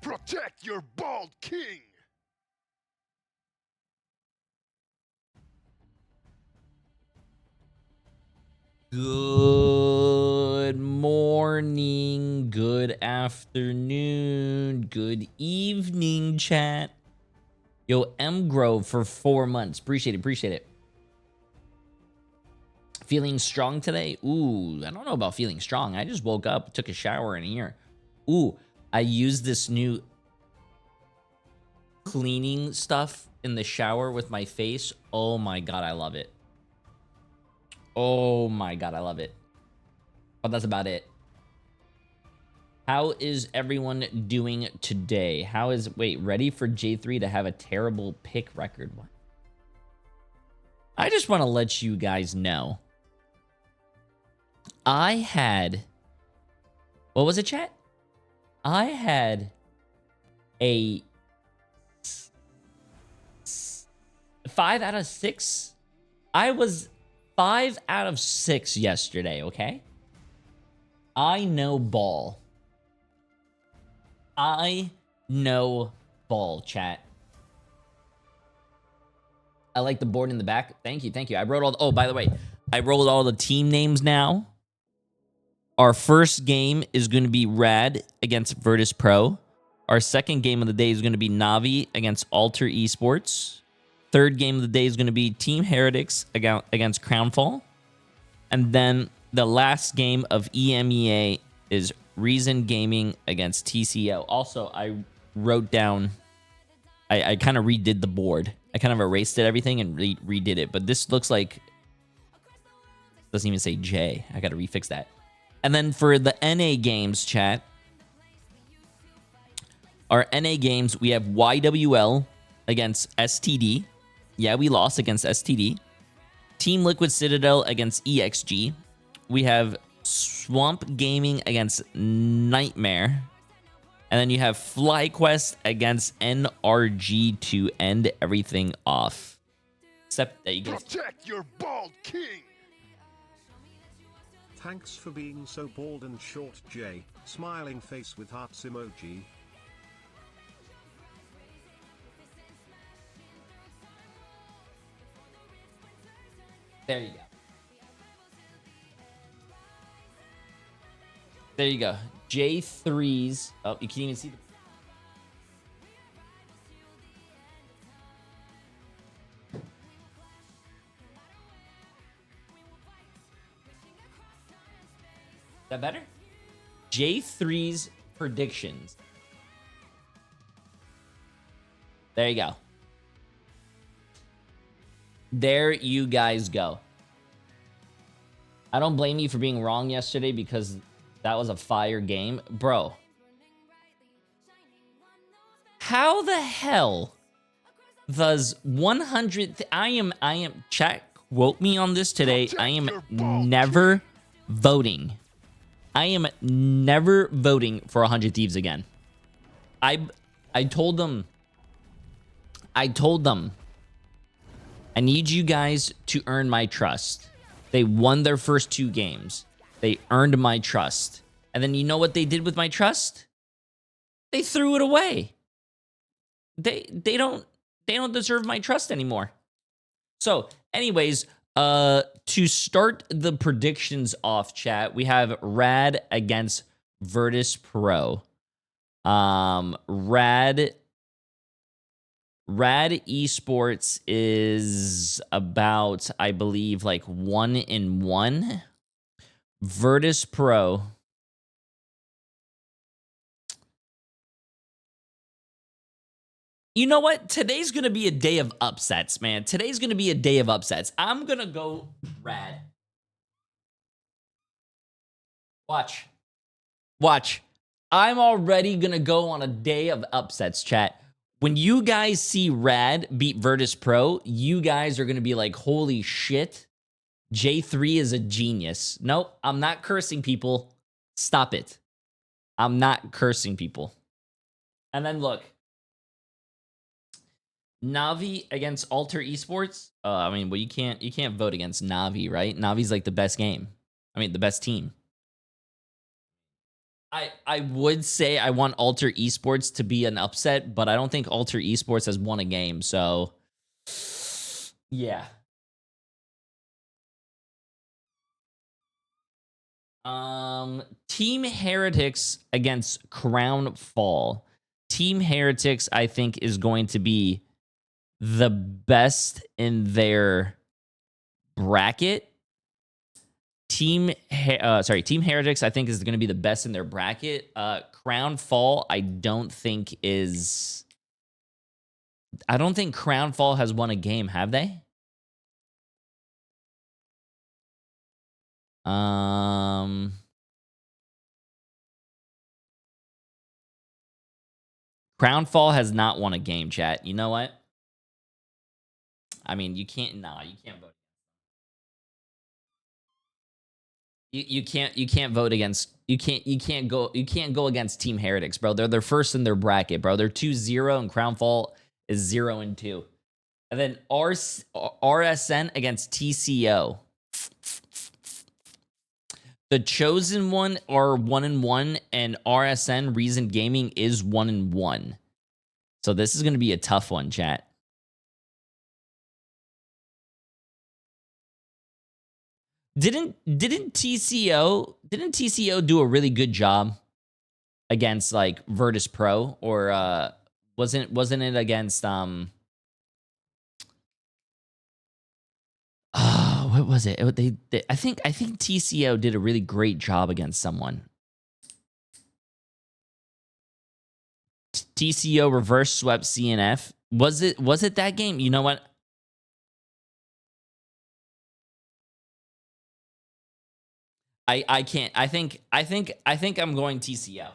Protect your bald king! Good morning, good afternoon, good evening, chat. Yo, M Grove for 4 months. Appreciate it, appreciate it. Feeling strong today? Ooh, I don't know about feeling strong. I just woke up, took a shower in here. Ooh, I used this new cleaning stuff in the shower with my face. Oh my God, I love it. Oh my God, I love it. But that's about it. How is everyone doing today? How is, wait, ready for J3 to have a terrible pick record? What? I just want to let you guys know. I had, what was it, chat? I had a 5 out of 6. I was 5 out of 6 yesterday, okay? I know ball. I know ball, chat. I like the board in the back. Thank you, thank you. I wrote all, oh, by the way, I wrote all the team names now. Our first game is going to be Rad against Virtus Pro. Our second game of the day is going to be Navi against Alter Esports. Third game of the day is going to be Team Heretics against Crownfall. And then the last game of EMEA is Reason Gaming against TCO. Also, I wrote down, I kind of redid the board. I kind of erased everything and redid it. But this looks like, doesn't even say J. I got to refix that. And then for the NA games, chat, our NA games, we have YWL against STD. Yeah, we lost against STD. Team Liquid Citadel against EXG. We have Swamp Gaming against Nightmare. And then you have FlyQuest against NRG to end everything off. Except that you guys... Protect your bald king! Thanks for being so bald and short, Jay. Smiling face with hearts emoji. There you go. There you go. J3's. Oh, you can't even see the... Is that better? J3's predictions. There you go. There you guys go. I don't blame you for being wrong yesterday because that was a fire game. Bro. How the hell does 100... I am... Chat, quote me on this today. I am never voting. I am never voting for 100 Thieves again. I told them... I need you guys to earn my trust. They won their first 2 games. They earned my trust. And then you know what they did with my trust? They threw it away. They don't deserve my trust anymore. So, anyways, to start the predictions off, chat, we have Rad against Virtus Pro. Rad Esports is about, I believe, like 1-1. Virtus Pro. You know what? Today's going to be a day of upsets, man. Today's going to be a day of upsets. I'm going to go Rad. Watch. Watch. I'm already going to go on a day of upsets, chat. When you guys see Rad beat Virtus Pro, you guys are going to be like, holy shit, J3 is a genius. Nope, I'm not cursing people. Stop it. I'm not cursing people. And then look. Navi against Alter Esports. I mean, well, you can't vote against Navi, right? Navi's like the best game. I mean, the best team. I would say I want Alter Esports to be an upset, but I don't think Alter Esports has won a game, so yeah. Team Heretics against Crown Fall. Team Heretics, I think, is going to be the best in their bracket. Team Heretics, I think, is going to be the best in their bracket. Crown Fall, I don't think Crown Fall has won a game, have they? Crown Fall has not won a game, chat. You know what? I mean, you can't vote. You can't vote against you can't go against Team Heretics, bro. They're first in their bracket, bro. They're 2-0 and Crown Fall is 0-2. And then RSN against TCO. The Chosen One are 1-1, and RSN Reason Gaming is 1-1. So this is going to be a tough one, chat. Didn't TCO do a really good job against like Virtus Pro, or wasn't it against what was it? I think TCO did a really great job against someone. TCO reverse swept CNF. Was it that game? You know what? I can't. I think I'm going TCO.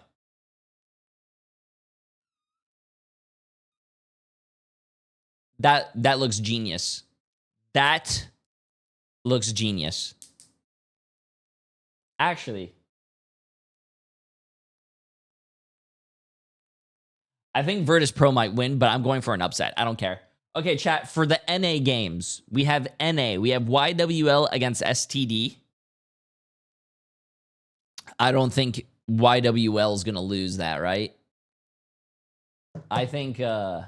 That looks genius. That looks genius. Actually, I think Virtus Pro might win, but I'm going for an upset. I don't care. Okay, chat, for the NA games, we have NA. We have YWL against STD. I don't think YWL is going to lose that, right? I think, yeah,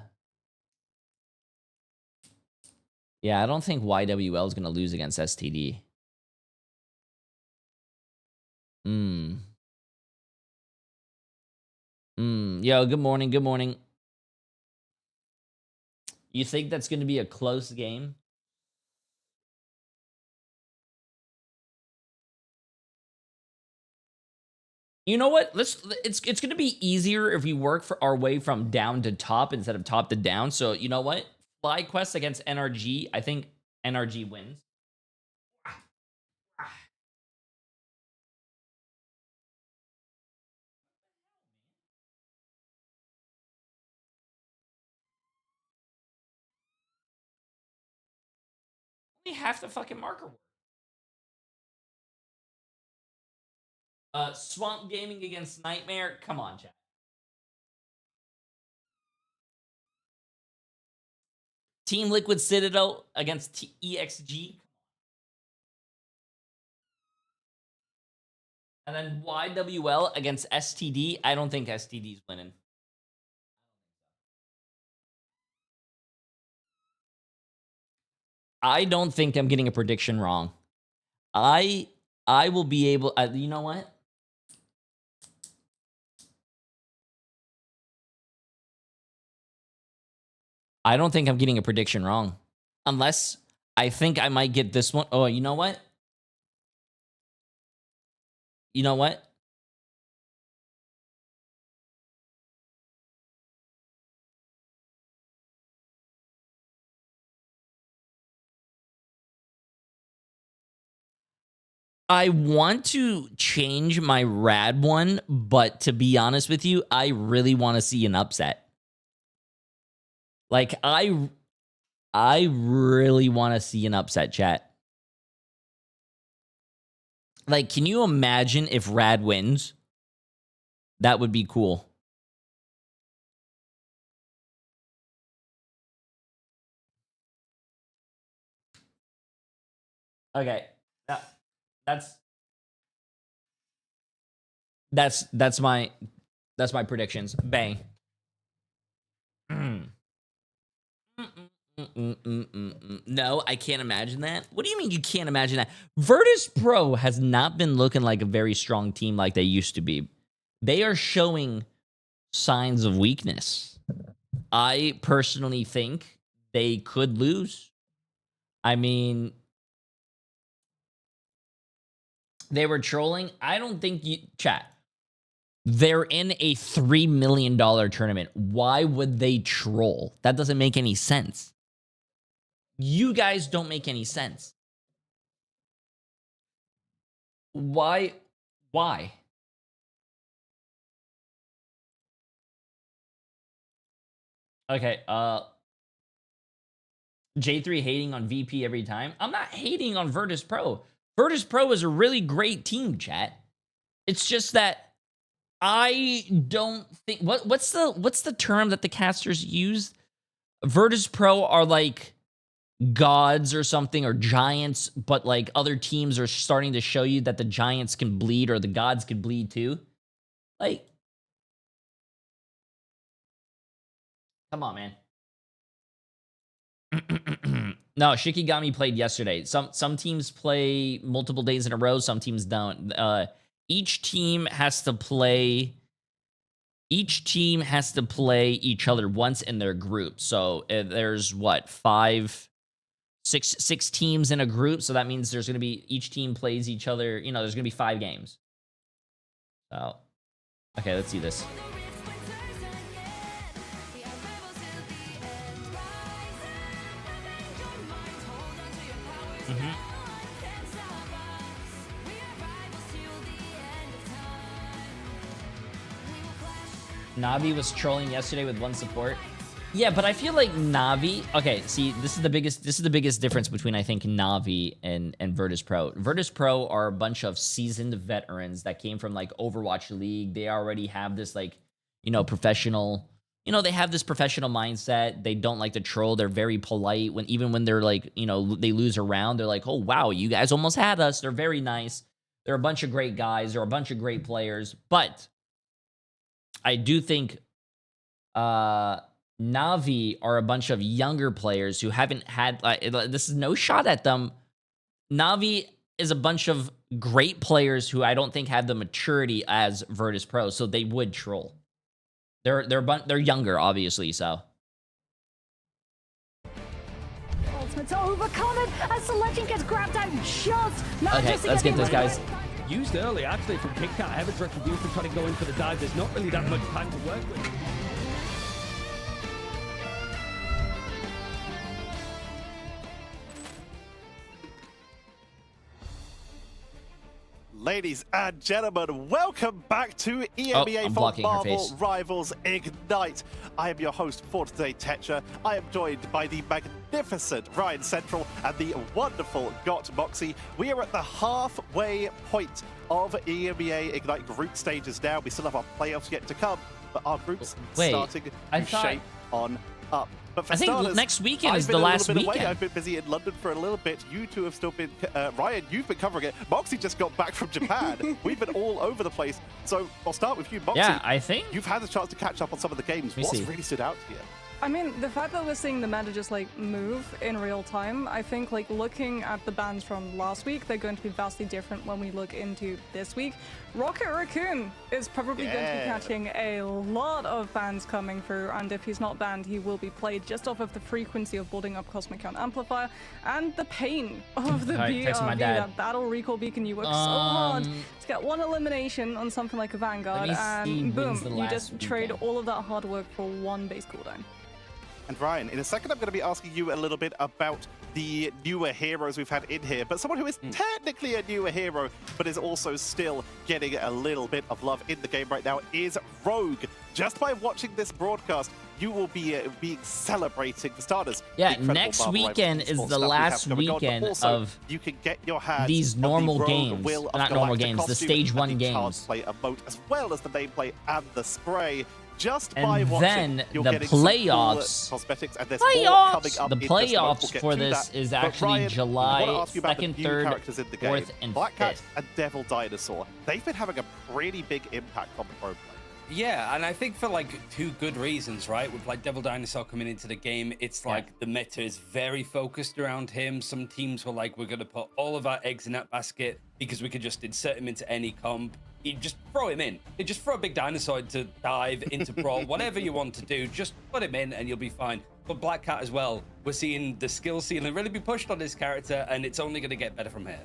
I don't think YWL is going to lose against STD. Yo, good morning, good morning. You think that's going to be a close game? You know what? It's going to be easier if we work for our way from down to top instead of top to down. So, you know what? FlyQuest against NRG. I think NRG wins. Only half the fucking marker work. Swamp Gaming against Nightmare. Come on, chat. Team Liquid Citadel against EXG. And then YWL against STD. I don't think STD's winning. I don't think I'm getting a prediction wrong. I will be able. You know what? I don't think I'm getting a prediction wrong, unless I think I might get this one. Oh, you know what? You know what? I want to change my rad one, but to be honest with you, I really want to see an upset. Like I really want to see an upset, chat. Like, can you imagine if rad wins? That would be cool. Okay. That's That's my predictions. Bang. No, I can't imagine that. What do you mean you can't imagine that? Virtus Pro has not been looking like a very strong team like they used to be. They are showing signs of weakness. I personally think they could lose. I mean, they were trolling. I don't think you... Chat. They're in a $3 million tournament. Why would they troll? That doesn't make any sense. You guys don't make any sense. Why? Why? Okay, J3 hating on VP every time. I'm not hating on Virtus Pro. Virtus Pro is a really great team, chat. It's just that I don't think... What's the term that the casters use? Virtus Pro are like gods or something, or giants, but like other teams are starting to show you that the giants can bleed or the gods can bleed too. Like, come on, man. No, Shikigami played yesterday. Some teams play multiple days in a row, some teams don't. Each team has to play each other once in their group. So there's what, six teams in a group, so that means there's going to be, each team plays each other, you know, there's going to be 5 games. So, okay, let's see this. Navi was trolling yesterday with 1 support. Yeah, but I feel like Navi... Okay, see, this is the biggest difference between, I think, Navi and Virtus Pro. Virtus Pro are a bunch of seasoned veterans that came from, like, Overwatch League. They already have this, like, you know, professional... You know, they have this professional mindset. They don't like to troll. They're very polite. Even when they're, like, you know, they lose a round, they're like, oh, wow, you guys almost had us. They're very nice. They're a bunch of great guys. They're a bunch of great players. But I do think... Navi are a bunch of younger players who haven't had, this is no shot at them. Navi is a bunch of great players who I don't think have the maturity as Virtus Pro, so they would troll. They're younger, obviously, so. Ultimate to overcome it as the legend gets grabbed out just. Okay, let's get this, guys. Used early, actually, from Kickcat. Heaven's Retribution trying to go in for the dive. There's not really that much time to work with. Ladies and gentlemen, welcome back to EMEA for Marvel Rivals Ignite. I am your host for today, Tetra. I am joined by the magnificent Ryan Central and the wonderful Got Moxie. We are at the halfway point of EMEA Ignite group stages now. We still have our playoffs yet to come, but our groups starting to shape on up. But for I think starters, next weekend is the last weekend. I've been busy in London for a little bit. You two have still been... Ryan, you've been covering it. Moxie just got back from Japan. We've been all over the place. So I'll start with you, Moxie. Yeah, I think... You've had the chance to catch up on some of the games. What's really stood out here? I mean, the fact that we're seeing the meta just like move in real time, I think like looking at the bans from last week, they're going to be vastly different when we look into this week. Rocket Raccoon is probably going to be catching a lot of bans coming through, and if he's not banned, he will be played just off of the frequency of building up Cosmic Count Amplifier and the pain of the BRB, that Battle Recall Beacon. You work so hard to get 1 elimination on something like a Vanguard, and boom, you just trade all of that hard work for 1 base cooldown. And Ryan, in a second, I'm going to be asking you a little bit about the newer heroes we've had in here, but someone who is technically a newer hero, but is also still getting a little bit of love in the game right now, is Rogue. Just by watching this broadcast, you will be celebrating, for starters. Yeah, next weekend is the last weekend of you can get your hands these normal games. Not normal games, the stage 1 games. Play emote, as well as the nameplate and the spray. just And by watching, then you're the getting some cool playoffs. cosmetics, and there's more coming up The in just a moment. playoffs We'll get for to this that. is But actually Ryan, I July want to ask you about 2nd, the new 3rd, characters in the game. 4th, and Black Cat 5th. and Devil Dinosaur. They've been having a pretty big impact on the pro play. Yeah, and I think for like two good reasons, right? With like Devil Dinosaur coming into the game, it's like the meta is very focused around him. Some teams were like, we're going to put all of our eggs in that basket because we could just insert him into any comp. You just throw him in. You just throw a big dinosaur into dive, into brawl, whatever you want to do. Just put him in and you'll be fine. But Black Cat as well, we're seeing the skill ceiling really be pushed on this character, and it's only going to get better from here.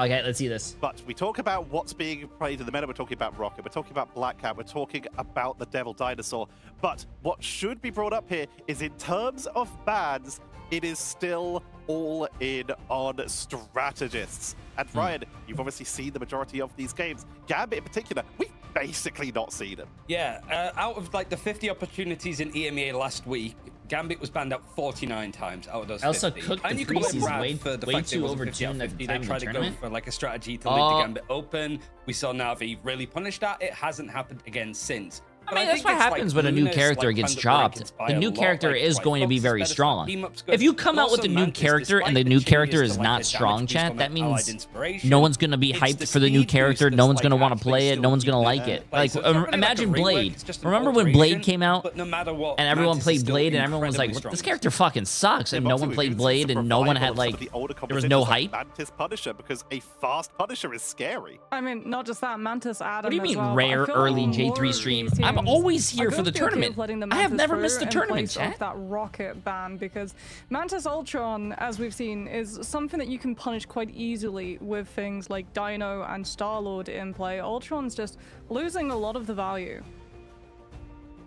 Okay, let's see this. But we talk about what's being played in the meta. We're talking about Rocket. We're talking about Black Cat. We're talking about the Devil Dinosaur. But what should be brought up here is in terms of bans, it is still all in on strategists. And Ryan, you've obviously seen the majority of these games. Gambit in particular, we've basically not seen him. Yeah, out of like the 50 opportunities in EMEA last week, Gambit was banned out 49 times out of those 50. Also cooked and the you can blame preseason Brad way for the too fact that it wasn't 50 out overtuned of at the 50. time They of tried the to go tournament. for like a strategy to leave the Gambit open. We saw Na'Vi really punish that. It hasn't happened again since. I mean, that's what happens when a new character gets dropped. The new character is going to be very strong. If you come out with a new character and the new character is not strong, chat, that means no one's going to be hyped for the new character. No one's going to want to play it. No one's going to like it. Like, imagine Blade. Remember when Blade came out and everyone played Blade and everyone was like, this character fucking sucks. And no one played Blade and no one had like, there was no hype. Mantis Punisher, because a fast Punisher is scary. I mean, not just that, Mantis Adam. What do you mean, as well. rare I feel early like more J3 of stream? these I'm teams always here are for going the to be okay tournament. with letting the I have Mantis never through missed a in tournament, place of chat. that Rocket ban, because Mantis Ultron, as we've seen, is something that you can punish quite easily with things like Dino and Star-Lord in play. Ultron's just losing a lot of the value.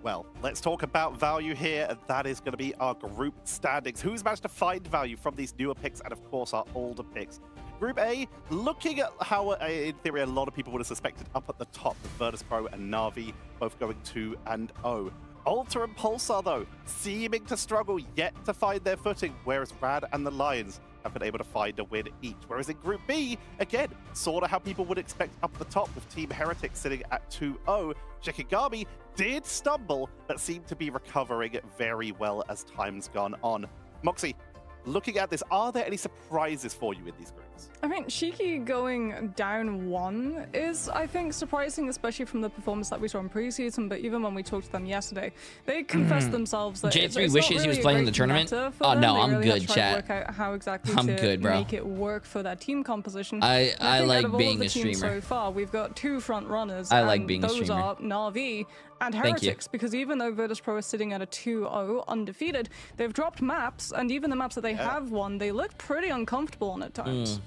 Well, let's talk about value here, and that is going to be our group standings. Who's managed to find value from these newer picks and, of course, our older picks? Group A, looking at how, in theory, a lot of people would have suspected up at the top, with Virtus Pro and Na'Vi both going 2-0. Ultra and Pulsar, though, seeming to struggle yet to find their footing, whereas Rad and the Lions have been able to find a win each. Whereas in Group B, again, sort of how people would expect up at the top, with Team Heretic sitting at 2-0. Shikigami did stumble, but seemed to be recovering very well as time's gone on. Moxie, looking at this, are there any surprises for you in these groups? I mean, Shiki going down 1 is, I think, surprising, especially from the performance that we saw in preseason. But even when we talked to them yesterday, they confessed themselves that J3 it's wishes not he was really a playing in the great tournament. meta for Oh them. no, They I'm really have good, tried chat. to work out how exactly I'm to good, bro. make it work for their team composition. I think like out of all being of the a teams streamer. So far, we've got 2 front runners. I like and being a those streamer. are Na'Vi and Thank you. Heretics, because even though Virtus Pro is sitting at a 2-0 undefeated, they've dropped maps, and even the maps that they have won, they look pretty uncomfortable on at times.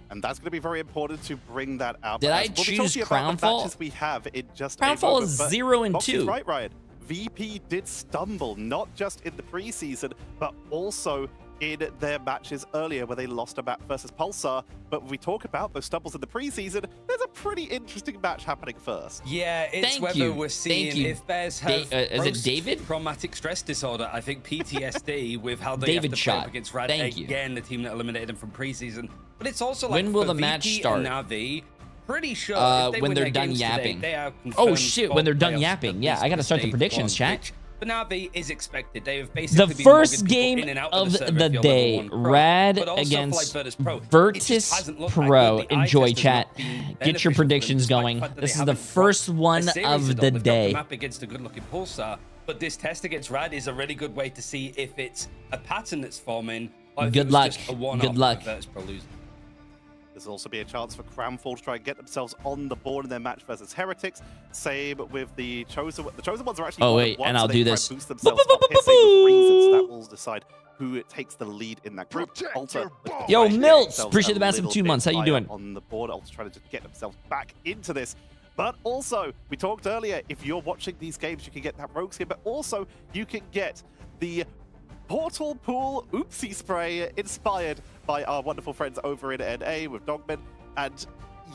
And that's going to be very important to bring that out. Did I We'll be choose talking about the Crownfall? matches we have in just Crownfall a moment, is but 0 and Moxie's 2. right, Ryan. VP did stumble, not just in the preseason, but also in their matches earlier where they lost a map versus Pulsar. But when we talk about those stumbles in the preseason, there's a pretty interesting match happening first. Yeah, it's Thank whether you. we're seeing Thank you. if bears have is it David? traumatic stress disorder. I think PTSD with how they David have to shot. play up against Rad Thank you. again, the team that eliminated them from preseason. But it's also like When will for the VP match start? and Na'Vi, pretty sure if they when win they're their done games today, yapping. they are Oh confirmed shit, for when they're done playoffs, yapping. at Yeah, least I gotta start the stage predictions, 1, chat. which for Na'Vi is expected. They have basically The been first mugging people game in and out of the, server the if you're day, level 1 pro. Rad But also for, like, against Virtus Pro, it just Virtus hasn't looked that Pro. good. The eye Enjoy, test has not chat. been Get your beneficial for them, predictions despite the going. fact that This they is the haven't first got one a series of them. the They've got day. map against a good-looking Pulsar, but this test against Rad is a really good way to see if it's a pattern that's forming, or if Good it was luck. just a one-off Good luck. with Virtus Pro losing. There's also be a chance for Crownfall to try and get themselves on the board in their match versus Heretics. Same with the Chosen. The Chosen ones are actually Oh, 1-1, wait, and so I'll they do try and this. boost themselves up here, same with Reason, so that will decide who takes the lead in that group. Protect Alter, your ball. Yo, trying to get Milts, themselves appreciate the a massive little 2 bit months. How you higher doing? on the board, Alter trying to just get themselves back into this. But also, we talked earlier, if you're watching these games, you can get that rogue skin, but also you can get the Portal Pool Oopsie Spray inspired by our wonderful friends over in NA with Dogman. And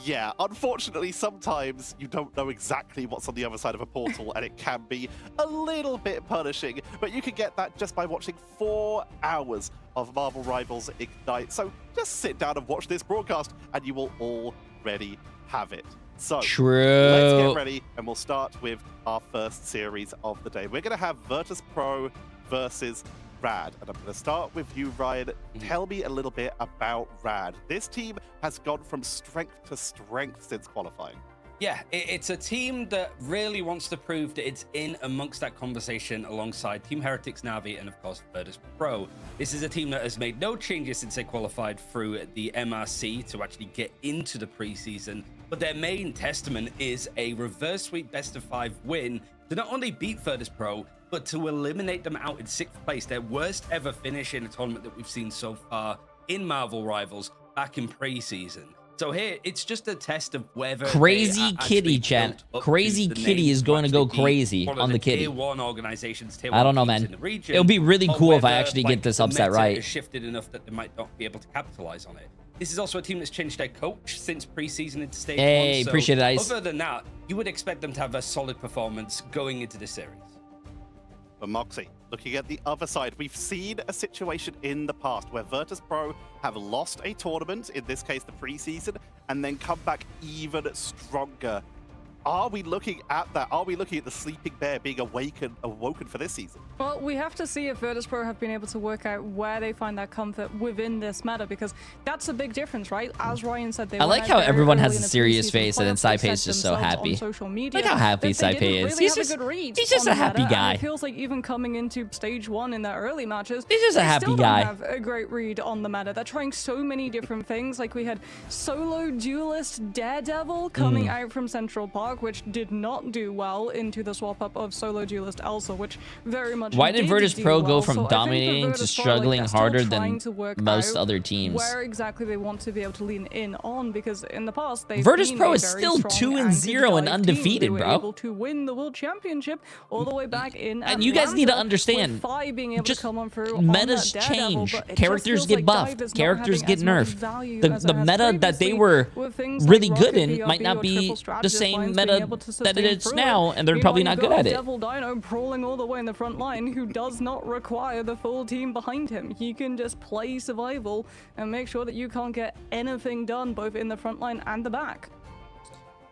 yeah, unfortunately, sometimes you don't know exactly what's on the other side of a portal, and it can be a little bit punishing. But you can get that just by watching 4 hours of Marvel Rivals Ignite. So just sit down and watch this broadcast, and you will already have it. So True. let's get ready, and we'll start with our first series of the day. We're going to have Virtus Pro versus Rad, and I'm going to start with you, Ryan. Tell me a little bit about Rad. This team has gone from strength to strength since qualifying. Yeah, it's a team that really wants to prove that it's in amongst that conversation alongside Team Heretics, Navi, and of course Virtus Pro. This is a team that has made no changes since they qualified through the MRC to actually get into the preseason, but their main testament is a reverse sweep best-of-5 win to not only beat Virtus Pro, but to eliminate them out in 6th place, their worst ever finish in a tournament that we've seen so far in Marvel Rivals back in preseason. So here, it's just a test of whether Crazy Kitty, chat. Crazy Kitty is going to go crazy on the Kitty. Tier 1 organizations, tier I don't know, 1 man. in the region, It'll be really cool if I whether, actually like, get this the upset meta right. has shifted enough that they might not be able to capitalize on it. This is also a team that's changed their coach since preseason into stage 1. Hey, So appreciate it, Ice. other than that, you would expect them to have a solid performance going into the series. But Moxie, looking at the other side, we've seen a situation in the past where Virtus Pro have lost a tournament, in this case the preseason, and then come back even stronger. Are we looking at that? Are we looking at the sleeping bear being awoken for this season? Well, we have to see if Virtus Pro have been able to work out where they find that comfort within this meta, because that's a big difference, right? As Ryan said, they I like went how out very everyone early has in a the serious preseason face, and then playoffs. They Saipei's set just so themselves happy. on social media Look how happy that they Saipei didn't is. really He's have just- a good read he's just on a the happy meta, guy. and it feels like even coming into stage 1 in their early matches, He's just a they happy still guy. don't have a great read on the meta. They're trying so many different things. Like we had solo duelist Daredevil coming out from Central Park, which did not do well into the swap up of solo duelist Elsa, which very much Why did Virtus do Pro well. go So from I think dominating for to Virtus Pro, struggling they're still harder trying than to work most out other teams? where exactly they want to be able to lean in on, because in the past they've Virtus been Pro a is very still strong 2-0 and anti-dive undefeated, team. They bro. were able to win the world championship all the way back in And you guys need to Atlanta, understand, with Phi being able just to come on through on metas that Daredevil, change, but it just characters feels get like buffed, Dive is not characters having get as much nerfed. value The as it has meta that they previously, were with things really like good Rocket in might BRB not or be triple the strategist same lines being meta able to that sustain it is through now, it. and they're Meanwhile, probably you've not got good at it. Devil Dino crawling all the way in the front line, who does not require the full team behind him. He can just play survival and make sure that you can't get anything done both in the front line and the back.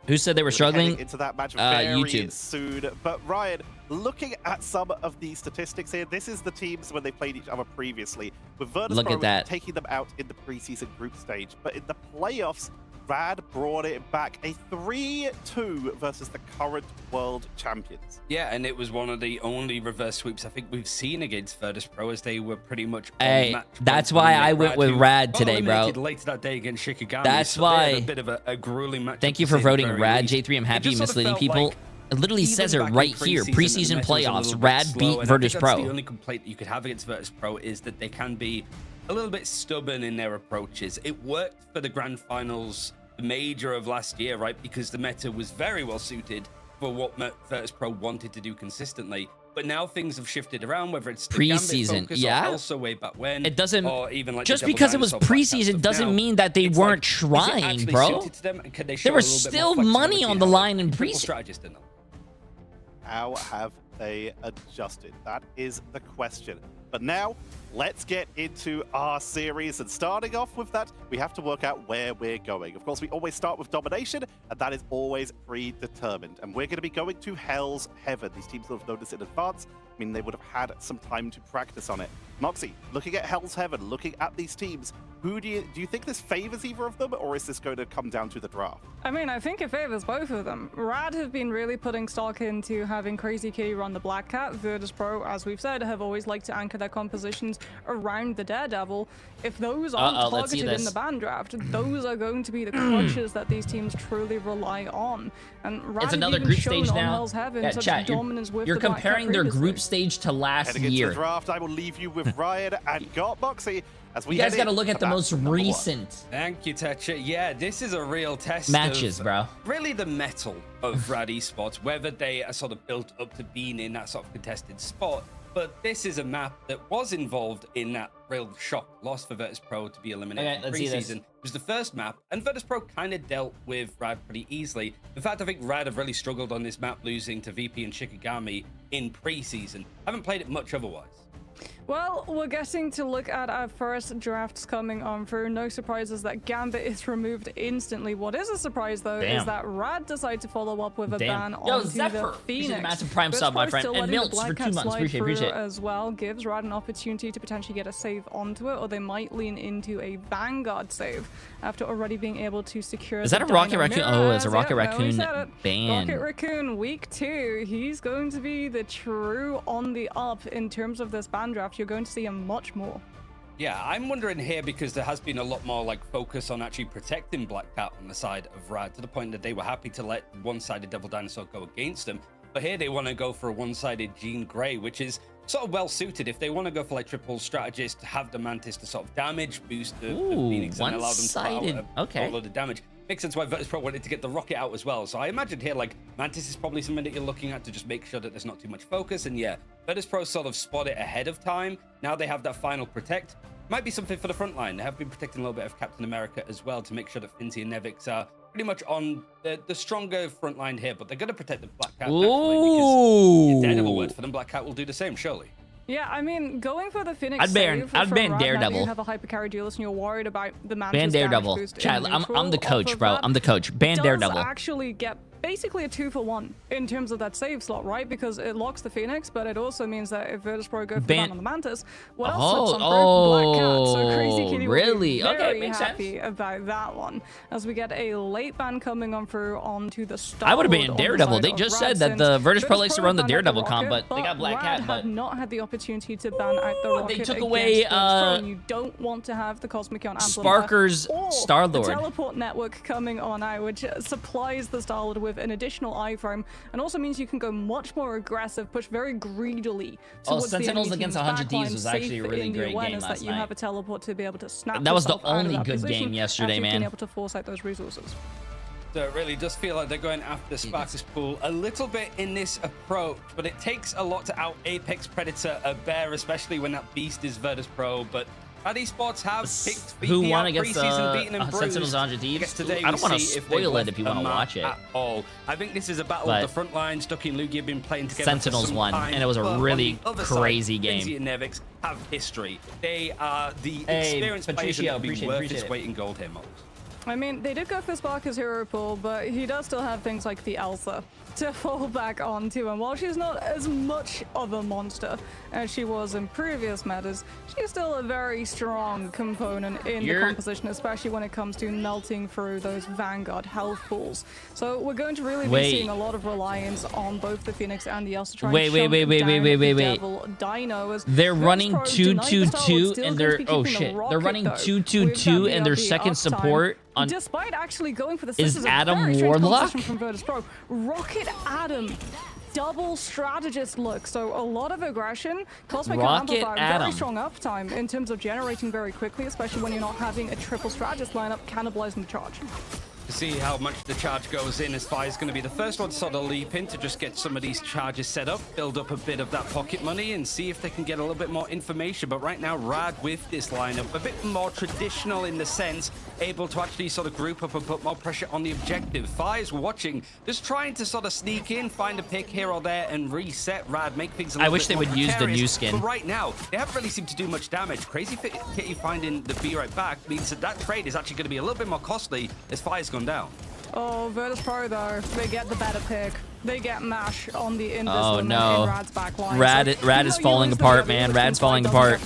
Who said they were struggling? Heading into that match very YouTube. soon. But Ryan, looking at some of these statistics here, this is the teams when they played each other previously, with Virtus Look Pro at that. taking them out in the preseason group stage. But in the playoffs, Rad brought it back, a 3-2 versus the current world champions. Yeah, and it was one of the only reverse sweeps I think we've seen against Virtus Pro, as they were pretty much on Hey, match that's point to why eliminate I went with who Rad got today, bro. eliminated later that day against Shikigami. That's So they had why- a bit of a grueling match. Thank you for voting Rad, J3. I'm happy misleading people. It literally says it right here. Preseason playoffs. Rad beat Virtus Pro. The only complaint that you could have against Virtus Pro is that they can be a little bit stubborn in their approaches. It worked for the grand finals, the major of last year, right? Because the meta was very well suited for what Virtus Pro wanted to do consistently. But now things have shifted around, whether it's the Preseason, Gambit focus yeah. or also way back when. It doesn't or even like just the Devil because it was Dinosaur Black Cat preseason stuff doesn't now. mean that they It's weren't is it trying, actually bro. suited to them? And can they show There a was little bit more still money flexibility on the how line in triple preseason. strategist in them? How have they adjusted? That is the question. But now, let's get into our series. And starting off with that, we have to work out where we're going. Of course, we always start with domination, and that is always predetermined. And we're going to be going to Hell's Heaven. These teams will have known this in advance. I mean, they would have had some time to practice on it. Moxie, looking at Hell's Heaven, looking at these teams, who do you think this favors either of them, or is this going to come down to the draft? I mean, I think it favors both of them. Rad have been really putting stock into having Crazy Kitty run the Black Cat. Virtus Pro, as we've said, have always liked to anchor their compositions around the Daredevil. If those aren't let's see targeted in this. the ban draft, those are going to be the crutches that these teams truly rely on. And Rad It's have another even group shown stage on now. Hell's Heaven Yeah, such chat, dominance with you're the Black Cat comparing their previously. group stage to last Heading into year. the draft, I will leave you with Ryan and got Moxie as we You guys got got to look at the most recent Thank you, Tetra. Yeah, this is a real test matches, of bro. really the metal of Rad Esports, whether they are sort of built up to being in that sort of contested spot. But this is a map that was involved in that real shock loss for Virtus Pro to be eliminated Okay, in let's see this. preseason. It was the first map, and Virtus Pro kind of dealt with Rad pretty easily. In fact, I think Rad have really struggled on this map, losing to VP and Shikigami in preseason. Haven't played it much otherwise. Well, we're getting to look at our first drafts coming on through. No surprises that Gambit is removed instantly. What is a surprise, though, is that Rad decided to follow up with a ban onto the Phoenix. Massive Prime sub, my friend. And Milts for 2 months. Appreciate it. As well, gives Rad an opportunity to potentially get a save onto it, or they might lean into a Vanguard save after already being able to secure. Is that a Rocket Raccoon? Oh, it's a Rocket Raccoon ban. Rocket Raccoon week 2. He's going to be the true on the up in terms of this ban draft. You're going to see him much more. Yeah, I'm wondering here because there has been a lot more like focus on actually protecting Black Cat on the side of Rad to the point that they were happy to let one-sided Devil Dinosaur go against them. But here they want to go for a one-sided Jean Grey, which is sort of well suited. If they want to go for like triple strategist, have the Mantis to sort of damage, boost the Phoenix and allow them to all of the damage. Makes sense why Virtus Pro wanted to get the rocket out as well. So I imagine here like Mantis is probably something that you're looking at to just make sure that there's not too much focus. And yeah, Virtus Pro sort of spot it ahead of time. Now they have that final protect. Might be something for the front line. They have been protecting a little bit of Captain America as well to make sure that Finzi and Nevix are pretty much on the stronger front line here, but they're going to protect the Black Cat because Daredevil worked for them. Black Cat will do the same, surely. Yeah, I mean, going for the Phoenix I'd ban Daredevil. You have a hypercarry duelist and you're worried about the Mantis ban Daredevil. Chad, I'm the coach, bro. I'm the coach. Ban Daredevil. Actually get basically a 2-for-1 in terms of that save slot, right? Because it locks the Phoenix, but it also means that if Virtus Pro go for the ban on the Mantis, what else slips on Black Cat? So Crazy Kitty really? Will be very happy about that one. As we get a late ban coming on through onto the Star. I would have banned Daredevil. They just said that the Virtus Pro likes to run the Daredevil comp, but they got Black Cat. But had not had the opportunity to ban out the Rocket. They took away you don't want to have the Cosmic Ion Sparker's Star-Lord. The teleport network coming on out, which supplies the Star-Lord with an additional iframe, and also means you can go much more aggressive, push very greedily towards Sentinels the against 100 Thieves was actually a really great game last night. You have a teleport to be able to snap. That was the only good game yesterday, man. Being able to force out those resources. So it really does feel like they're going after Sparkus Pool a little bit in this approach, but it takes a lot to out Apex Predator a bear, especially when that beast is Virtus Pro. But Rad Esports have picked who won against Sentinels 100 Thieves. I don't want to spoil it if you want to watch it. At all. I think this is a battle of the front lines. Ducky and Lugia have been playing together. Sentinels won, and it was a really crazy game. Finzi and Nevix have history. They are the experienced players that will be worth its weight in gold here, Moles. I mean, they did go for Sparker's hero pool, but he does still have things like the Elsa to fall back onto. And while she's not as much of a monster as she was in previous metas, she's still a very strong component in the composition, especially when it comes to melting through those Vanguard health pools. So we're going to really be seeing a lot of reliance on both the Phoenix and the Elsa. Wait. They're running 2-2-2 and they're they're running 2-2-2 and their second support on despite actually going for the is Adam Warlock from Virtus Pro. Rocket Adam double strategist look, so a lot of aggression. Cosmic Amplifier, very strong uptime in terms of generating very quickly, especially when you're not having a triple strategist lineup cannibalizing the charge. To see how much the charge goes in, as Fi is going to be the first one to sort of leap in to just get some of these charges set up, build up a bit of that pocket money and see if they can get a little bit more information. But right now, Rad with this lineup, a bit more traditional in the sense, able to actually sort of group up and put more pressure on the objective. Fi is watching, just trying to sort of sneak in, find a pick here or there and reset Rad, make things a little bit more precarious. Use the new skin. But right now, they haven't really seemed to do much damage. Crazy Kitty finding the B right back means that that trade is actually going to be a little bit more costly as Fi's gone down. Oh, Virtus Pro though, they get the better pick. They get Mash on the in Rad's back line. Rad is falling apart, man. Rad's falling apart.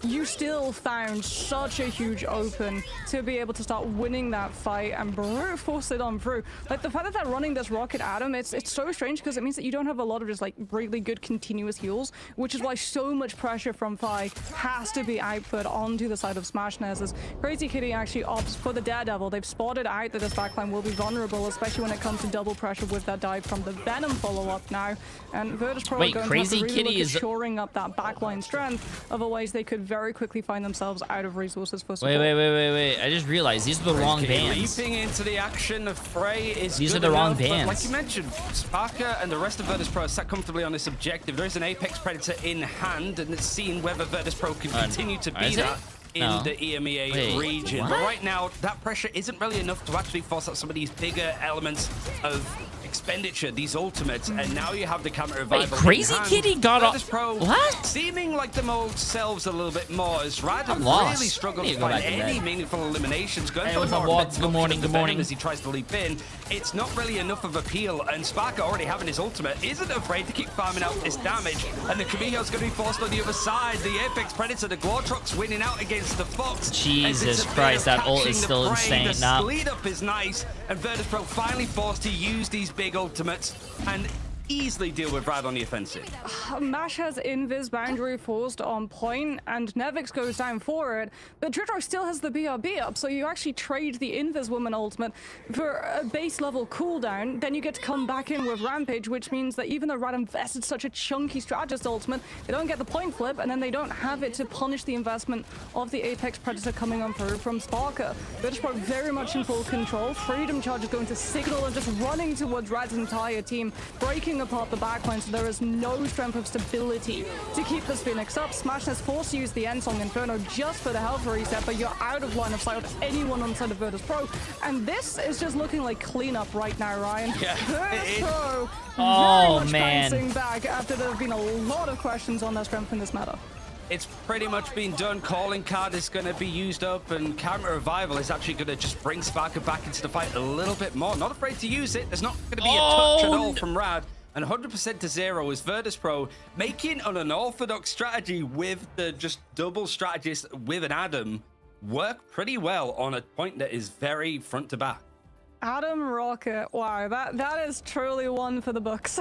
You still found such a huge open to be able to start winning that fight and brute force it on through. Like the fact that they're running this Rocket Atom, it's so strange because it means that you don't have a lot of just like really good continuous heals, which is why so much pressure from Fi has to be output onto the side of Smash Nez's. Crazy Kitty actually opts for the Daredevil. They've spotted out that this backline will be vulnerable, especially when it comes to double pressure with that dive from the Venom follow-up now. And Virtus Pro are going Crazy to have to really Kitty look at shoring up that backline strength. Otherwise, they could very quickly find themselves out of resources for support. Wait. I just realized these are the wrong bans. Leaping into the action of Frey is these are the wrong bans. Like you mentioned, Sparker and the rest of Virtus Pro are sat comfortably on this objective. There is an Apex Predator in hand, and it's seen whether Virtus Pro can continue to be that in the EMEA region. But right now, that pressure isn't really enough to actually force out some of these bigger elements of expenditure, these ultimates, and now you have the counter revival. Wait, Crazy Kitty got off. Pro, what? Seeming like themselves a little bit more, as Rad have lost. really struggled to find any meaningful eliminations. Going for what's more up, Walt? offensive Good morning, options good to Venom morning. as he tries to leap in. It's not really enough of appeal, and Sparker already having his ultimate isn't afraid to keep farming out this damage, and the Kamijo's going to be forced on the other side. The Apex Predator, the Glortrox winning out against the Fox. Jesus Christ, that ult is still insane. The lead up is nice, and Virtus Pro finally forced to use these big ultimates and easily deal with Rad on the offensive. Mash has invis boundary forced on point, and Nevix goes down for it, but Jay3 still has the BRB up, so you actually trade the invis woman ultimate for a base level cooldown. Then you get to come back in with Rampage, which means that even though Rad invested such a chunky strategist ultimate, they don't get the point flip, and then they don't have it to punish the investment of the Apex Predator coming on through from Sparker. Virtus Pro very much in full control. Freedom Charge is going to signal and just running towards Rad's entire team, breaking apart the backline, so there is no strength of stability to keep this Phoenix up. Smash has forced to use the Endsong Inferno just for the health reset, but you're out of line of sight of anyone on side of Virtus Pro, and this is just looking like cleanup right now, Ryan. Yeah, Virtus Pro oh, very much man. bouncing back after there have been a lot of questions on their strength in this meta. It's pretty much been done. Calling card is going to be used up, and counter revival is actually going to just bring Sparker back into the fight a little bit more. Not afraid to use it. There's not going to be a touch at all from Rad. And 100% to 0 is Virtus Pro making an unorthodox strategy with the just double strategist with an Adam work pretty well on a point that is very front to back. Adam Rocket, wow, that is truly one for the books.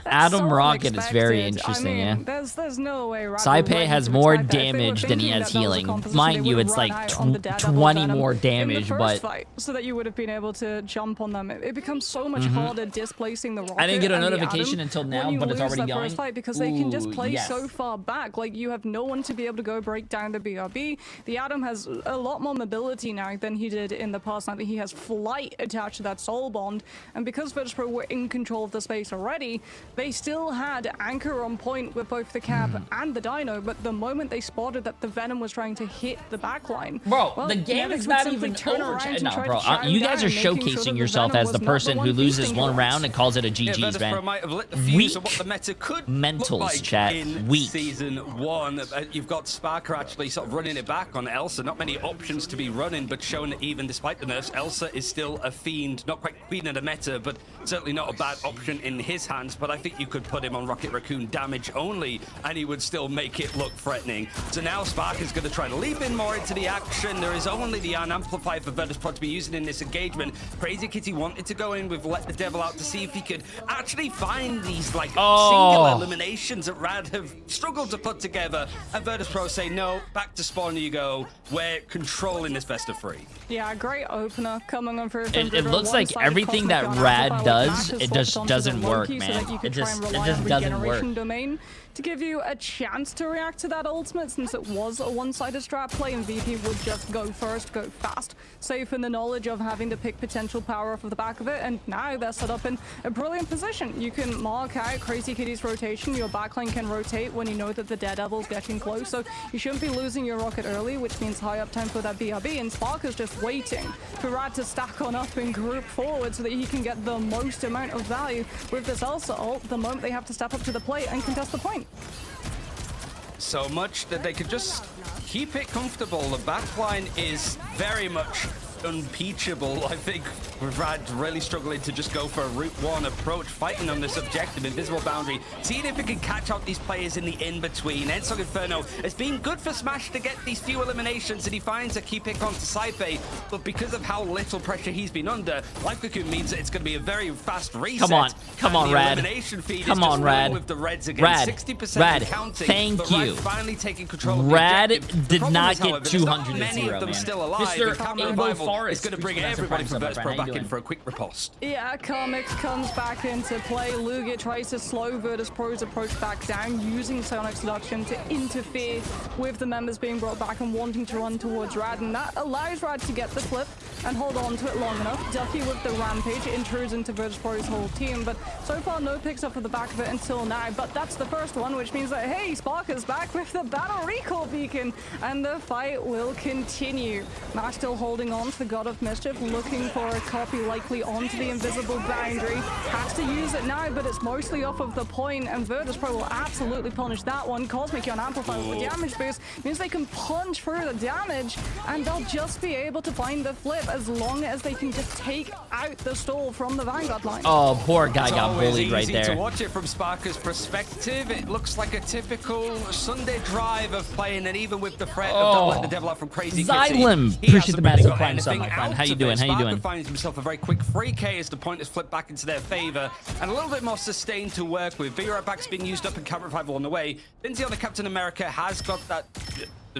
Adam so Rocket is very unexpected. interesting, I mean, yeah. There's no way. Saipe has more damage than he has healing. Mind you, it's like 20 more damage, but fight, so that you would have been able to jump on them. It becomes so much harder displacing the Rocket. I didn't get a and the notification Adam until now, when but it's you lose already that going. first fight, because they can just Ooh, play yes. so far back. Like, you have no one to be able to go break down the BRB. The Adam has a lot more mobility now than he did in the past. Now that he has flight attached to that soul bond, and because Virtus Pro were in control of the space already, they still had anchor on point with both the Cap and the Dino, but the moment they spotted that the Venom was trying to hit the backline, bro, well, the game Nevix is would not simply even turn over. around and No, try bro, to chime you guys down, are making sure showcasing that the yourself Venom as the was not person who one loses beasting one yours. round and calls it a Yeah, GG's, Virtus Pro man. might have lit the fuse of Weak what the meta could mentals, look like chat. in Weak. season 1. You've got Sparker actually sort of running it back on Elsa. Not many options to be running, but showing that even despite the nerfs, Elsa is still a fiend. Not quite queen of the meta, but certainly not a bad option in his hands. But I think you could put him on Rocket Raccoon damage only, and he would still make it look threatening. So now Sparker's going to try to leap in more into the action. There is only the Amplifier for Virtus Pro to be using in this engagement. Crazy Kitty wanted to go in with Let the Devil Out to see if he could actually find these like singular eliminations that Rad have struggled to put together. And Virtus Pro say, no, back to spawn you go. We're controlling this best of 3. Yeah, great opener coming on for It looks like everything that Rad does, it just doesn't work, man. It just doesn't work. Domain to give you a chance to react to that ultimate, since it was a one-sided strat play and VP would just go first, go fast, safe in the knowledge of having to pick potential power off of the back of it. And now they're set up in a brilliant position. You can mark out Crazy Kitty's rotation. Your backline can rotate when you know that the Daredevil's getting close, so you shouldn't be losing your Rocket early, which means high uptime for that BRB. And Sparker's just waiting for Rad to stack on up and group forward so that he can get the most amount of value with this Elsa ult the moment they have to step up to the plate and contest the point. So much that they could just keep it comfortable. The backline is very much unpeachable. I think with Rad really struggling to just go for a Route 1 approach, fighting on this objective, invisible boundary, seeing if it can catch out these players in the in-between. Endsong Inferno has been good for Smash to get these few eliminations, and he finds a key pick onto Saipe, but because of how little pressure he's been under, Life Cocoon means that it's going to be a very fast reset. Come on, Rad. Come on, Rad. With the Reds again, Rad, 60% Rad, counting, thank but you. Rad finally taking control of Rad the objective. did The problem not is, get however, there's not 200 to many 0, of them man. still alive. Mr. The Counter Rainbow Revival Forest, is going to bring everybody from Virtus Pro back in for a quick riposte. Yeah, Karmix comes back into play. Lugia tries to slow Virtus Pro's approach back down, using Psionic Seduction to interfere with the members being brought back and wanting to run towards Rad, and that allows Rad to get the flip and hold on to it long enough. Ducky with the Rampage intrudes into Virtus Pro's whole team, but so far no picks up for the back of it until now. But that's the first one, which means that, hey, Sparker's back with the Battle Recall Beacon, and the fight will continue. Mash still holding on to the God of Mischief, looking for a copy likely onto the invisible boundary. Has to use it now, but it's mostly off of the point, and Virtus Pro will absolutely punish that one. Cosmic Yon amplifies the damage boost, means they can punch through the damage, and they'll just be able to find the flip as long as they can just take out the stall from the Vanguard line. Oh, poor guy got bullied right there. To watch it from Sparker's perspective, it looks like a typical Sunday drive of playing, and even with the threat of don't let the devil out from Crazy Xylem, Kitty, appreciate the massive prime sub, my friend. How you doing? How you doing? Sparker finds himself a very quick 3K as the pointers flip back into their favor, and a little bit more sustained to work with. Be right back's being used up and counter revival on the way. Lindsay on the Captain America has got that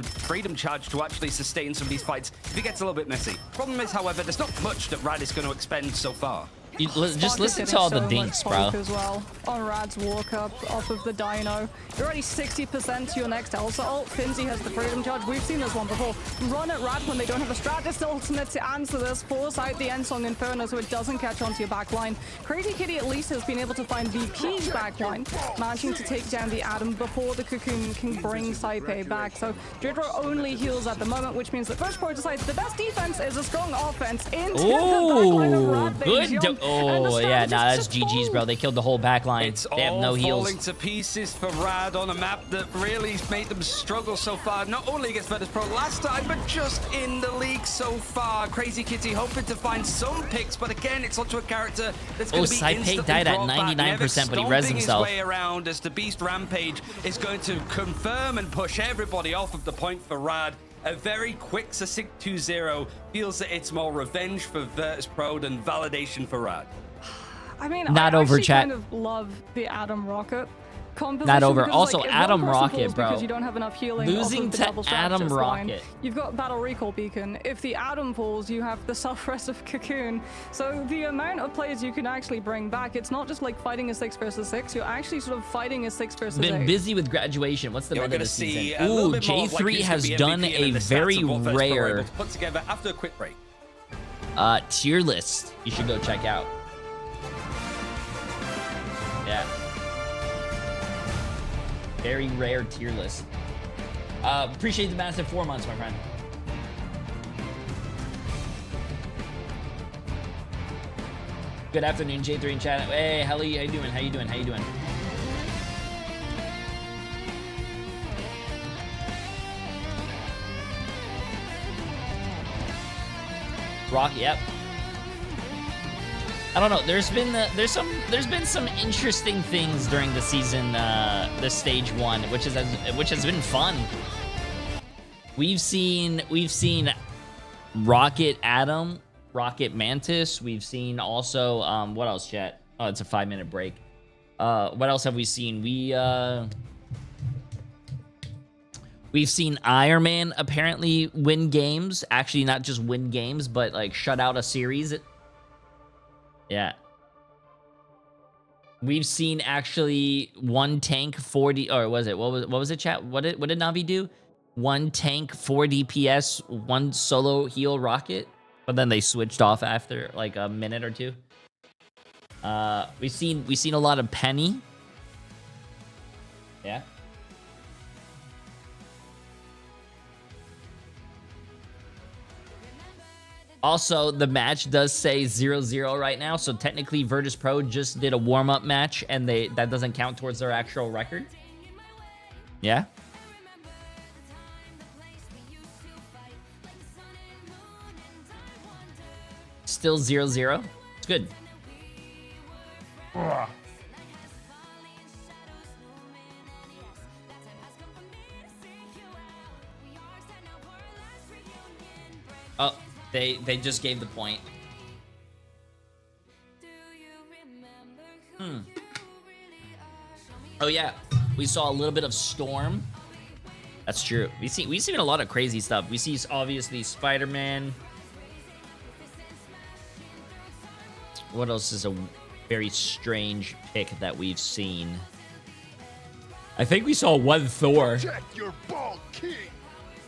freedom charge to actually sustain some of these fights if it gets a little bit messy. Problem is, however, there's not much that Rad is going to expend so far. Just listen to all the dinks, bro. As well on Rad's walk up off of the Dino. You're already 60% to your next Elsa ult. Finzi has the freedom charge. We've seen this one before. Run at Rad when they don't have a Stratus ultimate to answer this. Force out the Ensong Inferno so it doesn't catch onto your back line. Crazy Kitty at least has been able to find VP's back line, managing to take down the Atom before the Cocoon can bring Saipei back. So Jay3 only heals at the moment, which means that First Pro decides the best defense is a strong offense into the back line of Rad. Good. Oh, yeah, nah, that's GG's, bro. They killed the whole back line. They have no heals. Falling to pieces for Rad on a map that really made them struggle so far, not only against Virtus Pro last time, but just in the league so far. Crazy Kitty hoping to find some picks, but again, it's onto a character that's going to be instantly died at brought back. 99%, but he res himself. His way around as the Beast Rampage is going to confirm and push everybody off of the point for Rad. A very quick succinct 2-0 feels that it's more revenge for Virtus Pro than validation for Rad. I mean, not I over, chat. kind of love the Atom Rocket composition. Not over. Because, also, like, Atom Rocket, bro. Because you don't have enough healing. Losing to Atom Rocket. You've got Battle Recall Beacon. If the Atom falls, you have the self-rest of Cocoon. So the amount of players you can actually bring back, it's not just like fighting a 6 versus 6. You're actually sort of fighting a 6 versus 8. Been busy with graduation. What's the meta this season? Ooh, J3 has done a very rare put together after a quick break. Tier list. You should go check out. Yeah. Very rare tier list. Appreciate the massive 4 months, my friend. Good afternoon, J3 in chat. Hey, Helly, how you doing? How you doing? How you doing? Rock, yep. I don't know. There's been some interesting things during the season, the stage 1, which has been fun. We've seen Rocket Atom, Rocket Mantis. We've seen also what else, chat? Oh, it's a 5-minute break. What else have we seen? We've seen Iron Man apparently win games. Actually, not just win games, but like shut out a series. Yeah. We've seen actually one tank 40, or was it? What was it, chat? What did Navi do? One tank 4 DPS, one solo heal rocket, but then they switched off after like a minute or two. We've seen a lot of Penny. Yeah. Also, the match does say 0-0 right now, so technically Virtus Pro just did a warm-up match, and that doesn't count towards their actual record. Yeah. Still 0-0. It's good. Ugh. Oh, they just gave the point. Oh yeah, we saw a little bit of Storm. That's true. We've seen a lot of crazy stuff. We see obviously Spider-Man. What else is a very strange pick that we've seen? I think we saw one Thor. Protect your bald king.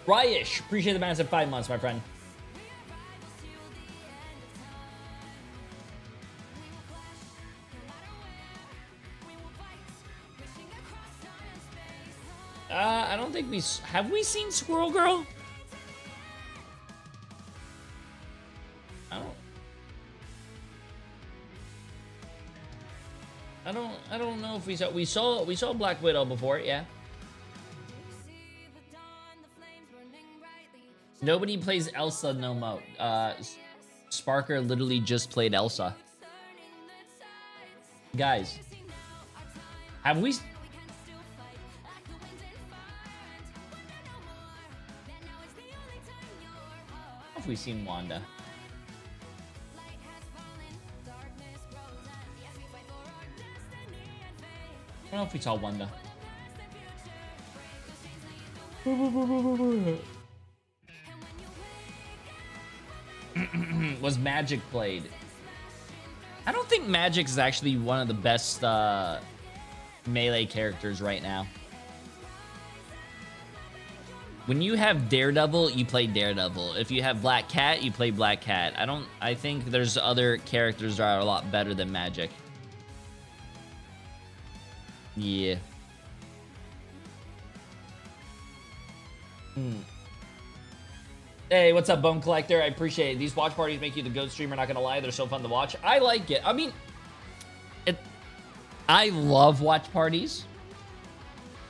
Ryish, appreciate the massive 5 months, my friend. I don't think have we seen Squirrel Girl? I don't know if we saw Black Widow before, yeah. Nobody plays Elsa no more. Sparker literally just played Elsa. Guys, have we? Have we seen Wanda? I don't know if we saw Wanda. Was Magic played? I don't think Magic is actually one of the best melee characters right now. When you have Daredevil, you play Daredevil. If you have Black Cat, you play Black Cat. I think there's other characters that are a lot better than Magic. Yeah. Hey, what's up, Bone Collector? I appreciate it. These watch parties make you the GOAT streamer, not gonna lie. They're so fun to watch. I like it. I mean, I love watch parties,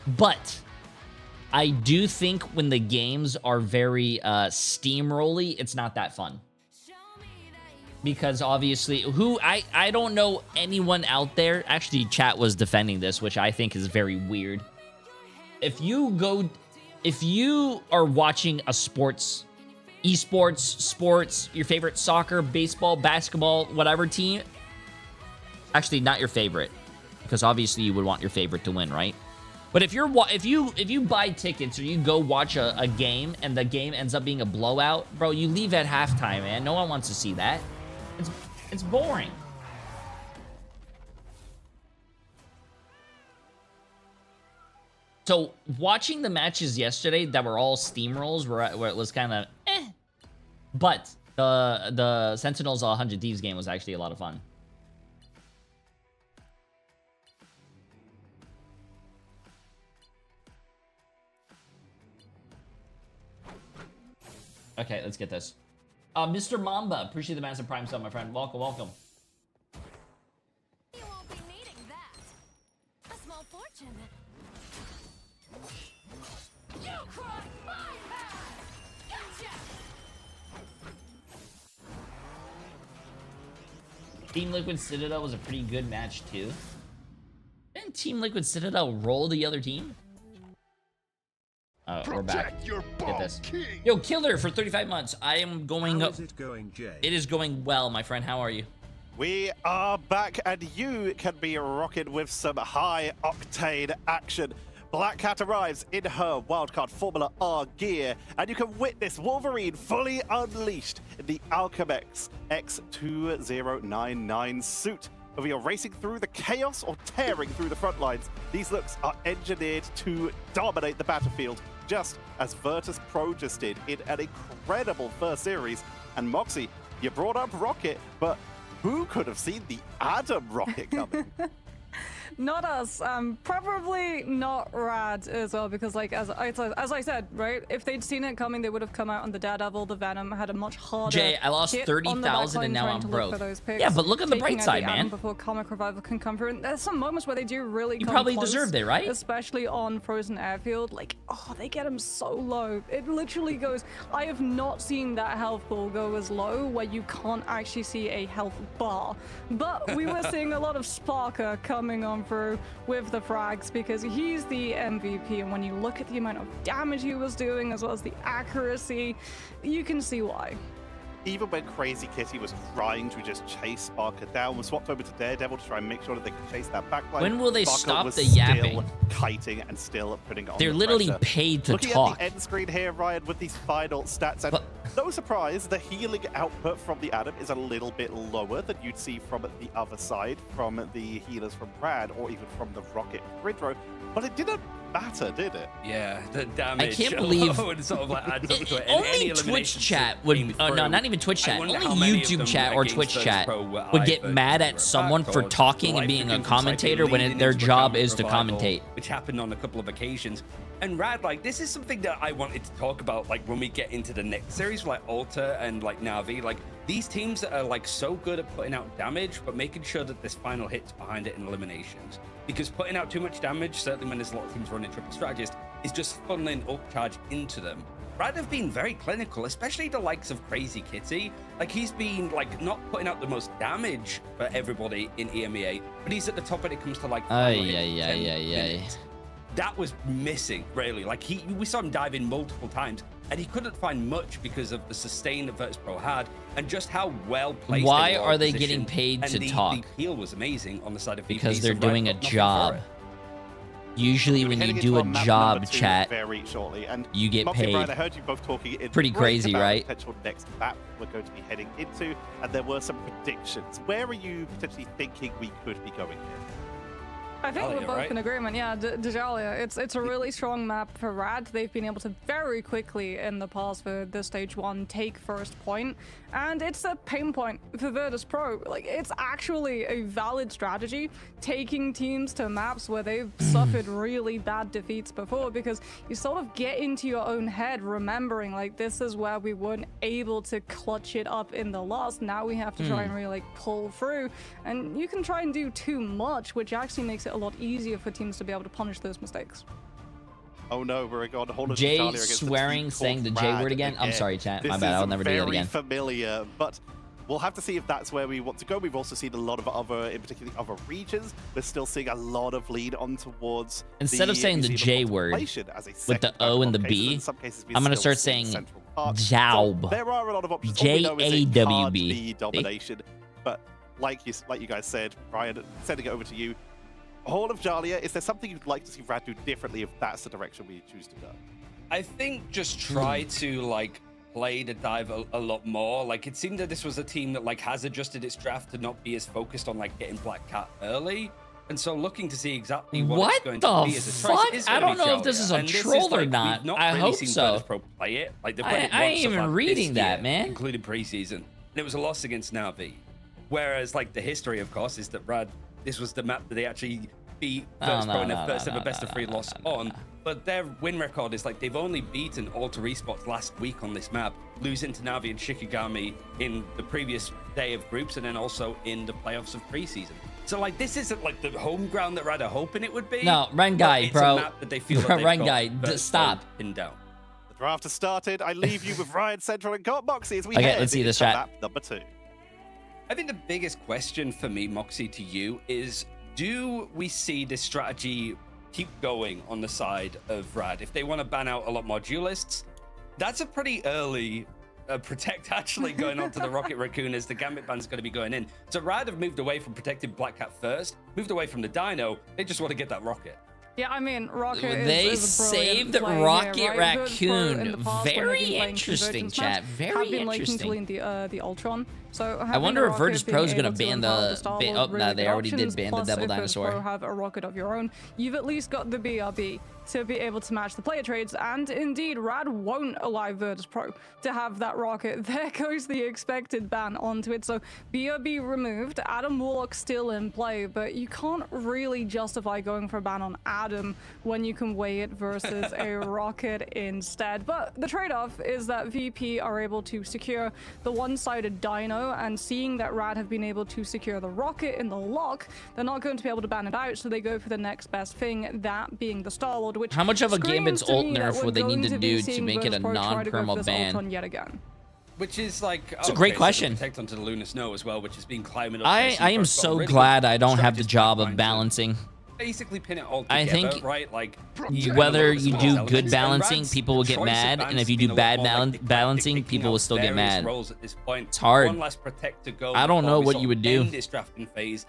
but I do think when the games are very steamrolly, it's not that fun. Because obviously, I don't know anyone out there. Actually, chat was defending this, which I think is very weird. If you are watching a sports, sports, your favorite soccer, baseball, basketball, whatever team, actually not your favorite, because obviously you would want your favorite to win, right? But if you buy tickets or you go watch a game and the game ends up being a blowout, bro, you leave at halftime, man. No one wants to see that. It's boring. So watching the matches yesterday that were all steamrolls, where it was kind of but the Sentinels 100 Thieves game was actually a lot of fun. Okay, let's get this. Mr. Mamba, appreciate the massive prime sub, my friend. Welcome, welcome. You won't be needing that. A small fortune. You crossed my path. Gotcha. Team Liquid Citadel was a pretty good match too. Didn't Team Liquid Citadel roll the other team? We're back. Get this. Yo, Killer for 35 months. I am going up. How is it going, Jay? It is going well, my friend. How are you? We are back, and you can be rocking with some high-octane action. Black Cat arrives in her wildcard Formula R gear, and you can witness Wolverine fully unleashed in the Alchemex X2099 suit. Whether you're racing through the chaos or tearing through the front lines, these looks are engineered to dominate the battlefield, just as Virtus Pro just did in an incredible first series. And Moxie, you brought up Rocket, but who could have seen the Adam Rocket coming? Not us. Probably not Rad as well, because like as I said, right? If they'd seen it coming, they would have come out on the Daredevil, the Venom, had a much harder. Jay, I lost 30,000 and now I'm broke. Yeah, but look on the bright side, man. Before Comic Revival can come through, and there's some moments where they do really. You probably deserved it, right? Especially on Frozen Airfield, like they get him so low. It literally goes. I have not seen that health ball go as low where you can't actually see a health bar. But we were seeing a lot of Sparker coming on through with the frags because he's the MVP, and when you look at the amount of damage he was doing as well as the accuracy, you can see why. Even when Crazy Kitty was trying to just chase Sparker down, was swapped over to Daredevil to try and make sure that they could chase that backline. When will they Sparker stop was the still yapping? Kiting and still putting it on. They're the literally pressure. paid to Looking talk. at the end screen here, Ryan, with these final stats, and no surprise, the healing output from the Adam is a little bit lower than you'd see from the other side, from the healers from Brad, or even from the Rocket Gridro. But it didn't matter, did it? Yeah, the damage. I can't believe would sort of like adds up to it. And only Twitch chat would. No, not even Twitch chat. Only YouTube chat or Twitch chat would get mad at someone for talking and being a commentator when their job is to commentate. Which happened on a couple of occasions. And Rad, like, this is something that I wanted to talk about, like, when we get into the next series, like Alter and like Navi, like, these teams that are like so good at putting out damage, but making sure that there's final hits behind it in eliminations. Because putting out too much damage, certainly when there's a lot of teams running triple strategist, is just funneling upcharge into them. Rad have been very clinical, especially the likes of Crazy Kitty. Like, he's been like not putting out the most damage for everybody in EMEA, but he's at the top when it comes to like final hits. That was missing, really. Like, we saw him dive in multiple times, and he couldn't find much because of the sustain that Virtus Pro had, and just how well placed. Why are they getting paid to talk? The heal was amazing on the side of VP, because they're doing a job. Usually when you do a job, chat, very shortly, and you get paid. Brian, I heard you both talking pretty crazy, right? The potential next map we're going to be heading into, and there were some predictions. Where are you potentially thinking we could be going here? I think we're both in agreement. Yeah, Djalia. It's a really strong map for Rad. They've been able to very quickly in the past for the stage 1 take first point, and it's a pain point for Virtus Pro. Like, it's actually a valid strategy, taking teams to maps where they've suffered really bad defeats before, because you sort of get into your own head remembering, like, this is where we weren't able to clutch it up in the loss. Now we have to try and really like pull through, and you can try and do too much, which actually makes it a lot easier for teams to be able to punish those mistakes. Oh no, we're going to hold Jay swearing, saying the J word again. I'm sorry, chat. My bad. I'll never do that again. Very familiar, but we'll have to see if that's where we want to go. We've also seen a lot of other, in particular other regions. We're still seeing a lot of lead on towards. Instead of saying the J word with the O and the B, I'm going to start saying Jaub. There are a lot of options. J-A-W-B. Domination, but like you guys said, Brian, sending it over to you. Hall of Jalia, is there something you'd like to see Rad do differently if that's the direction we choose to go? I think just try to like play the dive a lot more. Like, it seemed that this was a team that like has adjusted its draft to not be as focused on like getting Black Cat early, and so looking to see exactly what it's going to be as a choice. I don't know if this is a troll or not. I hope so. Pro play it. Like, I ain't even reading that, man. Including preseason, and it was a loss against Na'Vi. Whereas like the history, of course, is that Rad, this was the map that they actually beat Virtus Pro in their first ever best of 3 loss on. But their win record is like they've only beaten Alter Esports last week on this map, losing to Navi and Shikigami in the previous day of groups, and then also in the playoffs of preseason. So like, this isn't like the home ground that Rad are hoping it would be. No, Rengai, bro. A map that they feel that Rengai, stop. Pinned down. The draft has started. I leave you with Ryan Central and Got Moxie as we let's see this chat. Map number 2. I think the biggest question for me, Moxie, to you is, do we see this strategy keep going on the side of Rad? If they want to ban out a lot more duelists, that's a pretty early protect actually going on to the Rocket Raccoon as the Gambit ban's going to be going in. So Rad have moved away from protecting Black Cat first, moved away from the Dino. They just want to get that Rocket. Yeah, I mean, Rocket they is saved Rocket here, right? Raccoon. Very interesting, chat. Very interesting. The Ultron. So I wonder if Virtus Pro is going to ban the... Oh, no, they already did ban the Devil Dinosaur. If you have a rocket of your own, you've at least got the BRB to be able to match the player trades, and indeed, Rad won't allow Virtus Pro to have that rocket. There goes the expected ban onto it. So BRB removed, Adam Warlock still in play, but you can't really justify going for a ban on Adam when you can weigh it versus a rocket instead. But the trade-off is that VP are able to secure the one-sided Dino, and seeing that Rad have been able to secure the rocket in the lock, they're not going to be able to ban it out, so they go for the next best thing, that being the Star-Lord, which how much of a Gambit's ult nerf would they need to do to make it a non-perma ban? Yet again. Which is like, it's a great question. So protect onto the Lunar Snow as well, which has been climbing up. I am so really glad I don't have the job of balancing. Basically pin it all together, I think right? Like, whether you do good balancing, people will get mad, and if you do bad balancing, people will still get mad. It's hard. One less protect to go. I don't know what you would do. In this drafting phase,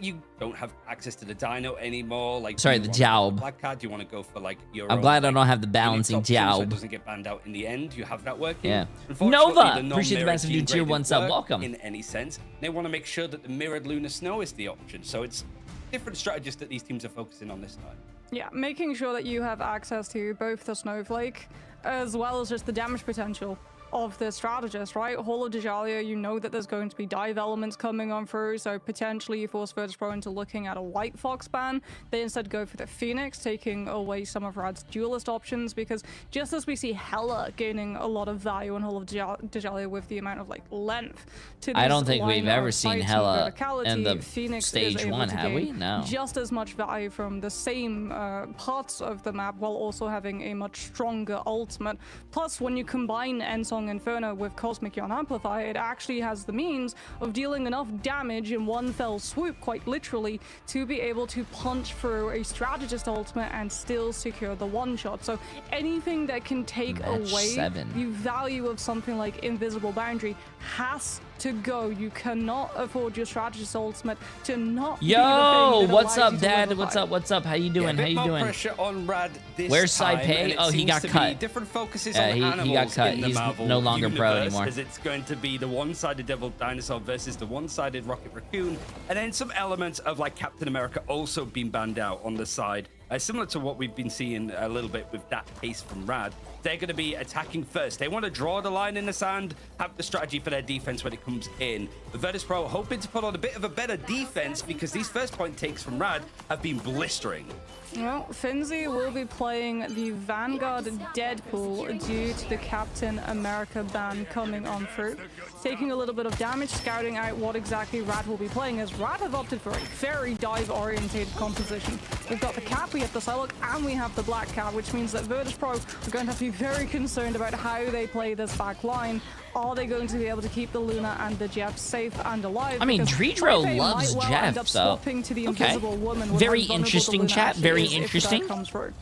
you don't have access to the Dino anymore. Like, sorry, the Jaub. Black Card, you want to go for like your. I'm glad I don't have the balancing Jaub. So it doesn't get banned out in the end. You have that working. Yeah. Nova, appreciate the massive new tier 1 sub. Welcome. In any sense, they want to make sure that the mirrored Lunar Snow is the option. So it's different strategies that these teams are focusing on this side. Yeah, making sure that you have access to both the Snowflake as well as just the damage potential of the strategist, right? Hall of Djalia, you know that there's going to be dive elements coming on through, so potentially you force Virtus.pro into looking at a White Fox ban. They instead go for the Phoenix, taking away some of Rad's duelist options, because just as we see Hela gaining a lot of value in Hall of Djalia with the amount of like length to I don't think line we've of ever seen fighting Hela verticality, in the Phoenix stage is able 1, to have we? gain No. just as much value from the same parts of the map, while also having a much stronger ultimate. Plus, when you combine Ensong Inferno with Cosmic Yawn Amplify, it actually has the means of dealing enough damage in one fell swoop, quite literally, to be able to punch through a strategist ultimate and still secure the one shot. So anything that can take Match away 7. the value of something like Invisible Boundary has to go. You cannot afford your strategist ultimate to not be the Yo, thing that what's allows up, you to Dad? live a What's fight. up? What's up? How you doing? Yeah, How you more doing? pressure on Rad this Where's time, Saipei? and it Oh, he seems got to be cut. different focuses Yeah, on he got animals cut. in the He's Marvel no longer pro universe, anymore. as it's going to be the one-sided Devil Dinosaur versus the one-sided Rocket Raccoon, and then some elements of like Captain America also being banned out on the side. Similar to what we've been seeing a little bit with that case from Rad. They're going to be attacking first. They want to draw the line in the sand, have the strategy for their defense when it comes in. The Virtus.pro hoping to put on a bit of a better defense because these first point takes from Rad have been blistering. Well, Finzi will be playing the Vanguard Deadpool due to the Captain America ban coming on through. Taking a little bit of damage, scouting out what exactly Rad will be playing, as Rad have opted for a very dive-orientated composition. We've got the Cap, we have the Psylocke, and we have the Black Cat, which means that Virtus.pro are going to have to be very concerned about how they play this back line. Are they going to be able to keep the Luna and the Jeff safe and alive? I mean, Because Dredro Saipei loves might well Jeff, end up so swapping to the Invisible Woman with very how vulnerable the interesting Luna chat. actually Very is if that interesting. comes through.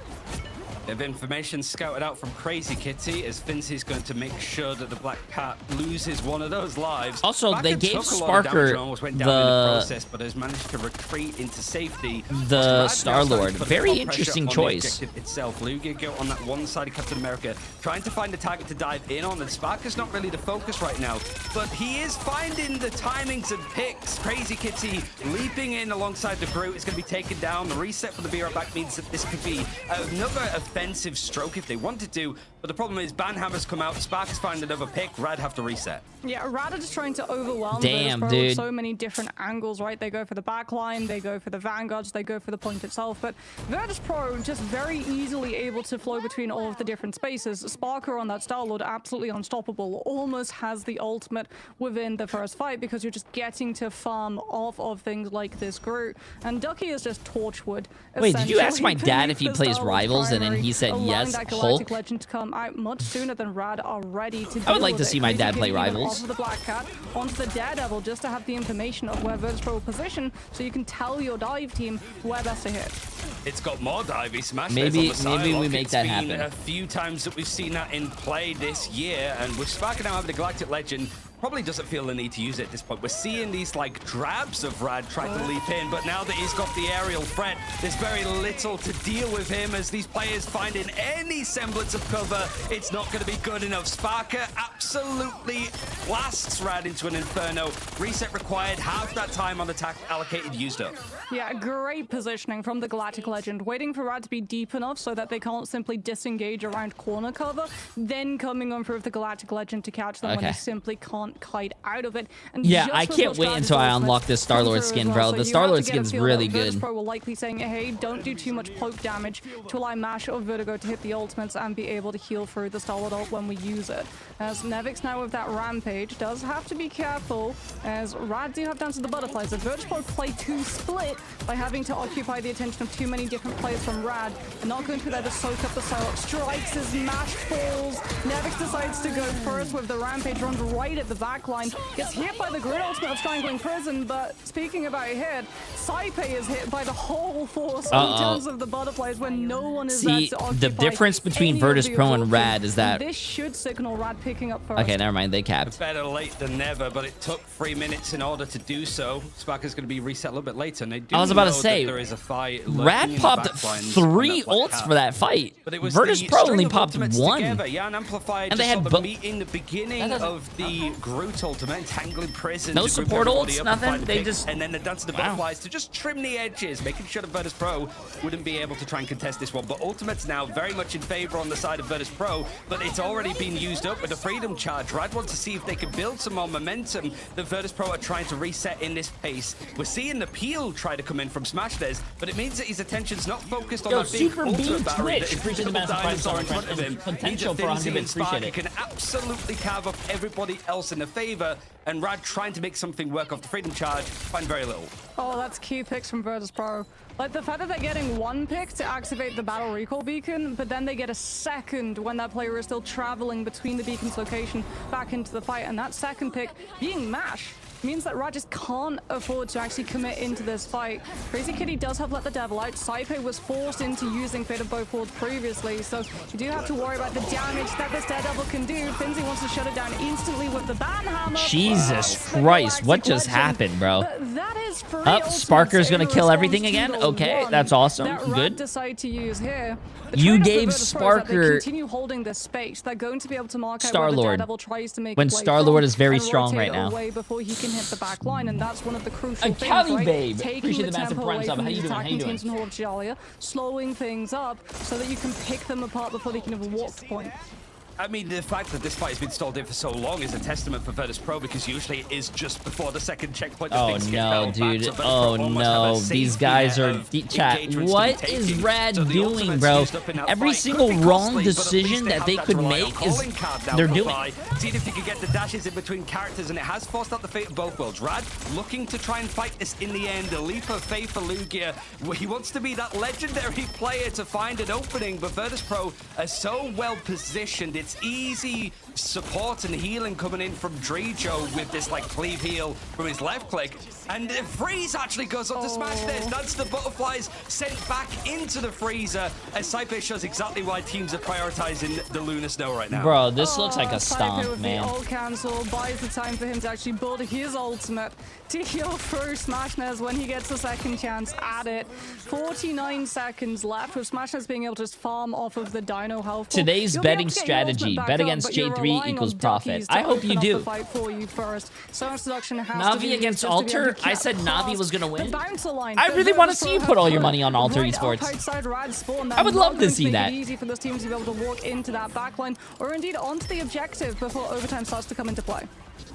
Bit of information scouted out from Crazy Kitty as Finzy's going to make sure that the Black Cat loses one of those lives. Also, Backer they gave took a lot of damage Sparker and almost went down in the process, but has managed to retreat into safety. the Rad Star-Lord. now starting to put Very more pressure interesting on the choice. objective itself. Lugia on that one-sided Captain America, trying to find a target to dive in on, and Sparker's not really the focus right now, but he is finding the timings and picks. Crazy Kitty leaping in alongside the Groot is going to be taken down. The reset for the Be Right Back means that this could be another offensive stroke if they wanted to, but the problem is Banhammer's come out, Sparker's found another pick, Rad have to reset. Yeah, Rad are just trying to overwhelm Damn, Virtus.pro dude. with so many different angles, right? They go for the back line, they go for the Vanguards, they go for the point itself, but Virtus.pro just very easily able to flow between all of the different spaces. Sparker on that Star-Lord, absolutely unstoppable, almost has the ultimate within the first fight because you're just getting to farm off of things like this Groot. And Ducky is just Torchwood. Wait, did you ask my essentially, dad if he beneath the plays Star-Lord Rivals, and then primary, he said allowing yes, that Galactic Hulk? Legend to come out much sooner than Rad are ready to I would deal like to with see it. my Crazy dad play Kitty even Rivals. off of the Black Cat onto the Daredevil just to have the information of where Virtus.pro will position, so you can tell your dive team where best to hit. It's got more divey smash. Maybe- on the maybe we Psylocke. make It's that been happen. a few times that we've seen that in play this year, and with Sparker now having the Galactic Legend, probably doesn't feel the need to use it at this point. We're seeing these like drabs of Rad trying to leap in, but now that he's got the aerial threat, there's very little to deal with him as these players find in any semblance of cover. It's not going to be good enough. Sparker absolutely blasts Rad into an Inferno. Reset required, half that time on attack allocated used up. Yeah, great positioning from the Galactic Legend, waiting for Rad to be deep enough so that they can't simply disengage around corner cover, then coming on through with the Galactic Legend to catch them when Okay. they simply can't kite out of it. And Yeah, just I before can't wait Strategy until I Ultimate unlock this come Star-Lord through skin, as bro. well. The So you Star-Lord have to get a skin's feel really that good. Virtus.pro will likely saying, hey, don't do too much poke damage to allow Mash or Vertigo to hit the ultimates and be able to heal through the Star-Lord ult when we use it. As Nevix now with that Rampage does have to be careful, as Rad do have down to the butterflies. If Virtus.pro play too split by having to occupy the attention of too many different players from Rad, they're not going to be there to soak up the Psylocke. Strikes as Mash falls. Nevix decides to go first with the Rampage, runs right at the back line, gets hit by the Grid Ultimate of Strangling Prison, but speaking about hit, Saipei is hit by the whole force in terms of the butterflies when no one is there See, to occupy the difference between any of the Virtus.pro and absorption. Rad is that... This should signal Rad picking up first. Okay, never mind. They capped. Better late than never, but it took 3 minutes in order to do so. Sparker's going to be reset a little bit later, and they do I was about to know say, that there is a fight. Rad popped 3 ults for that fight. But it was Virtus.pro the only string of popped ultimates 1. together. Yeah, and Amplified And they just had saw the meat in the beginning that doesn't- of the Groot ultimate, entangling prison. No support ults, nothing. They just... And then the Dance of the Butterflies to just trim the edges, making sure that Virtus Pro wouldn't be able to try and contest this one. But ultimate's now very much in favor on the side of Virtus Pro, but it's already been used up with the Freedom Charge. Rad wants to see if they can build some more momentum. The Virtus Pro are trying to reset in this pace. We're seeing the Peel try to come in from Smashnez, but it means that his attention's not focused on that big ultimate battery that is Appreciate the massive dinosaur in front of him. Potential for 100 bits. Appreciate He it. can absolutely carve up everybody else in the favor, and Rad trying to make something work off the Freedom Charge, find very little. Oh, that's key picks from Virtus Pro. Like, the fact that they're getting one pick to activate the Battle Recall Beacon, but then they get a second when that player is still traveling between the beacon's location back into the fight, and that second pick being MASH means that Rad just can't afford to actually commit into this fight. Crazy Kitty does have Let the Devil out. Saipe was forced into using Fate of Both Worlds previously, so you do have to worry about the damage that this Daredevil can do. Finzi wants to shut it down instantly with the Banhammer. Jesus Christ, what just happened, bro? That is free Sparker's gonna kill everything again? Okay, that's awesome. That Rad Good. decide to use here. The You trade-off for gave Virtus Pro is that they Sparker continue holding this space. They're going to be able to mark out Star-Lord. where the Daredevil tries to make When a play Star-Lord from is very and strong rotate right now. away before he can hit the back line, and that's one of the crucial A things, Cali right? babe. Taking Appreciate the the massive tempo prime away sub. from How these you doing? How you attacking doing? teams in Horde of Jalia, slowing things up so that you can pick them apart before they can even walk the point. I mean, the fact that this fight has been stalled in for so long is a testament for Virtus Pro, because usually it is just before the second checkpoint that Oh things get no, held back. dude. So Virtus Pro Oh almost have a no. safety These guys net are of chat. engagements to What be is taking. Rad So the doing, ultimate's bro? used up in that Every fight. single Could be wrong costly, but at decision least that they have could to rely on make is calling card now they're for doing. buy. Seeing if you can get the dashes in between characters, and it has forced out the Fate of Both Worlds. Rad looking to try and fight this in the end. A leap of faith for Lugia. He wants to be that legendary player to find an opening, but Virtus Pro are so well positioned. It's easy support and healing coming in from Drijo with this like cleave heal from his left click, and the freeze actually goes up to smash this. That's the butterflies sent back into the freezer, as Saipe shows exactly why teams are prioritizing the Lunar Snow right now. Bro, this looks like a Saipe stomp, with man. the ult cancel buys the time for him to actually build his ultimate to heal through Smashnez when he gets a second chance at it. 49 seconds left with Smashnez being able to just farm off of the Dino health pool. Today's You'll be able betting to get your strategy, ultimate back bet up, against but you're J3 relying equals on profit. Duckies to I hope open you up do. the fight for you first. So much seduction has to Navi be against used just to be able Alter? to I get said Navi past was gonna the win. bouncer line. I The really want to Virtus see you Pro put all have your money on Alter right Esports. up outside Rad's spawn. I would love to They're not see going that. make it easy for this team to be able to walk into that backline, or indeed onto the objective before overtime starts to come into play.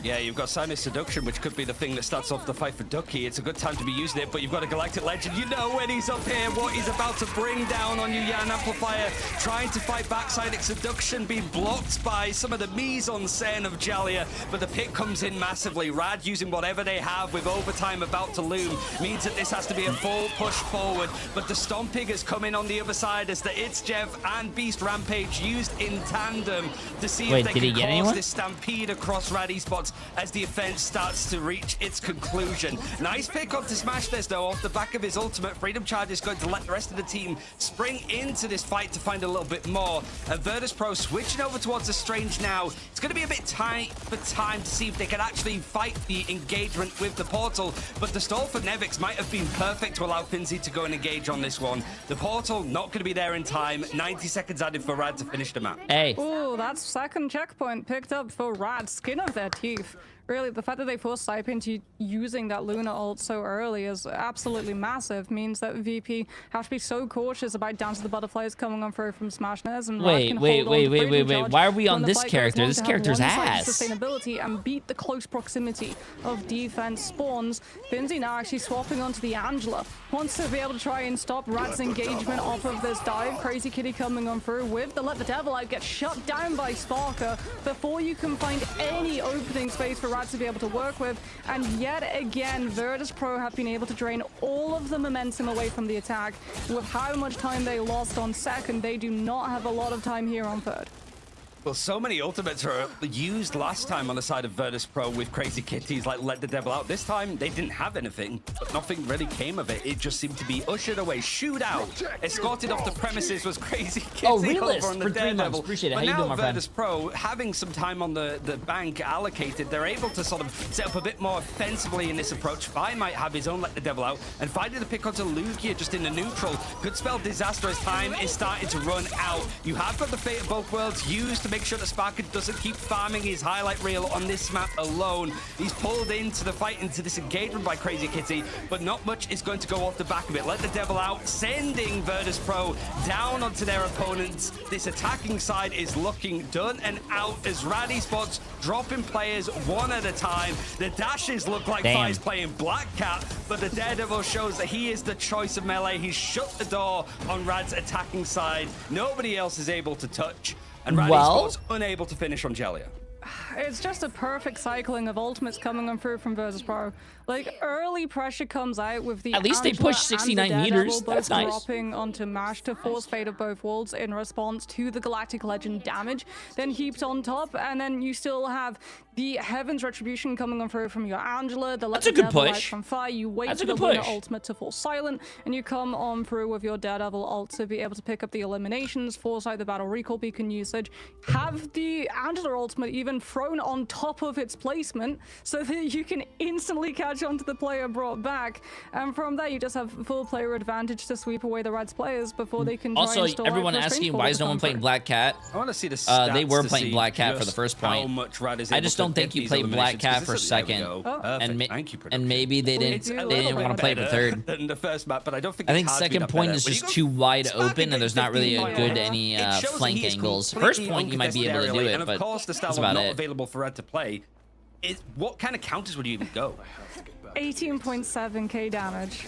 Yeah, you've got Simon's Seduction, which could be the thing that starts off the fight for Ducky. It's a good time to be using it, but you've got a Galactic Legend. You know when he's up here, what he's about to bring down on you. Yan Amplifier trying to fight backside. Seduction being blocked by some of the mise-en-scène of Jalia, but the pick comes in massively. Rad using whatever they have with overtime about to loom means that this has to be a full push forward, but the Stomping has come in on the other side as the It's Jeff and Beast Rampage used in tandem to see Wait, if did they he can get cause anyone? this stampede across Rad Esports as the offense starts to reach its conclusion. Nice pick up to smash this though off the back of his ultimate. Freedom Charge is going to let the rest of the team spring into this fight to find a little bit more. And Virtus Pro switching over towards the Strange now. It's going to be a bit tight for time to see if they can actually fight the engagement with the portal, but the stall for Nevix might have been perfect to allow Finzi to go and engage on this one. The portal not going to be there in time. 90 seconds added for Rad to finish the map. Hey. Ooh, that's second checkpoint picked up for Rad. Skin of their teeth. Really, the fact that they forced Saipe into using that Luna ult so early is absolutely massive. Means that VP have to be so cautious about Dance of the Butterflies coming on through from Smashnez, and Rad can hold on to Freedom Charge Why are we on when the this fight goes character? long This to have character's one-sided ass. sustainability and beat the close proximity of defense spawns. Finzi now actually swapping onto the Angela. Wants to be able to try and stop Rad's engagement off of this dive. Crazy Kitty coming on through with the Let the Devil Out, gets shut down by Sparker before you can find any opening space for Rad to be able to work with. And yet again, Virtus Pro have been able to drain all of the momentum away from the attack. With how much time they lost on second, they do not have a lot of time here on third. Well, so many ultimates were used last time on the side of Virtus Pro with Crazy Kitties like Let the Devil Out. This time, they didn't have anything, but nothing really came of it. It just seemed to be ushered away, shooed out, escorted off the premises was Crazy Kitty over on the Daredevil. Appreciate it. But How you now doing, my friend? Virtus Pro, having some time on the bank allocated, they're able to sort of set up a bit more offensively in this approach. Fi might have his own Let the Devil Out, and finding the pick onto Lugia just in the neutral could spell disaster as time is starting to run out. You have got the Fate of Both Worlds used to make sure that Sparker doesn't keep farming his highlight reel on this map alone. He's pulled into the fight, into this engagement by Crazy Kitty, but not much is going to go off the back of it. Let the devil out, sending Virtus Pro down onto their opponents. This attacking side is looking done and out as Raddy spots dropping players one at a time. The dashes look like Fi's playing Black Cat, but the Daredevil shows that he is the choice of melee. He's shut the door on Rad's attacking side. Nobody else is able to touch, and Raddy spots unable to finish on Jellia. It's just a perfect cycling of ultimates coming on through from Virtus Pro. Like, early pressure comes out with the at least they push 69 meters. That's nice. Dropping onto Mash to force fate of both worlds in response to the Galactic Legend damage, then heaped on top, and then you still have the Heaven's Retribution coming on through from your Angela. That's a good push. From Fire. You wait for the Lunar ultimate to fall silent, and you come on through with your Daredevil ult to be able to pick up the eliminations, force out the battle recall beacon usage, have the Angela ultimate even thrown on top of its placement so that you can instantly catch onto the player brought back, and from there you just have full player advantage to sweep away the Rad's players before they can also everyone asking why is no one playing Black Cat. I want to see the stats. They were playing Black Cat for the first point. I just don't think you played Black Cat for second, and maybe they didn't want to play the third. Than the first map, but I don't think I think second point is just too wide open and there's not really a good flank angles. First point you might be able to do it, but that's about it. Available for Red to play. What kind of counters would you even go? 18.7k damage,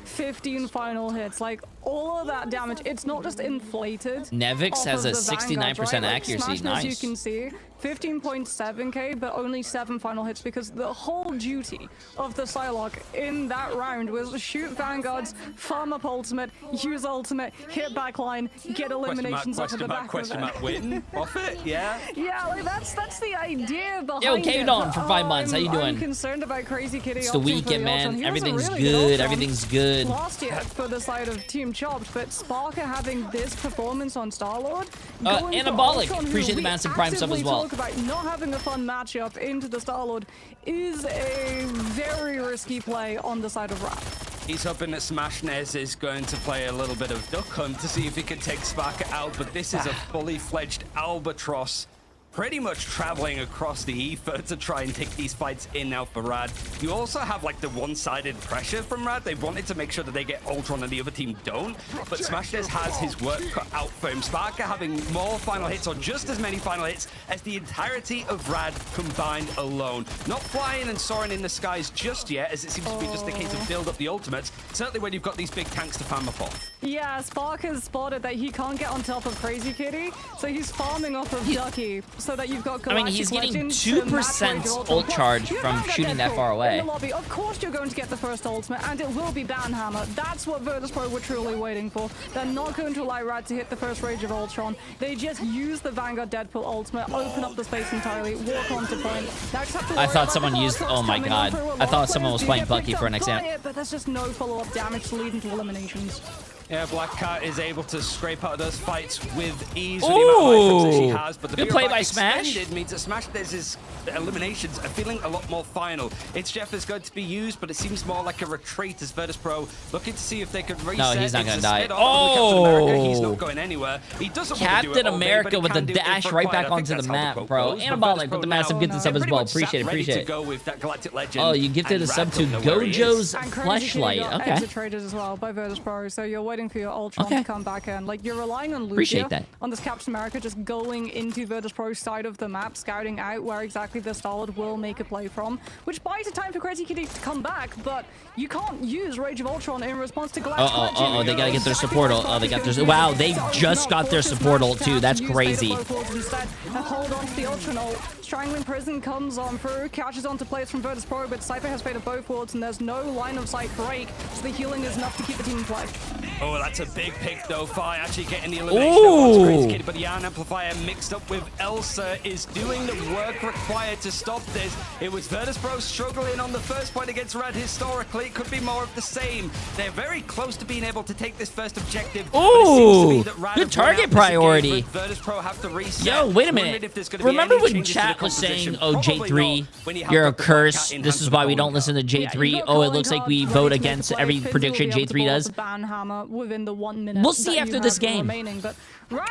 15 final hits, like all of that damage. It's not just inflated. Nevix has a 69% accuracy. Nice. You can see 15.7k, but only 7 final hits, because the whole duty of the Psylocke in that round was shoot Vanguards, farm up ultimate, use ultimate, hit backline, get eliminations off of the back of it. Win off it, yeah. Yeah, like that's the idea behind it. Yo, K-Don for 5 months. How you doing? I'm concerned about Crazy Kitty. It's the weekend, man. Everything's good. Everything's good. Last year for the side of Team Chopped, but Sparker having this performance on Star-Lord. Anabolic. Appreciate the massive prime sub as well. About not having a fun matchup into the Star-Lord is a very risky play on the side of Rap. He's hoping that Smashnez is going to play a little bit of Duck Hunt to see if he can take Sparker out, but this is a fully fledged Albatross, pretty much traveling across the ether to try and take these fights in now for Rad. You also have like the one-sided pressure from Rad. They wanted to make sure that they get Ultron and the other team don't, but Smashnez has his work cut out for him. Sparker having more final hits, or just as many final hits as the entirety of Rad combined alone. Not flying and soaring in the skies just yet, as it seems to be just a case of build up the ultimates, certainly when you've got these big tanks to farm up on. Yeah, Sparker's spotted that he can't get on top of Crazy Kitty, so he's farming off of Ducky. So that you've got Galactic he's getting Legend 2% ult charge from shooting that far away. In the lobby. Of course you're going to get the first ultimate, and it will be Banhammer. That's what Virtus Pro were truly waiting for. They're not going to allow Rad to hit the first Rage of Ultron. They just use the Vanguard Deadpool ultimate, open up the space entirely, walk onto point. Now just have to I thought someone used, oh my god, I thought someone was playing Bucky for an example. But there's just no follow-up damage to lead into eliminations. Yeah, Black Cat is able to scrape out those fights with ease with the amount of items that she has, but the good play by Smash means that Smashnez's eliminations are feeling a lot more final. Its Jeff is going to be used, but it seems more like a retreat as Virtus Pro looking to see if they could reset. No, he's not going to die. Oh! He's not going anywhere. He doesn't Captain America with the dash right back onto the map, bro. Anabolic with the massive gifted sub as well. Appreciate it. Go with that Galactic Legend. Oh, you gifted a sub to Gojo's Fleshlight. Okay. Exit traded as well by Virtus Pro, so you're waiting for your Ultron to come back in. Like, you're relying on Lucia on this Captain America just going into Virtus Pro's side of the map, scouting out where exactly the Star-Lord will make a play from, which buys the time for Crazy Kitty to come back, but you can't use Rage of Ultron in response to Galactic they gotta get their support ult. Oh, they got their... Wow, they just got their support ult too. That's crazy. Hold on to the Ultron ult. Strangling Prison comes on through, catches onto players from Virtus Pro, but Cypher has faded both worlds and there's no line of sight break, so the healing is enough to keep the team in play. Oh, that's a big pick though. Fi actually getting the elimination of Crazy Kitty, but the Yarn Amplifier mixed up with Elsa is doing the work required to stop this. It was Virtus Pro struggling on the first point against Red historically. It could be more of the same. They're very close to being able to take this first objective. Oh, good target priority. Virtus Pro have to reset. Yo, wait a minute. Remember when chat was saying, oh, Jay3, you're a curse. This is why we don't listen to Jay3. Oh, it looks like we vote against every prediction Jay3 does. within the 1 minute. We'll see after this game. Remaining, but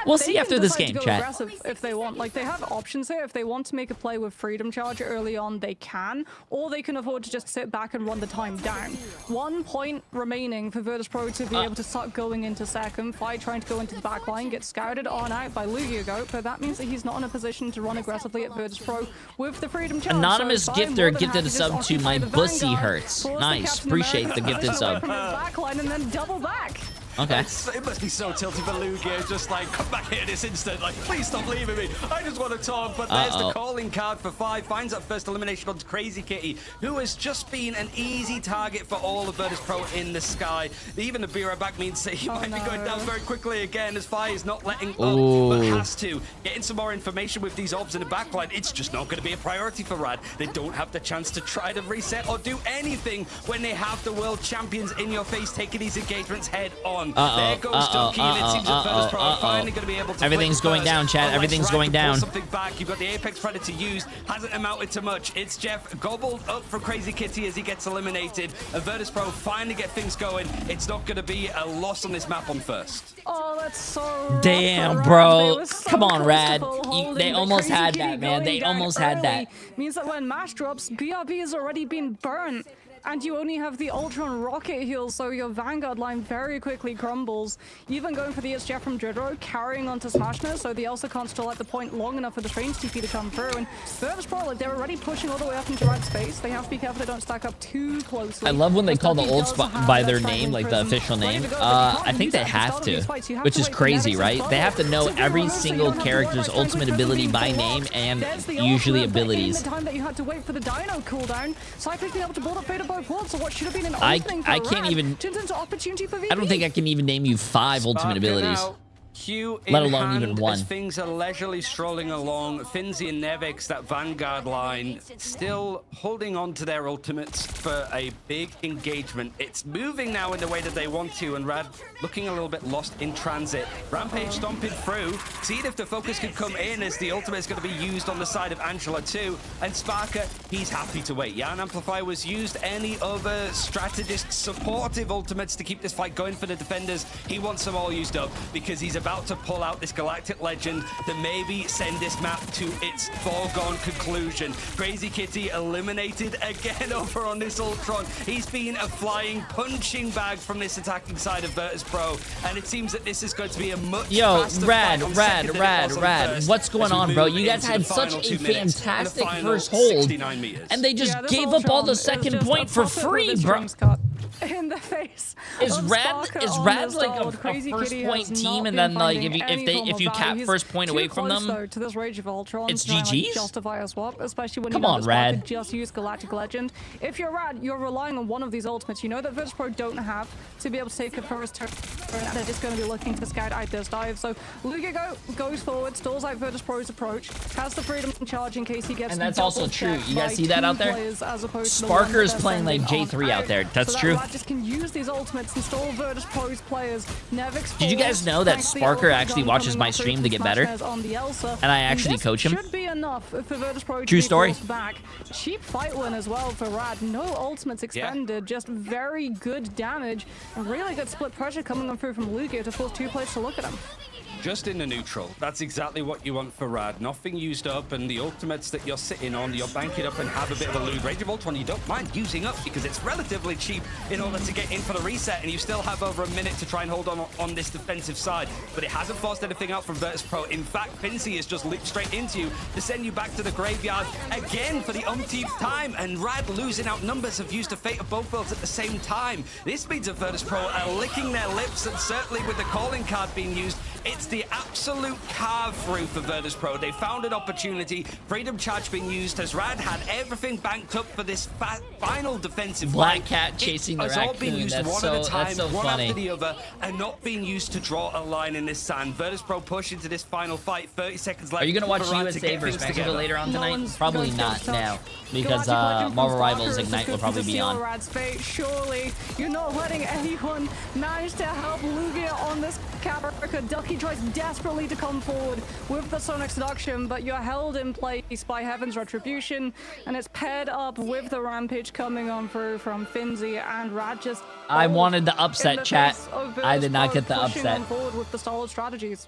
We'll see after this game, chat. If they want, like they have options here. If they want to make a play with Freedom Charge early on, they can, or they can afford to just sit back and run the time down. 1 point remaining for Virtus.pro to be able to start going into second. Fight trying to go into the back line, gets scouted on out by Lugiago, but that means that he's not in a position to run aggressively at Virtus.pro with the Freedom Charge. Anonymous so gifter gifted a sub to my bussy hurts. Nice, appreciate the gifted sub. Backline and then double back. Okay. It must be so tilted for Lugia, just like, come back here this instant, like, please stop leaving me, I just want to talk, but there's the calling card for 5, finds that first elimination on Crazy Kitty, who has just been an easy target for all of Virtus.pro in the sky. Even the be right back means that he might be going down very quickly again, as Fi is not letting up, but has to. Getting some more information with these obs in the backline, it's just not going to be a priority for Rad. They don't have the chance to try to reset or do anything when they have the world champions in your face taking these engagements head on. There goes Donkey, and it seems that Virtus.pro are finally going to be able to Everything's going down, chat. Everything's going down. Something back. You've got the Apex Predator used. Hasn't amounted to much. It's Jeff gobbled up from Crazy Kitty as he gets eliminated. And Virtus.pro finally get things going. It's not going to be a loss on this map on first. Oh, that's so damn, bro. Come on, Rad. They almost had that, man. They almost had that. Means that when Mash drops, BRB has already been burnt. And you only have the Ultron rocket heal, so your Vanguard line very quickly crumbles. Even going for the SGF from Dridro, carrying onto Smashner, so the Elsa can't stall at the point long enough for the Strange TP to come through. And Virtus.pro, like, they're already pushing all the way up into Rad's space. They have to be careful they don't stack up too closely. I love when they call the old spot by their name, like the official name. I think they have to, which is crazy, right? They have to know every single character's ultimate ability by name and usually abilities. The time that you had to wait for the Dino cooldown, Cyclic being able to build up Fade both worlds, so what should have been an opening for I can't Rad even. turns into opportunity for VP. I don't think I can even name you 5 ultimate abilities. Let alone even 1. As things are leisurely strolling along, Finzi and Nevix, that Vanguard line, still holding on to their ultimates for a big engagement. It's moving now in the way that they want to, and Rad looking a little bit lost in transit. Rampage stomping through, seeing if the focus could come in as the ultimate is going to be used on the side of Angela too. And Sparker, he's happy to wait. Jan Amplify was used. Any other strategist supportive ultimates to keep this fight going for the defenders? He wants them all used up because he's about to pull out this Galactic Legend to maybe send this map to its foregone conclusion. Crazy Kitty eliminated again over on this Ultron. He's been a flying punching bag from this attacking side of Virtus.pro, and it seems that this is going to be a much faster Rad. first, What's going on, bro? You guys had such a fantastic first hold, and they just gave up all the second point for free, bro. In the face. Is Rad like a first point team, and then like if you cap first point away from them, to this Rage of Ultron, it's GG's? Justify a swap, especially when Come you know on, that Rad. just use Galactic Legend. If you're Rad, you're relying on one of these ultimates. You know that Virtus.pro don't have to be able to take a first turn. They're just going to be looking to scout out this dive. So Lugia goes forward, stalls out Virtus.pro's approach, has the freedom charge in case he gets. And that's also true. You guys see that out there? Sparker is playing like Jay3 out there. That's true. Just can use these ultimates and stall Virtus.pro's players. Did you guys know that Sparker actually watches my stream to get better? And I actually coach him? Should be enough for Virtus.pro True story. Back. Cheap fight win as well for Rad. No ultimates expended, just very good damage and really good split pressure coming on through from Lugia to force 2 players to look at him. Just in the neutral. That's exactly what you want for Rad. Nothing used up, and the ultimates that you're sitting on, you're banking up and have a bit of a loot. Rage of Ultron, you don't mind using up because it's relatively cheap in order to get in for the reset, and you still have over a minute to try and hold on this defensive side. But it hasn't forced anything out from Virtus.pro. In fact, Finzi has just leaped straight into you to send you back to the graveyard again for the umpteenth time, and Rad losing out numbers have used a Fate of both worlds at the same time. This means that Virtus.pro are licking their lips, and certainly with the calling card being used, it's the absolute carve through for Virtus.pro. They found an opportunity. Freedom Charge being used as Rad had everything banked up for this final defensive Black Cat chasing the raccoon. All being used one at a time, one funny. after the other, and not being used to draw a line in this sand. Virtus.pro push into this final fight. 30 seconds left. Are you gonna watch USA versus Mexico later on tonight? Probably not now, because Marvel Rivals Ignite will probably be on. Surely you're not letting anyone manage to help Lugia on this Caprica duck He tries desperately to come forward with the Sonic Seduction, but you're held in place by Heaven's Retribution, and it's paired up with the Rampage coming on through from Finzi, and Rad just... I wanted the upset, chat. I did not get the upset. Forward with the solid strategies.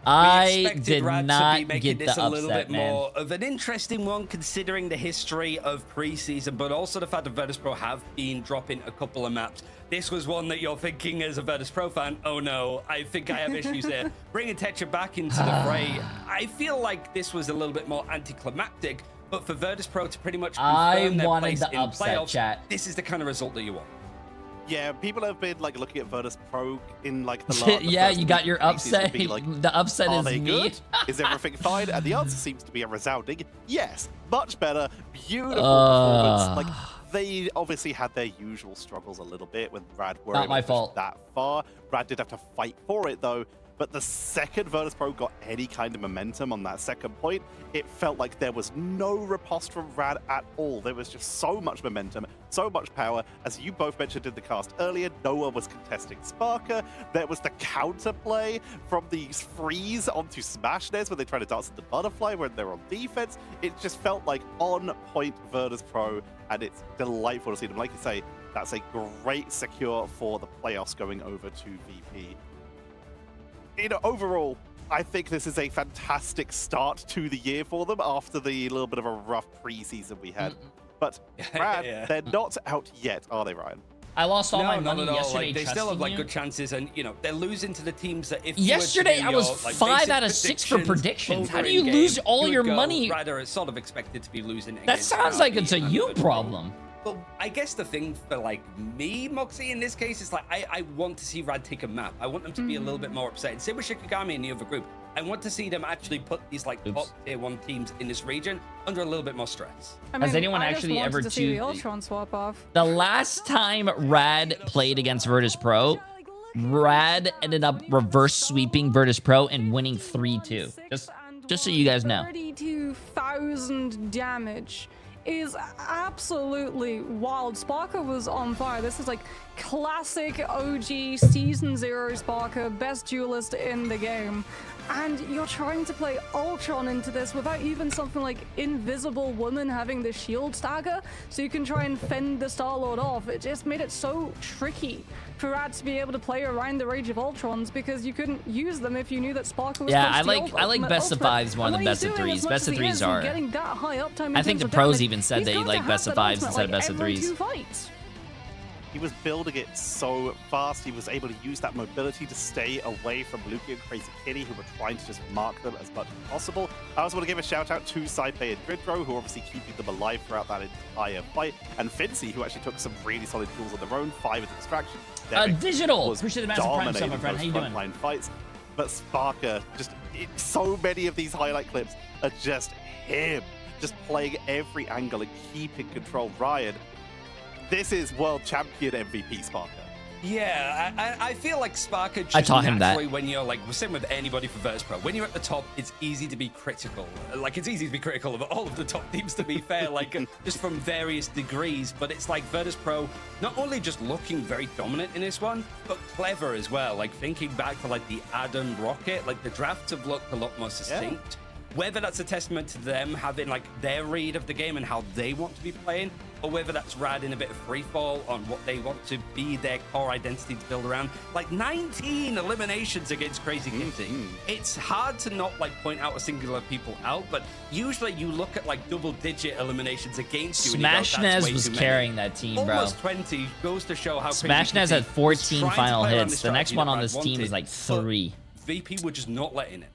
I did Rad not to be making get this the a little upset, bit man. more of an interesting one, considering the history of preseason, but also the fact that Virtus.pro have been dropping a couple of maps. This was one that you're thinking as a Virtus.pro fan, oh no, I think I have issues there. Bringing Tetra back into the fray, I feel like this was a little bit more anticlimactic, but for Virtus.pro to pretty much confirm their place in playoffs, chat. this is the kind of result that you want. Yeah, people have been like looking at Virtus.pro in like the yeah, you got your upset. Like, the upset are is they me. good? Is everything fine? And the answer seems to be a resounding yes. Much better, beautiful performance. Like they obviously had their usual struggles a little bit when Rad were Not my able to push fault. that far. Rad did have to fight for it though. But the second Virtus.pro got any kind of momentum on that second point, it felt like there was no riposte from Rad at all. There was just so much momentum, so much power. As you both mentioned in the cast earlier, Noah was contesting Sparker. There was the counterplay from the freeze onto Smashness when they tried to dance at the butterfly when they're on defense. It just felt like on-point Virtus.pro, and it's delightful to see them. Like you say, that's a great secure for the playoffs going over to VP. You know, overall, I think this is a fantastic start to the year for them after the little bit of a rough preseason we had. But Rad, they're not out yet, are they, Ryan? I lost all my not money at all. yesterday. Like, they still have like you. good chances, and you know they're losing to the teams that if yesterday you I were to was do your, 5 out of 6 for predictions. How do you lose all your money? Rather, it's sort of expected to be losing. That sounds like it's a you problem. Well, I guess the thing for like me, Moxie, in this case is like I want to see Rad take a map. I want them to be a little bit more upset. And same with Shikigami in the other group. I want to see them actually put these like top tier 1 teams in this region under a little bit more stress. I mean, has anyone actually ever to see the Ultron swap off? The last time Rad played against Virtus.pro, Rad ended up reverse sweeping Virtus.pro and winning 3-2. Just so you guys know. 32,000 damage is absolutely wild. Sparker was on fire. This is like classic OG Season 0 Sparker, best duelist in the game. And you're trying to play Ultron into this without even something like Invisible Woman having the shield stagger, so you can try and fend the Star-Lord off. It just made it so tricky for Rad to be able to play around the Rage of Ultrons because you couldn't use them if you knew that Sparker was I like best of 5s more than best of 3s. Best of 3s are. I think the pros even said they like best of 5s instead of best of 3s. He was building it so fast. He was able to use that mobility to stay away from Luki and Crazy Kitty, who were trying to just mark them as much as possible. I also want to give a shout out to Saipei and Gridro, who are obviously keeping them alive throughout that entire fight, and Fincy, who actually took some really solid tools on their own, 5 into distraction. Digital! Appreciate the massive prime sub, my friend. How you doing? Frontline fights. But Sparker, just so many of these highlight clips are just him, just playing every angle and keeping control. Ryan, this is world champion MVP Sparker. Yeah, I feel like Sparker just I taught him that. When you're like, we're same with anybody for Virtus.pro, when you're at the top, it's easy to be critical. Like, it's easy to be critical of all of the top teams, to be fair, like, just from various degrees. But it's like Virtus.pro not only just looking very dominant in this one, but clever as well. Like, thinking back to, like, the Adam Rocket, like, the drafts have looked a lot more succinct. Yeah. Whether that's a testament to them having like their read of the game and how they want to be playing, or whether that's Rad in a bit of free fall on what they want to be their core identity to build around. Like 19 eliminations against Crazy Kitty. It's hard to not like point out a singular people out, but usually you look at like double-digit eliminations against you. Smashness was carrying that team, bro. Almost 20 goes to show how Smashness had 14 final hits. The next one on this team is like 3. VP were just not letting it.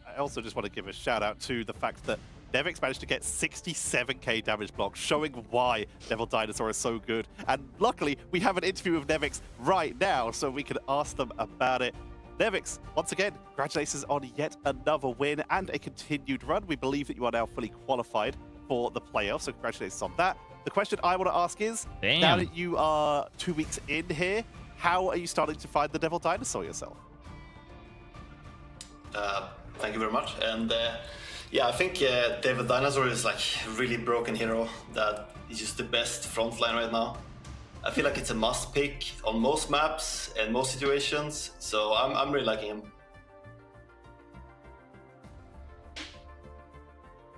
I also just want to give a shout out to the fact that Nevix managed to get 67k damage block, showing why Devil Dinosaur is so good. And luckily, we have an interview with Nevix right now, so we can ask them about it. Nevix, once again, congratulations on yet another win and a continued run. We believe that you are now fully qualified for the playoffs, so congratulations on that. The question I want to ask is, now that you are 2 weeks in here, how are you starting to find the Devil Dinosaur yourself? Thank you very much. And yeah, I think Devil Dinosaur is like a really broken hero that is just the best frontline right now. I feel like it's a must pick on most maps and most situations, so I'm really liking him.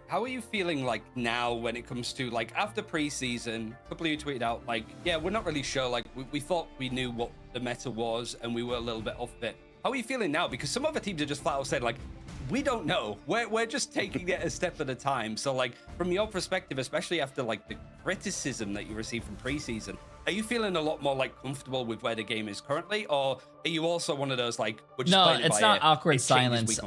how are you feeling like now when it comes to like after preseason? A couple of you tweeted out like, yeah, we're not really sure. Like we thought we knew what the meta was and we were a little bit off of it. How are you feeling now? Because some other teams are just flat out said like, we don't know. We're just taking it a step at a time. So like from your perspective, especially after like the criticism that you received from preseason, are you feeling a lot more like comfortable with where the game is currently, or are you also one of those like? We're just No, it's not awkward silence.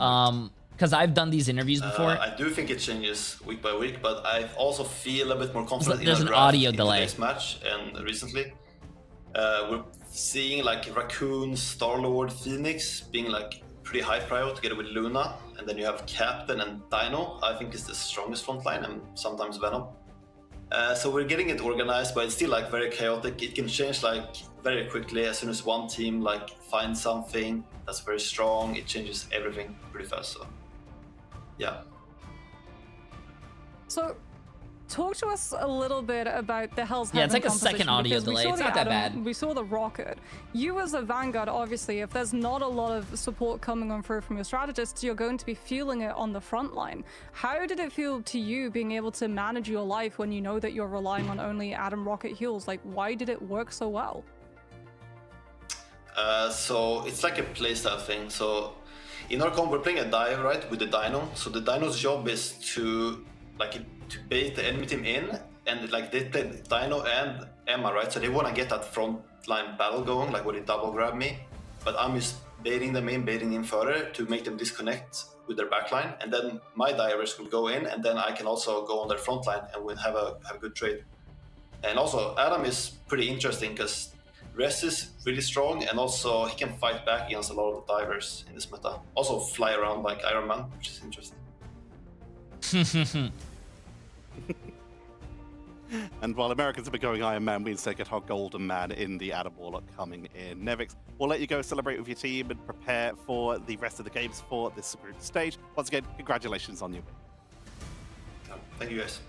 Because I've done these interviews before. I do think it changes week by week, but I also feel a bit more confident There's in an audio in delay. today's match and recently. We're seeing like Raccoon, Star-Lord, Phoenix being like pretty high prio together with Luna, and then you have Captain and Dino. I think is the strongest front line, and sometimes Venom. So we're getting it organized, but it's still like very chaotic. It can change like very quickly as soon as one team like finds something that's very strong. It changes everything pretty fast. So yeah. So talk to us a little bit about the Hell's Yeah, it's Heaven like a second composition, audio because we delay. saw It's the not that Adam, bad. We saw the Rocket. You as a Vanguard, obviously, if there's not a lot of support coming on through from your strategists, you're going to be feeling it on the front line. How did it feel to you being able to manage your life when you know that you're relying on only Adam Rocket heals? Like, why did it work so well? So it's like a playstyle thing. So in our comp, we're playing a dive, right, with the Dino. So the Dino's job is to bait the enemy team in, and like they play Dino and Emma, right? So they want to get that front line battle going, like where they double grab me. But I'm just baiting them in further to make them disconnect with their backline, and then my divers will go in, and then I can also go on their front line and we'll have a good trade. And also Adam is pretty interesting because Res is really strong, and also he can fight back against a lot of the divers in this meta. Also fly around like Iron Man, which is interesting. And while Americans have been going Iron Man, we instead get our Golden Man in the Adam Warlock coming in. Nevix, we'll let you go celebrate with your team and prepare for the rest of the games for this group stage. Once again, congratulations on your win. Thank you, guys.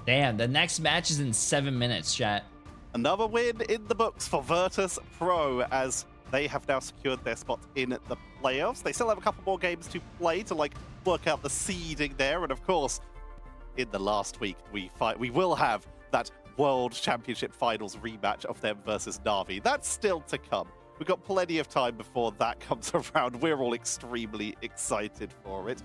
Damn, the next match is in 7 minutes, chat. Another win in the books for Virtus Pro, as they have now secured their spot in the playoffs. They still have a couple more games to play to work out the seeding there, and of course, in the last week we will have that World Championship Finals rematch of them versus Na'Vi. That's still to come. We've got plenty of time before that comes around. We're all extremely excited for it.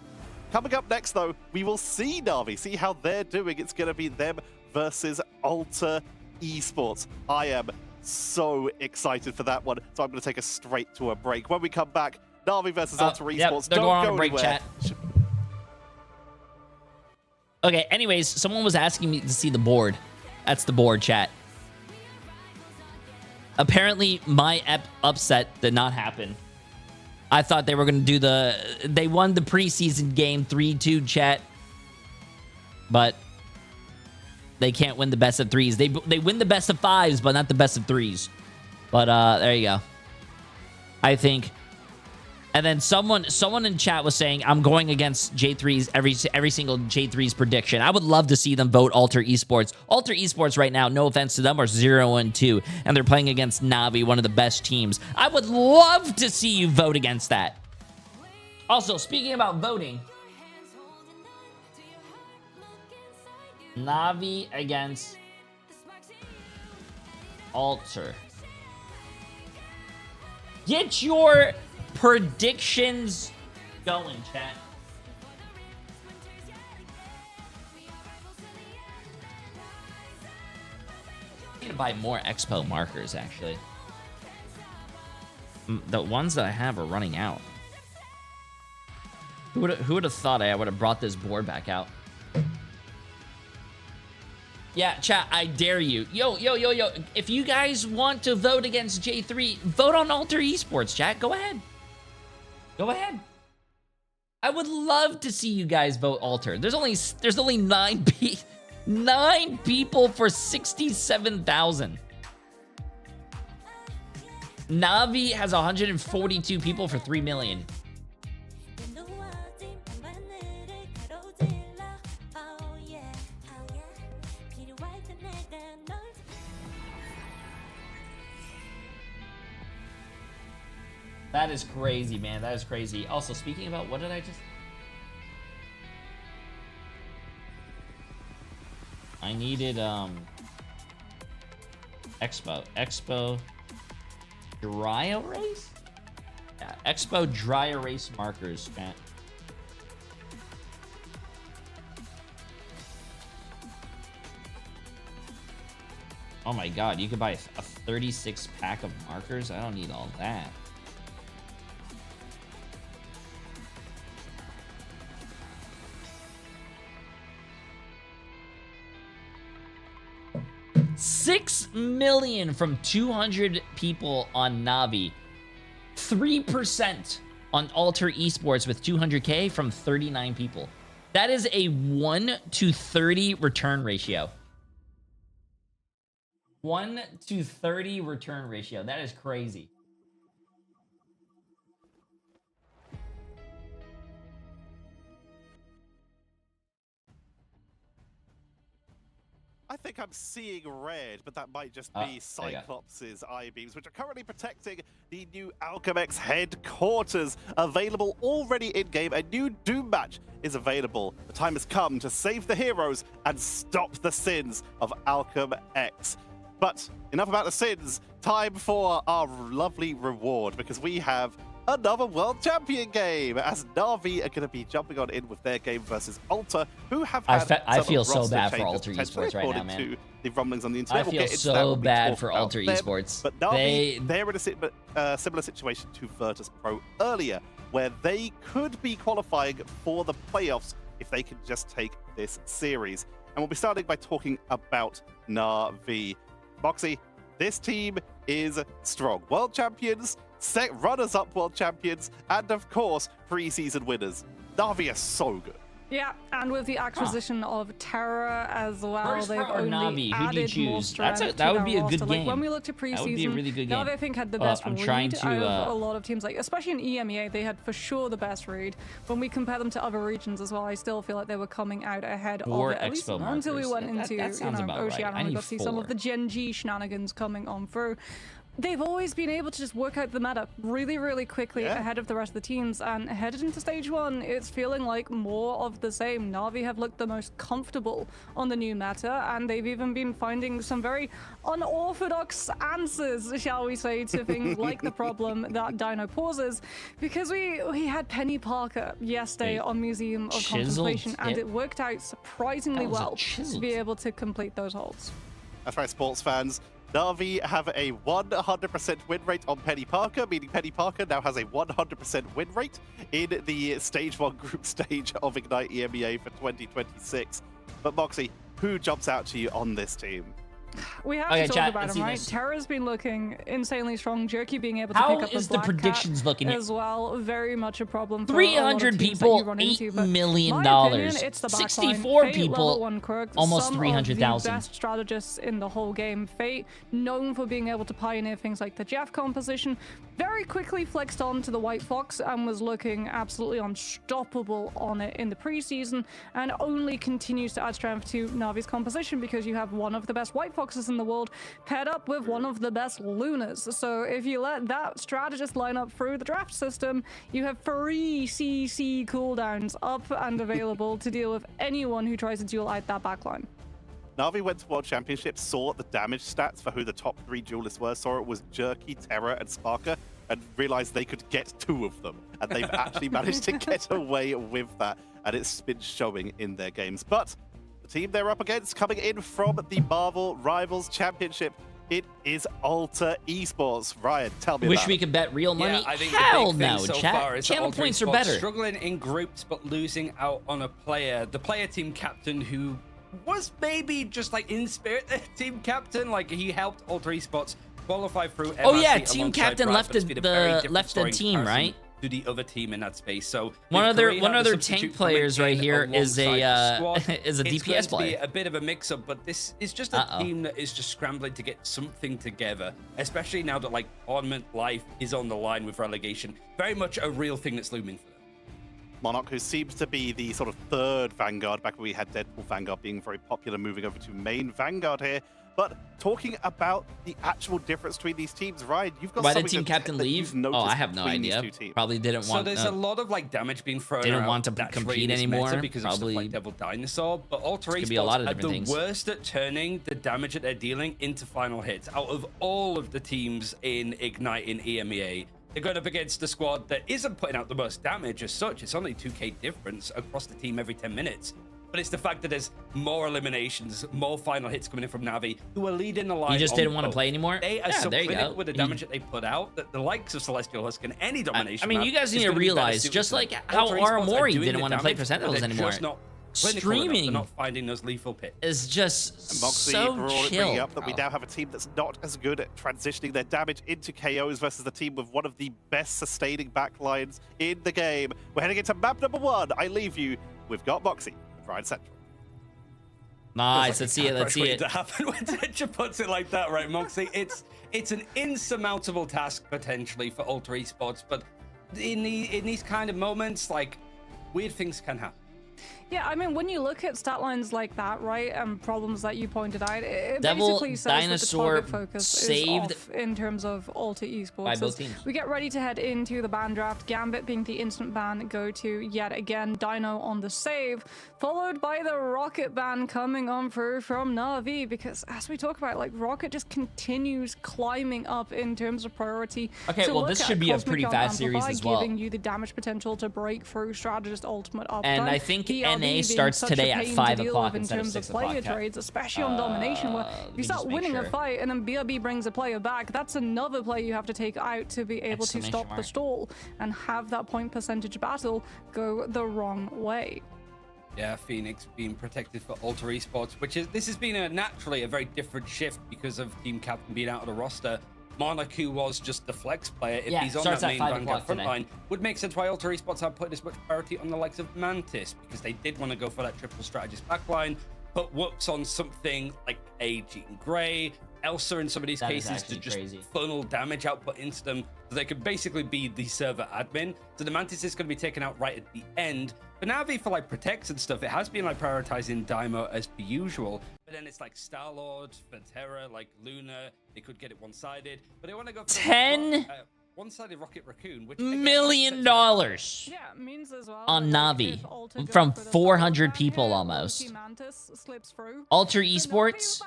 Coming up next, though, we will see Na'Vi, see how they're doing. It's going to be them versus Alter Esports. I am so excited for that one, so I'm going to take us straight to a break. When we come back, Na'Vi versus Alter Esports. Yep, they're Don't going on go a break, anywhere. chat. Okay, anyways, someone was asking me to see the board. That's the board, chat. Apparently, my upset did not happen. I thought they were going to do they won the preseason game 3-2, chat. But they can't win the best of threes. They win the best of fives, but not the best of threes. But there you go. I think. And then someone in chat was saying, I'm going against Jay3's every single Jay3's prediction. I would love to see them vote Alter Esports. Alter Esports right now, no offense to them, are 0-2, and they're playing against Na'Vi, one of the best teams. I would love to see you vote against that. Also, speaking about voting, Na'Vi against Alter. Get your predictions going, chat. I need to buy more Expo markers, actually. The ones that I have are running out. Who would have thought I would have brought this board back out? Yeah, chat, I dare you. Yo. If you guys want to vote against Jay3, vote on Alter Esports, chat. Go ahead. Go ahead. I would love to see you guys vote Alter. There's only 9 people for 67,000. Na'Vi has 142 people for 3 million. That is crazy, man. That is crazy. Also, speaking about, what did I just... I needed Expo dry erase? Yeah, Expo dry erase markers, man. Oh my god, you could buy a 36 pack of markers? I don't need all that. $6 million from 200 people on Navi. 3% on Alter Esports with 200K from 39 people. That is a 1 to 30 return ratio. 1 to 30 return ratio. That is crazy. I think I'm seeing red, but that might just be Cyclops' eye beams, which are currently protecting the new Alchemex headquarters. Available already in-game. A new Doom match is available. The time has come to save the heroes and stop the sins of Alchemex. But enough about the sins. Time for our lovely reward, because we have another World Champion game, as Navi are going to be jumping on in with their game versus Alter, who have had I feel so bad for Alter Esports right now, man. To the rumblings on the internet. I feel so bad for Alter Esports. But Navi, they're in a similar situation to Virtus Pro earlier, where they could be qualifying for the playoffs if they can just take this series. And we'll be starting by talking about Navi. Moxie, this team is strong. World champions, runners-up world champions, and of course, preseason winners. Navi are so good. Yeah, and with the acquisition of Terra as well, they've only added more strength. That would be a good game. Like when we looked at preseason, that would be a really good game. Navi I think had the best read out of a lot of teams. Like especially in EMEA, they had for sure the best read. When we compare them to other regions as well, I still feel like they were coming out ahead of it. At least until we went into Oceania and we got to see some of the Gen G shenanigans coming on through. They've always been able to just work out the meta really, really quickly ahead of the rest of the teams, and headed into stage 1, it's feeling like more of the same. Navi have looked the most comfortable on the new meta, and they've even been finding some very unorthodox answers, shall we say, to things like the problem that Dino pauses, because we had Penny Parker yesterday on Museum of Contemplation, and it worked out surprisingly well to be able to complete those holds. That's right, sports fans. Navi have a 100% win rate on Penny Parker, meaning Penny Parker now has a 100% win rate in the Stage 1 group stage of Ignite EMEA for 2026. But Moxie, who jumps out to you on this team? We have to talk about him, right? Terra's been looking insanely strong. Jerky being able to pick up the Black predictions looking as well, very much a problem for 300 people, $8 million. 64 people, almost 300,000. Best strategists in the whole game. Fate, known for being able to pioneer things like the Jeff composition, very quickly flexed on to the White Fox and was looking absolutely unstoppable on it in the preseason, and only continues to add strength to Navi's composition because you have one of the best White Foxes in the world paired up with one of the best Lunas. So if you let that strategist line up through the draft system, you have 3 CC cooldowns up and available to deal with anyone who tries to duel out that backline. Navi went to World Championships, saw the damage stats for who the top 3 duelists were, saw it was Jerky, Terra, and Sparker, and realized they could get 2 of them. And they've actually managed to get away with that, and it's been showing in their games. But the team they're up against, coming in from the Marvel Rivals Championship, it is Alter Esports. Ryan, tell me Wish we could bet real money? Yeah, I think hell the big no, thing so chat. far is Channel Alter points are Esports better. Struggling in groups, but losing out on a player. The player team captain who was maybe just like in spirit team captain, like he helped Alter Esports qualify through. Oh yeah, team captain left the team, right? To the other team in that space. So one other tank players right here is a DPS player. A bit of a mix-up, but this is just a team that is just scrambling to get something together, especially now that like Ornament Life is on the line with relegation. Very much a real thing that's looming for them. Monarch, who seems to be the sort of 3rd Vanguard, back when we had Deadpool Vanguard being very popular, moving over to main Vanguard here. But talking about the actual difference between these teams, Ryan, you've got why did something team captain leave? Oh, I have no idea. Probably didn't want. So there's a lot of like damage being thrown. Didn't out want to that's compete really anymore. Because Probably of stuff like Devil Dinosaur. But Alter could be a lot of Esports are different the things. worst at turning the damage that they're dealing into final hits. Out of all of the teams in Ignite in EMEA, they're going up against a squad that isn't putting out the most damage as such. It's only 2k difference across the team every 10 minutes. But it's the fact that there's more eliminations, more final hits coming in from Na'Vi, who are leading the line. You just didn't want to play anymore? They are so clinical with the damage that they put out that the likes of Celestial Husk and any domination. I mean, you guys need to realize, just like how Aramori didn't want to play for Sentinels anymore. Streaming, they're not finding those lethal pits. Is just Moxie so chill. Up that we now have a team that's not as good at transitioning their damage into KOs versus the team with one of the best sustaining backlines in the game. We're heading into map number 1. I leave you. We've got Moxie, Ryan Central. Nice. Let's see it. Let's see it. To happen when Tetcha puts it like that, right, Moxie? It's an insurmountable task potentially for Alter Esports, but in these kind of moments, like weird things can happen. Yeah, I mean, when you look at stat lines like that, right, and problems that you pointed out, it Devil basically says Dinosaur that the target focus saved is off in terms of Alter Esports. by both teams. We get ready to head into the ban draft, Gambit being the instant ban go-to yet again, Dino on the save, followed by the Rocket ban coming on through from Na'Vi, because as we talk about, like, Rocket just continues climbing up in terms of priority. Okay, well, this should be a pretty fast series as well. Giving you the damage potential to break through Strategist Ultimate uptime. And I think NA starts today at 5 o'clock instead of 6 o'clock. Player trades, especially on domination, where if you start winning a fight and then BRB brings a player back, that's another player you have to take out to be able to stop the stall and have that point percentage battle go the wrong way. Yeah, Phoenix being protected for Alter Esports, this has been naturally a very different shift because of Team Captain being out of the roster. Monarch, who was just the flex player, if he's on that main Vanguard front line, would make sense why Alter Esports have put this much priority on the likes of Mantis, because they did want to go for that triple strategist backline, put whoops on something like a Jean Grey, Elsa in some of these cases to just funnel damage output into them, so they could basically be the server admin. So the Mantis is going to be taken out right at the end. But Na'Vi for like protects and stuff, it has been like prioritizing Daimo as per usual. But then it's like Star-Lord, for Terra, like Luna, they could get it one-sided. But they want to go for one-sided Rocket Raccoon, which $1 million on Na'Vi from 400 people almost. Alter Esports,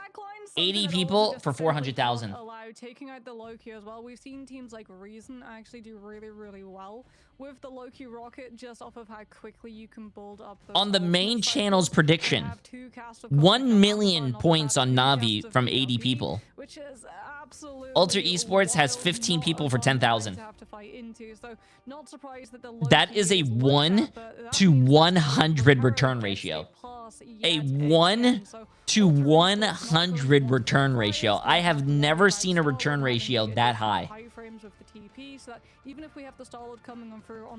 80 people for 400,000. Taking out the Loki as well. We've seen teams like Reason actually do really, really well with the Loki rocket, just off of how quickly you can build up those on the main channel's prediction. 1 million points on Na'Vi from 80 people. Which is absolutely Alter Esports has 15 people for 10,000. That is a 1 to 100 return ratio. A 1 to 100 return ratio. I have never seen a return ratio that high.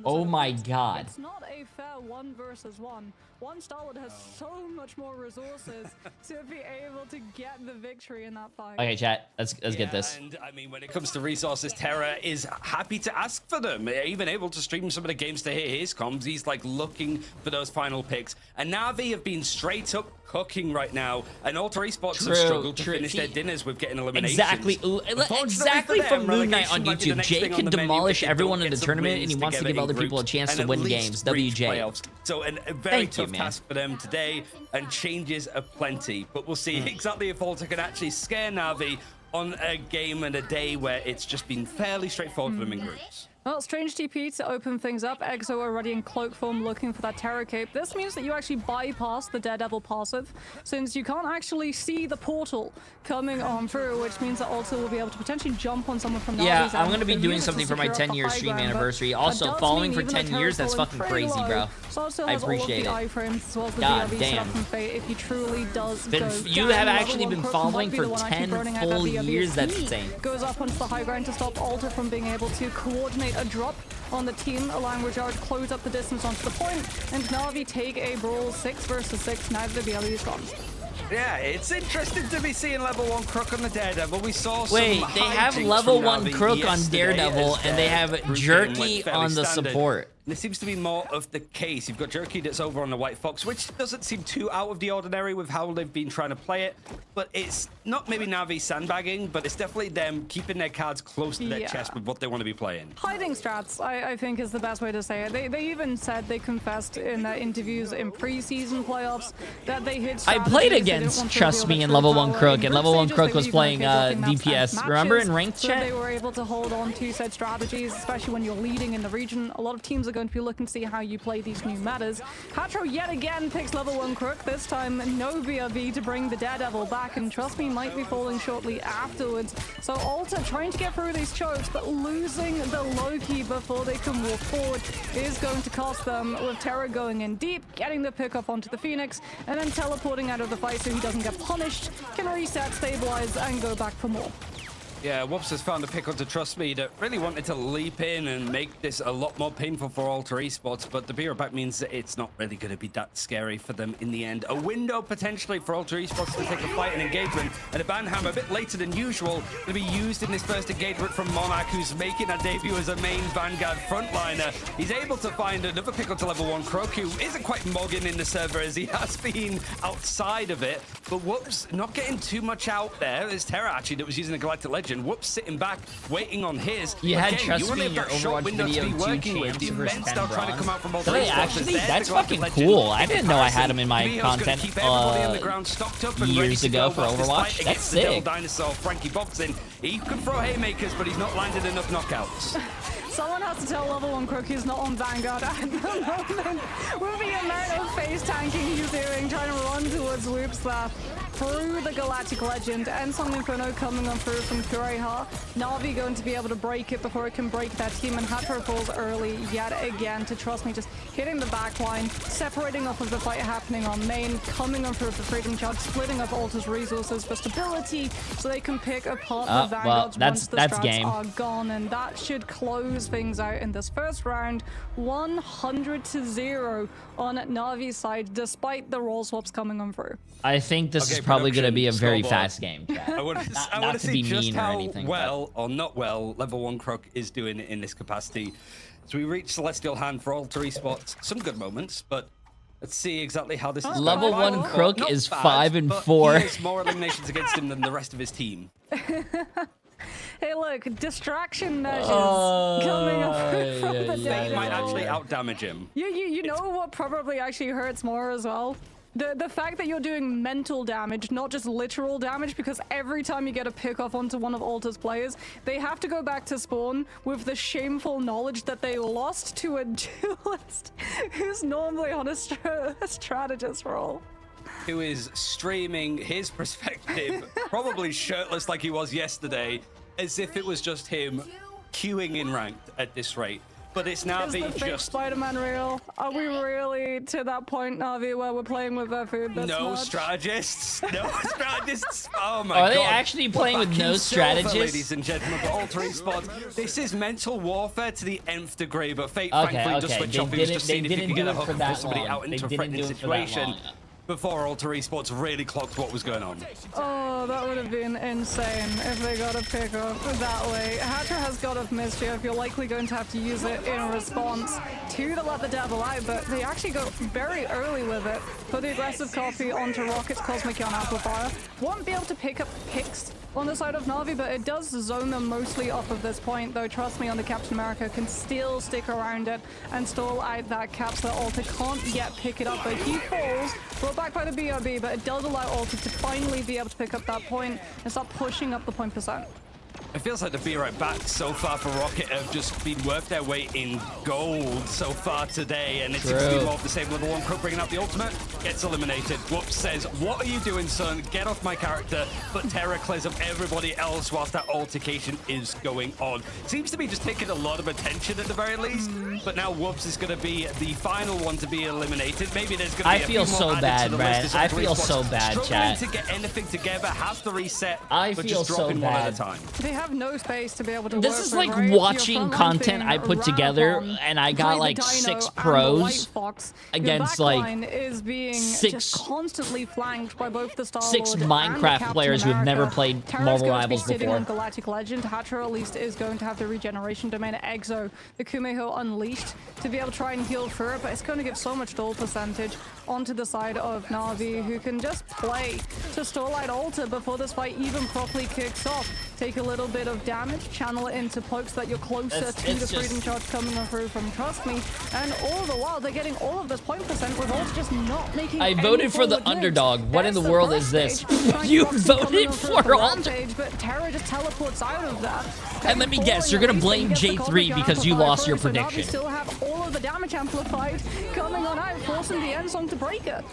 Oh my god. It's not a fair 1 versus 1. One Star-Lord has so much more resources to be able to get the victory in that fight. Okay, chat, let's get this. And I mean, when it comes to resources, Terra is happy to ask for them. Even able to stream some of the games to hear his comms. He's like looking for those final picks. And Na'Vi have been straight up cooking right now, and Alter Esports have struggled to finish their dinners with getting eliminations. Exactly from Moon Knight on YouTube. Jay can demolish everyone in the tournament, and he wants to give other people a chance to win games. WJ. So a very tough task for them today, and changes are plenty. But we'll see exactly if Alter can actually scare Na'Vi on a game and a day where it's just been fairly straightforward for them in groups. Well, strange TP to open things up. Exo already in cloak form looking for that Terror Cape. This means that you actually bypass the Daredevil passive, since you can't actually see the portal coming on through, which means that Alter will be able to potentially jump on someone from yeah, I'm going to be doing something for my 10-year stream anniversary. Also, following for 10 years, that's fucking crazy, bro. I appreciate it. God damn. If he truly does you have actually been following for 10 full years. That's insane. Goes up onto the high ground to stop Alter from being able to coordinate a drop on the team, allowing Rajard to close up the distance onto the point, and Na'Vi take a brawl 6 versus 6 now that the BLE is gone. Yeah, it's interesting to be seeing level 1 Crook on the Daredevil. We saw Wait, they have level 1 Crook on Daredevil, and they have Jerky on the support. This seems to be more of the case. You've got Jerky that's over on the White Fox, which doesn't seem too out of the ordinary with how they've been trying to play it. But it's not maybe Na'Vi sandbagging, but it's definitely them keeping their cards close to their chest with what they want to be playing. Hiding strats, I think, is the best way to say it. They even said, they confessed in their interviews in preseason playoffs that they hit I played against Trust Me in Level 1 Crook, and Level 1 Crook was playing DPS. Remember in ranked chat? They were able to hold on to said strategies, especially when you're leading in the region. A lot of teams are going to be looking to see how you play these new metas. Hatro yet again picks Level 1 Crook, this time no BRB to bring the Daredevil back, and Trust Me might be falling shortly afterwards. So Alta trying to get through these chokes, but losing the Loki before they can walk forward is going to cost them, with Terra going in deep, getting the pick up onto the Phoenix, and then teleporting out of the fight so he doesn't get punished, can reset, stabilize, and go back for more. Yeah, Whoops has found a pick on to Trust Me that really wanted to leap in and make this a lot more painful for Alter Esports, but the beer back means that it's not really going to be that scary for them in the end. A window potentially for Alter Esports to take a fight and engagement, and a Banhammer a bit later than usual to be used in this first engagement from Monarch, who's making a debut as a main Vanguard frontliner. He's able to find another pick onto Level 1 Croak, who isn't quite mogging in the server as he has been outside of it, but Whoops not getting too much out there. It's Terra actually that was using the Galactic Legend. Whoops sitting back, waiting on his. You had Trust Me in your Overwatch video, 2 champs versus 10 bronze. Really, actually, that's fucking cool. I didn't know I had him in my content years ago for Overwatch. That's sick. Dinosaur, Frankie Boxing. He could throw haymakers, but he's not landed enough knockouts. Someone has to tell Level 1 Crook he's not on Vanguard at the moment. With the amount of face tanking he's doing, trying to run towards Whoops there through the Galactic Legend, and Song Inferno coming on through from Kureha. Na'Vi going to be able to break it before it can break that team, and Hatro falls early yet again to Trust Me, just hitting the back line, separating off of the fight happening on main, coming on through the Freedom Charge, splitting up Alta's resources for stability so they can pick apart the Vanguards once the strats are gone, and that should close things out in this first round. 100-0 on Na'Vi's side, despite the role swaps coming on through. I think this is probably going to be a very fast game. I want to see just how well or not well Level 1 Crook is doing in this capacity. So we reach Celestial Hand for Alter Esports. Some good moments, but let's see exactly how this is. Level 1 Crook is 5-4. He has more eliminations against him than the rest of his team. Hey, look, distraction measures coming up from the They might actually out-damage him. You know what probably actually hurts more as well? The fact that you're doing mental damage, not just literal damage, because every time you get a pick off onto one of Alta's players, they have to go back to spawn with the shameful knowledge that they lost to a duelist who's normally on a strategist role. Who is streaming his perspective, probably shirtless like he was yesterday, as if it was just him queuing in ranked at this rate. But it's Na'Vi just... Spider-Man real? Are we really to that point, Na'Vi, where we're playing with our food this No much? strategists. No strategists. Oh my God. Are they actually playing with no strategists? Ladies and gentlemen, but Alter Esports. This is mental warfare to the nth degree, but Fate thankfully just switch off. He was just seeing if he could get a hook for somebody out into a threatening situation. Before Alter Esports really clocked what was going on. Oh, that would have been insane if they got a pick up that way. Hatcher has God of Mischief. You're likely going to have to use it in response to the Let the Devil Out, but they actually go very early with it. Put the aggressive copy onto Rocket's Cosmic Yarn Amplifier. Won't be able to pick up picks on the side of Na'Vi, but it does zone them mostly off of this point, though Trust Me on the Captain America can still stick around it and stall out that cap so that Alter can't yet pick it up, but he falls, brought back by the BRB, but it does allow Alter to finally be able to pick up that point and start pushing up the point percent. It feels like the Be Right Back so far for Rocket have just been worth their weight in gold so far today, and it seems to be more of the same. Level 1 Crook bringing out the ultimate, gets eliminated. Whoops says, "What are you doing, son? Get off my character." But Terra clears up everybody else whilst that altercation is going on. Seems to be just taking a lot of attention at the very least, but now Whoops is going to be the final one to be eliminated. Maybe there's going to be a few more added to the list. I feel so bad, chat. Struggling to get anything together, has to reset, I but feel just dropping so one bad. at a time. They have no space to be able to This work is with, like right? Your watching front line's content being I put ran together, upon and I between got the like Dino 6 and the pros White Fox. against Your like backline is being 6 just constantly flanked by both the Star-Lord 6 and the Minecraft Captain players who have never America. played Terra's Marvel going to be Rivals sitting before. on Galactic Legend. Hatcher at least is going to have the regeneration domain Exo, the Kumeho Unleashed, to be able to try and heal through it, but it's going to give so much duel percentage onto the side of Na'Vi, who can just play to Starlight Altar before this fight even properly kicks off. Take a little bit of damage, channel it into pokes that you're closer to the freedom charge coming through from Trust Me, and all the while they're getting all of this point percent with Ult just not making I any voted for the forward moves. underdog. What in There's the world first is this? stage. You Proxy voted coming through for Ult. Rampage, but Terra just teleports out of that. And let me guess, you're gonna blame Jay3 because you lost your prediction. Na'Vi still have all of the damage amplified coming on out, forcing the end song to break it.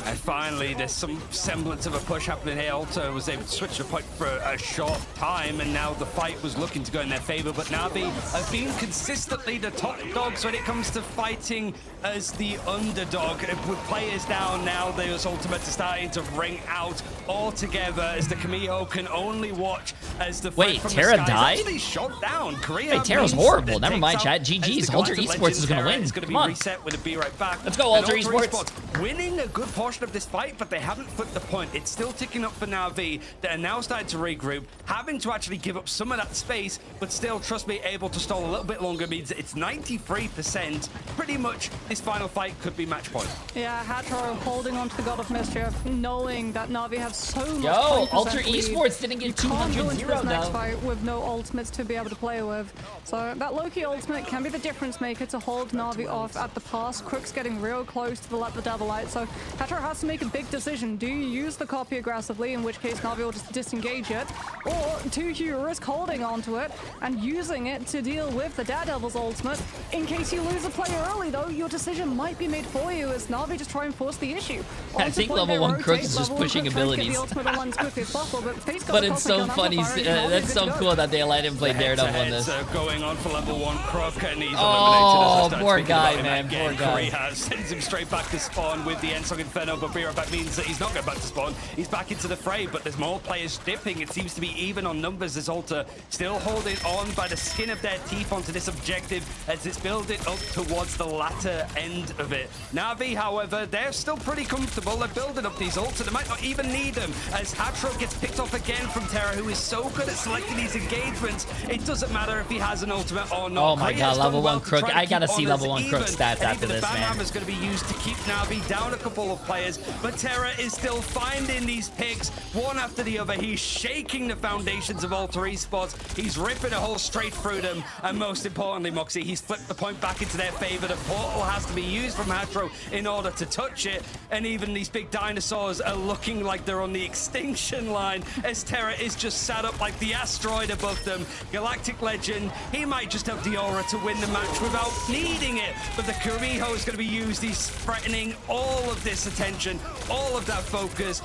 And finally, there's some semblance of a push happening here. Alto was able to switch the point for a short time, and now the fight was looking to go in their favor. But Na'Vi have been consistently the top dogs when it comes to fighting as the underdog. With players down now, those ultimates are starting to ring out all together as the Kumeho can only watch as the fight from Terra the skies died? actually shot down. Hey, Terra's horrible. Never mind, chat. GG's. Alter Esports is gonna win. It's going to be Come on. reset with a be right back. Let's go, And Alter Esports. winning a good portion of this fight, but they haven't flipped the point. It's still ticking up for Na'Vi. They're now starting to regroup, having to actually give up some of that space, but still, trust me, able to stall a little bit longer means it's 93%. Pretty much, this final fight could be match point. Yeah, Hatro holding on to the God of Mischief, knowing that Na'Vi have so much Yo, point Alter percent lead. Esports didn't get You can't go into 200-0 this next though. fight with no ultimates to be able to play with. So that Loki ultimate can be the difference maker to hold Na'Vi off at the pass. Crook's getting real close to the Let the Devil Out, so Hatro has to make a big decision. Do you use the copy aggressively, in which case Na'Vi will just disengage it, or do you risk holding onto it and using it to deal with the Daredevil's ultimate? In case you lose a player early though, your decision might be made for you as Na'Vi just try and force the issue. I think level 1 Crook is just pushing abilities. But it's so funny. That's so cool that they let him play Daredevil in this. Going on for level 1 Crook, and he's Oh, eliminated. poor guy, man. Poor guy. Korea sends him straight back to spawn with the Ensong Inferno, but Be Right Back means that he's not going back to spawn. He's back into the fray, but there's more players dipping. It seems to be even on numbers as Alter still holding on by the skin of their teeth onto this objective as it's building up towards the latter end of it. Na'Vi, however, they're still pretty comfortable. They're building up these ults, and they might not even need them as Hatro gets picked off again from Terra, who is so good at selecting these engagements. It doesn't matter if he has an ultimate or not. Oh my god, level 1 Crook. I gotta see level 1 Crook stats after this, man. Is going to be used to keep Na'Vi down a couple of players, but Terra is still finding these picks one after the other. He's shaking the foundations of Alter Esports. He's ripping a hole straight through them, and most importantly, Moxie, he's flipped the point back into their favor. The portal has to be used from Hatro in order to touch it, and even these big dinosaurs are looking like they're on the extinction line as Terra is just sat up like the asteroid above them. Galactic Legend, he might just have the aura to win the match without needing it, but the Kumeho is going to be used. He's threatening all of this attention, all of that focus.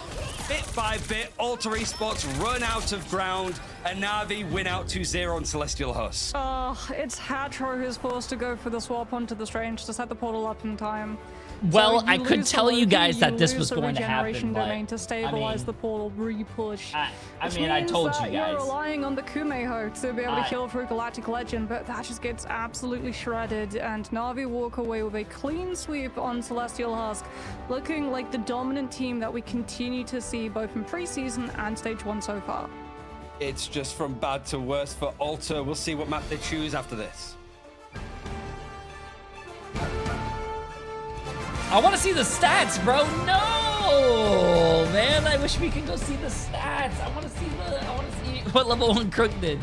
Bit by bit, Alter Esports run out of ground, and Na'Vi win out 2-0 on Celestial Husk. It's Hatro who's forced to go for the swap onto the Strange to set the portal up in time. Well, So I could tell you guys that this was going to happen, regeneration but domain to stabilize the portal re-push. I mean, I told you You're guys. relying on the Kumeho to be able to kill through Galactic Legend, but that just gets absolutely shredded, and Na'Vi walk away with a clean sweep on Celestial Husk, looking like the dominant team that we continue to see both in preseason and Stage 1 so far. It's just from bad to worse for Alter. We'll see what map they choose after this. I want to see the stats, bro. No, man. I wish we could go see the stats. I want to see what level 1 Crook did.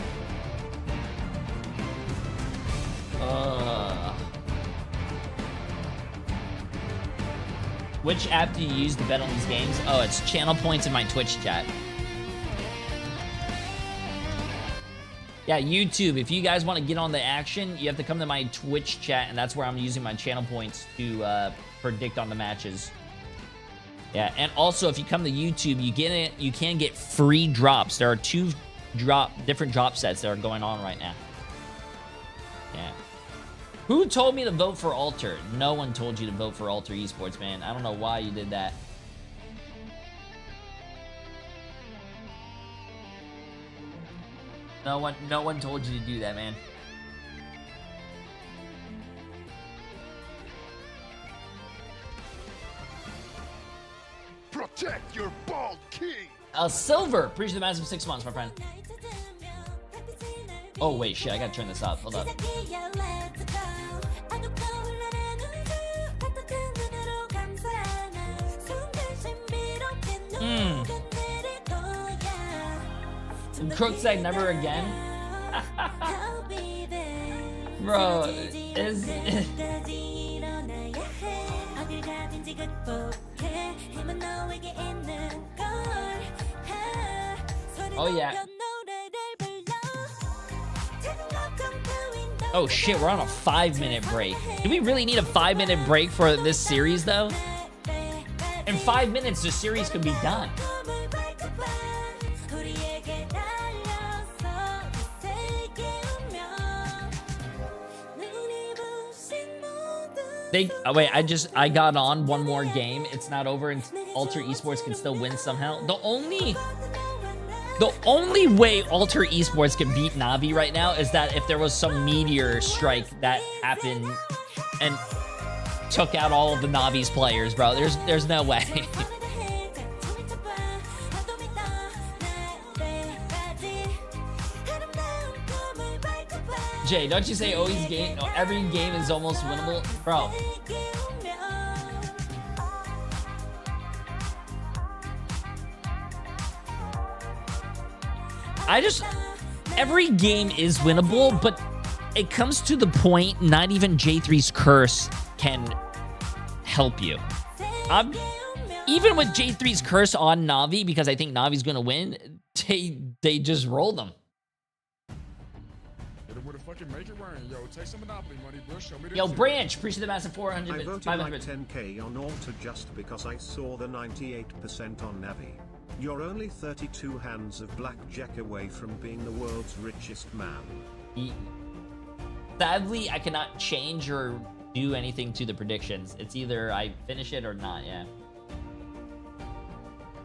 Which app do you use to bet on these games? Oh, it's channel points in my Twitch chat. Yeah, YouTube. If you guys want to get on the action, you have to come to my Twitch chat, and that's where I'm using my channel points to predict on the matches. Yeah, and also if you come to YouTube, you can get free drops. There are 2 different drop sets that are going on right now. Yeah. Who told me to vote for Alter? No one told you to vote for Alter Esports, man. I don't know why you did that. No one told you to do that, man. Protect your bald king. Silver. Appreciate the massive 6 months, my friend. Oh wait, shit! I gotta turn this up. Hold up. Crooksegg never again. Bro, is oh yeah. Oh shit, we're on a 5-minute break. Do we really need a 5-minute break for this series though? In 5 minutes, the series could be done. Wait, I got on one more game. It's not over, and Alter Esports can still win somehow. The only way Alter Esports can beat Navi right now is that if there was some meteor strike that happened and took out all of the Navi's players, bro. There's no way. Jay, don't you say always game? No, every game is almost winnable, bro. Every game is winnable, but it comes to the point not even Jay3's curse can help you. Even with Jay3's curse on Navi, because I think Navi's gonna win, they just roll them. Yo, Branch, appreciate the massive 400. I voted like 10k on Alter just because I saw the 98% on Navi. You're only 32 hands of blackjack away from being the world's richest man. Sadly, I cannot change or do anything to the predictions. It's either I finish it or not, yeah.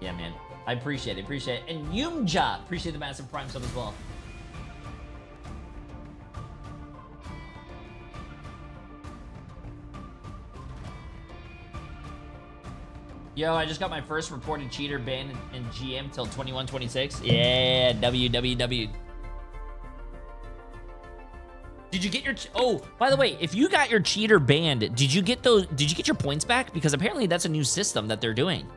Yeah, man. I appreciate it, And Yumja, appreciate the massive Prime sub as well. Yo, I just got my first reported cheater ban in GM till 21-26. Yeah, WWW. Did you get your... Oh, by the way, if you got your cheater banned, did you get your points back? Because apparently that's a new system that they're doing.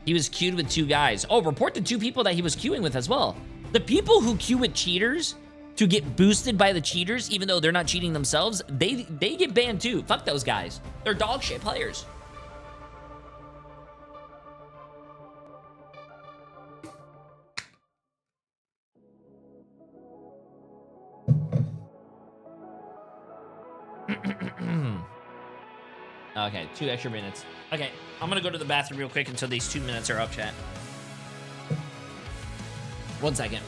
He was queued with 2 guys. Oh, report the 2 people that he was queuing with as well. The people who queue with cheaters to get boosted by the cheaters, even though they're not cheating themselves, they get banned too. Fuck those guys. They're dog shit players. Okay, 2 extra minutes. Okay, I'm gonna go to the bathroom real quick until these 2 minutes are up, chat. 1 second.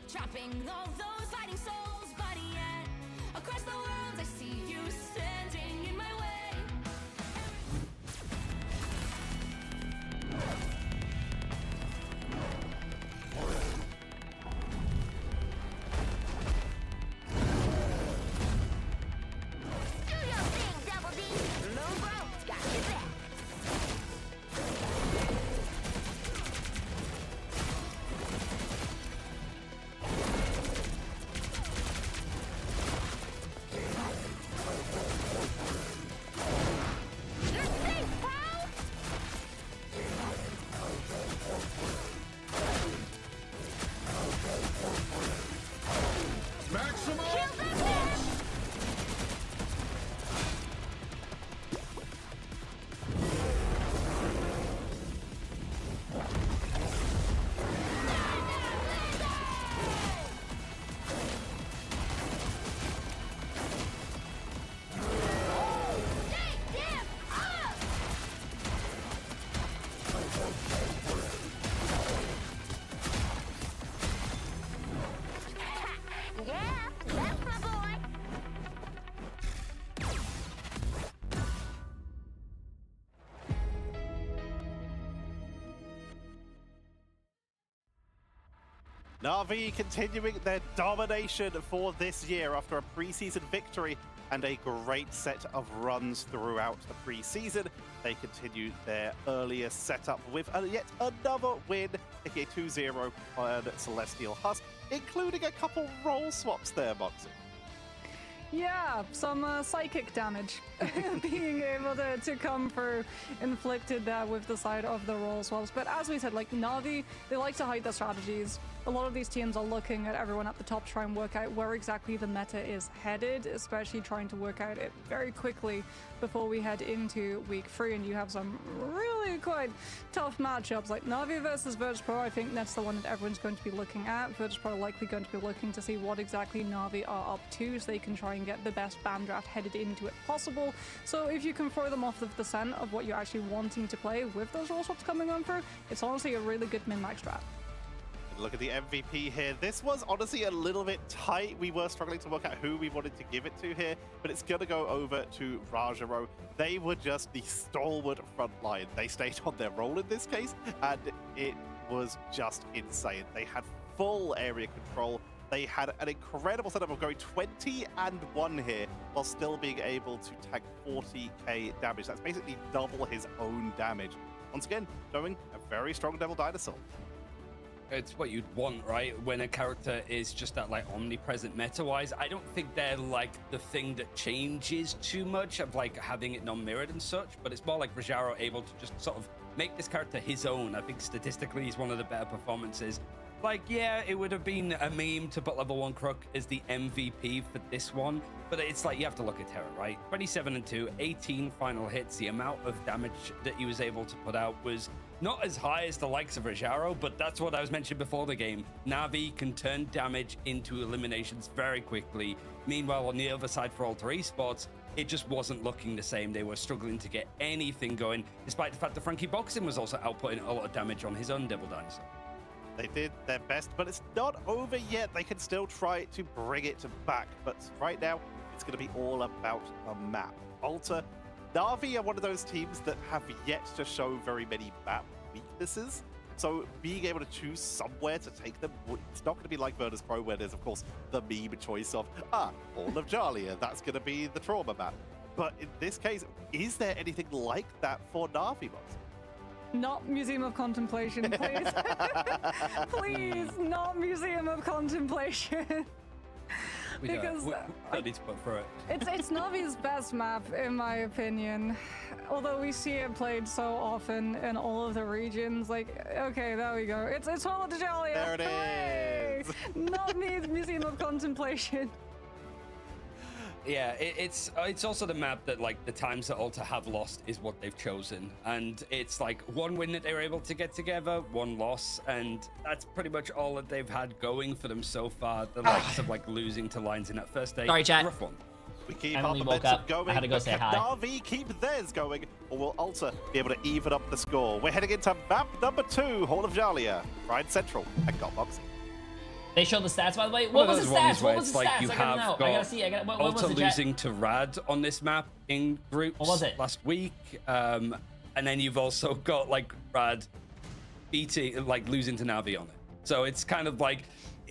Trapping all those fighting souls, but yet across the world I see you standing in my way. Do your thing, Double D. Low Bro's got your back. Yeah, that's my boy. Na'Vi continuing their domination for this year after a preseason victory and a great set of runs throughout the preseason. They continue their earlier setup with yet another win, taking a 2-0 on Celestial Husk, including a couple role swaps there, Moxie. Yeah, some psychic damage being able to come through inflicted with the side of the roll swaps. But as we said, like Na'Vi, they like to hide their strategies. A lot of these teams are looking at everyone at the top to try and work out where exactly the meta is headed, especially trying to work out it very quickly before we head into week 3. And you have some really quite tough matchups like Na'Vi versus Virtus Pro. I think that's the one that everyone's going to be looking at. Virtus Pro are likely going to be looking to see what exactly Na'Vi are up to so they can try and get the best ban draft headed into it possible. So if you can throw them off of the scent of what you're actually wanting to play with those roll swaps coming on through, it's honestly a really good min-max draft. Look at the MVP here. This was honestly a little bit tight. We were struggling to work out who we wanted to give it to here, but it's going to go over to Rajaro. They were just the stalwart front line. They stayed on their role in this case, and it was just insane. They had full area control. They had an incredible setup of going 20-1 here while still being able to tag 40k damage. That's basically double his own damage. Once again, showing a very strong Devil Dinosaur. It's what you'd want, right? When a character is just that like omnipresent meta-wise, I don't think they're like the thing that changes too much of like having it non-mirrored and such, but it's more like Rajaro able to just sort of make this character his own. I think statistically he's one of the better performances. Like, yeah, it would have been a meme to put level 1 Crook as the MVP for this one, but it's like you have to look at Terra, right? 27-2, 18 final hits. The amount of damage that he was able to put out was not as high as the likes of Rajaro, but that's what I was mentioning before the game. Na'Vi can turn damage into eliminations very quickly. Meanwhile, on the other side for Alter Esports, it just wasn't looking the same. They were struggling to get anything going, despite the fact that Frankie Boxing was also outputting a lot of damage on his own Devil Dinosaur. They did their best, but it's not over yet. They can still try to bring it back, but right now, it's going to be all about the map. Alter, Na'Vi are one of those teams that have yet to show very many map weaknesses, so being able to choose somewhere to take them, it's not going to be like Virtus Pro, where there's, of course, the meme choice of, all of Jalia, that's going to be the trauma map. But in this case, is there anything like that for Na'Vi bots? Not Museum of Contemplation, please. Please, not Museum of Contemplation. Because I need to put through it. It's Na'Vi's best map, in my opinion. Although we see it played so often in all of the regions, like, okay, there we go. It's Hall of Jalia. There it Hooray! is. Not Museum of Contemplation. Yeah, it's also the map that like the times that Alter have lost is what they've chosen, and it's like one win that they were able to get together, one loss, and that's pretty much all that they've had going for them so far. The likes of like losing to Lions in that first day. Sorry, chat. Rough one. We keep I our only woke momentum up. going. I had to go but say can hi. Na'Vi keep theirs going, or will Alter be able to even up the score? We're heading into map number 2, Hall of Jalia, Ryan Central, and Gotbox. They showed the stats, by the way. What was the stats? What was the stats? You I gotta have know. got I gotta see. What was Alter the losing to Rad on this map in groups What was it? last week, and then you've also got like Rad beating, like losing to Na'Vi on it. So it's kind of like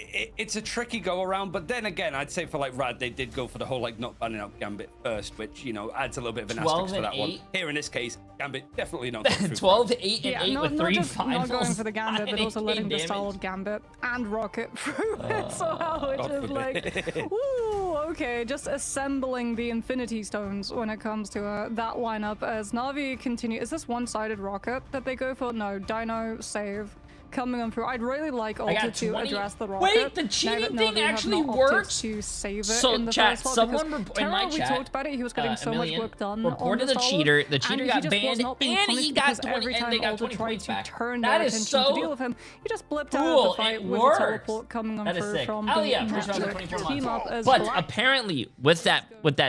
it's a tricky go around, but then again, I'd say for like Rad, they did go for the whole like not banning out Gambit first, which, you know, adds a little bit of an asterisk for that one. Here in this case, Gambit definitely not. 12-8-8 with 3 finals. Not going for the Gambit, but also letting the damage. solid Gambit and Rocket through it somehow, which is like, ooh, okay, just assembling the Infinity Stones when it comes to that lineup as Na'Vi continue. Is this one-sided Rocket that they go for? No, Dino save. Coming on through. I'd really like Alter to address the Rocket. Wait, the cheating thing actually works? To save it so in the chat, first someone in my we chat, talked about it. He was getting so much work done. Reported on the cheater. The cheater got he banned, and he got 20. Every time they got Alter 20 tried points to back. turn That their is attention so to deal with him, he just blipped out cool. of the fight It with works. a teleport coming on That is through sick. from Oh the yeah, Magic team up as but Black. apparently with that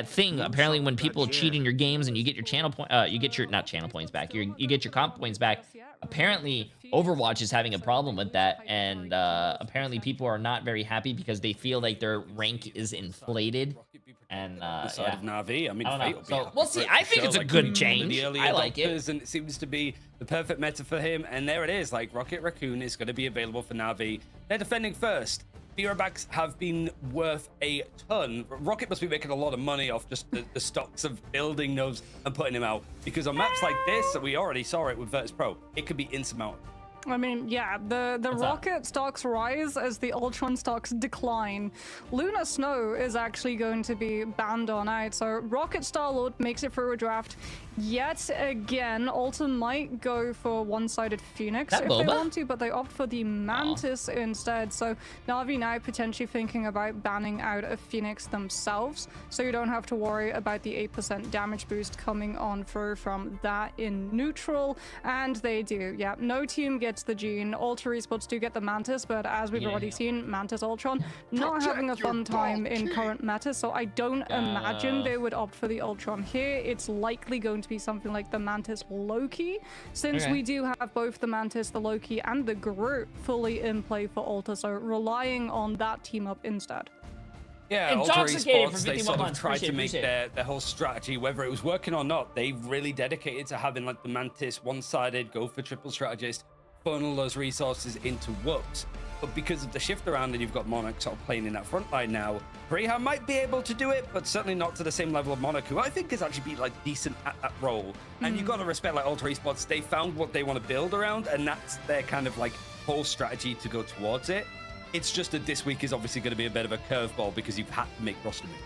thing, apparently when people cheat in your games and you get your channel point, you get your not channel points back, you get your comp points back. Apparently Overwatch is having a problem with that, and apparently people are not very happy because they feel like their rank is inflated. And side of Na'Vi, I mean, I don't know. so we'll see. I think it's a good change. I like it, and it seems to be the perfect meta for him. And there it is. Like Rocket Raccoon is going to be available for Na'Vi. They're defending first. Eurobacks have been worth a ton. Rocket must be making a lot of money off just the stocks of building those and putting them out, because on maps like this, we already saw it with Virtus Pro, it could be insurmountable. I mean, yeah, the Rocket stocks rise as the Ultron stocks decline. Lunar Snow is actually going to be banned on out, so Rocket Star-Lord makes it through a draft. Yet again, Ulta might go for one-sided Phoenix if they want to, but they opt for the Mantis instead. So Na'Vi now potentially thinking about banning out a Phoenix themselves, so you don't have to worry about the 8% damage boost coming on through from that in neutral. And they do, yeah, no team gets the Gene. Ultra Esports do get the Mantis, but as we've already seen, Mantis Ultron not having a fun time in current meta, so I don't imagine they would opt for the Ultron here. It's likely going to be something like the Mantis Loki, since we do have both the Mantis, the Loki, and the Groot fully in play for Ulta, so relying on that team up instead. Yeah, Ultra Esports, they sort of tried to make their whole strategy, whether it was working or not, they really dedicated to having like the Mantis one-sided, go for triple strategist, funnel those resources into Whoops. But because of the shift around and you've got Monarch sort of playing in that front line now, Breha might be able to do it, but certainly not to the same level of Monarch, who I think has actually been like decent at that role. And you've got to respect like Ultra Esports, they found what they want to build around, and that's their kind of like whole strategy to go towards it. It's just that this week is obviously going to be a bit of a curveball because you've had to make roster moves.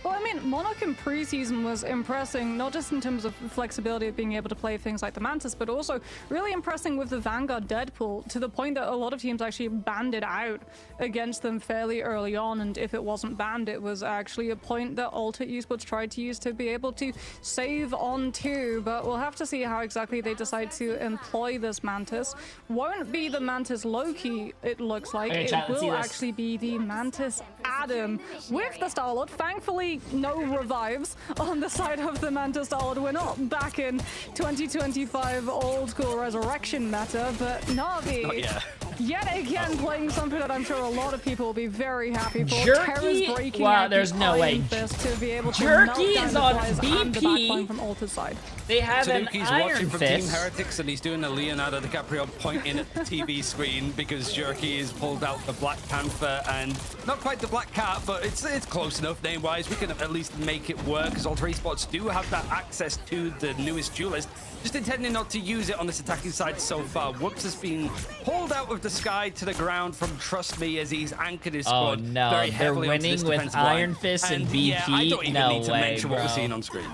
Well, I mean, Monarch in preseason was impressing, not just in terms of flexibility of being able to play things like the Mantis, but also really impressing with the Vanguard Deadpool, to the point that a lot of teams actually banned it out against them fairly early on, and if it wasn't banned, it was actually a point that Ultra Esports tried to use to be able to save on to, but we'll have to see how exactly they decide to employ this Mantis. Won't be the Mantis Loki, it looks like. It will actually be the Mantis Adam with the Star-Lord. Thankfully, no revives on the side of the Mantis Star-Lord. We're not back in 2025 old school resurrection meta, but Na'Vi yet again playing something that I'm sure a lot of people will be very happy for. Jerky? Wow, there's no way. To be able to Jerky is on BP from Ulta's side. They have an Iron watching from Fist. Team Heretics, and he's doing a Leonardo DiCaprio pointing at the TV screen because Jerky has pulled out the Black Panther, and not quite the Black Cat, but it's close enough name-wise. We can at least make it work, because Ultra Esports do have that access to the newest duelist, just intending not to use it on this attacking side so far. Whoops has been pulled out of the sky to the ground from Trust Me as he's anchored his squad very heavily onto this defensive line. Iron Fist and BP. Yeah, I don't even need to mention what we're seeing on screen.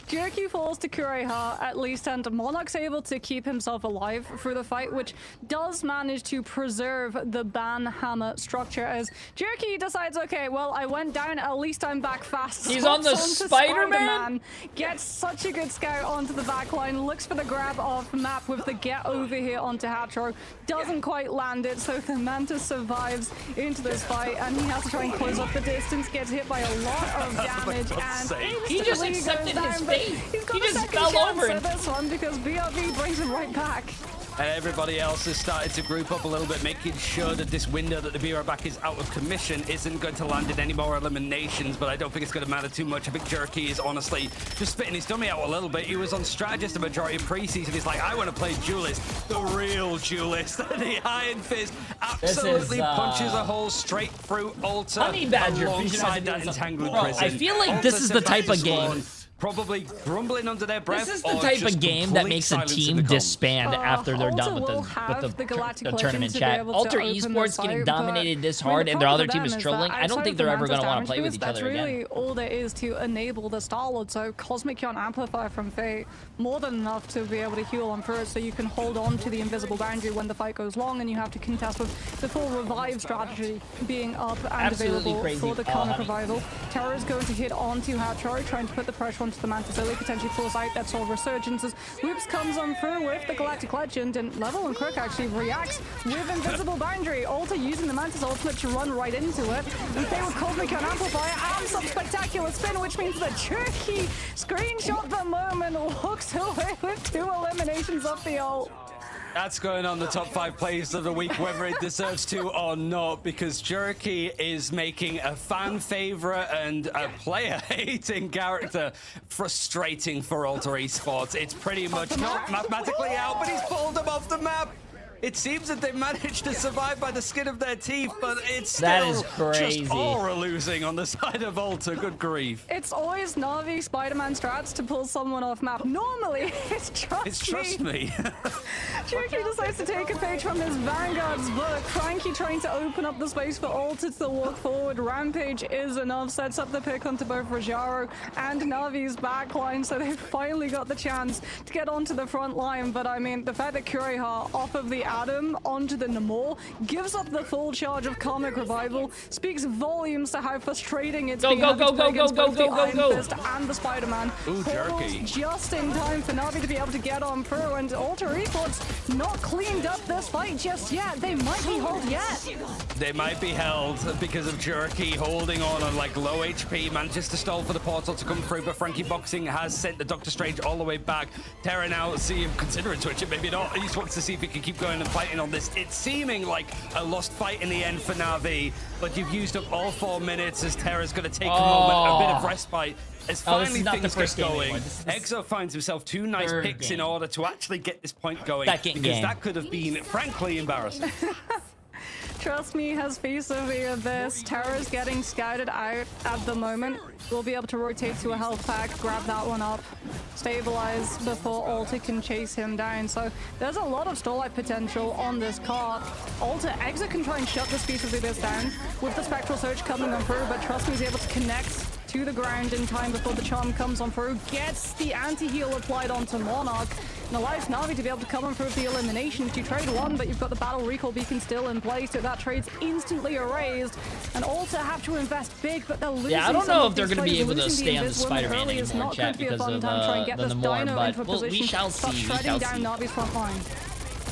Jerky falls to Kureha at least, and Monarch's able to keep himself alive through the fight, which does manage to preserve the ban hammer structure, as Jerky decides, okay, well, I went down, at least I'm back fast. He's on the Spider-Man. Gets such a good scout onto the back line, looks for the grab off map with the get over here onto Hatro, doesn't quite land it, so the Mantis survives into this fight, and he has to try and close up the distance, gets hit by a lot of damage, and he just accepted his fate. He just fell over in this one because BRB brings him right back. And everybody else has started to group up a little bit, making sure that this window that the BR back is out of commission isn't going to land in any more eliminations, but I don't think it's going to matter too much. I think Jerky is honestly just spitting his dummy out a little bit. He was on Strategist the majority of preseason. He's like, I want to play Duelist, the real Duelist. The Iron Fist absolutely punches a hole straight through Ulta Honey Badger alongside that entangled prison. I feel like this is the type of game probably grumbling under their breath. This is the type of game that makes a team disband after they're done with the tournament chat. Ultra Esports getting dominated this hard and their other team is trolling. I don't think they're ever going to want to play with each other again. That's really all there is to enable the Star-Lord. So Cosmic Yon Amplifier from Faye, more than enough to be able to heal on first, so you can hold on to the invisible boundary when the fight goes long and you have to contest with the full revive strategy being up and available for the current revival. Terror is going to hit onto Hatchari, trying to put the pressure onto the Mantis early, potentially force out that Soul Resurgence as Whoops comes on through with the Galactic Legend, and Level and Crook actually reacts with Invisible Boundary. Ulta using the Mantis ultimate to run right into it. They were Cosmic Yon Amplifier and some spectacular spin, which means that Jerky screenshot the moment, walks away with 2 eliminations off the ult. That's going on the top 5 plays of the week, whether it deserves to or not, because Jerky is making a fan favorite and a player-hating character frustrating for Alter Esports. It's pretty much not mathematically out, but he's pulled them off the map. It seems that they managed to survive by the skin of their teeth, but it's still just aura losing on the side of Alter. Good grief. It's always Na'Vi Spider-Man strats to pull someone off map. Normally, it's trust me. Jerky decides to take a page from his Vanguard's book. Cranky trying to open up the space for Alter to walk forward. Rampage is enough. Sets up the pick onto both Rajaro and Na'Vi's backline, so they've finally got the chance to get onto the front line. But I mean, the fact that Kureha off of the Adam onto the Namor gives up the full charge of Comic Revival speaks volumes to how frustrating it's been having to play against both the Iron Fist and the Spider-Man. Jerky. Just in time for Na'Vi to be able to get on through, and Alter Esports not cleaned up this fight just yet. They might be held yet. They might be held because of Jerky holding on like low HP, manages to stall for the portal to come through, but Frankie Boxing has sent the Doctor Strange all the way back. Terra now see him considering switching, maybe not. He just wants to see if he can keep going and fighting on this. It's seeming like a lost fight in the end for Na'Vi, but you've used up all 4 minutes as Terra's going to take a moment, a bit of respite. As finally things get going, Exo finds himself 2 nice picks in order to actually get this point going, because that could have been frankly embarrassing. Trust me, has face severe this. Terra's getting scouted out at the moment. We'll be able to rotate to a health pack, grab that one up, stabilize before Alter can chase him down. So there's a lot of stall-out potential on this card. Alter, Exo can try and shut this piece of the abyss down with the Spectral Surge coming on through, but trust me, he's able to connect to the ground in time before the charm comes on through, gets the anti-heal applied onto Monarch, and allows Na'Vi to be able to come on through with the eliminations. You trade one, but you've got the battle recall beacon still in place, so that trade's instantly erased, and also have to invest big, but they're losing. Yeah, I don't know if they're going to be able to stay on the Spider-Man anymore, chat, because of the Namor, but we shall see. Shredding down Na'Vi's front line.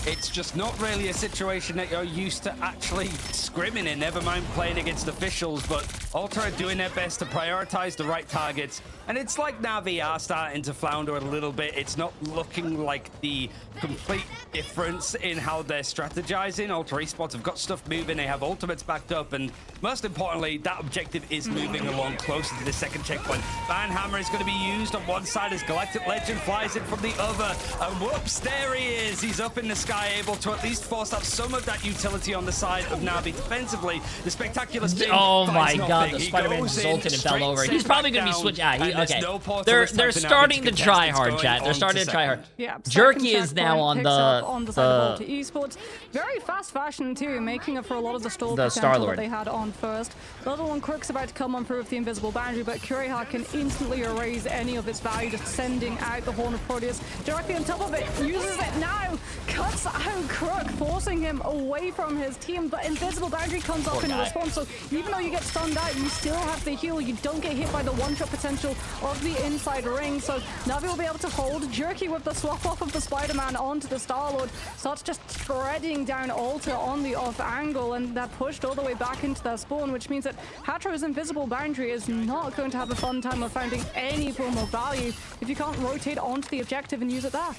It's just not really a situation that you're used to actually scrimming in, never mind playing against officials, but Alter are doing their best to prioritize the right targets. And it's like Na'Vi are starting to flounder a little bit. It's not looking like the complete difference in how they're strategizing. Alter Esports have got stuff moving, they have ultimates backed up, and most importantly, that objective is moving along closer to the second checkpoint. Banhammer is going to be used on one side as Galactic Legend flies in from the other, and whoops, there he is. He's up in the sky, able to at least force up some of that utility on the side of Na'Vi defensively. The spectacular spin. Oh my god, the Spider-Man ulted and fell over. He's probably going to be switched. Okay. No, they're starting to try hard, chat. They're starting to try hard. Yeah, Jerky is now on the side of Alter Esports. Very fast fashion too, making up for a lot of the stall potential that they had on first. Level 1 Crook's about to come on through with the invisible boundary, but Kureha can instantly erase any of its value, just sending out the Horn of Proteus directly on top of it. Uses it now, cuts out Crook, forcing him away from his team, but invisible boundary comes up in response. So even though you get stunned out, you still have the heal. You don't get hit by the one-shot potential of the inside ring. So Na'Vi will be able to hold. Jerky with the swap off of the Spider-Man onto the Star-Lord starts just shredding down Alter on the off angle, and they're pushed all the way back into their spawn, which means that Hatro's invisible boundary is not going to have a fun time of finding any form of value if you can't rotate onto the objective and use it there.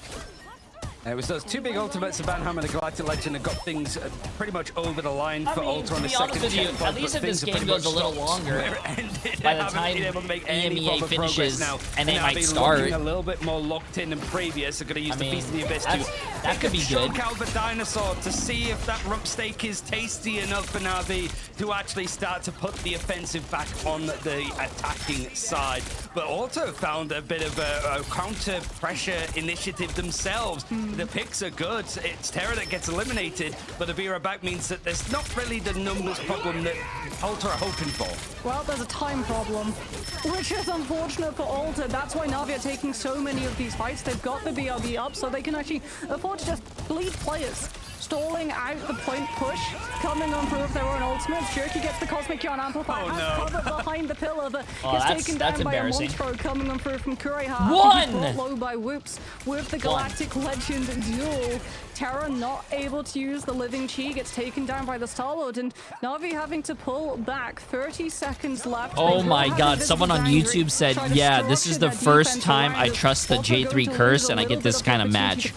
It was those 2 big ultimates of Banhammer and the Galactic Legend that got things pretty much over the line for Alter on the second checkpoint. At least if this game goes a little longer, by the time EMEA finishes and they might start a little bit more locked in than previous. They're going to use the Feast of the Abyss to that could be good. Choke out the dinosaur to see if that rump steak is tasty enough for Na'Vi to actually start to put the offensive back on the attacking side. But Alter found a bit of a counter pressure initiative themselves. The picks are good. It's Terra that gets eliminated, but the Vera back means that there's not really the numbers problem that Alter are hoping for. Well, there's a time problem, which is unfortunate for Alter. That's why Na'Vi are taking so many of these fights. They've got the BRB up, so they can actually afford to just bleed players. stalling out the point push, coming on through with their own ultimates. Jerky gets the Cosmic Yawn Amplifier, has cover behind the pillar, but gets taken down by a Monstro coming on through from Kuriha. Brought low by Whoops with the Galactic Legend duel. Terra not able to use the Living Chi, gets taken down by the Star-Lord, and Na'Vi having to pull back. 30 seconds left. Oh my god, someone on YouTube said, yeah, this is the first time I trust the Jay3 curse and I get this kind of match.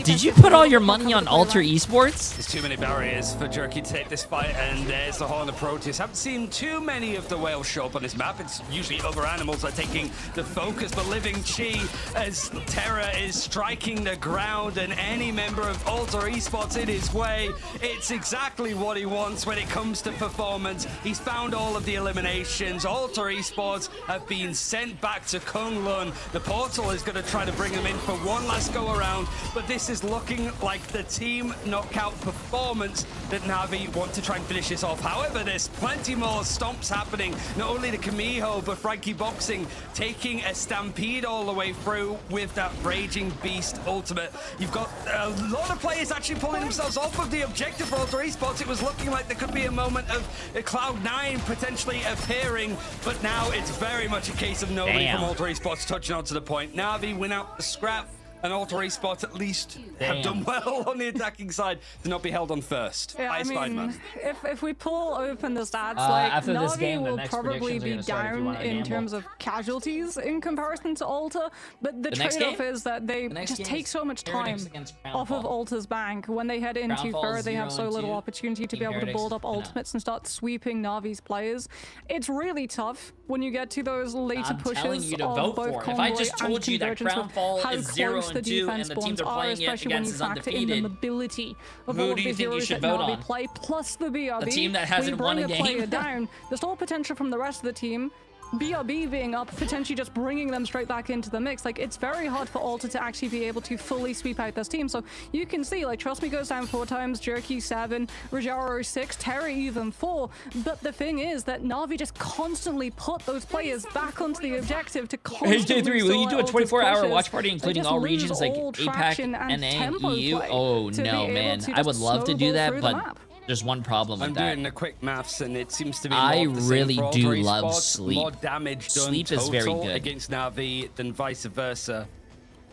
Did you put all your money on Alter Esports? There's too many barriers for Jerky to take this fight, and there's the Horn of Proteus. Haven't seen too many of the whales show up on this map. It's usually other animals that are taking the focus, but Living Chi, as Terra is striking the ground, and any member of Alter Esports in his way, it's exactly what he wants when it comes to performance. He's found all of the eliminations. Alter Esports have been sent back to Kunlun. The portal is going to try to bring them in for one last go around, but this is looking like the team knockout performance that Na'Vi want to try and finish this off. However, there's plenty more stomps happening. Not only the Kamiho, but Frankie Boxing taking a stampede all the way through with that Raging Beast ultimate. You've got a lot of players actually pulling themselves off of the objective for Alter Esports. It was looking like there could be a moment of Cloud9 potentially appearing, but now it's very much a case of nobody from Alter Esports touching onto the point. Na'Vi win out the scrap, and Alter Esports at least have done well on the attacking side to not be held on first. Yeah, I mean, if we pull open the stats, like Na'Vi will probably be down in terms of casualties in comparison to Alter, but the trade-off is that they just take so much time off of Alter's bank. When they head into Fur, they have so little opportunity to be able to build up ultimates and start sweeping Na'Vi's players. It's really tough when you get to those later pushes of both Convoy and Convergence with how close the defense bonds are, especially when you factor in the mobility of all of the heroes that Na'Vi play, plus the BRB. A team that hasn't won a game. Player down. There's still potential from the rest of the team. BRB being up, potentially just bringing them straight back into the mix. Like, it's very hard for Alter to actually be able to fully sweep out this team. So you can see, like, Trust Me goes down 4 times, Jerky 7, Rajaro 6, Terry even 4. But the thing is that Na'Vi just constently put those players back onto the objective to constantly Hey, Jay3, will you do a 24-hour watch party including all regions like APAC, NA, and EU? Oh, no, man. I would love to do that, but there's one problem with that. I'm doing the quick maths, and it seems to be I really do love sleep. More damage done sleep is very good against Na'Vi than vice versa.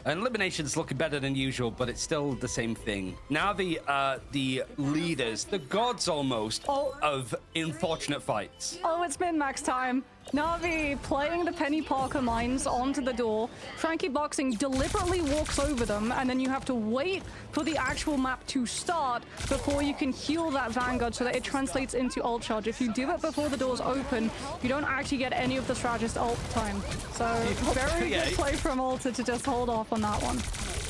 And elimination's looking better than usual, but it's still the same thing. Na'Vi are the leaders, the gods almost, of unfortunate fights. Oh, it's min-max time. Na'Vi playing the Penny Parker mines onto the door. Frankie Boxing deliberately walks over them, and then you have to wait for the actual map to start before you can heal that Vanguard so that it translates into ult charge. If you do it before the doors open, you don't actually get any of the strategist ult time. So very good play from Alter to just hold off on that one.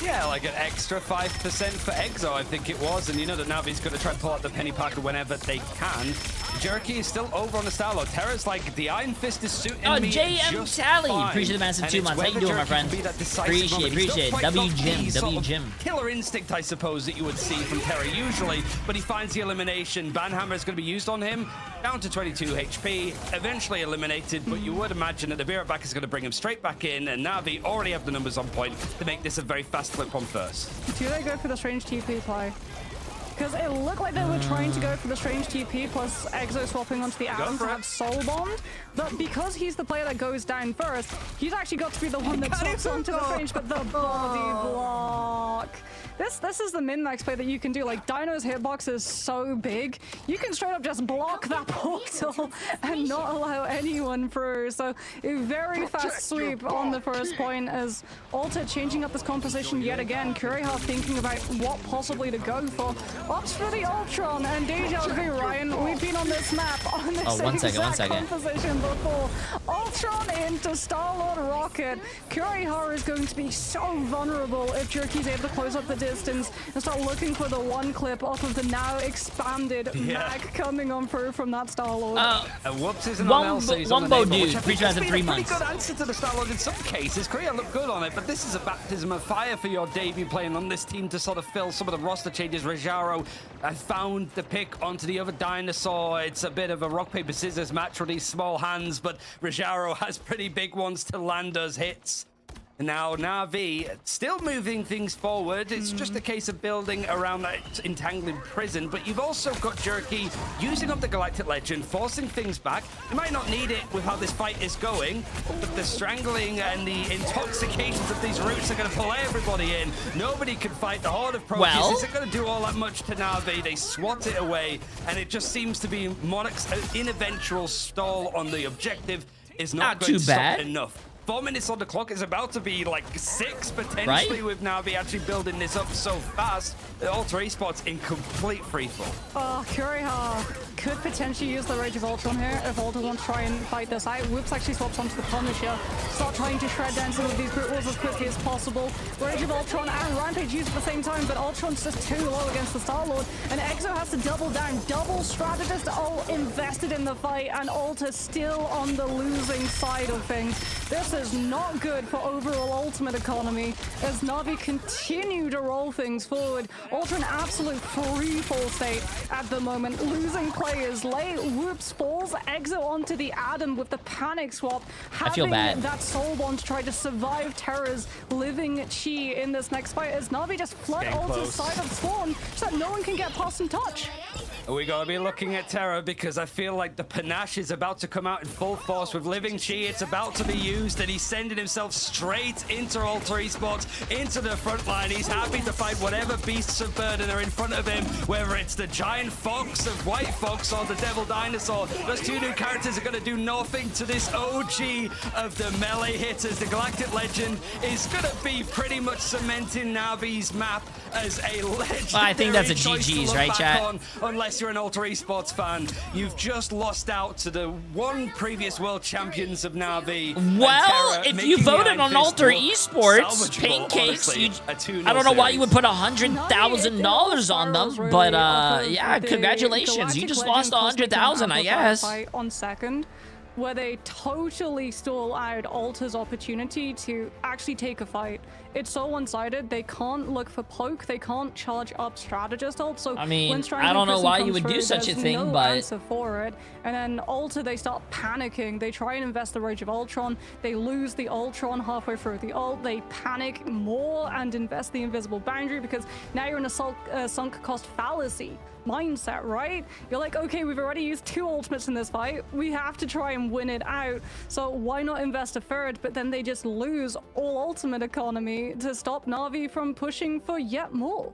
Yeah, like an extra 5% for Exo, I think it was. And you know that Na'Vi's going to try and pull out the Penny Parker whenever they can. Jerky is still over on the Star-Lord. Terra's like, the Iron Fist is suiting me JM Tally. Appreciate the massive 2 months. How you doing, my friend? Appreciate. W Jim. Killer instinct, I suppose, that you would see from Terra usually, but he finds the elimination. Banhammer is going to be used on him. Down to 22 HP, eventually eliminated, but you would imagine that the Vera back is going to bring him straight back in, and Na'Vi already have the numbers on point to make this a very fast flip on first. Do they go for the strange TP play? Because it looked like they were trying to go for the strange TP plus Exo swapping onto the Atom to have Soul Bond, but because he's the player that goes down first, he's actually got to be the one that swaps onto the range, but the body block. This is the min-max play that you can do. Like, Dino's hitbox is so big, you can straight up just block that portal and not allow anyone through. So a very fast sweep on the first point as Alter changing up this composition yet again. Kuriha thinking about what possibly to go for. Opts for the Ultron and Deja Vu, Ryan. We've been on this map on this exact composition before. Ultron into Star-Lord Rocket. Kuriha is going to be so vulnerable if Jerky's able to close up the distance and start looking for the one clip off of the now expanded mag coming on through from that Star-Lord. Whoops isn't on LC's on the Wumbo name, dude, 3 times in 3 months. Pretty good answer to the Star-Lord in some cases. Korea looked good on it, but this is a baptism of fire for your debut playing on this team to sort of fill some of the roster changes. Rajaro has found the pick onto the other dinosaur. It's a bit of a rock, paper, scissors match with these small hands, but Rajaro has pretty big ones to land those hits. Now, Na'Vi still moving things forward. It's just a case of building around that entangling prison, but you've also got Jerky using up the Galactic Legend, forcing things back. You might not need it with how this fight is going, but the strangling and the intoxications of these roots are going to pull everybody in. Nobody can fight the Horde of Proteus. Is it going to do all that much to Na'Vi? They swat it away, and it just seems to be Monarch's eventual stall on the objective is not going too to bad. stop enough. 4 minutes on the clock is about to be like 6 potentially, right? With Na'Vi actually building this up so fast. The Alter Esports in complete freefall. Oh, Kuriha could potentially use the Rage of Ultron here if Ultra wants to try and fight this out. Whoops actually swaps onto the Punisher. Start trying to shred down some of these brute walls as quickly as possible. Rage of Ultron and Rampage used at the same time, but Ultron's just too low against the Star-Lord. And Exo has to double down. Double strategist all invested in the fight, and Ultra still on the losing side of things. This is not good for overall ultimate economy as Na'Vi continue to roll things forward. Ultra in absolute free fall state at the moment, losing players late. Whoops falls Exo onto the Adam with the panic swap. I feel bad. That soul bond to try to survive Terra's living chi in this next fight as Na'Vi just flood Ultra's side of Spawn so that no one can get past and touch. We gotta be looking at Terra because I feel like the panache is about to come out in full force with living chi. It's about to be used, and he's sending himself straight into Alter Esports, into the front line. He's happy to fight whatever beasts of burden are in front of him, whether it's the giant fox of White Fox or the Devil Dinosaur. Those two new characters are gonna do nothing to this OG of the melee hitters. The Galactic Legend is gonna be pretty much cementing Na'Vi's map as a legendary. Well, I think that's a GG's, right, chat? Unless you're an Alter Esports fan, you've just lost out to the one previous world champions of Na'Vi. Well, if you voted on Alter Esports, Pancakes, I don't know why you would put $100,000 on them, but yeah, congratulations, you just lost 100,000, I guess. On second, where they totally stall out Alter's opportunity to actually take a fight. It's so one-sided. They can't look for poke. They can't charge up strategist ult. So I mean, when I don't know why you would do such a there's thing, no but answer for it. And then Alter, they start panicking. They try and invest the Rage of Ultron. They lose the Ultron halfway through the ult. They panic more and invest the invisible boundary because now you're in a sunk cost fallacy mindset, right? You're like, okay, we've already used 2 ultimates in this fight. We have to try and win it out. So why not invest a third? But then they just lose all ultimate economy to stop Na'Vi from pushing for yet more.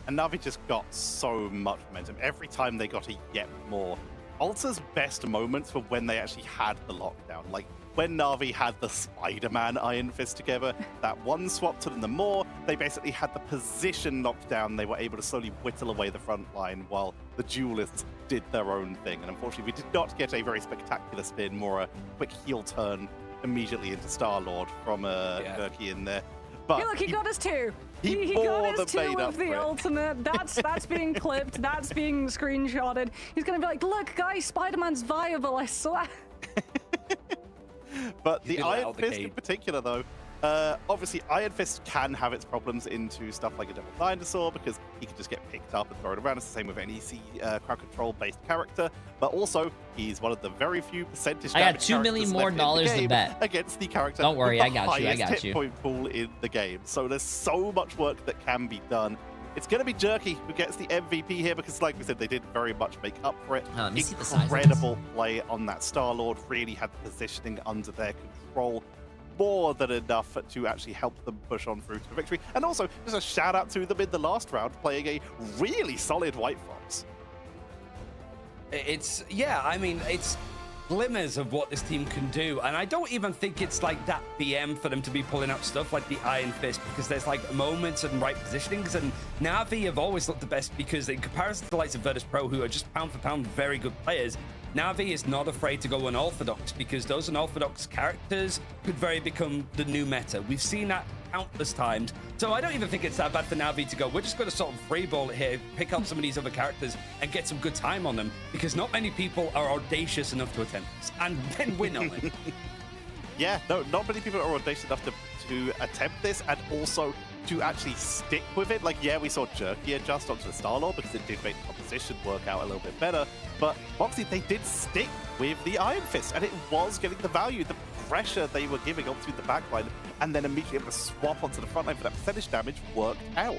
And Na'Vi just got so much momentum. Every time they got a yet more. Alter's best moments were when they actually had the lockdown. Like when Na'Vi had the Spider-Man Iron Fist together, that one swap to the more, they basically had the position locked down. They were able to slowly whittle away the front line while the duelists did their own thing. And unfortunately, we did not get a very spectacular spin, more a quick heel turn immediately into Star-Lord from Gurky in there. But hey, look, he got us 2. He got his 2 made up of the for it. ultimate. That's being clipped. That's being screenshotted. He's gonna be like, look, guys, Spider-Man's viable, I swear. But the Iron Fist in particular, though, obviously Iron Fist can have its problems into stuff like a Devil Dinosaur because he can just get picked up and thrown around. It's the same with any crowd control based character, but also he's one of the very few percentage. I got $2 million more to bet against the character. Don't worry, with the I got you. I highest got hit you. point pool in the game. So there's so much work that can be done. It's going to be Jerky who gets the MVP here because, like we said, they did very much make up for it. Let me see the size of Incredible play on that Star-Lord. Really had the positioning under their control. More than enough to actually help them push on through to victory. And also, just a shout out to them in the last round, playing a really solid White Fox. It's glimmers of what this team can do, and I don't even think it's like that BM for them to be pulling out stuff like the Iron Fist, because there's like moments and right positionings, and Na'Vi have always looked the best because in comparison to the likes of Virtus Pro, who are just pound for pound very good players, Na'Vi is not afraid to go unorthodox because those unorthodox characters could very become the new meta. We've seen that countless times. So I don't even think it's that bad for Na'Vi to go, we're just going to sort of freeball it here, pick up some of these other characters and get some good time on them, because not many people are audacious enough to attempt this and then win on it. Yeah, no, not many people are audacious enough to attempt this and also to actually stick with it. Like, yeah, we saw Jerky adjust onto the Star-Lord because it did make the composition work out a little bit better, but obviously they did stick with the Iron Fist and it was getting the value. The pressure they were giving onto the backline and then immediately able to swap onto the front line for that percentage damage worked out.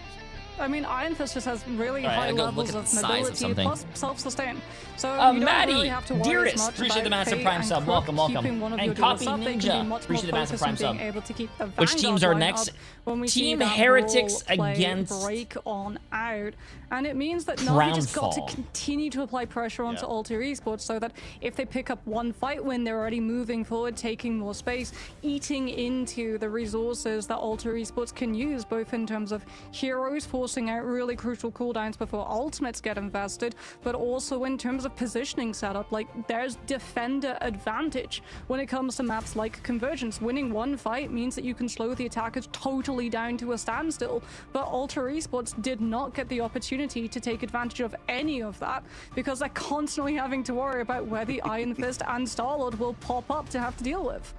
I mean, Iron Fist just has really All right, high I'll go levels look at of the size of mobility something. plus self-sustain. So you don't Maddie, really have to worry Dearest, as much appreciate the about massive fate prime and sub. Crook Welcome, welcome. keeping one of And your Copy duels up. They can Ninja, be much appreciate the more massive focused prime on being sub. able to keep the Which Vanguard teams are line next? up when we see Team that Heretics ball play against break on out. And it means that Na'Vi just got to Crownfall. continue to apply pressure onto Alter Esports so that if they pick up one fight win, they're already moving forward, taking more space, eating into the resources that Alter Esports can use, both in terms of heroes forcing out really crucial cooldowns before ultimates get invested, but also in terms of positioning setup. Like, there's defender advantage when it comes to maps like Convergence. Winning one fight means that you can slow the attackers totally down to a standstill, but Alter Esports did not get the opportunity to take advantage of any of that because they're constantly having to worry about where the Iron Fist and Starlord will pop up to have to deal with.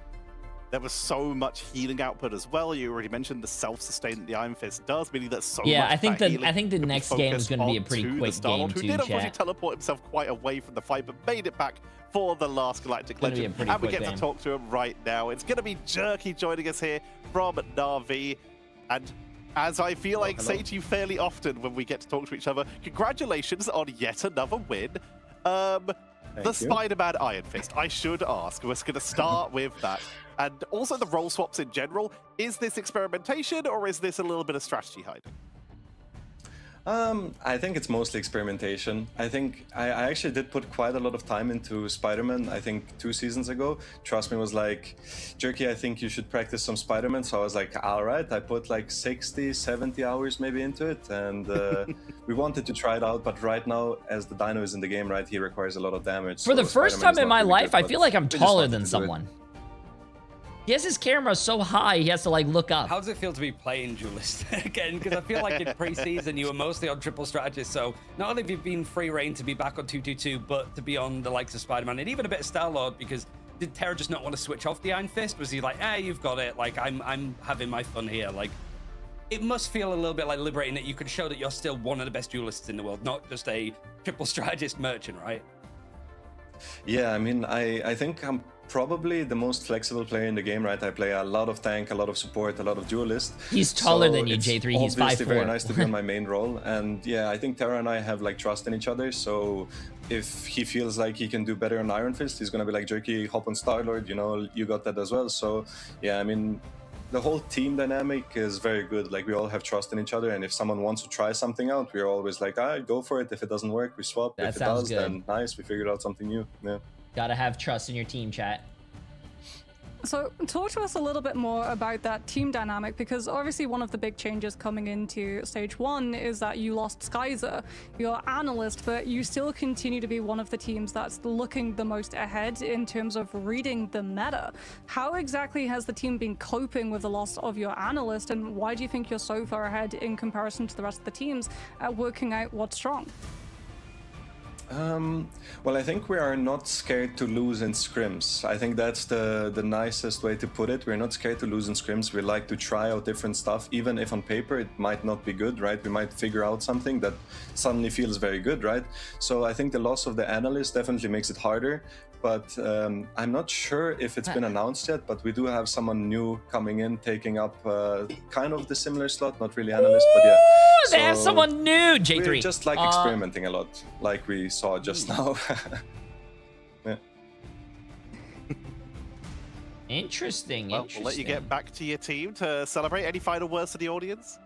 There was so much healing output as well. You already mentioned the self-sustain that the Iron Fist does, meaning that so much I think that the next game is going to be a pretty quick game who too, did unfortunately chat. teleport himself quite away from the fight, but made it back for the last Galactic Gonna be a Legend. pretty And we quick get game. to talk to him right now. It's going to be Jerky joining us here from Na'Vi. And as I feel like say to you fairly often when we get to talk to each other, congratulations on yet another win. The Spider-Man Iron Fist, I should ask. We're going to start with that. And also the role swaps in general. Is this experimentation or is this a little bit of strategy hiding? I think it's mostly experimentation. I think I actually did put quite a lot of time into Spider-Man, I think 2 seasons ago. Trust me was like, Jerky, I think you should practice some Spider-Man. So I was like, all right, I put like 60, 70 hours maybe into it. And we wanted to try it out. But right now, as the Dino is in the game, right, he requires a lot of damage. For the so first Spider-Man time is in not my really life, good, I but feel like I'm we just taller wanted than to do it. someone. He has his camera so high, he has to like look up. How does it feel to be playing Duelist again? Because I feel like in pre-season you were mostly on triple strategist, so not only have you been free reign to be back on 222, but to be on the likes of Spider-Man and even a bit of Star-Lord, because did Terra just not want to switch off the Iron Fist? Was he like, hey, you've got it, like I'm having my fun here? Like, it must feel a little bit like liberating that you can show that you're still one of the best duelists in the world, not just a triple strategist merchant, right? Yeah, I mean, I think I'm probably the most flexible player in the game, right? I play a lot of tank, a lot of support, a lot of duelist. He's taller so than you, it's J3. He's obviously 5'4". very nice to be on my main role. And yeah, I think Terra and I have like trust in each other. So if he feels like he can do better on Iron Fist, he's gonna be like, Jerky, hop on Star-Lord, you know, you got that as well. So yeah, I mean, the whole team dynamic is very good. Like, we all have trust in each other, and if someone wants to try something out, we're always like, go for it. If it doesn't work, we swap. That if it sounds does, good. then nice, we figured out something new. Yeah. Gotta have trust in your team, chat. So talk to us a little bit more about that team dynamic, because obviously one of the big changes coming into stage 1 is that you lost Skyzer, your analyst, but you still continue to be one of the teams that's looking the most ahead in terms of reading the meta. How exactly has the team been coping with the loss of your analyst, and why do you think you're so far ahead in comparison to the rest of the teams at working out what's strong? Well, I think we are not scared to lose in scrims. I think that's the nicest way to put it. We're not scared to lose in scrims. We like to try out different stuff, even if on paper it might not be good, right? We might figure out something that suddenly feels very good, right? So I think the loss of the analyst definitely makes it harder. But I'm not sure if it's been announced yet, but we do have someone new coming in, taking up kind of the similar slot, not really analyst, but yeah. They have someone new, J3. We're just like experimenting a lot, like we saw just now. Yeah. Interesting. Well, we'll let you get back to your team to celebrate. Any final words to the audience?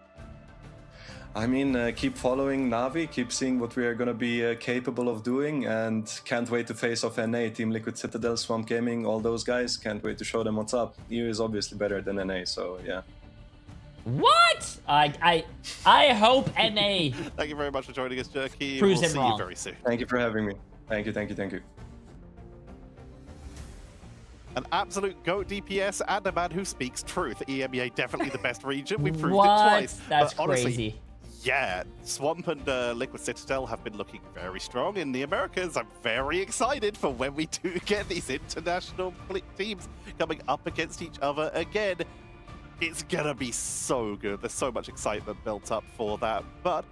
I mean, keep following Na'Vi, keep seeing what we are going to be capable of doing, and can't wait to face off NA, Team Liquid Citadel, Swamp Gaming, all those guys. Can't wait to show them what's up. EU is obviously better than NA, so yeah. What? I hope NA. Thank you very much for joining us, Jerky. Proves We'll him see wrong. you very soon. Thank you for having me. Thank you, thank you, thank you. An absolute GOAT DPS and a man who speaks truth. EMEA definitely the best region. We proved What? it twice. That's but honestly, crazy. yeah, Swamp and Liquid Citadel have been looking very strong in the Americas. I'm very excited for when we do get these international teams coming up against each other again. It's gonna be so good. There's so much excitement built up for that. But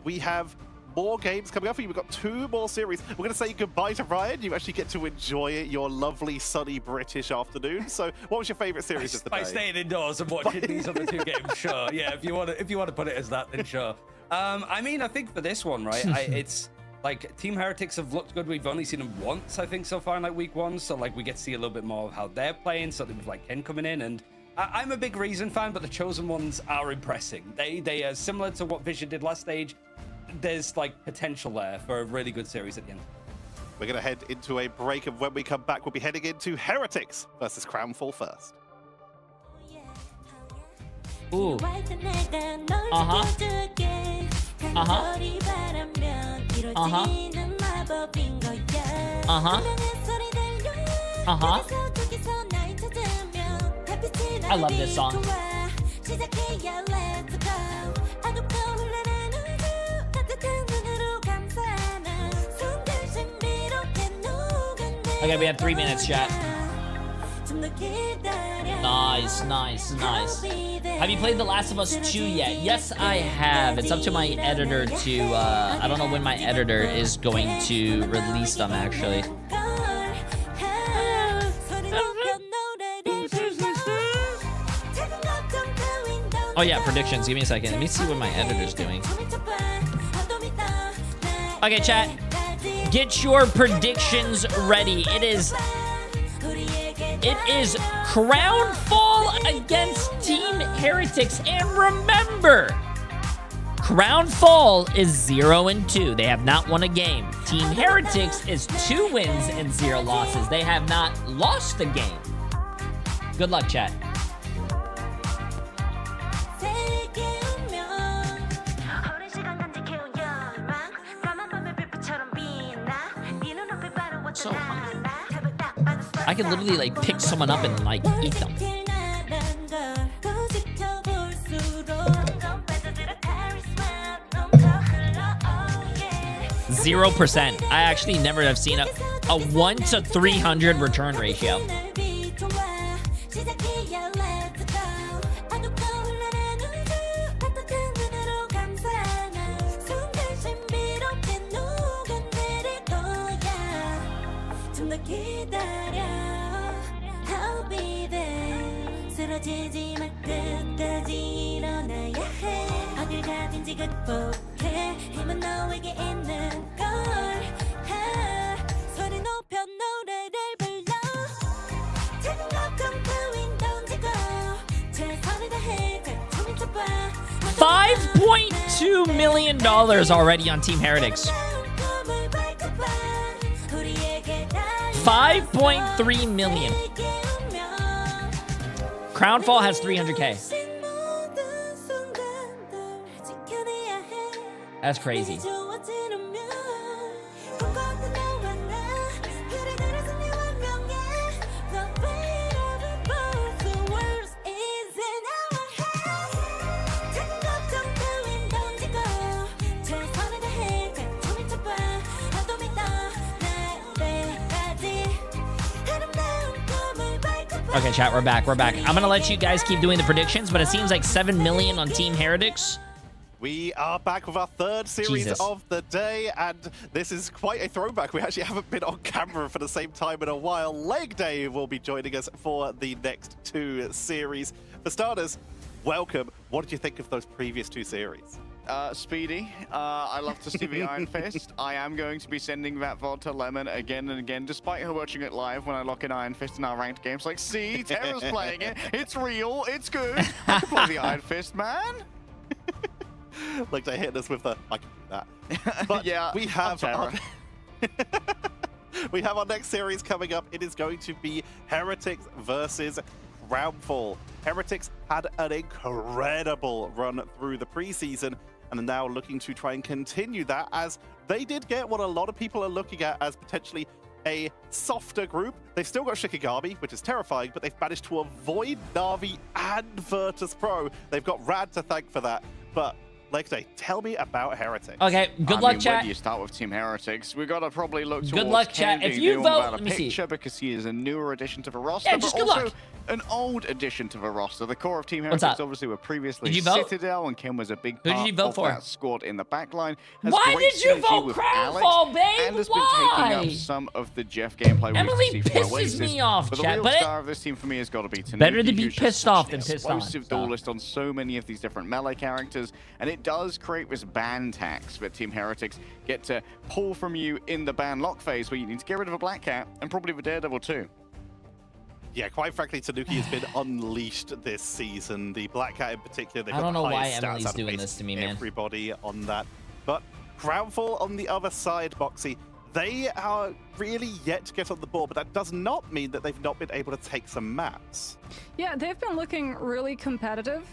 we have more games coming up for you. We've got 2 more series. We're going to say goodbye to Ryan. You actually get to enjoy your lovely, sunny British afternoon. So what was your favorite series of the day? By staying indoors and watching these other 2 games, sure. Yeah, if you want to put it as that, then sure. I mean, I think for this one, right, it's like Team Heretics have looked good. We've only seen them once, I think, so far in like week 1. So like we get to see a little bit more of how they're playing. Something with like Ken coming in, and I'm a big Reason fan, but the Chosen Ones are impressing. They are similar to what Vision did last stage. There's like potential there for a really good series at the end. We're going to head into a break, and when we come back, we'll be heading into Heretics versus Crownfall first. Ooh. I love this song. Okay, we have 3 minutes, chat. Nice, nice, nice. Have you played The Last of Us 2 yet? Yes, I have. It's up to my editor to, I don't know when my editor is going to release them, actually. Oh yeah, predictions. Give me a second. Let me see what my editor's doing. Okay, chat. Get your predictions ready. It is Crownfall against Team Heretics. And remember, Crownfall is 0-2. They have not won a game. Team Heretics is 2 wins and 0 losses. They have not lost the game. Good luck, chat. So hungry. I could literally like pick someone up and like eat them. 0%. I actually never have seen a 1 to 300 return ratio. $5.2 million already on Team Heretics. 5.3 million. Crownfall has 300K. That's crazy. Okay, chat, we're back. We're back. I'm going to let you guys keep doing the predictions, but it seems like 7 million on Team Heretics. We are back with our 3rd series of the day, and this is quite a throwback. We actually haven't been on camera for the same time in a while. Leg Day will be joining us for the next 2 series. For starters, welcome. What did you think of those previous 2 series? Speedy. I love to see the Iron Fist. I am going to be sending that VOD to Lemon again and again, despite her watching it live when I lock in Iron Fist in our ranked games. Like, see, Terra's playing it. It's real. It's good. I can play the Iron Fist, man. Like they hit us with the, I can do that. But yeah, we have we have our next series coming up. It is going to be Heretics versus Crownfall. Heretics had an incredible run through the preseason and are now looking to try and continue that, as they did get what a lot of people are looking at as potentially a softer group. They've still got Shikigami, which is terrifying, but they've managed to avoid Na'Vi and Virtus Pro. They've got Rad to thank for that. But Leg Day, tell me about Heretics. Okay, good luck, chat. Where do you start with Team Heretics? We've got to probably look towards Good luck, chat. Kennedy If you doing vote, without let a me see. picture because he is a newer addition to the roster, Yeah, just but good also luck. an old addition to the roster. The core of Team What's Heretics up? obviously were previously Did you vote? Citadel, and Ken was a big Who part did you vote of for? that squad in the backline. Has Why great did you synergy vote with Crownfall, Alex, babe? and has Why? been taking up some of the Jeff gameplay we Emily used to see from pisses Oasis. me off, But the chat, real but star of this team for me has got to be Tanuki. Better to be who's just pissed such off an than pissed on, explosive so. duelist on so many of these different melee characters, and it does create this ban tax that Team Heretics get to pull from you in the ban lock phase, where you need to get rid of a Black Cat and probably the Daredevil too. Yeah, quite frankly, Tanuki has been unleashed this season. The Black Cat in particular, they've I don't got know the why highest stats Emily's out of doing basically this to me, man. everybody on that. But Crownfall on the other side, Boxy, they are really yet to get on the board, but that does not mean that they've not been able to take some maps. Yeah, they've been looking really competitive.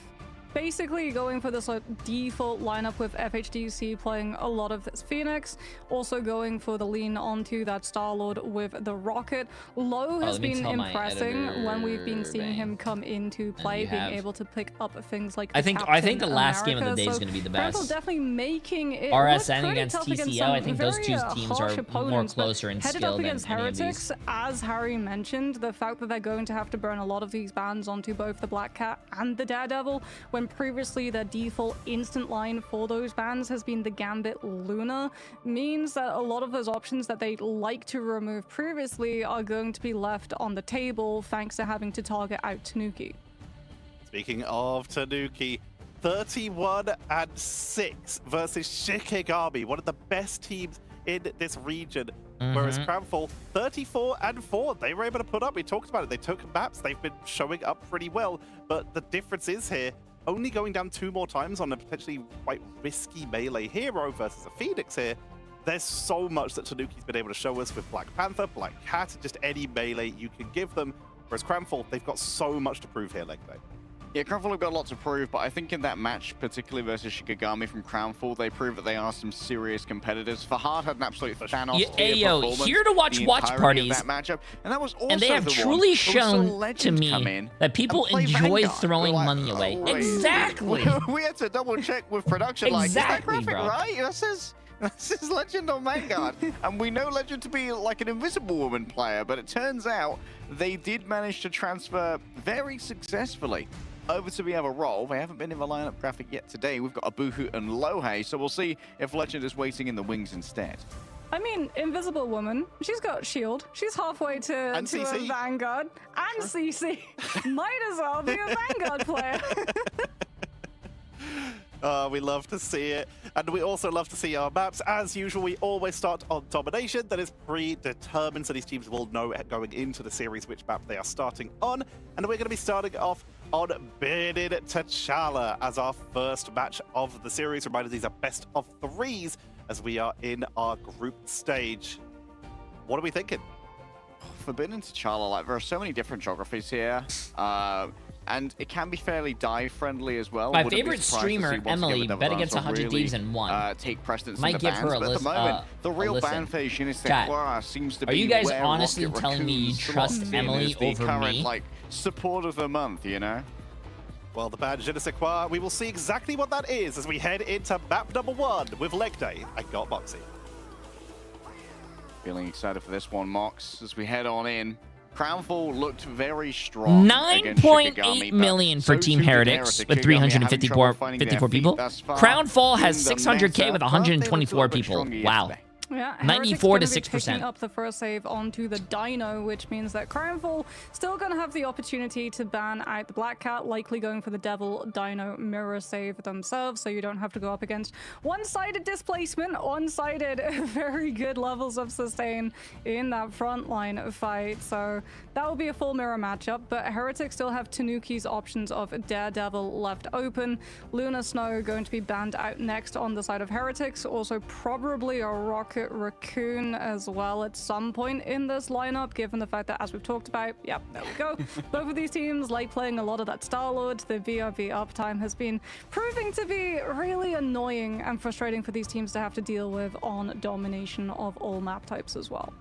Basically going for this default lineup with FHDC playing a lot of this Phoenix, also going for the lean onto that Star-Lord with the Rocket. Low has been impressing when we've been seeing him come into play, being able to pick up things like I think the last game of the day is going to be the best. Crownfall definitely making it RSN look against pretty tough TCL, I think those very, two teams harsh are more opponents, but closer in headed skill up than against any of these. Heretics, as Harry mentioned, the fact that they're going to have to burn a lot of these bans onto both the Black Cat and the Daredevil, when previously their default instant line for those bans has been the Gambit Luna, means that a lot of those options that they'd like to remove previously are going to be left on the table thanks to having to target out Tanuki. Speaking of Tanuki, 31-6 versus Shikigami, one of the best teams in this region. Whereas Crownfall, 34-4, they were able to put up. We talked about it. They took maps. They've been showing up pretty well. But the difference is here, only going down 2 more times on a potentially quite risky melee hero versus a Phoenix here. There's so much that Tanuki's been able to show us with Black Panther, Black Cat, just any melee you can give them. Whereas Crownfall, they've got so much to prove here, Leg Day. Yeah, Crownfall have got a lot to prove, but I think in that match, particularly versus Shikigami from Crownfall, they proved that they are some serious competitors. Fahad had an absolute Thanos performance here to watch the watch entirety parties, of that matchup, and that was also and they have the truly one shown to me that people enjoy throwing money away. Wait. Exactly. We had to double check with production. Exactly, like, is that graphic bro. right? This is Legend on Vanguard. And we know Legend to be like an Invisible Woman player, but it turns out they did manage to transfer very successfully over to the other role. They haven't been in the lineup graphic yet today. We've got Abuhu and Lohei, so we'll see if Legend is waiting in the wings instead. I mean, Invisible Woman, she's got shield. She's halfway to a Vanguard. And CC. Might as well be a Vanguard player. We love to see it. And we also love to see our maps. As usual, we always start on Domination. That is predetermined, so these teams will know going into the series which map they are starting on. And we're going to be starting off on Bearded T'Challa as our first match of the series. Reminder, these are best of 3s as we are in our group stage. What are we thinking? Forbidden T'Challa, like, there are so many different geographies here. And it can be fairly dive-friendly as well. My favorite streamer, Emily, bet against 100 Thieves and won. Take precedence Might in the give bans, her a but at the moment, the real listen. ban phase Chat, seems to be are you guys where honestly Rocket telling me you Raccoon's trust slot in Emily is the over current, me? like, support of the month, you know? Well, the band Je ne sais quoi, we will see exactly what that is as we head into map number 1 with Leg Day. I got Moxie. Feeling excited for this one, Mox, as we head on in. Crownfall looked very strong. 9.8 million for Team Heretics with 354 people. Crownfall has 600k with 124 people. Wow. Yeah, 94 to 6%. Picking up the first save onto the Dino, which means that Crownfall still going to have the opportunity to ban out the Black Cat, likely going for the Devil Dino mirror save themselves, so you don't have to go up against one-sided displacement, one-sided very good levels of sustain in that frontline fight. So that will be a full mirror matchup, but Heretics still have Tanuki's options of Daredevil left open. Luna Snow going to be banned out next on the side of Heretics, also probably a Rocket Raccoon as well at some point in this lineup, given the fact that, as we've talked about, yep, there we go. Both of these teams like playing a lot of that Star-Lord. The VRV uptime has been proving to be really annoying and frustrating for these teams to have to deal with on domination of all map types as well.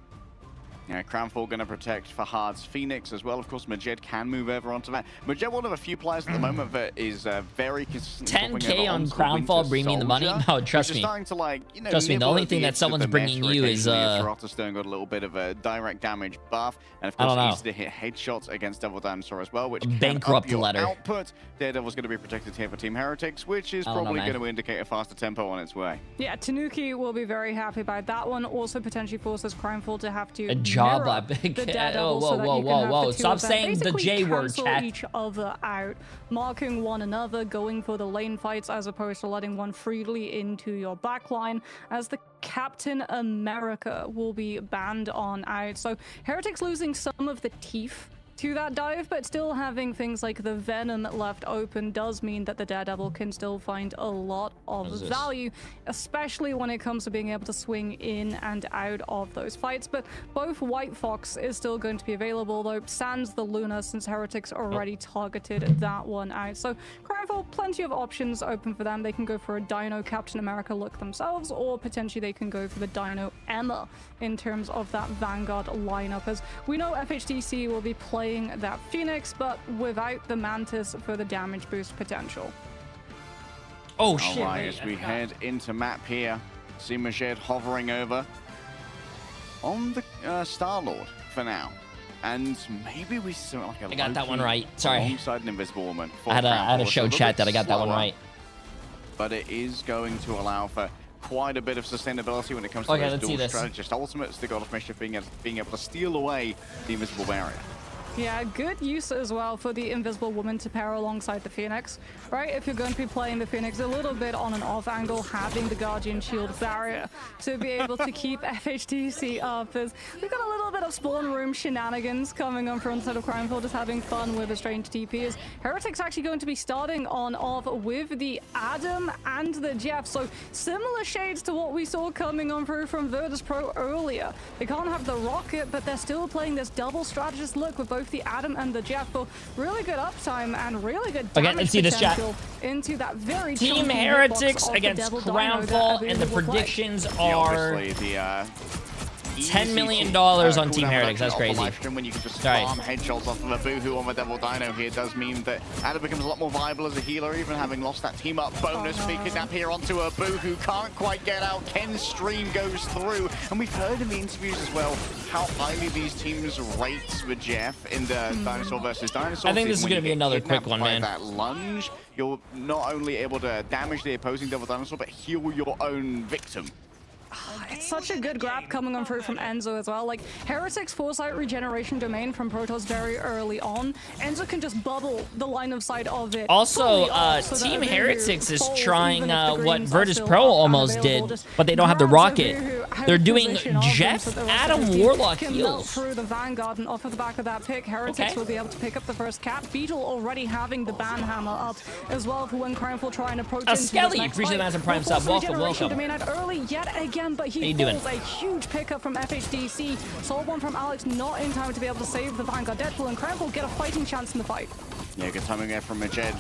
Yeah, Crownfall going to protect Fahad's Phoenix as well. Of course, Majed can move over onto that. Majed, one of a few players at the moment that is very consistent. 10K on Crownfall bring me the money? No, trust me. Starting to, like, you know, trust me, the only thing that someone's bringing you is Stone got a little bit of a direct damage buff, and of course easy to hit headshots against Devil Dinosaur as well, which bankrupt can up your letter. output. Daredevil's going to be protected here for Team Heretics, which is probably going to indicate a faster tempo on its way. Yeah, Tanuki will be very happy about that one. Also potentially forces Crownfall to have to a job mirror the Daredevil so that you can have the two Stop of them saying the J word, cancel chat. each other out, marking one another, going for the lane fights as opposed to letting one freely into your backline, as the Captain America will be banned on out. So Heretics losing some of the teeth to that dive, but still having things like the Venom left open does mean that the Daredevil can still find a lot of value, especially when it comes to being able to swing in and out of those fights. But both White Fox is still going to be available, though sans the Luna, since Heretics already targeted that one out. So Crownfall, plenty of options open for them. They can go for a Dino Captain America look themselves, or potentially they can go for the Dino Emma in terms of that Vanguard lineup, as we know FHTC will be playing that Phoenix, but without the Mantis for the damage boost potential. Oh shit! All right, as we head into map here, see Majed hovering over on the Star-Lord for now, and maybe we see like a I got that one right. Sorry. Alongside an Invisible Woman. I had a show chat that I got that one right. But it is going to allow for quite a bit of sustainability when it comes to those dual strategist ultimates. The God of Mischief being able to steal away the invisible barrier. Yeah, good use as well for the Invisible Woman to pair alongside the Phoenix, right? If you're going to be playing the Phoenix a little bit on an off angle, having the Guardian Shield barrier to be able to keep FHTC up, as we've got a little bit of spawn room shenanigans coming on front side of Crownfall, just having fun with the strange TPs. Heretics actually going to be starting on off with the Adam and the Jeff, so similar shades to what we saw coming on through from Virtus Pro earlier. They can't have the Rocket, but they're still playing this double strategist look with both the Adam and the Jeff for really good uptime and really good damage potential into that very Team Heretics against Crownfall, and the predictions are $10 million on Team Heretics. That's crazy. When you can just farm headshots off of a Boohoo on the Devil Dino here does mean that Adam becomes a lot more viable as a healer, even having lost that team up bonus. Picking up here onto a Boohoo, can't quite get out. Ken's stream goes through, and we've heard in the interviews as well how highly these teams rate the Jeff in the Dinosaur versus Dinosaur. I think this is going to be another quick one, man. That lunge, you're not only able to damage the opposing Devil Dinosaur, but heal your own victim. It's such a good grab coming on through from Enzo as well. Like, Heretics Foresight regeneration domain from Protoss very early on. Enzo can just bubble the line of sight of it. Also, Team Heretics is trying what Virtus Pro almost did, but they don't have the Rocket. They're doing Jeff, Adam, Warlock heals. Through the Vanguard, and off of the back of that pick, Heretics will be able to pick up the first cap. Beetle already having the ban hammer up as well for when Crownfall try and approach into Skelly, appreciate the massive prime sub. Welcome, welcome. Domain out early yet again, but he falls a huge pickup from FHDC. Saw one from Alex, not in time to be able to save the Vanguard. Deadpool and Crownfall get a fighting chance in the fight. Yeah, good timing there from Majed.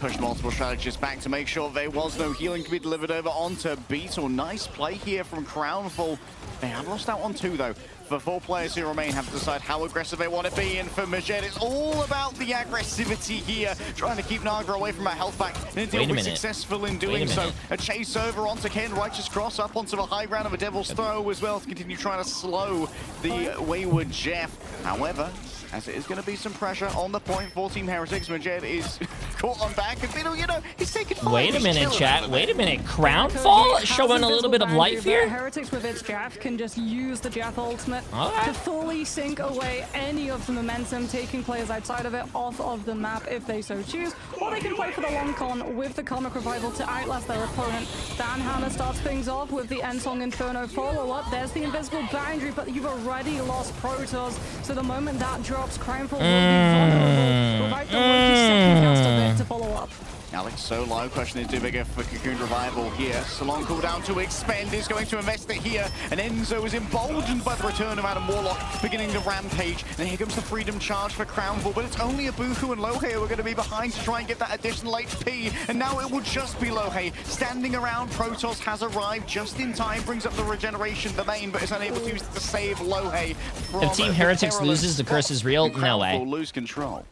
Pushed multiple strategists back to make sure there was no healing to be delivered over onto Beetle. Nice play here from Crownfall. They have lost that one too, though. The 4 players who remain have to decide how aggressive they want to be, and for Majed, it's all about the aggressivity here, trying to keep Naga away from her health back, and he'll be successful in doing so. A chase over onto Ken, Righteous Cross up onto the high ground of a Devil's Throw as well to continue trying to slow the wayward Jeff. However, as it is going to be some pressure on the point for Team Heretics, Majed is caught on back, and Beetle, you know, he's taking fire. Wait a minute, chat. Wait a minute. Crownfall showing a little bit of life here? Heretics with its Jeff can just use the Jeff ultimate to fully sink away any of the momentum, taking players outside of it off of the map if they so choose. Or they can play for the long con with the Comic Revival to outlast their opponent. Dan Hammer starts things off with the Ensong Inferno follow-up. There's the invisible boundary, but you've already lost Protoss, so the moment that drops, Crownfall will be vulnerable without the Loki second cast of it to follow up. Alex so low. Question is, do they go for Cocoon Revival here? So long cooldown to expend is going to invest it here. And Enzo is emboldened by the return of Adam Warlock, beginning the rampage. And here comes the Freedom Charge for Crownfall. But it's only Abuhu and Lohe who are going to be behind to try and get that additional HP. And now it will just be Lohe standing around. Protoss has arrived just in time, brings up the regeneration domain, but is unable to use it to save Lohe from If Team Heretics loses, the curse is real? No way. Lose control.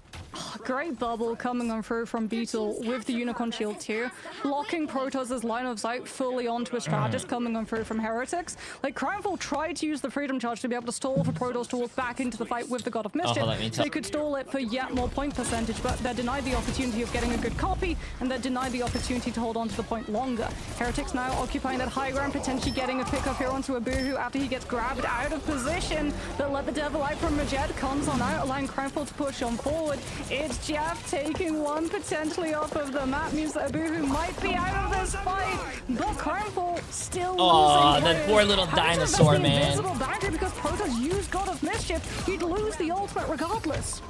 Great bubble coming on through from Beetle with the Unicorn Shield too. Blocking Protoss' line of sight fully onto a Stratus coming on through from Heretics. Like, Crownfall tried to use the Freedom Charge to be able to stall for Protoss to walk back into the fight with the God of Mischief. So they could stall it for yet more point percentage, but they're denied the opportunity of getting a good copy, and they're denied the opportunity to hold on to the point longer. Heretics now occupying that high ground, potentially getting a pick up here onto Abuhu after he gets grabbed out of position. But Let the Devil Out from Majed comes on out, allowing Crownfall to push on forward. It's Jeff taking one potentially off of the map, means that Abuhu might be out of this fight, but Crownfall still losing. Oh, that poor little dinosaur, man. Invisible boundary because Protoss used God of Mischief. He'd lose the ultimate regardless.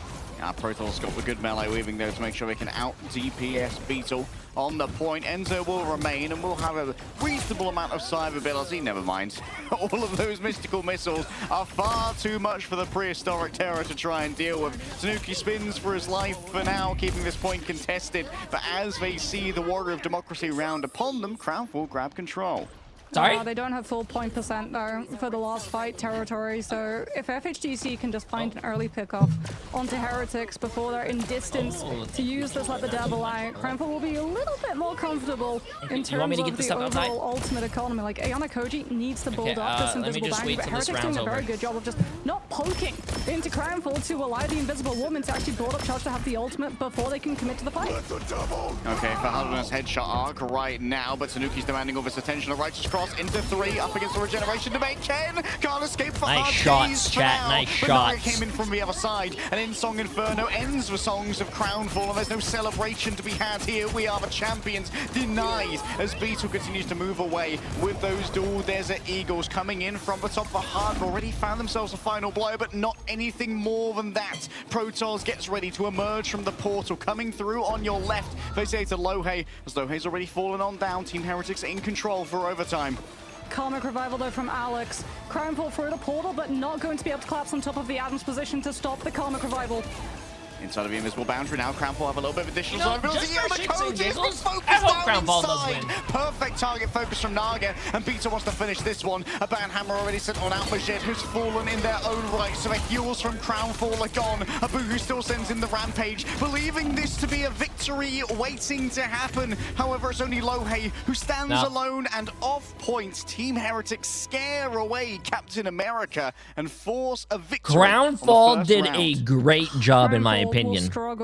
Protoss got the good melee weaving there to make sure they can out DPS Beetle on the point. Enzo will remain and will have a reasonable amount of survivability. Never mind. All of those mystical missiles are far too much for the prehistoric terror to try and deal with. Tanuki spins for his life for now, keeping this point contested. But as they see the Warrior of Democracy round upon them, Crownfall grab control. Sorry? They don't have full point percent though for the last fight territory, so if FHDC can just find an early pickoff onto Heretics before they're in distance to use this Let the Devil Out, Crownfall will be a little bit more comfortable in terms of the overall ultimate economy. Like, Ayana Koji needs to build up this invisible boundary, but Heretics doing a very good job of just not poking into Crownfall to allow the invisible woman to actually build up charge to have the ultimate before they can commit to the fight. Okay, for Hardness headshot arc right now, but Tanuki's demanding all this attention. A righteous cross into 3 up against the regeneration debate. Ken can't escape for nice shots, chat. Nice shots. Came in from the other side, and in Song Inferno ends with songs of Crownfall, and there's no celebration to be had here. We are the champions, denied as Beetle continues to move away with those dual Desert Eagles coming in from the top of the Hard. Already found themselves a final blow, but not anything more than that. Protoss gets ready to emerge from the portal, coming through on your left. They say to Lohe, as Lohe's already fallen on down. Team Heretics in control for overtime. Karmic Revival though from Alex. Crownfall through the portal, but not going to be able to collapse on top of the Adam's position to stop the Karmic Revival. Inside of the invisible boundary now, Crownfall have a little bit of additional survivability. Perfect target focus from Naga, and Beetle wants to finish this one. A Banhammer already sent on out Majed, who's fallen in their own right, so the heals from Crownfall are gone. Abuhu still sends in the Rampage, believing this to be a victory waiting to happen. However, it's only Lohe who stands alone and off points. Team Heretics scare away Captain America and force a victory. Crownfall did a great job in my opinion.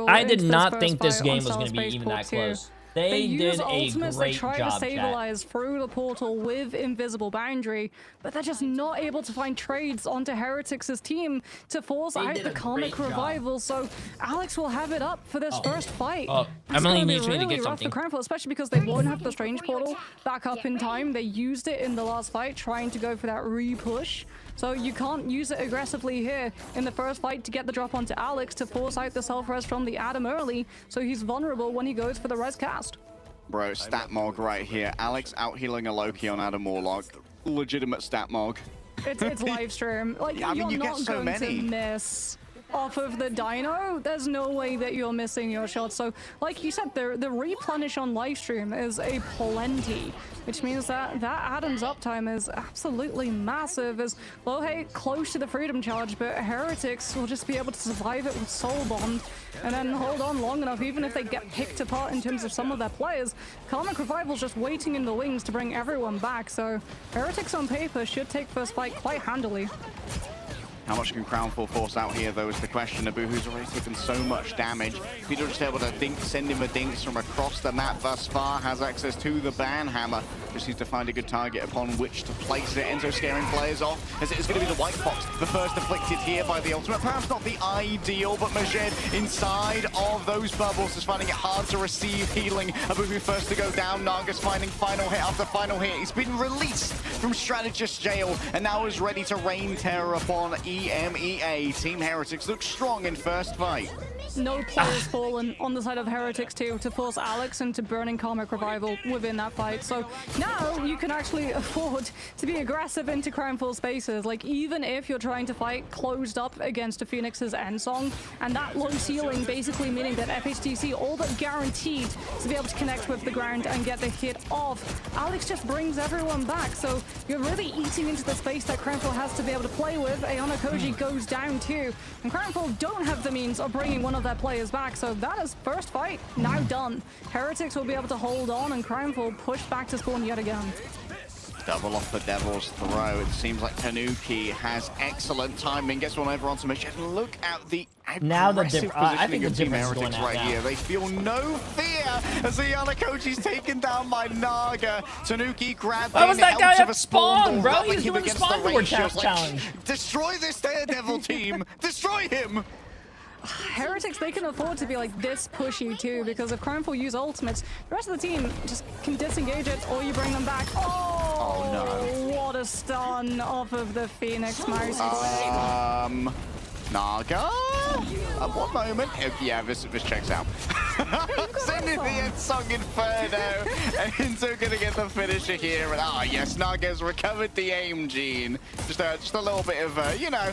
I did not think this game was going to be even that close. They did a great they try job, to stabilize through the portal with invisible boundary, but they're just not able to find trades onto Heretics' team to force out the Karmic Revival. So Alex will have it up for this first fight. Emily needs me to get rough something. for Crownfall, especially because they won't have the Strange Portal back up in time. They used it in the last fight, trying to go for that re-push. So you can't use it aggressively here in the first fight to get the drop onto Alex to force out the self-res from the Adam early, so he's vulnerable when he goes for the res cast. Bro, stat mog right here. Alex out healing a Loki on Adam Warlock. Legitimate stat mog. It's live stream. Like, I mean, you're you not get so going to miss off of the dino. There's no way that you're missing your shot. So like you said, the replenish on live stream is a plenty, which means that Adam's uptime is absolutely massive. As Lohe close to the Freedom Charge, but Heretics will just be able to survive it with Soul Bond and then hold on long enough, even if they get picked apart in terms of some of their players. Karmic Revival's just waiting in the wings to bring everyone back, so Heretics on paper should take first fight quite handily. How much can Crownfall force out here, though, is the question. Abuhu's already taken so much damage. Peter just able to send him a dinks from across the map thus far, has access to the Banhammer. Just needs to find a good target upon which to place it. Enzo scaring players off, as it is going to be the White Fox, the first afflicted here by the ultimate. Perhaps not the ideal, but Majed inside of those bubbles is finding it hard to receive healing. Abuhu first to go down. Naga's finding final hit after final hit. He's been released from Strategist Jail, and now is ready to rain terror upon EMEA. Team Heretics look strong in first fight. No players fallen on the side of Heretics too to force Alex into burning Karmic Revival within that fight. So now you can actually afford to be aggressive into Crownfall spaces. Like, even if you're trying to fight closed up against a Phoenix's end song, and that low ceiling basically meaning that FHTC all but guaranteed to be able to connect with the ground and get the hit off. Alex just brings everyone back. So you're really eating into the space that Crownfall has to be able to play with. Ayana Koji goes down too. And Crownfall don't have the means of bringing one of their players back, so that is first fight now done. Heretics will be able to hold on, and Crownfall push back to spawn yet again. Double off the Devil's throw. It seems like Tanuki has excellent timing. Gets one over onto Mission. Look at the aggressive positioning of Team Heretics right here. They feel no fear as Ayana Koji's taken down by Naga. Tanuki grabbed Why was that guy of at spawn, bro? He was doing the spawn board challenge. Destroy this Daredevil team! Destroy him! Heretics, they can afford to be like this pushy too, because if Crownfall use ultimates, the rest of the team just can disengage it, or you bring them back. Oh no. What a stun off of the Phoenix Mouse. Naga? At one moment. Yeah, this checks out. Sending the Ensong Inferno. And Enzo gonna get the finisher here. And yes, Naga's recovered the aim gene. Just a little bit of, you know,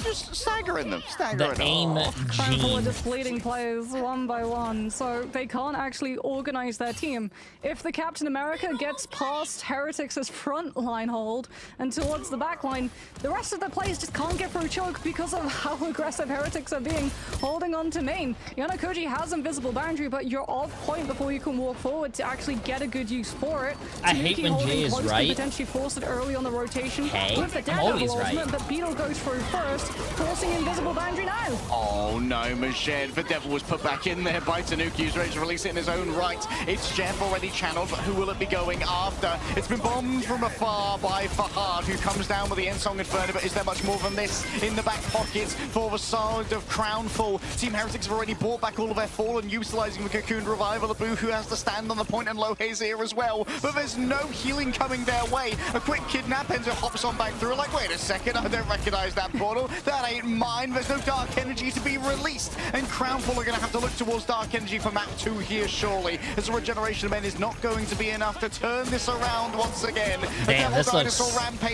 just staggering them. The aim Crownfall are just bleeding players one by one, so they can't actually organize their team. If the Captain America gets past Heretics' front line hold and towards the back line, the rest of the players just can't get through choke because of how aggressive Heretics are being, holding on to main. Ayana Koji has invisible boundary, but you're off point before you can walk forward to actually get a good use for it. I hate when Jay is right. Potentially force it early on the rotation. Hey, with the I'm always right. But Beetle goes through first, forcing invisible boundary now. Oh no, Majed. The Devil was put back in there by Tanuki, who's ready to release it in his own right. It's Jeff already channeled, but who will it be going after? It's been bombed from afar by Fahad, who comes down with the Ensong Inferno, but is there much more than this in the back pockets for the side of Crownfall? Team Heretics have already brought back all of their fallen, utilizing the Cocoon Revival. Abu, who has to stand on the point, and Lohe's here as well, but there's no healing coming their way. A quick kidnap, Enzo hops on back through, like, wait a second, I don't recognize that portal. That ain't mine. There's no Dark Energy to be released, and Crownfall are going to have to look towards Dark Energy for map 2 here, surely, as the Regeneration of Men is not going to be enough to turn this around once again. Damn, this looks...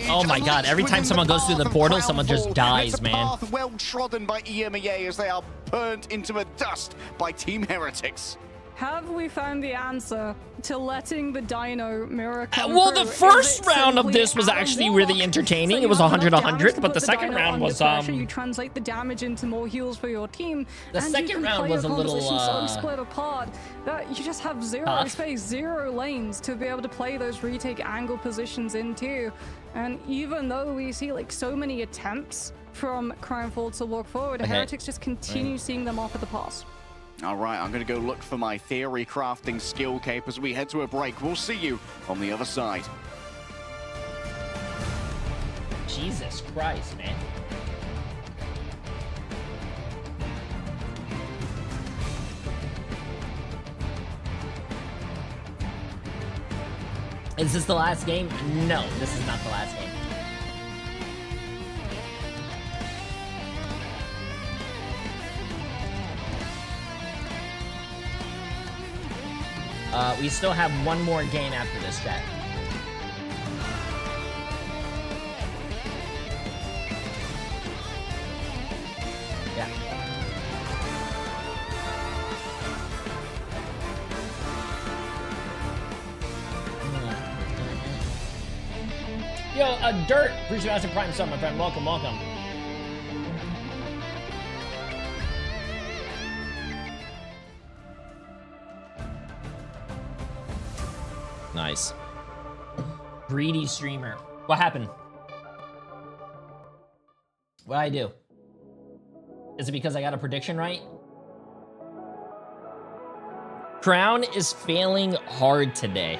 Oh my god, every time someone goes through the portal, someone just dies, man. It's a path well trodden by EMEA as they are burnt into the dust by Team Heretics. Have we found the answer to letting the Dino mirror come well, through? the first round of this was actually really entertaining. It was 100-100, but the second round was you translate the damage into more heals for your team. The second round was a little so split apart that you just have zero space, zero lanes to be able to play those retake angle positions into. And even though we see like so many attempts from Crownfall to walk forward, Heretics just continue seeing them off at the pass. All right, I'm going to go look for my theory crafting skill cape as we head to a break. We'll see you on the other side. Jesus Christ, man. Is this the last game? No, this is not the last game. We still have one more game after this, chat. Yeah. Yo, Dirt, appreciate you Prime Sub, my friend. Welcome, welcome. Nice. Greedy streamer. What happened? What'd I do? Is it because I got a prediction right? Crown is failing hard today.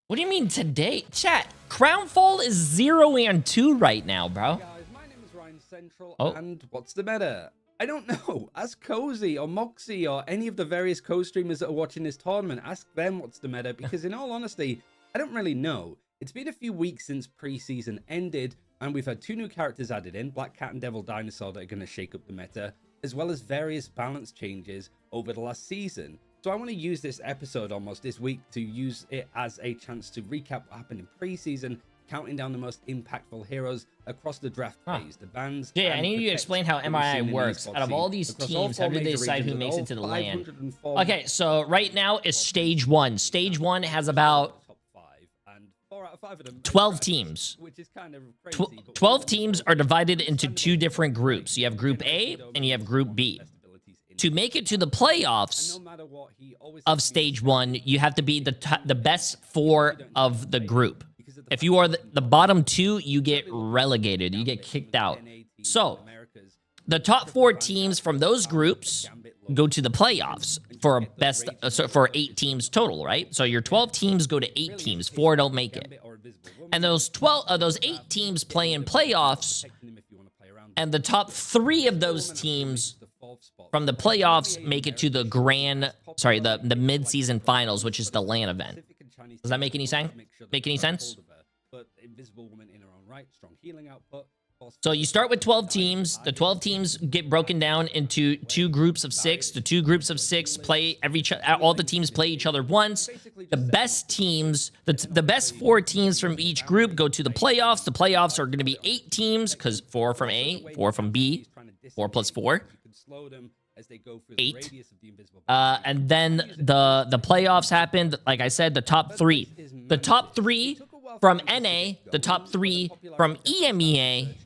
What do you mean today? Chat, Crownfall is 0-2 right now, bro. Guys, my name is Ryan Central, and what's the meta? I don't know. Ask Cozy or Moxie or any of the various co-streamers that are watching this tournament. Ask them what's the meta, because in all honesty, I don't really know. It's been a few weeks since preseason ended, And we've had 2 new characters added in, Black Cat and Devil Dinosaur, that are going to shake up the meta, as well as various balance changes over the last season. So I want to use this episode almost this week to use it as a chance to recap what happened in preseason, counting down the most impactful heroes across the draft phase, the bans. Yeah, I need you to explain how MII works. Out of all these teams, how do they decide who makes it to the LAN? Okay, so right now is stage 1. Stage 1 has about 12 teams. 12 teams are divided into 2 different groups. You have Group A and you have Group B. To make it to the playoffs of stage 1, you have to be the best 4 of the group. If you are the bottom 2, you get relegated. You get kicked out. So the top 4 teams from those groups go to the playoffs for a best for 8 teams total, right? So your 12 teams go to 8 teams. 4 don't make it. And those 8 teams play in playoffs, and the top 3 of those teams from the playoffs make it to the the mid-season finals, which is the LAN event. Does that make any sense? So you start with 12 teams. The 12 teams get broken down into 2 groups of 6. The 2 groups of 6 play all the teams play each other once. The best teams, the best 4 teams from each group go to the playoffs. The playoffs are going to be 8 teams because 4 from A, 4 from B, 4 plus 4. 8. And then the playoffs happened. Like I said, the top 3. The top 3 from NA, the top 3 from EMEA,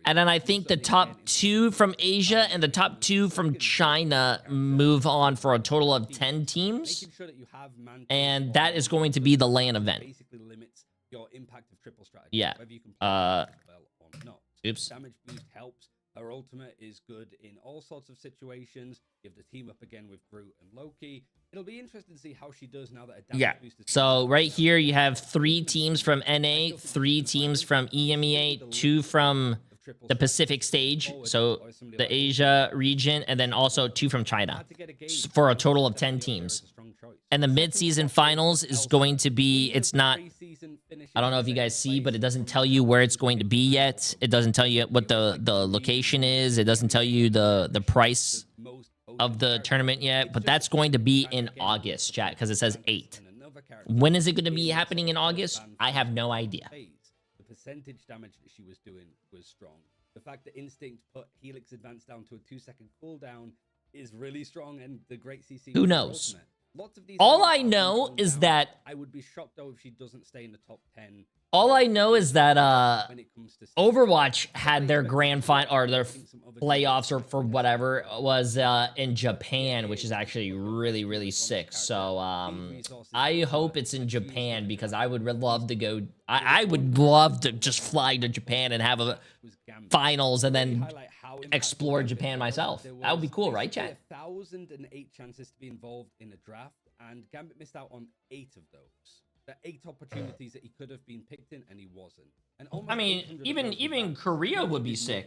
and then I think the top 2 from Asia and the top 2 from China move on for a total of 10 teams. And that is going to be the LAN event. Yeah. Oops. Damage boost helps. Her ultimate is good in all sorts of situations. You have the team up again with Groot and Loki. It'll be interesting to see how she does now that a damage boost is... So right here you have 3 teams from NA, 3 teams from EMEA, 2 from the Pacific stage, so the Asia region, and then also 2 from China, for a total of 10 teams. And the mid-season finals is going to be, it's not, I don't know if you guys see, but it doesn't tell you where it's going to be yet. It doesn't tell you what the location is. It doesn't tell you the price of the tournament yet, but that's going to be in August, chat, because it says 8. When is it going to be happening in August? I have no idea. The percentage damage that she was doing was strong. The fact that Instinct put Helix Advance down to a 2-second cooldown is really strong, and the great CC... Who knows? All I know is that... I would be shocked, though, if she doesn't stay in the top 10. All I know is that Overwatch had their grand final, or their playoffs, or for whatever, was in Japan, which is actually really, really sick. So I hope it's in Japan, because I would love to go... I would love to just fly to Japan and have a finals and then explore Japan myself. That would be cool, right, chat? 1,008 chances to be involved in a draft, and Gambit missed out on 8 of those. The 8 opportunities that he could have been picked in, and he wasn't. And I mean, even Korea would be sick.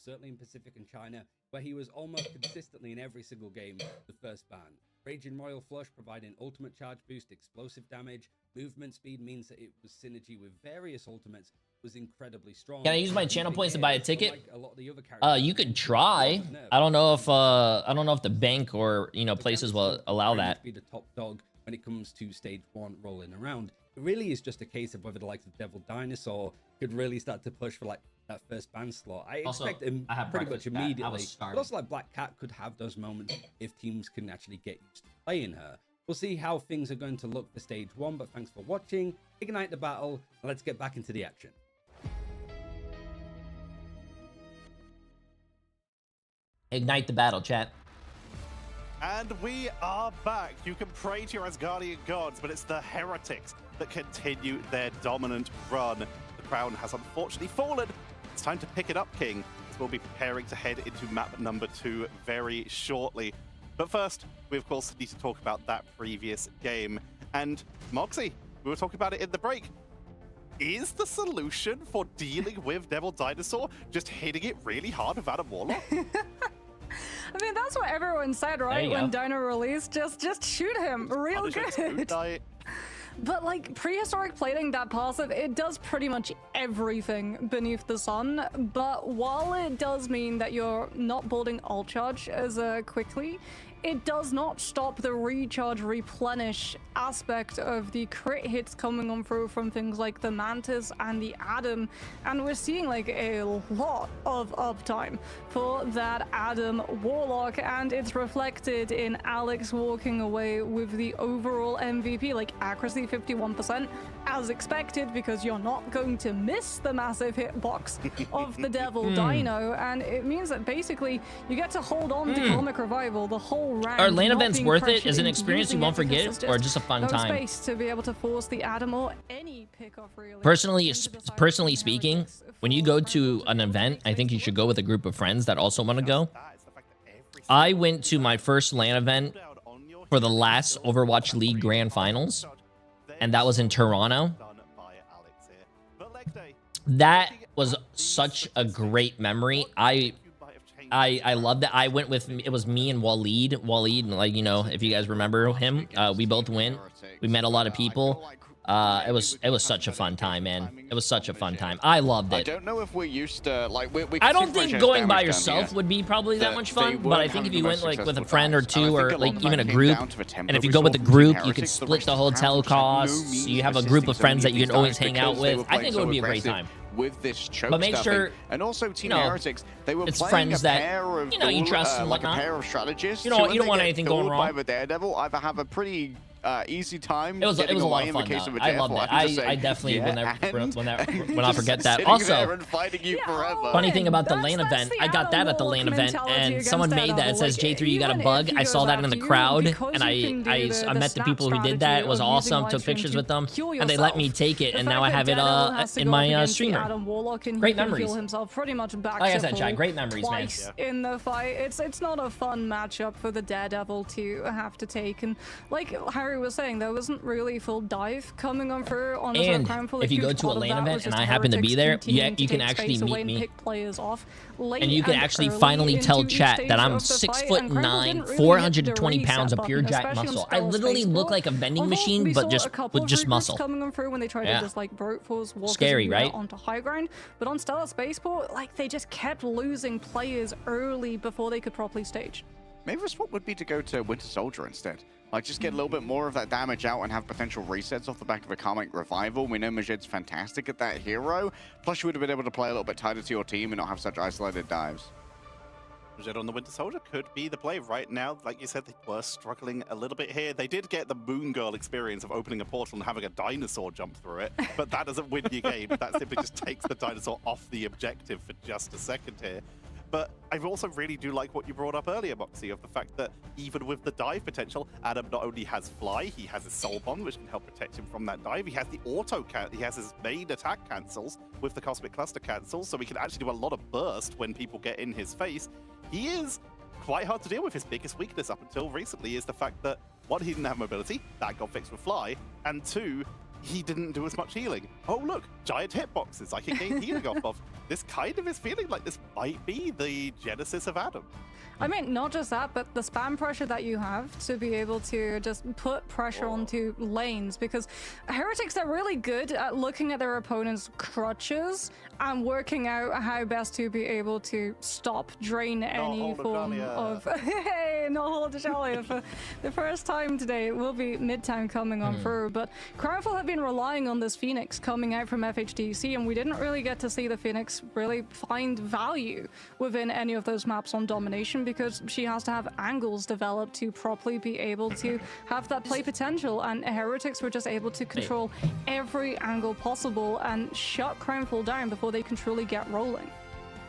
Certainly in Pacific and China, where he was almost consistently in every single game the first ban. Raging Royal Flush providing ultimate charge boost, explosive damage, movement speed means that it was synergy with various ultimates was incredibly strong. Can I use my channel points to buy a ticket? You could try. I don't know if the bank or places will allow that. Be the top dog when it comes to stage 1 rolling around. It really is just a case of whether the likes of Devil Dinosaur could really start to push for like that first ban slot. I expect him pretty much immediately. But also like Black Cat could have those moments if teams can actually get used to playing her. We'll see how things are going to look for stage 1, but thanks for watching. Ignite the battle, and let's get back into the action. Ignite the battle, chat. And we are back. You can pray to your Asgardian gods, but it's the heretics that continue their dominant run. The crown has unfortunately fallen. It's time to pick it up, King, as we'll be preparing to head into map number 2 very shortly. But first, we of course need to talk about that previous game. And Moxie, we were talking about it in the break. Is the solution for dealing with Devil Dinosaur just hitting it really hard with Adam Warlock? I mean, that's what everyone said, right? When Dino released, just shoot him real good. But like prehistoric plating, that passive, it does pretty much everything beneath the sun. But while it does mean that you're not building ult charge as quickly, it does not stop the recharge replenish aspect of the crit hits coming on through from things like the Mantis and the Adam, and we're seeing like a lot of uptime for that Adam Warlock, and it's reflected in Alex walking away with the overall MVP, like accuracy 51%, as expected, because you're not going to miss the massive hitbox of the Devil Dino, and it means that basically you get to hold on to Comic Revival the whole round. Are LAN events worth it? Is it an experience you won't forget, or just a fun time? Space to be able to force the Adam or any pickoff really. Personally speaking, when you go to an event, I think you should go with a group of friends that also want to go. I went to my first LAN event for the last Overwatch League Grand Finals, and that was in Toronto. That was such a great memory. I love that. I went with, it was me and Waleed, like, you know, if you guys remember him, we both went. We met a lot of people. It was such a fun time, man. It was such a fun time. I loved it. I don't know if we're used to, like, I don't think going by yourself would be probably that much fun, but I think if you went like with a friend or two, or like even a group, and if you go with a group, you can split the hotel costs. You have a group of friends that you can always hang out with. I think it would be a great time. With this choke but make sure, and also Team Heretics, they were it's playing friends a that pair of you know you trust and like whatnot. a pair of strategists. You don't want anything going wrong. By the Daredevil, either have a pretty easy time. It was a lot of fun. I loved it. I definitely will not forget that. Also, funny thing about the LAN event, I got that at the LAN event, and someone made that. It says J3, you got a bug. I saw that in the crowd, and I met the people who did that. It was awesome. Took pictures with them, and they let me take it, and now I have it in my streamer. Great memories. Like I said, Chad, great memories, man. In the fight, it's not a fun matchup for the Daredevil to have to take, and like Harry was saying, there wasn't really full dive coming on through on the and if you go to a LAN event and I happen to be there, you can actually meet me, and you can actually finally tell chat that I'm 6'9", 420 pounds of pure jack muscle. I literally look like a vending machine, but with just muscle. Coming on through when they tried to just like brute force scary, right? Onto high ground, but on Stellar Spaceport, like they just kept losing players early before they could properly stage. Maybe the swap would be to go to Winter Soldier instead. Like, just get a little bit more of that damage out and have potential resets off the back of a Karmic Revival. We know Majid's fantastic at that hero. Plus, you would have been able to play a little bit tighter to your team and not have such isolated dives. Majid on the Winter Soldier could be the play right now. Like you said, they were struggling a little bit here. They did get the Moon Girl experience of opening a portal and having a dinosaur jump through it, but that doesn't win your game. That simply just takes the dinosaur off the objective for just a second here. But I also really do like what you brought up earlier, Moxie, of the fact that even with the dive potential, Adam not only has fly, he has his soul bond, which can help protect him from that dive. He has the he has his main attack cancels with the Cosmic Cluster cancels, so he can actually do a lot of burst when people get in his face. He is quite hard to deal with. His biggest weakness up until recently is the fact that, one, he didn't have mobility, that got fixed with fly, and two, he didn't do as much healing. Oh, look, giant hitboxes I can gain healing off of. This kind of is feeling like this might be the genesis of Adam. I mean, not just that, but the spam pressure that you have to be able to just put pressure onto lanes, because Heretics are really good at looking at their opponent's crutches and working out how best to be able to stop, drain any form of... Hey, no hold to Shalia for the first time today. It will be Midtown coming on through, but Crownful have been relying on this Phoenix coming out from FHDC, and we didn't really get to see the Phoenix really find value within any of those maps on domination, because she has to have angles developed to properly be able to have that play potential, and Heretics were just able to control every angle possible and shut Crownful down before they can truly get rolling.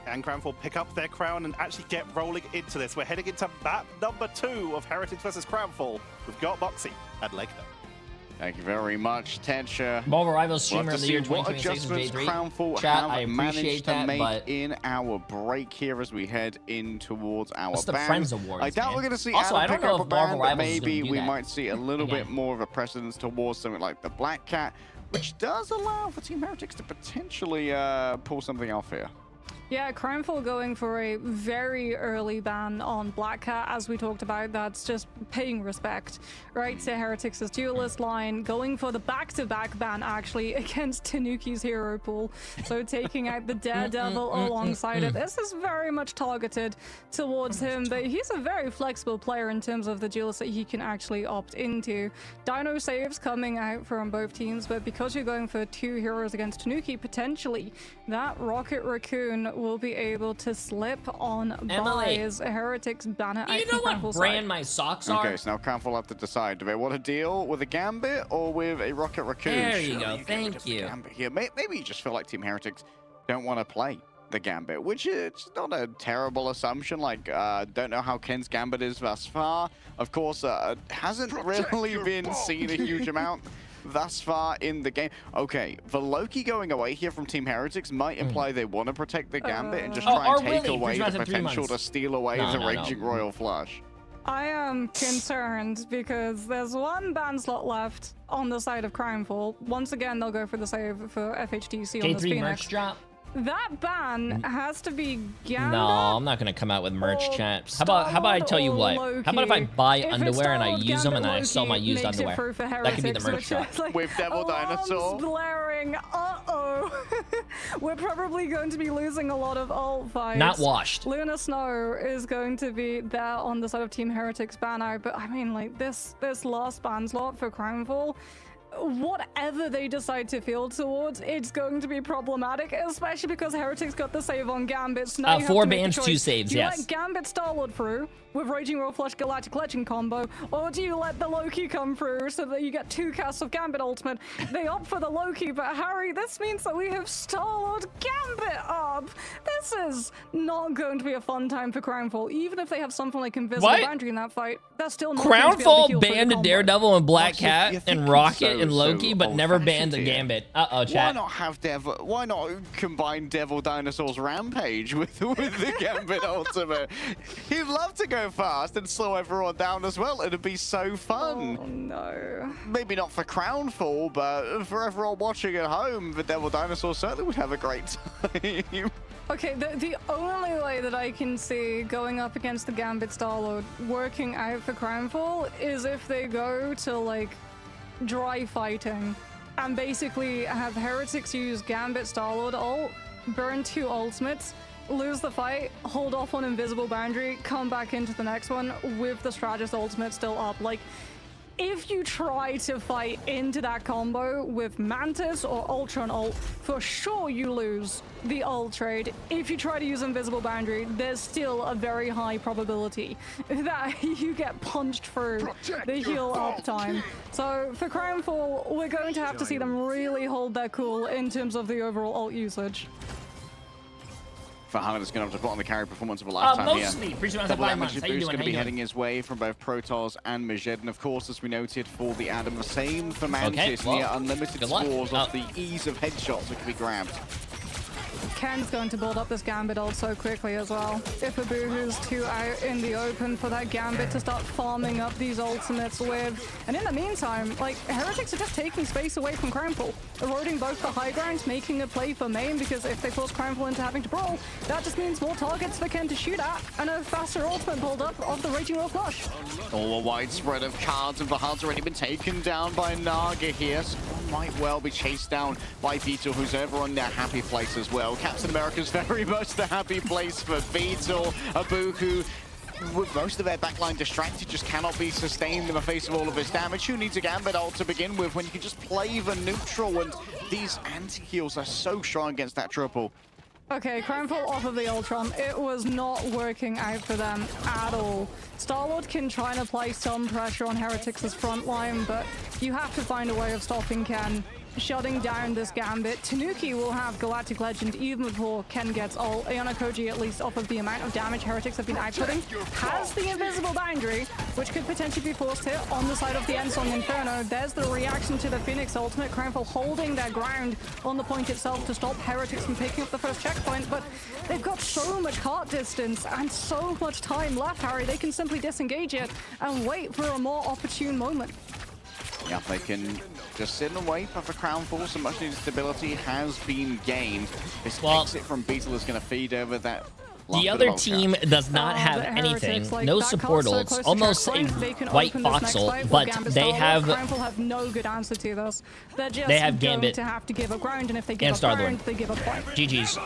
And Crownful pick up their crown and actually get rolling into this. We're heading into map number 2 of Heretics versus Crownful. We've got Moxie and Legna. Thank you very much, Tencha. Marvel Rivals streamer of the year what 2026 is Jay3. Crownful Chat, have I managed to that, make but in our break here as we head in towards our What's the ban. Friends Awards, I doubt we're going to see also, Adam I don't pick know up if a ban, Marvel but Rivals is maybe gonna do we that. might see a little bit more of a precedence towards something like the Black Cat, which does allow for Team Heretics to potentially pull something off here. Yeah, Crimefall going for a very early ban on Black Cat, as we talked about. That's just paying respect, right, to Heretics' duelist line, going for the back-to-back ban, actually, against Tanuki's hero pool. So taking out the Daredevil alongside it. This is very much targeted towards him, but he's a very flexible player in terms of the duelists that he can actually opt into. Dino saves coming out from both teams, but because you're going for 2 heroes against Tanuki, potentially that Rocket Raccoon will be able to slip on by his Heretics banner. You know what brand my socks are? Okay, so now Crimefall have to decide, do they want to deal with a Gambit or with a Rocket Raccoon? There you go, thank you. Here. Maybe you just feel like Team Heretics don't want to play the Gambit, which is not a terrible assumption. Like, don't know how Ken's Gambit is thus far. Of course, hasn't really been seen a huge amount thus far in the game. Okay, the Loki going away here from Team Heretics might imply they want to protect the Gambit and just try and take away the potential to steal away the Raging Royal Flush. I am concerned because there's 1 ban slot left on the side of Crimefall. Once again, they'll go for the save for FHDC on this Jay3 Phoenix. merch drop. That ban has to be Gambit. No, I'm not gonna come out with merch, chaps. How about I tell you what? Loki. How about if I buy underwear and I use them and Loki, I sell my used underwear? That could be the merch drop. Like with Devil Dinosaur blaring. We're probably going to be losing a lot of ult fights. Not washed. Luna Snow is going to be there on the side of Team Heretics banner, but I mean, like this last ban slot for Crimefall, whatever they decide to field towards, it's going to be problematic, especially because Heretics got the save on Gambit. So now 4 bans, 2 saves, do you yes. let Gambit Starlord through with Raging Royal Flush Galactic Legend combo, or do you let the Loki come through so that you get 2 casts of Gambit ultimate? They opt for the Loki, but Harry, this means that we have Starlord Gambit up. This is not going to be a fun time for Crownfall. Even if they have something like Invisible Boundary in that fight, that's still not Crownfall banned Daredevil and Black Cat and Rocket and Loki, but never banned the Gambit. Chat. Why not have Why not combine Devil Dinosaur's Rampage with the Gambit ultimate? He'd love to go fast and slow everyone down as well. It'd be so fun. Oh no. Maybe not for Crownfall, but for everyone watching at home, the Devil Dinosaur certainly would have a great time. Okay, the only way that I can see going up against the Gambit Starlord working out for Crownfall is if they go to like dry fighting and basically have Heretics use Gambit Starlord ult, burn 2 ultimates, lose the fight, hold off on Invisible Boundary, come back into the next one with the Strategist ultimate still up. Like, if you try to fight into that combo with Mantis or Ultron ult, for sure you lose the ult trade. If you try to use Invisible Boundary, there's still a very high probability that you get punched through the heal up time. So for Crownfall, we're going to have to see them really hold their cool in terms of the overall ult usage. Fahan is going to have to put on the carry performance of a lifetime here. Double damage boost going to be heading his way from both Protoss and Mageddon. Of course, as we noted for the Adam, the same for Mantis. Near unlimited scores off the ease of headshots that can be grabbed. Ken's going to build up this Gambit ult so quickly as well. If Abuhu's 2 out in the open for that Gambit to start farming up these ultimates with. And in the meantime, like, Heretics are just taking space away from Crownfall, eroding both the high ground, making a play for main, because if they force Crownfall into having to brawl, that just means more targets for Ken to shoot at, and a faster ultimate build up of the Raging Royal Flush. Oh, a wide spread of cards, and Vahan's already been taken down by Naga here. So might well be chased down by Beetle, who's ever on their happy place as well. Captain America's very much the happy place for Beetle. Abuhu, with most of their backline distracted, just cannot be sustained in the face of all of this damage. Who needs a Gambit ult to begin with when you can just play the neutral? And these anti-heals are so strong against that triple. Okay, Crownfall off of the Ultron. It was not working out for them at all. Starlord can try and apply some pressure on Heretics' front line, but you have to find a way of stopping Ken, shutting down this Gambit. Tanuki will have Galactic Legend even before Ken gets ult. Ayana Koji, at least off of the amount of damage Heretics have been outputting, has the Invisible Boundary, which could potentially be forced hit on the side of the Ensong Inferno. There's the reaction to the Phoenix ultimate. Crownfall holding their ground on the point itself to stop Heretics from picking up the first checkpoint, but they've got so much cart distance and so much time left, Harry. They can simply disengage it and wait for a more opportune moment. Yeah, they can just sit and wait, but for Crownfall, some much needed stability has been gained. This exit from Beetle is going to feed over that. The other team does not have anything, like, no support ults, almost a white voxel, but they have no good answer to this. They're just they have Gambit to have to give up ground, and if they give up ground, they give up point. GG's.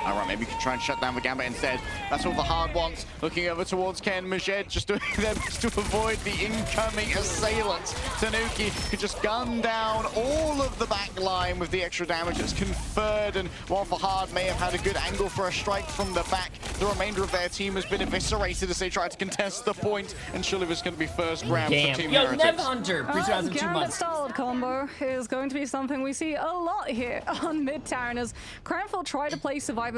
All right, maybe you can try and shut down the Gambit instead. That's all the hard ones. Looking over towards Ken Majed, just doing their best to avoid the incoming assailants. Tanuki can just gun down all of the back line with the extra damage that's conferred, and while Fahad may have had a good angle for a strike from the back, the remainder of their team has been eviscerated as they try to contest the point, and surely this is going to be first round for Team Heretics. Nev Hunter, pre-rounds in 2 months. Gambit-styled combo is going to be something we see a lot here on Midtown, as Crownfall try to play survivability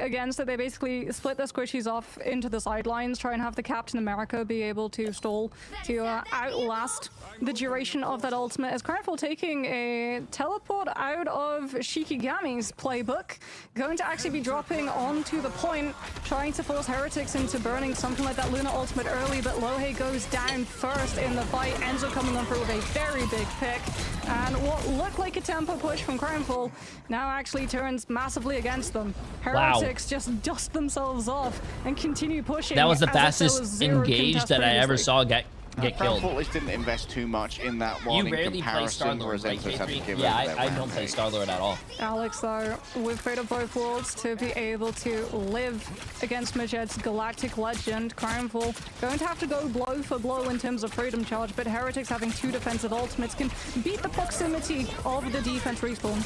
against it. They basically split the squishies off into the sidelines, try and have the Captain America be able to stall to outlast the duration of that ultimate, as Crownfall taking a teleport out of Shikigami's playbook, going to actually be dropping onto the point, trying to force Heretics into burning something like that Luna ultimate early, but Lohe goes down first in the fight. Enzo coming on through with a very big pick, and what looked like a tempo push from Crownfall now actually turns massively against them. Heretics just dust themselves off and continue pushing. That was the fastest engage that I ever saw get killed. Crownfall didn't invest too much in that one. You rarely play Star-Lord, right, Jay3? Yeah, I don't play Star-Lord at all. Alex, though, we've played up both worlds to be able to live against Majed's Galactic Legend. Crownfall going to have to go blow for blow in terms of Freedom Charge, but Heretics having 2 defensive ultimates can beat the proximity of the defense respawn.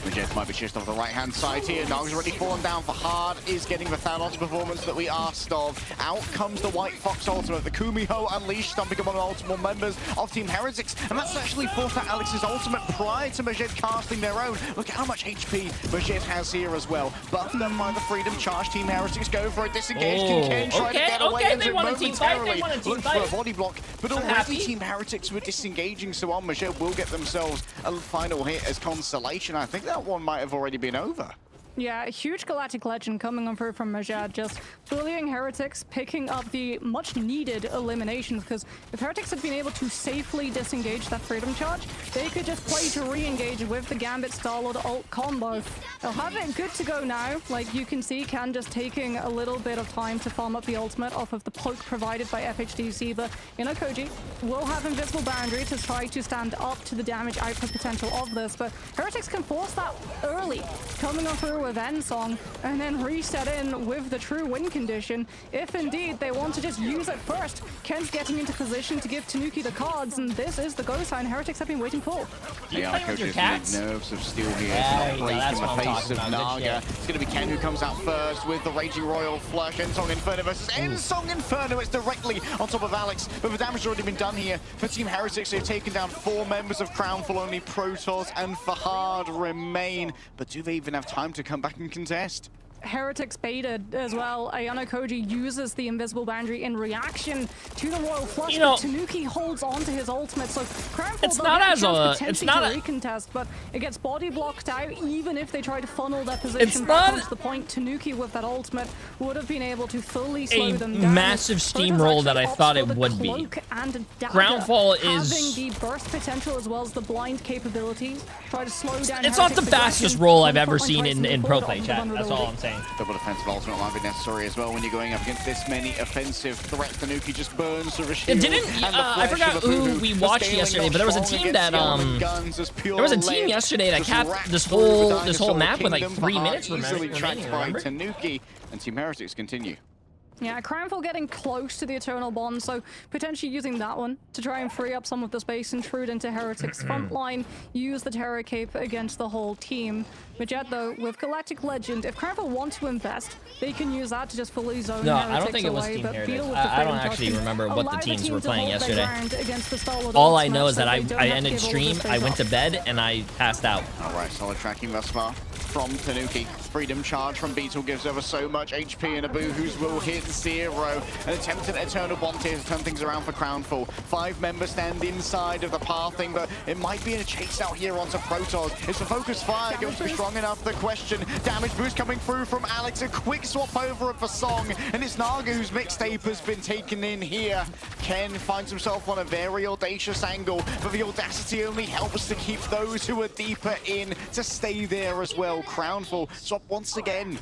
Majed might be chased off the right-hand side here. Nog's already fallen down. Fahad is getting the Thanos performance that we asked of. Out comes the White Fox ultimate. The Kumiho Unleashed, stumping among multiple members of Team Heretics. And that's actually forced out Alex's ultimate prior to Majed casting their own. Look at how much HP Majed has here as well. Buffed them by the Freedom Charge. Team Heretics go for a disengage. Can Ken try to get away and momentarily look for a body block. But already Team Heretics were disengaging, so on Majed will get themselves a final hit as consolation. I think that one might have already been over. Yeah, a huge Galactic Legend coming on through from Majed, just bullying Heretics, picking up the much-needed elimination, because if Heretics had been able to safely disengage that Freedom Charge, they could just play to re-engage with the Gambit Star-Lord ult combo. They'll have it good to go now. Like you can see, Can just taking a little bit of time to farm up the ultimate off of the poke provided by FHDC, but Inokoji will have Invisible Boundary to try to stand up to the damage output potential of this, but Heretics can force that early, coming on through with Ensong, and then reset in with the true win condition if indeed they want to just use it first. Ken's getting into position to give Tanuki the cards, and this is the go sign Heretics have been waiting for. Yeah, Coach's nerves of steel here to not break in the face of Naga. It's going to be Ken who comes out first with the Raging Royal Flush. Ensong Inferno versus Ensong Inferno. It's directly on top of Alex, but the damage has already been done here for Team Heretics. They've taken down 4 members of Crownfall. Only Protoss and Fahad remain, but do they even have time to come back and contest? Heretics baited as well. Ayano Koji uses the invisible boundary in reaction to the Royal Flush. You know, Tanuki holds on to his ultimate, so Crownfall it's not as a recontest, but it gets body blocked out even if they try to funnel their position back onto the point. Tanuki with that ultimate would have been able to fully slow them down. Massive steamroll that I thought it would be. Crownfall is having the burst potential as well as the blind capabilities. Try to slow down. It's not the fastest roll I've ever seen in pro play, chat. That's all I'm saying. Double defensive ultimate might be necessary as well when you're going up against this many offensive threats. Tanuki just burns through the shield. I forgot who we watched yesterday, but there was a team that yesterday that capped this whole map with like 3 minutes remaining. Tanuki and Team Heretics continue. Yeah, Crownfall getting close to the Eternal Bond, so potentially using that one to try and free up some of the space, intrude into Heretics' front line, use the Terror Cape against the whole team. Majed, though, with Galactic Legend, if Crownfall want to invest, they can use that to just fully zone Heretics I don't think it was Team Heretics. I don't actually remember what the teams were playing yesterday. The all I know is that I ended stream, I went to bed, and I passed out. Alright, solid tracking thus far from Tanuki. Freedom Charge from Beetle gives over so much HP, and Abuhu's will hit 0. An attempt at Eternal Bond here to turn things around for Crownfall. 5 members stand inside of the pathing, but it might be in a chase out here onto Protoss. It's a focus fire going to be strong strong enough? The question. Damage boost coming through from Alex. A quick swap over for Song. And it's Naga whose mixtape has been taken in here. Ken finds himself on a very audacious angle, but the audacity only helps to keep those who are deeper in to stay there as well. Crownful swap once again.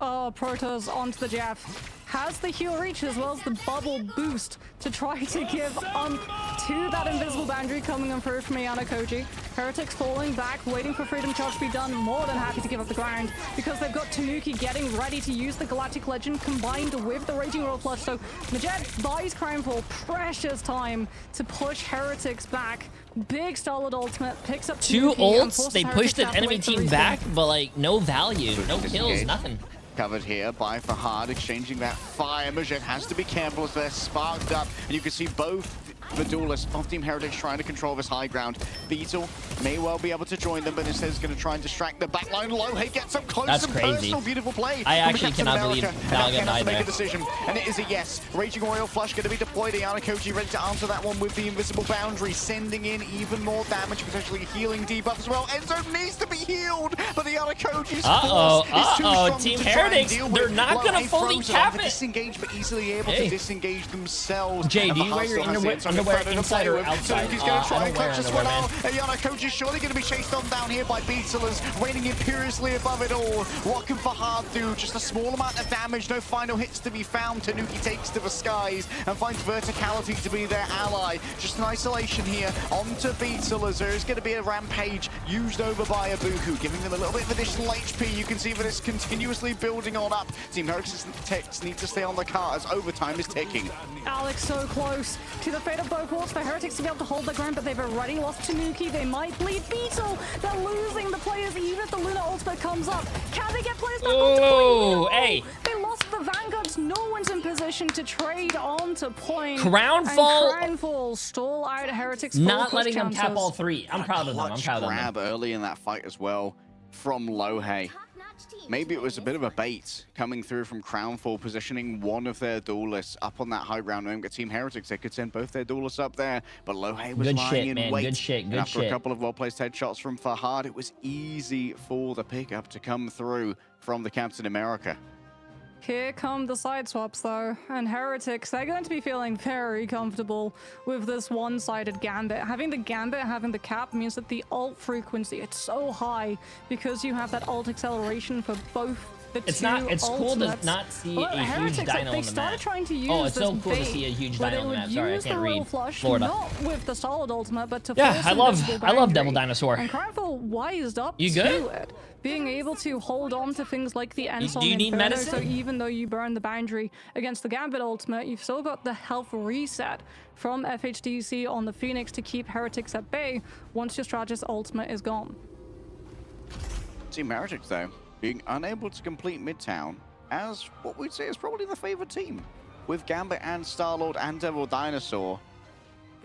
Oh, Protoss onto the Jeff. Has the heal reach as well as the bubble boost to try to give to that invisible boundary coming on through from Ayana Koji. Heretics falling back, waiting for Freedom Charge to be done, more than happy to give up the ground because they've got Tanuki getting ready to use the Galactic Legend combined with the Raging Royal Flush. So Najet buys Crownfall precious time to push Heretics back. Big Starlord ultimate, picks up two ults, they pushed the enemy team back, but like no value, no kills, nothing. Covered here by Fahad, exchanging that fire. Majed has to be careful as they're sparked up, and you can see both the duelists of Team Heretics trying to control this high ground. Beetle may well be able to join them, but instead is going to try and distract the backline. Lohei gets up close. That's and crazy. Personal, beautiful play. I actually cannot believe Naga died there. Make a decision, and it is a yes. Raging Royal Flush going to be deployed. Ayana Koji ready to answer that one with the invisible boundary, sending in even more damage, potentially healing debuff as well. Enzo needs to be healed, but the Ayana Koji's force is too Team strong Heretics, they're not going to fully cap it. Disengage, but easily able to disengage themselves. Jay, do you wear your underwear inside or outside? He's going to try and clutch this one out. Ayana Koji surely going to be chased on down here by Beetlers, reigning imperiously above it all. What can Fahad do? Just a small amount of damage, no final hits to be found. Tanuki takes to the skies and finds verticality to be their ally. Just an isolation here onto Beetlers. There is going to be a rampage used over by Abuku, giving them a little bit of additional HP. You can see that it's continuously building on up. Team Heretics need to stay on the cart as overtime is ticking. Alex so close to the fate of both walls for Heretics to be able to hold the ground, but they've already lost Tanuki. They might bleed Beetle. They're losing the players even if the Luna ultimate comes up. Can they get players back onto point? No. Hey. They lost the Vanguards. No one's in position to trade onto point. Crownfall stall out Heretics. Not letting them tap all three. I'm proud of them. I'm proud of them. Grab early in that fight as well from Lohei. Maybe it was a bit of a bait coming through from Crownfall, positioning one of their duelists up on that high ground. Remember, Team Heretics, they could send both their duelists up there, but Lohei was lying in wait. Good shit. After a couple of well-placed headshots from Fahad, it was easy for the pickup to come through from the Captain America. Here come the side swaps though, and Heretics, they're going to be feeling very comfortable with this one-sided Gambit. Having the Gambit, having the cap means that the ult frequency, it's so high because you have that ult acceleration for both the it's two not. It's ultimates. cool to not see a huge dino they on the started map. trying to use it's so cool bait, to see a huge dino on the map. Sorry, I can't read. Flush, Florida. Not with the solid ultimate, but to yeah, I love Devil Dinosaur. And Crownfall wised up you to good? it. Being able to hold on to things like the Ensign do you need Inferno, medicine? so even though you burn the boundary against the Gambit ultimate, you've still got the health reset from FHDC on the Phoenix to keep Heretics at bay once your Strategist ultimate is gone. Team Heretics, though, being unable to complete Midtown as what we'd say is probably the favored team. With Gambit and Starlord and Devil Dinosaur,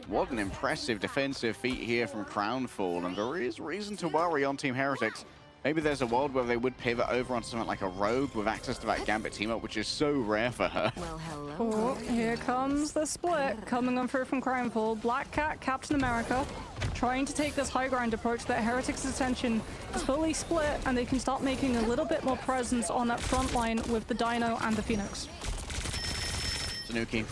what an impressive defensive feat here from Crownfall, and there is reason to worry on Team Heretics. Maybe there's a world where they would pivot over on something like a Rogue with access to that Gambit team-up, which is so rare for her. Well, hello. Oh, here comes the split coming on through from Crownfall. Black Cat, Captain America, trying to take this high ground approach. That Heretics' attention is fully split, and they can start making a little bit more presence on that front line with the Dino and the Phoenix. Tanuki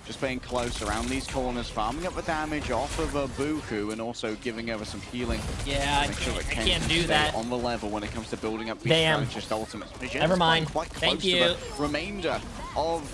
just being close around these corners, farming up the damage off of Abuku and also giving over some healing. Yeah, I can't do that. On the level when it comes to building up these strategist ultimates. Never mind. Quite close Thank to you. the remainder of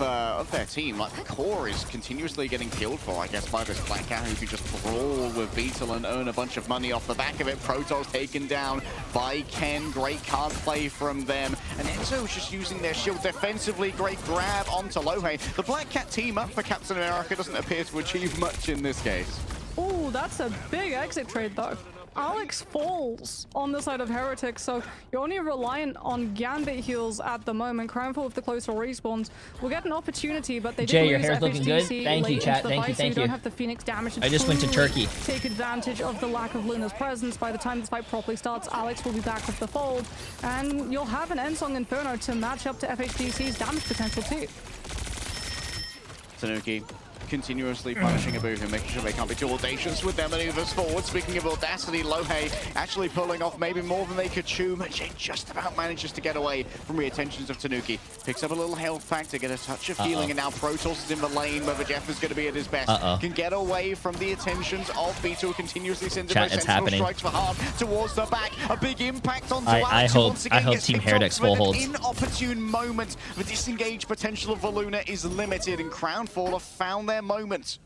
their team. Like, the core is continuously getting killed for, I guess, by this Black Cat who can just brawl with Beetle and earn a bunch of money off the back of it. Protoss taken down by Ken. Great card play from them. And Enzo's just using their shield defensively. Great grab onto Lohei. The Black Cat team up for Captain America doesn't appear to achieve much in this case. Oh, that's a big exit trade though. Alex falls on the side of Heretics, so you're only reliant on Gambit heals at the moment. Crownfall with the closer respawns will get an opportunity, but they Jay, your lose hair's looking good. Thank you, chat. Thank you, so you thank don't you. have the Phoenix damage. I just went to Turkey. Take advantage of the lack of Luna's presence. By the time this fight properly starts, Alex will be back with the fold, and you'll have an Ensong Inferno to match up to FHDC's damage potential too. Tanuki continuously punishing Abuhu, making sure they can't be too audacious with their maneuvers forward. Speaking of audacity, Lohei actually pulling off maybe more than they could chew. Majid just about manages to get away from the attentions of Tanuki. Picks up a little health pack to get a touch of healing, and now Protoss is in the lane where Jeff is going to be at his best. Can get away from the attentions of B2, continuously sending those sentinel strikes for hard towards the back. A big impact onto Alex. I hope Team Heretics full holds. Inopportune moment. The disengaged potential of Valuna is limited, and Crownfall have found their moment.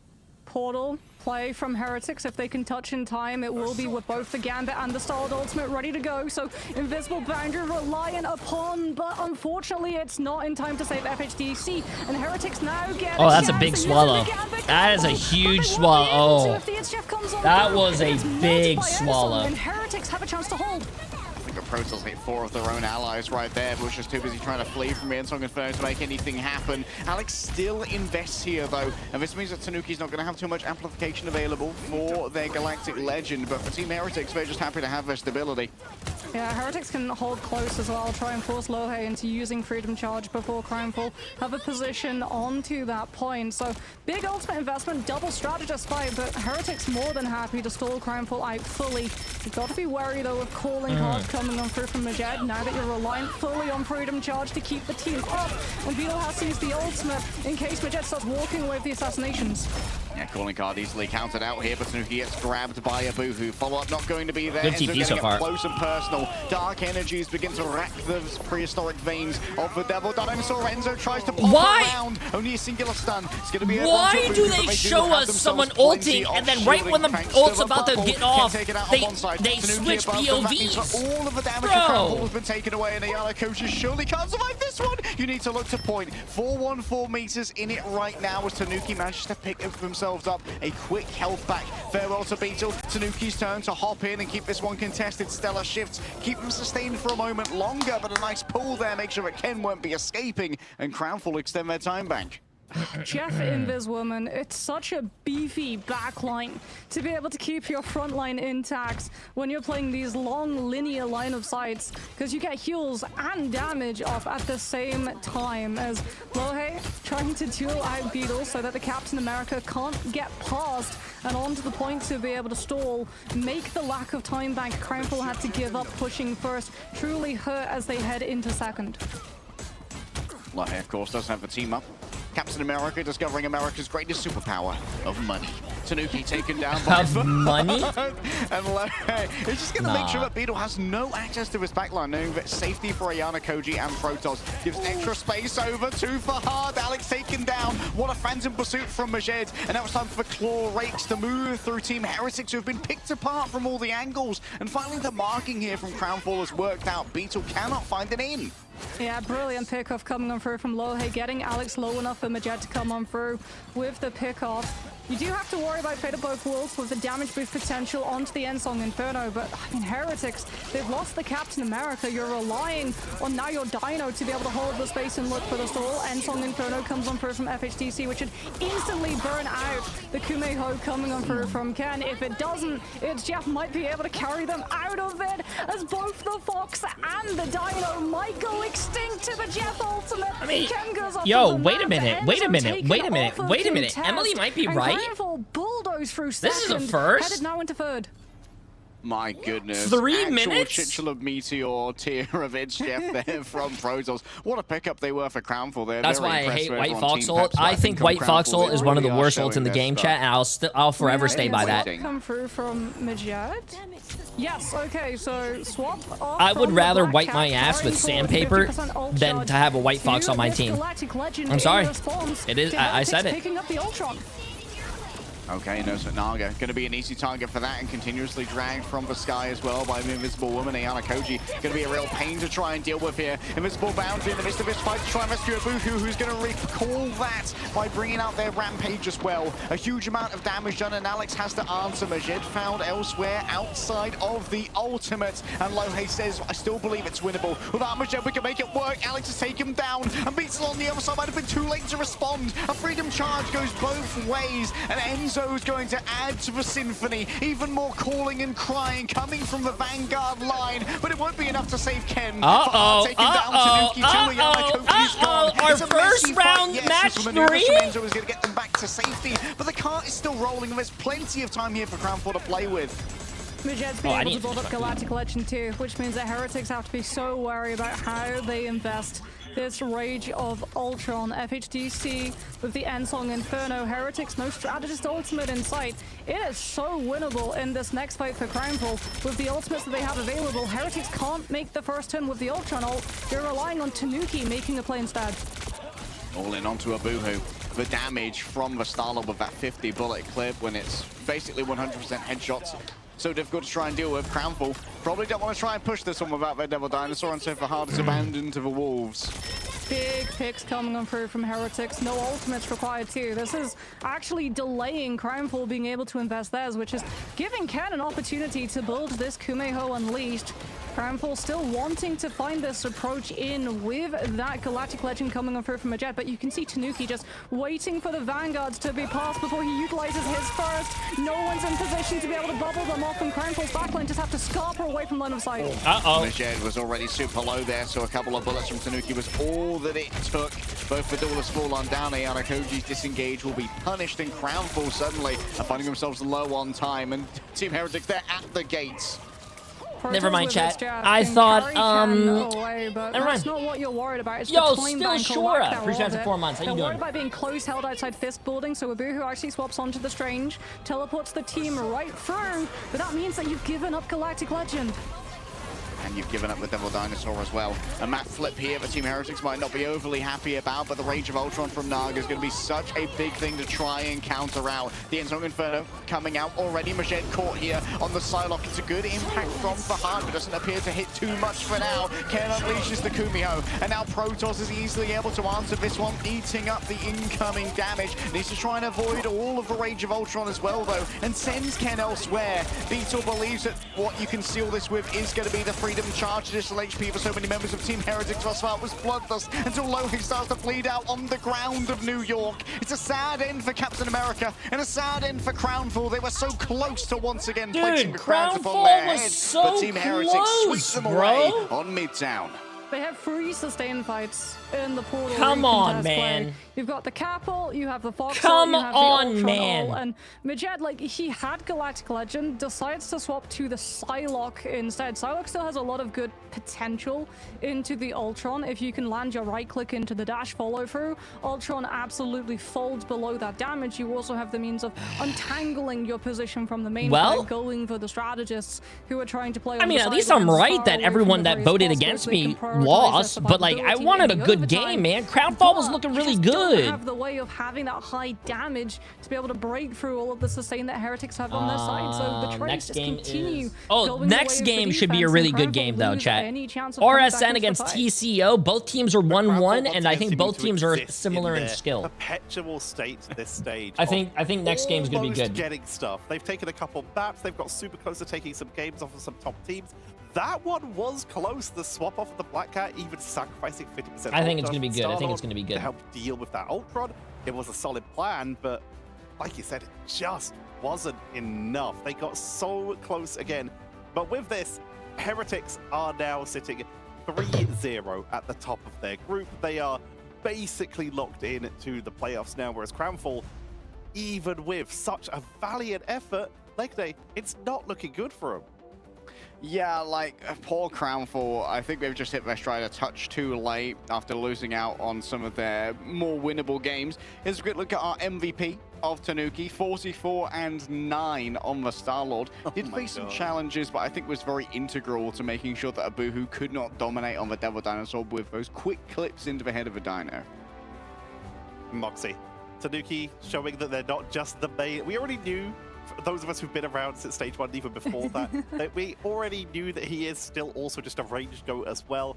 Portal play from Heretics. If they can touch in time, it will be with both the Gambit and the Stalled Ultimate ready to go. So Invisible Boundary reliant upon, but unfortunately it's not in time to save FHDC. And Heretics now get that's a big swallow. That is a huge swallow. Oh, that was a big swallow. And Heretics have a chance to hold. Protoss hit 4 of their own allies right there, but was just too busy trying to flee from Ensong Inferno to make anything happen. Alex still invests here though, and this means that Tanuki's not going to have too much amplification available for their Galactic Legend, but for Team Heretics, they're just happy to have their stability. Yeah, Heretics can hold close as well, try and force Lohei into using Freedom Charge before Crownfall have a position onto that point. So big ultimate investment, double strategist fight, but Heretics more than happy to stall Crownfall out fully. You've got to be wary though of calling card coming on through from Majid, now that you're reliant fully on Freedom Charge to keep the team up, and Beetle has to use the ultimate in case Majid starts walking away with the assassinations. Yeah, calling card easily counted out here, but Tanuki gets grabbed by Abuhu. Follow-up not going to be there. Good TP so far. Close and personal. Dark energies begin to rack the prehistoric veins of the Devil Dinosaur. Enzo tries to pop around. Only a singular stun. It's going to be Why do they show us someone ulting and then right when the ult's about to get off, they switch POVs? All of the damage of Crownfall has been taken away, and Ayala coaches surely can't survive this one. You need to look to point. 414 meters in it right now as Tanuki manages to pick themselves up a quick health back. Farewell to Beetle. Tanuki's turn to hop in and keep this one contested. Stellar shifts, keep them sustained for a moment longer, but a nice pull there. Make sure that Ken won't be escaping, and Crownfall extend their time bank. Jeff Inviswoman, it's such a beefy backline to be able to keep your front line intact when you're playing these long linear line of sights, because you get heals and damage off at the same time as Lohei trying to duel out Beetle so that the Captain America can't get past and onto the point to be able to stall, make the lack of time bank Crownfall had to give up pushing first truly hurt as they head into second. Lohei, of course, does have the team up. Captain America discovering America's greatest superpower of money. Tanuki taken down by money? And Lohei is just going to make sure that Beetle has no access to his backline, knowing that safety for Ayana, Koji, and Protoss gives extra space over to Fahad. Alex taken down. What a phantom pursuit from Majid. And now it's time for Claw Rakes to move through Team Heretics, who have been picked apart from all the angles. And finally, the marking here from Crownfall has worked out. Beetle cannot find an in. Yeah, brilliant pickoff coming on through from Lohei, getting Alex low enough for Majid to come on through with the pickoff. You do have to worry about Fate of Both Worlds with the damage boost potential onto the Ensong Inferno, but I mean, Heretics, they've lost the Captain America. You're relying on now your Dino to be able to hold the space and look for the stall. Ensong Inferno comes on through from FHDC, which should instantly burn out the Kumeho coming on through from Ken. If it doesn't, it's Jeff might be able to carry them out of it, as both the Fox and the Dino might go extinct to the Jeff ultimate. I mean, Ken goes off yo, wait a minute. Emily might be right. Bulldoze through this is a first. Headed now into third. My goodness. 3 minutes? Titular Meteor tier of Edge Jeff there from Protoss. What a pickup they were for Crownfall there. That's why I hate White Foxhole. I think White Foxhole is one of the worst ults in the game, chat, and I'll forever stay by that. Come through from Majid. Yes, okay, so swap off. I would rather wipe my ass with sandpaper than to have a White Fox on my team. I'm sorry. It is. I said it. Picking up the Ultron. Okay, no Naga. Going to be an easy target for that, and continuously dragged from the sky as well by the Invisible Woman, Ayana Koji. Going to be a real pain to try and deal with here. Invisible Boundary in the midst of this fight to try and rescue Abuhu, who's going to recall that by bringing out their Rampage as well. A huge amount of damage done, and Alex has to answer. Majid found elsewhere outside of the ultimate, and Lohei says, I still believe it's winnable. Without Majid, we can make it work. Alex has taken him down, and Beetle on the other side might have been too late to respond. A Freedom Charge goes both ways, and Enzo's going to add to the symphony. Even more calling and crying coming from the Vanguard line, but it won't be enough to save Ken. Taking down Tanuki. Are our It's a messy first round fight. match Yes, maneuvers 3? from Enzo is going to get them back to safety, but the cart is still rolling, and there's plenty of time here for Crown4 to play with. Majed's being able to build up Galactic Legend too, which means that Heretics have to be so wary about how they invest this Rage of Ultron. FHDC with the Endsong Inferno. Heretics, no strategist ultimate in sight. It is so winnable in this next fight for Crownful. With the ultimates that they have available, Heretics can't make the first turn with the Ultron ult. You're relying on Tanuki making the play instead. All in onto a Boohoo. The damage from the Starlord with that 50 bullet clip when it's basically 100% headshots. So difficult to try and deal with. Crownful probably don't want to try and push this one without their Devil Dinosaur, and so for hard is abandoned to the Wolves. Big picks coming on through from Heretics. No ultimates required too. This is actually delaying Crownful being able to invest theirs, which is giving Ken an opportunity to build this Kumeho Unleashed. Crownful still wanting to find this approach in with that Galactic Legend coming on through from Majed, but you can see Tanuki just waiting for the Vanguards to be passed before he utilizes his first. No one's in position to be able to bubble them off, and Crownful's backline just have to scarper away from line of sight. Majed was already super low there, so a couple of bullets from Tanuki was all that it took. Both the duelists fall on down. Ayana Koji's disengage will be punished, and Crownful suddenly are finding themselves low on time, and Team Heretics, they're at the gates. Never mind, chat. I thought, away, but never that's mind. not what you're worried about. It's Yo, the clean still bank Shura. collect Appreciate it for it. 4 months. How you They're doing? worried about being close held outside fist building, so Abuhu actually swaps onto the Strange, teleports the team right through, but that means that you've given up Galactic Legend. And you've given up the Devil Dinosaur as well. A map flip here that Team Heretics might not be overly happy about, but the Rage of Ultron from Naga is going to be such a big thing to try and counter out. The Endsong Inferno coming out already. Majed caught here on the Psylocke. It's a good impact from Fahad, but doesn't appear to hit too much for now. Ken unleashes the Kumiho, and now Protoss is easily able to answer this one, eating up the incoming damage. Needs to try and avoid all of the Rage of Ultron as well, though, and sends Ken elsewhere. Beetle believes that what you can seal this with is going to be the Freedom Charge. Additional HP for so many members of Team Heretics thus far was bloodless until Lohi starts to bleed out on the ground of New York. It's a sad end for Captain America and a sad end for Crownful. They were so close to once again placing the crowns upon their heads, so but Team Heretics sweep them away on Midtown. They have 3 sustained fights in the portal. Come on, man. Play. You've got the Capel, you have the Fox, Come you have on, the Ultron man. Ult, and Majed, like, he had Galactic Legend, decides to swap to the Psylocke instead. Psylocke still has a lot of good potential into the Ultron. If you can land your right click into the dash follow through, Ultron absolutely folds below that damage. You also have the means of untangling your position from the main by going for the strategists who are trying to play. I mean, at least I'm right that everyone that voted against me lost, but like I wanted a good game, man. Crownfall was looking really good. Have the way of having that high damage to be able to break through all of the sustain that Heretics have on their side. So the trades just continue. Next game should be a really good game though, chat. RSN against TCO. Both teams are 1-1, and I think both teams are similar in skill. Perpetual state to this stage. I think next game's gonna be good. Getting stuff. They've taken a couple maps. They've got super close to taking some games off of some top teams. That one was close. The swap off of the Black Cat, even sacrificing 50%. I think it's going to be good. I think it's going to be good. To help deal with that Ultron. It was a solid plan, but like you said, it just wasn't enough. They got so close again. But with this, Heretics are now sitting 3-0 at the top of their group. They are basically locked in to the playoffs now, whereas Crownfall, even with such a valiant effort, leg day, it's not looking good for them. Yeah, like, poor Crownfall, I think they've just hit their stride a touch too late after losing out on some of their more winnable games. Here's a quick look at our MVP of Tanuki, 44-9 on the Starlord. Did face some challenges, but I think was very integral to making sure that Abuhu could not dominate on the Devil Dinosaur with those quick clips into the head of a dino. Moxie. Tanuki showing that they're not just the main. We already knew, those of us who've been around since stage 1, even before that, that we already knew that he is still also just a ranged goat as well.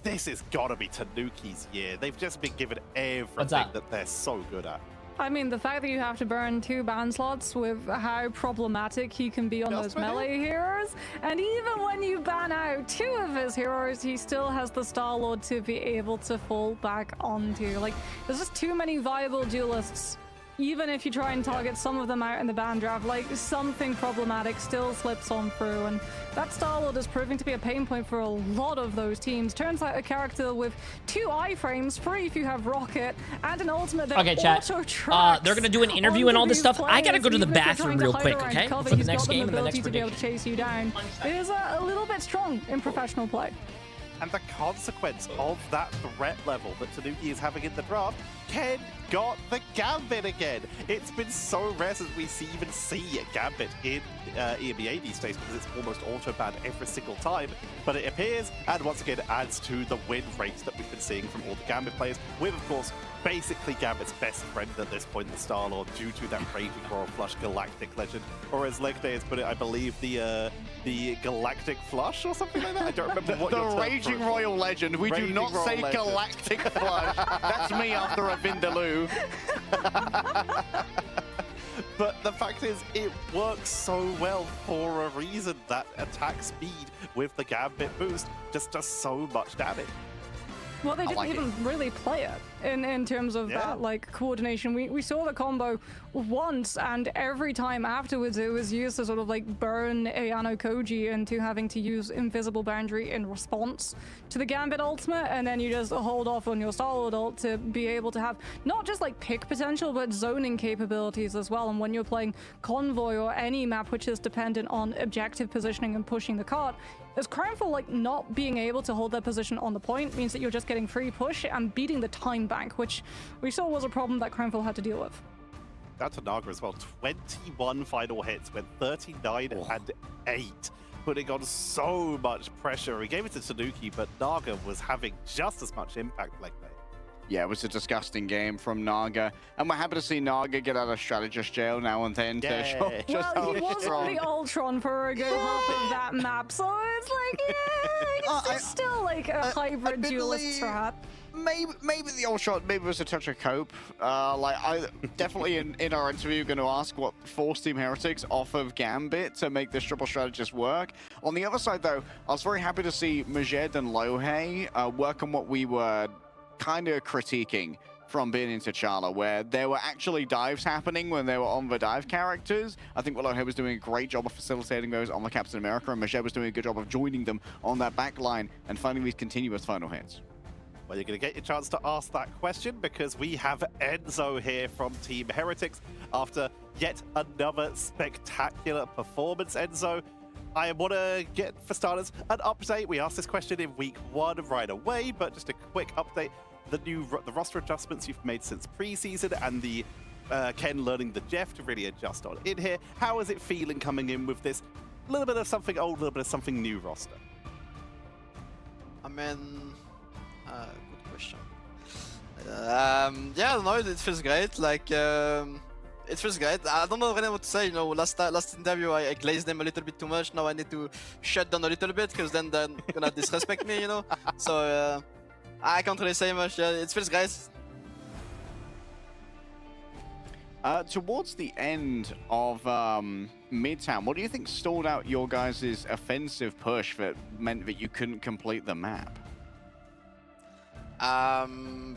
This has got to be Tanuki's year. They've just been given everything that they're so good at. I mean, the fact that you have to burn 2 ban slots with how problematic he can be on those melee heroes, and even when you ban out 2 of his heroes, he still has the Starlord to be able to fall back onto. Like, there's just too many viable duelists even if you try and target some of them out in the ban draft, like something problematic still slips on through, and that Star-Lord is proving to be a pain point for a lot of those teams. Turns out a character with 2 iframes, 3 if you have Rocket, and an ultimate that auto-tracks. They're gonna do an interview and all this stuff. I gotta go to the bathroom real quick, okay? For the next game and the next prediction. To be able to chase you down is a little bit strong in professional play. And the consequence of that threat level that Tanuki is having in the draft, Ken got the Gambit again. It's been so rare since we even see a Gambit in EMEA these days because it's almost auto-banned every single time. But it appears, and once again adds to the win rate that we've been seeing from all the Gambit players, with, of course, basically Gambit's best friend at this point in the Star-Lord due to that Raging Royal Flush Galactic Legend. Or as Legday has put it, I believe the Galactic Flush or something like that? I don't remember what the Raging Royal Legend. We do not say Legend. Galactic Flush. That's me after a Vindaloo. But the fact is, it works so well for a reason. That attack speed with the Gambit boost just does so much damage. Well, they didn't even really play it in terms of that, like, coordination. We saw the combo once, and every time afterwards it was used to sort of, like, burn Ayano Koji into having to use Invisible Boundary in response to the Gambit ultimate, and then you just hold off on your Star-Lord ult to be able to have not just, like, pick potential, but zoning capabilities as well. And when you're playing Convoy or any map which is dependent on objective positioning and pushing the cart, as Crownful, like, not being able to hold their position on the point means that you're just getting free push and beating the time bank, which we saw was a problem that Crownful had to deal with. That's to Naga as well. 21 final hits with 39 and 8, putting on so much pressure. He gave it to Tanuki, but Naga was having just as much impact like that. Yeah, it was a disgusting game from Naga, and we're happy to see Naga get out of strategist jail now and then to show just well, he was on the Ultron for a good half of that map, so it's like, yeah, it's still like a hybrid duelist strat. Maybe the Ultron, maybe it was a touch of cope. Like, I definitely in our interview going to ask what forced Team Heretics off of Gambit to make this triple strategist work. On the other side, though, I was very happy to see Majed and Lohe work on what we were kind of critiquing from being in T'Challa, where there were actually dives happening when they were on the dive characters. I think Lohe was doing a great job of facilitating those on the Captain America, and Majed was doing a good job of joining them on that back line and finding these continuous final hits. Well, you're going to get your chance to ask that question because we have Enzo here from Team Heretics after yet another spectacular performance. Enzo, I want to get, for starters, an update. We asked this question in week 1 right away, but just a quick update. The roster adjustments you've made since preseason and the Ken learning the Jeff to really adjust on in here. How is it feeling coming in with this little bit of something old, a little bit of something new roster? I mean, good question. Yeah, I don't know, it feels great. Like, it feels great. I don't know really what to say. You know, last interview I glazed them a little bit too much. Now I need to shut down a little bit because then they're gonna disrespect me. You know, so I can't really say much. Yeah, it feels great. Towards the end of Midtown, what do you think stalled out your guys' offensive push that meant that you couldn't complete the map?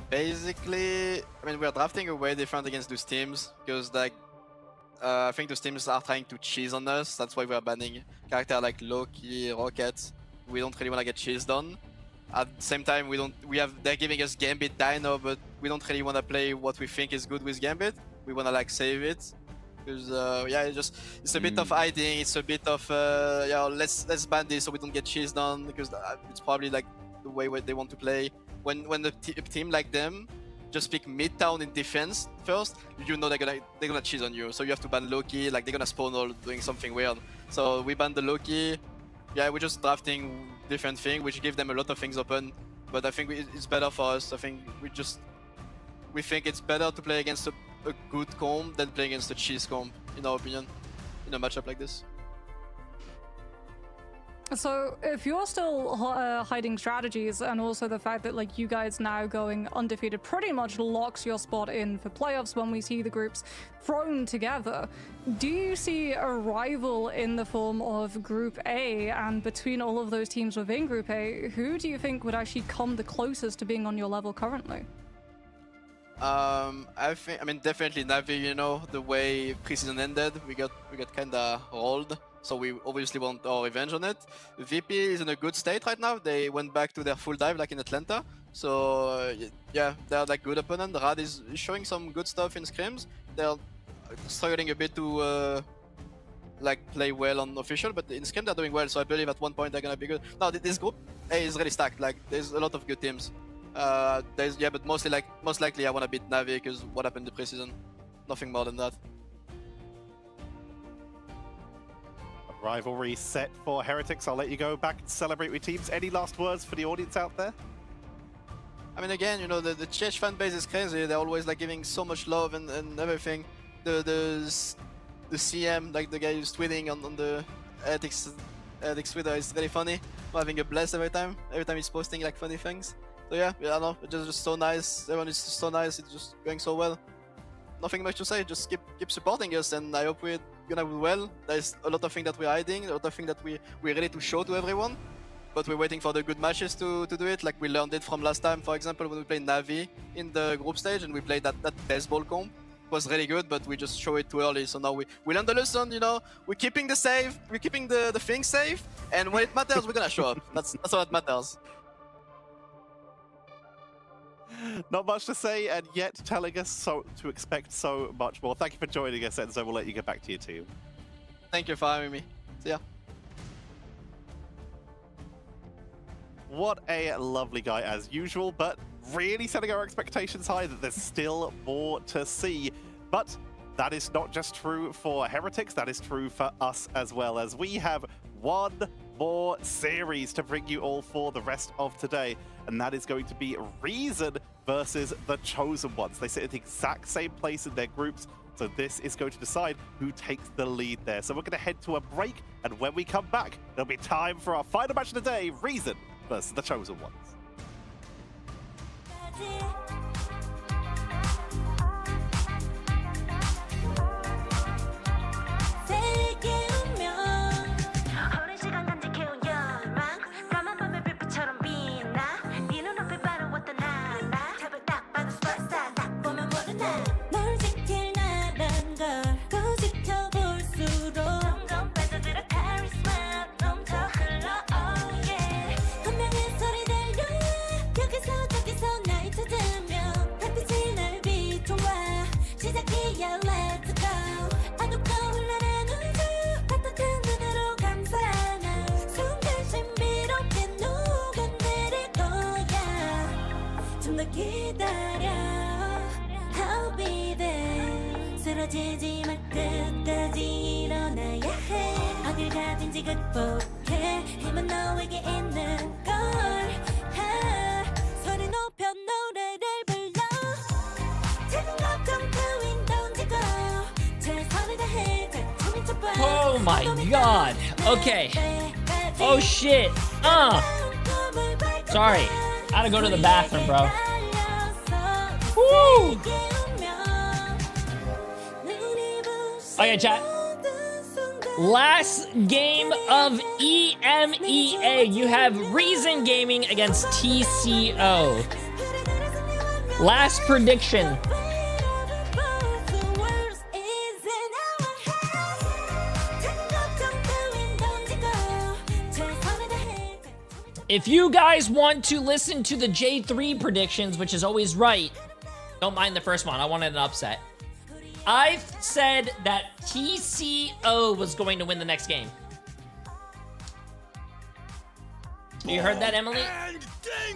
Basically, I mean, we are drafting way different against those teams because, like, I think those teams are trying to cheese on us. That's why we are banning characters like Loki, Rocket. We don't really want to get cheesed on. At the same time, they're giving us Gambit Dino, but we don't really want to play what we think is good with Gambit. We want to, like, save it because yeah, it's a bit of hiding. It's a bit of yeah, let's ban this so we don't get cheesed on because it's probably like the way they want to play. When a team like them just pick Midtown in defense first, you know they're gonna cheese on you. So you have to ban Loki, like they're gonna spawn all doing something weird. So we ban the Loki. Yeah, we're just drafting different things, which give them a lot of things open. But I think it's better for us. I think we think it's better to play against a good comp than play against a cheese comp, in our opinion, in a matchup like this. So if you're still hiding strategies, and also the fact that, like, you guys now going undefeated pretty much locks your spot in for playoffs when we see the groups thrown together, do you see a rival in the form of Group A? And between all of those teams within Group A, who do you think would actually come the closest to being on your level currently? I mean, definitely Navi. You know, the way preseason ended, we got kinda rolled. So we obviously want our revenge on it. VP is in a good state right now. They went back to their full dive like in Atlanta. So yeah, they're like good opponent. Rad is showing some good stuff in scrims. They're struggling a bit to like play well on official, but in scrim they're doing well. So I believe at one point they're gonna be good. Now this group A is really stacked. Like there's a lot of good teams. But most likely I want to beat Navi because what happened in the preseason. Nothing more than that. Rivalry set for Heretics. I'll let you go back and celebrate with teams. Any last words for the audience out there? I mean, again, you know, the CH fan base is crazy. They're always like giving so much love and everything. The CM, like the guy who's tweeting on the Heretics Twitter, is really funny. I'm having a blast every time he's posting like funny things. So yeah, I don't know, it's just so nice. Everyone is just so nice. It's just going so well. Nothing much to say. Just keep supporting us, and I hope we're gonna do well. There's a lot of things that we're hiding, a lot of things that we're ready to show to everyone. But we're waiting for the good matches to do it. Like we learned it from last time, for example, when we played Navi in the group stage and we played that baseball comp. It was really good, but we just show it too early. So now we learned the lesson, you know. We're keeping the save, we're keeping the things safe, and when it matters, we're gonna show up. That's all that matters. Not much to say, and yet telling us to expect so much more. Thank you for joining us, Enzo. We'll let you get back to your team. Thank you for having me. See ya. What a lovely guy as usual, but really setting our expectations high that there's still more to see. But that is not just true for Heretics, that is true for us as well, as we have one more series to bring you all for the rest of today. And that is going to be Reason versus the Chosen Ones. They sit at the exact same place in their groups, so this is going to decide who takes the lead there. So we're going to head to a break, and when we come back, there'll be time for our final match of the day, Reason versus the Chosen Ones. I'll be there. 쓰러지지 말 끝까지 일어나야 해. 어딜 가든지 극복해. 힘은 너에게 있는 걸. 소리 높여 노래를 불러. 작은 걱정 따윈 던지고 최선을 다해. 작품인 척봐. Oh my god. Okay. Oh shit. Sorry. I had to go to the bathroom, bro. Woo! Okay, chat. Last game of EMEA. You have Reason Gaming against TCO. Last prediction. If you guys want to listen to the Jay3 predictions, which is always right, don't mind the first one. I wanted an upset. I said that TCO was going to win the next game. You heard that, Emily?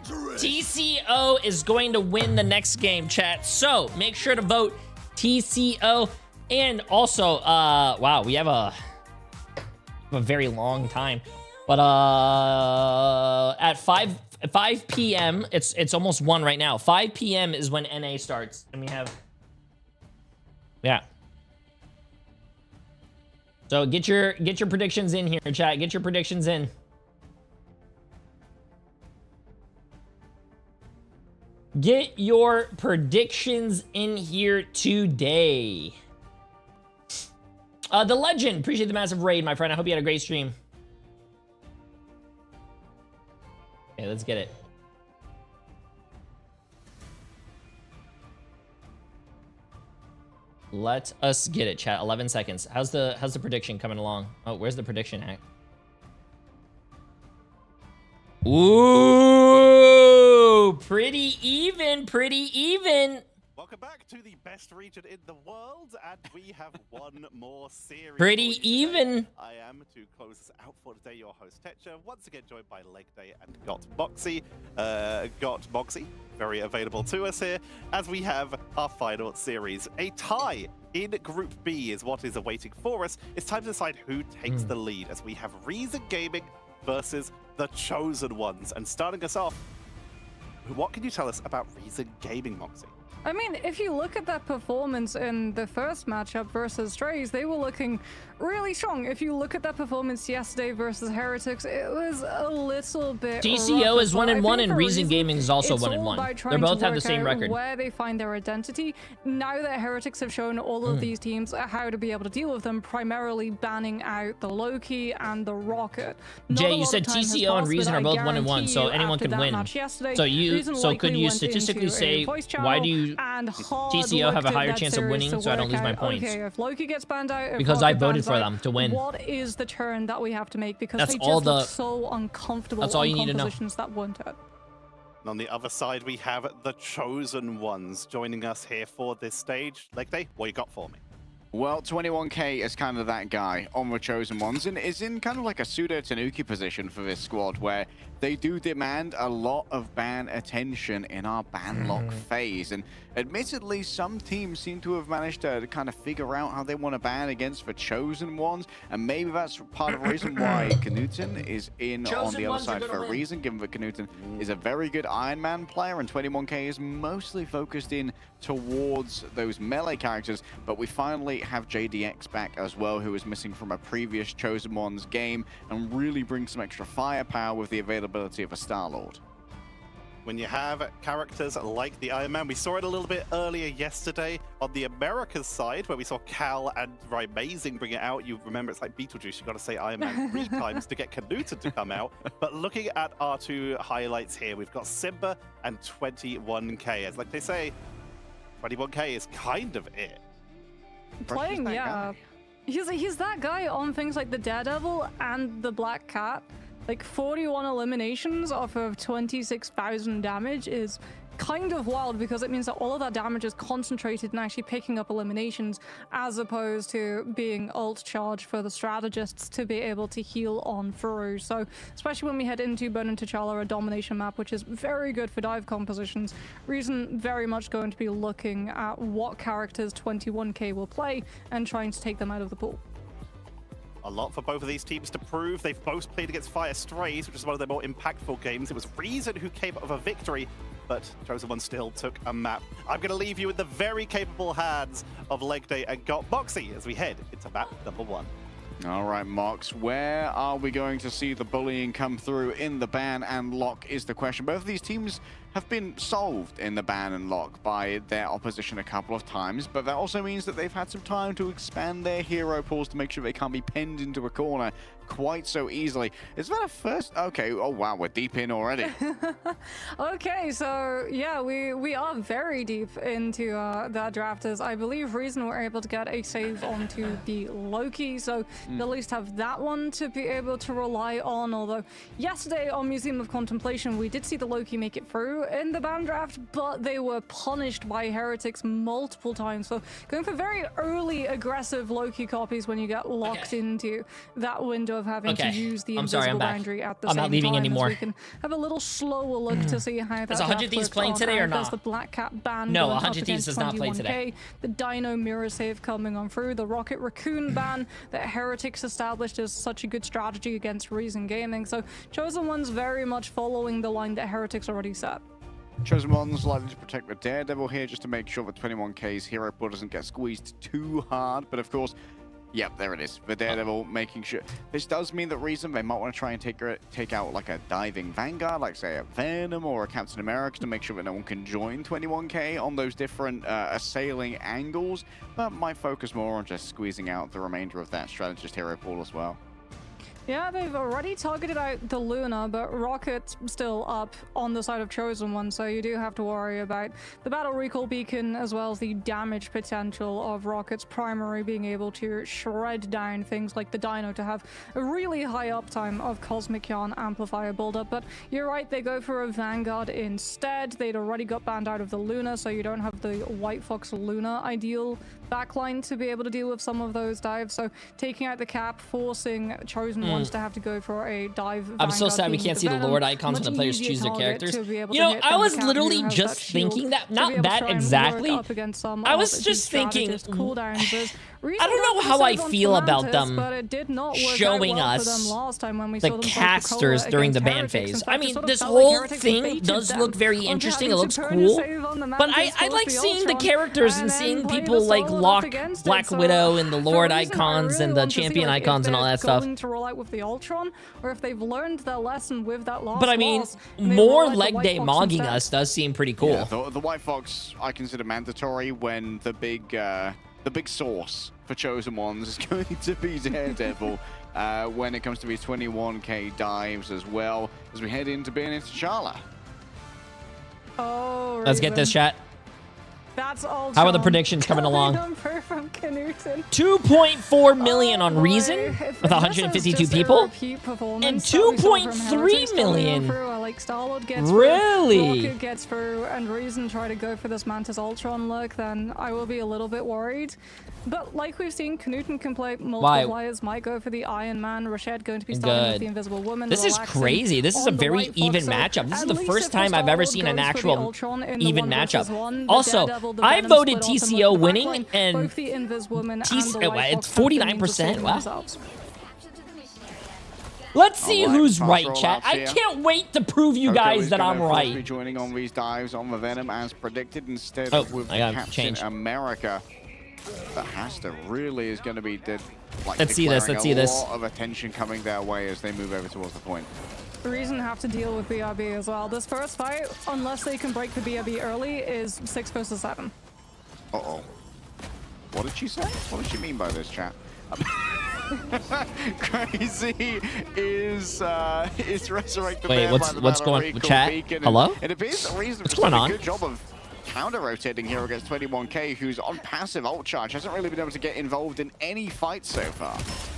TCO is going to win the next game, chat. So make sure to vote TCO. And also, wow, we have a very long time. But at 5 p.m., it's almost 1 right now. 5 p.m. is when NA starts, and we have, yeah. So get your predictions in here, chat. Get your predictions in. Get your predictions in here today. The Legend, appreciate the massive raid, my friend. I hope you had a great stream. Okay, let's get it. Let us get it, chat. 11 seconds. How's the prediction coming along? Oh, where's the prediction at? Ooh, pretty even, pretty even. Welcome back to the best region in the world, and we have one more series. Pretty even. I am, to close this out for today, your host Tetcher, once again joined by Leg Day and Got Moxie. Very available to us here, as we have our final series. A tie in Group B is what is awaiting for us. It's time to decide who takes the lead, as we have Reason Gaming versus the Chosen Ones. And starting us off, what can you tell us about Reason Gaming, Moxie? I mean, if you look at that performance in the first matchup versus Strays, they were looking really strong. If you look at that performance yesterday versus Heretics, it was a little bit TCO is 1-1 and Reason Gaming is also 1-1. They both have the same record. Where they find their identity. Now that Heretics have shown all of these teams how to be able to deal with them, primarily banning out the Loki and the Rocket. Jay, you said TCO and Reason are both 1-1, so anyone can win. So could you statistically say, why do you TCO have a higher chance of winning, so I don't lose my points? Okay, if Loki gets banned out, because I voted for them to win. What is the turn that we have to make? Because that's they all just look so uncomfortable. That's all you need to know. That weren't it. On the other side, we have the Chosen Ones joining us here for this stage. Leg Day, what you got for me? Well, 21K is kind of that guy on the Chosen Ones, and is in kind of like a pseudo Tanuki position for this squad, where they do demand a lot of ban attention in our ban lock phase. And admittedly, some teams seem to have managed to kind of figure out how they want to ban against the Chosen Ones, and maybe that's part of the reason why Knuten is in on the other side for a reason, given that Knuten is a very good Iron Man player, and 21K is mostly focused in towards those melee characters. But we finally have JDX back as well, who was missing from a previous Chosen Ones game, and really brings some extra firepower with the availability of a Star-Lord. When you have characters like the Iron Man, we saw it a little bit earlier yesterday on the Americas side, where we saw Cal and Amazing bring it out. You remember, it's like Beetlejuice, you got to say Iron Man 3 times to get Knuten to come out. But looking at our two highlights here, we've got Simba and 21K. As like they say, 21K is kind of it. Playing, yeah. He's that guy on things like the Daredevil and the Black Cat. Like 41 eliminations off of 26,000 damage is kind of wild, because it means that all of that damage is concentrated in actually picking up eliminations, as opposed to being ult charged for the strategists to be able to heal on through. So especially when we head into Burn and T'Challa, a domination map, which is very good for dive compositions, Reason very much going to be looking at what characters 21K will play and trying to take them out of the pool. A lot for both of these teams to prove. They've both played against Fire Strays, which is one of their more impactful games. It was Reason who came up with a victory, but Chosen One still took a map. I'm going to leave you in the very capable hands of Leg Day and Got Moxie as we head into map number 1. All right, Mox, where are we going to see the bullying come through in the ban and lock is the question. Both of these teams have been solved in the ban and lock by their opposition a couple of times, but that also means that they've had some time to expand their hero pools to make sure they can't be pinned into a corner quite so easily. Is that a first? Okay, oh wow, we're deep in already. Okay, so yeah, we are very deep into that draft, as I believe Reason were able to get a save onto the Loki, so they at least have that one to be able to rely on. Although yesterday on Museum of Contemplation, we did see the Loki make it through in the ban draft, but they were punished by Heretics multiple times. So going for very early aggressive Loki copies when you get locked into that window of having to use the invisible boundary at the same time. I'm not leaving anymore. We can have a little slower look to see how that Is 100 Thieves playing today or not? There's the Black Cat ban. No, 100 Thieves does not play today. The Dino mirror save coming on through. The Rocket Raccoon ban that Heretics established as such a good strategy against Reason Gaming. So Chosen One's very much following the line that Heretics already set. Chosen One's likely to protect the Daredevil here just to make sure that 21K's hero pool doesn't get squeezed too hard. But of course, yep, there it is. The Daredevil making sure. This does mean that Reason, they might want to try and take out like a diving Vanguard, like say a Venom or a Captain America, to make sure that no one can join 21K on those different assailing angles, but might focus more on just squeezing out the remainder of that strategist hero pool as well. Yeah, they've already targeted out the Luna, but Rocket's still up on the side of Chosen One, so you do have to worry about the Battle Recall Beacon as well as the damage potential of Rocket's primary being able to shred down things like the Dino to have a really high uptime of Cosmic Yarn Amplifier buildup. But you're right, they go for a Vanguard instead. They'd already got banned out of the Luna, so you don't have the White Fox Luna ideal backline to be able to deal with some of those dives. So taking out the cap, forcing Chosen Ones to have to go for a dive. I'm so sad we can't see the Lord icons when the players choose their characters. You know, I was literally just thinking that, not that exactly. I was just thinking, I don't know how I feel about them showing us the casters during the ban phase. I mean, this whole thing does look very interesting. It looks cool, but I like seeing the characters and seeing people like lock Black Widow and the Lord icons and the champion icons and all that stuff. To roll out with the Ultron, or if they've learned their lesson with that last But I mean, more leg day mogging us does seem pretty cool. Yeah, the White Fox I consider mandatory when the big source for Chosen Ones is going to be Daredevil when it comes to his 21k dives as well as we head into Bayonetta T'Challa. Oh, let's get this chat. That's all. How are the predictions coming along? 2.4 million on Reason with 152 people, and 2.3 million. Like Star-Lord gets really? Rocket gets through, and Reason try to go for this Mantis Ultron look, then I will be a little bit worried. But like we've seen, Knuten can play multiple players, might go for the Iron Man, Rashad going to be starting with the Invisible Woman. This is crazy. This is a very even matchup. This is the first time I've ever seen an actual even matchup. Also, I voted TCO winning, and it's 49%. Wow. Let's see who's right, chat. I can't wait to prove you guys that I'm right. Be joining on these dives on the Venom as predicted instead of with Captain America. But Hasta really is going to be let's see this. Let's see this. A lot of attention coming their way as they move over towards the point. The Reason have to deal with BRB as well. This first fight, unless they can break the BRB early, is 6 versus 7. Uh-oh. What did she say? What did she mean by this, chat? Crazy is resurrected. Wait, what's going on? Chat? Beacon. Hello? It appears that Reason what's going on? A good job of counter-rotating here against 21k, who's on passive ult charge, hasn't really been able to get involved in any fight so far.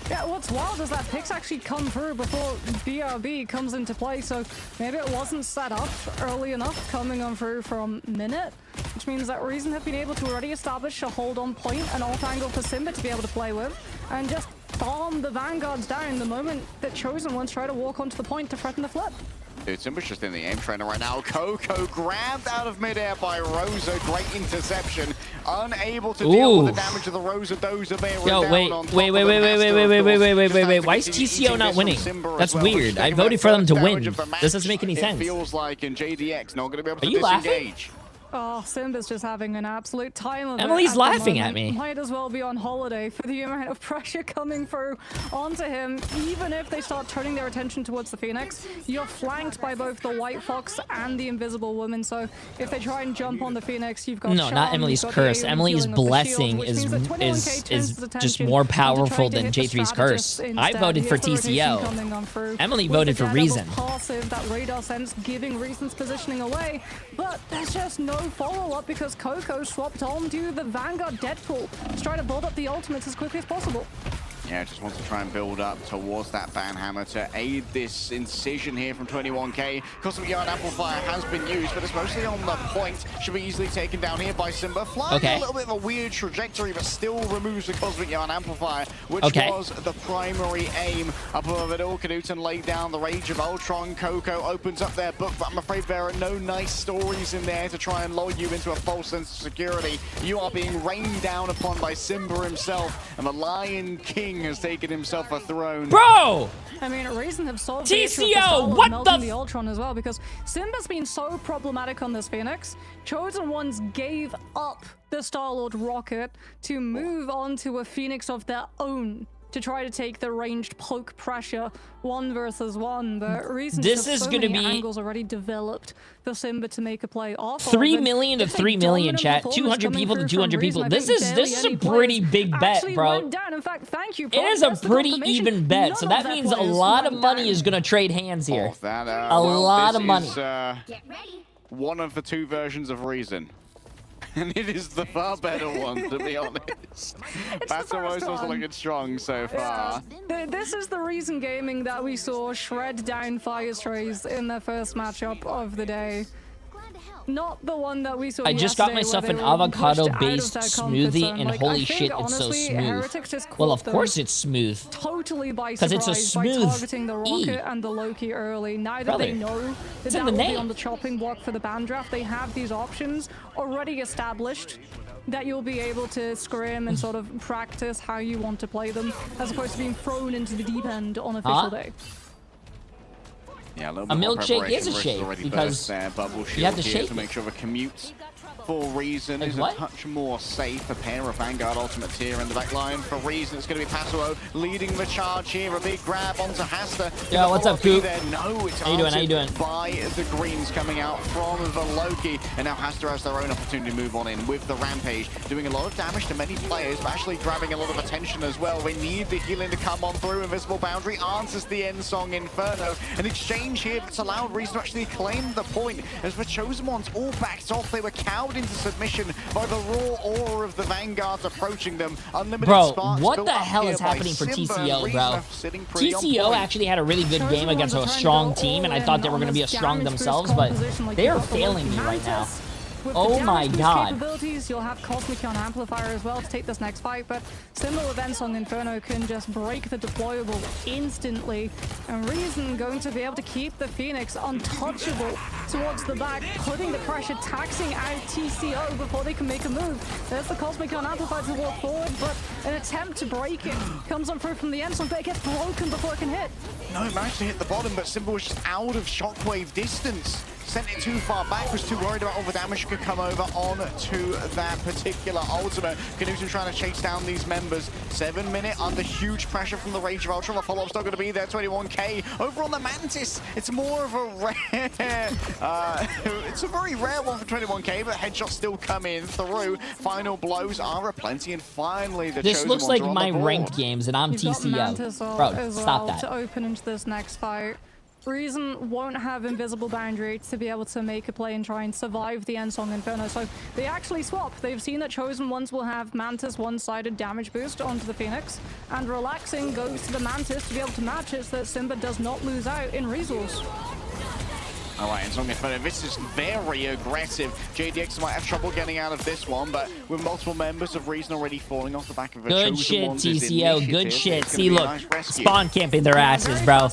Yeah, what's wild is that picks actually come through before BRB comes into play, so maybe it wasn't set up early enough coming on through from Minute, which means that Reason have been able to already establish a hold on point, an off angle for Simba to be able to play with, and just farm the Vanguards down the moment that Chosen Ones try to walk onto the point to threaten the flip. Dude, Simba's just in the aim trainer right now. Coco grabbed out of midair by Rosa. Great interception. Unable to deal with the damage of the Rosa Dozer there. Yo, wait. Why is TCO not winning? That's weird. I voted for them to win. This doesn't make any sense. It feels like in JDX not going to be able to disengage. Oh, Simba's just having an absolute time of it. Emily's laughing at me. Might as well be on holiday for the amount of pressure coming through onto him. Even if they start turning their attention towards the Phoenix, you're flanked by both the White Fox and the Invisible Woman. So if they try and jump on the Phoenix, you've got no, not Emily's curse. Emily's blessing is just more powerful than Jay3's curse. I voted for TCO. Emily voted for Reason. Passive, that radar sense giving Reason's positioning away, but there's just no follow-up because Coco swapped on to the Vanguard Deadpool to try to build up the ultimates as quickly as possible. Yeah, just wants to try and build up towards that Banhammer to aid this incision here from 21k. Cosmic Yarn Amplifier has been used, but it's mostly on the point. Should be easily taken down here by Simba. Flying a little bit of a weird trajectory, but still removes the Cosmic Yarn Amplifier, which was the primary aim. Above it all, Knuten laid down the Rage of Ultron. Coco opens up their book, but I'm afraid there are no nice stories in there to try and lull you into a false sense of security. You are being rained down upon by Simba himself, and the Lion King has taken himself a throne. Bro! I mean, Reason have solved TCO, what the Ultron as well, because Simba's been so problematic on this Phoenix. Chosen Ones gave up the Star-Lord rocket to move on to a Phoenix of their own to try to take the ranged poke pressure 1 versus 1, but Reason This has is so gonna many be angles already developed for Simba to make a play off 3 of. million to And 3 million, dominant chat. performance 200 coming people to through 200 from people. Reason. I This think is barely a any pretty players big bet, actually bro. went down. In fact, thank you. It is a That's the pretty confirmation. even bet, None so of that their means a players lot of went money down. is gonna trade hands here. That, a well, lot this of money. Is, one of the 2 versions of Reason. And it is the far better one, to be honest. Battle is also looking strong so far. Yeah. This is the Reason Gaming that we saw shred down Fire Strays in their first matchup of the day. Not the one that we saw I just got yesterday myself where an they were avocado-based pushed out of their comfort smoothie, zone. and Like, holy I shit, think, it's so honestly, smooth. Heretics just Well, caught of them course it's smooth. totally by 'Cause it's a surprise smooth by targeting the Rocket E. and the Loki early. Now that Brother, they know that it's that in the will be name. on the chopping block for the ban draft, they have these options already established that you'll be able to scrim and sort of practice how you want to play them, as opposed to being thrown into the deep end on official day. Yeah, a little A bit more milkshake preparation. is a Wrist shake already because burst there. Bubble you shield have to here shake to make sure the commute for Reason Like is what? a touch more safe. A pair of Vanguard ultimate tier in the back line for Reason. It's going to be Pasuo leading the charge here. A big grab onto Hasta. Yo, what's up, Coop? No, it's How you doing? How you doing? by the greens coming out from the Loki. And now Hasta has their own opportunity to move on in with the Rampage. Doing a lot of damage to many players, but actually grabbing a lot of attention as well. They need the healing to come on through. Invisible Boundary answers the end song Inferno. An exchange here that's allowed Reason to actually claim the point. As the Chosen Ones all backed off, they were cowed into submission by the raw aura of the Vanguards approaching them. Unlimited Bro, sparks what built the up hell here is by happening for Simba, TCO, and bro? Reason sitting pretty on TCO point. actually had a really good game against a strong team, and I thought they were going to be as strong themselves, but they are failing me right now. With Oh the my damage boost god. capabilities, you'll have Cosmic on Amplifier as well to take this next fight, but similar events on Inferno can just break the deployable instantly, and Reason going to be able to keep the Phoenix untouchable towards the back, putting the pressure, taxing out TCO before they can make a move. There's the Cosmic on Amplifier to walk forward, but an attempt to break it comes on through from the end zone, but it gets broken before it can hit. No, it managed to hit the bottom, but Simba was just out of shockwave distance. Sent it too far back, was too worried about all the damage could come over on to that particular ultimate. Knudsen trying to chase down these members. 7 minute under huge pressure from the Rage of Ultron. The follow-up's not going to be there. 21k over on the Mantis. It's more of a rare, it's a very rare one for 21k, but headshots still come in through. Final blows are aplenty, and finally the This Chosen looks Ones like are on my the board. ranked games, and I'm You've got TCO. Mantis Bro, as stop well that. to open into this next fight. Reason won't have Invisible Boundary to be able to make a play and try and survive the end song Inferno, so they actually swap. They've seen that Chosen Ones will have Mantis one-sided damage boost onto the Phoenix, and Relaxing goes to the Mantis to be able to match it so that Simba does not lose out in resource. All right, and Song Inferno, this is very aggressive. JDX might have trouble getting out of this one, but with multiple members of Reason already falling off the back of a Good Chosen shit, Ones' TCO. Good initiative, shit. it's gonna See, be a look, nice rescue. spawn camping their asses, bro.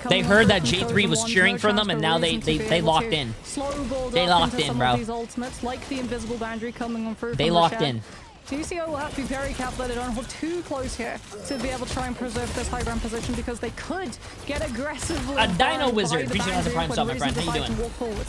They heard that J3 Chosen was Ones, cheering no for them, chance and for now Reason to they be able locked to in. slow build They up locked into in, some bro. of these ultimates, like the Invisible Boundary coming on through They from locked Rashad. in. TCO will have to be very careful that they don't hold too close here to be able to try and preserve this high ground position, because they could get aggressively. A Dino burned Wizard. by the Appreciate it as a boundary prime when sub, my Reason friend. How you decides to doing? walk forward.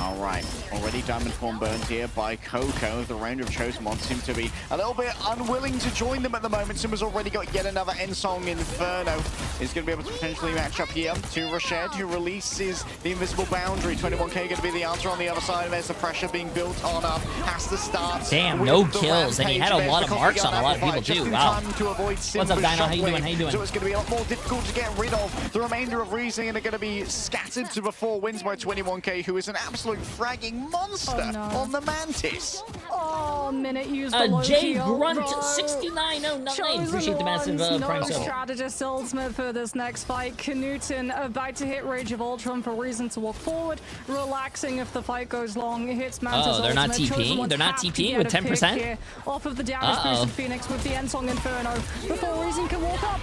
All right, already diamond form burned here by Coco. The round of Chosen Ones seem to be a little bit unwilling to join them at the moment. Simba's already got yet another end song. Inferno is going to be able to potentially match up here to Rashad, who releases the Invisible Boundary. 21k going to be the answer on the other side. There's the pressure being built on up. Has to start. Damn, no kills, and he had a lot of marks on a lot of people too. Wow. What's up, Dino? How you doing? How you doing? So it's going to be a lot more difficult to get rid of. The remainder of Reason are going to be scattered to the 4 wins by 21k, who is an absolute fragging monster on the Mantis. Oh, minute used the Jay Loki Grunt ult, 6909. Appreciate the massive no prime sub. strategist ultimate for this next fight. Knudsen about to hit Rage of Ultron for Reason to walk forward. Relaxing if the fight goes long. It hits Mantis. Oh, they're not ultimate. TPing? Chosen Ones They're not have to TPing get with a pick 10%? here off of the damage boosted Phoenix with the Endsong Inferno before Reason can walk up.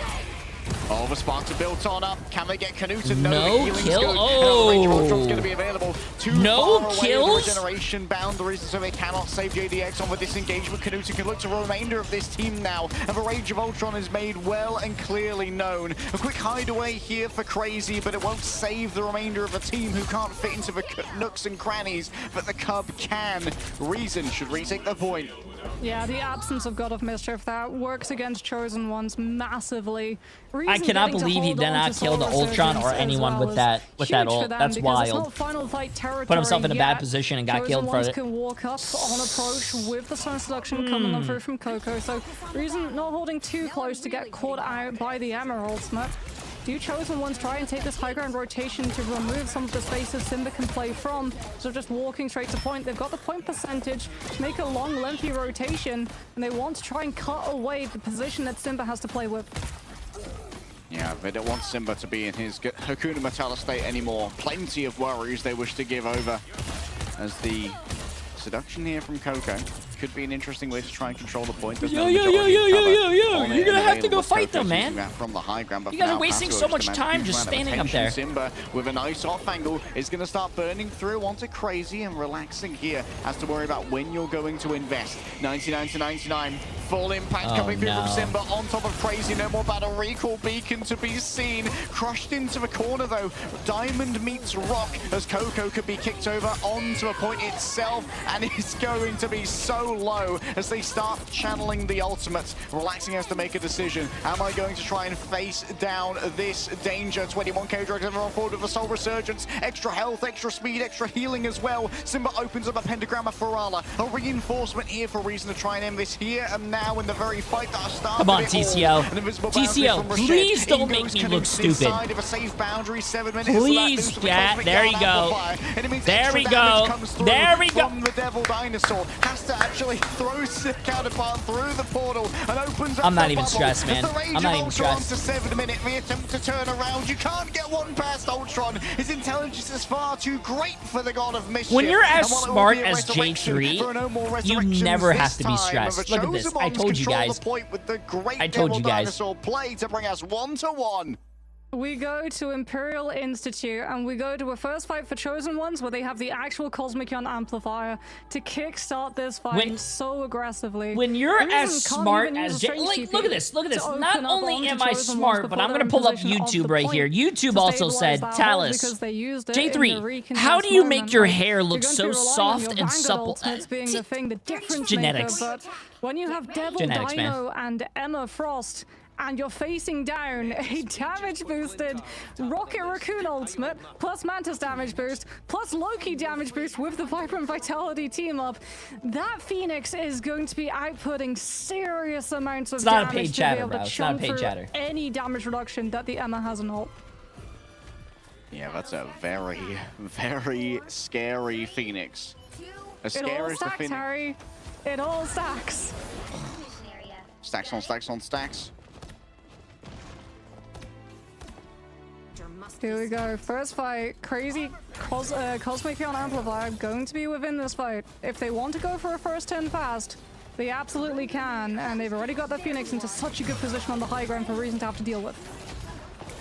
Oh, the sparks are built on up. Can they get Knudsen? No, No the healing's kill? good. Oh. Now the Rage of Ultron's going to be available. Too No far away. kills? The regeneration boundaries, so they cannot save JDX on the disengagement. Knudsen can look to the remainder of this team now, and the Rage of Ultron is made well and clearly known. A quick hideaway here for Crazy, but it won't save the remainder of the team who can't fit into the nooks and crannies, but the Cub can. Reason should retake the point. Yeah, the absence of God of Mischief, that works against Chosen Ones massively. I cannot believe he did not kill the Ultron or anyone with that ult. That's wild. Put himself in a bad position and got killed for it. Can walk up on approach with the Sun Seduction coming on through from Coco, so Reason not holding too close to get caught out by the Emma ultimate. Do Chosen Ones try and take this high ground rotation to remove some of the spaces Simba can play from? So just walking straight to point. They've got the point percentage to make a long, lengthy rotation, and they want to try and cut away the position that Simba has to play with. Yeah, they don't want Simba to be in his Hakuna Matata state anymore. Plenty of worries they wish to give over, as the seduction here from Coco could be an interesting way to try and control the point. Yo. You're gonna have to go fight them, man. From the high ground, but you guys are wasting so much time just standing up there. Simba with a nice off angle is going to start burning through onto Crazy and relaxing here. Has to worry about when you're going to invest. 99 to 99. Full impact coming through from Simba on top of Crazy. No more battle recall beacon to be seen. Crushed into the corner though. Diamond meets rock as Coco could be kicked over onto a point itself, and it's going to be so low as they start channeling the ultimates. Relaxing has to make a decision. Am I going to try and face down this danger? 21k drugs on forward with a soul resurgence. Extra health, extra speed, extra healing as well. Simba opens up a pentagram of Farala. A reinforcement here for Reason to try and end this here and now in the very fight that started. Come on, TCO. TCO, please don't make me look stupid. Of a safe boundary, 7 minutes. Please, chat. There you go. There we go. There we go. The Devil Dinosaur has to actually throw the counterpart through the portal and opens up. I'm not even stressed, man. I'm not even stressed. To 7 minutes, the attempt to turn around. You can't get one past Ultron. His intelligence is far too great for the God of Mischief. When you're as smart as Jay3, you never have to be stressed. Look at this. I told you guys. I told you guys. Play to bring us 1-1. We go to Imperial Institute and we go to a first fight for Chosen Ones where they have the actual Cosmic Ion Amplifier to kickstart this fight so aggressively. When you're as smart as Jay, like, look at this, look at this. Not only am I smart, but I'm gonna pull up YouTube right here. YouTube also said, Talus, Jay3, how do you make your hair look so soft and supple? Being the thing, the difference Genetics. Maker, but when you have Devil Dino and Emma Frost, and you're facing down a damage boosted Rocket Raccoon ultimate, plus Mantis damage boost, plus Loki damage boost with the Vibrant Vitality team up, that Phoenix is going to be outputting serious amounts of damage to be able to chunk through any damage reduction that the Emma has in ult. Yeah, that's a very, very scary Phoenix. As scary as the Phoenix. Harry. It all stacks. Stacks on stacks on stacks. Here we go. First fight. Crazy Cosmic Ion Amplifier going to be within this fight. If they want to go for a first turn fast, they absolutely can. And they've already got the Phoenix into such a good position on the high ground for Reason to have to deal with.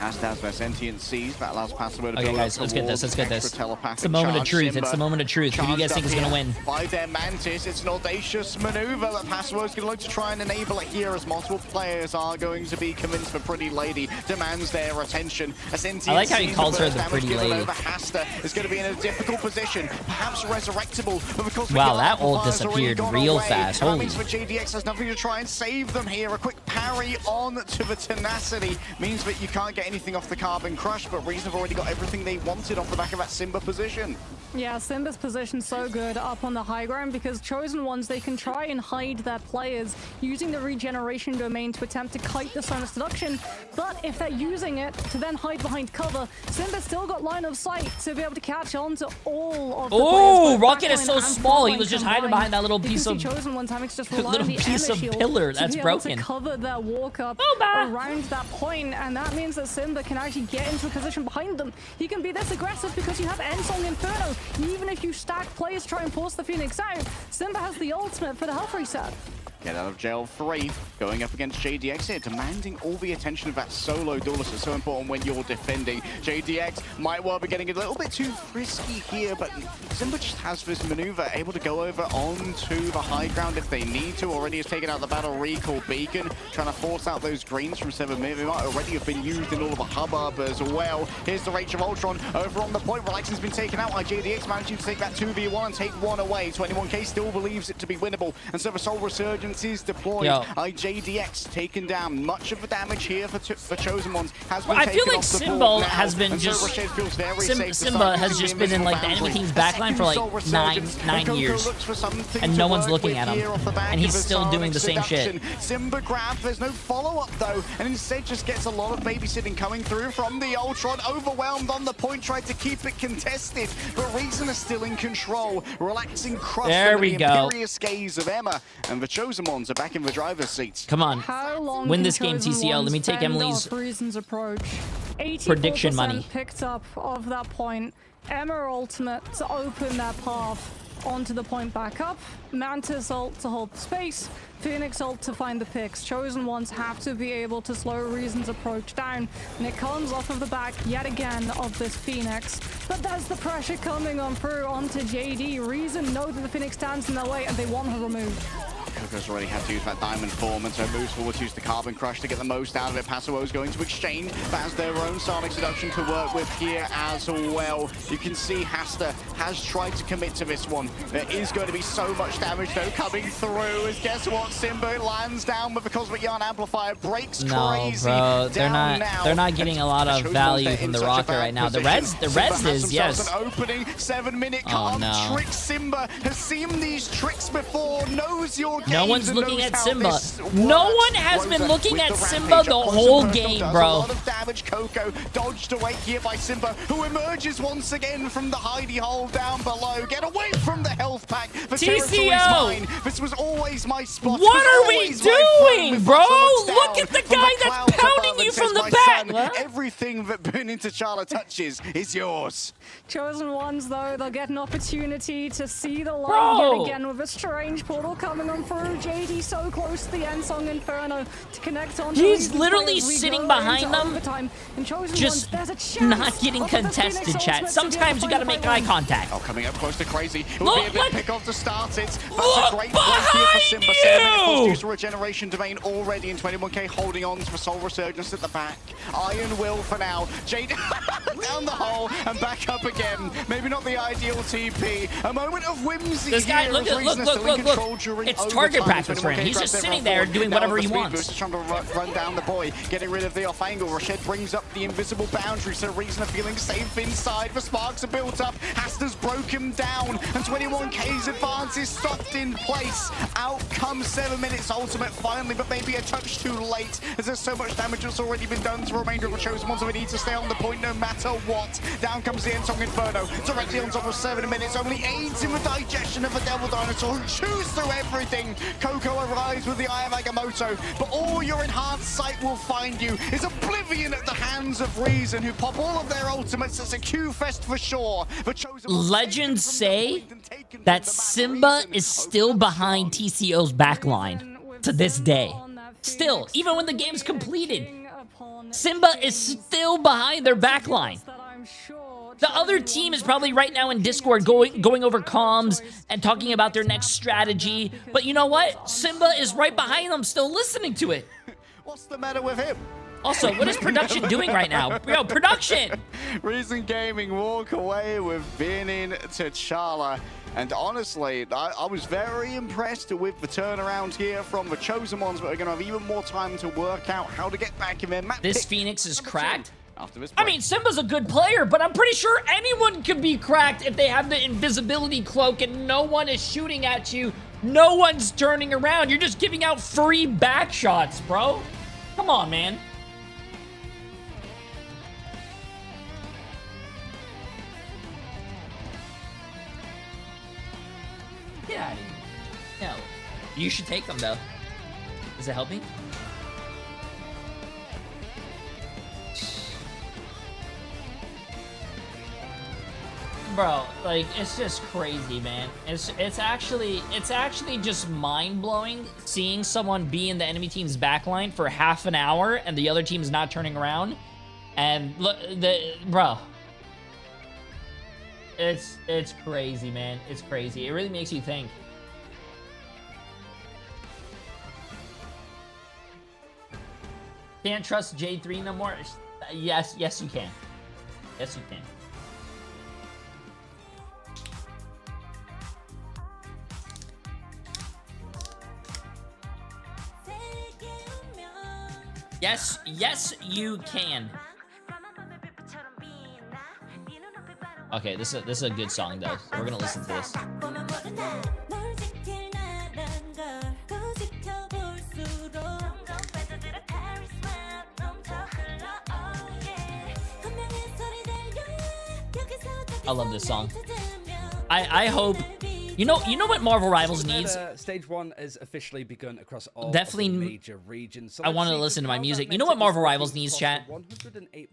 As does their sentient seas, that allows Password to okay, guys, let's get this. Let's get this. It's the moment of truth. It's the moment of truth. Who do you guys think is going to win? By their Mantis, it's an audacious maneuver that Password's going to look to try and enable it here, as multiple players are going to be convinced the Pretty Lady demands their attention. I like how he calls her the Pretty Lady. Hasta is going to be in a difficult position, perhaps resurrectable. But of course, wow, that ult disappeared real fast. Holy. That means for JDX has nothing to try and save them here. A quick parry on to the Tenacity means that you can't get anything off the Carbon Crush, but Reason have already got everything they wanted off the back of that Simba position. Yeah, Simba's position so good up on the high ground because Chosen Ones, they can try and hide their players using the regeneration domain to attempt to kite the Zone of Seduction, but if they're using it to then hide behind cover, Simba's still got line of sight to be able to catch on to all of the players. Oh, Rocket is so small. He was just hiding behind that little piece of Chosen Ones having to just rely little on the piece of pillar that's broken. To cover their walk up around that point, and that means that Simba can actually get into a position behind them. He can be this aggressive because you have Ensong Inferno. Even if you stack players try and force the Phoenix out, Simba has the ultimate for the health reset. Get out of jail 3, going up against JDX here, demanding all the attention of that solo duelist. It's so important when you're defending. JDX might well be getting a little bit too frisky here, but Simba just has this maneuver, able to go over onto the high ground if they need to. Already has taken out the battle recall beacon, trying to force out those greens from 7 mid. They might already have been used in all of the hubbub as well. Here's the Rage of Ultron over on the point. Relaxing's been taken out by JDX, managing to take that 2v1 and take one away. 21K still believes it to be winnable, and so the Soul Resurgence is deployed. JDX taken down. Much of the damage here for Chosen Ones has been taken. I feel like Simba has been just Simba has just been in like the enemy team's backline for like nine years, and no one's looking at him, and he's still doing the same shit. Simba grab. There's no follow-up though, and instead just gets a lot of babysitting coming through from the Ultron. Overwhelmed on the point, tried to keep it contested, but Reason is still in control. Relaxing crushed under the imperious gaze of Emma, and the Chosen Ones are back in the driver's seat. Come on, win this game, TCL. Let me take Emily's prediction money. Picked up of that point. Emma ultimate to open that path onto the point back up. Mantis ult to hold the space. Phoenix ult to find the picks. Chosen Ones have to be able to slow Reason's approach down. And it comes off of the back yet again of this Phoenix. But there's the pressure coming on through onto JD. Reason know that the Phoenix stands in their way and they want her removed. Coco's already had to use that Diamond Form, and so moves forward to use the Carbon Crush to get the most out of it. Passo's going to exchange, but has their own Sonic Seduction to work with here as well. You can see Hasta has tried to commit to this one. There is going to be so much damage though coming through, as guess what? Simba lands down with the Cosmic Yarn Amplifier, breaks crazy. Bro, they're not getting a lot of value from the rocket right now. The res is, yes. An opening 7-minute card trick. Simba has seen these tricks before, knows your no one's looking at Simba. No one has been looking at Simba the whole game, bro. A lot of damage. Coco dodged away here by Simba, who emerges once again from the hidey hole down below. Get away from the health pack. The territory is mine. This was always my spot. What are we doing, bro? Look at the guy that's pounding you from the back. Everything that Burning T'Challa touches is yours. Chosen Ones, though, they'll get an opportunity to see the light yet again with a strange portal coming on through. JD so close to the end song Inferno to connect on. He's literally sitting behind them, just not getting contested, chat. Sometimes you gotta make eye contact. Oh, coming up close to Crazy. It would be a bit pick off to start it. That's a great place here for Simba. 7 minutes use regeneration domain already, and 21K holding on to the Soul Resurgence at the back. Iron Will for now. JD down the hole and back up again. Maybe not the ideal TP. A moment of whimsy. This guy, look. It's target practice for him. He's just sitting there doing whatever he wants. Trying to run down the boy, getting rid of the off angle. Rashid brings up the invisible boundary, so Reason are feeling safe inside. The sparks are built up. Hasta's broken down, and 21K's advance is stopped in place. Out comes 7 minutes ultimate finally, but maybe a touch too late, as there's so much damage that's already been done to the remainder of the Chosen Ones, so we need to stay on the point no matter what. Down comes the End Song Inferno, directly on top of 7 minutes, only aids in the digestion of the Devil Dinosaur, who chews through everything. Coco arrives with the Eye of Agamotto, but all your enhanced sight will find you is oblivion at the hands of Reason, who pop all of their ultimates. It's a Q-fest for sure. The Chosen Legends say that Simba is still behind TCO's backline to this day. Still, even when the game's completed, Simba is still behind their backline. The other team is probably right now in Discord going over comms and talking about their next strategy. But you know what? Simba is right behind them, still listening to it. What's the matter with him? Also, what is production doing right now? Yo, production! Reason Gaming walk away with Burning T'Challa. And honestly, I was very impressed with the turnaround here from the Chosen Ones, but are going to have even more time to work out how to get back in their map. This Phoenix is cracked? I mean, Simba's a good player, but I'm pretty sure anyone could be cracked if they have the invisibility cloak and no one is shooting at you. No one's turning around. You're just giving out free back shots, bro. Come on, man. Get out of here. No. You should take them, though. Does it help me? bro, like, it's just crazy, man. It's actually just mind-blowing seeing someone be in the enemy team's backline for half an hour and the other team's not turning around. And look, bro, it's crazy, man. It's crazy. It really makes you think. Can't trust Jay3 no more. Yes, you can. Yes, you can. Yes, you can. Okay, this is a good song though. We're gonna listen to this. I love this song. I hope. You know what Marvel Rivals needs? Stage 1 has officially begun across all definitely major regions. So I want to listen to my music. You know what Marvel Rivals needs, chat?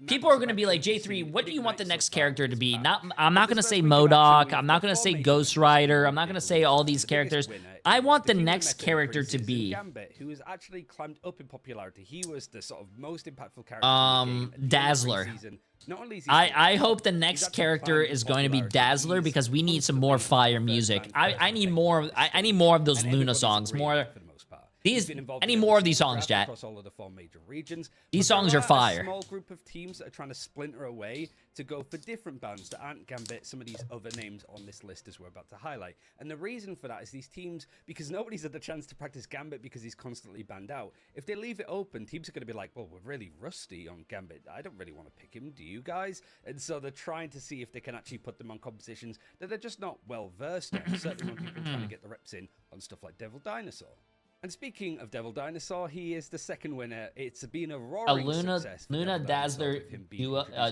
People are going to be like, Jay3, what do you want the next character to be? I'm not going to say MODOK. I'm not going to say Ghost Rider. I'm not going to say all these characters. I want the next character to be Gambit, who has actually climbed up in popularity. He was the sort of most impactful character in the game. Dazzler. Not only is he I hope the next character is going to be Dazzler because we need some more fire music. I need more. I need more of those Luna songs. More. I need more of these songs, chat. Across all of the 4 major regions. These songs are fire. A small group of teams that are trying to splinter away to go for different bands that aren't Gambit, some of these other names on this list as we're about to highlight. And the reason for that is these teams, because nobody's had the chance to practice Gambit because he's constantly banned out. If they leave it open, teams are going to be like, well, we're really rusty on Gambit. I don't really want to pick him, do you guys? And so they're trying to see if they can actually put them on compositions that they're just not well versed on. Certainly when people are trying to get the reps in on stuff like Devil Dinosaur. And speaking of Devil Dinosaur, he is the second winner. It's been a roaring success. Luna Dazzler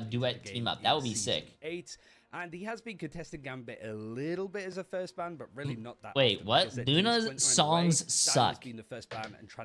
duet team up. That would be sick. 8, and he has been contesting Gambit a little bit as a first ban, but really not that. Wait, what? Luna's songs suck.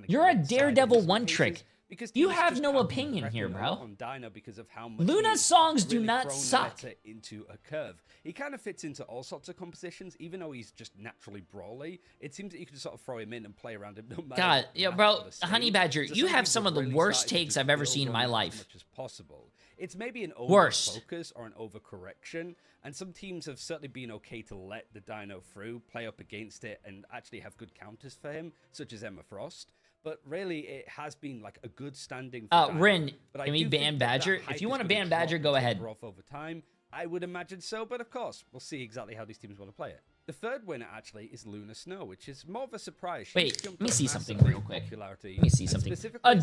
You're a Daredevil one trick. Because you have no opinion here, bro. On Dino because of how much Luna's songs do not suck. Into a curve. He kind of fits into all sorts of compositions, even though he's just naturally brawly. It seems that you can sort of throw him in and play around him. No matter God, yeah, bro, Honey Badger, you have some of the worst takes I've ever seen in my life. As much as possible. It's maybe an over-focus or an overcorrection, and some teams have certainly been okay to let the Dino through, play up against it, and actually have good counters for him, such as Emma Frost. But really, it has been like a good standing for Rin, can we ban Badger? If you want to ban Badger, go ahead. Off over time, I would imagine so, but of course, we'll see exactly how these teams want to play it. The third winner, actually, is Luna Snow, which is more of a surprise. Wait, let me see something real quick. Let me see something.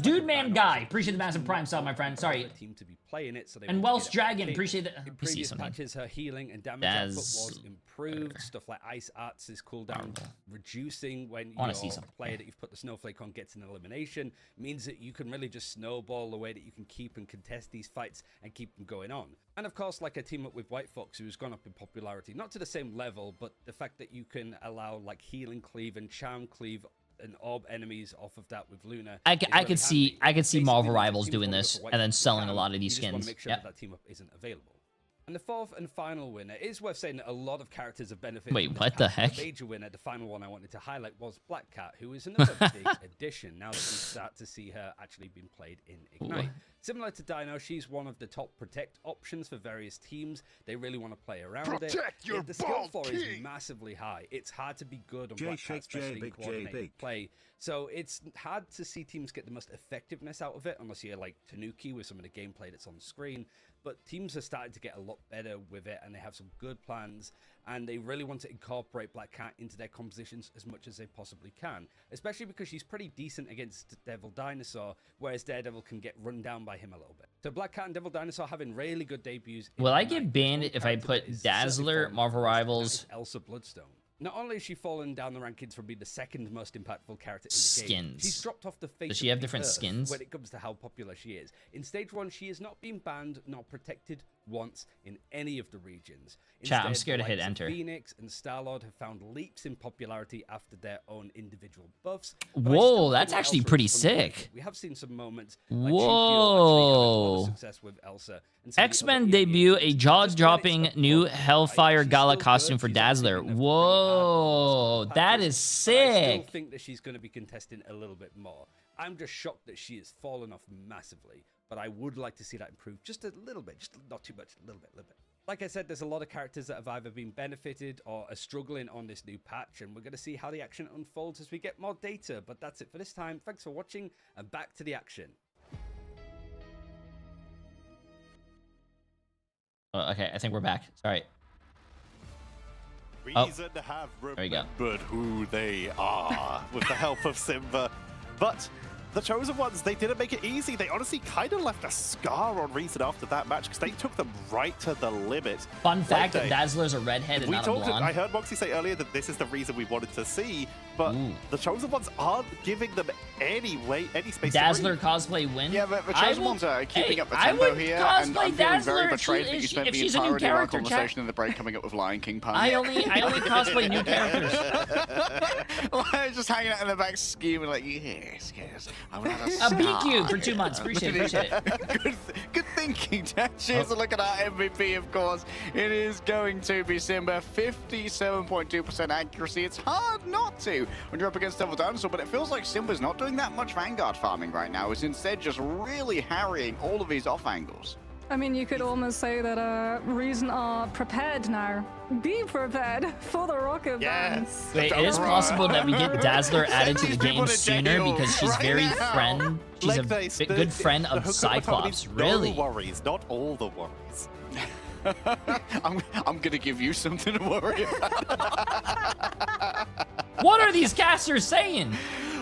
Dude Man Guy, appreciate the massive prime sub, my friend. Sorry. Team to be playing it, so they and Welsh Dragon, appreciate that. In previous patches, her healing and damage output was improved. Stuff like Ice Arts is cooldown reducing when your player that you've put the Snowflake on gets an elimination. Means that you can really just snowball the way that you can keep and contest these fights and keep them going on. And of course, like a team up with White Fox, who's gone up in popularity, not to the same level, but the fact that you can allow like healing cleave and charm cleave and orb enemies off of that with Luna. I could see Marvel Rivals doing this and then selling a lot of these skins. Want to make sure that team up isn't available. And the fourth and final winner, it is worth saying that a lot of characters have benefited. Wait, what the heck? The major winner, the final one I wanted to highlight was Black Cat, who is another big addition now that we start to see her actually being played in Ignite. Similar to Dino, she's one of the top protect options for various teams. They really want to play around it. The skill floor is massively high. It's hard to be good on Black Cat, especially in coordinated play. So it's hard to see teams get the most effectiveness out of it, unless you're like Tanuki with some of the gameplay that's on screen. But teams are starting to get a lot better with it, and they have some good plans, and they really want to incorporate Black Cat into their compositions as much as they possibly can, especially because she's pretty decent against Devil Dinosaur, whereas Daredevil can get run down by him a little bit. So Black Cat and Devil Dinosaur having really good debuts. Will I get banned if I put Dazzler, Marvel Rivals? Elsa Bloodstone. Not only has she fallen down the rankings from being the second most impactful character in the game, she's dropped off the face Does she have different skins? When it comes to how popular she is. In Stage 1, she has not been banned nor protected once in any of the regions. Chat, I'm Instead, scared to the hit likes of enter. Phoenix and Star-Lord have found leaps in popularity after their own individual buffs. But I Whoa, still that's think actually Elsa pretty is unbeatable. sick. We have seen some moments like Chukio actually Whoa. having a lot of success with Elsa. And some of the X-Men other debut a just when jaw-dropping it's new up, Hellfire she's Gala still costume good. for She's Dazzler. actually been a Whoa, that is I still sick. think that she's going to be contesting a little bit more. I'm just shocked that she has fallen off massively, but I would like to see that improve just a little bit, just not too much, a little bit. Like I said, there's a lot of characters that have either been benefited or are struggling on this new patch, and we're going to see how the action unfolds as we get more data. But that's it for this time. Thanks for watching, and back to the action. Oh, okay, I think we're back. Sorry. Reason to have remembered who they are with the help of Simba. But the Chosen Ones, they didn't make it easy. They honestly kind of left a scar on Reason after that match because they took them right to the limit. Fun fact that Dazzler's a redhead and not a blonde. I heard Moxie say earlier that this is the reason we wanted to see, but the Chosen Ones aren't giving them any space Dazzler to breathe. cosplay win. Yeah, but the Chosen Ones are keeping up the I tempo would here, cosplay and I'm feeling Dazzler very if betrayed she- that you if spent the she's a new entirety of our character, conversation chat. in the break coming up with Lion King puns. I only cosplay new characters. Just hanging out in the back scheming like, yes, I want to BQ for 2 months. Appreciate it. Good thinking, Dad. Cheers a look at our MVP, of course. It is going to be Simba. 57.2% accuracy. It's hard not to when you're up against Devil Dinosaur, but it feels like Simba's not doing that much Vanguard farming right now. It's instead just really harrying all of his off angles. I mean, you could almost say that Reason are prepared now. Be prepared for the rocket bands. Wait, it is possible that we get Dazzler added to the game sooner because she's very friend. She's a good friend of Cyclops. Really? No worries, not all the worries. I'm gonna give you something to worry about. What are these casters saying?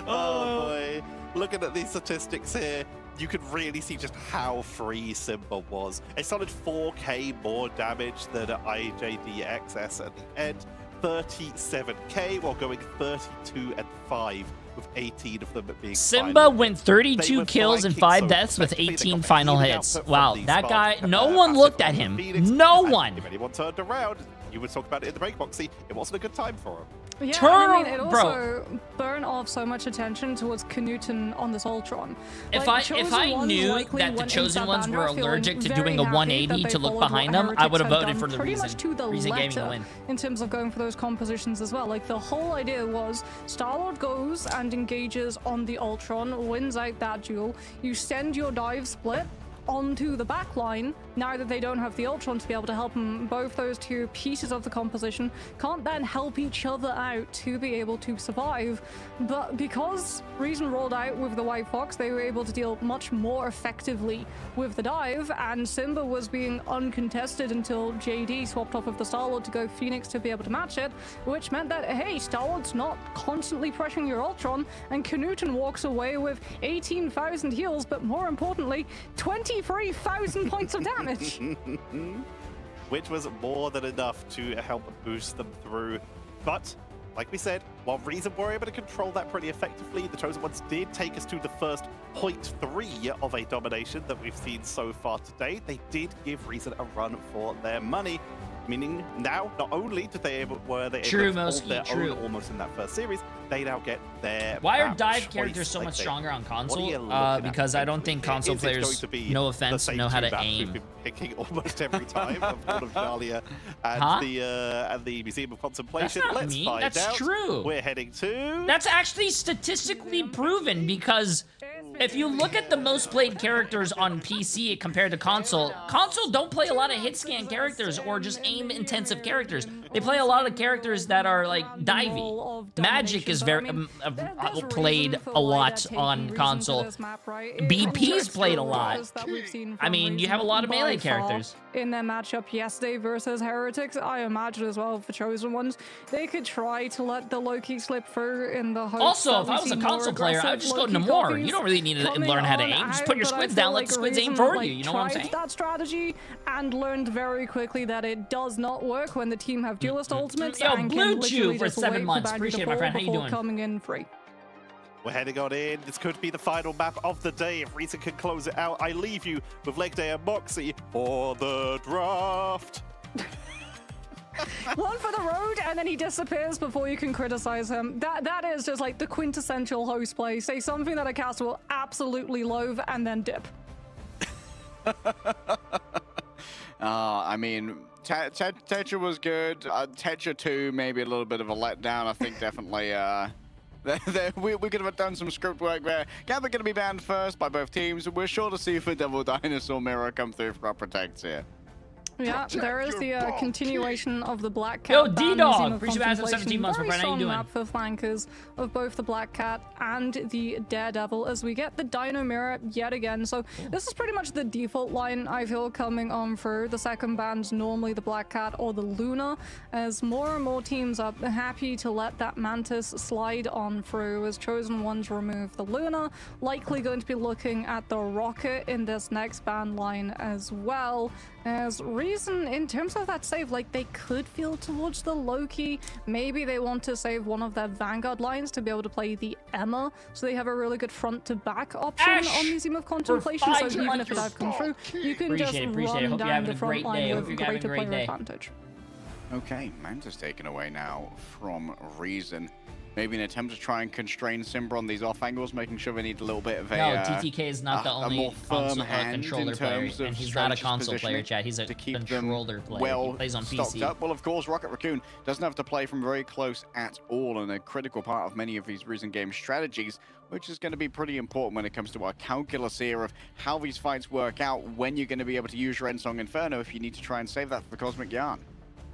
Oh boy. Looking at these statistics here, you can really see just how free Simba was. A solid 4k more damage than IJDXS at the end. 37k while going 32 and 5 with 18 of them being Simba final. went 32 kills and 5 deaths with 18 final hits. Wow, that guy, no one looked at him. No one. If anyone turned around, you would talk about it in the break, Moxie. It wasn't a good time for him. Yeah, Turn, it also burned off so much attention towards Knuten on this Ultron. If Like, I knew that the Chosen Ones were allergic to doing a very happy 180 that to they look followed behind what them, I would have Heretics voted had for done the pretty Reason. much to the Reason gave me the letter win. in terms of going for those compositions as well. Like, the whole idea was Star-Lord goes and engages on the Ultron, wins out that duel. You send your dive split onto the back line now that they don't have the Ultron to be able to help them. Both those two pieces of the composition can't then help each other out to be able to survive. But because Reason rolled out with the White Fox, they were able to deal much more effectively with the dive, and Simba was being uncontested until JD swapped off of the Star-Lord to go Phoenix to be able to match it, which meant that, hey, Star-Lord's not constantly pressuring your Ultron, and Knuten walks away with 18,000 heals, but more importantly, 23,000 points of damage. Which was more than enough to help boost them through. But, like we said, while Reason were able to control that pretty effectively, the Chosen Ones did take us to the first 0.3 of a domination that we've seen so far today. They did give Reason a run for their money. Meaning now, not only did they were they able to hold their own almost in that first series, they now get their Why are map dive choice. characters so Like much they- stronger on what are console? you looking at Because I don't think potentially? console Is it going players, to be no the offense, same know how two to maps we've aim. been picking almost every time of all of Dahlia and the Museum of Contemplation. That's not Let's mean. find That's out. true. We're heading to. That's actually statistically proven because if you look at the most played characters on PC compared to console don't play a lot of hit scan characters or just aim intensive characters. They play a lot of characters that are like divey. Magic is very played a lot on console. BP's played a lot. I mean, you have a lot of melee characters. In their matchup yesterday versus Heretics, I imagine as well for Chosen Ones, they could try to let the Loki slip through in the hopes Also, that if we I was see a more console player, I would just go aggressive into more. Loki You don't really need to coming learn how to on aim. Just out, put your but I squids feel down, let like the squids aim Reason, for like, you. You know what I'm tried saying? that strategy and learned very quickly that it does not work when the team have duelist ultimates Yo, and Blue can Chew literally for just 7 wait months. for boundary Appreciate to it, my fall friend. How you before doing? coming in free. We're heading on in. This could be the final map of the day. If Risa can close it out, I leave you with Leg Day and Moxie for the draft. One for the road, and then he disappears before you can criticize him. That is just like the quintessential host play. Say something that a caster will absolutely loathe, and then dip. I mean, Tetra was good. Tetra 2, maybe a little bit of a letdown. I think definitely we could have done some script work there. Gabba going to be banned first by both teams. We're sure to see if a Devil Dinosaur Mirror come through for our protects here. Yeah, there is the continuation of the Black Cat. Yo, D-Dog! Appreciate you 17 months, my Very friend. How you strong doing? map for flankers of both the Black Cat and the Daredevil as we get the Dino Mirror yet again. So this is pretty much the default line, I feel, coming on through. The second band's normally the Black Cat or the Luna, as more and more teams are happy to let that Mantis slide on through as Chosen Ones remove the Luna. Likely going to be looking at the Rocket in this next band line as well. As reason, in terms of that save, like they could feel towards the Loki. Maybe they want to save one of their Vanguard lines to be able to play the Emma, so they have a really good front to back option on Museum of Contemplation. So even if the dive comes through, you can just run down the front line with greater player advantage. Okay, Mantis taken away now from Reason. Maybe an attempt to try and constrain Simba on these off angles, making sure they need a little bit of a TTK is not the only controller player, and he's not a console player, chat. He's a controller player. He plays on PC. Up. Well, of course, Rocket Raccoon doesn't have to play from very close at all, and a critical part of many of these recent game strategies, which is going to be pretty important when it comes to our calculus here of how these fights work out, when you're going to be able to use your Endsong Inferno if you need to try and save that for the Cosmic Yarn.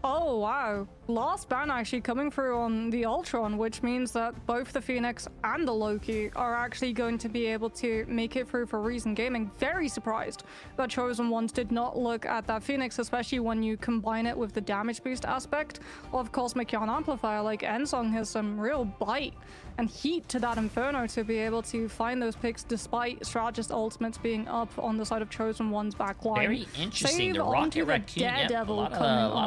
Oh, wow. Last ban actually coming through on the Ultron, which means that both the Phoenix and the Loki are actually going to be able to make it through for Reason Gaming. Very surprised that Chosen Ones did not look at that Phoenix, especially when you combine it with the damage boost aspect of Cosmic Yarn Amplifier. Like, Endsong has some real bite and heat to that Inferno to be able to find those picks despite Strategist ultimates being up on the side of Chosen One's back line. Very interesting. Save the Rocket Raccoon. Yep, a lot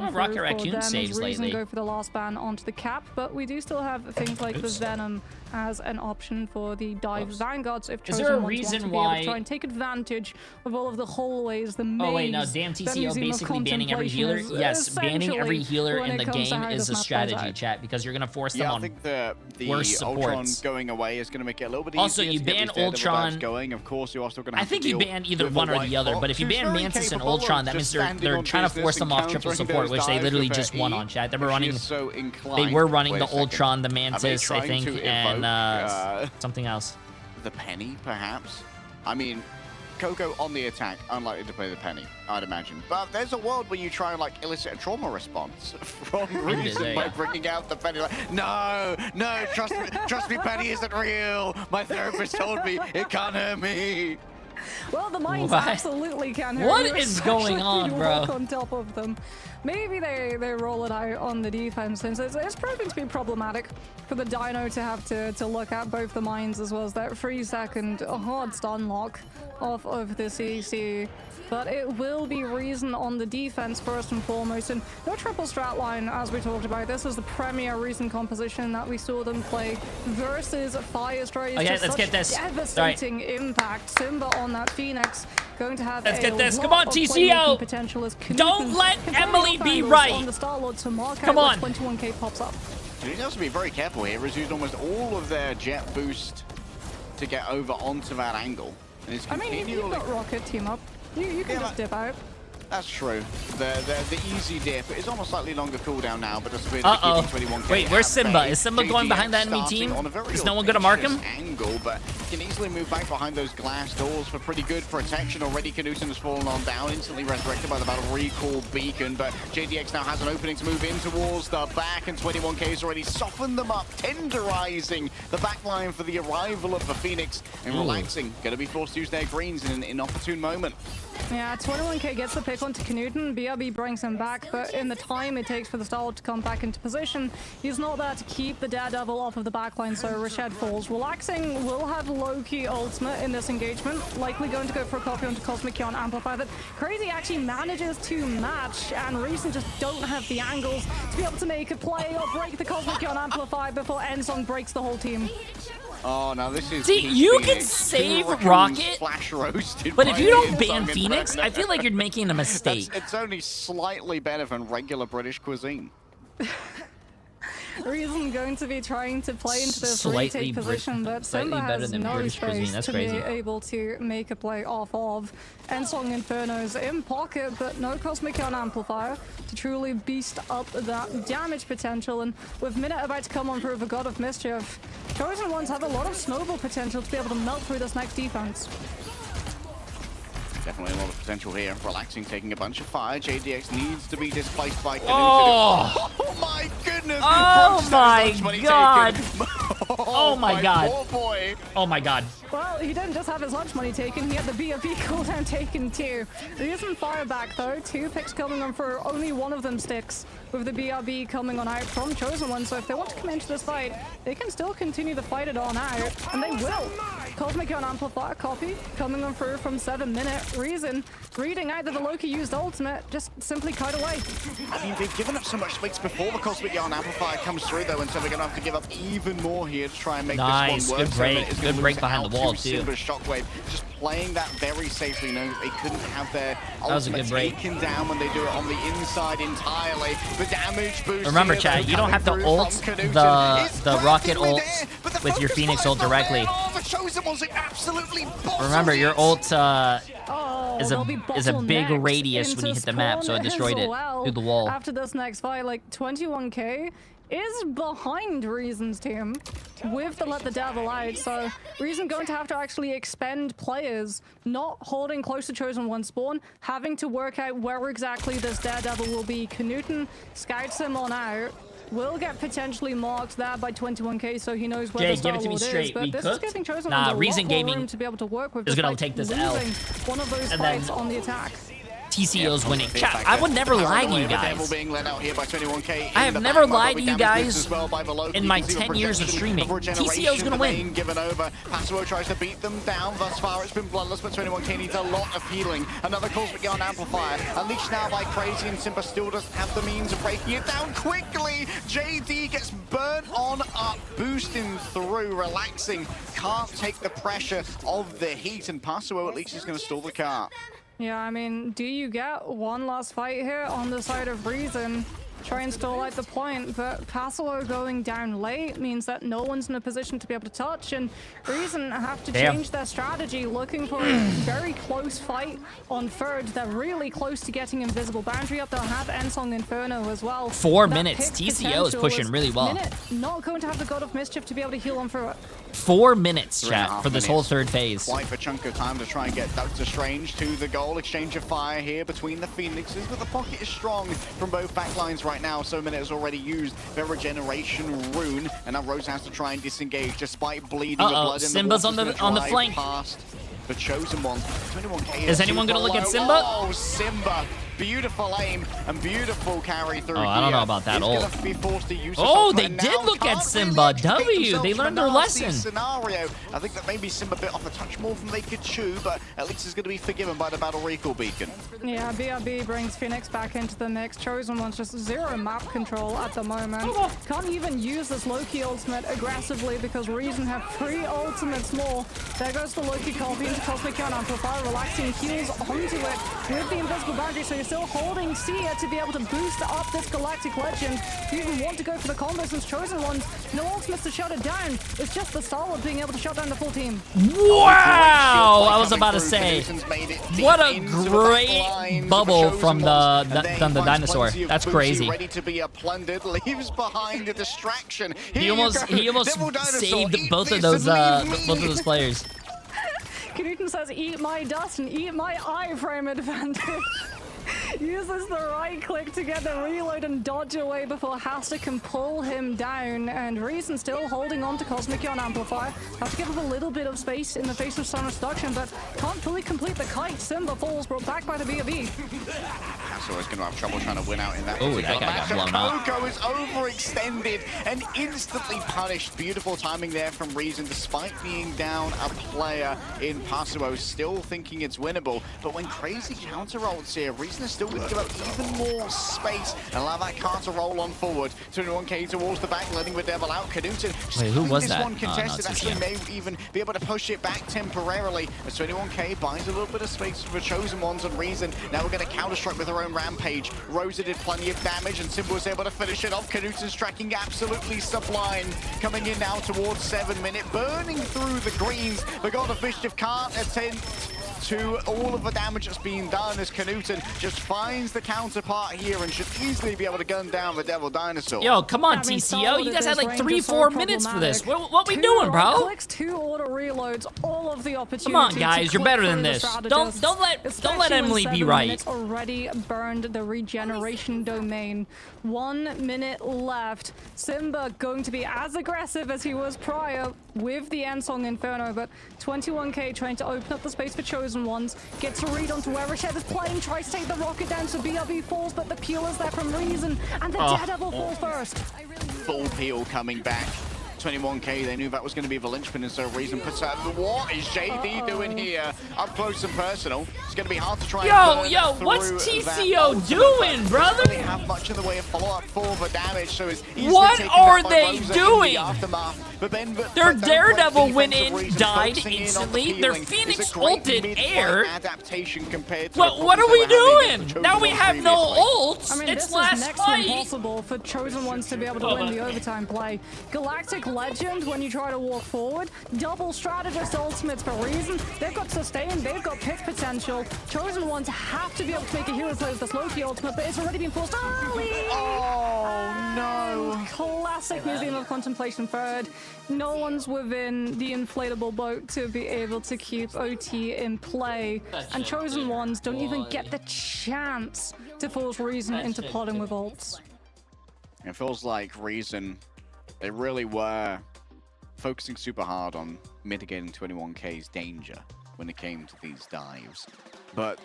of Rocket Raccoon saves lately. Go for the last ban onto the cap, but we do still have things like the Venom as an option for the dive Vanguards if Chosen Ones want to be able to try and take advantage of all of the hallways, the maze. Oh wait, no, damn TCO basically banning every healer. Yes, banning every healer in the game is a strategy, chat, because you're gonna force them on. I think the worse Ultron supports. going away is gonna make it a little bit easier. Also, you ban Ultron. Going. Of course, you also gonna. I think you ban either one or the other, but if you ban Mantis and Ultron, that means they're trying to force them off triple support, which they literally just won on, chat. They were running the Ultron, the Mantis, I think, and something else. The Penny, perhaps. I mean, Coco on the attack, unlikely to play the Penny, I'd imagine. But there's a world where you try and like elicit a trauma response from Reason by bringing out the Penny. Like, no, trust me, Penny isn't real. My therapist told me it can't hurt me. Well, the mines absolutely can hurt. What is going on, bro? Walk on top of them. Maybe they roll it out on the defense, since it's proving to be problematic for the Dino to have to look at both the mines as well as that 3-second hard stun lock off of the CC. But it will be Reason on the defense first and foremost, and no triple strat line as we talked about. This is the premier Reason composition that we saw them play versus Fire Strays. Okay, let's get this. Devastating impact. Simba on that Phoenix going to have get this. Come on, TCO. Potential as Don't let Emily be right. On the Star-Lord to mark Come on. 21k pops up. You have to be very careful here. He's used almost all of their jet boost to get over onto that angle. And it's you've got Rocket team up. You can just dip out. That's true. The easy dip is on a slightly longer cooldown now, but it's keeping 21k. Wait, where's Simba? Is Simba going behind the enemy team? Is no one going to mark him? Angle, but can easily move back behind those glass doors for pretty good protection. Already Knudsen has fallen on down, instantly resurrected by the Battle Recall Beacon, but JDX now has an opening to move in towards the back, and 21k has already softened them up, tenderizing the backline for the arrival of the Phoenix, and relaxing. Going to be forced to use their greens in an inopportune moment. Yeah, 21k gets the pick onto Knudsen. BRB brings him back, but in the time it takes for the Star-Lord to come back into position, he's not there to keep the Daredevil off of the backline, so Rashad falls. Relaxing will have low-key ultimate in this engagement. Likely going to go for a copy onto Cosmic Yawn Amplifier that Crazy actually manages to match, and Reason just don't have the angles to be able to make a play or break the Cosmic Yawn Amplifier before Ensong breaks the whole team. Oh, now this is... See, you can save Rocket, flash roasted, but if you don't ban Phoenix, I feel like you're making a mistake. It's only slightly better than regular British cuisine. Reason going to be trying to play into this retake position, but Simba has no space to be able to make a play off of. Ensong Inferno's in pocket, but no Cosmic Yawn Amplifier to truly beast up that damage potential. And with Minute about to come on through the God of Mischief, Chosen Ones have a lot of snowball potential to be able to melt through this next defense. Definitely a lot of potential here. Relaxing, taking a bunch of fire. JDX needs to be displaced by Canute. Oh my goodness! Oh my god! Oh my god! Poor boy! Oh my god! Well, he didn't just have his lunch money taken, he had the BFB cooldown taken too. Reason fire back though, 2 picks coming on for only one of them sticks, with the BRB coming on out from Chosen One, so if they want to come into this fight, they can still continue to fight it on out, and they will. Cosmic Yawn Amplifier copy coming on through from 7 Minute. Reason reading out that the Loki used ultimate, just simply cut away. I mean, they've given up so much space before the Cosmic Yawn Amplifier comes through though, and so they're going to have to give up even more here to try and make this one work. Good break. Good break behind the wall too. Simba's Shockwave, just playing that very safely, knowing that they couldn't have their ultimate taken down when they do it on the inside entirely. The damage boost. Remember, chat, you don't have to ult the rocket ult with your Phoenix ult directly. Remember, your ult is a big radius when you hit the map, so I destroyed it through the wall. After this next fight, like 21k is behind Reason's team with the Let the Devil Out, so Reason going to have to actually expend players, not holding close to Chosen One spawn, having to work out where exactly this Daredevil will be. Canute scouts him on out, will get potentially marked there by 21k, so he knows where the Star-Lord is, but this is giving Chosen One a lot more room to be able to work with. Is gonna take this L. One of those fights on the attack. TCO's winning. Chat, I would never lie to you guys. I have never lied to you guys in my 10 years of streaming. TCO's gonna win. Given over. Passimo tries to beat them down. Thus far, it's been bloodless, but 21k needs a lot of healing. Another Cosmic Yawn Amplifier. Unleashed now by Crazy, and Simba still doesn't have the means of breaking it down quickly. JD gets burnt on up, boosting through, relaxing. Can't take the pressure of the heat, and Passimo at least is going to stall the cart. Yeah, I mean, do you get one last fight here on the side of Reason? Try and stall out the point, but Passimo going down late means that no one's in a position to be able to touch, and Reason have to change their strategy, looking for a very close fight on third. They're really close to getting Invisible Boundary up. They'll have Ensong Inferno as well. 4 minutes. TCO is pushing really well. Minute not going to have the God of Mischief to be able to heal on through it. 4 minutes, chat, for this whole third phase. Quite a chunk of time to try and get Doctor Strange to the goal. Exchange of fire here between the Phoenixes, but the pocket is strong from both backlines right now. So Minute has already used their regeneration rune, and now Rose has to try and disengage despite bleeding the blood. Simba's on the flank. Past the Chosen One. 21k is anyone gonna look at Simba? Oh, Simba! Beautiful aim and beautiful carry through. I don't know about that ult. Oh, they did look at Simba. W, they learned their lesson. Scenario. I think that maybe Simba bit off a touch more than they could chew, but at least is going to be forgiven by the Battle Recall Beacon. Yeah, BRB brings Phoenix back into the mix. Chosen One's just 0 map control at the moment. Can't even use this Loki ultimate aggressively because Reason have 3 ultimates more. There goes the Loki copy into Cosmic Yawn Amplifier, relaxing heals onto it with the Invisible Boundary, so you're still holding Sia to be able to boost up this Galactic Legend. You even want to go for the combo since Chosen Ones, no ultimates to shut it down. It's just the Star-Lord being able to shut down the full team. Wow! I was about to say, what a great bubble from the dinosaur. That's crazy. Ready to be plundered, leaves behind a distraction. He almost saved both of those players. Canute says, eat my dust and eat my iframe advantage. Uses the right click to get the reload and dodge away before Hasta can pull him down. And Reason still holding on to Cosmic Yawn Amplifier. Have to give up a little bit of space in the face of Sun Reduction, but can't fully complete the kite. Simba falls, brought back by the BOB. Hasta is going to have trouble trying to win out in that. Oh, that guy got blown out. Coco is overextended and instantly punished. Beautiful timing there from Reason, despite being down a player in Pasuo, still thinking it's winnable. But when Crazy counter ults here, Reason is still going to give up even more space and allow that car to roll on forward. 21K towards the back, letting the devil out. Knudsen, wait, who was this that? one contested, actually may even be able to push it back temporarily. As 21K buys a little bit of space for Chosen Ones and Reason. Now we're going to counter-strike with her own Rampage. Rosa did plenty of damage and Simba was able to finish it off. Knudsen's tracking absolutely sublime. Coming in now towards 7 minute, burning through the greens. The God of Mischief can't attend to all of the damage that's being done as Knudsen just finds the counterpart here and should easily be able to gun down the Devil Dinosaur. Yo, come on, TCO. You guys had like 3-4 minutes for this. What we doing, bro? Clicks, 2 auto reloads, all of the opportunity. Come on, guys. You're better than this. Don't let Emily be right. It's already burned the regeneration domain. 1 minute left. Simba going to be as aggressive as he was prior with the Ensong Inferno, but 21K trying to open up the space for Chosen Ones. Gets a read onto where Richet is playing, tries to take the rocket down, so BRB falls, but the peel is there from Reason, and the Daredevil falls first. Full peel coming back. 21K, they knew that was going to be the linchpin, and so Reason puts out. What is JD doing here? Up close and personal. It's going to be hard to try Yo, what's TCO doing, brother? They have much in the way of follow-up for the damage, so it's what are they doing? Their but Daredevil went in, died instantly. Their Phoenix ulted air. Adaptation compared to what are we doing? Now we have no ults. I mean, it's this last is next fight. to impossible for Chosen Ones to be able to win the overtime play. Galactic Legend, when you try to walk forward, double strategist ultimates for Reason. They've got sustain, they've got pick potential. Chosen Ones have to be able to make a hero play with this Loki ultimate, but it's already been forced early. Oh no! Classic Museum of Contemplation third. No one's within the inflatable boat to be able to keep OT in play, and Chosen Ones don't even get the chance to force Reason into plotting with ults. It feels like Reason, they really were focusing super hard on mitigating 21K's danger when it came to these dives. But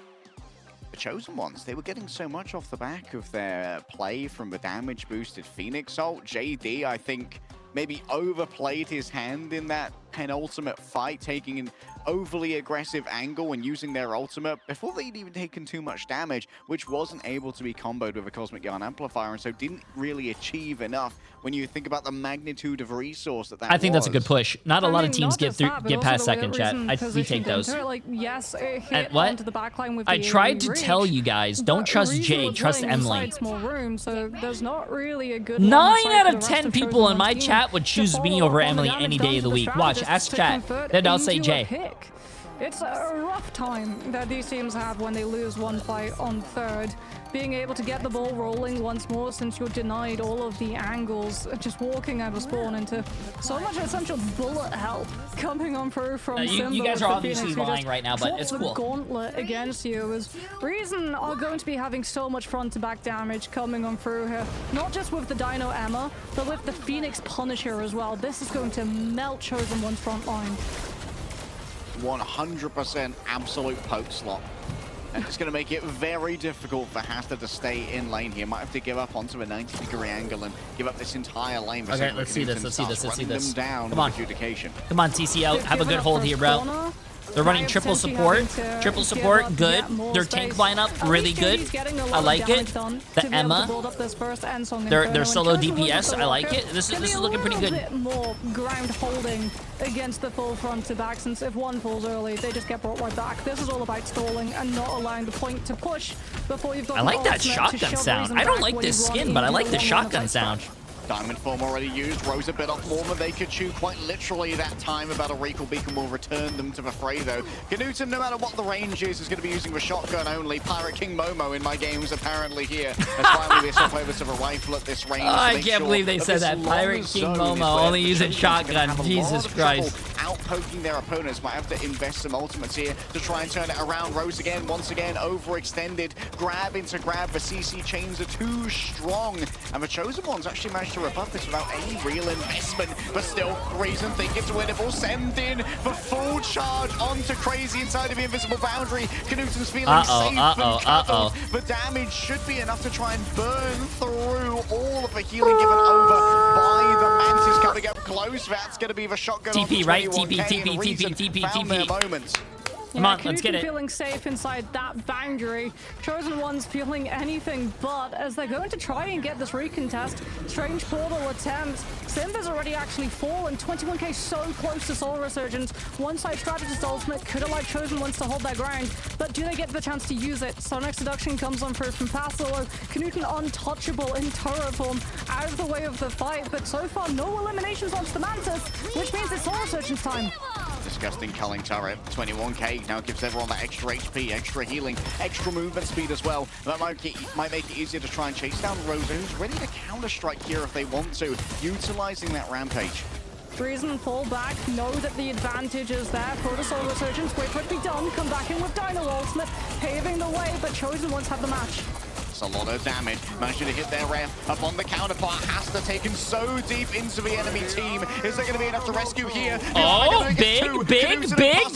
the Chosen Ones, they were getting so much off the back of their play from the damage-boosted Phoenix ult. JD, I think, maybe overplayed his hand in that penultimate fight, taking an overly aggressive angle and using their ultimate before they'd even taken too much damage, which wasn't able to be comboed with a Cosmic Yarn Amplifier, and so didn't really achieve enough when you think about the magnitude of resource that I think that's a good push. Not a lot of teams get past second, chat. We take those. Like, yes, it hit what? onto the backline with I the tried to reach, tell you guys, don't trust Reason Jay, was trust running Emily. inside small room, so there's not really a good 9 out of 10 people in my chat would choose me over Emily any day of the week. Watch, ask chat. Then I'll say Jay. It's a rough time that these teams have when they lose one fight on third. Being able to get the ball rolling once more since you're denied all of the angles, just walking out of spawn into so much essential bullet help coming on through from Simba. You guys are obviously Phoenix, lying right now, but it's cool. The gauntlet against you is Reason are going to be having so much front to back damage coming on through here. Not just with the Dino Emma, but with the Phoenix Punisher as well. This is going to melt Chosen One's front line. 100% absolute poke slot. And it's going to make it very difficult for Hasta to stay in lane here. Might have to give up onto a 90-degree angle and give up this entire lane. Okay, let's see this. Come on. Come on, TCO. Have a good hold here, bro. They're running triple support. Triple support, good. Their tank lineup, really good. I like it. The Emma, their solo DPS, I like it. This is looking pretty good. A bit more ground holding against the full front to back, since if one falls early, they just get brought right back. This is all about stalling and not allowing the point to push before you've got. I like that shotgun sound. I don't like this skin, but I like the shotgun sound. Diamond form already used. Rosa bit off more than they could chew quite literally that time. About a recall beacon will return them to the fray though. Knudsen, no matter what the range is going to be using the shotgun only. Pirate King Momo in my games apparently here. As finally they swap over to the rifle at this range. I can't believe they said that. Pirate King Momo only using shotgun. Jesus Christ. Out poking their opponents. Might have to invest some ultimates here to try and turn it around. Rose again, once again, overextended. Grab into grab. The CC chains are too strong. And the Chosen Ones actually managed to rebuff this without any real investment. But still, Reason think it's winnable. Send in the full charge onto Crazy inside of the invisible boundary. Knuten's feeling safe and cuddled. The damage should be enough to try and burn through all of the healing given over by the Mantis coming up close. That's going to be the shotgun TP, right? TP, found their moments. Come on, let's get it. Feeling safe inside that boundary. Chosen Ones feeling anything but as they're going to try and get this recontest. Strange portal attempt. Simp has already actually fallen. 21k so close to Soul Resurgence. One side strategist ultimate could allow Chosen Ones to hold their ground, but do they get the chance to use it? Sonic Seduction comes on through from Passilo. Knuten untouchable in turret form, out of the way of the fight, but so far no eliminations onto the Mantis, which means it's Soul Resurgence time. Disgusting culling turret. 21k now gives everyone that extra HP, extra healing, extra movement speed as well. That might make it easier to try and chase down Rosa, who's ready to counter-strike here if they want to, utilizing that rampage. Reason fall back, know that the advantage is there for the Soul Resurgence. Wait for it to be done, come back in with Dino Ultimate, paving the way, but Chosen Ones have the match. A lot of damage. Managed to hit their ref upon the counterpart. Hasta taken so deep into the enemy team. Is there going to be enough to rescue here? Oh, big.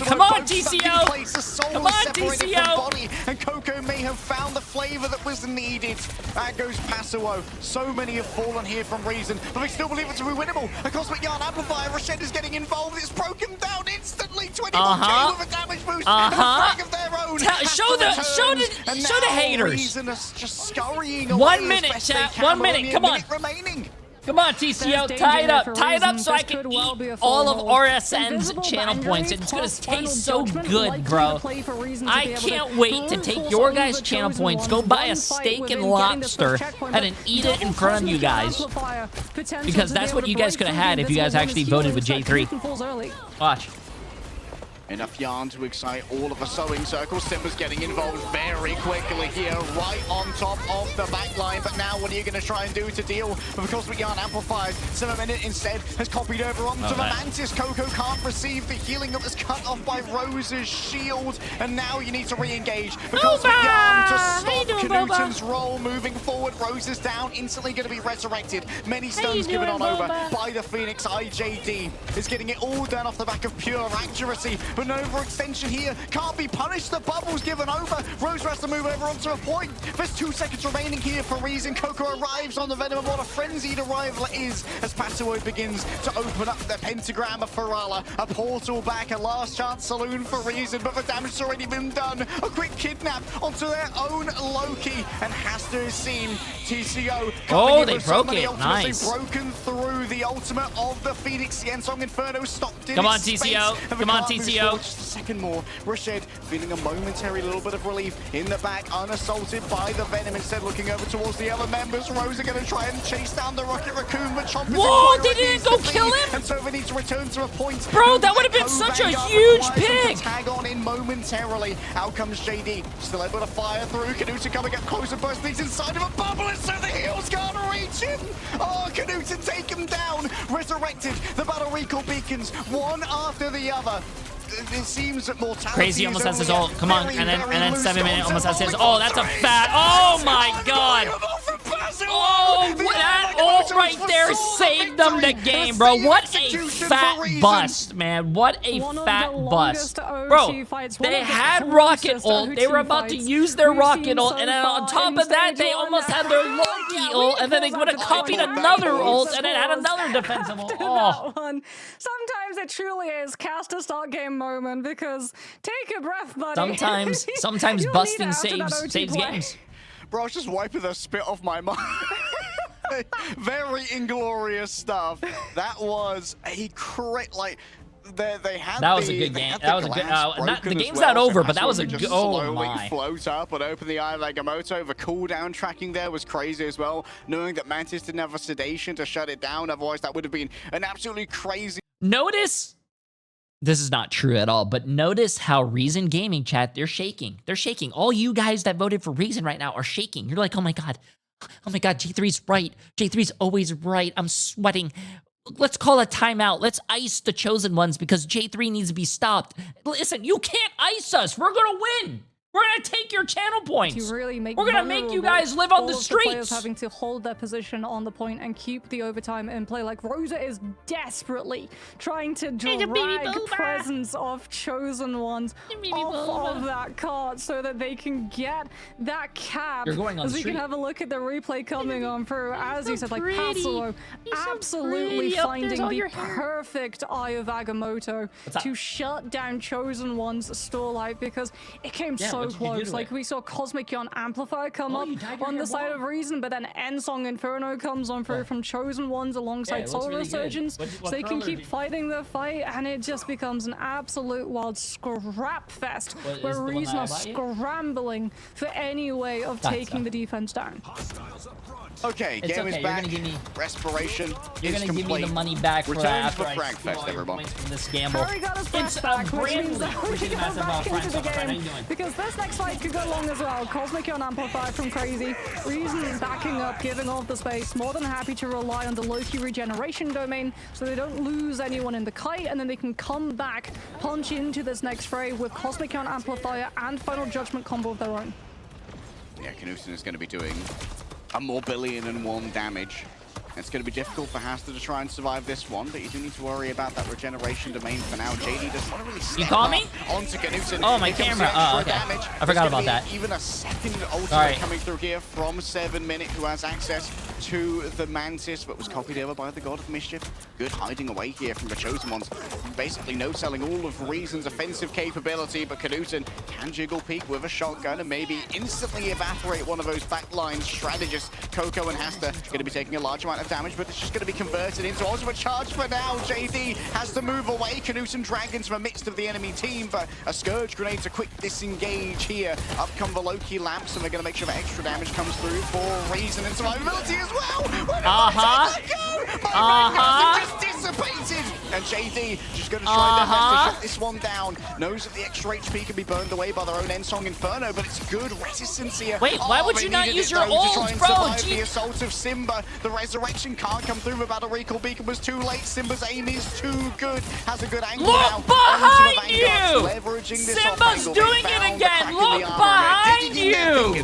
Come on, TCO. Come on, TCO. And Coco may have found the flavor that was needed. That goes Passio. So many have fallen here from Reason, but we still believe it to be winnable. A Cosmic Yarn Amplifier. Rashid is getting involved. It's broken down instantly. 21k with a damage boost. And a frag of their own. Show the haters. Reason is just scurrying away. 1 minute, chat. 1 minute. Come on. Come on, TCO. Tie it up so I can eat all of RSN's channel points. It's going to taste so good, bro. I can't wait to take your guys' channel points, go buy a steak and lobster, and then eat it in front of you guys. Because that's what you guys could have had if you guys actually voted with Jay3. Watch. Enough yarn to excite all of the sewing circles. Simba's getting involved very quickly here, right on top of the back line. But now what are you going to try and do to deal with the Cosmic Yarn Amplifiers? Simba Minute instead has copied over onto the Mantis. Coco can't receive the healing that was cut off by Rose's shield. And now you need to re-engage the Cosmic Yarn to stop Knuten's roll moving forward. Rose is down, instantly going to be resurrected. Many stones given on over by the Phoenix. IJD is getting it all done off the back of pure accuracy. But an overextension here can't be punished. The bubble's given over. Rose has to move over onto a point. There's 2 seconds remaining here for Reason. Coco arrives on the Venom, and what a frenzied arrival it is as Passio begins to open up the pentagram of Ferala. A portal back, a last chance saloon for Reason, but the damage has already been done. A quick kidnap onto their own Loki, and Hasta is seen. TCO. Oh, they broke it. Nice. They've broken through the ultimate of the Phoenix. The Ensong Inferno stopped in. Come on, TCO. Come on, TCO. Just a second more. Rashid feeling a momentary little bit of relief in the back, unassaulted by the Venom. Instead, looking over towards the other members. Rose are going to try and chase down the Rocket Raccoon, but Chomp is whoa, they didn't go kill him? And so they need to return to a point. Bro, that would have been such a huge pick. Tag on in momentarily. Out comes JD, still able to fire through. Knuten coming up close and burst things inside of a bubble, and so the heals can't reach him. Oh, Knuten take him down. Resurrected. The battle recall beacons, one after the other. It seems that mortality Crazy almost has his ult. Come on, and then 7 minute almost has his. Oh, that's a fat. Oh my god. Oh, that ult right there saved them the game, bro. What a fat bust, man. What a fat bust. Bro, they had rocket ult. They were about to use their rocket ult, and then on top of that, they almost had their Loki ult, and then they would have copied another ult, and then had another defensive ult. Oh. Sometimes it truly is cast a start game moment, because take a breath, buddy. Sometimes busting saves games. Bro, I was just wiping the spit off my mind. Very inglorious stuff. That was a crit, like, they had that was a good game. That was a good. The game's not over, but that was a good. Oh my! Float up and open the eye of Agamotto. The cooldown tracking there was crazy as well. Knowing that Mantis didn't have a sedation to shut it down, otherwise that would have been an absolutely crazy. Notice. This is not true at all, but notice how Reason Gaming chat, they're shaking. They're shaking. All you guys that voted for Reason right now are shaking. You're like, oh my god, Jay3's right. Jay3's always right. I'm sweating. let's call a timeout. Let's ice the Chosen Ones because Jay3 needs to be stopped. Listen, you can't ice us. We're going to win. We're going to take your channel points. Really We're going to make you guys live on the streets. Players having to hold their position on the point and keep the overtime in play. Like Rosa is desperately trying to drag presence of Chosen Ones off of that cart so that they can get that cap. You're going on as the we street. can have a look at the replay coming on through. As you said, like Patsolo absolutely finding the perfect eye of Agamotto to shut down Chosen One's Starlight because it came so close. Like we saw Cosmic Yawn Amplifier come up on the side of Reason, but then Ensong Inferno comes on through from Chosen Ones alongside Solar Resurgence. So they can keep fighting the fight, and it just becomes an absolute wild scrap fest where Reason are scrambling for any way of taking the defense down. Okay, game is back. Respiration You're is gonna give me the money back for Returns after for I Fragfest, steal everyone. points from this gamble. Harry got his first back, which means that we can go back into the game because this next fight could go long as well. Cosmic Yawn Amplified from Crazy. Reason is backing up, giving off the space. More than happy to rely on the Loki regeneration domain so they don't lose anyone in the kite, and then they can come back, punch into this next fray with Cosmic Yawn Amplifier and Final Judgment combo of their own. Yeah, Knudsen is going to be doing a more 1,000,000,001 damage. It's going to be difficult for Hasta to try and survive this one, but you do need to worry about that regeneration domain for now. JD doesn't want to really step onto Knudsen. Oh, my camera. Oh, okay. I forgot about that. Even a second ultimate coming through here from 7min, who has access to the Mantis, but was copied over by the God of Mischief. Good hiding away here from the Chosen Ones. Basically no-selling all of Reason's offensive capability, but Knudsen can jiggle peek with a shotgun and maybe instantly evaporate one of those backline strategists. Coco and Hasta going to be taking a large amount of damage, but it's just going to be converted into ultimate charge for now. JD has to move away. Knudsen dragged into the midst of the enemy team, but a Scourge grenade to quick disengage here. Up come the Loki lamps, and they're going to make sure that extra damage comes through for Reason and survivability as well. Where did just dissipated, and JD just going to try their best to shut this one down. Knows that the extra HP can be burned away by their own Ensong Inferno, but it's good resistance here. Wait, why would you not use your ult, bro? The assault of Simba, the resurrection can't come through. The battle recall beacon was too late. Simba's aim is too good. Has a good angle now. Look behind you! Leveraging this Simba's doing it again. Look behind you!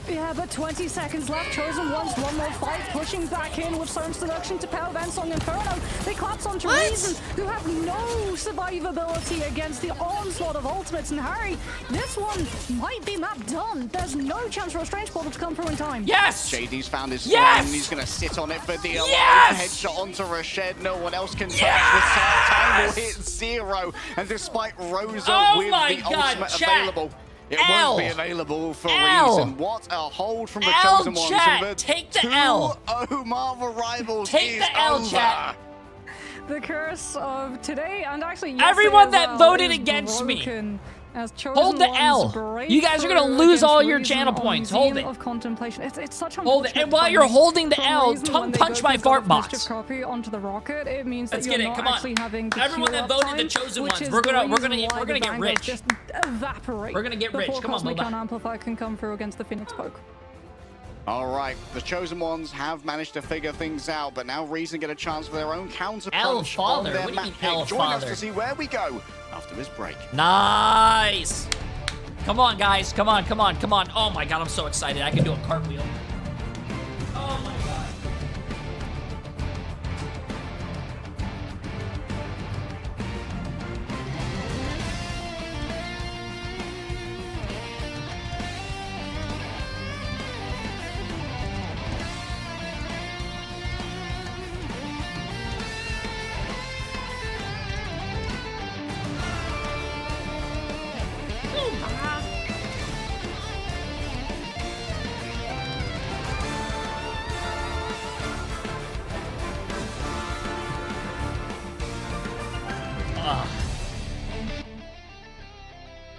Yeah, but 20 seconds left. Chosen Ones, one more fight, pushing back in with Soren's deduction to power Ensong Inferno. They collapse onto Reason, who have no survivability against the onslaught of ultimates. And Harry, this one might be map done. There's no chance for a strange portal to come through in time. Yes! JD's found his flame. He's going to sit on it for the headshot onto Rashid. No one else can touch. The time will hit 0. And despite Rosa with the ultimate available, it won't be available for Reason. What a hold from the Chosen Ones. Chat, take the L. 2-0 Marvel Rivals take the L, chat. The curse of today, and actually everyone that voted against me. Hold the L. You guys are gonna lose all your channel points. Hold it. Of contemplation. It's such hold it. And while you're holding the L, tongue punch my fart box. Copy onto the rocket. It means that let's get it. Come on. Everyone that voted the Chosen Ones, we're gonna get rich. Just evaporate. We're gonna get rich. Come on, Boba. Amplifier can come through against the Phoenix Poke. All right, the Chosen Ones have managed to figure things out, but now Reason get a chance for their own counter punch on their map pick. Join us to see where we go after this break. Nice. Come on, guys. Come on, come on, come on. Oh my God, I'm so excited. I can do a cartwheel. Oh my God.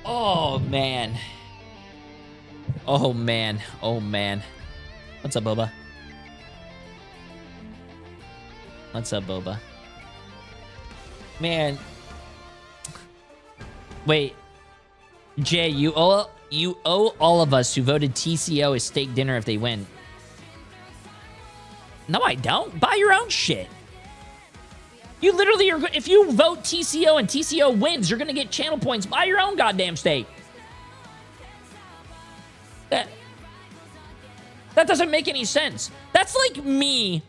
Oh man. Oh man. Oh man. What's up, Boba? What's up, Boba? Man. Wait. Jay, you owe all of us who voted TCO a steak dinner if they win. No, I don't. Buy your own shit. You literally are. If you vote TCO and TCO wins, you're gonna get channel points by your own goddamn state. That doesn't make any sense. That's like me.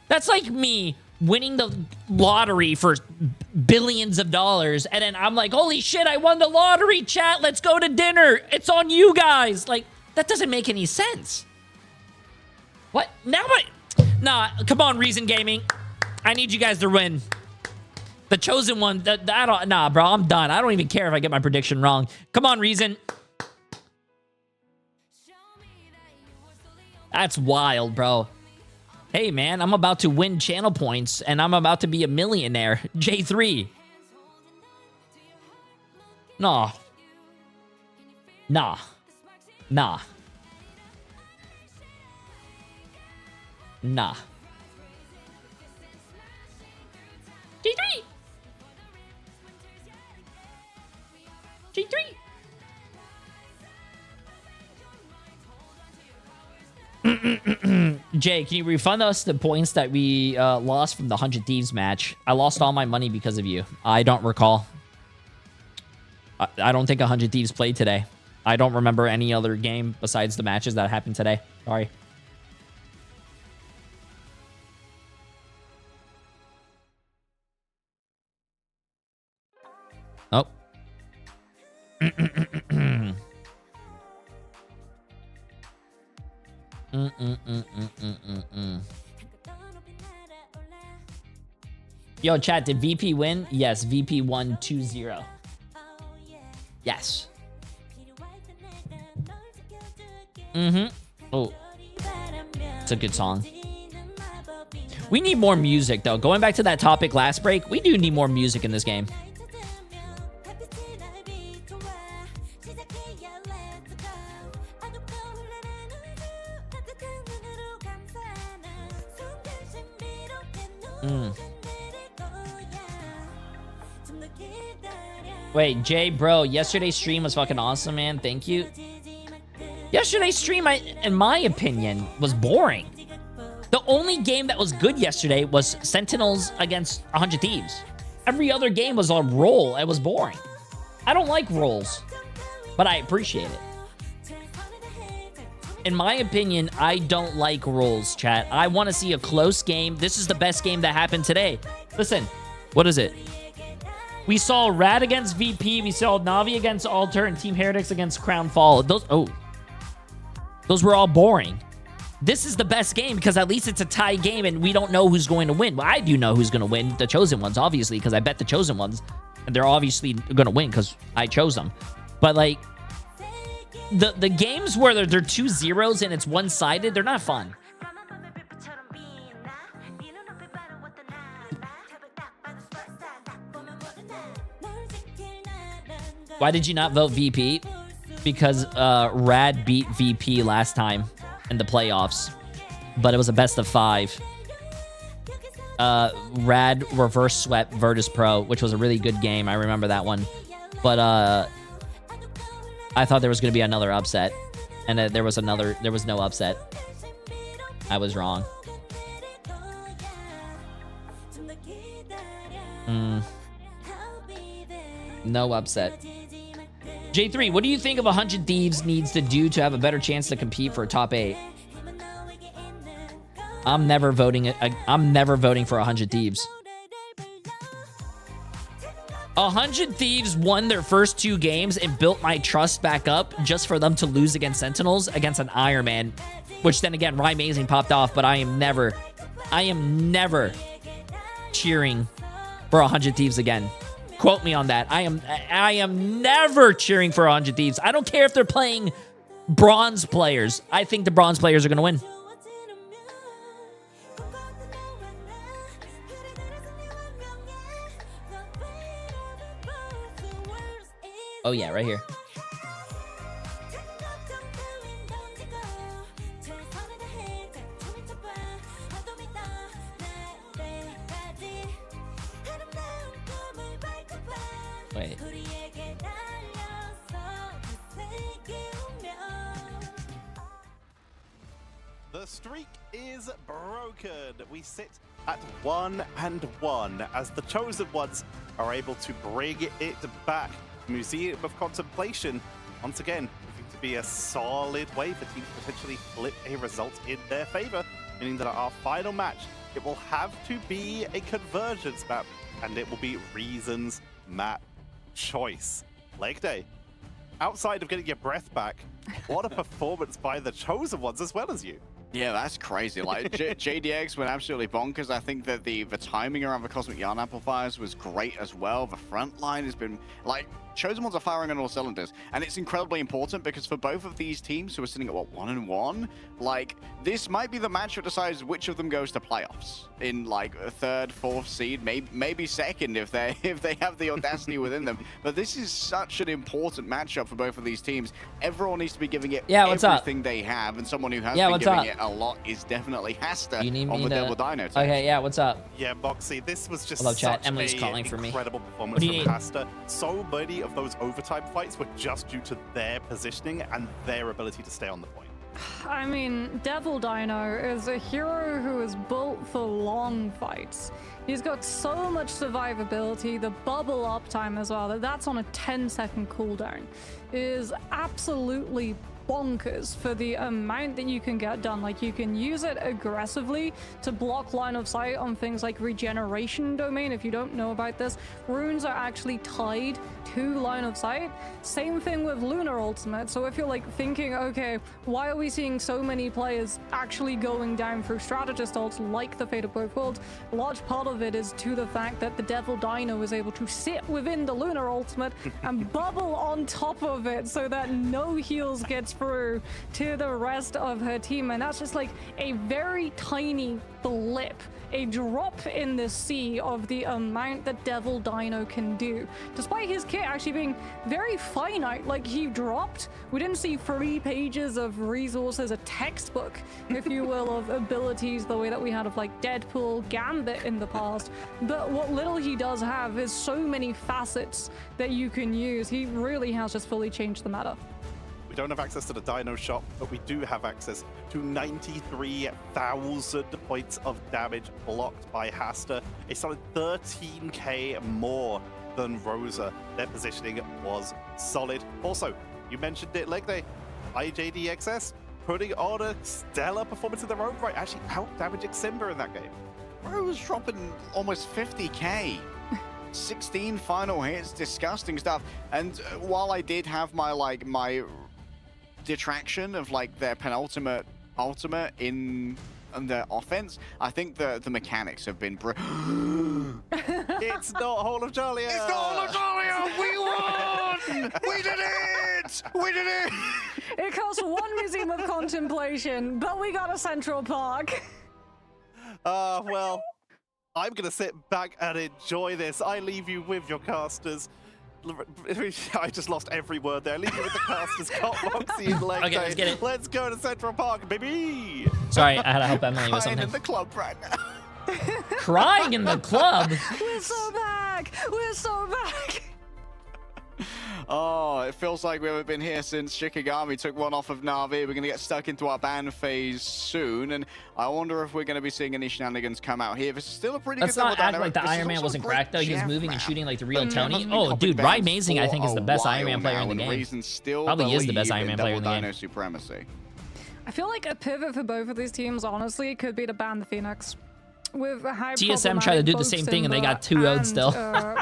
That's like me winning the lottery for billions of dollars, and then I'm like, holy shit, I won the lottery, chat. Let's go to dinner. It's on you guys. Like, that doesn't make any sense. What? Now what? Nah, come on, Reason Gaming. I need you guys to win. The chosen one, nah, bro, I'm done. I don't even care if I get my prediction wrong. Come on, Reason. That's wild, bro. Hey, man, I'm about to win channel points, and I'm about to be a millionaire. Jay3. Nah. Nah. Nah. Nah. Jay3. Jay3. Jay, can you refund us the points that we lost from the 100 Thieves match? I lost all my money because of you. I don't recall. I don't think 100 Thieves played today. I don't remember any other game besides the matches that happened today. Sorry. Oh. Yo, chat, did VP win? Yes, VP won 2-0. Yes. Oh. It's a good song. We need more music, though. Going back to that topic last break, we do need more music in this game. Wait, Jay, bro, yesterday's stream was fucking awesome, man. Thank you. Yesterday's stream, in my opinion, was boring. The only game that was good yesterday was Sentinels against 100 Thieves. Every other game was a roll. It was boring. I don't like rolls, but I appreciate it. In my opinion, I don't like rolls, chat. I want to see a close game. This is the best game that happened today. Listen, what is it? We saw Rad against VP. We saw Navi against Alter and Team Heretics against Crown Fall. Those were all boring. This is the best game because at least it's a tie game and we don't know who's going to win. Well, I do know who's going to win. The Chosen Ones, obviously, because I bet the Chosen Ones. And they're obviously going to win because I chose them. But, like, the games where they're 2-0s and it's one-sided, they're not fun. Why did you not vote VP? Because Rad beat VP last time in the playoffs, but it was a best of 5. Rad reverse swept Virtus Pro, which was a really good game. I remember that one. But I thought there was going to be another upset, and there was no upset. I was wrong. No upset. Jay3, what do you think of 100 Thieves needs to do to have a better chance to compete for a top 8? I'm never voting for 100 Thieves. 100 Thieves won their first 2 games and built my trust back up just for them to lose against Sentinels against an Iron Man, which then again, Rhyme Amazing popped off, but I am never cheering for 100 Thieves again. Quote me on that. I am never cheering for 100 Thieves. I don't care if they're playing bronze players. I think the bronze players are going to win. Oh yeah, right here. Wait. The streak is broken. We sit at 1-1 as the Chosen Ones are able to bring it back. Museum of Contemplation, once again, looking to be a solid way for teams to potentially flip a result in their favor, meaning that our final match, it will have to be a convergence map, and it will be Reason's map choice. Leg day. Outside of getting your breath back, what a performance by the Chosen Ones as well as you. Yeah, that's crazy. Like, JDX went absolutely bonkers. I think that the timing around the Cosmic Yarn Amplifiers was great as well. The front line has been, like, Chosen Ones are firing on all cylinders. And it's incredibly important because for both of these teams who are sitting at, what, 1-1, like, this might be the match that decides which of them goes to playoffs in, like, a third, fourth seed, maybe second if they have the audacity within them. But this is such an important matchup for both of these teams. Everyone needs to be giving it everything they have, and someone who has been giving it a lot is definitely Hasta on the Devil Dino team. Okay, yeah, what's up? Yeah, Moxie, this was just Hello, such Emily's calling for me. incredible performance from Hasta. So many of those overtime fights were just due to their positioning and their ability to stay on the point. I mean, Devil Dino is a hero who is built for long fights. He's got so much survivability, the bubble up time as well, that's on a 10-second cooldown, is absolutely bonkers for the amount that you can get done. Like, you can use it aggressively to block line of sight on things like regeneration domain. If you don't know about this, runes are actually tied to line of sight. Same thing with lunar ultimate. So if you're like thinking, okay, why are we seeing so many players actually going down through strategist ults like the Fate of Both Worlds, a large part of it is to the fact that the Devil Dino is able to sit within the lunar ultimate and bubble on top of it so that no heals gets through to the rest of her team. And that's just like a very tiny blip, a drop in the sea of the amount that Devil Dino can do, despite his kit actually being very finite. Like, he dropped, we didn't see 3 pages of resources, a textbook, if you will, of abilities the way that we had of like Deadpool, Gambit in the past. But what little he does have is so many facets that you can use. He really has just fully changed the meta. We don't have access to the Dino shop, but we do have access to 93,000 points of damage blocked by Hasta. A solid 13k more than Rosa. Their positioning was solid. Also, you mentioned it, leg day. IJDXS putting on a stellar performance in their own right, actually out-damaging Simba in that game. Bro was dropping almost 50k. 16 final hits, disgusting stuff. And while I did have my detraction of like their penultimate ultimate in their offense, I think the mechanics have been It's not Hall of Jalia! It's not Hall of Jalia! We won! We did it! We did it! It cost 1 Museum of Contemplation, but we got a Central Park. Well, I'm gonna sit back and enjoy this. I leave you with your casters. I just lost every word there. Leave you with the casters. Cop Moxie and leg day. Let's get it. Let's go to Central Park, baby. Sorry, I had to help Emily with something. Crying in the club right now. Crying in the club? We're so back! We're so back! Oh, it feels like we haven't been here since Shikigami took one off of Na'Vi. We're going to get stuck into our ban phase soon, and I wonder if we're going to be seeing any shenanigans come out here. This is still a pretty good Let's not act like the Iron Man wasn't cracked, though. He was moving and shooting like the real Tony. Oh, dude, Rye Amazing, I think, is the best Iron Man player in the game. Probably is the best Iron Man player in the game. Supremacy. I feel like a pivot for both of these teams, honestly, could be to ban the Phoenix. With how TSM tried to do the same thing and they got 2-0'd still.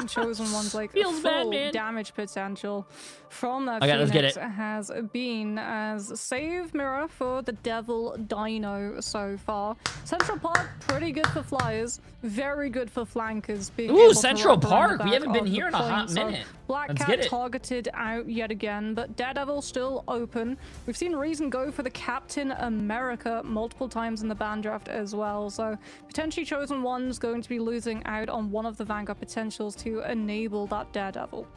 Chosen One's like Feels bad, full man. damage potential from that Okay, let's get Phoenix it. has been as save mirror for the Devil Dino so far. Central Park, pretty good for flyers, very good for flankers. Ooh, Central Park. We haven't been here in a hot minute. Black Let's Cat get it. targeted out yet again, but Daredevil still open. We've seen Reason go for the Captain America multiple times in the ban draft as well, so potentially Chosen One's going to be losing out on one of the Vanguard potentials to enable that Daredevil.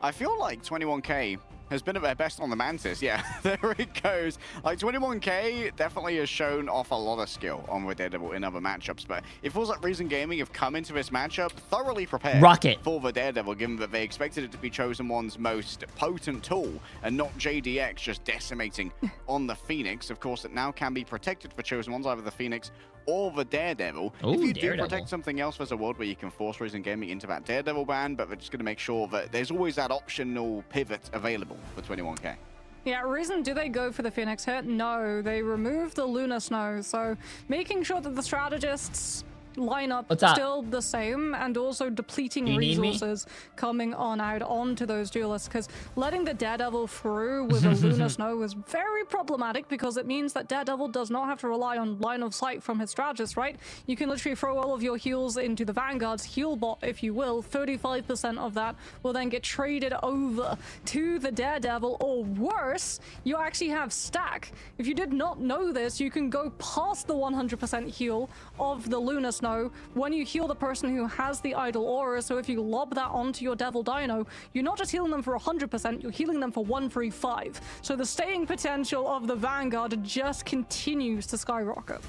I feel like 21k has been at their best on the Mantis. Yeah, there it goes. Like, 21k definitely has shown off a lot of skill on with Daredevil in other matchups, but it feels like Reason Gaming have come into this matchup thoroughly prepared for the Daredevil, given that they expected it to be Chosen One's most potent tool and not JDX just decimating on the Phoenix. Of course, it now can be protected for Chosen Ones, either the Phoenix or the Daredevil. Ooh, if you Daredevil. do protect something else, there's a world where you can force Reason Gaming into that Daredevil ban, but we're just going to make sure that there's always that optional pivot available for 21k. Yeah, reason do they go for the Phoenix hit? No, they remove the Lunar Snow, so making sure that the strategists line up still the same, and also depleting resources coming on out onto those duelists, because letting the Daredevil through with a Lunar Snow is very problematic, because it means that Daredevil does not have to rely on line of sight from his strategist, right? You can literally throw all of your heals into the Vanguard's heal bot, if you will. 35% of that will then get traded over to the Daredevil, or worse, you actually have stack. If you did not know this, you can go past the 100% heal of the Lunar Snow when you heal the person who has the idle aura. So if you lob that onto your Devil Dino, you're not just healing them for 100%, you're healing them for 135. So the staying potential of the Vanguard just continues to skyrocket.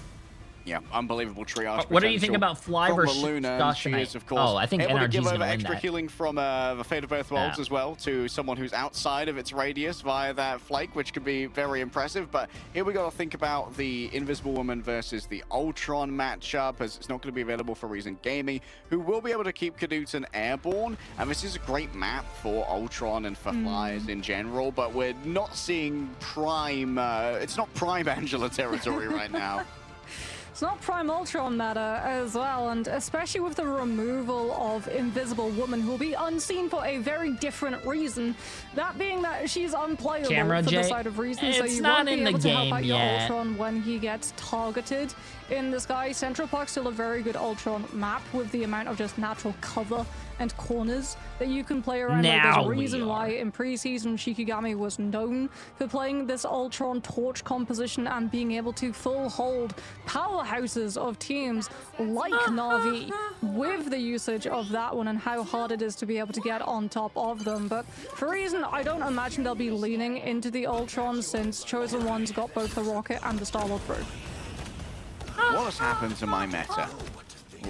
Yeah, unbelievable triage. What do you think about Fly versus Luna? She is, of course, I think able to give NRG's over gonna win extra that. healing from the Fate of Both Worlds as well to someone who's outside of its radius via that flake, which could be very impressive. But here we got to think about the Invisible Woman versus the Ultron matchup, as it's not going to be available for Reason Gaming, who will be able to keep Knuten airborne. And this is a great map for Ultron and for Flyers in general, but we're not seeing prime, it's not prime Angela territory right now. It's not Prime Ultron meta as well, and especially with the removal of Invisible Woman, who will be unseen for a very different reason. That being that she's unplayable for the side of reason, so you won't be able to help out your Ultron when he gets targeted in the sky. Central Park's still a very good Ultron map with the amount of just natural cover and corners that you can play around. Like, there's a reason why in pre-season Shikigami was known for playing this Ultron torch composition and being able to full hold powerhouses of teams like Na'Vi with the usage of that one, and how hard it is to be able to get on top of them. But for reason, I don't imagine they'll be leaning into the Ultron, since Chosen One's got both the Rocket and the Star-Lord through. What has happened to my meta?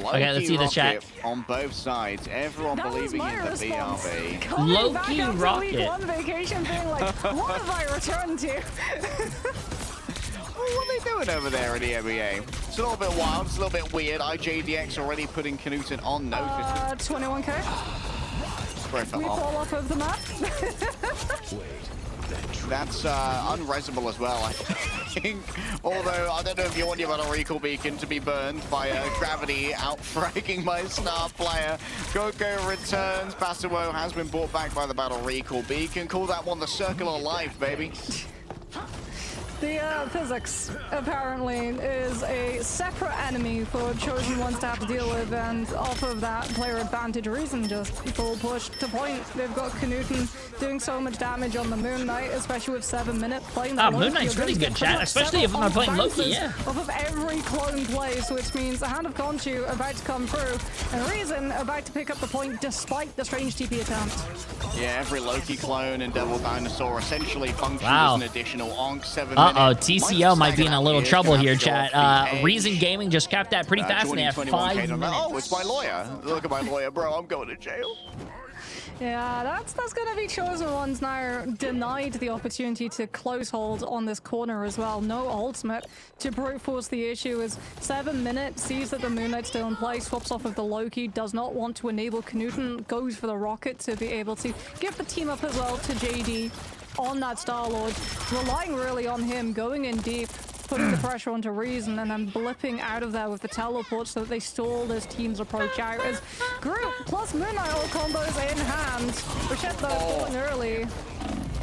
Okay, let's see the chat. On both sides, everyone believing in the BRB. Low-key Rocket. On vacation, being like, what have I returned to? What are they doing over there in the NBA? It's a little bit wild, it's a little bit weird. IJDX already putting Knuten on notice. 21k. We fall off of the map. That's unresable as well, I think. Although, I don't know if you want your Battle Recall Beacon to be burned by gravity out-fragging my star player. Coco returns. Pasuo has been brought back by the Battle Recall Beacon. Call that one the Circle of Life, baby. The physics, apparently, is a separate enemy for Chosen Ones to have to deal with, and off of that player advantage reason, just full push to point. They've got Knuten doing so much damage on the Moon Knight, especially with 7 minutes playing the Moon Knight's really good, chat, especially if I'm not playing Loki, yeah. Off of every clone plays, which means the Hand of Khonshu about to come through, and Reason about to pick up the point despite the strange TP attempt. Yeah, every Loki clone and Devil Dinosaur essentially functions as an additional onk. 7 minutes. TCO might be in a little trouble here, chat. Reason Gaming just capped that pretty fast, and they have 5 minutes. Oh, it's my lawyer. Look at my lawyer, bro. I'm going to jail. Yeah, that's going to be Chosen Ones now denied the opportunity to close hold on this corner as well. No ultimate to brute force the issue, as 7 minutes, sees that the Moon Knight's still in play, swaps off of the Loki, does not want to enable Knuten, goes for the Rocket to be able to give the team up as well to JD on that Star-Lord, relying really on him, going in deep, putting the pressure onto Reason, and then blipping out of there with the teleport so that they stall this team's approach out. As Groot plus Moon Knight all combos in hand. Rashid though falling early.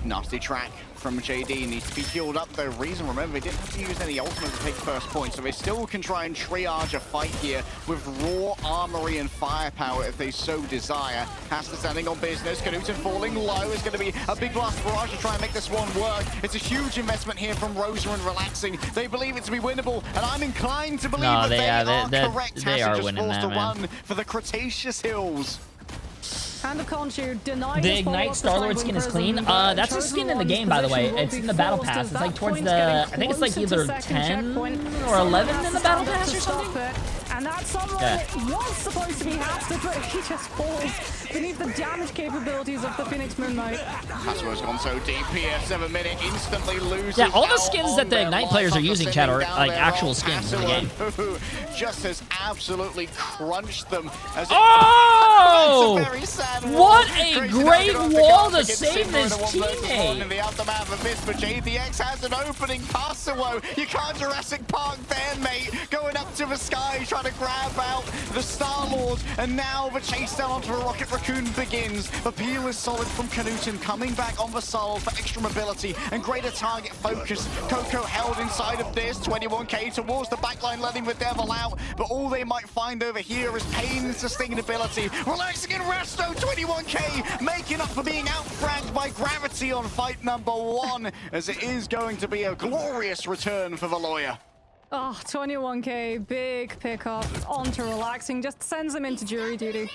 Nasty track from JD, needs to be healed up though. Reason, remember, they didn't have to use any ultimate to take first point, so they still can try and triage a fight here with raw armory and firepower if they so desire. Hasta standing on business, Knuten falling low. Is going to be a big blast barrage to try and make this one work. It's a huge investment here from Rosa and relaxing. They believe it to be winnable, and I'm inclined to believe that they are correct. They are just winning forced that, to man. run for the Cretaceous Hills. Hand of Khonshu denied the Ignite Star-Lord skin is clean. That's a skin in the game, by the way. It's in the Battle Pass. It's like towards the, I think it's like either 10 or 11 in the Battle Pass or something. And that someone was supposed to be Hasta, but he just falls beneath the damage capabilities of the Phoenix Moon Knight. Password's gone so deep here. 7 minute instantly loses. Yeah, all the skins that the Ignite players are using, chat, are like actual skins in the game. Just has absolutely crunched them. As oh! very sad what a great wall to save this teammate. In the aftermath of this, but J3 has an opening. Passawo, you can't Jurassic Park there, mate. Going up to the sky, trying to grab out the Star-Lord, and now the chase down onto the Rocket Raccoon begins. The peel is solid from Knuten, coming back on the Sol for extra mobility and greater target focus. Coco held inside of this, 21k towards the backline, letting the Devil out, but all they might find over here is pain and sustainability. Relaxing in Resto, 21k, making up for being outfragged by Gravity on fight number 1, as it is going to be a glorious return for the Lawyer. Oh, 21k, big pickup onto Relaxing, just sends him into jury duty.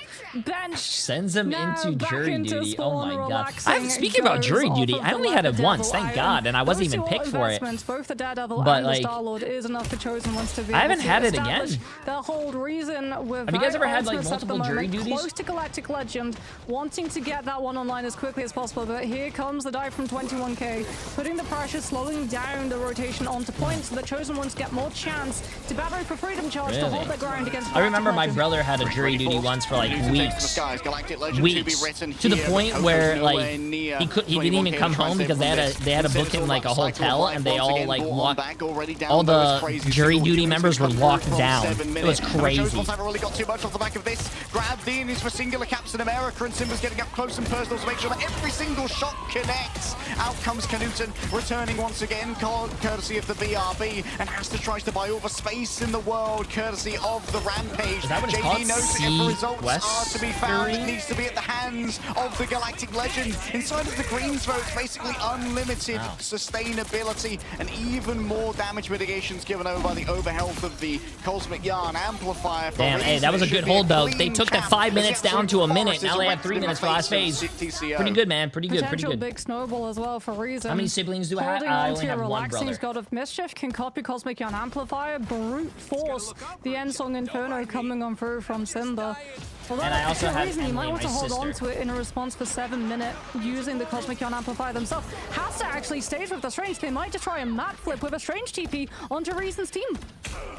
Bench. Sends him now into jury into duty. Oh my god. Speaking about jury duty, I only had it once, thank god, and I wasn't even picked for it. Both the Daredevil but and like, the Star-Lord is enough for Chosen Ones to be I haven't had it again. The whole reason with have you guys ever had like multiple jury duties? Close to Galactic Legend, wanting to get that one online as quickly as possible, but here comes the dive from 21k, putting the pressure, slowing down the rotation onto points so the Chosen Ones get more chance to battle for freedom charge to hold their ground against. I remember my brother had a jury duty once for like weeks, to the point where like he didn't even come home because they had to book him like a hotel, and they all like all the jury duty members were locked down. It was crazy. Haven't really got too much off the back of this. Grabbed in is for singular Captain America, and Simba's getting up close and personal to make sure that every single shot connects. Out comes Knuten, returning once again, courtesy of the BRB, and has to try to buy all the space in the world, courtesy of the Rampage. JD knows that if the results are to be found, it needs to be at the hands of the Galactic Legend. Inside of the Greens vote, basically unlimited sustainability and even more damage mitigations given over by the overhealth of the Cosmic Yarn Amplifier. Damn, hey, that was a good hold though. They took that 5 minutes down to a minute. Now they have 3 minutes for last phase. Pretty good, man. Pretty good. Pretty good. Big snowball as well for Reason. How many siblings do I have? I only have one brother. God of Mischief can copy Cosmic Yarn Amplifier, brute force the End Song Inferno coming on through from Simba. Although, and I also have Reason, you might want to hold on to it in a response for 7 minutes using the Cosmic Yarn Amplifier themselves. Has to actually stage with the Strange. They might just try a map flip with a Strange TP onto Reason's team.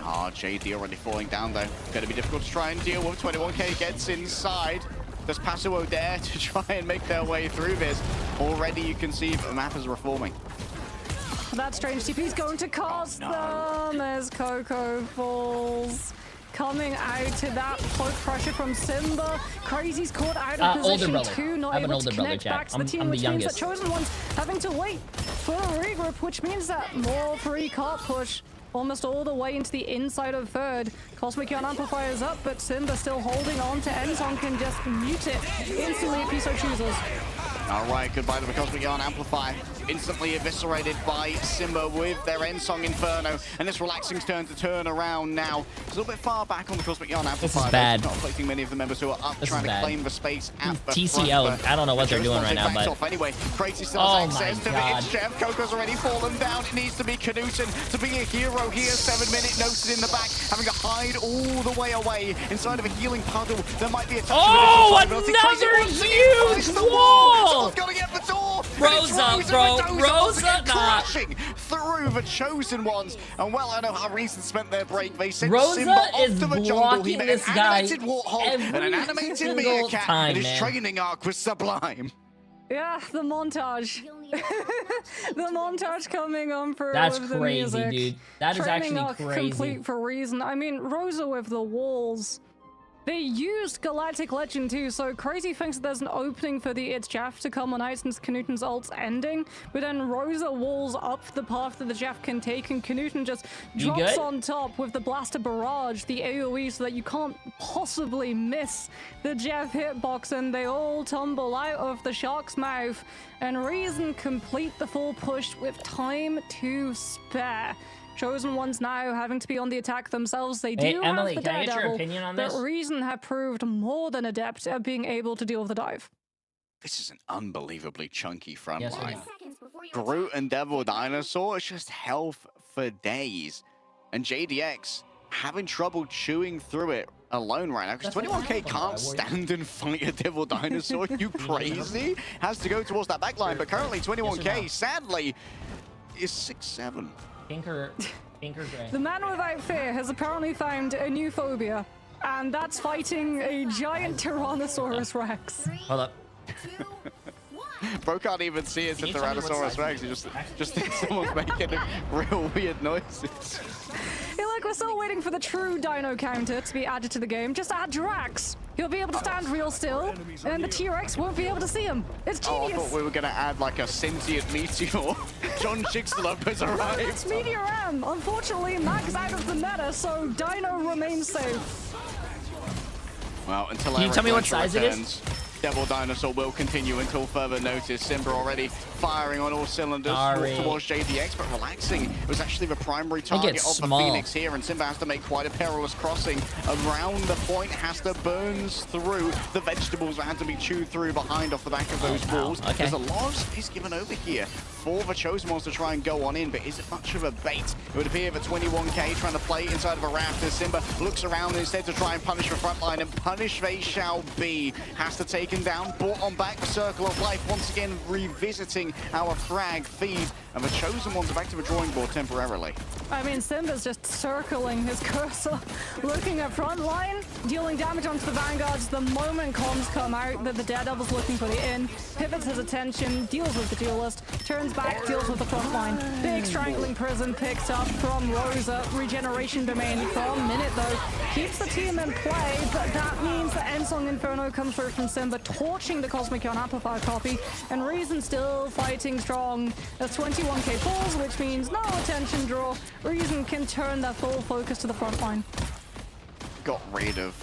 JD already falling down though. Going to be difficult to try and deal with. 21k gets inside. Does Passawo dare to try and make their way through this? Already you can see the map is reforming. That Strange TP is going to cost them as Coco falls. Coming out to that close pressure from Simba. Crazy's caught out of position too, not able to connect back to the team, which means that Chosen Ones having to wait for a regroup, which means that more free cart push almost all the way into the inside of third. Cosmic Yarn Amplifier is up, but Simba still holding on to Enzon, can just mute it instantly if he so chooses. Alright, goodbye to the Cosmic Yarn Amplifier. Instantly eviscerated by Simba with their Ensong Inferno. And this Relaxing's turn to turn around now. It's a little bit far back on the Cosmic Yarn Amplifier. This is bad. Not affecting many of the members who are up trying to claim the space at the TCO. front. I don't know what they're doing right now, but... Anyway, Crazy still has access to the Chef. Coco's already fallen down. It needs to be Knuten to be a hero here. 7 minute noted in the back, having to hide all the way away inside of a healing puddle. There might be a touch of another huge wall! Got to get the door. Rosa, bro. Rosa, crashing through the Chosen Ones. And well, I know how Reason spent their break. They sent Rosa Simba off is to the jungle. He met this an guy animated warthog and an animated meerkat, and his training arc was sublime. Yeah, the montage. The montage coming on for That's with the crazy, music. Dude. That is Training actually arc crazy. Complete for Reason. I mean, Rosa with the walls. They used Galactic Legend too, so Crazy thinks that there's an opening for the It's Jeff to come on out since Knuten's ult's ending, but then Rosa walls up the path that the Jeff can take, and Knuten just drops on top with the Blaster Barrage, the AoE, so that you can't possibly miss the Jeff hitbox, and they all tumble out of the Shark's mouth, and Reason complete the full push with time to spare. Chosen Ones now having to be on the attack themselves. They do Emily, have the can I get your Daredevil, opinion on but this? Reason have proved more than adept at being able to deal with the dive. This is an unbelievably chunky front Yes, line. Groot and Devil Dinosaur is just health for days. And JDX having trouble chewing through it alone right now, because 21K can't stand and fight a Devil Dinosaur. You crazy? Has to go towards that back line, but currently 21K, sadly, is 6-7. Pinker Gray. The man without fear has apparently found a new phobia, and that's fighting a giant Tyrannosaurus Rex. Hold up. Bro can't even see it's a Tyrannosaurus Rex. He just thinks someone's making real weird noises. Yeah, look, we're still waiting for the true dino counter to be added to the game. Just add Drax. He'll be able to stand real still, and the T-Rex won't be able to see him. It's genius. Oh, I thought we were going to add like a sentient meteor. John Chicxulub has arrived. It's Meteor M. Unfortunately, Mag's out of the meta, so Dino remains safe. Well, until Can you tell me what size returns, it is? Devil Dinosaur will continue until further notice. Simba already firing on all cylinders towards JDX, but relaxing. It was actually the primary target of the Phoenix here, and Simba has to make quite a perilous crossing around the point. Has to burns through the vegetables that had to be chewed through behind off the back of those walls. There's a lot of space given over here for the Chosen Ones to try and go on in, but is it much of a bait? It would appear that 21K trying to play inside of a raft as Simba looks around instead to try and punish the front line, and punish they shall be. Has to take him down, brought on back, Circle of Life once again revisiting our frag feed, and the Chosen Ones are back to the drawing board temporarily. I mean, Simba's just circling his cursor, looking at front line, dealing damage onto the Vanguards. The moment comms come out that the Daredevil's looking for the in, pivots his attention, deals with the duelist, turns back, deals with the front line. Big strangling prison picked up from Rosa, regeneration domain from Minute though, keeps the team in play, but that means the Endsong Inferno comes through from Simba, torching the Cosmic Ion Amplifier copy, and Reason still fighting strong as 21K falls, which means no attention draw. Reason can turn their full focus to the front line. Got rid of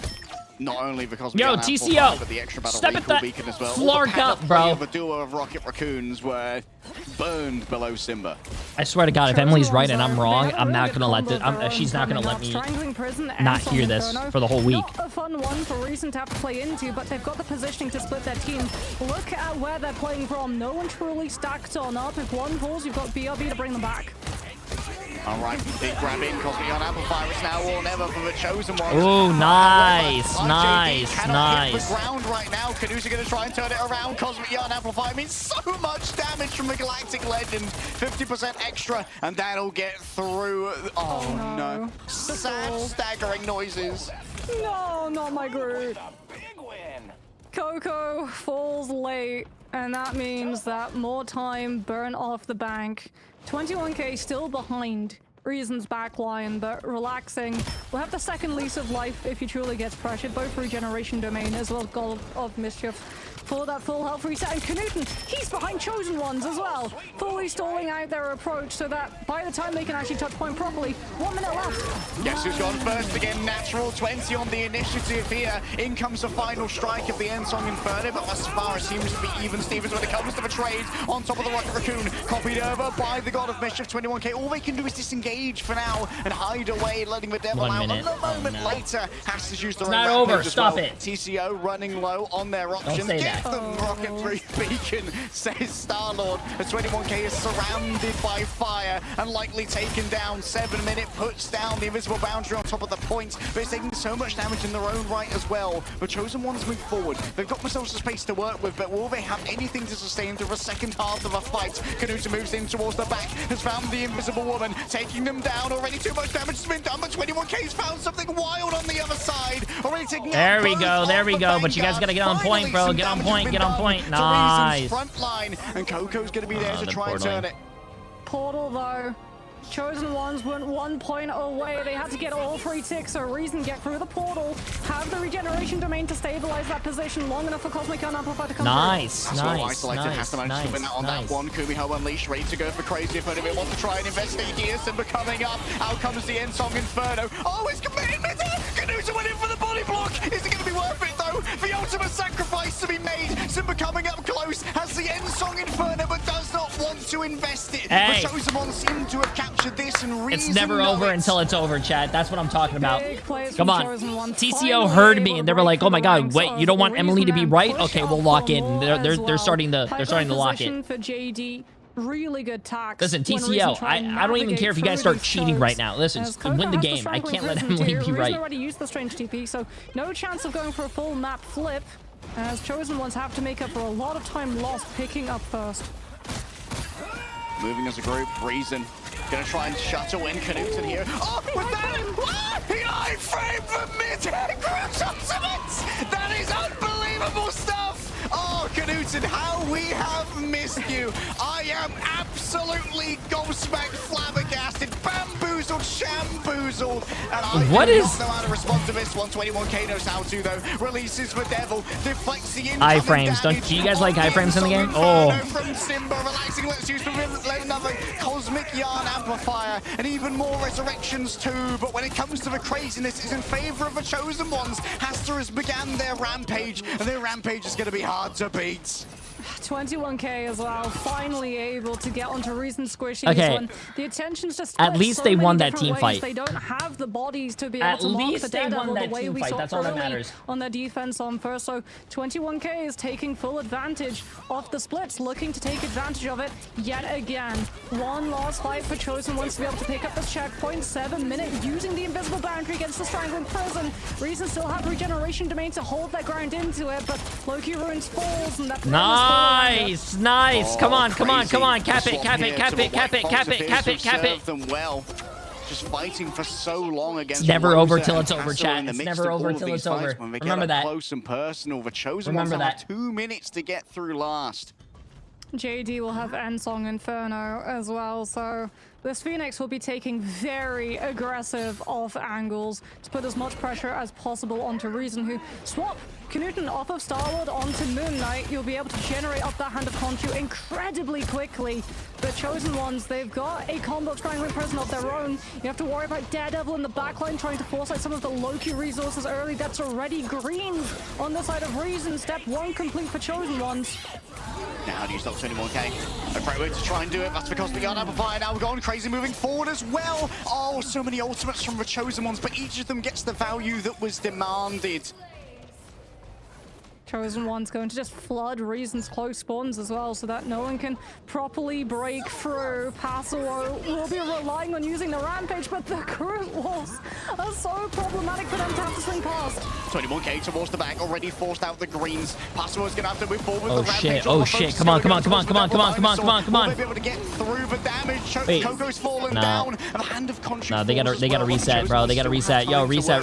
not only the Cosmic Yo, Ion TCO, Amplifier, but the extra battle step recall at beacon as well. Flark up, bro. The duo of Rocket Raccoons were burned below Simba. I swear to God, if Emily's right and I'm wrong, I'm not gonna let this. She's not gonna let me not hear this for the whole week. Not a fun one for Reason to have to play into, but they've got the positioning to split their team. Look at where they're playing from. No one truly stacked on up. If one falls, you've got BRB to bring them back. All right, big grab in, Cosmic Ion Amplifier. It's now or never for the Chosen Ones. Oh, nice, nice, nice. nice. The ground right now. Caduceus going to try and turn it around. Cosmic Ion Amplifier means so much damage from the Galactic Legend. 50% extra, and that'll get through. Oh no. Sad, staggering noises. No, not my group. Coco falls late, and that means that more time burnt off the bank. 21K still behind Reason's backline, but relaxing. We'll have the second lease of life if he truly gets pressured, both regeneration domain as well as God of Mischief for that full health reset. And Knuten, he's behind Chosen Ones as well, fully stalling out their approach so that by the time they can actually touch point properly, 1 minute left. Guess who's gone first again? Natural 20 on the initiative here. In comes the final strike of the Endsong Inferno, but as far as seems to be even Stevens when it comes to the trades on top of the Rocket Raccoon. Copied over by the God of Mischief, 21K. All they can do is disengage for now and hide away, letting the Devil out. And a moment later, has to use the not over. Stop it. TCO running low on their options. Don't say that. Them Rocket 3 beacon, says Star-Lord. The 21K is surrounded by fire and likely taken down. 7 minute puts down the invisible boundary on top of the point, but it's taking so much damage in their own right as well. The Chosen Ones move forward. They've got themselves a space to work with, but will they have anything to sustain through the second half of a fight? Canuta moves in towards the back, has found the invisible woman, taking them down. Already too much damage has been done, but 21K's found something wild on the other side. Already taking there we go, there we go. But you guys gotta get on point, bro. Get on point, get on point. Nice. Front line, and Coco's gonna be there to try and turn it. Portal though. Chosen Ones went 1 point away. They had to get all 3 ticks, so Reason get through the portal, have the regeneration domain to stabilize that position long enough for Cosmic Ion Amplifier to come through. Nice, has to manage to win that on that one. Kumiho Unleashed, ready to go for crazy if anyone wants to try and investigate here. Simba coming up. Out comes the Endsong Inferno. Oh, it's committed midair! Canuta went in for the body block. Is it going to be worth it though? The ultimate sacrifice to be made. Simba coming up close, has the Endsong Inferno, but does not want to invest it. Hey. The Chosen Ones seem to have captured this, and Reason it's never over until it's over, Chad. That's what I'm talking about. Come on. TCO Finally heard me and they were like, "Oh my God, ranks wait, of you don't want the Emily to be Reason right? and push Okay, up we'll lock for in." more They're as well. starting to lock Position it. for JD. really good tax. Listen, TCO, I don't even care if you guys start cheating right now. Listen, win the game. I can't let Emily be right. already used the strange TP, so no chance of going for a full map flip, as Chosen Ones have to make up for a lot of time lost picking up first. Moving as a group, Reason gonna try and shuttle in Knudsen here. Oh, with that! He iframed the mid-air crush ultimates! That is unbelievable stuff! Oh, Knudsen, how we have missed you! I am absolutely gobsmacked, flabbergasted, bamboozled, shamboozled, and I do not know how to respond to this one. 21K knows how to, though. Releases for Devil, deflects the incoming iframes. Do you guys like iframes in the game? Oh. From Simba, relaxing, let's use another Cosmic Yarn Amplifier, and even more resurrections too. But when it comes to the craziness, it's in favor of the Chosen Ones. Hasta has began their rampage, and their rampage is going to be hard to beat. 21K as well, finally able to get onto Reason squishy this one. The attention's just at least they won that team fight. They don't have the bodies to be able to mark the Daredevil the way we saw That's all that matters. On their defense on first. So 21K is taking full advantage of the splits, looking to take advantage of it yet again. One last fight for Chosen Ones to be able to pick up this checkpoint. 7 minutes using the invisible boundary against the Strangling Prison. Reason still have regeneration domain to hold their ground into it, but Loki Ruins falls and that nice. Oh, come on. Cap it. Them well. Just fighting for so long against. It's never over till it's over, chat. It's never over till it's over. Remember that. Close and personal. The Chosen Ones have 2 minutes to get through last. JD will have Ensong Inferno as well, so this Phoenix will be taking very aggressive off angles to put as much pressure as possible onto Reason, who swap Knudsen off of Starwood onto Moon Knight. You'll be able to generate up that Hand of Conchu incredibly quickly. The Chosen Ones, they've got a combo Strangling Prison of their own. You have to worry about Daredevil in the backline trying to force out some of the Loki resources early. That's already green on the side of Reason. Step 1 complete for Chosen Ones. Now how do you stop 21K? A great way to try and do it. That's because the Yarn Amplifier now gone crazy moving forward as well. Oh, so many ultimates from the Chosen Ones, but each of them gets the value that was demanded. Chosen One's going to just flood Reason's close spawns as well so that no one can properly break through. Paso will be relying on using the Rampage, but the current walls are so problematic for them to have to swing past. 21K towards the back, already forced out the greens. Paso is going to have to move forward with the Rampage. Oh shit, come on. Will be able to get through the damage. Wait. Coco's fallen down. And the Hand of Conchu. No, they gotta reset, bro. They gotta reset. Yo, reset.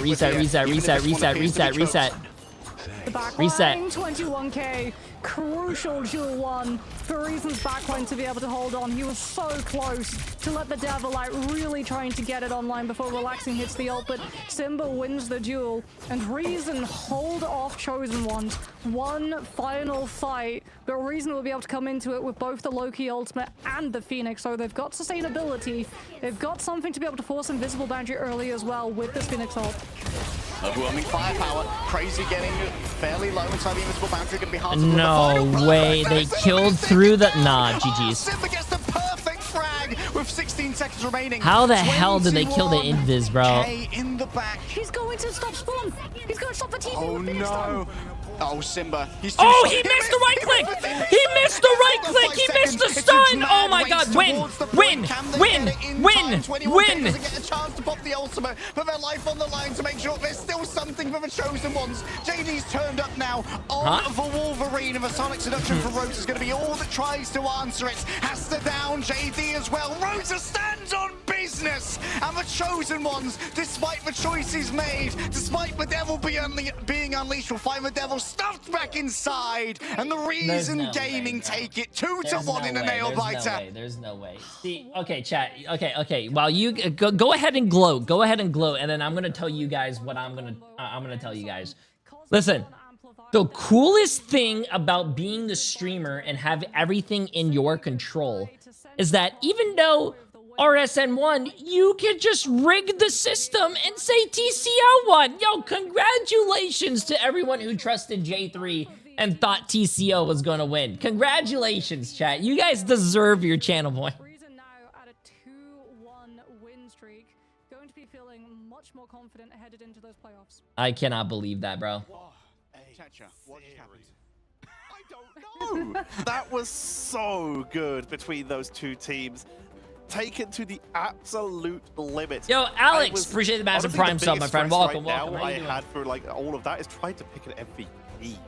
The backline, 21K, crucial duel 1 for Reason's backline to be able to hold on. He was so close to let the Devil out, really trying to get it online before Relaxing hits the ult, but Simba wins the duel, and Reason hold off Chosen Ones. One final fight, but Reason will be able to come into it with both the Loki ultimate and the Phoenix, so they've got sustainability. They've got something to be able to force Invisible Boundary early as well with this Phoenix ult. Overwhelming firepower. Crazy getting fairly low inside the Invisible Boundary. Gonna be hard to no way. They killed through the... Nah, GG's. Simba gets the perfect frag with 16 seconds remaining. How the hell did they kill the Invis, bro? In the back. He's going to stop spawn. He's going to stop the TP. Oh, no. Oh, Simba. He's he missed the right click. He missed the right click. He missed the stun. Oh my god. Win. Doesn't get a chance to pop the ultimate, put their life on the line to make sure there's still something for the Chosen Ones. JD's turned up now on the Wolverine, and the Sonic Seduction for Rose is going to be all that tries to answer it. Hasta down, JD as well. Rosa stands on business, and the Chosen Ones, despite the choices made, despite the Devil being unleashed, will find the Devil stuffed back inside, and the Reason Gaming take it 2-1 in a nail biter. There's no way. See, okay, chat. Okay. While you go ahead and gloat, and then I'm gonna tell you guys what I'm gonna tell you guys. Listen, the coolest thing about being the streamer and have everything in your control is that even though RSN1, you can just rig the system and say TCO won. Yo, congratulations to everyone who trusted Jay3 and thought TCO was gonna win. Congratulations, chat. You guys deserve your channel point. Reason now at a 2-1 win streak, going to be feeling much more confident headed into those playoffs. I cannot believe that, bro. Tetra, what happened? I don't know. so, that was so good between those two teams. Taken to the absolute limit. Yo, Alex, appreciate the massive prime sub, my friend. Welcome, welcome. Now I had for like all of that is trying to pick an MVP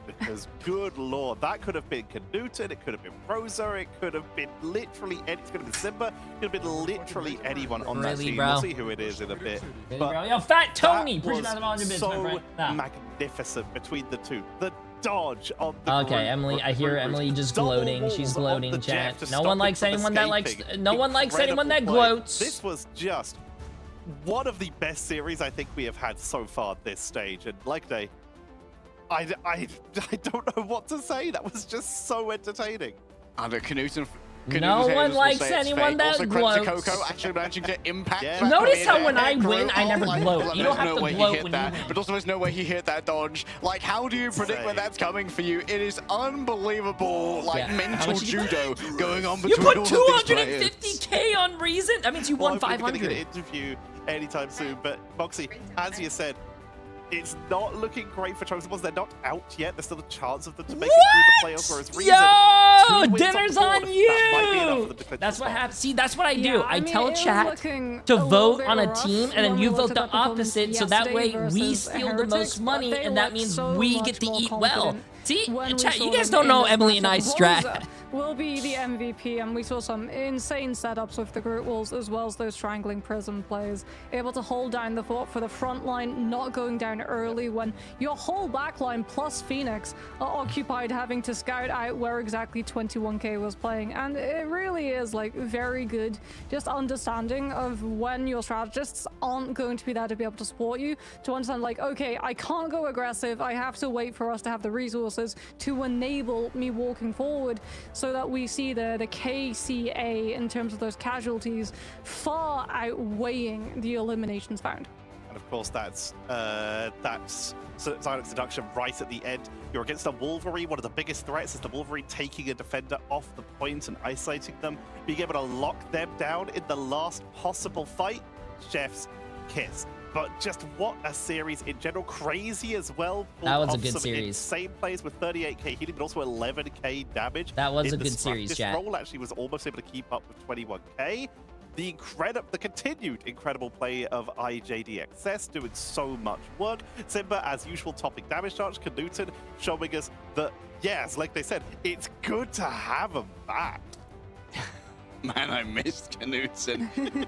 because good lord, that could have been Knuten, it could have been Rosa, it could have been literally it could have been Simba, it could have been literally anyone on that team. Bro? We'll see who it is in a bit. Really, but bro? Yo, Fat Tony, that appreciate was so magnificent between the two. The dodge on the okay, Emily, I hear Emily just gloating. She's gloating, chat. No one likes anyone that likes. No one likes anyone that gloats. This was just one of the best series I think we have had so far this stage, and like I don't know what to say. That was just so entertaining. And Knuten. No one likes anyone that gloats. Coco actually managing to impact. Yeah. Notice how when I win, I never gloat. You don't have to gloat when you win. But also there's no way he hit that dodge. Like, how do you predict when that's coming for you? It is unbelievable, like, mental judo going on between all of these players. You put 250K on Reason? That means you won 500. I'm going to get an interview anytime soon, but Moxie, as you said, it's not looking great for Chosen Ones. They're not out yet. There's still a chance of them to make it through the playoffs. Whereas Reason, yo, dinner's on you. That's what happens. See, that's what I do. Yeah, I mean, tell chat to vote on a team, and then you vote the opposite, so that way we steal the most money, and that means we get to eat well. See, chat, you guys don't know Emily and I's strat. Will be the MVP, and we saw some insane setups with the Groot Walls as well as those triangling prism plays, able to hold down the fort for the front line, not going down early when your whole back line plus Phoenix are occupied having to scout out where exactly 21K was playing. And it really is like very good just understanding of when your strategists aren't going to be there to be able to support you, to understand like, okay, I can't go aggressive, I have to wait for us to have the resources to enable me walking forward, so that we see the KCA in terms of those casualties far outweighing the eliminations found. And of course, that's Silent Seduction right at the end. You're against a Wolverine. One of the biggest threats is the Wolverine taking a defender off the point and isolating them, being able to lock them down in the last possible fight. Chef's kiss. But just what a series in general. Crazy as well. That was a good series. Insane plays with 38k healing, but also 11k damage. That was a good series, chat. This roll actually was almost able to keep up with 21k. The continued incredible play of IJDXS doing so much work. Simba, as usual, topping damage charge. Knuten showing us that, yes, like they said, it's good to have him back. Man, I missed Knuten.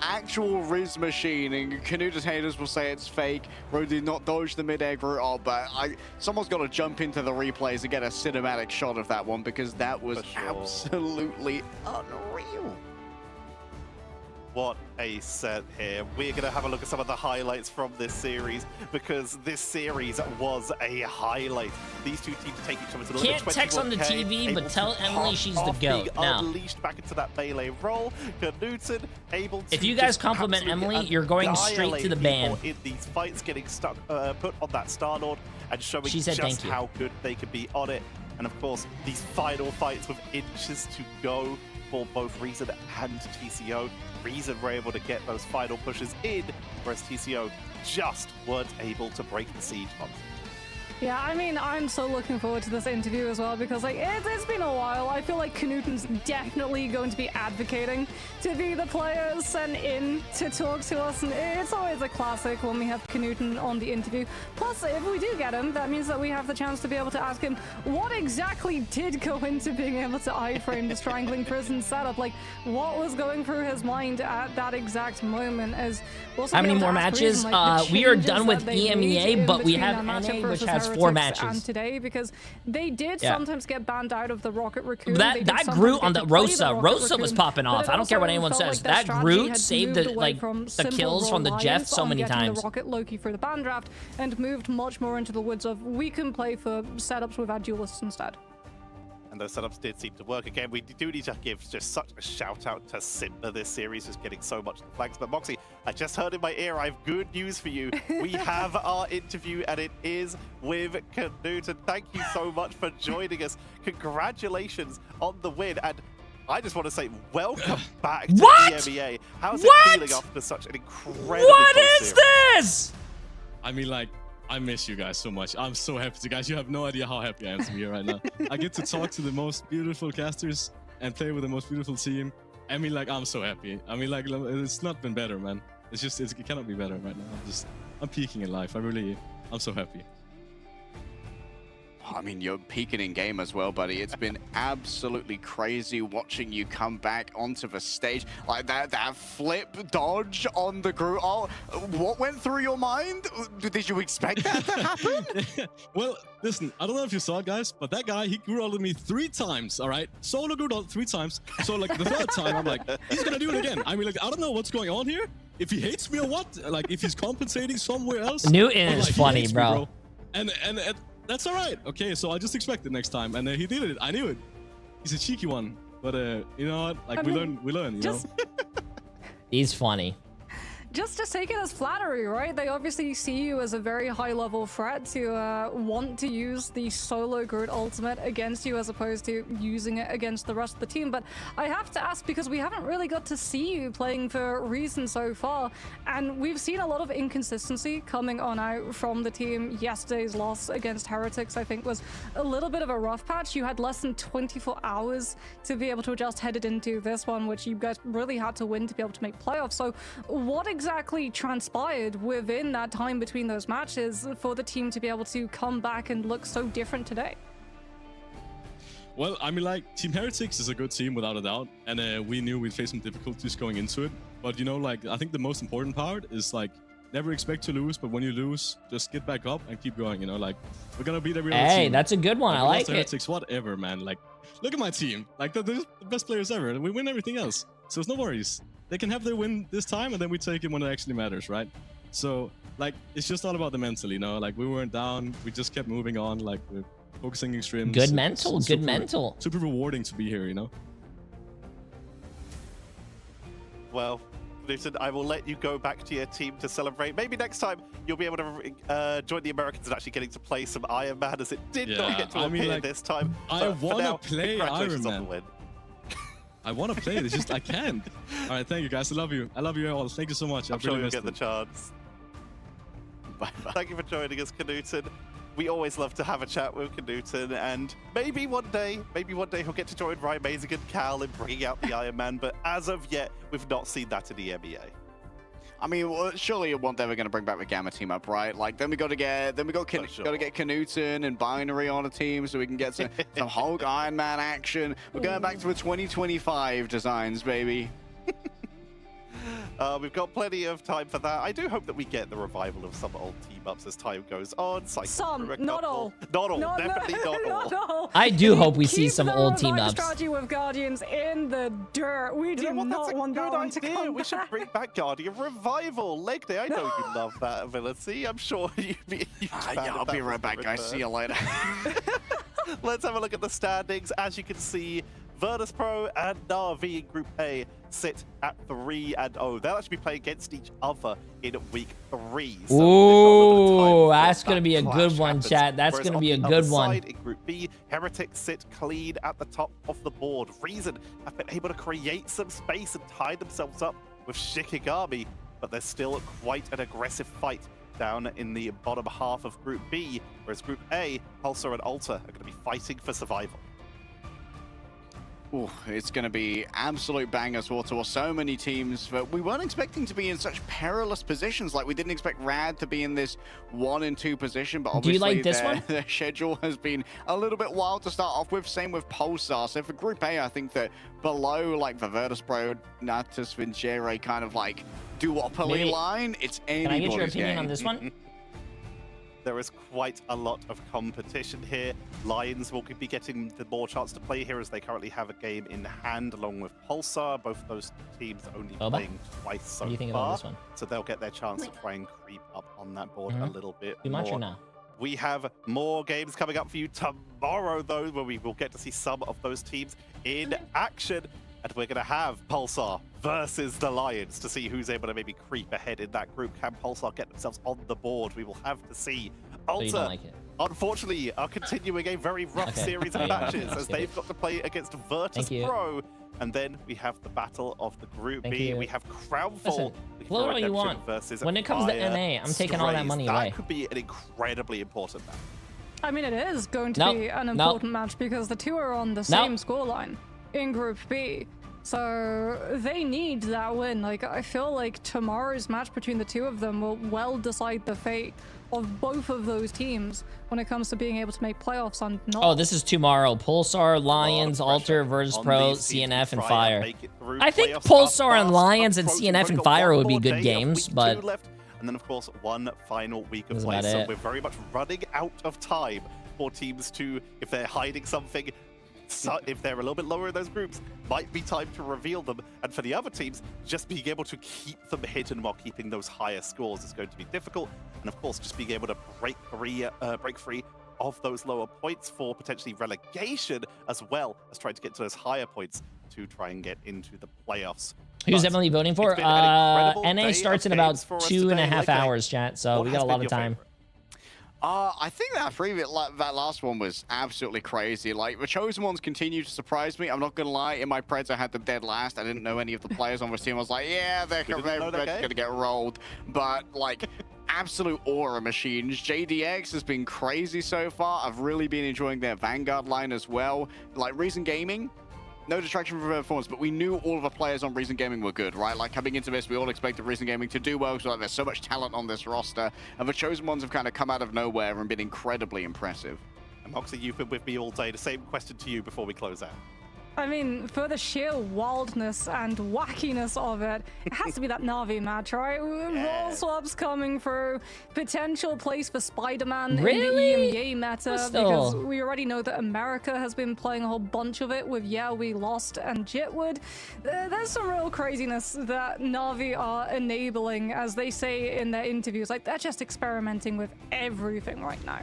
Actual Riz machine, and Knuten's haters will say it's fake. Bro did not dodge the mid-air Groot, but someone's got to jump into the replays and get a cinematic shot of that one, because that was absolutely unreal. What a set here. We're going to have a look at some of the highlights from this series, because this series was a highlight. These two teams take each other to the limit. Can't text on the TV, but tell Emily she's the GOAT. Now, unleashed back into that melee role. Knuten able to. If you guys compliment Emily, you're going straight to the ban. In these fights, getting stuck, put on that Star-Lord and showing just how good they can be on it. And of course, these final fights with inches to go for both Reason and TCO. Reason were able to get those final pushes in, whereas TCO just weren't able to break the siege on them. Yeah, I mean, I'm so looking forward to this interview as well, because like it's been a while. I feel like Knuten's definitely going to be advocating to be the player sent in to talk to us, and it's always a classic when we have Knuten on the interview. Plus, if we do get him, that means that we have the chance to be able to ask him what exactly did go into being able to iframe the strangling prison setup. Like, what was going through his mind at that exact moment? As how many more matches? We are done with EMEA, but we have NA, which has 4 matches. And today, because they did sometimes get banned out of the Rocket Raccoon. That Groot on the Rosa was popping off. I don't care what anyone says. That Groot saved the kills from the Jeff so many times. The Rocket Loki for the ban draft and moved much more into the woods of we can play for setups with our duelists instead. And those setups did seem to work. Again, we do need to give just such a shout out to Simba. This series is getting so much flags. But Moxie, I just heard in my ear, I have good news for you. We have our interview, and it is with Knuten. Thank you so much for joining us. Congratulations on the win. And I just want to say welcome back to EMEA. How's it feeling after such an incredible What is this? I mean, like, I miss you guys so much. I'm so happy to guys. You have no idea how happy I am to be here right now. I get to talk to the most beautiful casters and play with the most beautiful team. I mean, like, I'm so happy. I mean, like, it's not been better, man. It's just, it cannot be better right now. I'm peaking in life. I'm so happy. I mean, you're peaking in game as well, buddy. It's been absolutely crazy watching you come back onto the stage. Like that flip dodge on the group. Oh, what went through your mind? Did you expect that to happen? Well, listen, I don't know if you saw it, guys, but that guy, he grew ulted me 3 times, all right? Solo grew ult 3 times. So, like, the 3rd time, I'm like, he's going to do it again. I mean, like, I don't know what's going on here. If he hates me or what, like, if he's compensating somewhere else. Newton is funny, bro. And that's all right. Okay, so I just expect it next time. And he did it. I knew it. He's a cheeky one. But, you know what? Like, we learn, you know? He's funny. Just to take it as flattery, right? They obviously see you as a very high-level threat to want to use the solo Groot ultimate against you as opposed to using it against the rest of the team. But I have to ask, because we haven't really got to see you playing for Reason so far, and we've seen a lot of inconsistency coming on out from the team. Yesterday's loss against Heretics, I think, was a little bit of a rough patch. You had less than 24 hours to be able to adjust headed into this one, which you guys really had to win to be able to make playoffs. So what exactly transpired within that time between those matches for the team to be able to come back and look so different today? Well, I mean, like, Team Heretics is a good team without a doubt, and we knew we'd face some difficulties going into it. But, you know, like, I think the most important part is, like, never expect to lose, but when you lose, just get back up and keep going, you know? Like, we're gonna beat every other team. Hey, that's a good one. I like it. Heretics, whatever, man. Like, look at my team. Like, they're the best players ever. We win everything else. So there's no worries. They can have their win this time, and then we take it when it actually matters, right? So, like, it's just all about the mental, you know? Like, we weren't down. We just kept moving on. Like, we're focusing extremes. Good mental, good mental. Super rewarding to be here, you know? Well, Newton, I will let you go back to your team to celebrate. Maybe next time you'll be able to join the Americans and actually getting to play some Iron Man, as it did not get to appear this time. I want to play Iron Man. On the win. I want to play it. It's just I can't. All right, thank you guys. I love you. I love you all. Thank you so much. I'm sure you'll get the chance. Bye-bye. Thank you for joining us, Knuten. We always love to have a chat with Knuten, and maybe one day he'll get to join Ryan Mazing and Cal in bringing out the Iron Man. But as of yet, we've not seen that in the NBA. I mean, well, surely at one day we're going to bring back the Gamma team up, right? Like, then we got to get Knuten and Binary on a team so we can get some Hulk Iron Man action. We're going back to the 2025 designs, baby. We've got plenty of time for that. I do hope that we get the revival of some old team-ups as time goes on. Some, not all. Not all, definitely not all. I do hope we see some old team-ups. Strategy with Guardians in the dirt. We do not want that one to come back. We should bring back Guardian Revival. Leg Day, I know you love that ability. I'm sure you'd be... Yeah, I'll be right back, guys. See you later. Let's have a look at the standings. As you can see, Virtus Pro and Na'Vi in Group A sit at 3-0. They'll actually be playing against each other in week 3. So ooh, that's going to be a good one, chat. That's going to be a good one. In Group B, Heretics sit clean at the top of the board. Reason have been able to create some space and tie themselves up with Shikigami, but there's still quite an aggressive fight down in the bottom half of Group B, whereas Group A, Pulsar and Alter are going to be fighting for survival. Ooh, it's going to be absolute bangers water. So many teams that we weren't expecting to be in such perilous positions. Like, we didn't expect Rad to be in this 1 and 2 position, but obviously do you like this one? Their schedule has been a little bit wild to start off with. Same with Pulsar. So for Group A, I think that below, like, the Virtus Pro, Natus, Vincere kind of like duopoly line, it's anybody's Can I get your opinion game. on this one? There is quite a lot of competition here. Lions will be getting the more chance to play here as they currently have a game in hand along with Pulsar. Both of those teams only playing twice so far. What do you think about this one? So they'll get their chance to try and creep up on that board a little bit Too much or no? We have more games coming up for you tomorrow, though, where we will get to see some of those teams in action. And we're going to have Pulsar versus the Lions to see who's able to maybe creep ahead in that group. Can Pulsar get themselves on the board? We will have to see. Alter, so you don't like it? Unfortunately, are continuing a very rough series of matches as they've got to play against Virtus Pro. And then we have the battle of the Group B. We have Crownfall. Listen, blow all you want. Versus when it comes to Fire NA, I'm taking all that money away. That could be an incredibly important match. I mean, it is going to be an important match because the two are on the same scoreline in Group B. So they need that win. Like, I feel like tomorrow's match between the two of them will well decide the fate of both of those teams when it comes to being able to make playoffs on not. Oh, this is tomorrow. Pulsar, Lions, Alter, Virtus Pro, CNF, and Fire. I think Pulsar and Lions and CNF and Fire would be good games, but... And then, of course, one final week of play. So we're very much running out of time for teams to, if they're hiding something, if they're a little bit lower in those groups, might be time to reveal them. And for the other teams, just being able to keep them hidden while keeping those higher scores is going to be difficult. And of course, just being able to break free of those lower points for potentially relegation, as well as trying to get to those higher points to try and get into the playoffs. Who's definitely voting for? NA starts in about 2.5 hours, chat. So we got a lot of time. I think that last one was absolutely crazy. Like, the Chosen Ones continue to surprise me. I'm not gonna lie, in my Preds I had them dead last. I didn't know any of the players on the team. I was like, yeah, they're gonna get rolled. But like, absolute aura machines. JDX has been crazy so far. I've really been enjoying their Vanguard line as well. Like, Reason Gaming, no distraction from their performance, but we knew all of the players on Reason Gaming were good, right? Like, coming into this, we all expected Reason Gaming to do well, so like, there's so much talent on this roster, and the Chosen Ones have kind of come out of nowhere and been incredibly impressive. And Moxie, you've been with me all day. The same question to you before we close out. I mean, for the sheer wildness and wackiness of it, it has to be that Na'Vi match, right? Roll swaps coming through, potential place for Spider-Man in the EMEA meta, because we already know that America has been playing a whole bunch of it with Yeah, We Lost and Jitwood. There's some real craziness that Na'Vi are enabling, as they say in their interviews. Like, they're just experimenting with everything right now.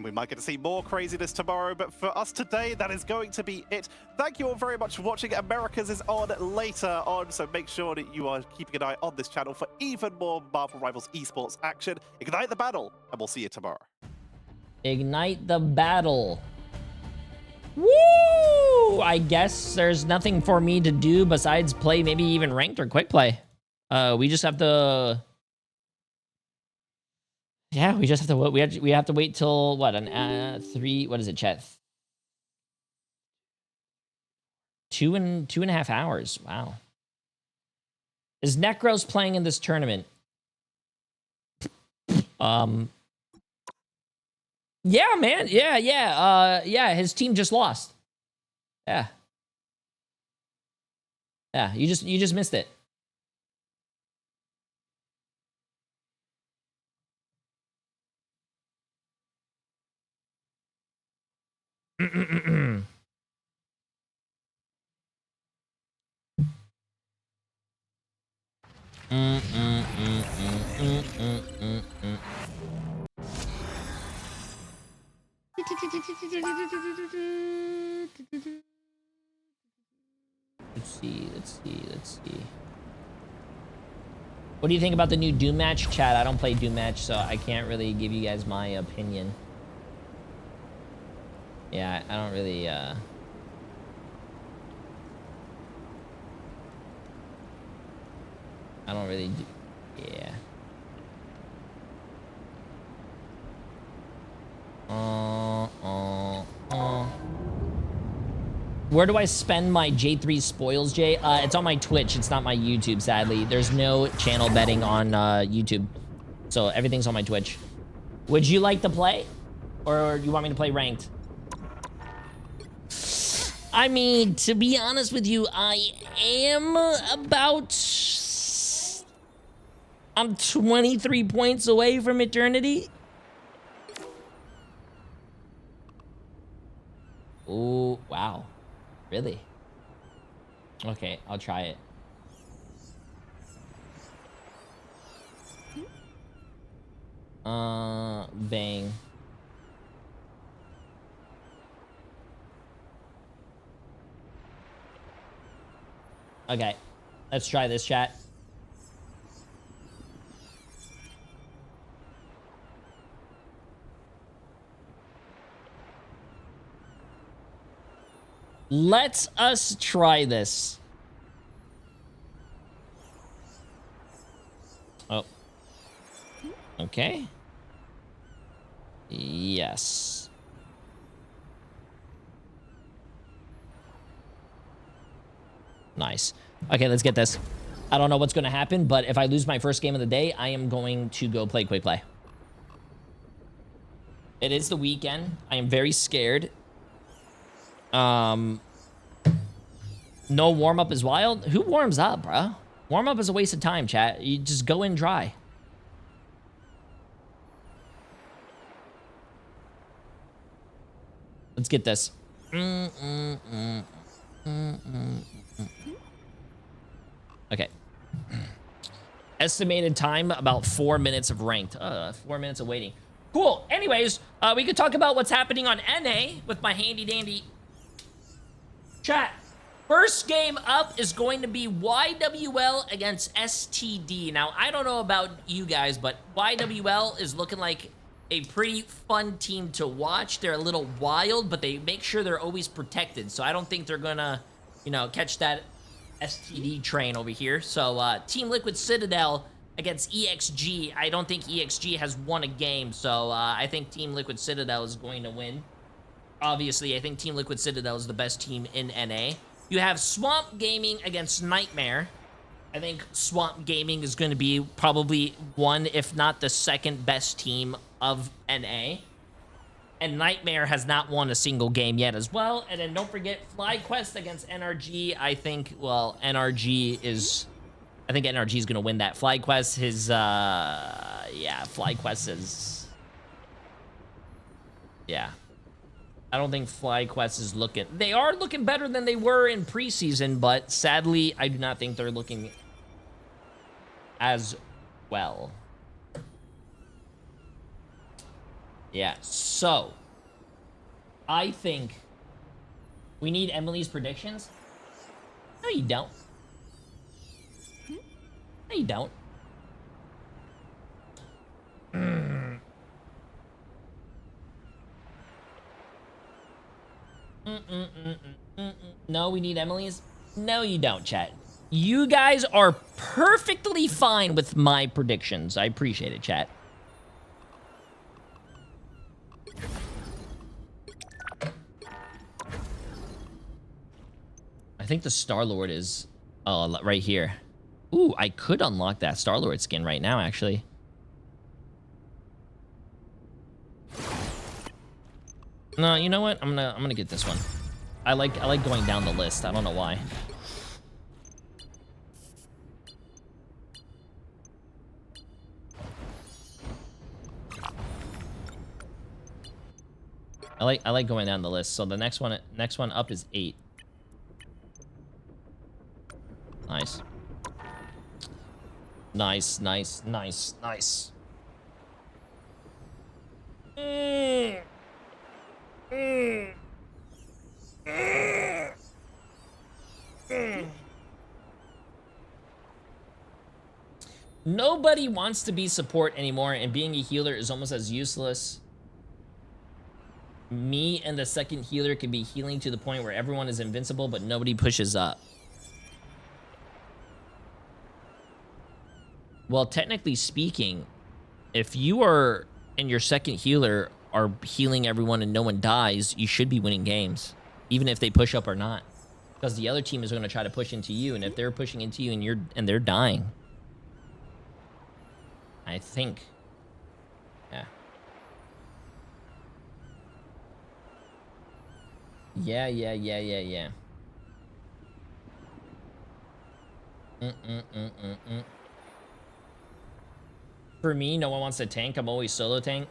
We might get to see more craziness tomorrow, but for us today, that is going to be it. Thank you all very much for watching. Americas is on later on, so make sure that you are keeping an eye on this channel for even more Marvel Rivals esports action. Ignite the battle, and we'll see you tomorrow. Ignite the battle. Woo! I guess there's nothing for me to do besides play maybe even ranked or quick play. We just have to... Yeah, we just have to wait. We have to wait till what, an 3? What is it, chat? 2.5 hours. Wow. Is Necros playing in this tournament? Yeah, man. Yeah. His team just lost. Yeah. Yeah. You just missed it. Let's see. What do you think about the new Doom match, chat? I don't play Doom match, so I can't really give you guys my opinion. Yeah, I don't really, I don't really do, yeah. Where do I spend my J3 spoils, Jay? It's on my Twitch. It's not my YouTube, sadly. There's no channel betting on YouTube. So everything's on my Twitch. Would you like to play? Or do you want me to play ranked? I mean, to be honest with you, I am about... I'm 23 points away from eternity. Oh, wow. Really? Okay, I'll try it. Bang. Okay, let's try this, chat. Let us try this. Oh. Okay. Yes. Nice. Okay, let's get this. I don't know what's going to happen, but if I lose my first game of the day, I am going to go play Quick Play. It is the weekend. I am very scared. No warm-up is wild. Who warms up, bro? Warm-up is a waste of time, chat. You just go in dry. Let's get this. Okay. Estimated time, about 4 minutes of ranked. 4 minutes of waiting. Cool. Anyways, we could talk about what's happening on NA with my handy-dandy chat. First game up is going to be YWL against STD. Now, I don't know about you guys, but YWL is looking like a pretty fun team to watch. They're a little wild, but they make sure they're always protected. So I don't think they're gonna, you know, catch that STD train over here. So Team Liquid Citadel against EXG. I don't think EXG has won a game, so I think Team Liquid Citadel is going to win. Obviously, I think Team Liquid Citadel is the best team in NA. You have Swamp Gaming against Nightmare. I think Swamp Gaming is going to be probably one, if not the second best team of NA. And Nightmare has not won a single game yet as well. And then don't forget FlyQuest against NRG. I think, well, NRG is going to win that. FlyQuest, FlyQuest is, yeah. I don't think FlyQuest is looking... They are looking better than they were in preseason, but sadly, I do not think they're looking as well. Yeah, so... I think we need Emily's predictions. No, you don't. No, you don't. No, we need Emily's. No, you don't, chat. You guys are perfectly fine with my predictions. I appreciate it, chat. I think the Star-Lord is right here. Ooh, I could unlock that Star-Lord skin right now, actually. No, you know what? I'm gonna get this one. I like going down the list. I don't know why. I like going down the list. So the next one up is 8. Nice. Nice, nice, nice, nice. Nobody wants to be support anymore, and being a healer is almost as useless. Me and the second healer can be healing to the point where everyone is invincible, but nobody pushes up. Well, technically speaking, if you are and your second healer are healing everyone and no one dies, you should be winning games, even if they push up or not, because the other team is going to try to push into you, and if they're pushing into you and they're dying, I think, yeah. For me, no one wants to tank. I'm always solo tank.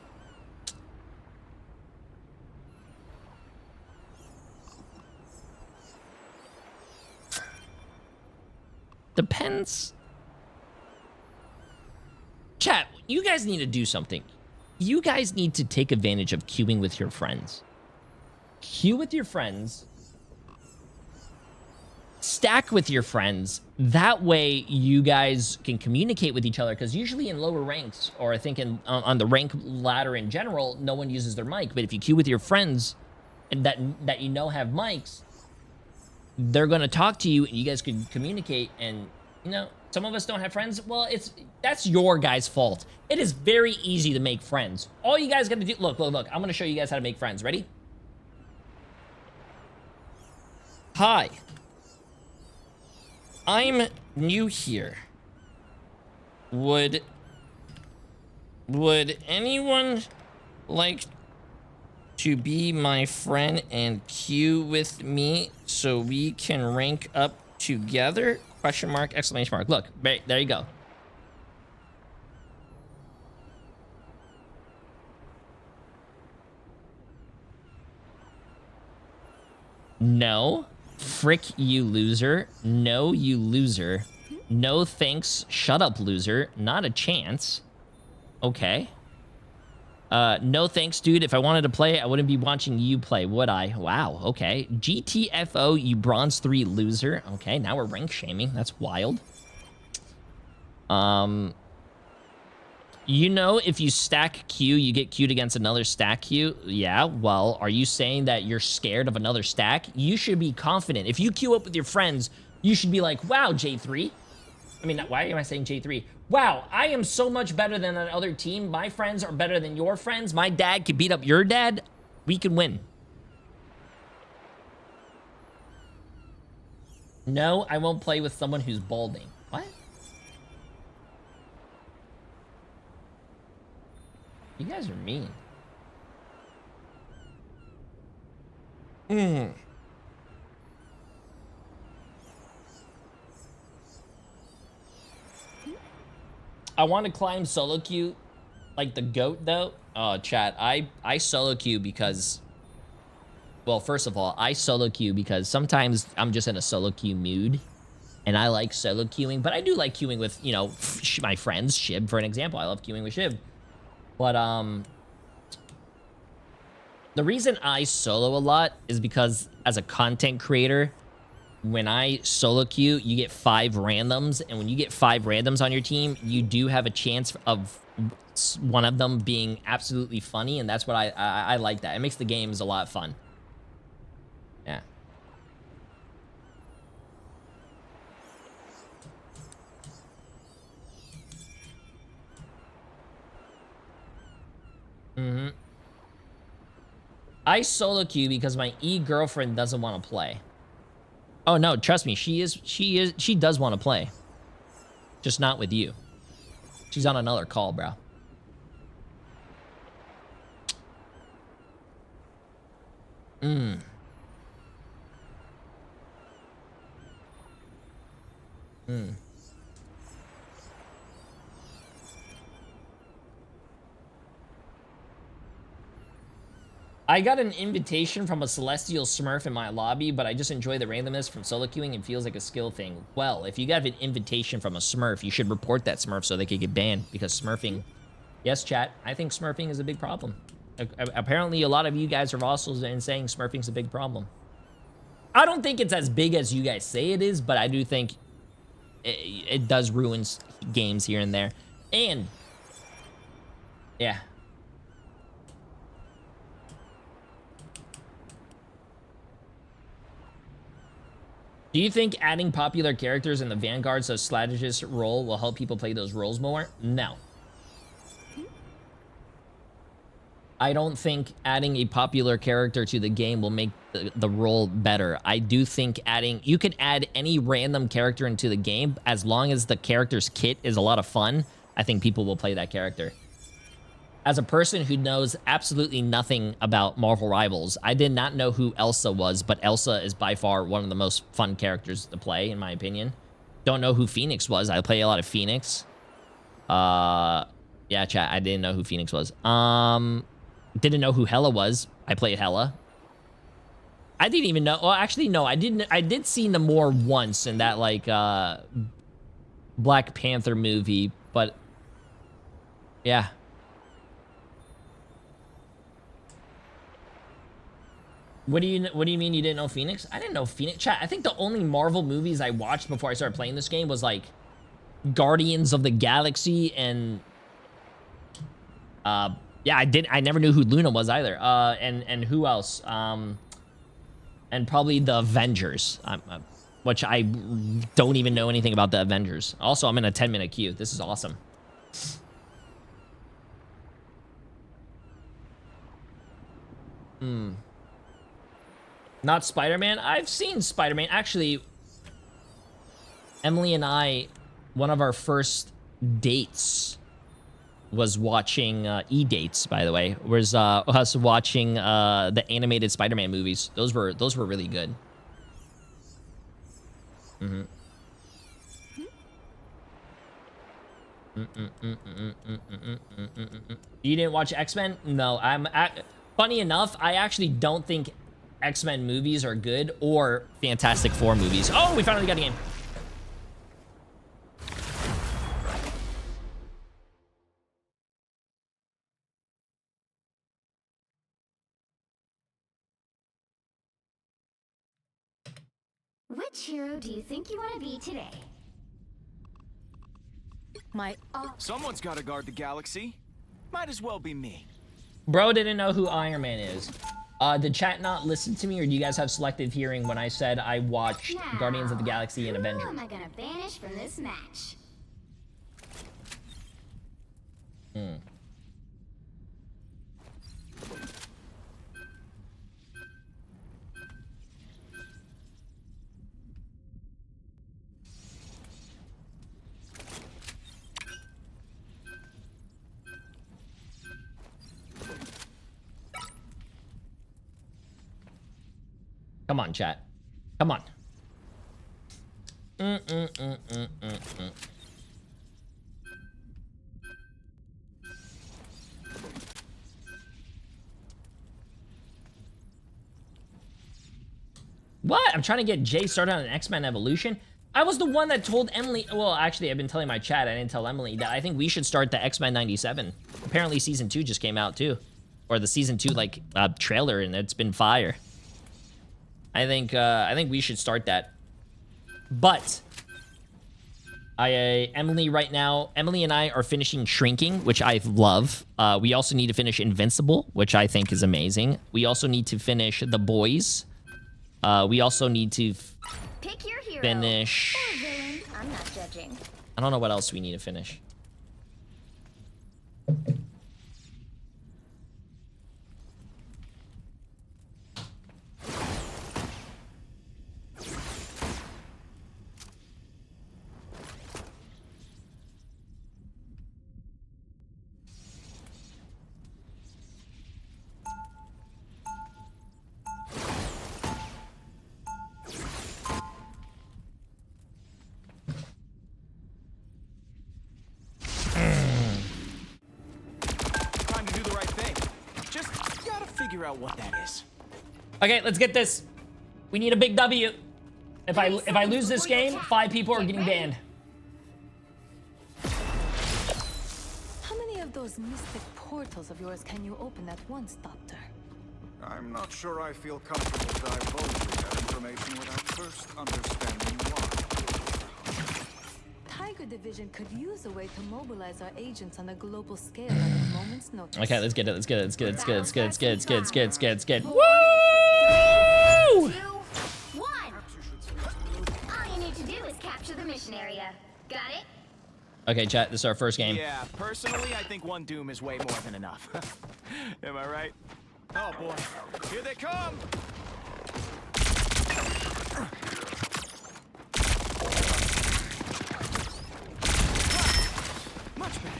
Depends. Chat, you guys need to do something. You guys need to take advantage of queuing with your friends. Queue with your friends. Stack with your friends. That way you guys can communicate with each other, because usually in lower ranks, or I think on the rank ladder in general, no one uses their mic. But if you queue with your friends and that you know have mics, they're going to talk to you and you guys can communicate. And, you know, some of us don't have friends. Well, that's your guys' fault. It is very easy to make friends. All you guys got to do, look. I'm going to show you guys how to make friends. Ready? Hi. I'm new here. Would anyone like to be my friend and queue with me so we can rank up together? Question mark, exclamation mark. Look, right, there you go. No. Frick you, loser. No, you loser. No thanks. Shut up, loser. Not a chance. Okay. No thanks, dude. If I wanted to play, I wouldn't be watching you play, would I? Wow, okay. GTFO, you bronze 3 loser. Okay, now we're rank shaming. That's wild. You know, if you stack Q, you get queued against another stack Q. Yeah, well, are you saying that you're scared of another stack? You should be confident. If you queue up with your friends, you should be like, wow, J3. I mean, why am I saying J3? Wow, I am so much better than another team. My friends are better than your friends. My dad could beat up your dad. We can win. No, I won't play with someone who's balding. What? You guys are mean. I want to climb solo queue like the GOAT though. Oh, chat, I solo queue because, well, first of all, I solo queue because sometimes I'm just in a solo queue mood and I like solo queuing, but I do like queuing with, you know, my friends. Shib, for an example. I love queuing with Shib. But the reason I solo a lot is because as a content creator, when I solo queue, you get 5 randoms, and when you get 5 randoms on your team, you do have a chance of one of them being absolutely funny, and that's what I like that. It makes the games a lot of fun. Yeah. I solo queue because my girlfriend doesn't want to play. Oh no, trust me, she does want to play. Just not with you. She's on another call, bro. I got an invitation from a celestial smurf in my lobby, but I just enjoy the randomness from solo queuing and feels like a skill thing. Well, if you got an invitation from a smurf, you should report that smurf so they could get banned, because smurfing... Yes, chat, I think smurfing is a big problem. Apparently, a lot of you guys are also saying smurfing's a big problem. I don't think it's as big as you guys say it is, but I do think it does ruin games here and there. And... yeah. Do you think adding popular characters in the Vanguard's strategist role will help people play those roles more? No. I don't think adding a popular character to the game will make the role better. I do think you can add any random character into the game as long as the character's kit is a lot of fun. I think people will play that character. As a person who knows absolutely nothing about Marvel Rivals, I did not know who Elsa was, but Elsa is by far one of the most fun characters to play, in my opinion. Don't know who Phoenix was. I play a lot of Phoenix. Yeah, chat, I didn't know who Phoenix was. Didn't know who Hela was. I played Hela. I didn't even know. Well, actually, no, I didn't. I did see Namor once in that, like, Black Panther movie, but yeah. What do you mean you didn't know Phoenix? I didn't know Phoenix. Chat, I think the only Marvel movies I watched before I started playing this game was like Guardians of the Galaxy and yeah, I never knew who Luna was either. And who else? And probably the Avengers, which I don't even know anything about the Avengers. Also, I'm in a 10-minute queue. This is awesome. Not Spider-Man? I've seen Spider-Man. Actually, Emily and I, one of our first dates was watching E-dates, by the way. Was us watching the animated Spider-Man movies. Those were really good. You didn't watch X-Men? No, funny enough, I actually don't think X-Men movies are good or Fantastic Four movies. Oh, we finally got a game. Which hero do you think you want to be today? Someone's got to guard the galaxy. Might as well be me. Bro didn't know who Iron Man is. Did chat not listen to me, or do you guys have selective hearing when I said I watched Guardians of the Galaxy and Avengers? Who am I gonna banish from this match? Come on, chat. Come on. What? I'm trying to get Jay started on an X-Men Evolution. I was the one that told Emily. Well, actually, I've been telling my chat. I didn't tell Emily that I think we should start the X-Men 97. Apparently, season 2 just came out too, or the season 2 like trailer, and it's been fire. I think we should start that. But Emily right now, Emily and I are finishing Shrinking, which I love. We also need to finish Invincible, which I think is amazing. We also need to finish The Boys. We also need to Pick your hero finish. or villain. I'm not judging. I don't know what else we need to finish. Out what that is. Okay, let's get this. We need a big W. If I lose this game, 5 people are getting banned. How many of those mystic portals of yours can you open at once, Doctor? I'm not sure I feel comfortable divulging that information without first understanding why. Tiger Division could use a way to mobilize our agents on a global scale at a moment's notice. Okay, let's get it. Let's get it. Let's get it. Let's get it. Let's get it. Let's get it. Let's get it. Let's get it. Let's get it. Woo! 2, 1. All you need to do is capture the mission area. Got it? Okay, chat. This is our first game. Yeah, personally, I think one Doom is way more than enough. Am I right? Oh boy, here they come! Much better.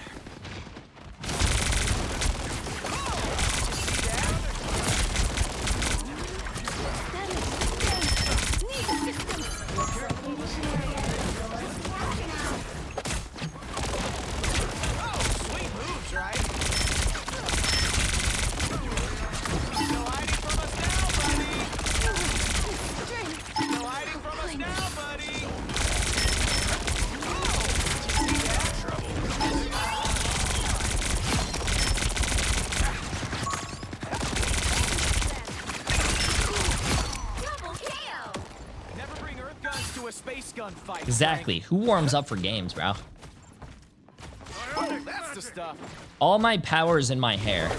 Exactly. Who warms up for games, bro? That's the stuff. All my power is in my hair.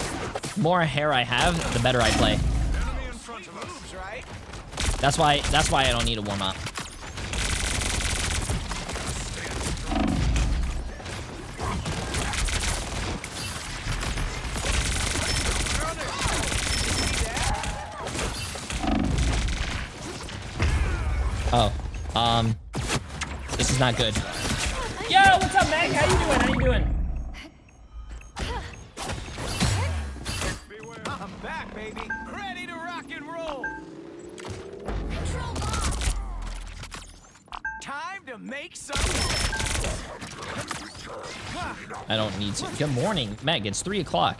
The more hair I have, the better I play. Enemy in front of us, right? That's why I don't need a warm up. Oh, this is not good. Yo, what's up, Meg? How you doing? How you doing? I'm back, baby. Ready to rock and roll. Control bomb. Time to make some. I don't need to. Good morning, Meg. It's 3 o'clock.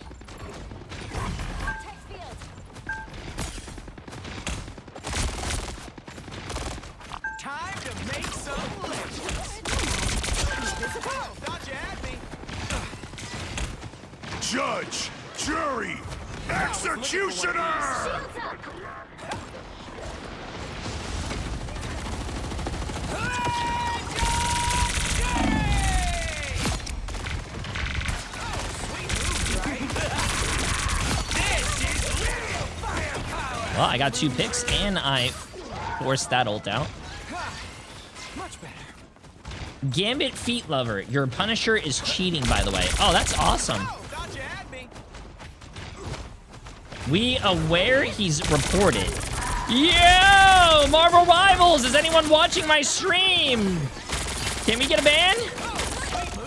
Time to make some lift. Thought you had me. Judge, jury, executioner! Well, I got 2 picks and I forced that ult out. Much better. Gambit Feet Lover, your Punisher is cheating, by the way. Oh, that's awesome. Thought you had me. We aware he's reported. Yo, Marvel Rivals, is anyone watching my stream? Can we get a ban?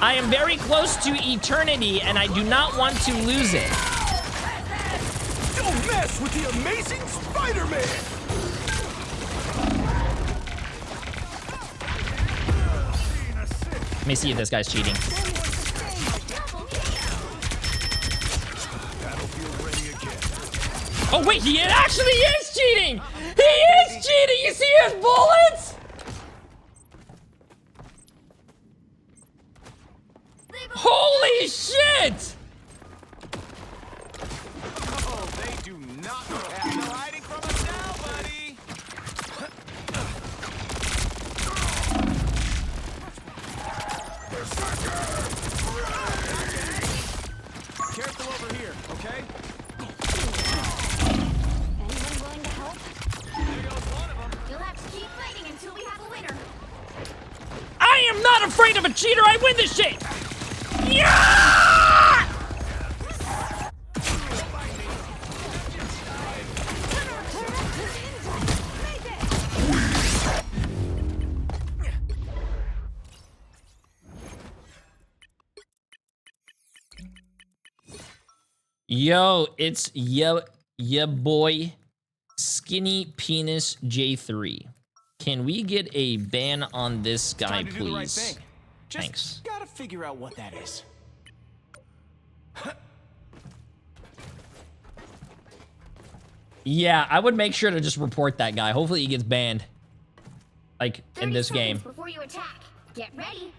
I am very close to eternity and I do not want to lose it. Don't mess with the amazing Spider-Man. Let me see if this guy's cheating. Oh wait, he actually is cheating! He is cheating! You see his bullets? Holy shit! Oh, they do not have no hiding from us now, buddy. Careful over here, okay? Anyone willing to help? There goes one of them. You'll have to keep fighting until we have a winner. I am not afraid of a cheater! I win this shit! Yeah! Yo, it's ya boy, Skinny Penis J3. Can we get a ban on this guy, Trying to do the right please? thing. Just Thanks. gotta figure out what that is. Yeah, I would make sure to just report that guy. Hopefully he gets banned. Like, in this game. Before you attack, get ready.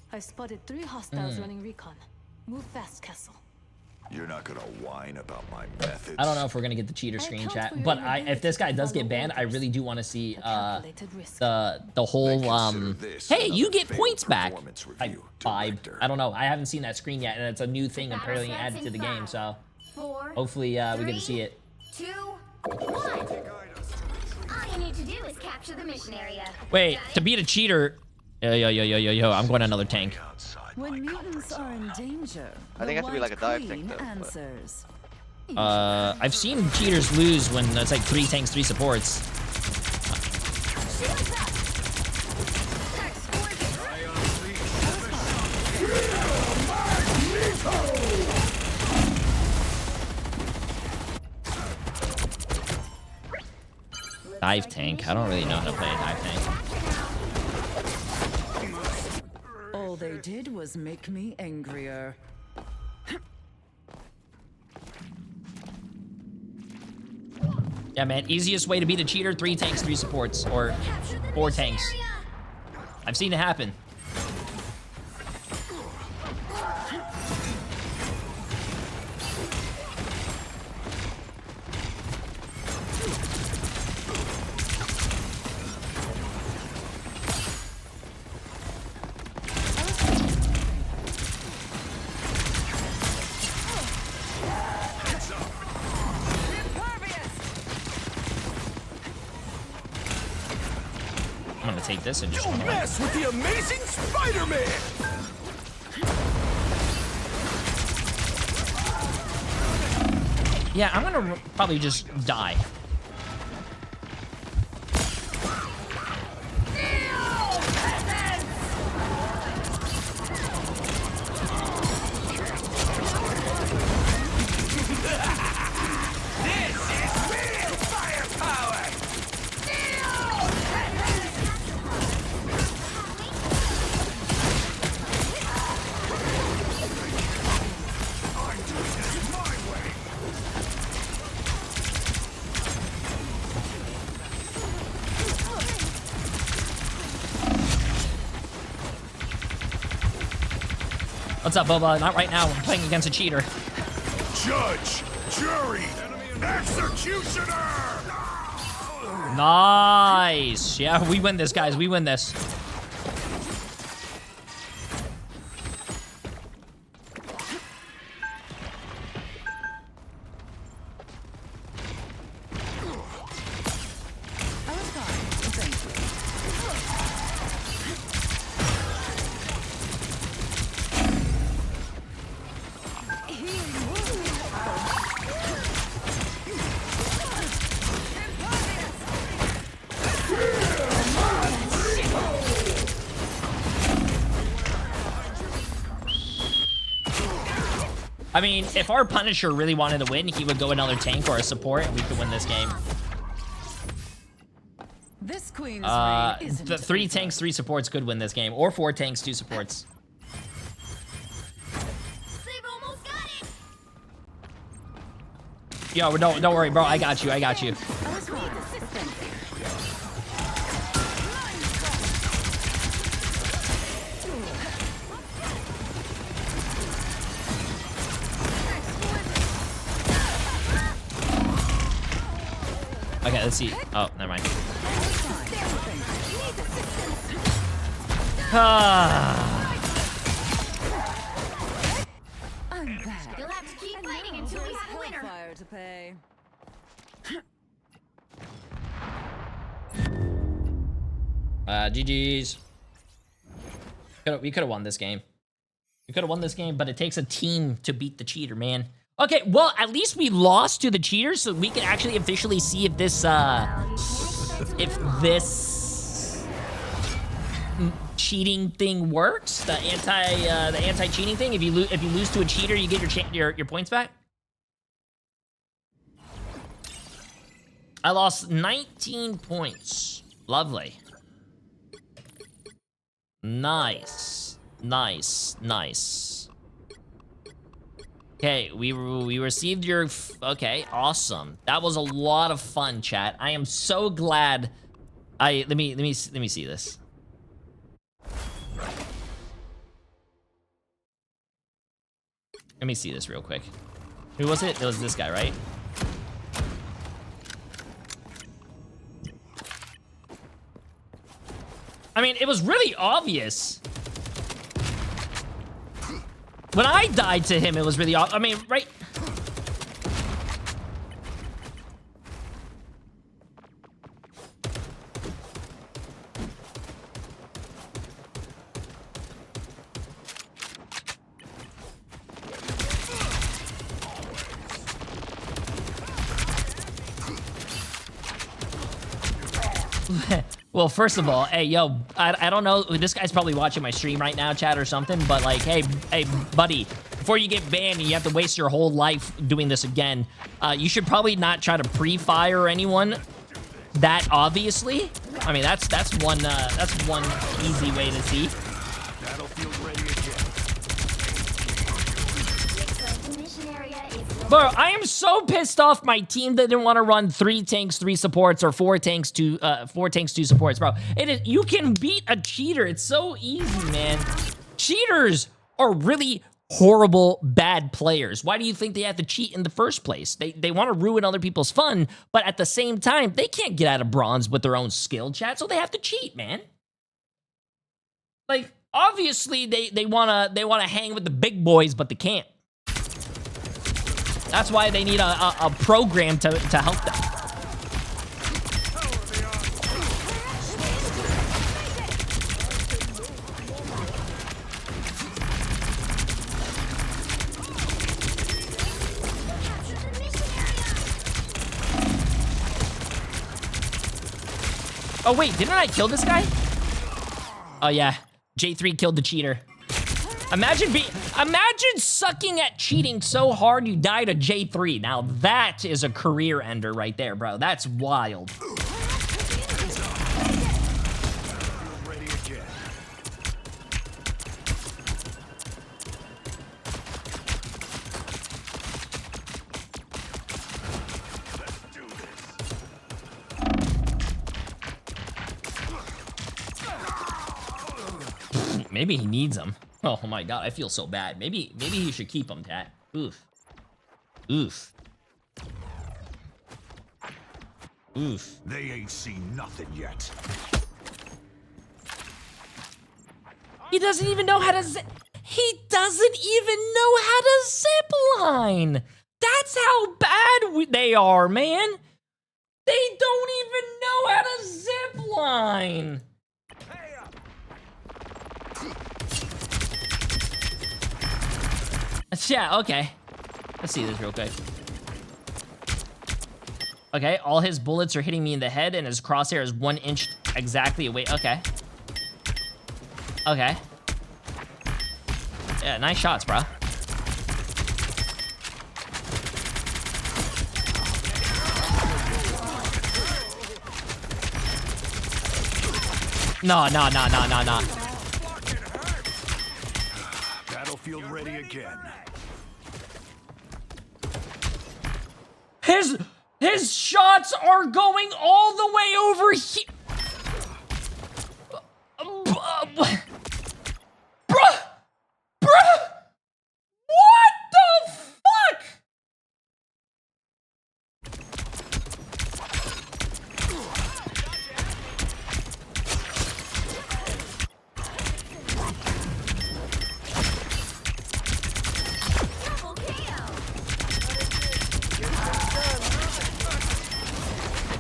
I spotted 3 hostiles running recon. Move fast, Castle. You're not gonna whine about my methods. I don't know if we're gonna get the cheater screen chat, but if this guy does get banned, I really do want to see the whole hey, you get points back. Like 5. I don't know. I haven't seen that screen yet, and it's a new thing apparently added to the game. So hopefully we get to see it. 2, 1. All you need to do is capture the mission area. Wait, to beat a cheater. Yo, I'm going to another tank. When mutants are in danger, I think it has to be like a dive tank though. Answers. I've seen cheaters lose when it's like 3 tanks, 3 supports. Dive tank. I don't really know how to play a dive tank. All they did was make me angrier. Yeah, man. Easiest way to beat a cheater: 3 tanks, 3 supports, or 4 tanks. I've seen it happen. I'm gonna take this and just Don't mess with the amazing Spider-Man! Yeah, I'm gonna probably just die. What's up, Boba? Not right now. I'm playing against a cheater. Judge, jury, executioner! Nice. Yeah, we win this, guys. We win this. I mean, if our Punisher really wanted to win, he would go another tank or a support, and we could win this game. This queen's the 3 tanks, 3 supports could win this game, or 4 tanks, 2 supports. Yo, don't worry, bro. I got you. I got you. Okay, let's see. Oh, never mind. I'm back. You'll have to keep fighting until we have a winner. Fire to pay. GG's. We could have won this game. We could have won this game, but it takes a team to beat the cheater, man. Okay, well, at least we lost to the cheaters, so we can actually officially see if this, cheating thing works. The anti-cheating thing. If you lose to a cheater, you get your points back. I lost 19 points. Lovely. Nice. Nice. Nice. Okay, we received your... Okay, awesome. That was a lot of fun, chat. I am so glad... Let me see this. Let me see this real quick. Who was it? It was this guy, right? I mean, it was really obvious. When I died to him, it was really obvious. I mean, right... Well, first of all, hey, yo, I don't know. This guy's probably watching my stream right now, chat or something, but like, hey, buddy, before you get banned and you have to waste your whole life doing this again, you should probably not try to pre-fire anyone that obviously. I mean, that's one easy way to see. Bro, I am so pissed off my team that didn't want to run 3 tanks, 3 supports, or 4 tanks, 2 supports, bro. You can beat a cheater. It's so easy, man. Cheaters are really horrible, bad players. Why do you think they have to cheat in the first place? They want to ruin other people's fun, but at the same time, they can't get out of bronze with their own skill, chat, so they have to cheat, man. Like, obviously, they wanna hang with the big boys, but they can't. That's why they need a program to help them. Oh, wait, didn't I kill this guy? Oh, yeah. Jay3 killed the cheater. Imagine sucking at cheating so hard you die to Jay3. Now, that is a career ender right there, bro. That's wild. Maybe he needs them. Oh my god, I feel so bad. Maybe he should keep them, Tat. Oof. Oof. Oof. They ain't seen nothing yet. He doesn't even know how to He doesn't even know how to zip line. That's how bad they are, man. They don't even know how to zip line. Yeah, okay. Let's see this real quick. Okay, all his bullets are hitting me in the head, and his crosshair is 1 inch exactly away. Okay. Okay. Yeah, nice shots, bro. No. Battlefield ready again. His shots are going all the way over here. Bruh! What the fuck?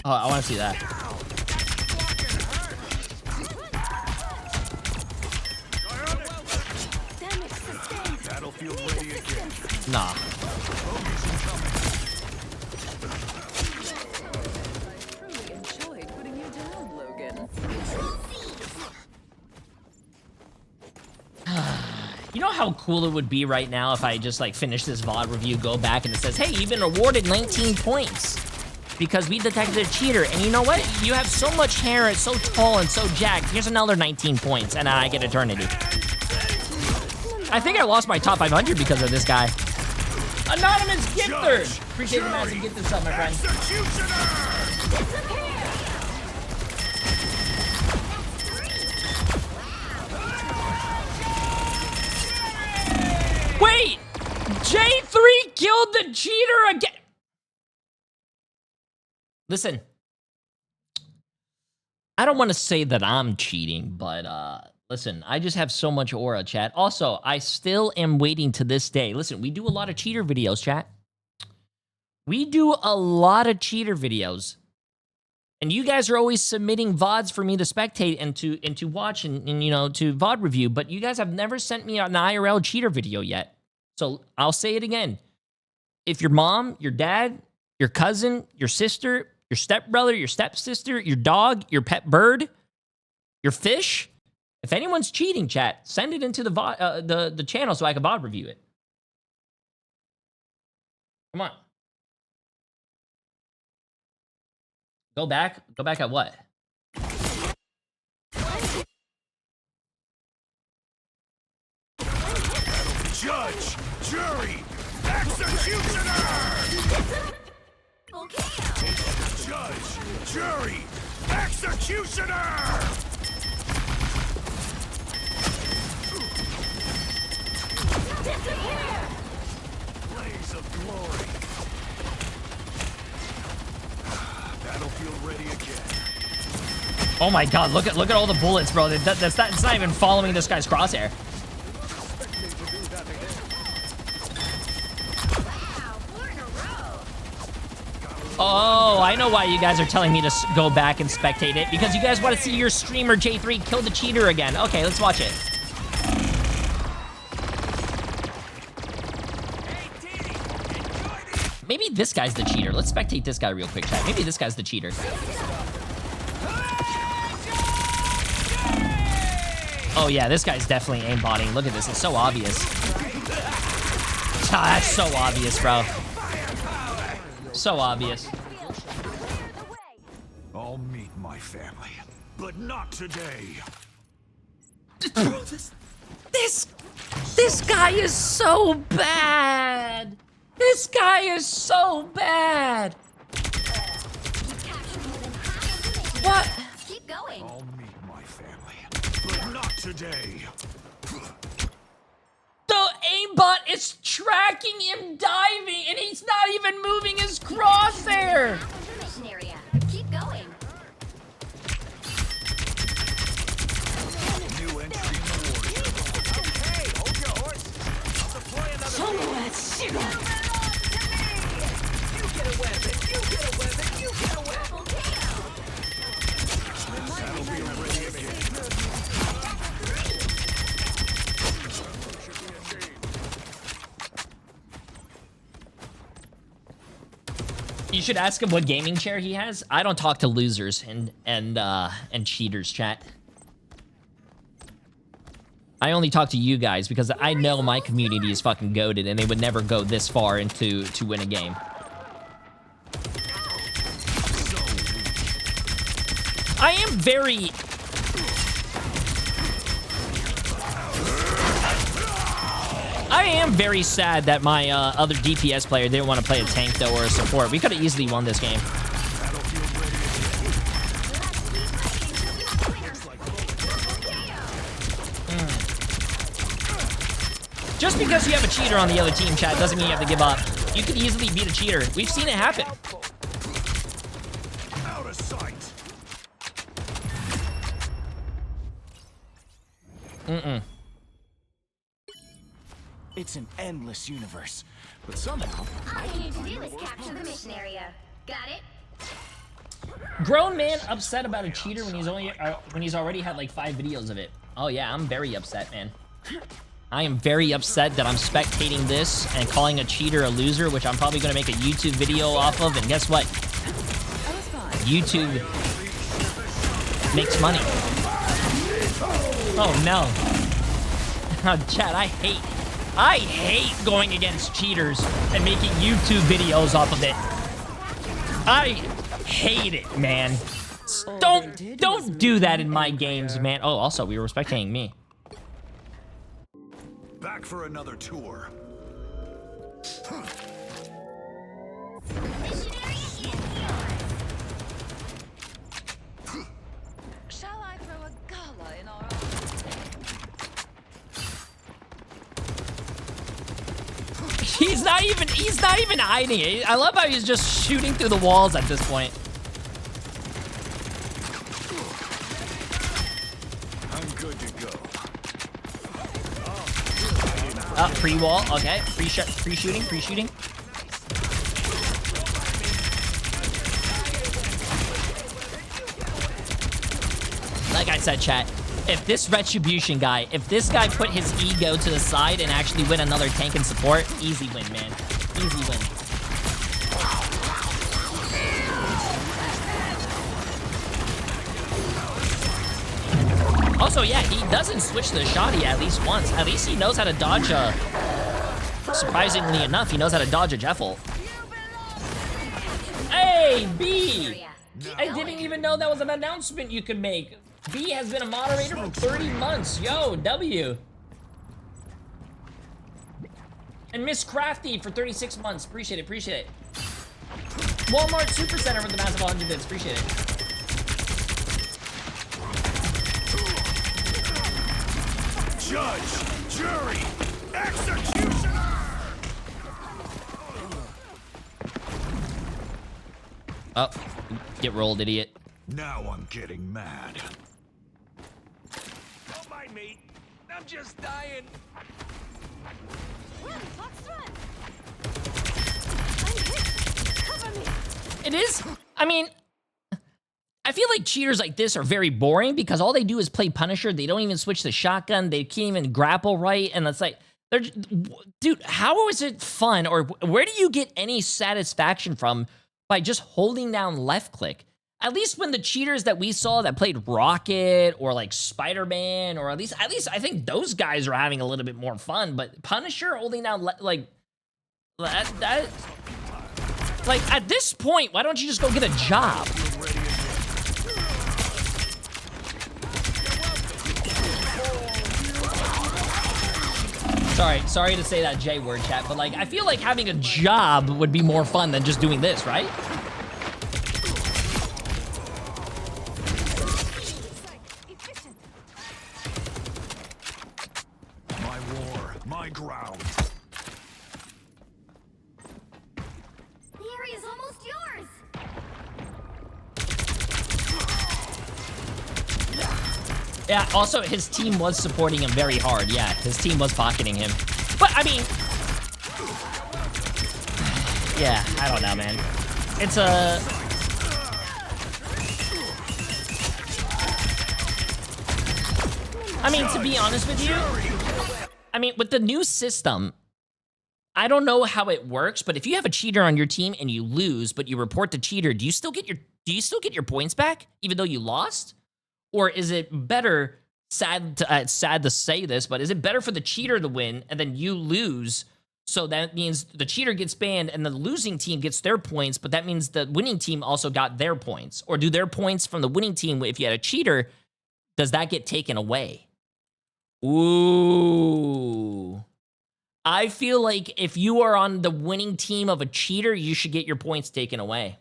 Oh, I want to see that. Battlefield ready again. Nah. Truly enjoyed putting you down, Logan. You know how cool it would be right now if I just like finish this VOD review, go back, and it says, hey, you've been awarded 19 points because we detected a cheater. And you know what? You have so much hair, it's so tall and so jacked. Here's another 19 points, and I get eternity. I think I lost my top 500 because of this guy. Anonymous Gifter! Appreciate the massive gift this up, my friend. Wait! Jay3 killed the cheater again! Listen. I don't want to say that I'm cheating, but, listen, I just have so much aura, chat. Also, I still am waiting to this day. Listen, we do a lot of cheater videos, chat. We do a lot of cheater videos. And you guys are always submitting VODs for me to spectate and to watch and you know, to VOD review, but you guys have never sent me an IRL cheater video yet. So I'll say it again. If your mom, your dad, your cousin, your sister, your stepbrother, your stepsister, your dog, your pet bird, your fish, if anyone's cheating, chat, send it into the channel so I can VOD review it. Come on. Go back at what? Judge, jury, executioner! Judge, jury, executioner! Blaze of glory. Battlefield ready again. Oh my god, look at all the bullets, bro. That's not even following this guy's crosshair. Oh, I know why you guys are telling me to go back and spectate it. Because you guys want to see your streamer Jay3 kill the cheater again. Okay, let's watch it. Maybe this guy's the cheater. Let's spectate this guy real quick, chat. Maybe this guy's the cheater. Oh yeah, this guy's definitely aimbotting. Look at this, it's so obvious. Ah, that's so obvious, bro. So obvious. I'll meet my family, but not today. This guy is so bad. This guy is so bad. What? Keep going. I'll meet my family, but not today. The aimbot is tracking him diving, and he's not even moving his crosshair. Mission area. Keep going. New entry in the war. Okay, hold your horse. I'll deploy another. You get a weapon. You get a weapon. You get a weapon. Battlefield ready again. You should ask him what gaming chair he has. I don't talk to losers and cheaters, chat. I only talk to you guys because I know my community is fucking goated and they would never go this far into to win a game. I am very... I am very sad that my other DPS player didn't want to play a tank, though, or a support. We could have easily won this game. Just because you have a cheater on the other team, chat, doesn't mean you have to give up. You could easily beat a cheater. We've seen it happen. Out of sight. It's an endless universe, but somehow All you need to do is capture the mission area. Got it? Grown man upset about a cheater when he's already had like 5 videos of it. Oh yeah, I'm very upset, man. I am very upset that I'm spectating this and calling a cheater a loser, which I'm probably going to make a YouTube video off of. And guess what? YouTube makes money. Oh no. Chat, I hate going against cheaters and making YouTube videos off of it. I hate it, man. Don't do that in my games, man. Oh, also, we were spectating me. Back for another tour. Shall I throw a gala in our He's not even hiding it. I love how he's just shooting through the walls at this point. I'm good to go. Pre-wall, okay. Pre-shooting. Like I said, chat, if this Retribution guy, if this guy put his ego to the side and actually win another tank and support, easy win, man. Easy win. Also, yeah, he doesn't switch the shoddy at least once. At least he knows how to dodge a... Surprisingly enough, he knows how to dodge a Jeffel. Hey, B! I didn't even know that was an announcement you could make. B has been a moderator for 30 months. Yo, W. And Miss Crafty for 36 months. Appreciate it. Walmart Supercenter with the massive 100 bits. Appreciate it. Judge, jury, executioner! Oh, get rolled, idiot. Now I'm getting mad. Don't mind me. I'm just dying. Run, Fox, run! Cover me. It is, I mean, I feel like cheaters like this are very boring because all they do is play Punisher. They don't even switch the shotgun. They can't even grapple right. And it's like, dude, how is it fun? Or where do you get any satisfaction from by just holding down left click? at least when the cheaters that we saw that played Rocket or like Spider-Man, or at least I think those guys are having a little bit more fun. But Punisher holding down like at this point, why don't you just go get a job? Sorry to say that J word, chat, but like I feel like having a job would be more fun than just doing this, right? My war, my ground. The area is almost yours. Yeah, also, his team was supporting him very hard. Yeah, his team was pocketing him. But, I mean... Yeah, I don't know, man. It's a... I mean, to be honest with you, I mean, with the new system, I don't know how it works, but if you have a cheater on your team and you lose, but you report the cheater, do you still get your points back, even though you lost? Or is it better, sad to say this, but is it better for the cheater to win and then you lose? So that means the cheater gets banned and the losing team gets their points, but that means the winning team also got their points. Or do their points from the winning team, if you had a cheater, does that get taken away? Ooh. I feel like if you are on the winning team of a cheater, you should get your points taken away.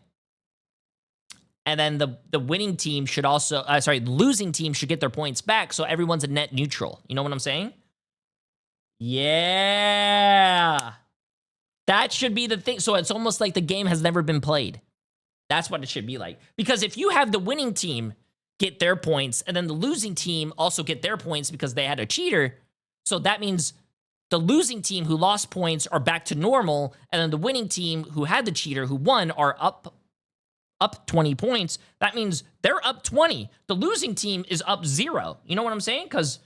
And then the winning team should also, the losing team should get their points back, so everyone's a net neutral. You know what I'm saying? Yeah. That should be the thing. So it's almost like the game has never been played. That's what it should be like. Because if you have the winning team get their points, and then the losing team also get their points because they had a cheater, so that means the losing team who lost points are back to normal, and then the winning team who had the cheater who won are up 20 points. That means they're up 20. The losing team is up 0. You know what I'm saying? Because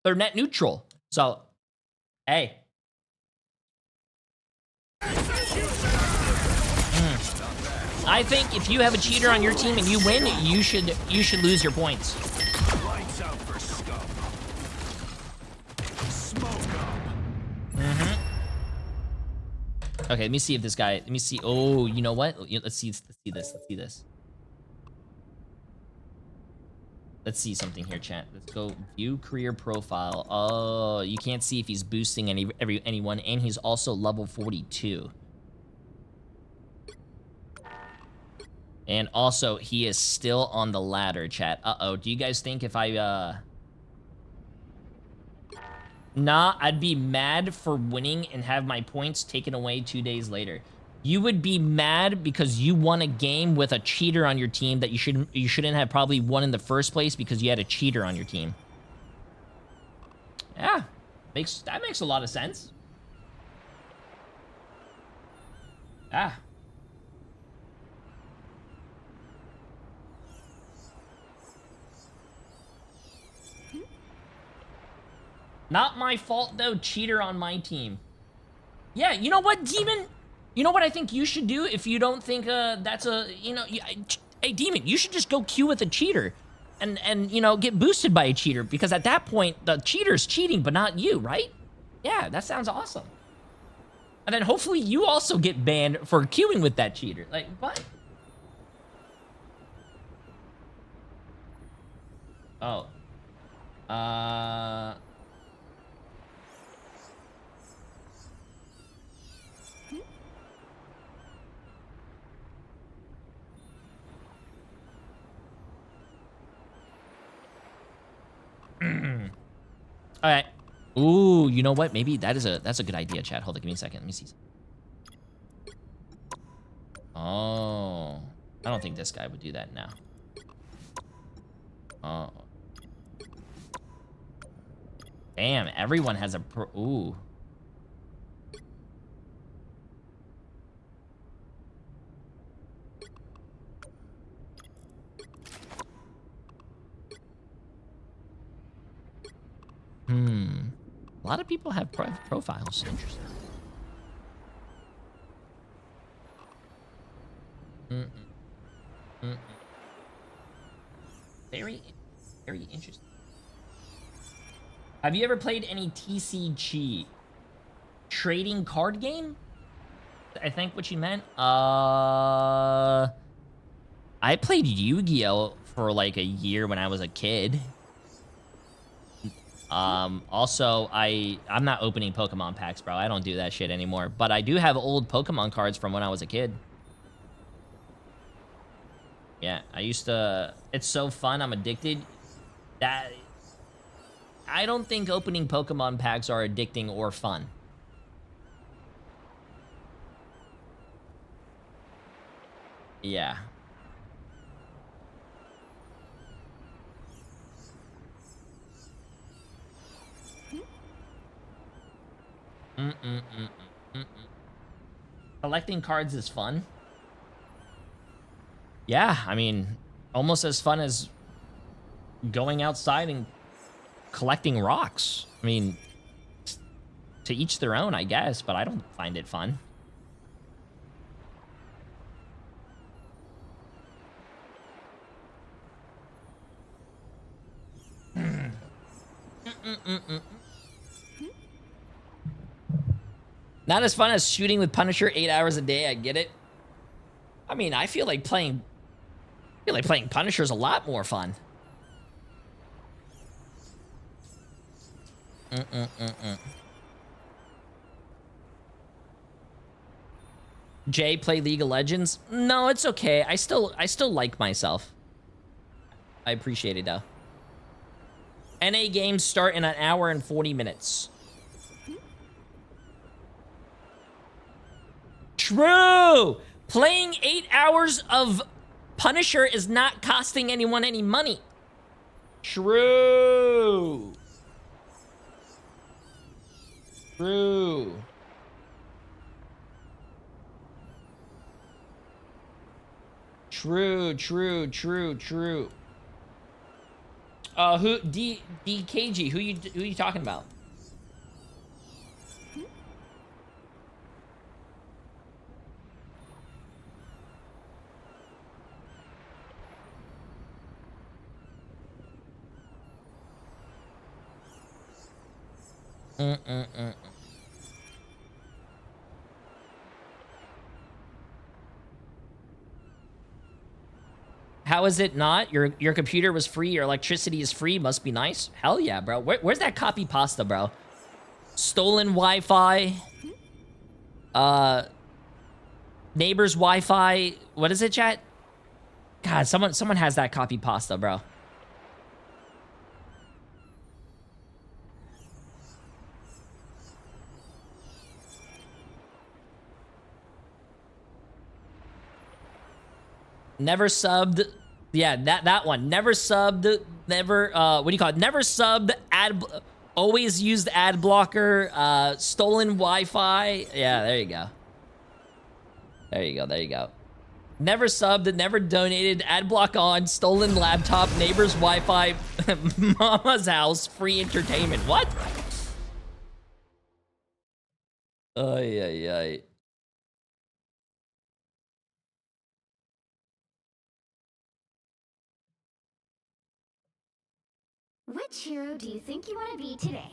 they're net neutral. So, hey. I think if you have a cheater on your team and you win, you should lose your points. Lights out for scum. Smoke up. Okay, let me see if this guy, let me see. Oh, you know what? Let's see this. Let's see something here, chat. Let's go view career profile. Oh, you can't see if he's boosting anyone, and he's also level 42. And also, he is still on the ladder, chat. Uh-oh, do you guys think if I, Nah, I'd be mad for winning and have my points taken away 2 days later. You would be mad because you won a game with a cheater on your team that you shouldn't have probably won in the first place because you had a cheater on your team. Yeah, that makes a lot of sense. Ah. Not my fault, though. Cheater on my team. Yeah, you know what, Demon? You know what I think you should do if you don't think that's a, you know... Hey, Demon, you should just go queue with a cheater. And you know, get boosted by a cheater. Because at that point, the cheater's cheating, but not you, right? Yeah, that sounds awesome. And then hopefully you also get banned for queuing with that cheater. Like, what? Oh. All right. Ooh, you know what? Maybe that's a good idea, chat. Hold on, give me a second. Let me see. Oh, I don't think this guy would do that now. Oh. Damn, everyone has a pro. Ooh. A lot of people have profiles. Interesting. Very, very interesting. Have you ever played any TCG? Trading card game? I think what you meant. I played Yu-Gi-Oh! For like a year when I was a kid. Also, I'm not opening Pokemon packs, bro. I don't do that shit anymore. But I do have old Pokemon cards from when I was a kid. Yeah, I used to... It's so fun. I'm addicted. That... I don't think opening Pokemon packs are addicting or fun. Yeah. Collecting cards is fun. Yeah, I mean, almost as fun as going outside and collecting rocks. I mean, to each their own, I guess, but I don't find it fun. Not as fun as shooting with Punisher 8 hours a day. I get it. I mean, I feel like playing Punisher is a lot more fun. Jay, play League of Legends? No, it's okay. I still like myself. I appreciate it though. NA games start in 1 hour and 40 minutes. True! Playing 8 hours of Punisher is not costing anyone any money. True. True. True. Who DKG? Who you talking about? How is it not? Your computer was free, your electricity is free, must be nice. Hell yeah, bro. Where's that copy pasta, bro? Stolen Wi-Fi. Neighbor's Wi-Fi. What is it, chat? God, someone has that copy pasta, bro. Never subbed. Yeah, that one. Never subbed. Never, what do you call it? Never subbed. Always used ad blocker. Stolen Wi-Fi. Yeah, there you go. There you go. Never subbed. Never donated. Ad block on. Stolen laptop. Neighbor's Wi-Fi. Mama's house. Free entertainment. What? Ay. Which hero do you think you want to be today?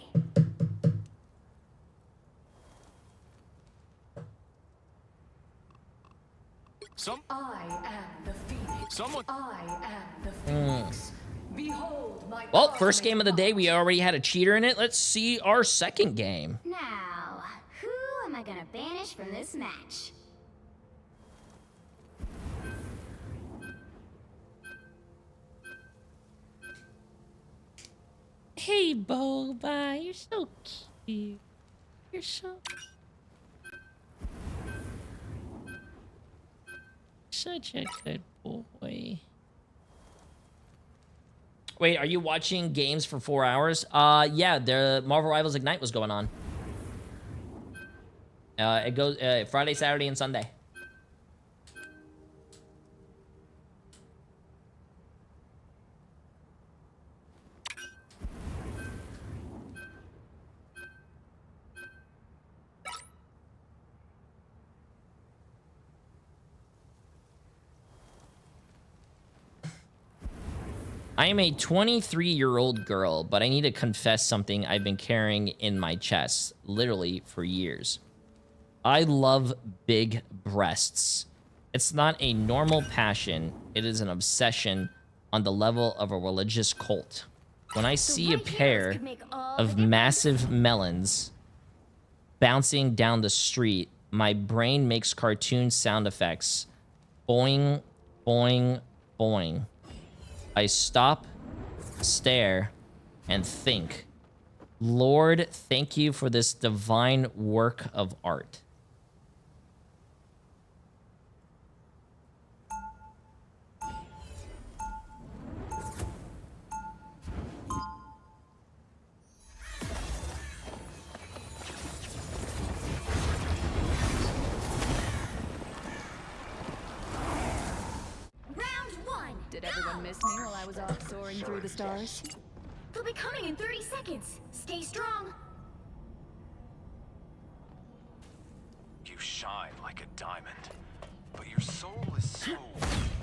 I am the Phoenix. I am the Phoenix. Behold my Well, first game of the day, we already had a cheater in it. Let's see our second game. Now, who am I gonna banish from this match? Hey, Boba, you're so cute. You're so... Such a good boy. Wait, are you watching games for 4 hours? Yeah, the Marvel Rivals Ignite was going on. It goes Friday, Saturday, and Sunday. I am a 23-year-old girl, but I need to confess something I've been carrying in my chest, literally, for years. I love big breasts. It's not a normal passion. It is an obsession on the level of a religious cult. When I see a pair of massive melons bouncing down the street, my brain makes cartoon sound effects. Boing, boing, boing. I stop, stare, and think. Lord, thank you for this divine work of art. Did everyone miss me while I was off soaring through the stars? They'll be coming in 30 seconds. Stay strong. You shine like a diamond, but your soul is so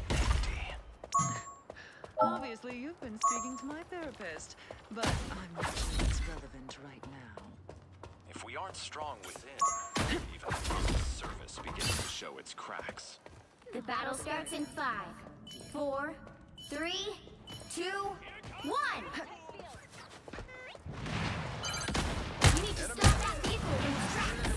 empty. Obviously, you've been speaking to my therapist, but I'm not sure it's relevant right now. If we aren't strong within, even the surface begins to show its cracks. The battle starts in 5, 4, 3, 2, 1. You need to stop that vehicle in its tracks.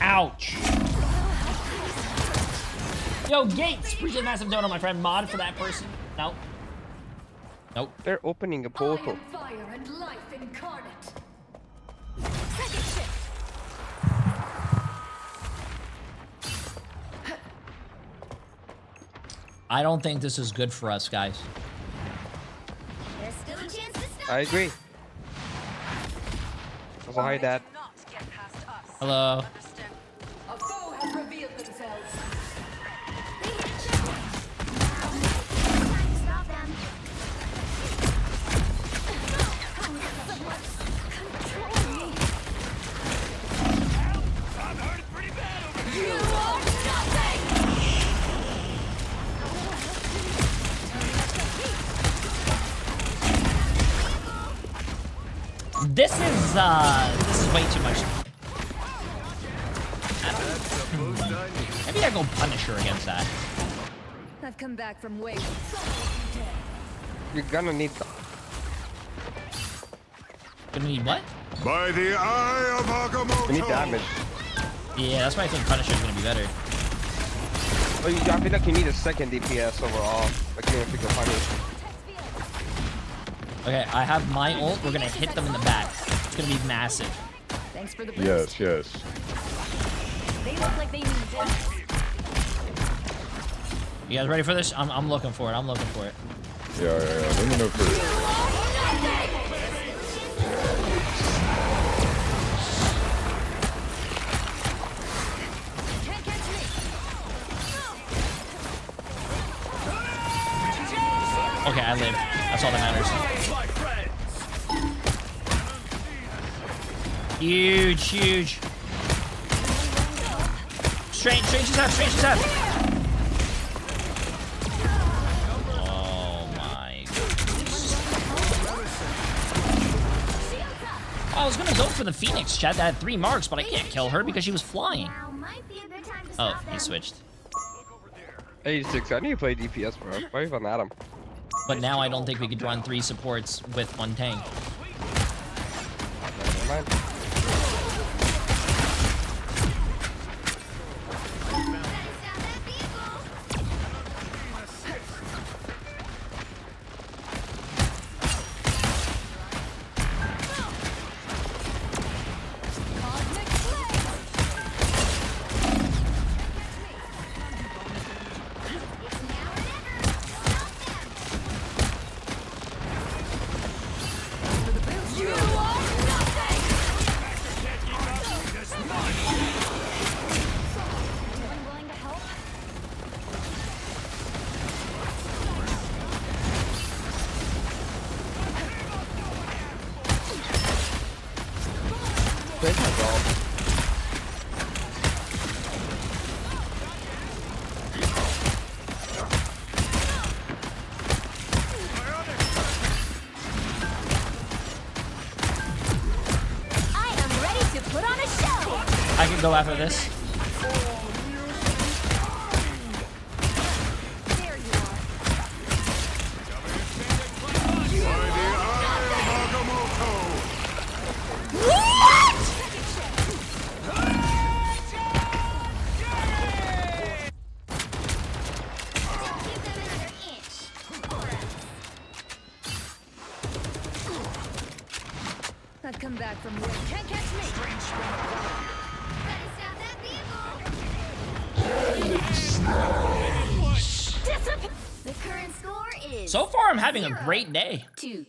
Ouch. Yo, Gates! Appreciate massive donut, my friend. Mod for that person. Nope. Nope. They're opening a portal. Fire and life incarnate. Second shift. I don't think this is good for us, guys. There's still a chance to stop. I agree. Also, hi, Dad. Hello. A foe has revealed themselves. Stop them. Control me. I'm hurting pretty bad over You here. are nothing. This is way too much. Maybe I go Punisher against that. I've come back from way. You're gonna need them. Gonna need what? By the eye of Agamotto. We need damage. Yeah, that's why I think Punisher's gonna be better. But I feel like you need a second DPS overall. Like you don't pick the Punish. Okay, I have my ult. We're gonna hit them in the back. It's gonna be massive. Thanks for the boost. Yes. They look like they need it. You guys ready for this? I'm looking for it. I'm looking for it. Yeah. Let me know first. Okay, I live. That's all that matters. Huge. Strange is up. Oh my goodness. I was gonna go for the Phoenix, chat. That had 3 marks, but I can't kill her because she was flying. Oh, he switched. 86. I need to play DPS, bro. Why even at him? But now I don't think we could run 3 supports with 1 tank. Never mind. You can go after this. I've come back from war. Can't catch me. The current score is So far, I'm having a great day. 2,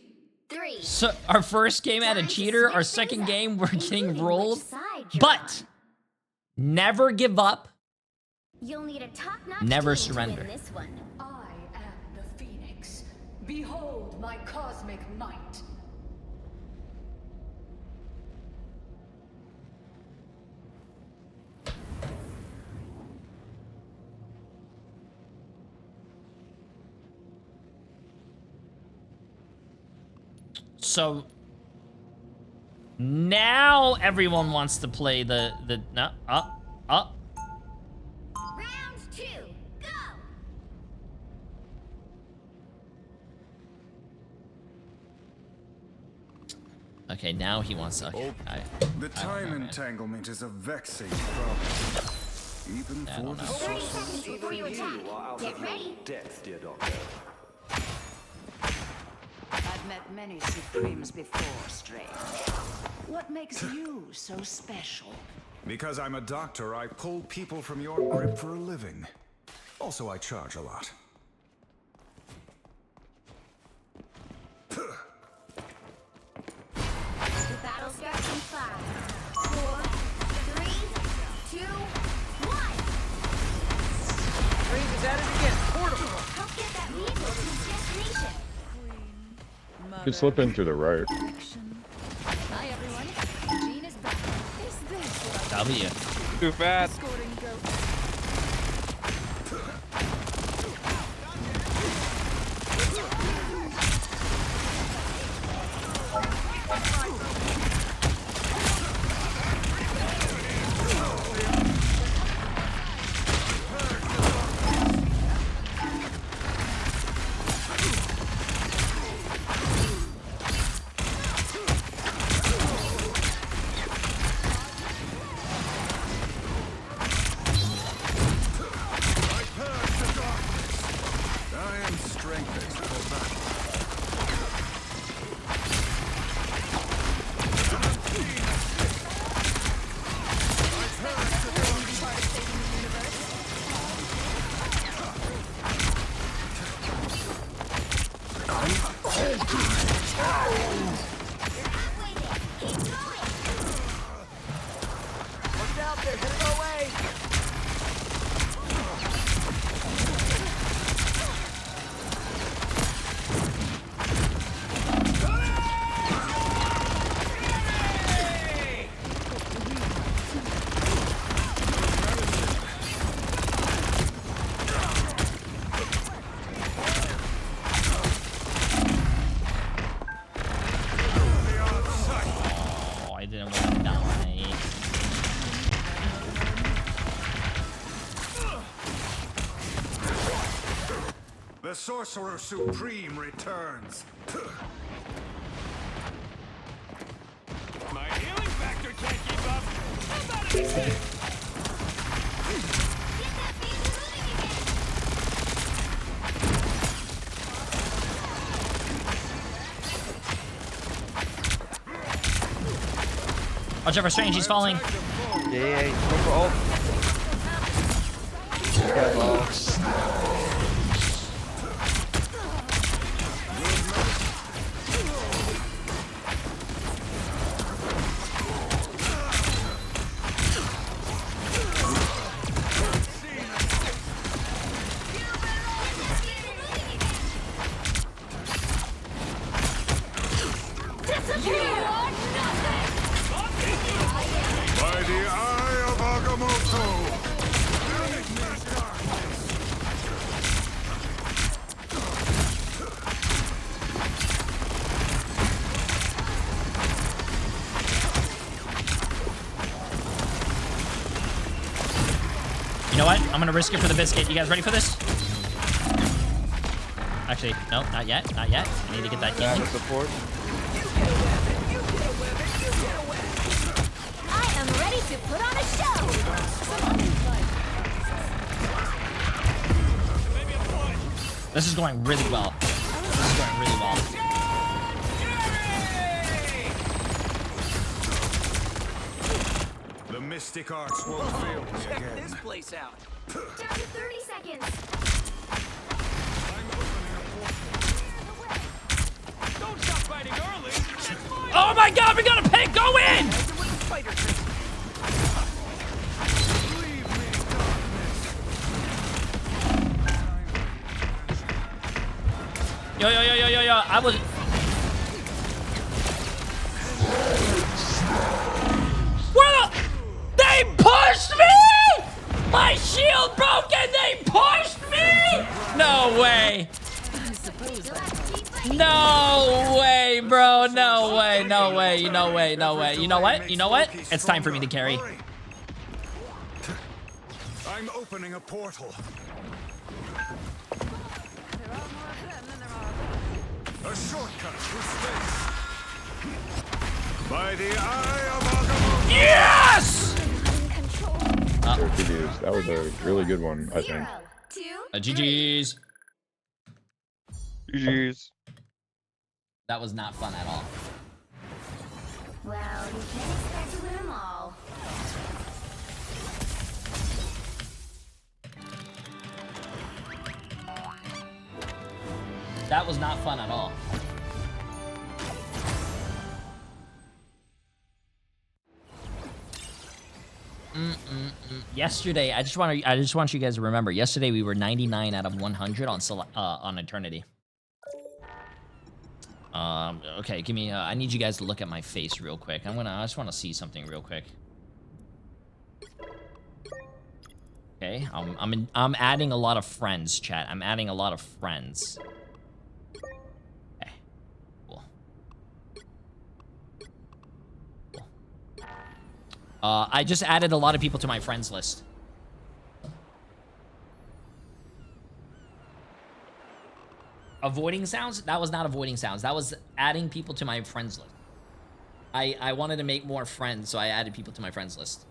3. So our first game at a cheater, our second game, we're getting rolled. But never give up. You'll need a top-notch Never team to surrender. win this one. I am the Phoenix. Behold my cosmic might. So now everyone wants to play the no up. Round 2, go. Okay, now he wants to. Okay, The time entanglement is a vexing problem. Even for the 30 seconds before you attack. Get ready. Death, dear doctor. I've met many Supremes before, Strange. What makes you so special? Because I'm a doctor, I pull people from your grip for a living. Also, I charge a lot. The battle starts in 5, 4, 3, 2, 1. Freeze is at it again. Portable. Help get that vehicle to its destination. You slip in to the right. Hi, everyone. Jean is back. Is this what W. Too fast. escorting goat? I am strength for battle. Look out there. Headed our way. Oh, I didn't want to die. The Sorcerer Supreme returns. My healing factor can't keep up. How about it? Watch out for Strange, he's falling. Yeah, go for ult. Okay, well. By the eye of Agamotto! know what? I'm gonna risk it for the biscuit. You guys ready for this? Actually, no, not yet. Not yet. I need to get that healing. Support. I am ready to put on a show. This is going really well. This is going really well. The mystic arts won't fail me Check again. this place out. Down to 30 seconds. Don't stop fighting early. Oh my god, we got a pick! Go in! Yo, I was... Where the... They pushed me! My shield broke and they pushed me! No way. No way, bro. No way, no way, no way, no way. You know what? You know what? It's time for me to carry. I'm opening a portal. A shortcut through space. By the eye of Agamotto. Yes! GG's. That was a really good one, I think. GG's. GG's. That was not fun at all. Well, you can't expect to win them all. That was not fun at all. Yesterday, I just want you guys to remember. Yesterday we were 99 out of 100 on Eternity. Okay, give me. I need you guys to look at my face real quick. I just want to see something real quick. Okay, I'm adding a lot of friends, chat. I'm adding a lot of friends. Okay, cool. I just added a lot of people to my friends list. Avoiding sounds? That was not avoiding sounds. That was adding people to my friends list. I wanted to make more friends, so I added people to my friends list.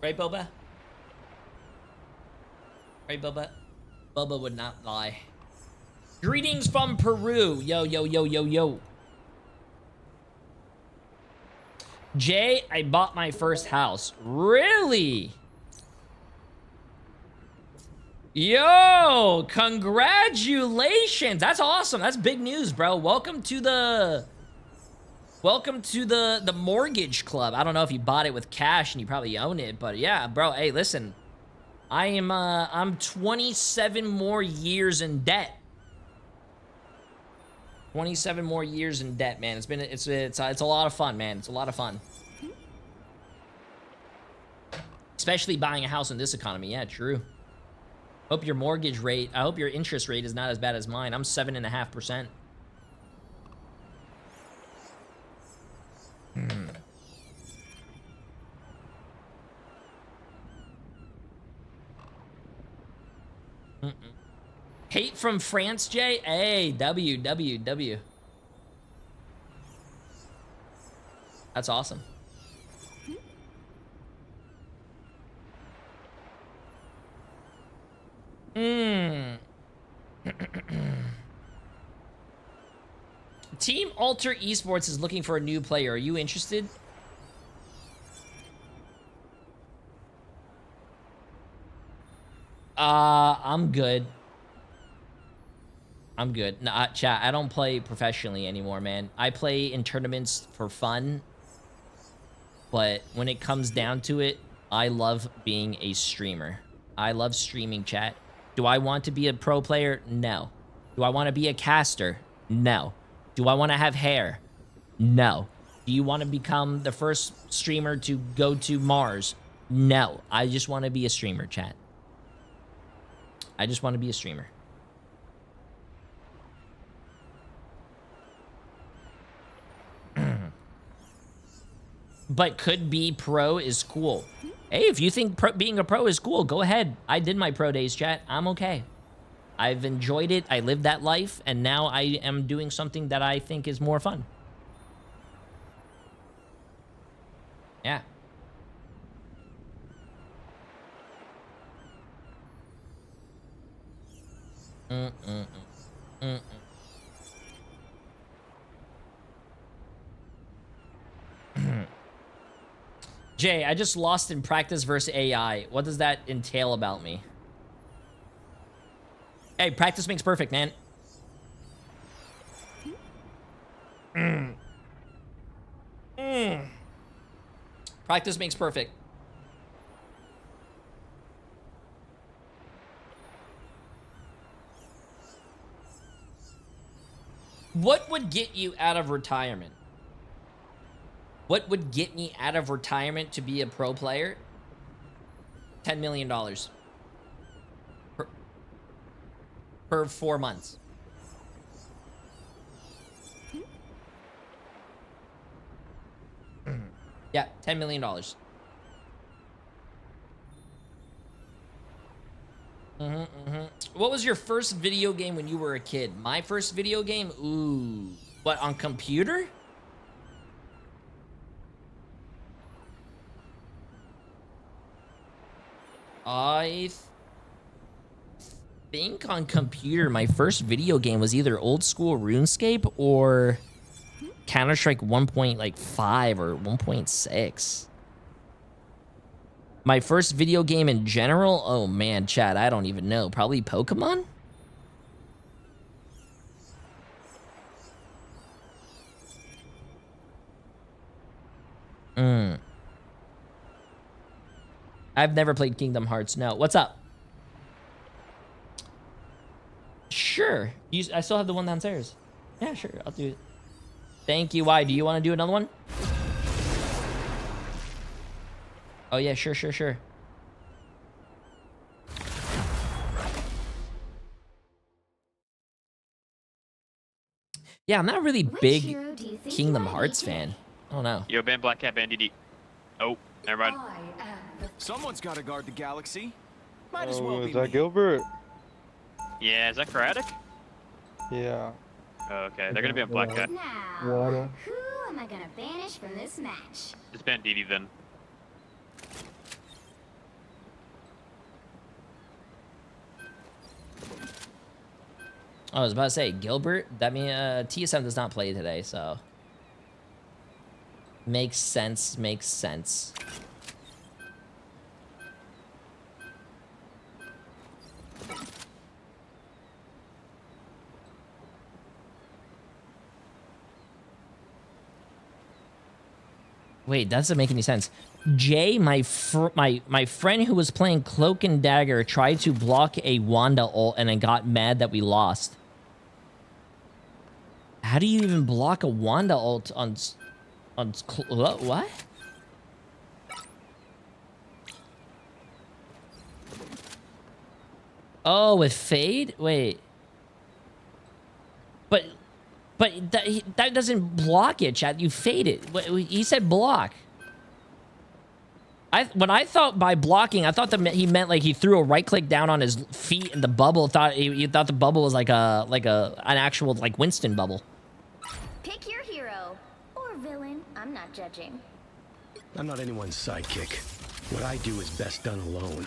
Right, Boba? Right, Boba? Boba would not lie. Greetings from Peru. Yo, yo, yo, yo, yo. Jay, I bought my first house. Really? Yo, congratulations. That's awesome. That's big news, bro. Welcome to the mortgage club. I don't know if you bought it with cash and you probably own it, but yeah, bro. Hey, listen. I'm 27 more years in debt. 27 more years in debt, man. It's a lot of fun, man. It's a lot of fun. Especially buying a house in this economy. Yeah, true. Hope your mortgage rate, I hope your interest rate is not as bad as mine. I'm 7.5%. Hate from France, Jay? Hey, W. That's awesome. Team Alter Esports is looking for a new player. Are you interested? I'm good. I'm good. Nah, chat, I don't play professionally anymore, man. I play in tournaments for fun. But when it comes down to it, I love being a streamer. I love streaming, chat. Do I want to be a pro player? No. Do I want to be a caster? No. Do I want to have hair? No. Do you want to become the first streamer to go to Mars? No. I just want to be a streamer, chat. I just want to be a streamer. but could be pro is cool. Hey, if you think being a pro is cool, go ahead. I did my pro days, chat. I'm okay. I've enjoyed it. I lived that life, and now I am doing something that I think is more fun. Yeah. Jay, I just lost in practice versus AI. What does that entail about me? Hey, practice makes perfect, man. Practice makes perfect. What would get you out of retirement? What would get me out of retirement to be a pro player? $10 million. Per 4 months. Yeah, $10 million. What was your first video game when you were a kid? My first video game? Ooh. What, on computer? I think on computer, my first video game was either old school RuneScape or Counter-Strike 1.5 or 1.6. My first video game in general? Oh man, chat, I don't even know. Probably Pokemon? I've never played Kingdom Hearts. No. What's up? Sure. I still have the one downstairs. Yeah, sure. I'll do it. Thank you. Why? Do you want to do another one? Oh, yeah. Sure. Yeah, I'm not a really big Kingdom Hearts fan. I don't know. Yo, ban Black Cat, ban DD. Oh, never mind. Someone's got to guard the galaxy. Might as well be is that Gilbert? Yeah, is that Kratic? Yeah. Oh, okay, they're gonna be on Black Cat. Now, who am I gonna banish from this match? Just ban DD then. I was about to say, Gilbert, that means TSM does not play today, so. Makes sense. Wait, that doesn't make any sense. Jay, my friend who was playing Cloak and Dagger tried to block a Wanda ult and then got mad that we lost. How do you even block a Wanda ult on what? Oh, with Fade? Wait. But that doesn't block it, chat. You fade it. He said block. When I thought by blocking, I thought that he meant like he threw a right click down on his feet and the bubble thought he thought the bubble was like an actual like Winston bubble. Pick your hero or villain. I'm not judging. I'm not anyone's sidekick. What I do is best done alone.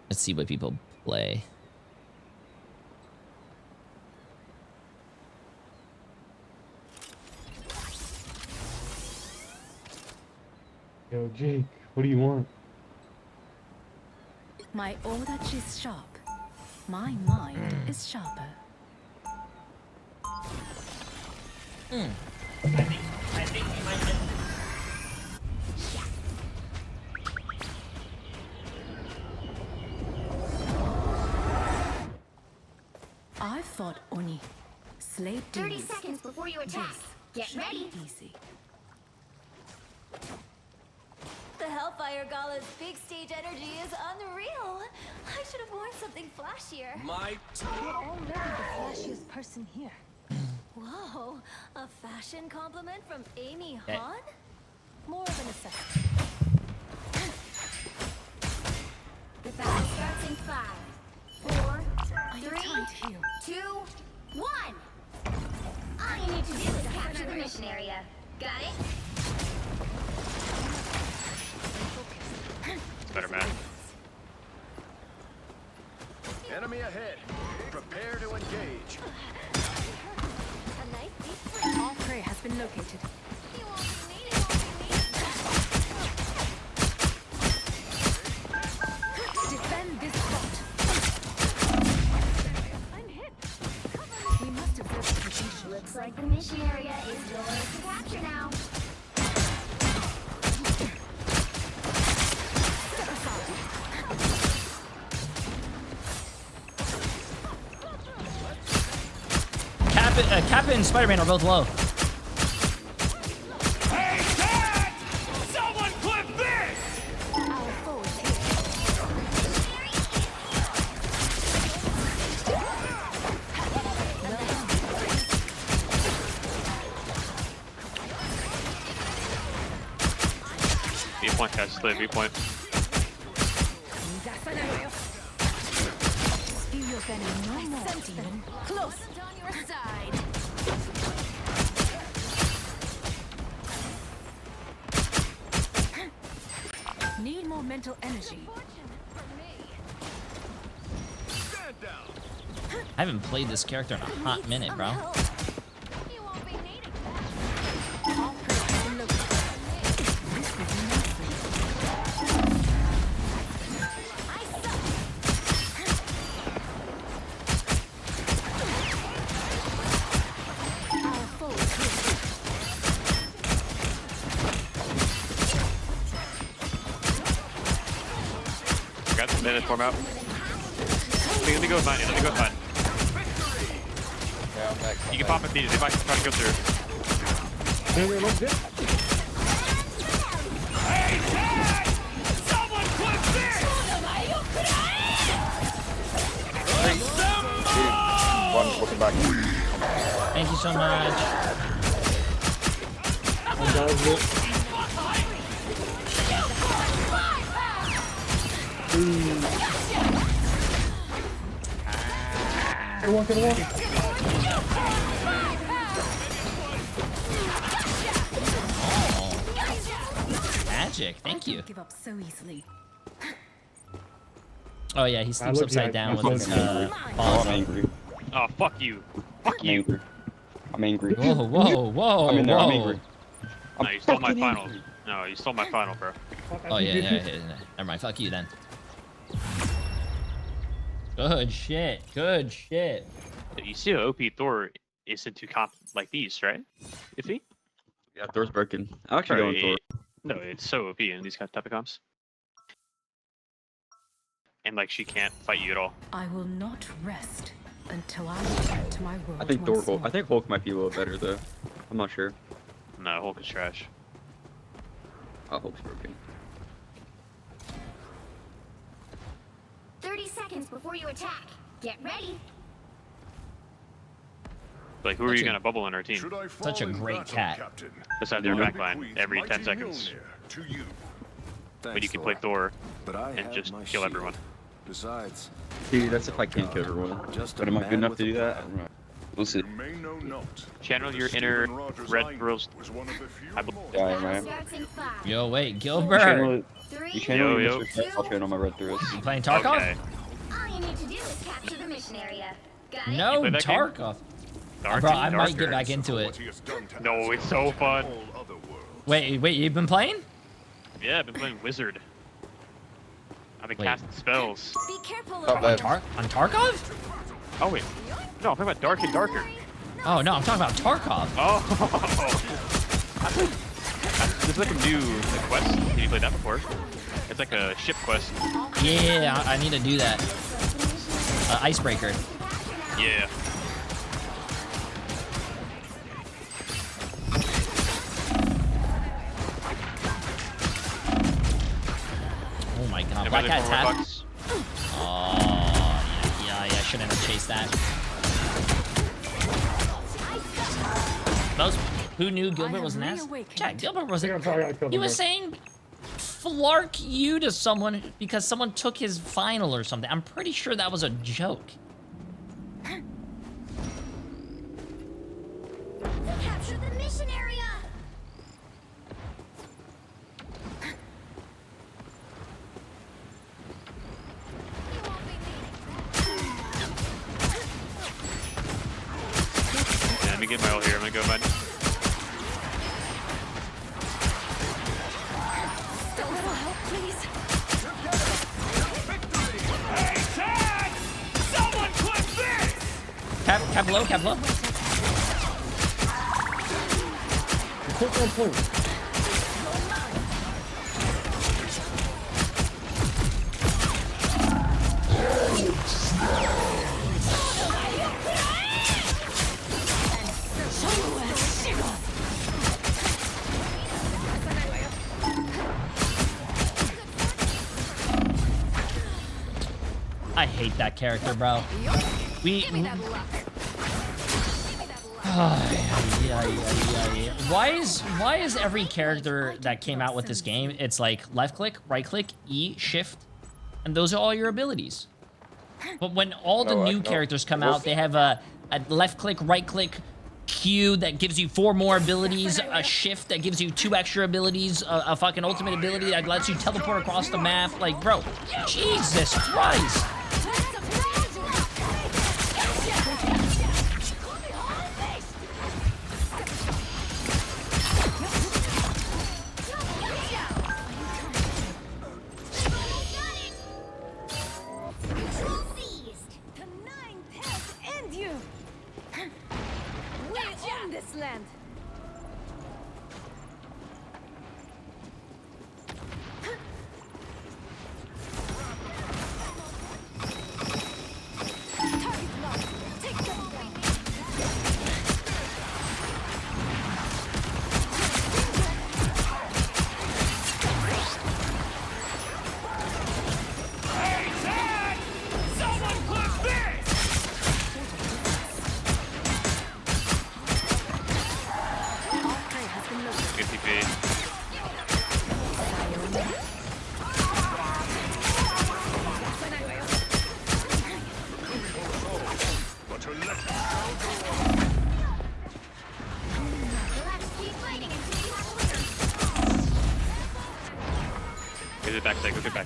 Let's see what people play. Yo, Jake, what do you want? My Odachi is sharp. My mind is sharper. I think he might get... I fought Oni. Slayed 30 seconds before you attack. Get ready. Easy. The Hellfire Gala's big stage energy is unreal. I should have worn something flashier. My You're already the flashiest person here. Whoa. Oh, a fashion compliment from Amy Okay. Hahn? More of an assessment. The battle starts in 5, 4, 3, 2, 1. All you need to do is capture the mission area. Got it? Better, man. Enemy ahead. Prepare to engage. All prey has been located. Defend this spot. I'm hit. We must have built a position. Looks like the mission area is yours to capture now. Kappa and Spider-Man are both low. Hey, Dad! Someone clip this! V-point, guys. Split V-point. You're getting no more, Steven. Close. On your side. Need more mental energy. I haven't played this character in a hot minute, bro. Got some minutes form out. Let me go with mine. Let me go with mine. Yeah, I'm back. You can pop it, they might try to go through. Hey, Dad! Someone clip this! One, looking back. Thank you so much. Magic, thank you. Give up so easily. Oh yeah, he sleeps upside down with his I'm balls. angry. Oh, fuck you. Fuck I'm you. angry. I'm angry. Whoa, whoa, whoa, I'm in there. I'm whoa. angry. No, you stole my final. No, you stole my final, bro. Oh yeah. Never mind. Fuck you then. Good shit. Good shit. You see how OP Thor is into comp like these, right? Iffy? Yeah, Thor's broken. I'm actually going Thor. No, it's so OP in these kind of type of comps. And like she can't fight you at all. I will not rest until I return to my world. I think once Thor. more. I think Hulk might be a little better though. I'm not sure. No, Hulk is trash. Oh, Hulk's broken. 30 seconds before you attack. Get ready. Like, who are you gonna bubble in our team? Such a great cat. Besides their backline every 10 seconds. But you can play Thor and just kill everyone. Besides, Dude, that's if I can't kill everyone. But am I good enough to do that? I don't know. We'll see. Channel your inner red girls. Yeah, I am. Yo, wait, You Gilbert. channel, you channel Yo, your Mr. Text, I'll channel my red through. You playing Tarkov? Okay. All you need to do is capture the mission area. Got it? No, play that game? Tarkov. Dark Bro, and I might darker. get back into it. No, it's so fun. Wait, you've been playing? Yeah, I've been playing Wizard. I've been Wait. casting spells. Be careful On, of on Tarkov? Oh wait, no, I'm talking about Dark and Darker. Oh no, I'm talking about Tarkov. Oh, there's like a new quest. Have you played that before? It's like a ship quest. Yeah, I need to do that. Icebreaker. Yeah. Oh my god, Anybody Black Cat for tap. $100? Oh, yeah, I shouldn't have chased that. Who knew Gilbert was an ass? Yeah, Gilbert wasn't. He was saying flark you to someone because someone took his final or something. I'm pretty sure that was a joke. Capture the mission area. Yeah, let me get my ult here. I'm gonna go mid. A little help, please. Hey, Tag! Someone clip this! Cap low, cap low. I hate that character, bro. Why is every character that came out with this game, it's like left click, right click, E, shift, and those are all your abilities. But when all the new characters come out, they have a left click, right click, Q that gives you 4 more abilities, a shift that gives you 2 extra abilities, a fucking ultimate ability that lets you teleport across the map. Like, bro, Jesus Christ. Land.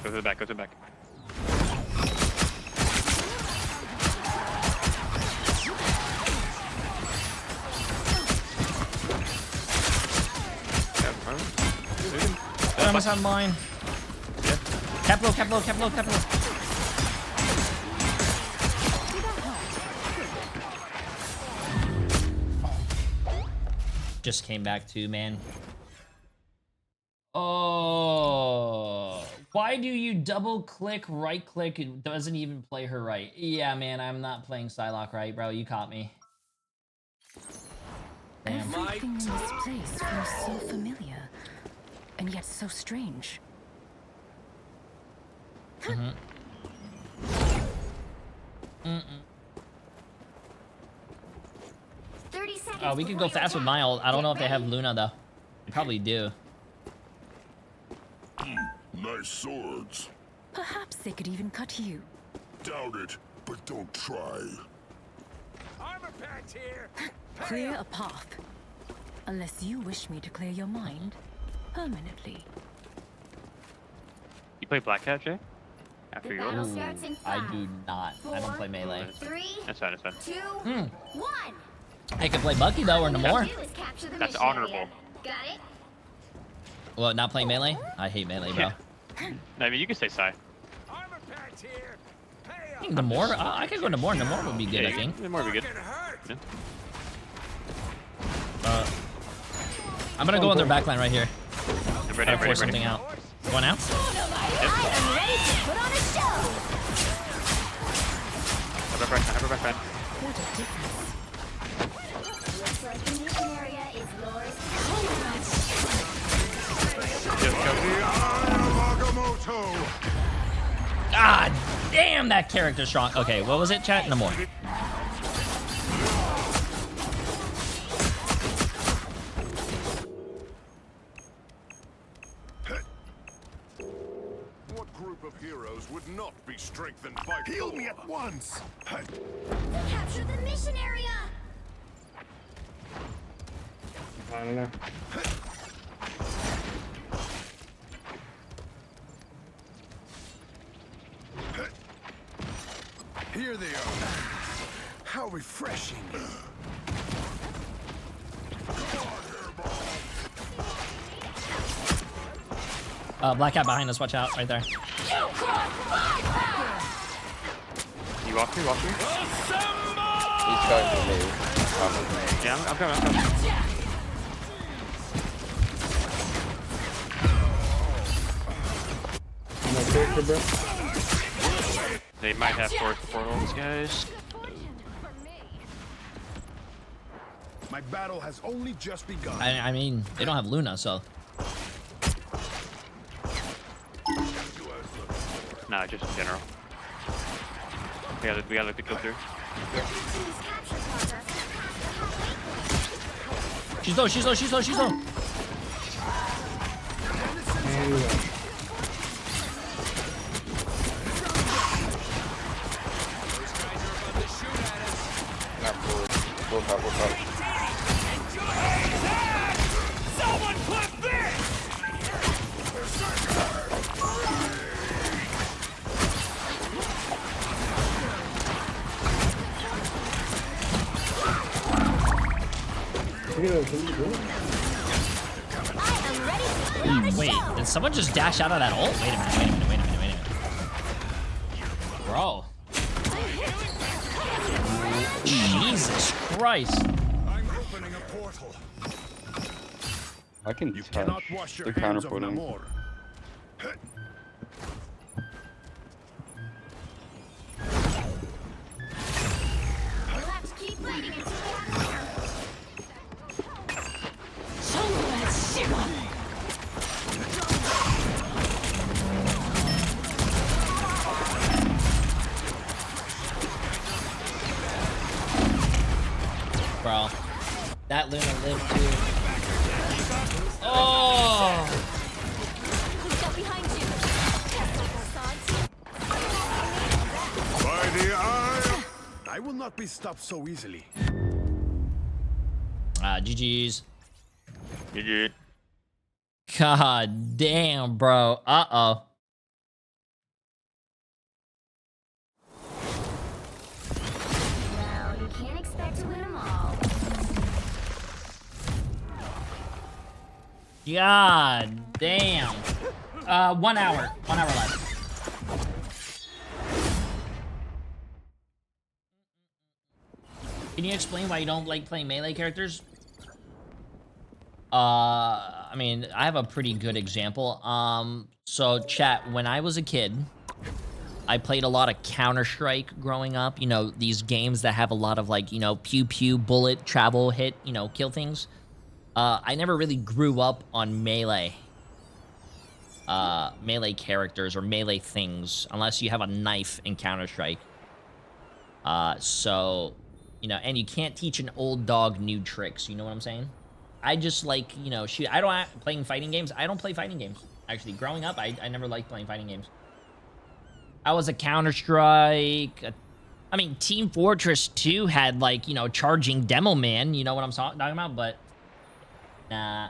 Go to the back, go to the back. I almost have mine. Yeah. Cap low, cap low, cap low, cap low. Just came back too, man. Oh, why do you double click, right click? It doesn't even play her right. Yeah, man, I'm not playing Psylocke right, bro. You caught me. Damn. Everything in this place feels so familiar, and yet so strange. Oh, we could go fast with my ult. I don't know if they have Luna, though. They probably do. Nice swords. Perhaps they could even cut you. Doubt it, but don't try. Armor patch here. Clear a path. Unless you wish me to clear your mind permanently. You play Black Cat, Jay? After your ult? I do not. I don't play melee. That's fine, that's fine. 2, 1. I can play Bucky, though, or Namor. That's honorable. Got it? Well, not playing melee? I hate melee, bro. No, I mean, you can say Psy. Armor patch here. I think Namor, I could go Namor. Namor would be good, Yeah, I think. Namor would be good. Yeah. I'm gonna go on their backline right here. I'm ready, Force something out. Going out? I'm ready to put on a show. Have a back friend. What a difference. Looks like the mission area is yours. God damn, that character's strong. Okay, what was it, chat? Namor. group of heroes would not be strengthened by Heal me at once! Capture the mission area! I don't know. Here they are. How refreshing. Black cat behind us. Watch out, right there. You walk me, walk me. He's going to me. Yeah, I'm coming, I'm coming. My character, bro. They might have fourth portals, guys. My battle has only just begun. I mean, they don't have Luna, so. Nah, just in general. We gotta look to kill through. She's low, she's low, she's low, she's low. Someone clip this! Wait, did someone just dash out of that ult? Wait a minute. Bro. Jesus Christ. I'm opening a portal. I can You cannot wash your the hands counter of portal. Namor. Let's keep fighting until we have Bro. That Luna lived too. Oh! Who's up behind you? By the eye! I will not be stopped so easily. GG's. GG. God damn, bro. Uh-oh. Well, you can't expect to win them all. God damn. 1 hour. 1 hour left. Can you explain why you don't like playing melee characters? I mean, I have a pretty good example. So chat, when I was a kid, I played a lot of Counter-Strike growing up. You know, these games that have a lot of like, you know, pew pew, bullet, travel, hit, you know, kill things. I never really grew up on melee. Melee characters or melee things, unless you have a knife in Counter-Strike. So, you know, and you can't teach an old dog new tricks, you know what I'm saying? I just like, you know, shoot, I don't playing fighting games. I don't play fighting games. Actually, growing up, I never liked playing fighting games. I was a Counter-Strike. I mean, Team Fortress 2 had like, you know, charging Demo Man, you know what I'm talking about, but nah.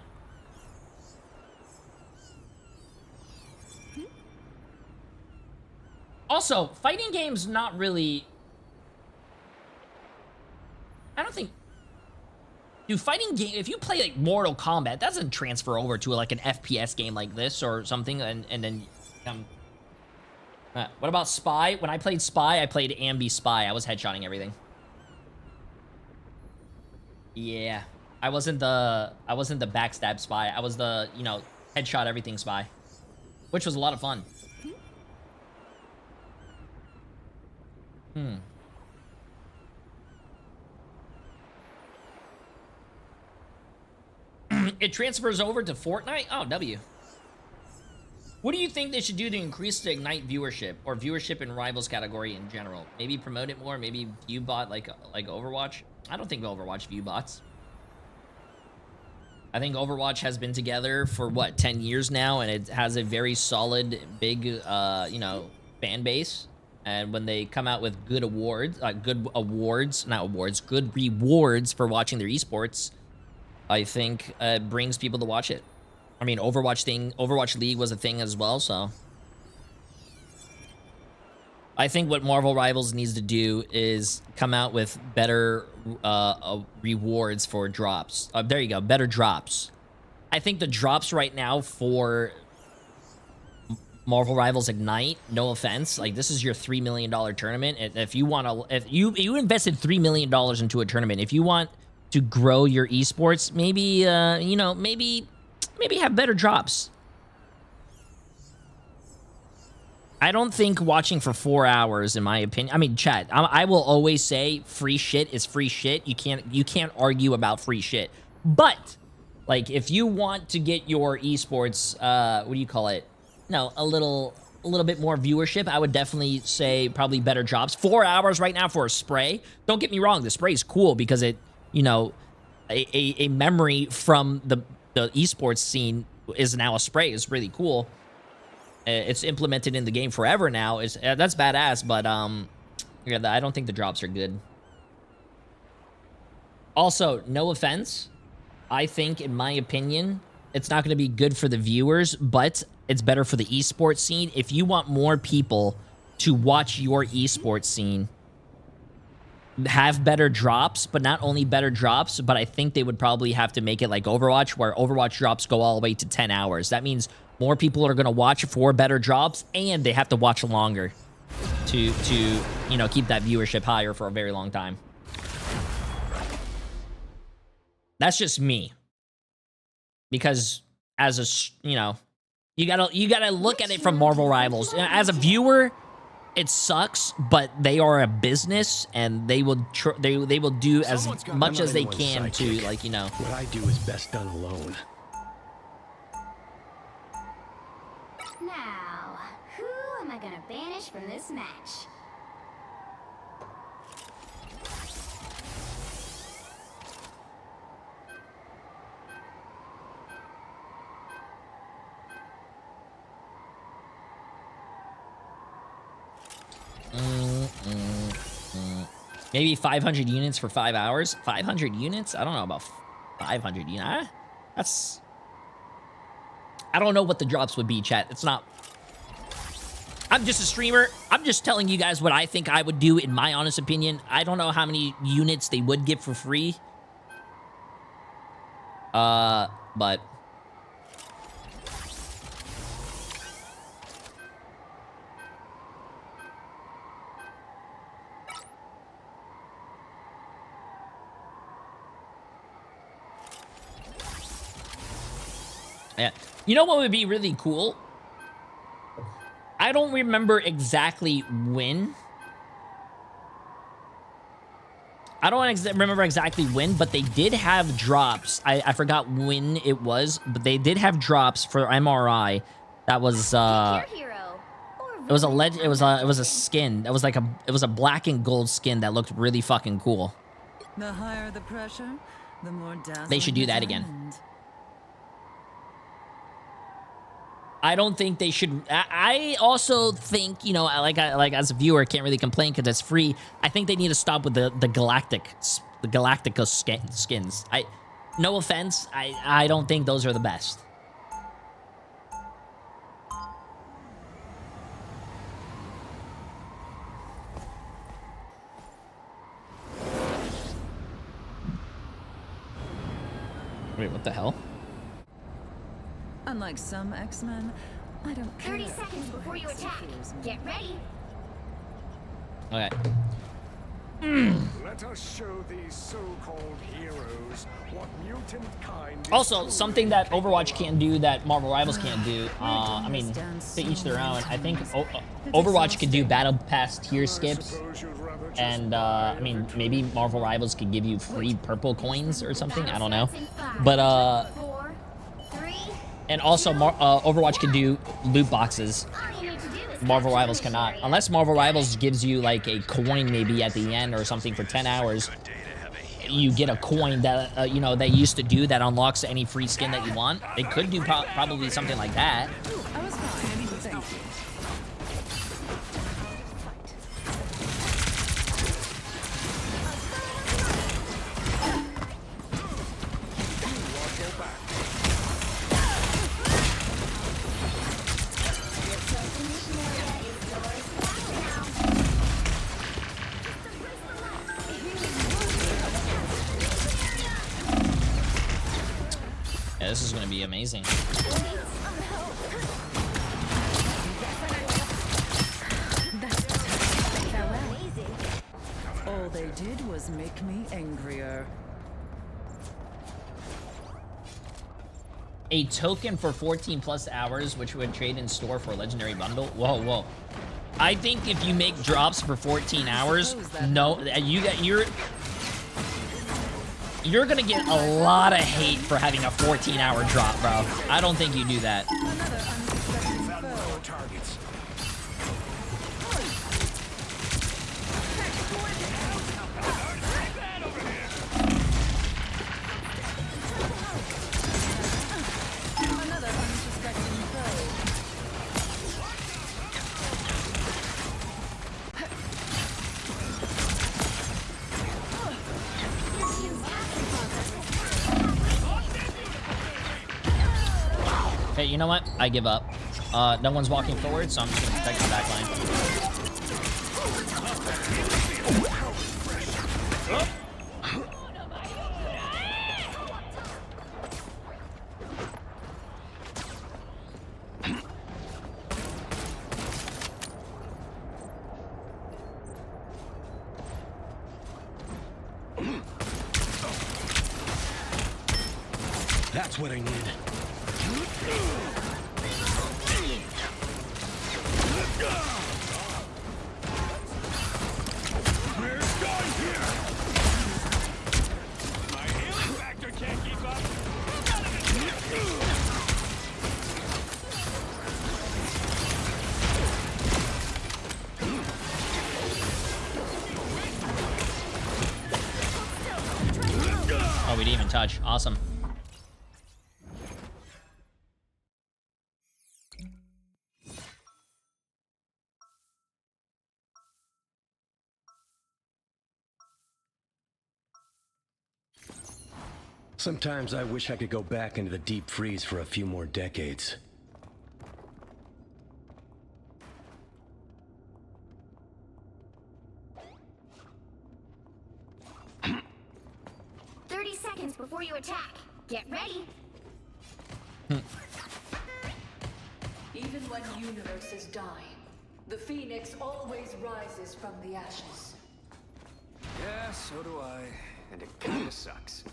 Also, fighting games not really. I don't think. Dude, fighting game, if you play like Mortal Kombat, that doesn't transfer over to like an FPS game like this or something, and then what about Spy? When I played Spy, I played Ambi Spy. I was headshotting everything. Yeah, I wasn't the backstab Spy. I was the, you know, headshot everything Spy, which was a lot of fun. It transfers over to Fortnite? Oh, W. What do you think they should do to increase the Ignite viewership or viewership in Rivals category in general? Maybe promote it more, maybe view bot like Overwatch? I don't think Overwatch view bots. I think Overwatch has been together for what, 10 years now, and it has a very solid, big, you know, fan base. And when they come out with good awards, good rewards for watching their esports, I think it brings people to watch it. I mean, Overwatch League was a thing as well, so. I think what Marvel Rivals needs to do is come out with better rewards for drops. There you go, better drops. I think the drops right now for Marvel Rivals Ignite, no offense, like this is your $3 million tournament. And if you want to, if you invested $3 million into a tournament, if you want to grow your esports, maybe, you know, maybe have better drops. I don't think watching for 4 hours, in my opinion. I mean, chat. I will always say free shit is free shit. You can't argue about free shit. But like, if you want to get your esports, what do you call it? No, a little bit more viewership, I would definitely say probably better drops. 4 hours right now for a spray. Don't get me wrong, the spray is cool because it, you know, a memory from the esports scene is now a spray. Is really cool. It's implemented in the game forever now. That's badass, but yeah, I don't think the drops are good. Also, no offense, I think, in my opinion, it's not going to be good for the viewers, but it's better for the esports scene. If you want more people to watch your esports scene, have better drops, but not only better drops, but I think they would probably have to make it like Overwatch, where Overwatch drops go all the way to 10 hours. That means more people are going to watch for better drops, and they have to watch longer to you know, keep that viewership higher for a very long time. That's just me. Because as a, you know, you gotta look at it from Marvel Rivals. As a viewer, it sucks, but they are a business, and they will they will do as much as they can to, like, you know. What I do is best done alone. Now, who am I gonna banish from this match? Maybe 500 units for 5 hours? 500 units? I don't know about 500 units. That's... I don't know what the drops would be, chat. It's not... I'm just a streamer. I'm just telling you guys what I think I would do, in my honest opinion. I don't know how many units they would give for free. But... yeah. You know what would be really cool? I don't remember exactly when. I don't remember exactly when, but they did have drops. I forgot when it was, but they did have drops for MRI. That was it was a skin. It was like a black and gold skin that looked really fucking cool. The higher the pressure, the more dazzling. They should do that again. I don't think they should. I also think, you know, like as a viewer, I can't really complain because it's free. I think they need to stop with the Galactica skins. No offense, I don't think those are the best. Wait, what the hell? Unlike some X-Men, I don't care. 30 seconds before you attack. Get ready. Okay. Let us show these so-called heroes what mutant kind. Also, something that Overwatch can't do that Marvel Rivals can't do. I mean, to each their own. I think Overwatch could do Battle Pass tier skips, and I mean, maybe Marvel Rivals could give you free purple coins or something. I don't know, but and also Overwatch can do loot boxes. Marvel Rivals cannot. Unless Marvel Rivals gives you like a coin maybe at the end or something for 10 hours. you get a coin that you know they used to do that unlocks any free skin that you want. They could do probably something like that. I was fine. Thank you. Yeah, this is gonna be amazing. All they did was make me angrier. A token for 14 plus hours, which would trade in store for a legendary bundle. Whoa, whoa. I think if you make drops for 14 hours, no, you're gonna get a lot of hate for having a 14-hour drop, bro. I don't think you do that. Hey, you know what? I give up. No one's walking forward, so I'm just gonna protect the back line. That's what I need. Oh, we didn't even touch. Awesome. Sometimes I wish I could go back into the deep freeze for a few more decades. Before you attack, get ready. Even when universes die, the Phoenix always rises from the ashes. Yeah, so do I. And it kinda sucks.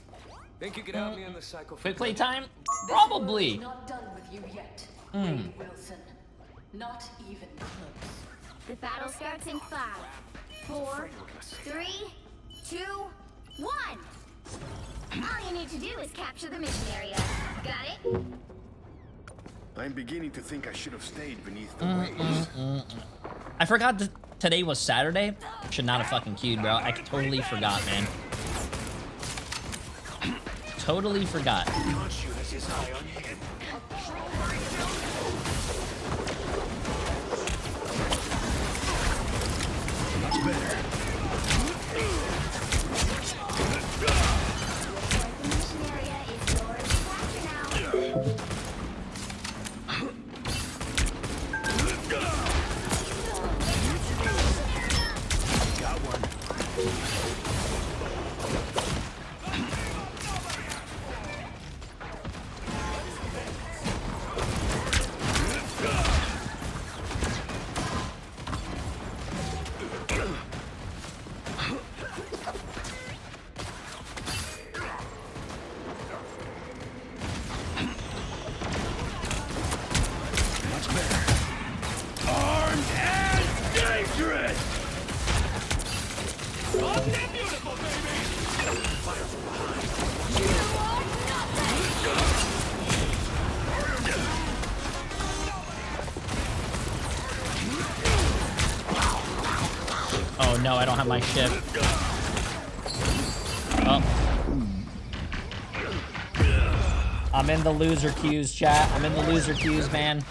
Think you could help me in the cycle? Quick play time? Probably. Not done with you yet, Wade Wilson. Not even close. The battle starts in 5, 4, 3, 2, 1. All you need to do is capture the mission area. Got it? I'm beginning to think I should have stayed beneath the waves. I forgot that today was Saturday. Should not have fucking queued, bro. I totally forgot, man. Totally forgot. Much better. Oh no, I don't have my ship. Oh. I'm in the loser queues, chat. I'm in the loser queues, man.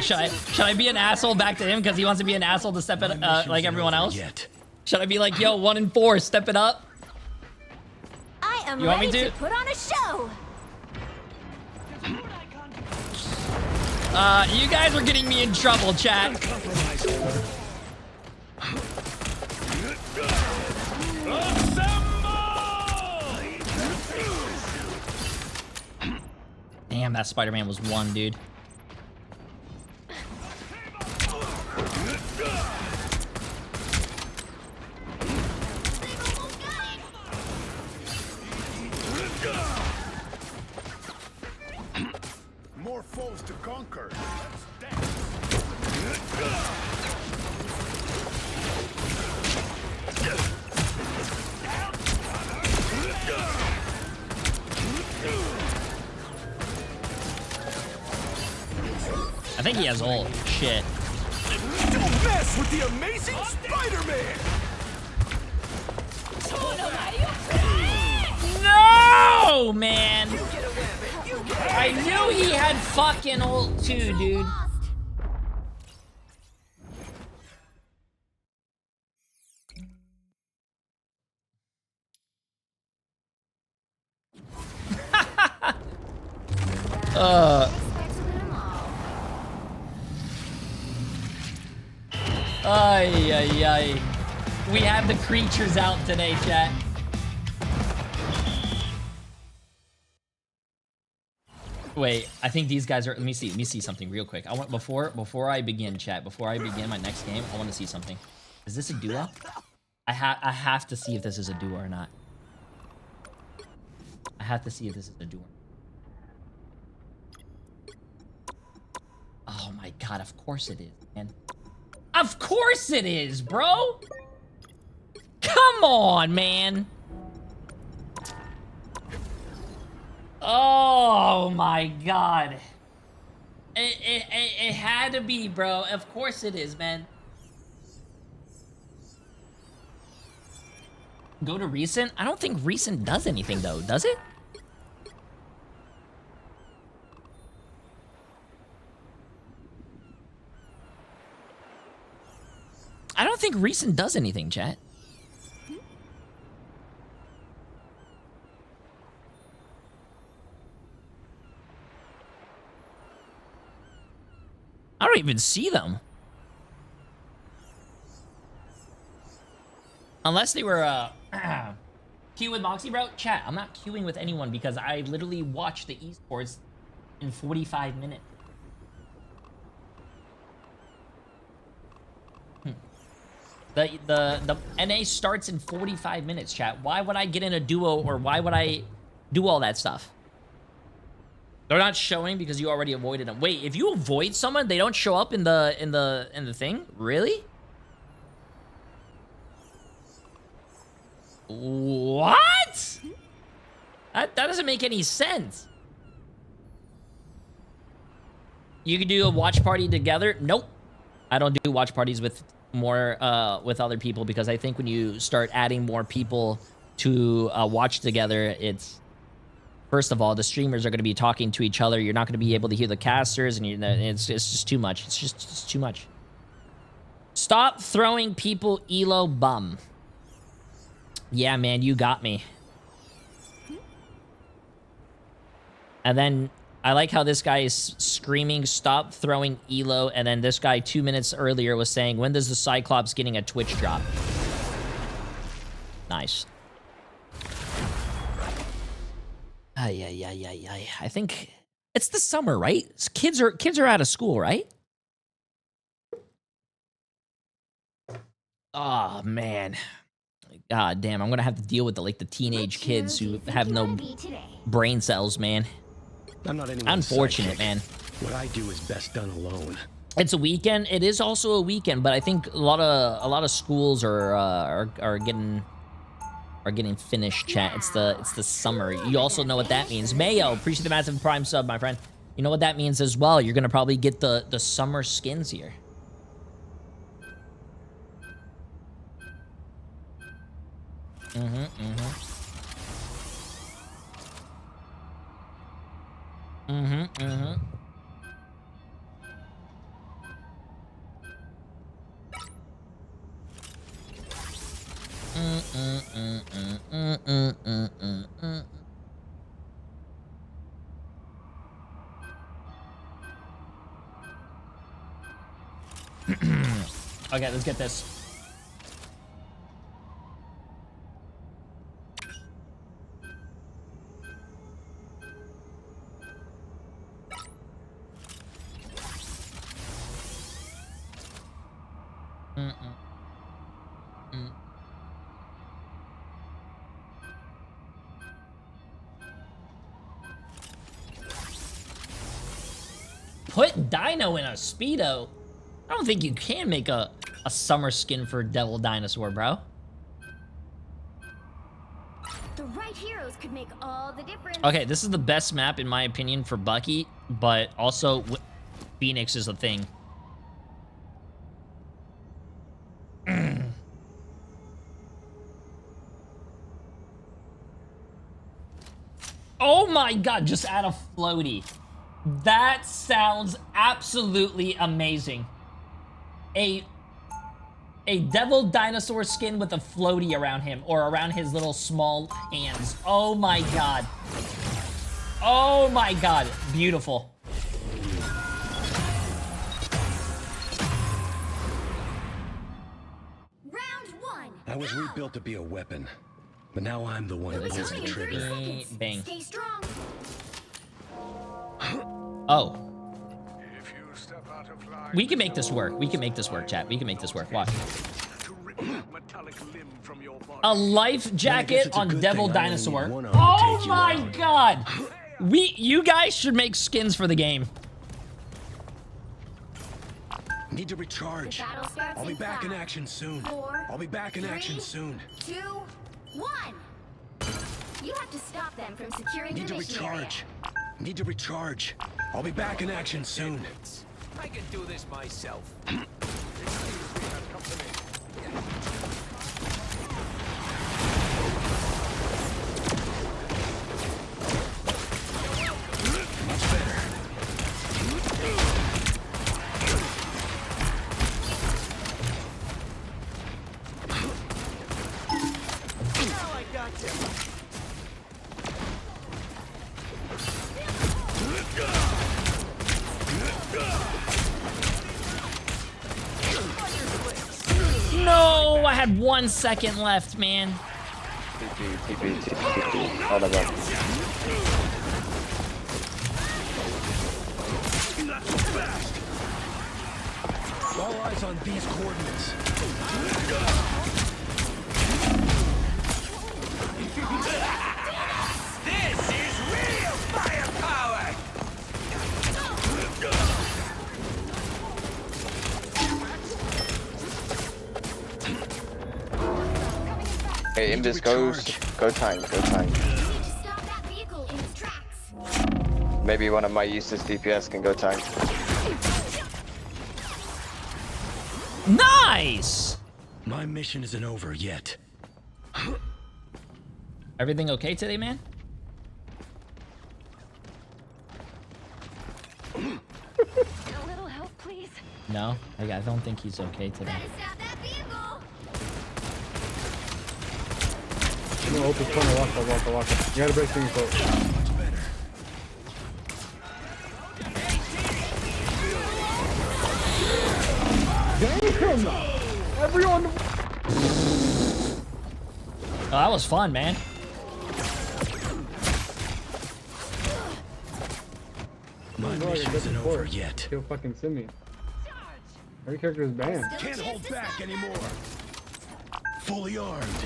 Should I be an asshole back to him because he wants to be an asshole to step it like everyone else? Should I be like, yo, 1 and 4, step it up? I am You want me ready to? to put on a show. You guys are getting me in trouble, chat. Damn, that Spider-Man was 1, dude. More foes to conquer. I think he has ult. Shit. Don't mess with the amazing Spider-Man! No, man! I knew he had fucking ult too, dude. Ay, ay, ay. We have the creatures out today, chat. Wait, I think these guys are. Let me see something real quick. I want before I begin, chat. Before I begin my next game, I want to see something. Is this a duo? I have to see if this is a duo or not. I have to see if this is a duo. Oh my god! Of course it is, man. Of course it is, bro. Come on, man. Oh my god. It had to be, bro. Of course it is, man. Go to recent? I don't think recent does anything though, does it? I don't think recent does anything, chat. I don't even see them. Unless they were, queue with Moxie, bro. Chat, I'm not queuing with anyone because I literally watched the esports in 45 minutes. The NA starts in 45 minutes, chat. Why would I get in a duo or why would I do all that stuff? They're not showing because you already avoided them. Wait, if you avoid someone, they don't show up in the thing? Really? What? That doesn't make any sense. You can do a watch party together? Nope. I don't do watch parties with with other people because I think when you start adding more people to watch together, it's first of all, the streamers are going to be talking to each other. You're not going to be able to hear the casters, and it's just too much. It's just too much. Stop throwing people, Elo bum. Yeah, man, you got me. And then I like how this guy is screaming, stop throwing Elo, and then this guy 2 minutes earlier was saying, when does the Cyclops getting a Twitch drop? Nice. Ay. I think it's the summer, right? Kids are out of school, right? Oh man. God damn, I'm gonna have to deal with the teenage kids who have no brain cells, man. I'm not unfortunate, man. What I do is best done alone. It's a weekend. It is also a weekend, but I think a lot of schools are getting finished. Chat. It's the summer. You also know what that means. Mayo, appreciate the massive Prime sub, my friend. You know what that means as well. You're gonna probably get the summer skins here. Okay, let's get this. Put Dino in a Speedo? I don't think you can make a summer skin for Devil Dinosaur, bro. The right heroes could make all the difference. Okay, this is the best map in my opinion for Bucky, but also Phoenix is a thing. Oh my god, just add a floaty. That sounds absolutely amazing. A Devil Dinosaur skin with a floaty around him or around his little small hands. Oh my god. Oh my god. Beautiful. Round one. I was rebuilt to be a weapon, but now I'm the one who pulls the trigger. Bang. Stay strong. Oh. We can make this work. We can make this work, chat. We can make this work. Watch. A life jacket on Devil Dinosaur. Oh my god! You guys should make skins for the game. Need to recharge. I'll be back in action soon. I'll be back in action soon. 2, 1. You have to stop them from securing Need the to mission area. recharge. Need to recharge. I'll be back in action soon. I can do this myself. Much better. Now I got you. No, I had 1 second left, man. All of them. All eyes on these coordinates. This is real firepower! Hey, Imbis goes. Go time, go time. Maybe one of my useless DPS can go time. Nice! My mission isn't over yet. Everything okay today, man? A little help, please. No, I don't think he's okay today. No, open corner, walk. You gotta break things out. Damn! Everyone! Oh, that was fun, man. My mission isn't over yet. Kill fucking Simi. Every character is banned. Can't hold back anymore. Fully armed.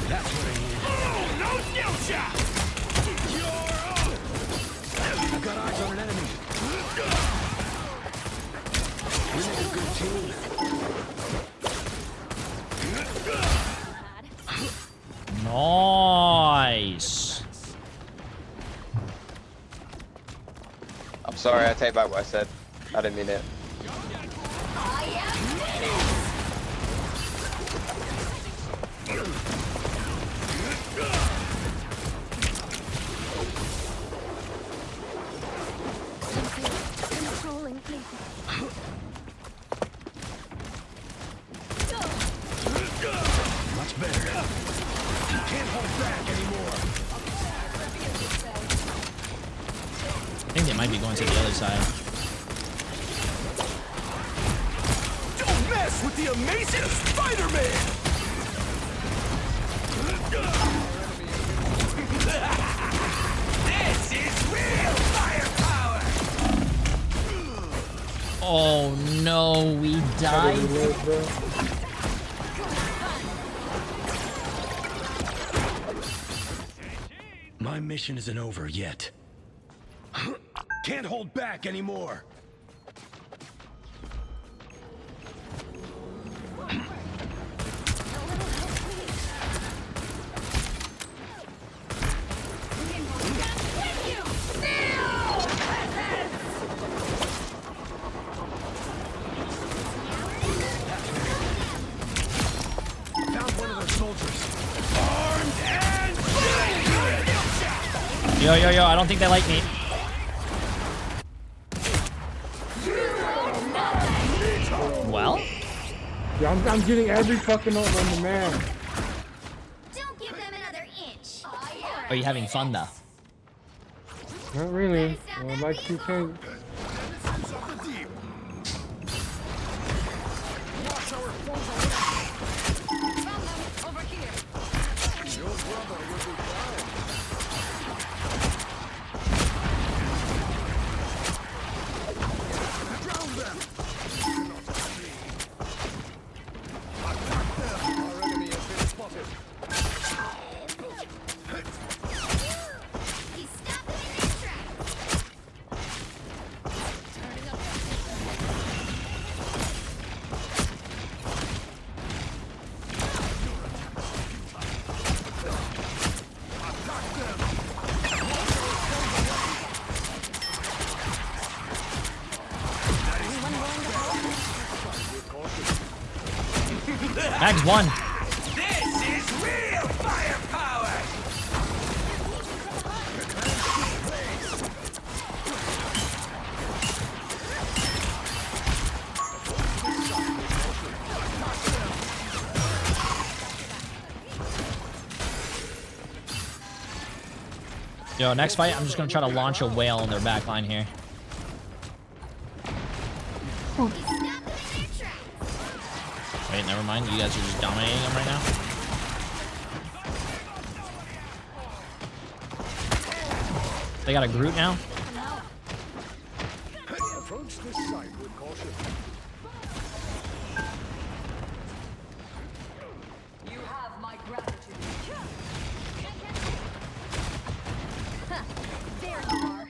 That's what I need. Oh, no skill shot! I've got eyes on an enemy. We make a good team. Nice. I'm sorry, I take back what I said. I didn't mean it. Controlling people. Much better. Can't hold back anymore. I think they might be going to the other side. Don't mess with the amazing Spider-Man! This is real firepower! Oh no, we died. My mission isn't over yet. Can't hold back anymore. Found one of their soldiers. Armed and Yo, yo, yo, I don't think they like me. Well? Yeah, I'm getting every fucking on the man. Don't give them another inch. Are you having fun though? Not really. I'd like to change. Mag's one. This is real firepower! Yo, next fight, I'm just gonna try to launch a whale in their back line here. Wait, never mind. You guys are just dominating them right now. They got a Groot now. Approach this site with caution. You have my gratitude. There you are.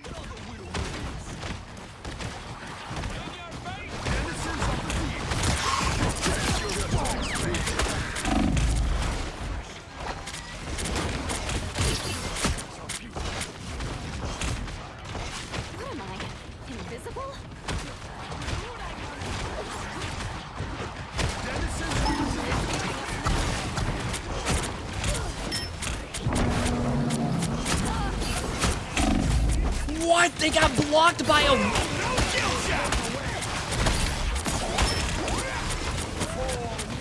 What am I? Invisible? What? They got blocked by a...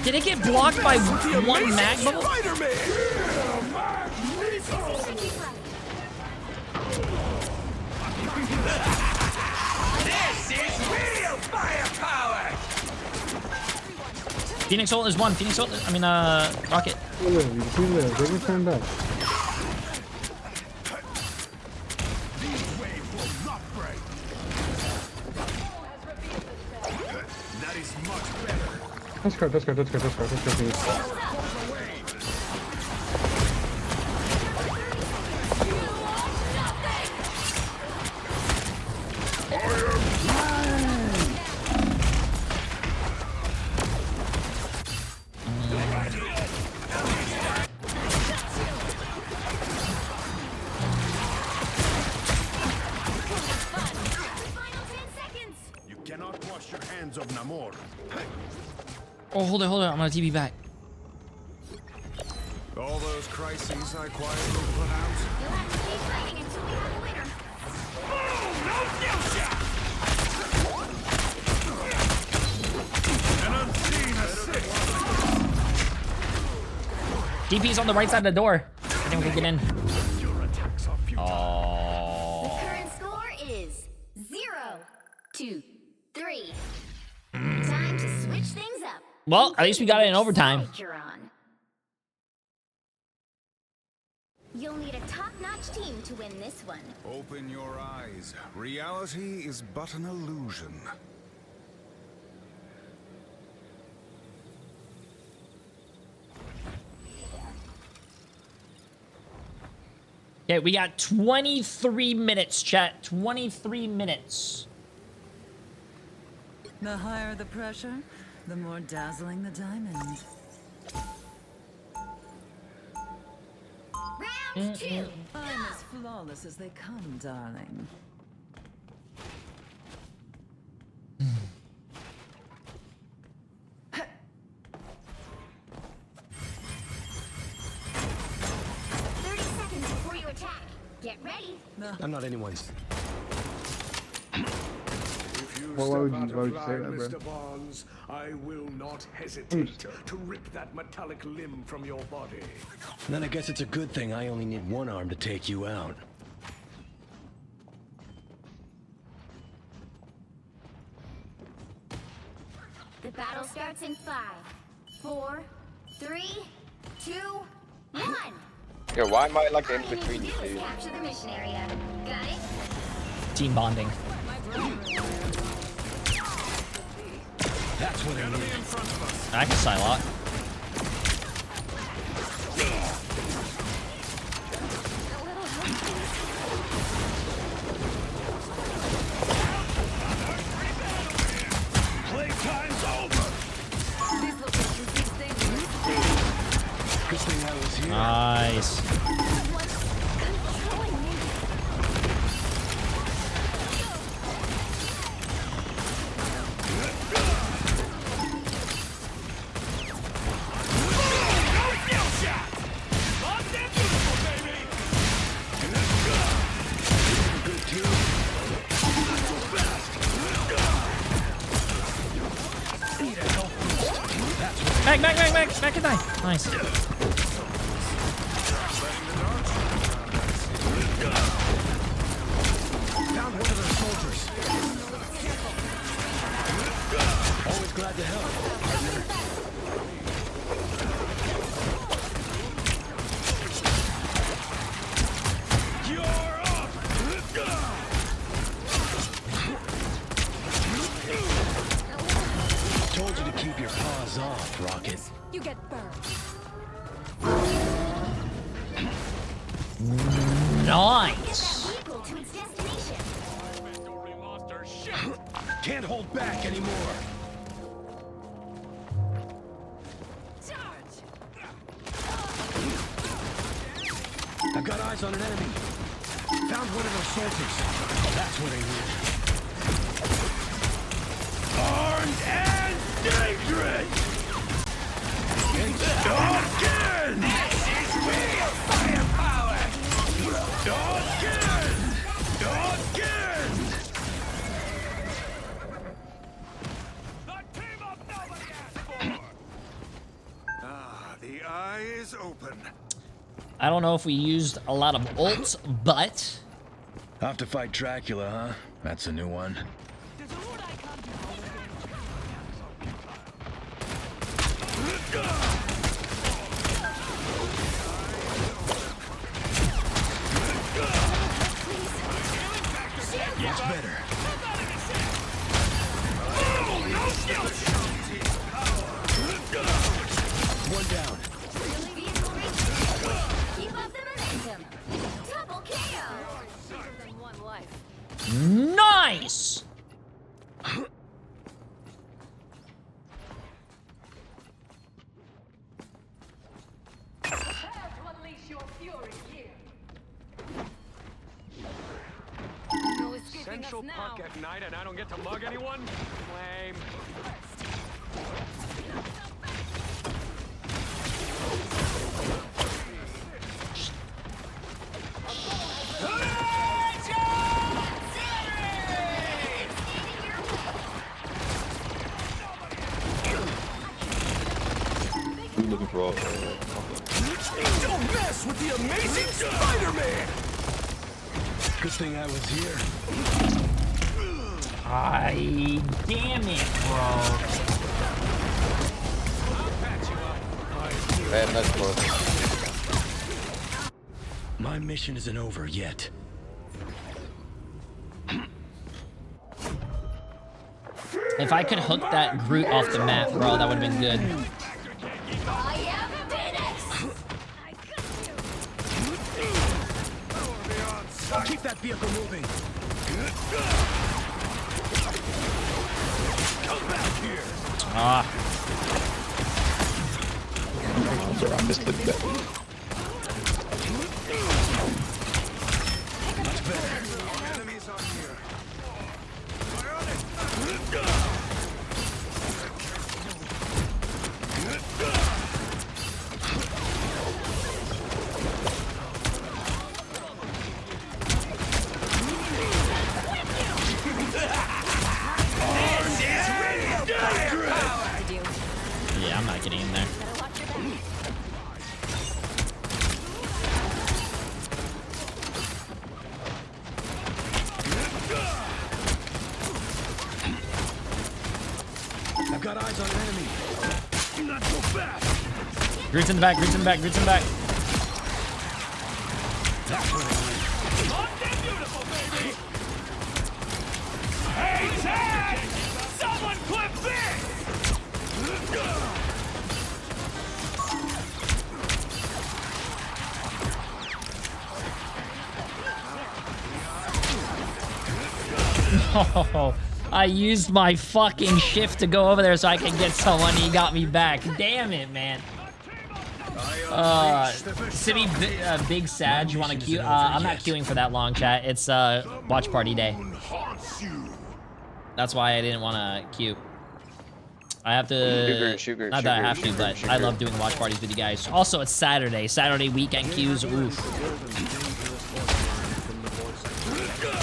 Did it get blocked by one mag bubble? This is real firepower! Phoenix ult is one. Phoenix ult, I mean, Rocket. You live. They can turn back. That is much better. Let's go, please. wash your hands of Namor. Oh, hold on. I'm gonna TP back. All those crises I quietly put out. You'll have to keep fighting until we have a winner. An unseen assist. DP's on the right side of the door. I think we can get in. The Oh. current score is 0-3. Time to switch things up. Well, at least we got it in overtime. Side you're on. You'll need a top-notch team to win this one. Open your eyes. Reality is but an illusion. Okay, we got 23 minutes, chat. 23 minutes. The higher the pressure, the more dazzling the diamond. Round 2. I'm as flawless as they come, darling. Before you attack, get ready. I'm not anyone's. Why would you say that, bro? Mr. Bonds, I will not hesitate to rip that metallic limb from your body. Then I guess it's a good thing I only need one arm to take you out. The battle starts in 5, 4, 3, 2, 1. Yo, why am I like in between you two? Capture the mission area. Got it? Team bonding. That's what I need. I can Psylocke. Playtime's over. Good thing I was here. Nice. Back and die. Nice. Found one of their soldiers. Always glad to help, partner. You're up. Told you to keep your paws off, Rocket. You get burned. Nice. Can't hold back anymore. I've got eyes on an enemy. Found one of those soldiers. That's what I need. Armed and dangerous! Dawkins! This is real firepower! Dawkins! Dawkins! The eye is open. I don't know if we used a lot of ults, but Have to fight Dracula, huh? That's a new one. Much better. One down. Keep up the momentum. Double KO. Than one life. nice. Prepare to unleash your fury here. No escaping us go park at night and I don't get to mug anyone? Lame. Who looking for all? Don't mess with the amazing Spider-Man! Good thing I was here. Ay, damn it, bro. Man, that's close. My mission isn't over yet. If I could hook that Groot off the map, bro, that would have been good. Keep that vehicle moving. Come back here. Ah. I missed the bet. Much better. Enemies are here. Yeah, I'm not getting in there. I've got eyes on an enemy. Do not go fast. Groot's in the back, Groot's in the back, Groot's in the back. That's what I like. Hey, Tag! Someone clip this! Oh, I used my fucking shift to go over there so I can get someone. He got me back. Damn it, man. City Big Sag, you want to queue? I'm not queuing for that long, chat. It's watch party day. That's why I didn't want to queue. I have to, not that I have to, but I love doing watch parties with you guys. Also, it's Saturday. Saturday weekend queues. Oof.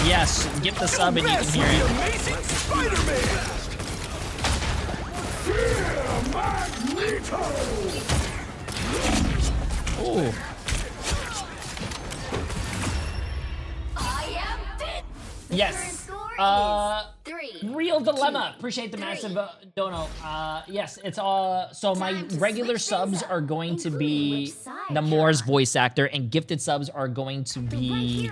Yes, get the sub and you can hear it. Amazing Spider-Man. Ooh. Yes. Real Dilemma. Appreciate the massive dono. Yes, it's so my regular subs are going to be Namor's voice actor, and gifted subs are going to be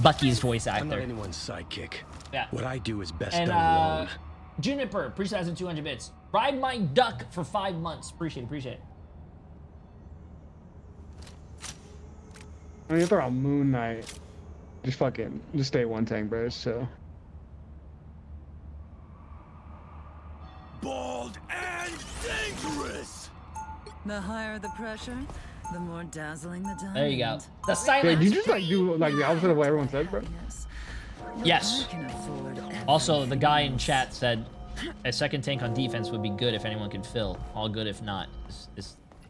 Bucky's voice actor. I'm not anyone's sidekick. Yeah. What I do is best And done alone. Juniper, appreciate 200 bits. Ride my duck for 5 months. Appreciate it. I mean, if they're on Moon Knight, just stay one tank, bro. So. Bold and dangerous. The higher the pressure, the more dazzling the diamond. There you go. The Yeah, silence. you just do the opposite of what everyone says, bro. Yes. Also, the guy in chat said a second tank on defense would be good if anyone could fill. All good if not. Am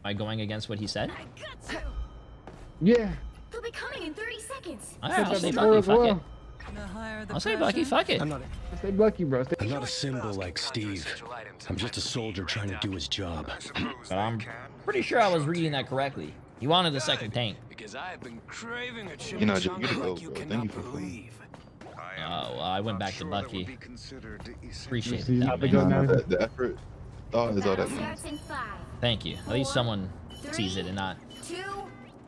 I going against what he said? Yeah. They'll be coming in 30 seconds. Alright, I'll say Bucky, fuck it. I'll say Bucky, fuck it. Stay Bucky, bro. I'm not a symbol like Steve. I'm just a soldier trying to do his job. But I'm pretty sure I was reading that correctly. You wanted the second tank. Because I've been craving a You know, you're the goat, bro. Thank you for playing. Oh, well, I went back to Bucky. Appreciate See, that, they go man. now. The effort is all that means. Thank you. At least someone sees it and not 2,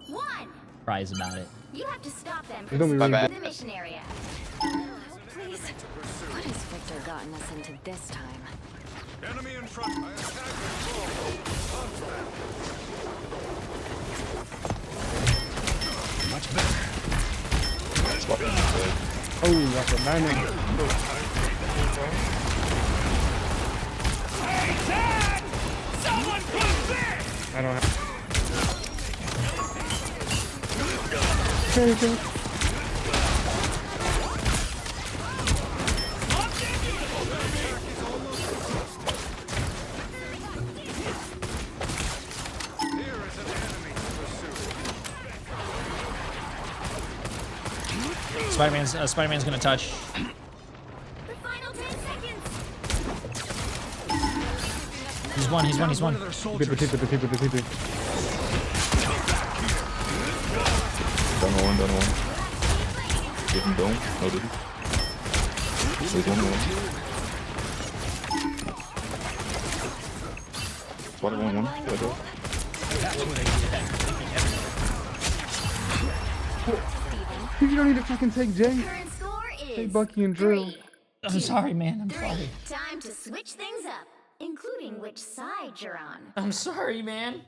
1. cries about it. You have to stop them Don't be from rude. the mission area. Please. What has Victor gotten us into this time? Enemy in front. I attack Much better. That's what I'm saying. Oh, that's a banner. Hey, Tag! Someone clip this! I don't have. Okay. Spider-Man's gonna touch. The final 10 seconds. He's one. Keep it. Down one. Give him dome. No, did he? There's one more. Spider one. Gotta go. You don't need to fucking take Jay. Current score is Take Bucky and Drill. I'm sorry, man. I'm sorry. Time to switch things up, including which side you're on. I'm sorry, man.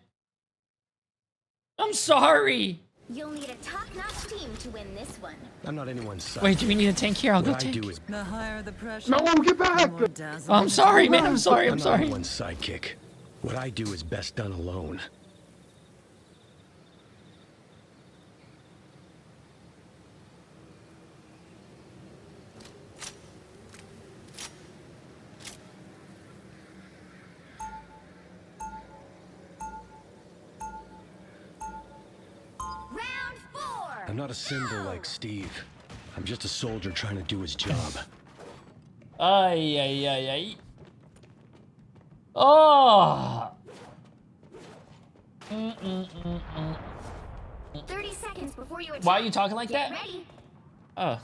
I'm sorry. You'll need a top-notch team to win this one. I'm not anyone's side. Wait, do we need a tank here? I'll go What I tank. do is The higher the pressure. No, get back! the more dazzling Oh, I'm sorry, man. I'm sorry. I'm not anyone's sidekick. What I do is best done alone. Round 4. I'm not a symbol like Steve. I'm just a soldier trying to do his job. Ay. Oh. 30 seconds before you attack. Why are you talking like Get that? ready. Oh.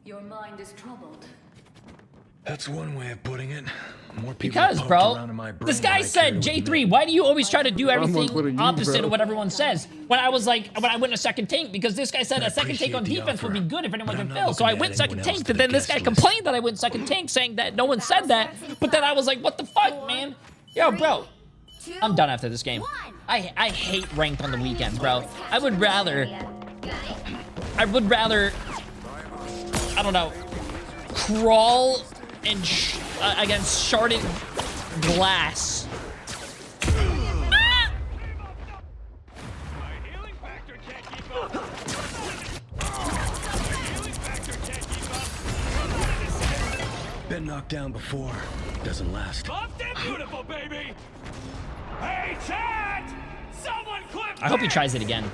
Your mind is troubled. That's one way of putting it. More people Because, poked bro, around in my brain this than guy I said, care with Jay3, me. why do you always try to do I'm everything with you, opposite bro. of what everyone says? When I was like, when I went a second tank, because this guy said I a second tank on appreciate the defense would be offer, good if anyone but can I'm not fill. So I looking went at second anyone tank, else but to then the this guy guest list. complained that I went second tank, saying that no one said that. But then I was like, what the fuck, man? Yo, bro. I'm done after this game. I hate ranked on the weekends, bro. I would rather, I don't know, crawl and against sharded glass. Been knocked down before. Doesn't last. Buffed and beautiful, baby! Hey, chat! Someone clip I hope he tries it again.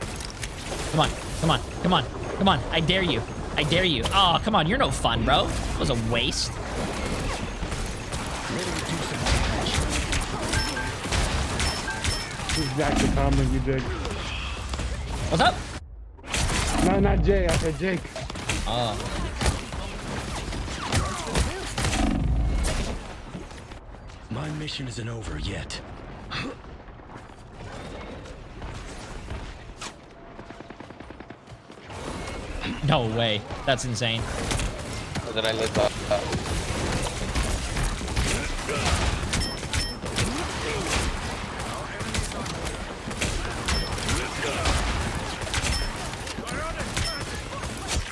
Come on. I dare you. Oh, come on. You're no fun, bro. That was a waste. Exactly comment you did. What's up? No, not Jay. I said Jake. Oh. My mission isn't over yet. No way. That's insane. Did I live up?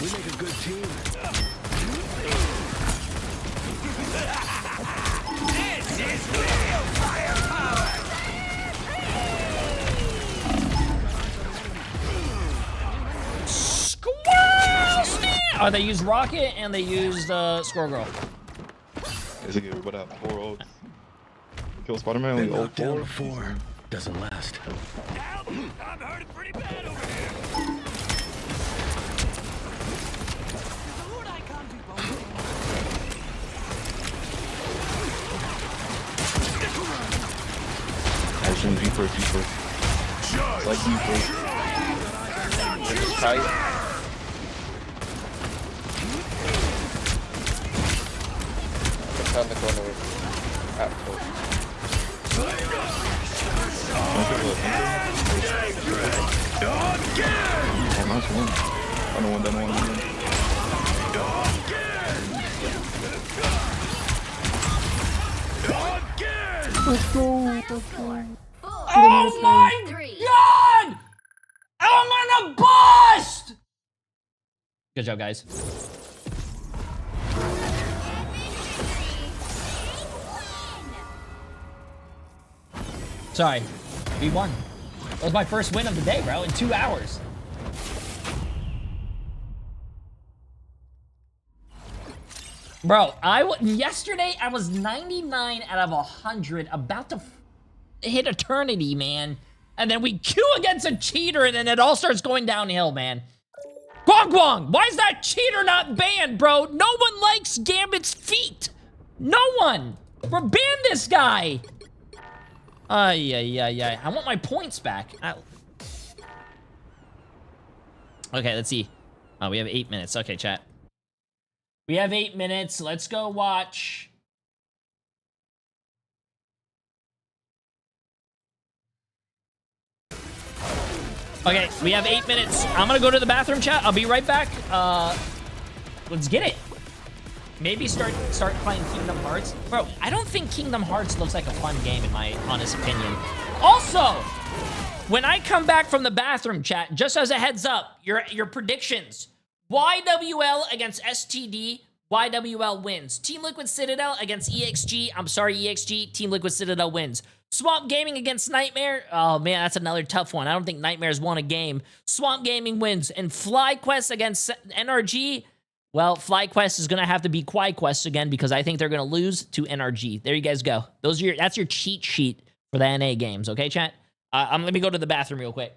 We make a good team. This is real firepower! Squirrel snap! Oh, they used Rocket and they used Squirrel Girl. Is it good? What up? 4 ults. Kill Spider-Man Been with ult knocked down 4. before. Doesn't last. Help! I'm hurting pretty bad over here! Action, you first. It's like you first. It's tight. Turn the corner with Apple. Oh, nice one. Down one. Let's go. Oh my god! I'm gonna bust! Good job, guys. Sorry, we won. That was my first win of the day, bro, in 2 hours. Bro, yesterday I was 99 out of 100, about to hit eternity, man. And then we queue against a cheater, and then it all starts going downhill, man. Guang Guang, why is that cheater not banned, bro? No one likes Gambit's feet. No one. We're ban this guy. Ay. I want my points back. Okay, let's see. Oh, we have 8 minutes. Okay, chat. We have 8 minutes. Let's go watch. Okay, we have 8 minutes. I'm gonna go to the bathroom, chat. I'll be right back. Let's get it. Maybe start playing Kingdom Hearts. Bro, I don't think Kingdom Hearts looks like a fun game in my honest opinion. Also, when I come back from the bathroom, chat, just as a heads up, your predictions. YWL against STD. YWL wins. Team Liquid Citadel against EXG. I'm sorry, EXG. Team Liquid Citadel wins. Swamp Gaming against Nightmare. Oh, man, that's another tough one. I don't think Nightmare's won a game. Swamp Gaming wins. And FlyQuest against NRG. Well, FlyQuest is going to have to be QuiQuest again because I think they're going to lose to NRG. There you guys go. That's your cheat sheet for the NA games, okay, chat? Let me go to the bathroom real quick.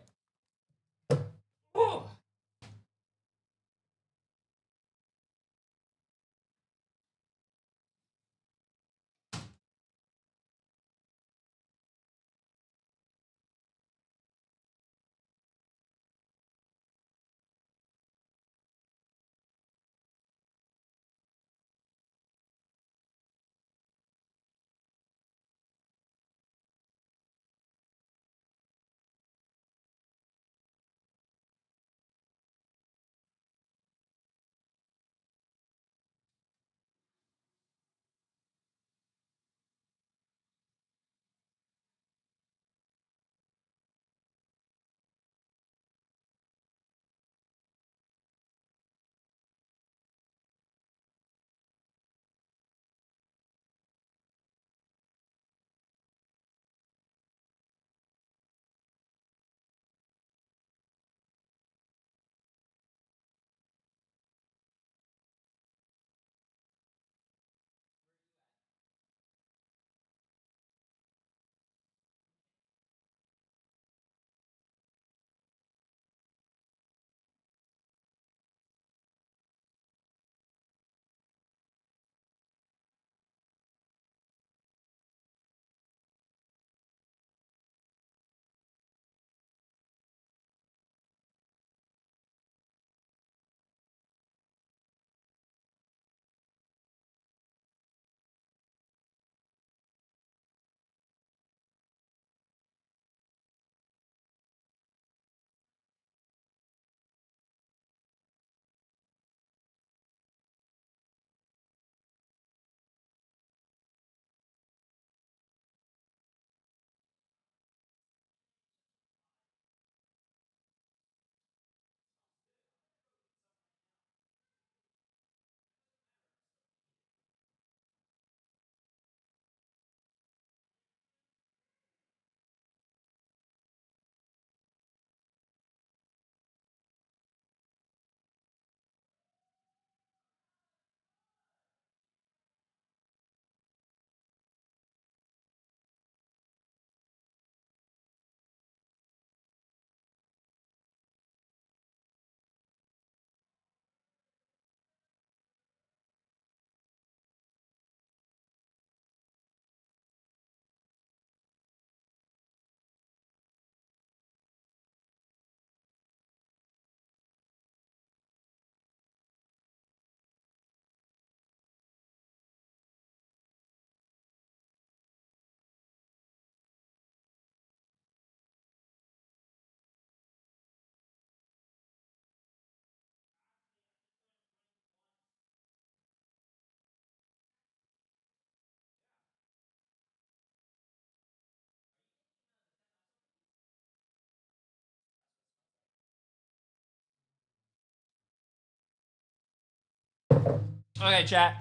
Okay, chat.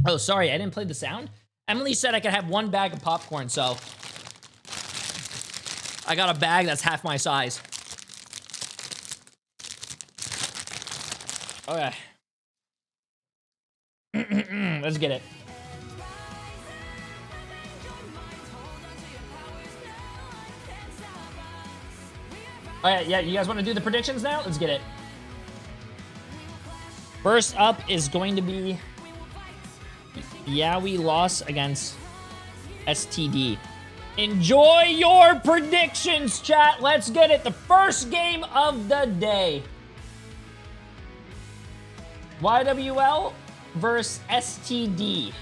Oh, sorry, I didn't play the sound. Emily said I could have 1 bag of popcorn, so I got a bag that's half my size. Okay. Let's get it. All right, yeah, you guys want to do the predictions now? Let's get it. First up is going to be we lost against STD. Enjoy your predictions, chat. Let's get it. The first game of the day. YWL versus STD.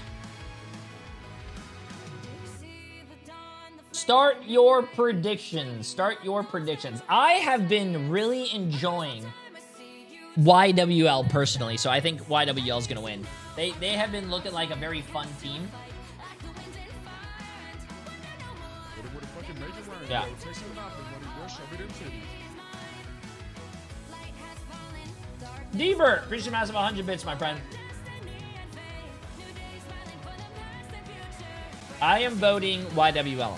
Start your predictions. Start your predictions. I have been really enjoying YWL personally, so I think YWL is going to win. They have been looking like a very fun team. Yeah. Deaver, appreciate massive 100 bits, my friend. I am voting YWL.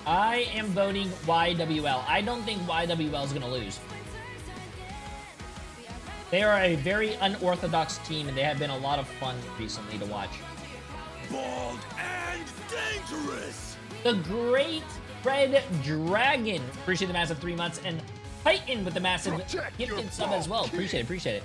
I am voting YWL. I don't think YWL is going to lose. They are a very unorthodox team, and they have been a lot of fun recently to watch. Bold and dangerous. The Great Red Dragon. Appreciate the massive 3 months. And Titan with the massive gifted sub as well. Appreciate it. Appreciate it.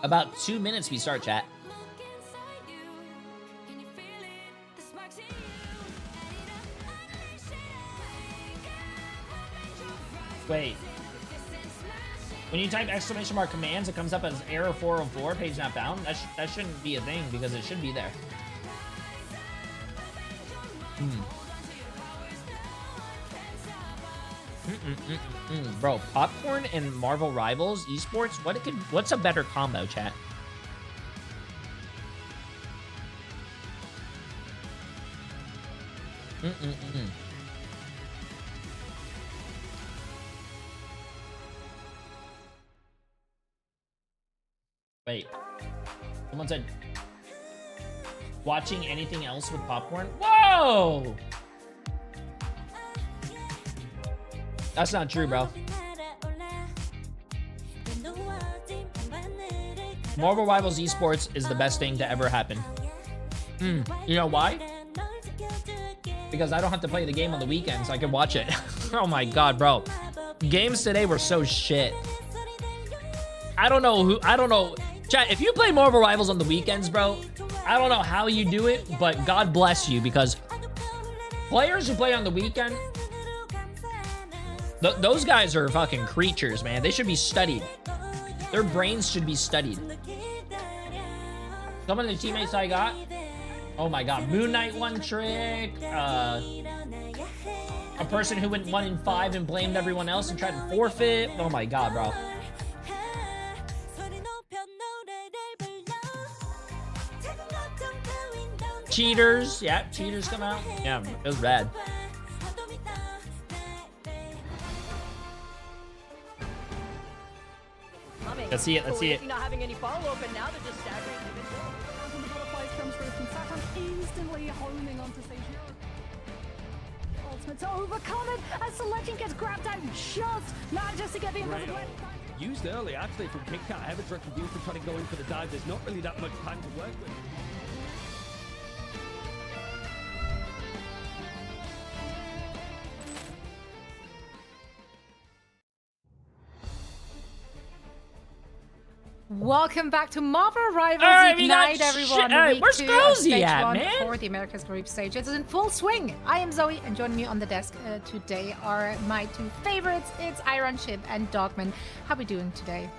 About 2 minutes we start, chat. Wait. When you type exclamation mark commands, it comes up as error 404, page not found. That shouldn't be a thing because it should be there. Bro, Popcorn and Marvel Rivals esports. What's a better combo, chat? Wait. Someone said watching anything else with Popcorn? Whoa! That's not true, bro. Marvel Rivals esports is the best thing to ever happen. You know why? Because I don't have to play the game on the weekends. So I can watch it. Oh my god, bro. Games today were so shit. I don't know. Chat, if you play Marvel Rivals on the weekends, bro, I don't know how you do it, but God bless you, because players who play on the weekend, those guys are fucking creatures, man. They should be studied. Their brains should be studied. Some of the teammates I got, oh my god, Moon Knight one trick, a person who went 1 in 5 and blamed everyone else and tried to forfeit. Oh my god, bro. Cheaters, yeah, cheaters come out. Yeah, it was rad. Let's see it, let's see it. Not having any follow-up, and now they're just staggering instantly honing onto Sage Hero. Ultimate to overcome it as the legend gets grabbed out just manages to get the invisible. Used early, actually, from Kickcat. Heaven's Retribution trying to go in for the dive. There's not really that much time to work with. Welcome back to Marvel Rivals Ignite, everyone. Where's Cozy at, man? For the America's Group stage. It is in full swing. I am Zoe, and joining me on the desk today are my two favorites. It's Iron Chip and Dogman. How are we doing today?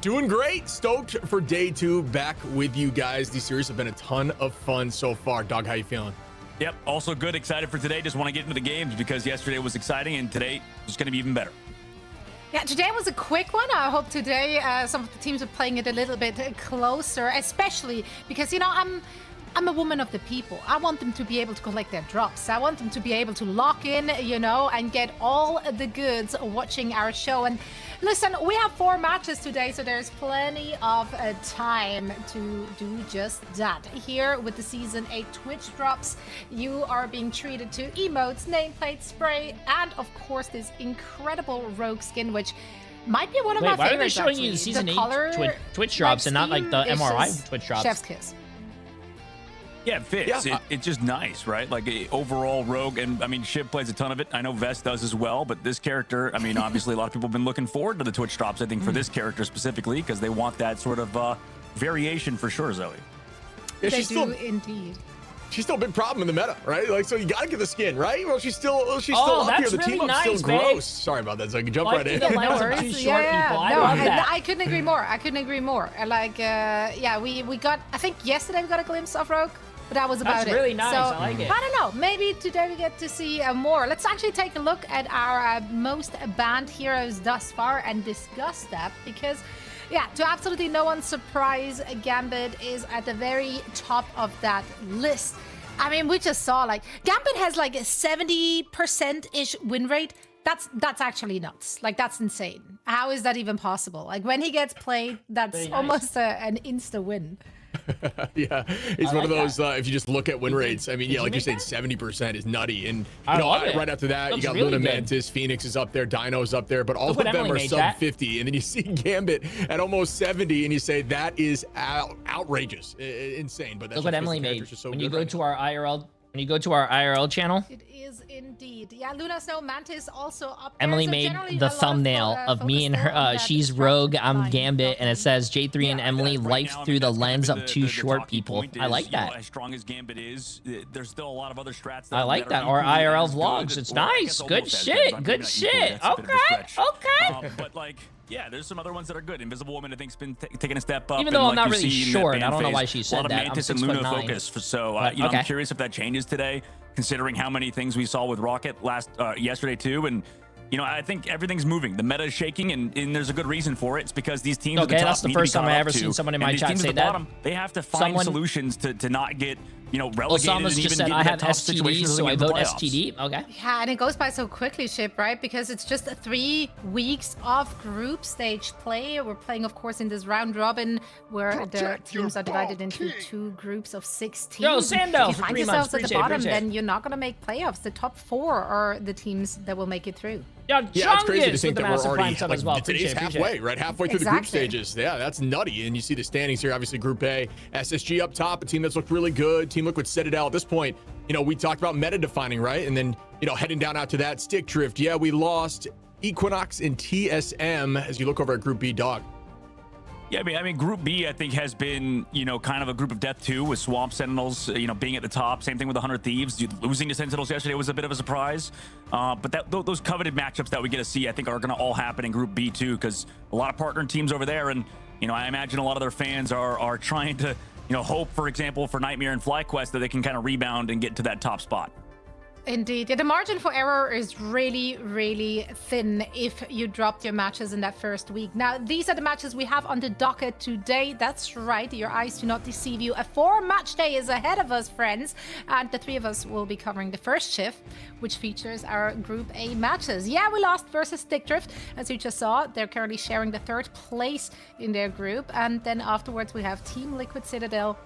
Doing great. Stoked for day 2 back with you guys. These series have been a ton of fun so far. Dog, how you feeling? Yep, also good. Excited for today. Just want to get into the games because yesterday was exciting and today is going to be even better. Yeah, today was a quick one. I hope today some of the teams are playing it a little bit closer, especially because, you know, I'm a woman of the people. I want them to be able to collect their drops. I want them to be able to lock in, you know, and get all the goods watching our show. And listen, we have 4 matches today, so there's plenty of time to do just that. Here with the Season 8 Twitch drops, you are being treated to emotes, nameplate, spray, and of course this incredible rogue skin, which might be one of my favorites. Why are they showing you the Season 8 Twitch drops and not like the MRI Twitch drops? Chef's kiss. Yeah, it fits. It's just nice, right? Like overall Rogue, and I mean, Shiv plays a ton of it. I know Vest does as well, but this character, I mean, obviously a lot of people have been looking forward to the Twitch drops, I think, for this character specifically, because they want that sort of variation for sure, Zoe. Yeah, they do indeed. She's still a big problem in the meta, right? Like, so you gotta get the skin, right? Well, she's still up here. The really team up's nice, still gross. Sorry about that. So I can jump right in. No worries. I couldn't agree more. I couldn't agree more. Like, yeah, we got. I think yesterday we got a glimpse of Rogue, but that was about it. That's really nice. So, I like it. I don't know. Maybe today we get to see more. Let's actually take a look at our most banned heroes thus far and discuss that, because. Yeah, to absolutely no one's surprise, Gambit is at the very top of that list. I mean, we just saw, like, Gambit has like a 70%-ish win rate. That's actually nuts. Like, that's insane. How is that even possible? Like, when he gets played, that's almost an insta win. Yeah, it's one of those, if you just look at win rates, I mean, yeah, like you're saying, 70% is nutty. And, you know, right after that, you got Luna Mantis, Phoenix is up there, Dino's up there, but all of them are sub 50. And then you see Gambit at almost 70, and you say, that is outrageous, insane. But that's look what Emily made. When you go to our IRL channel. It is indeed. Yeah, Luna Snow Mantis also up there. Emily made the thumbnail of me and her. She's Rogue, I'm Gambit, and it says J3 and Emily life through the lens of 2 short people. I like that. As strong as Gambit is, there's still a lot of other strats. I like that. Our IRL vlogs. It's nice. Good shit. Good shit. Okay. Okay. But like. Yeah, there's some other ones that are good. Invisible Woman, I think, has been taking a step up. Even though I'm not really short, I don't know why she said that. A lot of Mantis and Luna focus. So, you know, I'm curious if that changes today, considering how many things we saw with Rocket yesterday too. And you know, I think everything's moving. The meta is shaking, and there's a good reason for it. It's because these teams at the top that's the first time I ever seen someone in my chat say that. They have to find solutions to not get, you know, relegated. Osama's just said I have STD, so I vote STD. Okay. Yeah, and it goes by so quickly, Ship, right? Because it's just 3 weeks of group stage play. We're playing, of course, in this round robin where the teams are divided into 2 groups of 6 teams. Yo, Sando, if you find yourselves at the bottom, then you're not going to make playoffs. The top 4 are the teams that will make it through. Yeah, it's crazy to think that we're already like, today's halfway, right? Halfway through the group stages. Yeah, that's nutty. And you see the standings here. Obviously, Group A, SSG up top, a team that's looked really good. Team Liquid Citadel at this point. You know, we talked about meta defining, right? And then, you know, heading down after that, Stick Drift. Yeah, we lost Equinox and TSM as you look over at Group B, Dog. Yeah, I mean, Group B, I think, has been, you know, kind of a group of death too, with Swamp Sentinels, you know, being at the top. Same thing with the 100 Thieves. Losing to Sentinels yesterday was a bit of a surprise. But those coveted matchups that we get to see, I think, are going to all happen in Group B too, because a lot of partner teams over there, and, you know, I imagine a lot of their fans are trying to, you know, hope, for example, for Nightmare and FlyQuest that they can kind of rebound and get to that top spot. Indeed. Yeah, the margin for error is really, really thin if you dropped your matches in that first week. Now, these are the matches we have on the docket today. That's right. Your eyes do not deceive you. A 4-match day is ahead of us, friends. And the 3 of us will be covering the first shift, which features our Group A matches. Yeah, we lost versus Stick Drift. As you just saw, they're currently sharing the 3rd place in their group. And then afterwards, we have Team Liquid Citadel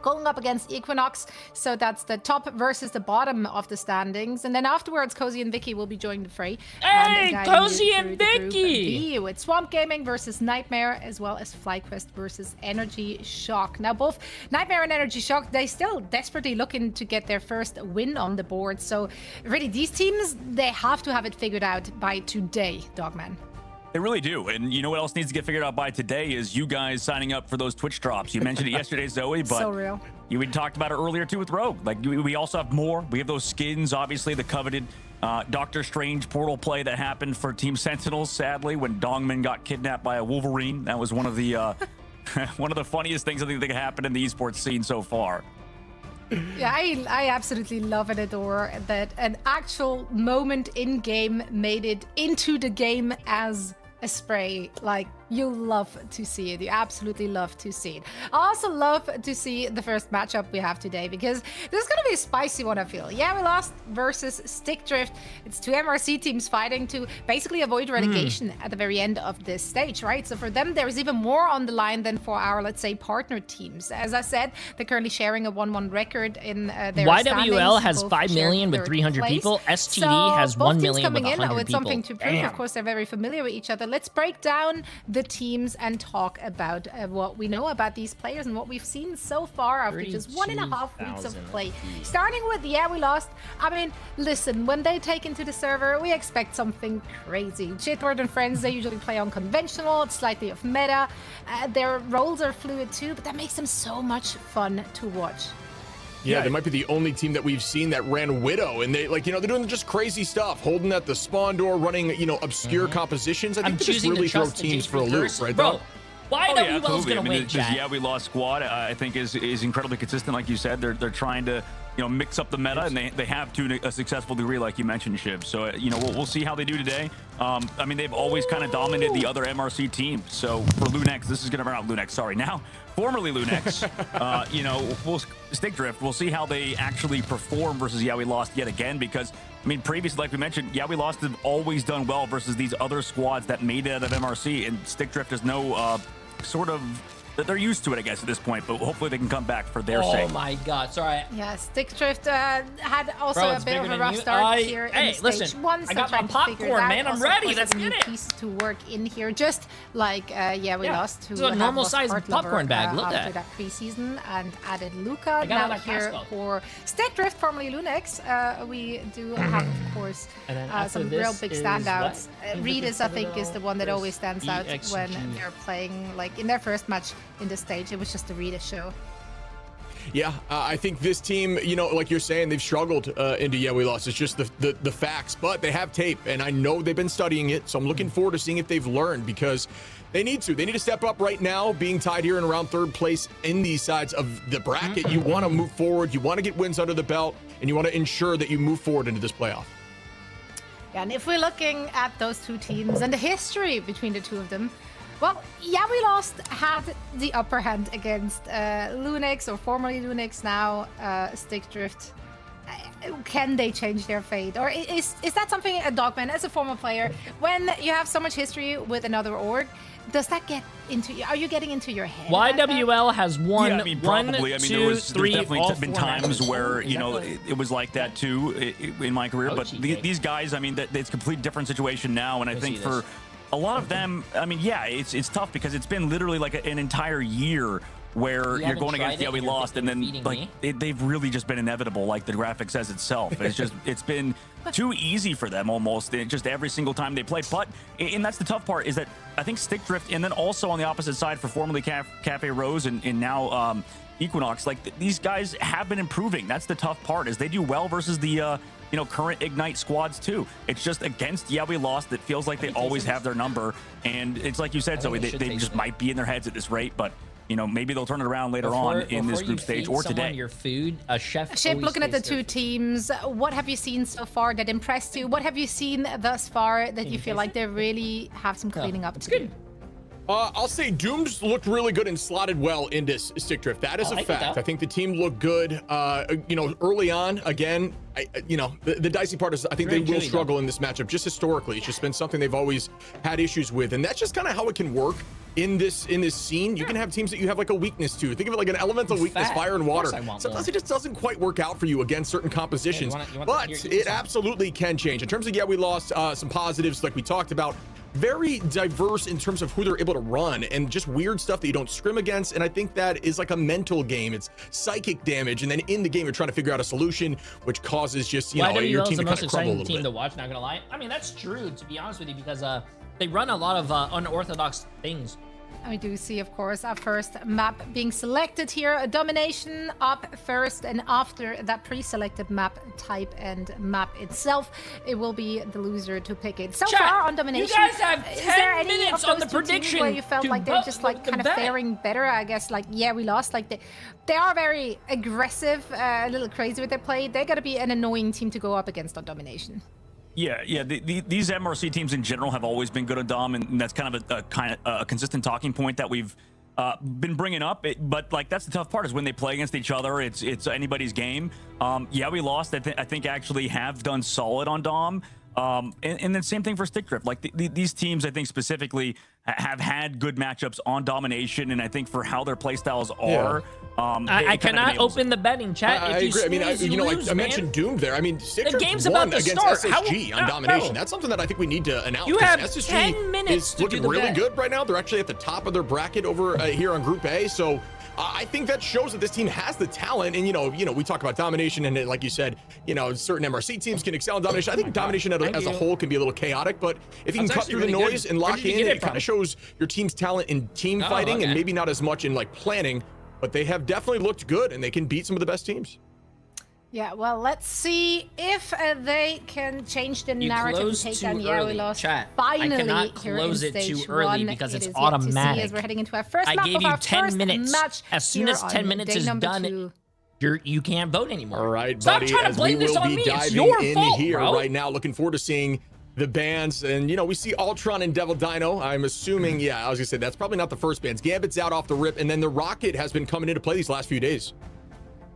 going up against Equinox. So that's the top versus the bottom of the standings. And then afterwards, Cozy and Vicky will be joining the fray. Hey, Cozy and Vicky! With Swamp Gaming versus Nightmare, as well as FlyQuest versus Energy Shock. Now, both Nightmare and Energy Shock, they still desperately looking to get their first win on the board. So really, these teams, they have to have it figured out by today, Dogman. They really do. And you know what else needs to get figured out by today is you guys signing up for those Twitch drops. You mentioned it yesterday, Zoe, but so real. We talked about it earlier too with Rogue. Like, we also have more. We have those skins, obviously, the coveted Doctor Strange portal play that happened for Team Sentinels, sadly, when Dongman got kidnapped by a Wolverine. That was one of the one of the funniest things I think that happened in the esports scene so far. Yeah, I absolutely love and adore that an actual moment in game made it into the game as a spray. Like, You love to see it. You absolutely love to see it. I also love to see the first matchup we have today because this is going to be a spicy one, I feel. Yeah, we lost versus Stick Drift. It's two MRC teams fighting to basically avoid relegation at the very end of this stage, right? So for them, there's even more on the line than for our, let's say, partner teams. As I said, they're currently sharing a 1-1 record in their YWL has both 5 million with 300 place. people. STD So has both 1 teams million with coming 100 in with people. something to prove. Damn. Of course, they're very familiar with each other. Let's break down the teams and talk about what we know about these players and what we've seen so far after just 1.5 weeks of play. Starting with, yeah, we lost. I mean, listen, when they take into the server, we expect something crazy. Jay3 and friends, they usually play on conventional. It's slightly of meta. Their roles are fluid too, but that makes them so much fun to watch. Yeah, they might be the only team that we've seen that ran Widow, and they, like, you know, they're doing just crazy stuff, holding at the spawn door, running, you know, obscure compositions. I think they just really throw teams for a loop, right? Bro, YWL's yeah, gonna win, chat. Yeah, we lost squad. I think is incredibly consistent, like you said. They're trying to, you know, mix up the meta, and they have to a successful degree, like you mentioned, Shib. So you know, we'll see how they do today. I mean, they've always kind of dominated the other MRC teams. So for Lunex, this is gonna run out. Lunex, sorry, now formerly Lunex. You know, Stick Drift. We'll see how they actually perform versus Yeah We Lost yet again, because I mean, previously, like we mentioned, Yeah We Lost have always done well versus these other squads that made it out of MRC, and Stick Drift is no sort of, they're used to it, I guess, at this point, but hopefully they can come back for their sake. Oh my god, sorry. Yeah, Stick Drift had also a bit of a rough start here in stage listen, one. I got my popcorn, man. I'm ready. Let's get it. Piece to work in here, just like Yeah We Lost. It's a normal size popcorn bag. Look at at that preseason and added Luca. Now here for Stick Drift, formerly Lunex, we do have, of course, some real big standouts. Reedus, I think, is the one that always stands out when they're playing, like in their first match in the stage. It was just a Reedus show. Yeah, I think this team, you know, like you're saying, they've struggled into Yeah We Lost. It's just the facts, but they have tape, and I know they've been studying it, so I'm looking forward to seeing if they've learned, because they need to. They need to step up right now, being tied here in around third place in these sides of the bracket. You want to move forward, you want to get wins under the belt, and you want to ensure that you move forward into this playoff. Yeah, and if we're looking at those two teams and the history between the two of them, well, Yeah We Lost had the upper hand against Lunex, or formerly Lunex, now Stick Drift. Can they change their fate? Or is that something, a Dogman, as a former player, when you have so much history with another org, does that get into you? Are you getting into your head? YWL has won. Yeah, I mean, probably. I mean, there's definitely been times matches. where, you know, it was like that too in my career. But these guys, I mean, it's a complete different situation now. And I think for a lot of them, I mean, yeah, it's tough because it's been literally like an entire year where you're going against Yeah We Lost, and then like they've really just been inevitable, like the graphic says itself. It's just, it's been too easy for them almost, just every single time they play. But, and that's the tough part, is that I think Stick Drift, and then also on the opposite side for formerly Cafe Rose and now Equinox, like these guys have been improving. That's the tough part, is they do well versus the you know, current Ignite squads too. It's just against Yeah We Lost, it feels like they always have their number, and it's like you said, Zoe, they just might be in their heads at this rate, but you know, maybe they'll turn it around later on in this group stage or today. Your food, a chef. Shib, looking at the two teams, what have you seen so far that impressed you? What have you seen thus far that you feel like they really have some cleaning up to do? I'll say Dooms looked really good and slotted well into Stick Drift. That is a fact. I think the team looked good. You know, early on, again, you know, the dicey part is I think they will struggle in this matchup just historically. It's just been something they've always had issues with, and that's just kind of how it can work in this scene. You can have teams that you have like a weakness to. Think of it like an elemental weakness, fire and water. Sometimes it just doesn't quite work out for you against certain compositions, but it absolutely can change. In terms of, yeah, we lost some positives like we talked about. Very diverse in terms of who they're able to run, and just weird stuff that you don't scrim against. And I think that is like a mental game. It's psychic damage, and then in the game you're trying to figure out a solution, which causes just, you know, your team to kind of crumble a little bit. To watch, not gonna lie. I mean, that's true, to be honest with you, because they run a lot of unorthodox things. We do see, of course, our first map being selected here. A domination up first, and after that pre-selected map type and map itself, it will be the loser to pick it. So far on domination, you guys have 10 is there any minutes of on those the prediction where you felt like they're just like kind of faring better? I guess like, yeah, we lost. Like they are very aggressive, a little crazy with their play. They're gonna be an annoying team to go up against on domination. Yeah. These MRC teams in general have always been good at Dom, and that's kind of a consistent talking point that we've been bringing up. But like that's the tough part is when they play against each other, it's anybody's game. Yeah, we lost. I think actually have done solid on Dom. And then same thing for Stick Drift. Like these teams, I think specifically have had good matchups on domination, and I think for how their playstyles are, I cannot open the betting chat. I agree. I mean, I mentioned Doomed there. I mean, Stick the Drift game's won about to against start. SSG on domination. That's something that I think we need to announce. You have SSG 10 minutes is looking really good right now. They're actually at the top of their bracket over here on Group A. So I think that shows that this team has the talent. And, we talk about domination. And like you said, certain MRC teams can excel in domination. I think domination as a whole can be a little chaotic. But if you can cut through the noise and lock in, it kind of shows your team's talent in team fighting and maybe not as much in like planning. But they have definitely looked good, and they can beat some of the best teams. Yeah, well, let's see if they can change the narrative and take down we lost. Finally, I cannot close it too early because it's automatic. As we're heading into our first I map gave of you our 10 first minutes. match As soon as 10 minutes is done, you can't vote anymore. All right, Stop buddy, trying to as blame we this will on be me. It's diving your in fault, here bro. right now, looking forward to seeing the bans. And, we see Ultron and Devil Dino. I'm assuming, I was going to say, that's probably not the first bans. Gambit's out off the rip, and then the Rocket has been coming into play these last few days.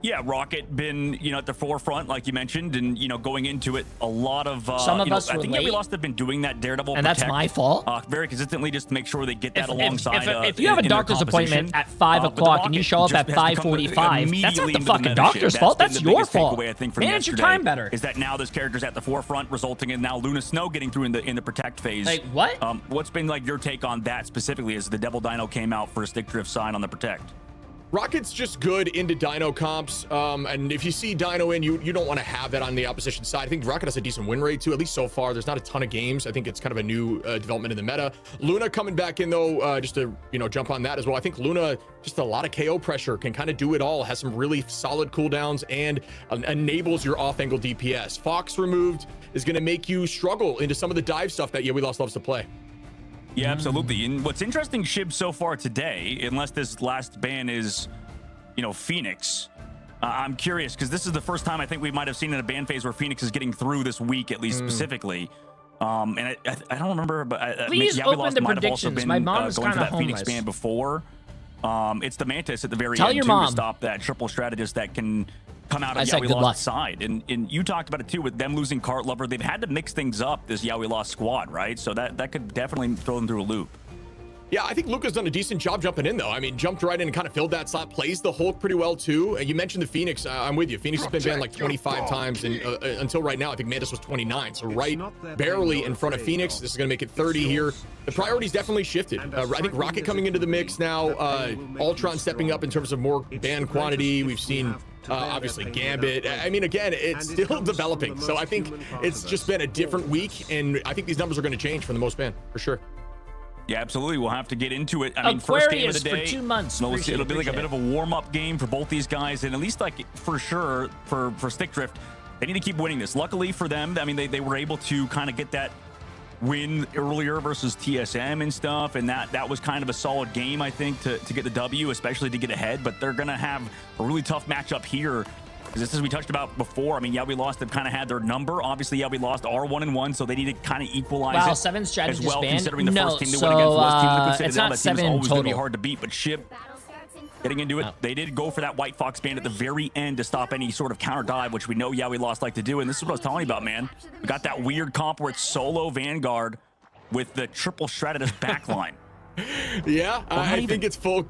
Yeah, Rocket been, at the forefront, like you mentioned, and, going into it, a lot of, some of us I think late. we lost have been doing that Daredevil and Protect, that's my fault. Very consistently, just to make sure they get that alongside. If you have a doctor's appointment at 5 o'clock and you show up at 5:45, that's not the fucking doctor's fault. That's your fault. Manage your time better. Is that now this character's at the forefront, resulting in now Luna Snow getting through in the Protect phase. Like what? What's been like your take on that specifically as the Devil Dino came out for a Stick Drift sign on the Protect? Rocket's just good into Dino comps, and if you see Dino in, you don't want to have that on the opposition side. I think Rocket has a decent win rate too, at least so far. There's not a ton of games. I think it's kind of a new development in the meta. Luna coming back in though, just to jump on that as well. I think Luna, just a lot of KO pressure, can kind of do it all. Has some really solid cooldowns and enables your off-angle DPS. Fox removed is going to make you struggle into some of the dive stuff that we lost loves to play. Yeah, absolutely. And what's interesting, Shib, so far today, unless this last ban is, Phoenix, I'm curious because this is the first time I think we might have seen in a ban phase where Phoenix is getting through this week, at least specifically. And I don't remember, but please open the predictions. My mom's kind of Phoenix ban before. It's the Mantis at the very Tell end your too, mom to stop that triple strategist that can come out of good Lost luck. side. And you talked about it too with them losing Cart Lover. They've had to mix things up, this Lost squad, right? So that could definitely throw them through a loop. Yeah, I think Luca's done a decent job jumping in, though. I mean, jumped right in and kind of filled that slot, plays the Hulk pretty well, too. You mentioned the Phoenix. I'm with you. Phoenix has been banned like 25 times, and until right now, I think Mantis was 29. So barely in front of Phoenix. This is going to make it 30 here. The priorities definitely shifted. I think Rocket coming into the mix now. Ultron stepping up in terms of more ban quantity. We've seen obviously Gambit. I mean, again, it's still developing. So I think it's just been a different week, and I think these numbers are going to change for the most ban, for sure. Yeah, absolutely. We'll have to get into it. I mean, Aquarius first game of the day, for 2 months. It'll be like a bit of a warm-up game for both these guys, and at least like for sure for Stick Drift, they need to keep winning this. Luckily for them, I mean, they were able to kind of get that win earlier versus TSM and stuff, and that was kind of a solid game, I think, to get the W, especially to get ahead. But they're gonna have a really tough matchup here. This is we touched about before. I mean, we lost. They've kind of had their number. Obviously, we lost are 1-1, so they need to kind of equalize wow, it 7 strategies as well. Banned? Considering the first team they so, went against was Team Liquid it's not that 7 team is always total. Going to be hard to beat. But Shib getting into it, they did go for that White Fox ban at the very end to stop any sort of counter dive, which we know we lost like to do. And this is what I was telling you about, man. We got that weird comp where it's solo Vanguard with the triple strategist backline. Yeah, I think it's full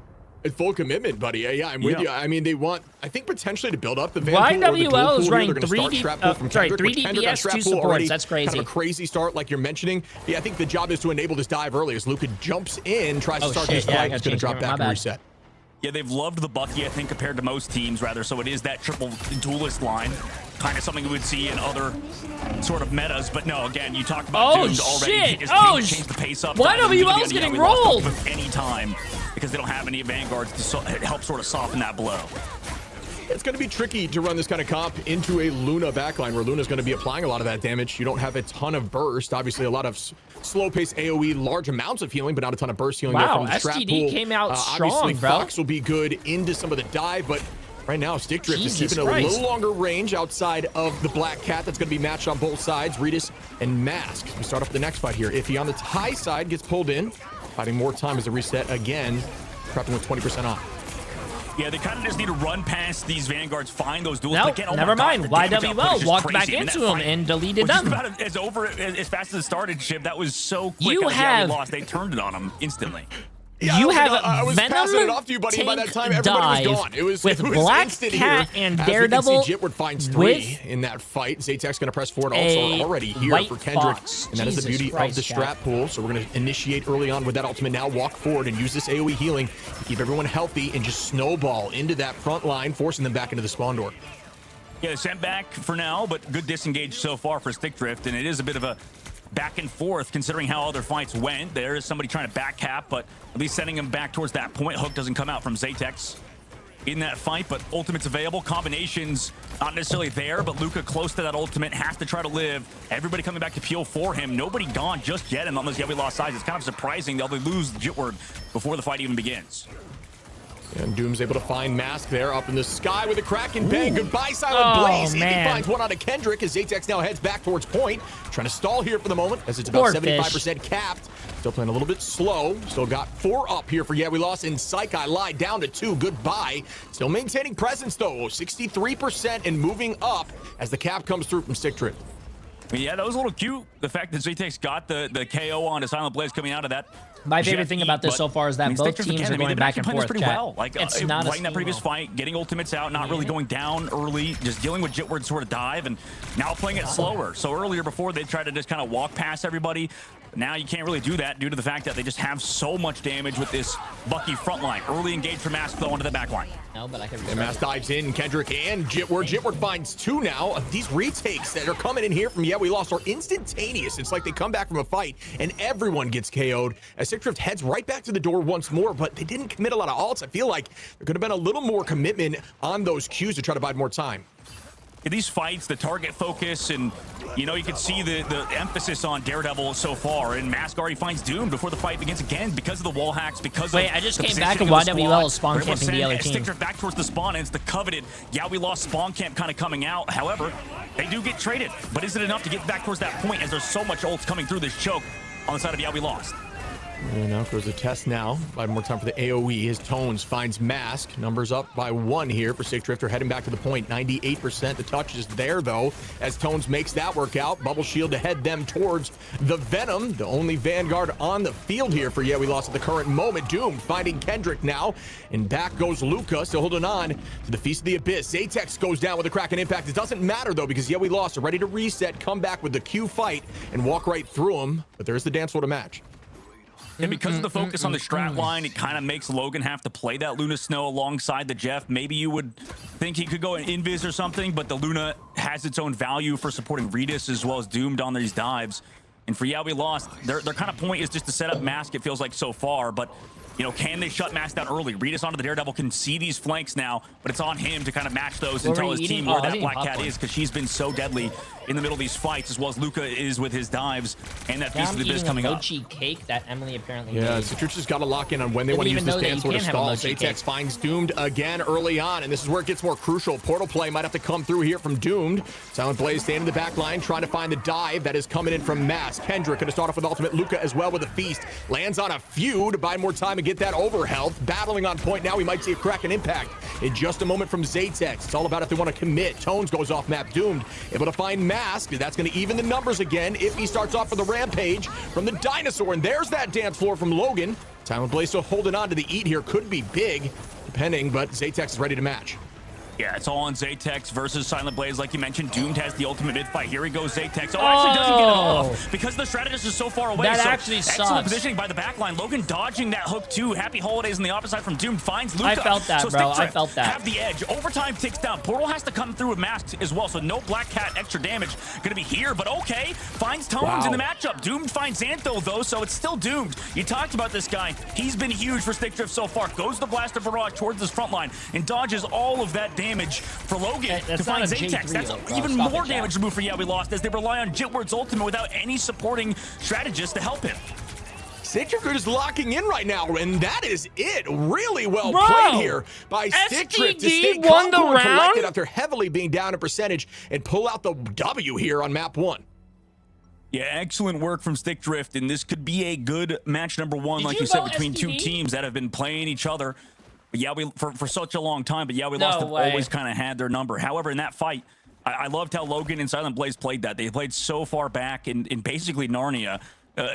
commitment, buddy. Yeah, I'm with you. I mean, they want, I think, potentially to build up the Van pool or the dual pool here. They're going to start Trap Pool from Kendrick, which Kendrick on Trap Pool already that's crazy. Kind of a crazy start, like you're mentioning. Yeah, I think the job is to enable this dive early as Luca jumps in, tries to start this fight. He's going to drop back and reset. Yeah, they've loved the Bucky, I think, compared to most teams, rather. So it is that triple duelist line. Kind of something we would see in other sort of metas. But no, again, you talked about Doomed already. Shit. Change the pace up. YWL's getting rolled. Any time because they don't have any Vanguards to help sort of soften that blow. It's going to be tricky to run this kind of comp into a Luna backline where Luna's going to be applying a lot of that damage. You don't have a ton of burst. Obviously, a lot of slow-paced AoE, large amounts of healing, but not a ton of burst healing. Wow, from the STD pool. came out strong, obviously, bro. Fox will be good into some of the dive, but Right now, Stick Drift is keeping a little longer range outside of the Black Cat. That's going to be matched on both sides, Redis and Mask. We start off the next fight here. Iffy on the high side gets pulled in, fighting more time as a reset again, prepping with 20% off. Yeah, they kind of just need to run past these Vanguards, find those duels. Nope, Again, never mind. YWL walked back into them and deleted them. About as over as fast as it started, Chip. That was so quick. You have... we lost. They turned it on them instantly. Yeah, you have I was passing it off to you, buddy. By that time, everybody was gone. It was Black Cat and Daredevil. Jitward finds 3 in that fight. Zaytek's going to press forward also already here for Kendrick. And that is the beauty of the strat pool. So we're going to initiate early on with that ultimate now, walk forward and use this AoE healing to keep everyone healthy and just snowball into that front line, forcing them back into the spawn door. Yeah, sent back for now, but good disengage so far for Stick Drift. And it is a bit of a back and forth considering how other fights went. There is somebody trying to back cap, but at least sending him back towards that point. Hook doesn't come out from Zaytek's in that fight, but ultimate's available. Combinations not necessarily there, but Luca close to that ultimate, has to try to live. Everybody coming back to peel for him. Nobody gone just yet, and unless we lost size, it's kind of surprising they'll lose Jitward before the fight even begins. And Doom's able to find Mask there up in the sky with a crack and bang. Goodbye, Silent Blaze. He finds one out of Kendrick as Zaytek now heads back towards point. Trying to stall here for the moment as it's about 75% capped. Still playing a little bit slow. Still got 4 up here for we lost in Psyche. Lied down to 2. Goodbye. Still maintaining presence though. 63% and moving up as the cap comes through from Stick Drift. Yeah, that was a little cute. The fact that Zaytek's got the KO on to Silent Blaze coming out of that. My favorite thing about this so far is that both teams are going back and forth. Pretty well. Like it's not like in that previous fight, getting ultimates out, not really going down early, just dealing with Jitward's sort of dive, and now playing it slower. So earlier before they tried to just kind of walk past everybody. Now you can't really do that due to the fact that they just have so much damage with this Bucky front line. Early engage for Mask though onto the back line. No, but I can. And Mask dives in, Kendrick and Jitward. Jitward finds 2 now. These retakes that are coming in here from we lost are instantaneous. It's like they come back from a fight and everyone gets KO'd as Stick Drift heads right back to the door once more, but they didn't commit a lot of ults. I feel like there could have been a little more commitment on those Qs to try to buy more time. In these fights, the target focus, and you can see the emphasis on Daredevil so far, and Mask already finds Doom before the fight begins again because of the wall hacks, because I just came back and YWL is spawn camping the other team. Stick Drift back towards the spawn, and it's the coveted we lost spawn camp kind of coming out. However, they do get traded, but is it enough to get back towards that point as there's so much ults coming through this choke on the side of we lost? And now goes the test now. 5 more time for the AoE. His Tones finds Mask. Numbers up by 1 here for Stick Drifter. Heading back to the point. 98%. The touch is there, though, as Tones makes that work out. Bubble Shield to head them towards the Venom. The only Vanguard on the field here for we lost at the current moment. Doom finding Kendrick now. And back goes Luca, still holding on to the Feast of the Abyss. Zaytek goes down with a crack and impact. It doesn't matter, though, because we lost. Are ready to reset, come back with the Q fight, and walk right through them. But there's the dance floor to match. And because of the focus on the strat line, it kind of makes Logan have to play that Luna Snow alongside the Jeff. Maybe you would think he could go in Invis or something, but the Luna has its own value for supporting Redis as well as Doomed on these dives. And for we lost, their kind of point is just to set up Mask, it feels like so far, but can they shut Mask down early? Redis onto the Daredevil can see these flanks now, but it's on him to kind of match those and tell his team where that Black Cat is, because she's been so deadly in the middle of these fights, as well as Luca is with his dives and that Feast of the Abyss coming up. Mochi cake that Emily apparently made. Citrus just got to lock in on when they want to use this dance sort of stall. Zaytek finds Doomed again early on, and this is where it gets more crucial. Portal play might have to come through here from Doomed. Silent Blaze staying in the back line, trying to find the dive that is coming in from Mask. Kendrick going to start off with ultimate. Luca as well with a feast. Lands on a few to buy more time and get that over health. Battling on point now. We might see a crack and impact in just a moment from Zaytek. It's all about if they want to commit. Tones goes off map. Doomed able to find Mask. That's going to even the numbers again if he starts off for the rampage from the dinosaur. And there's that dance floor from Logan. Silent Blaze still holding on to the eat here. Could be big, depending, but Zaytek is ready to match. Yeah, it's all on Zaytek versus Silent Blaze. Like you mentioned, Doomed has the ultimate mid fight. Here he goes, Zaytek. Oh, actually doesn't get it off because the strategist is so far away. That actually sucks. Excellent positioning by the backline. Logan dodging that hook too. Happy holidays on the opposite side from Doomed. Finds Luca. I felt that, so bro. I felt that. Have the edge. Overtime ticks down. Portal has to come through with Mask as well, so no Black Cat extra damage gonna be here, but okay. Finds Tones in the matchup. Doomed finds Xantho though, so it's still Doomed. You talked about this guy. He's been huge for Stick Drift so far. Goes the Blaster Barrage towards this front line and dodges all of that damage for Logan to find Zaytek. That's even more damage to move for we lost as they rely on Jitward's ultimate without any supporting strategist to help him. Stickdrift is locking in right now, and that is it. Really well played here by Stickdrift to stay calm and collected after heavily being down in percentage and pull out the W here on map 1. Yeah, excellent work from Stickdrift, and this could be a good match number 1, like you said, between two teams that have been playing each other. But yeah, for such a long time, but yeah, we lost. Have always kind of had their number. However, in that fight, I loved how Logan and Silent Blaze played that. They played so far back in basically Narnia,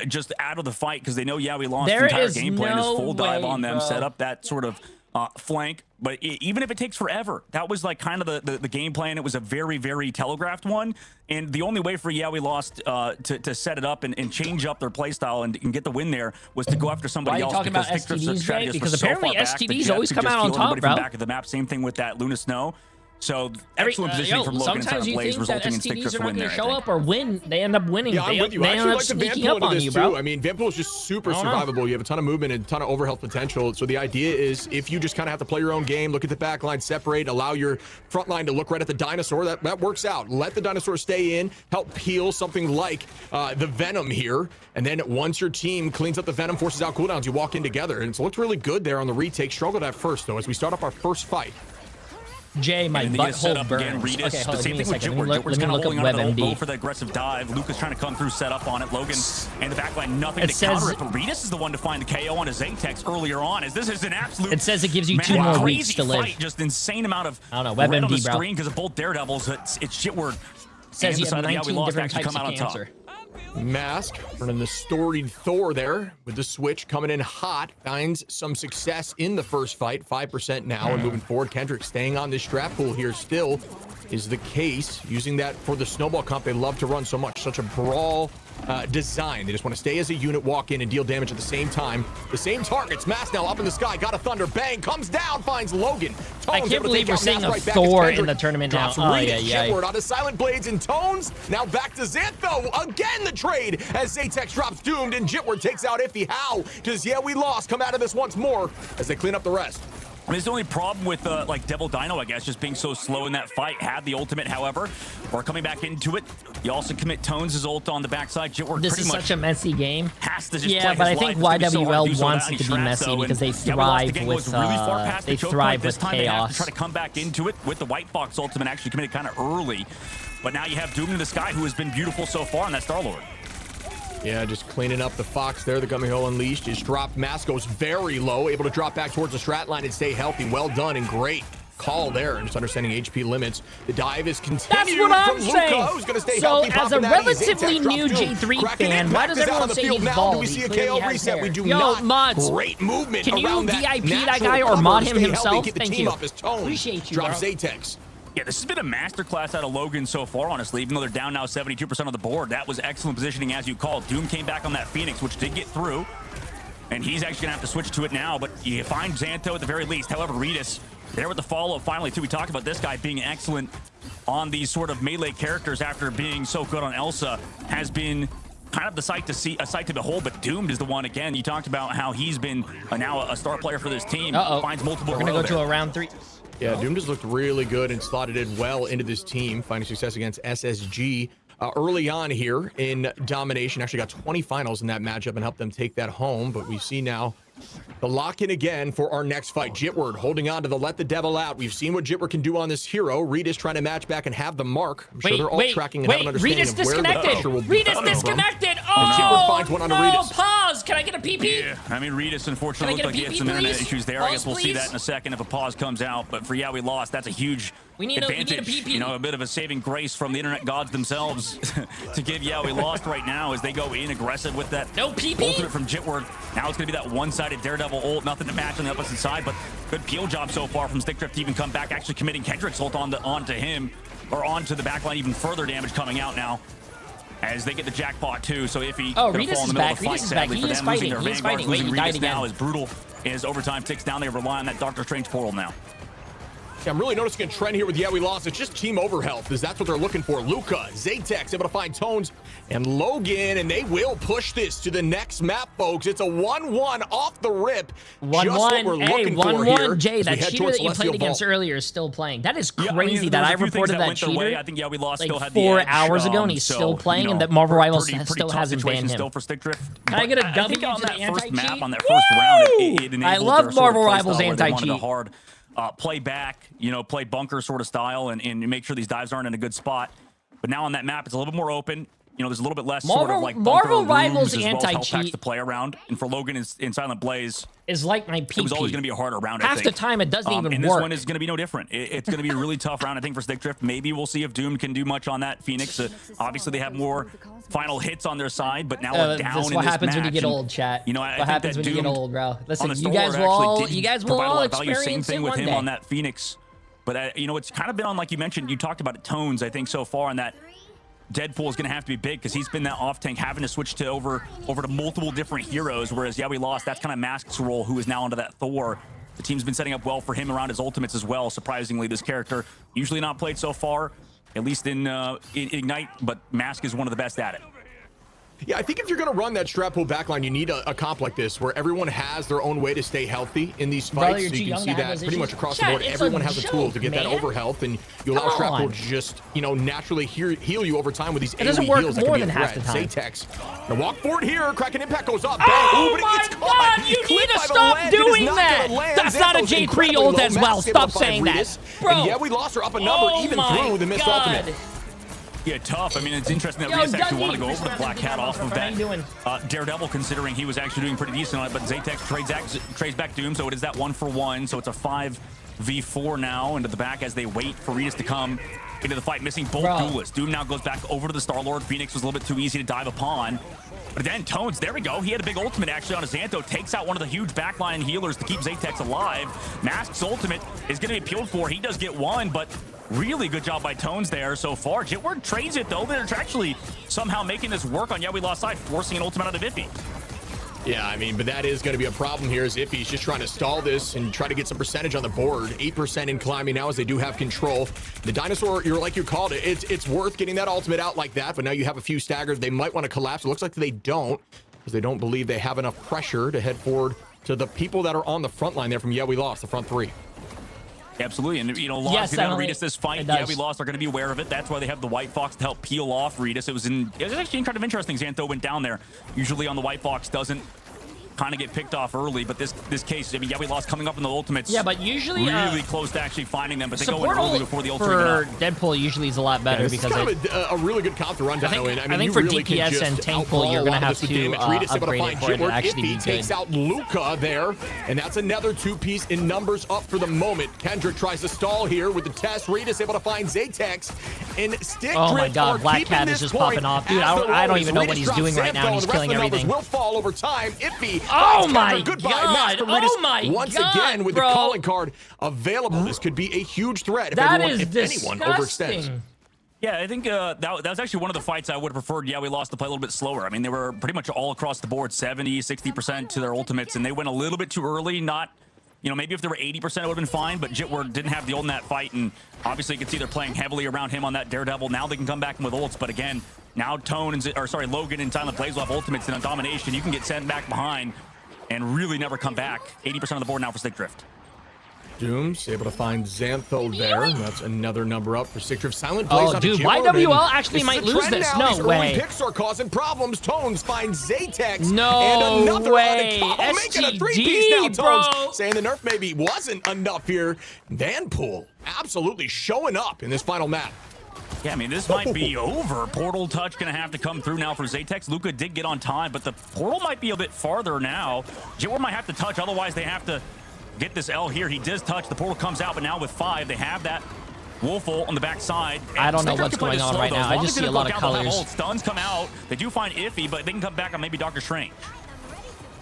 just out of the fight because they know, yeah, we lost the entire game plan. Is full dive on them, set up that sort of flank. But even if it takes forever, that was like kind of the game plan. It was a very, very telegraphed one. And the only way for We Lost to set it up and change up their play style and get the win there was to go after somebody else. Why are you talking about STDs, Jay? Because apparently STDs always come out on top, bro. Back of the map. Same thing with that Luna Snow. So excellent positioning from Logan and Silent Blaze, resulting in Stickdrift's win there. Show up or win, they end up winning. Yeah, I'm with you. I actually like the Vanpool into this too. I mean, Vanpool is just super survivable. You have a ton of movement and a ton of overhealth potential. So the idea is if you just kind of have to play your own game, look at the back line, separate, allow your front line to look right at the dinosaur, that works out. Let the dinosaur stay in, help peel something like the Venom here. And then once your team cleans up the Venom, forces out cooldowns, you walk in together. And it's looked really good there on the retake. Struggled at first, though, as we start up our first fight. Jay, my butthole burns. Okay, hold on, same thing with Jitward. Jitward's kind of holding on to the go for the aggressive dive. Luca's trying to come through, set up on it. Logan and the backline, nothing to counter it. But Redis is the one to find the KO on his Atex earlier on, as this is an absolute. It says it gives you 2 more weeks to live. Fight, just insane amount of I don't know, WebMD, on the bro. screen because of both Daredevils. It's Jitward. It says you have 19 different types of cancer. Mask running the storied Thor there with the switch coming in hot, finds some success in the first fight, 5% now, and moving forward. Kendrick staying on this strap pool here still is the case, using that for the snowball comp they love to run so much, such a brawl design. They just want to stay as a unit, walk in and deal damage at the same time. The same targets. Mask now up in the sky, got a thunder, bang, comes down, finds Logan. Tones I can't believe we're seeing a Thor in the tournament now. Oh, yeah. Jitward on the Silent Blades and Tones. Now back to Xantho. Again, the trade as Zatex drops Doomed and Jitward takes out Iffy. How does We Lost come out of this once more as they clean up the rest? I mean, it's the only problem with like Devil Dino, I guess, just being so slow in that fight. Had the ultimate, however, or coming back into it. You also commit Tones' ult on the backside. Jitward this is such a messy game. Has to just yeah, but I think YWL wants it to be messy because they thrive with chaos. To try to come back into it with the White Box ultimate actually committed kind of early. But now you have Doom in the sky, who has been beautiful so far, and that's Star-Lord. Yeah, just cleaning up the Fox there. The Gummy Hole Unleashed is dropped. Mask goes very low, able to drop back towards the strat line and stay healthy. Well done and great call there. And just understanding HP limits. The dive is continued. That's what I'm from saying. Luca, who's gonna stay so healthy, as a relatively new J3 fan, why does everyone say he's bald? Do we see a KO reset? We do Yo, not. mods, great movement can you around VIP that that guy or mod him stay himself? Healthy, Thank you. Appreciate you, drops Zatex. Yeah, this has been a masterclass out of Logan so far, honestly, even though they're down now 72% of the board. That was excellent positioning, as you called. Doom came back on that Phoenix, which did get through, and he's actually going to have to switch to it now, but you find Xantho at the very least. However, Redis there with the follow-up finally, too. We talked about this guy being excellent on these sort of melee characters after being so good on Elsa, has been kind of the sight to see, a sight to behold, but Doomed is the one again. You talked about how he's been now a star player for this team. Finds multiple. We're going to go to a round 3. Yeah, Doom just looked really good and slotted in well into this team, finding success against SSG early on here in domination. Actually got 20 finals in that matchup and helped them take that home. But we see now the lock-in again for our next fight. Jitward holding on to the let the devil out. We've seen what Jitward can do on this hero. Redis trying to match back and have the mark. I'm sure they're all tracking and have an understanding of where the pressure will be coming from. Redis disconnected! Jitward finds one onto Redis. Pause! Can I get a PP? Yeah, I mean, Redis unfortunately looked like he had some internet issues there. I guess we'll see that in a second if a pause comes out. But for We Lost, that's a huge advantage. We need a PP. You know, a bit of a saving grace from the internet gods themselves to give We Lost right now as they go in aggressive with that ultimate from Jitward. Now it's going to be that one-sided Daredevil ult. Nothing to match on the opposite side, but good peel job so far from Stickdrift to even come back, actually committing Kendrick's ult onto him, or onto the backline. Even further damage coming out now as they get the jackpot too. So if he fall in the middle of the fight, sadly for them, losing their Vanguard, losing Redis now as brutal as overtime ticks down. They rely on that Doctor Strange portal now. I'm really noticing a trend here with We Lost. It's just team overhealth, because that's what they're looking for. Luca, Zaytex able to find Tones and Logan, and they will push this to the next map, folks. It's a 1-1 off the rip. 1-1. Hey, 1-1. Jay, that cheater that you played against earlier is still playing. That is crazy that I reported that cheater I think We Lost like still had 4 hours ago, and he's still playing, and that Marvel Rivals still hasn't banned him. Still for Stick Drift. Can I get a W on to the that first anti-cheat? map, on that first round, it enabled I love their sort of Marvel play Rivals style where they wanted anti-cheat. a hard play back, play bunker sort of style, and make sure these dives aren't in a good spot. But now on that map, it's a little bit more open. There's a little bit less sort of like Marvel bunker Rivals rooms as well as health packs anti-cheat to play around. And for Logan in Silent Blaze, is like my PP. It was always going to be a harder round, I Half think. the time, it doesn't even and work. this one is going to be no different. It's going to be a really tough round, I think, for Stick Drift. Maybe we'll see if Doom can do much on that Phoenix. Obviously, they have more final hits on their side, but now we're down in this what happens match. when you get old, chat. I what think happens that when you Doom get old, bro. Listen, on the you guys will provide a all lot of value. Same experience thing it with one him day. on that Phoenix. But, it's kind of been on, like you mentioned, you talked about it, Tones, I think, so far on that. Deadpool is going to have to be big because he's been that off tank, having to switch to over to multiple different heroes. Whereas We Lost, that's kind of Mask's role, who is now onto that Thor. The team's been setting up well for him around his ultimates as well. Surprisingly, this character usually not played so far, at least in Ignite, but Mask is one of the best at it. Yeah, I think if you're going to run that strap pull backline, you need a comp like this where everyone has their own way to stay healthy in these fights. So you can see that pretty much across the board. Everyone has a tool to get that overhealth, and you allow strap pull to just, naturally heal you over time with these AoE heals that can be a threat. Zaytex. Now walk forward here. Kraken Impact goes up. Oh my God! You need to stop doing that. That's not a Jay3 ult as well. Stop saying that, bro. And We Lost her up a number even through the missed ultimate. Yeah, tough. I mean, it's interesting that Reese actually wanted to go over the Black Cat off of that Daredevil, considering he was actually doing pretty decent on it. But Zaytex trades back Doom, so it is that 1-for-1. So it's a 5v4 now into the back as they wait for Reese to come into the fight, missing both duelists. Doom now goes back over to the Star-Lord. Phoenix was a little bit too easy to dive upon. But then Tones, there we go. He had a big ultimate actually on his Xantho, takes out one of the huge backline healers to keep Zaytex alive. Mask's ultimate is going to be appealed for. He does get one, but really good job by Tones there so far. Jitward trades it though. They're actually somehow making this work on We Lost side, forcing an ultimate out of Iffy. Yeah, I mean, but that is going to be a problem here as Iffy's just trying to stall this and try to get some percentage on the board. 8% in climbing now as they do have control. The dinosaur, like you called it, it's worth getting that ultimate out like that, but now you have a few staggers. They might want to collapse. It looks like they don't, because they don't believe they have enough pressure to head forward to the people that are on the front line there from We Lost, the front three. Absolutely, and a lot of people that Redis this fight, We Lost are going to be aware of it. That's why they have the White Fox to help peel off Redis. It was actually kind of interesting. Xantho went down there. Usually on the White Fox doesn't kind of get picked off early, but this case, I mean, We Lost coming up in the ultimates. Yeah, but usually really close to actually finding them, but they go in early before the ultimate. For Deadpool usually is a lot better because it's kind of a really good comp to run Dino in. I think for really DPS and tank pull, you're going to have to upgrade it for it to actually be good. Takes out Luca there, and that's another two-piece in numbers up for the moment. Kendrick tries to stall here with the test. Redis able to find Zaytex, and Stick oh my God, Black Cat is just popping off, dude. I don't even know what he's doing right now. He's killing everything. Will fall over time. Iffy. Oh my God! Oh my God! Once again with the calling card available, this could be a huge threat if anyone overextends. Yeah, I think that was actually one of the fights I would have preferred. We Lost to play a little bit slower. I mean, they were pretty much all across the board, 70, 60% to their ultimates, and they went a little bit too early. Not, maybe if they were 80%, it would have been fine, but Jitward didn't have the ult in that fight, and obviously you can see they're playing heavily around him on that Daredevil. Now they can come back with ults, but again, now Logan and Silent Blaze will have ultimates, and on Domination, you can get sent back behind and really never come back. 80% of the board now for Stick Drift. Doom's able to find Xantho there. That's another number up for Stick Drift. Silent Blaze on dude, YWL actually might lose this. No way. Picks are causing problems. Tones finds Zaytex. No and another way. making a three-piece now. Tones saying the nerf maybe wasn't enough here. Vanpool absolutely showing up in this final map. Yeah, I mean, this might be over. Portal touch going to have to come through now for Zaytex. Luca did get on time, but the portal might be a bit farther now. Jitward might have to touch, otherwise they have to get this L here. He does touch. The portal comes out, but now with 5, they have that Wolfle on the back side. I don't know what's going on right now. I just see a lot of colors. Stuns come out. They do find Iffy, but they can come back on maybe Doctor Strange.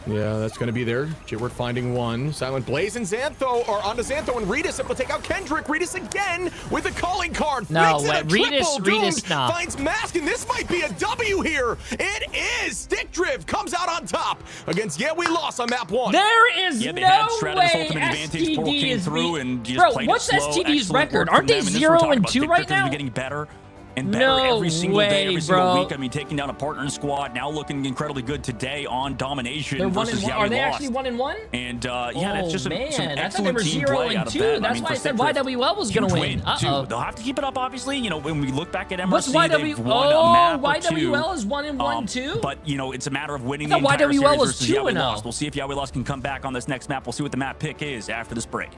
Yeah, that's going to be there. Jitward finding one. Silent Blaze and Xantho are onto Xantho, and Redis able to take out Kendrick. Redis again with a calling card. No, Redis finds Mask, and this might be a W here. It is. Stick Drift comes out on top. against Yeah We Lost on map 1. There is Yeah, they had no Stratus way ultimate advantage. Portal STD came is through and just Bro, played what's it slow. STD's Excellent record? work Aren't from they them, and this we're 0 talking and about 2 Dick right Victor's now? getting better and better No every single day, every way, single bro. week. I mean, taking down a partner in squad, now looking incredibly good today on domination They're 1 versus and 1. Yeah Are We they Lost. actually 1 and 1? And yeah, that's just some man. I thought they excellent were team 0 play and out of 2. that. That's mean, why for I said Stick Drift, YWL was gonna huge win. too. They'll have to keep it up, obviously. You know, when we look back at MRC, What's they've YWL? won a Oh, map or two. YWL is 1 and 1 too. But you know, it's a matter of winning I the thought entire YWL series was versus 2 Yeah We and 0. Lost. We'll see if Yeah We Lost can come back on this next map. We'll see what the map pick is after this break.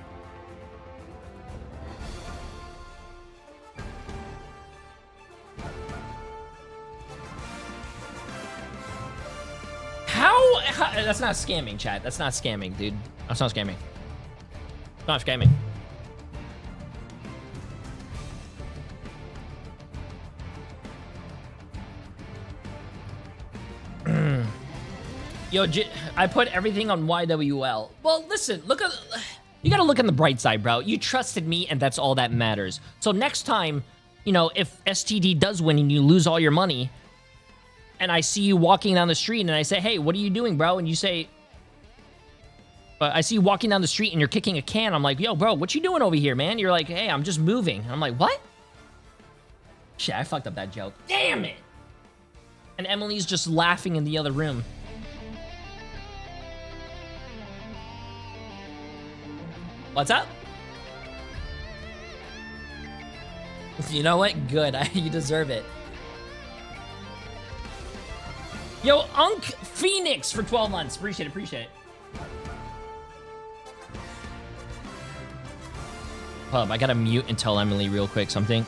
How? That's not scamming, chat. That's not scamming, dude. That's not scamming. It's not scamming. Yo, I put everything on YWL. Well, listen, look at... You gotta look on the bright side, bro. You trusted me, and that's all that matters. So next time, you know, if STD does win and you lose all your money, and I see you walking down the street, and I say, hey, what are you doing, bro? And you say... I see you walking down the street, and you're kicking a can. I'm like, yo, bro, what you doing over here, man? You're like, hey, I'm just moving. I'm like, what? Shit, I fucked up that joke. Damn it! And Emily's just laughing in the other room. What's up? You know what? Good. You deserve it. Yo, Unk Phoenix for 12 months. Appreciate it. Appreciate it. Hold up. I gotta mute and tell Emily real quick something.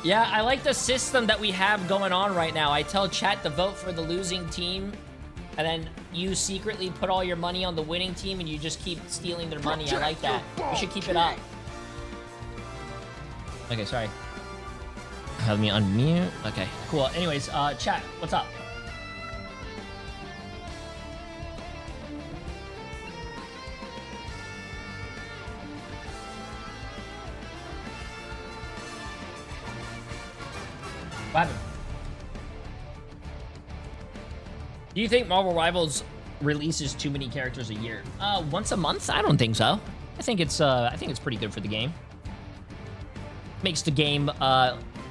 Yeah, I like the system that we have going on right now. I tell chat to vote for the losing team, and then you secretly put all your money on the winning team, and you just keep stealing their money. I like that. We should keep it up. Okay, sorry. Have me unmute. Okay, cool. Anyways, chat, what's up? What happened? Do you think Marvel Rivals releases too many characters a year? Once a month? I don't think so. I think it's pretty good for the game. Makes the game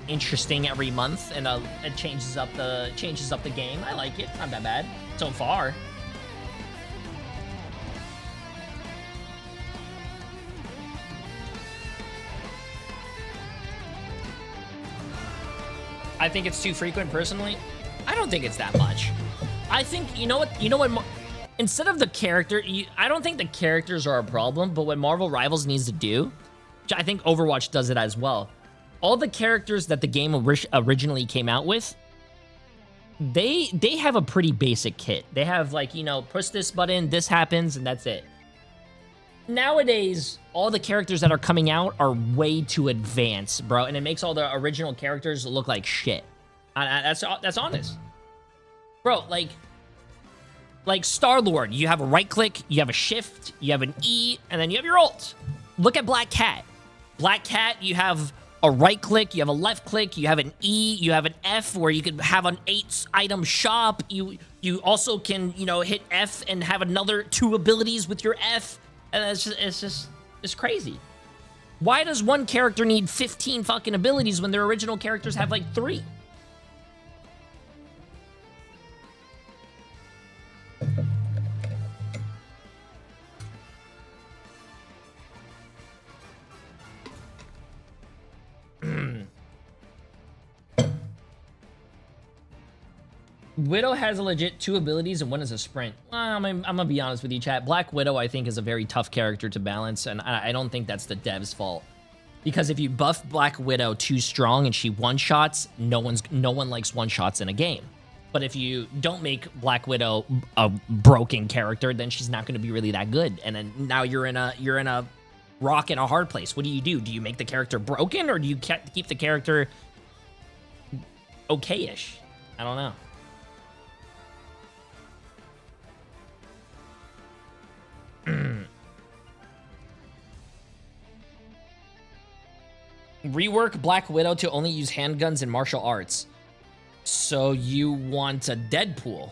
interesting every month, and it changes up the game. I like it. Not that bad so far. I think it's too frequent personally. I don't think it's that much. I think, you know what, instead of the character, I don't think the characters are a problem, but what Marvel Rivals needs to do, which I think Overwatch does it as well, all the characters that the game originally came out with, they have a pretty basic kit. They have, like, you know, push this button, this happens, and that's it. Nowadays, all the characters that are coming out are way too advanced, bro, and it makes all the original characters look like shit. That's honest. Bro, like Star-Lord, you have a right click, you have a shift, you have an E, and then you have your ult. Look at Black Cat. Black Cat, you have a right click, you have a left click, you have an E, you have an F where you can have an 8-item shop. You also can, you know, hit F and have another 2 abilities with your F. And it's crazy. Why does one character need 15 fucking abilities when their original characters have like 3? Widow has a legit 2 abilities and 1 is a sprint. Well, I'm gonna be honest with you, chat. Black Widow, I think, is a very tough character to balance, and I don't think that's the devs' fault. Because if you buff Black Widow too strong and she one-shots, no one likes one-shots in a game. But if you don't make Black Widow a broken character, then she's not gonna be really that good. And then now you're in a rock and a hard place. What do? Do you make the character broken, or do you keep the character okay-ish? I don't know. Rework Black Widow to only use handguns and martial arts. So you want a Deadpool.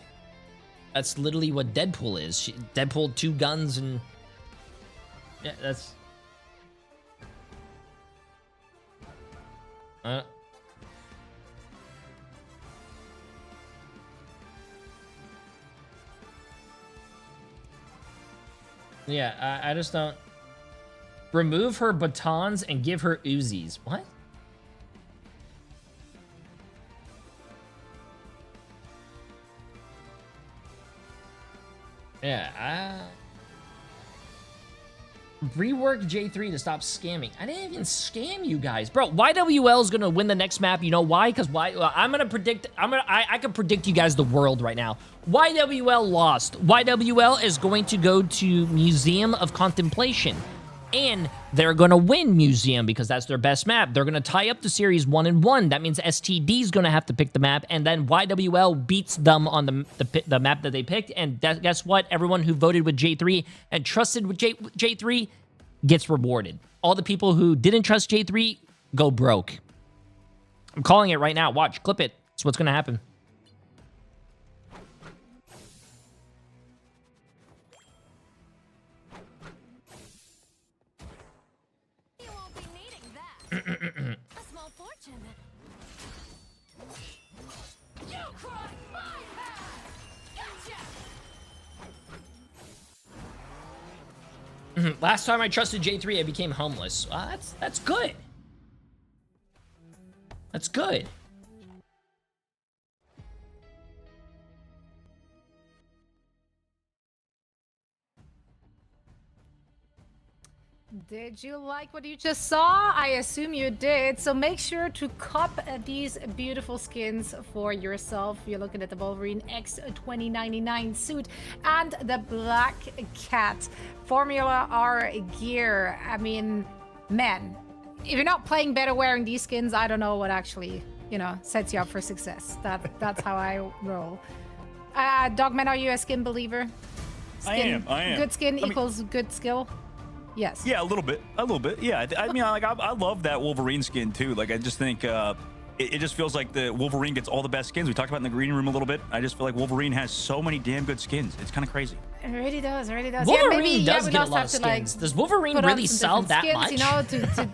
That's literally what Deadpool is. Deadpool 2 guns and yeah, that's. Yeah, I just don't. Remove her batons and give her Uzis. What? Yeah, rework Jay3 to stop scamming. I didn't even scam you guys, bro. YWL is gonna win the next map. You know why? Because I'm gonna predict. I can predict you guys the world right now. YWL lost. YWL is going to go to Museum of Contemplation, and they're gonna win Museum because that's their best map. They're gonna tie up the series 1-1. That means STD is gonna have to pick the map, and then YWL beats them on the map that they picked. And guess what? Everyone who voted with Jay3 and trusted with Jay3 gets rewarded. All the people who didn't trust Jay3 go broke. I'm calling it right now. Watch, clip it. That's what's gonna happen. A small fortune. You crossed my path. Gotcha. Last time I trusted Jay3, I became homeless. That's good. That's good. Did you like what you just saw? I assume you did. So make sure to cop these beautiful skins for yourself. You're looking at the Wolverine X 2099 suit and the Black Cat Formula R gear. I mean, man, if you're not playing better wearing these skins, I don't know what actually, you know, sets you up for success. That's how I roll. Dogman, are you a skin believer? Skin, I am. Good skin equals good skill. Yes. Yeah, a little bit. Yeah, I mean, like, I love that Wolverine skin too. Like, I just think it just feels like the Wolverine gets all the best skins. We talked about in the green room a little bit. I just feel like Wolverine has so many damn good skins. It's kind of crazy. It really does. It really does. Wolverine does get a lot of skins. Does Wolverine really sell that skins, much? You know,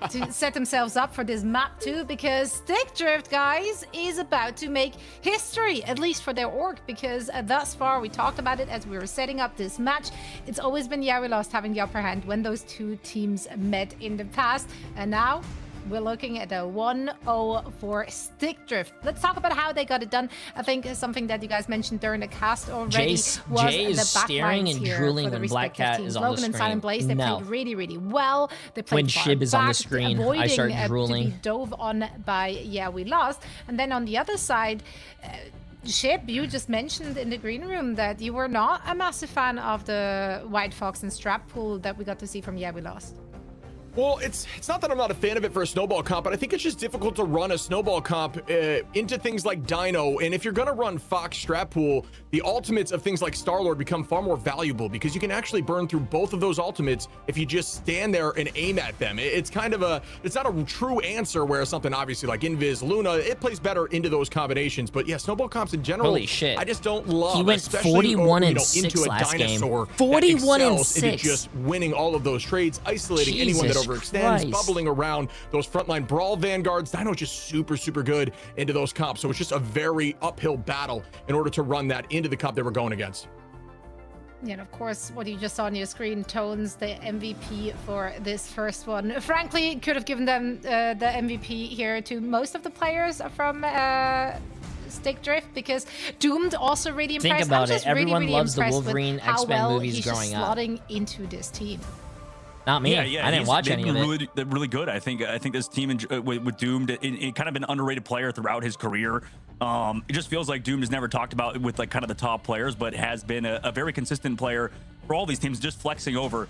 to set themselves up for this map too, because Stick Drift, guys, is about to make history, at least for their org, because thus far, we talked about it as we were setting up this match. It's always been Yeah We Lost having the upper hand when those two teams met in the past, and now we're looking at a 1-0 for Stick Drift. Let's talk about how they got it done. I think something that you guys mentioned during the cast already was Jay is the staring and drooling when Black Cat is on the Logan screen. and Silent Blaze, they played really, really well. They played When Shib is on the back, screen, I avoiding, start to drooling. be dove on by Yeah We Lost. And then on the other side, Shib, you just mentioned in the green room that you were not a massive fan of the White Fox and Strap pool that we got to see from Yeah We Lost. Well, it's not that I'm not a fan of it for a snowball comp, but I think it's just difficult to run a snowball comp into things like Dino. And if you're going to run Fox Strap Pool, the ultimates of things like Star-Lord become far more valuable because you can actually burn through both of those ultimates if you just stand there and aim at them. It's kind of it's not a true answer where something obviously like Invis, Luna, it plays better into those combinations. But yeah, snowball comps in general, holy shit, I just don't love. He went 41 and 6 into a last dinosaur game. 41 and into 6. Just winning all of those trades, isolating anyone that overextends, Christ. bubbling around those frontline brawl vanguards. Dino's just super good into those comps. So it's just a very uphill battle in order to run that into the comp they were going against. Yeah, and of course, what you just saw on your screen, Tones, the MVP for this first one. Frankly, could have given them the MVP here to most of the players from Stick Drift, because Doomed also really impressed. Think about I'm just it. Everyone really loves the impressed Wolverine with how X-Men well movies he's growing just up. slotting into this team. Not me. Yeah, I didn't watch any of it. They're really good. I think this team with Doomed, it kind of been an underrated player throughout his career. It just feels like Doomed is never talked about with like kind of the top players, but has been a very consistent player for all these teams, just flexing over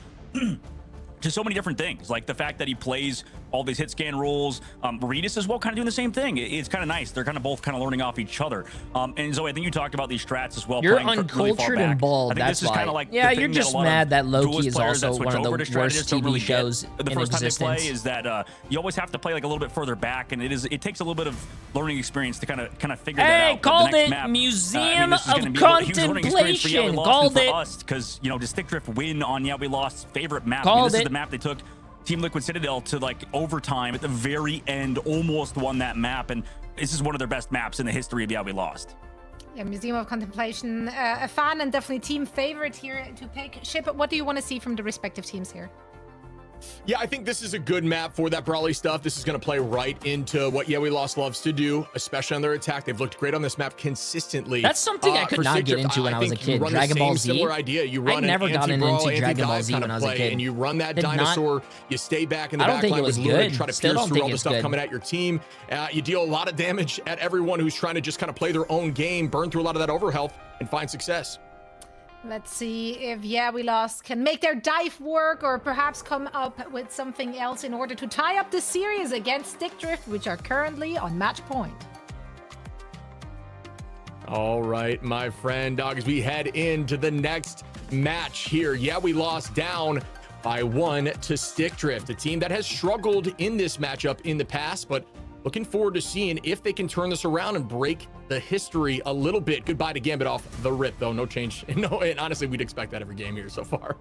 to so many different things, like the fact that he plays all these hit scan rules. Redis as well, kind of doing the same thing. It's kind of nice. They're kind of both kind of learning off each other. And Zoe, I think you talked about these strats as well. You're playing really far uncultured back. and bald. I think That's this is why. kind of like Yeah, the thing you're just that a lot mad of that Loki duelist is players also that switch one of over the to worst strategists don't TV really get shows the in first time they play existence. is that you always have to play like a little bit further back, and it takes a little bit of learning experience to kind of figure that out. Hey, called it Map, Museum this is gonna of be a huge learning experience for Contemplation. Lost Called and it. for us, because you know, did Stick Drift win on We Lost's favorite map? Called This it. is the map they took Team Liquid Citadel to like overtime at the very end, almost won that map, and this is one of their best maps in the history of We Lost. Yeah, Museum of Contemplation, a fan and definitely team favorite here to pick. Ship, what do you want to see from the respective teams here? Yeah, I think this is a good map for that Brawly stuff. This is going to play right into what We Lost loves to do, especially on their attack. They've looked great on this map consistently. That's something I could not get into when I was a kid. Dragon Ball Z. Similar idea. You run I never got into Dragon Ball Z when I was a kid. And you run that Did dinosaur. You stay back in the I don't back think line it was with Luna to good. try to Still pierce don't through think all the it's stuff good. coming at your team. You deal a lot of damage at everyone who's trying to just kind of play their own game, burn through a lot of that overhealth, and find success. Let's see if We Lost can make their dive work or perhaps come up with something else in order to tie up the series against Stick Drift, which are currently on match point. All right, my friend, dogs, we head into the next match here. We Lost down by 1 to Stick Drift, a team that has struggled in this matchup in the past, but looking forward to seeing if they can turn this around and break the history a little bit. Goodbye to Gambit off the rip, though. No change. No, and honestly, we'd expect that every game here so far.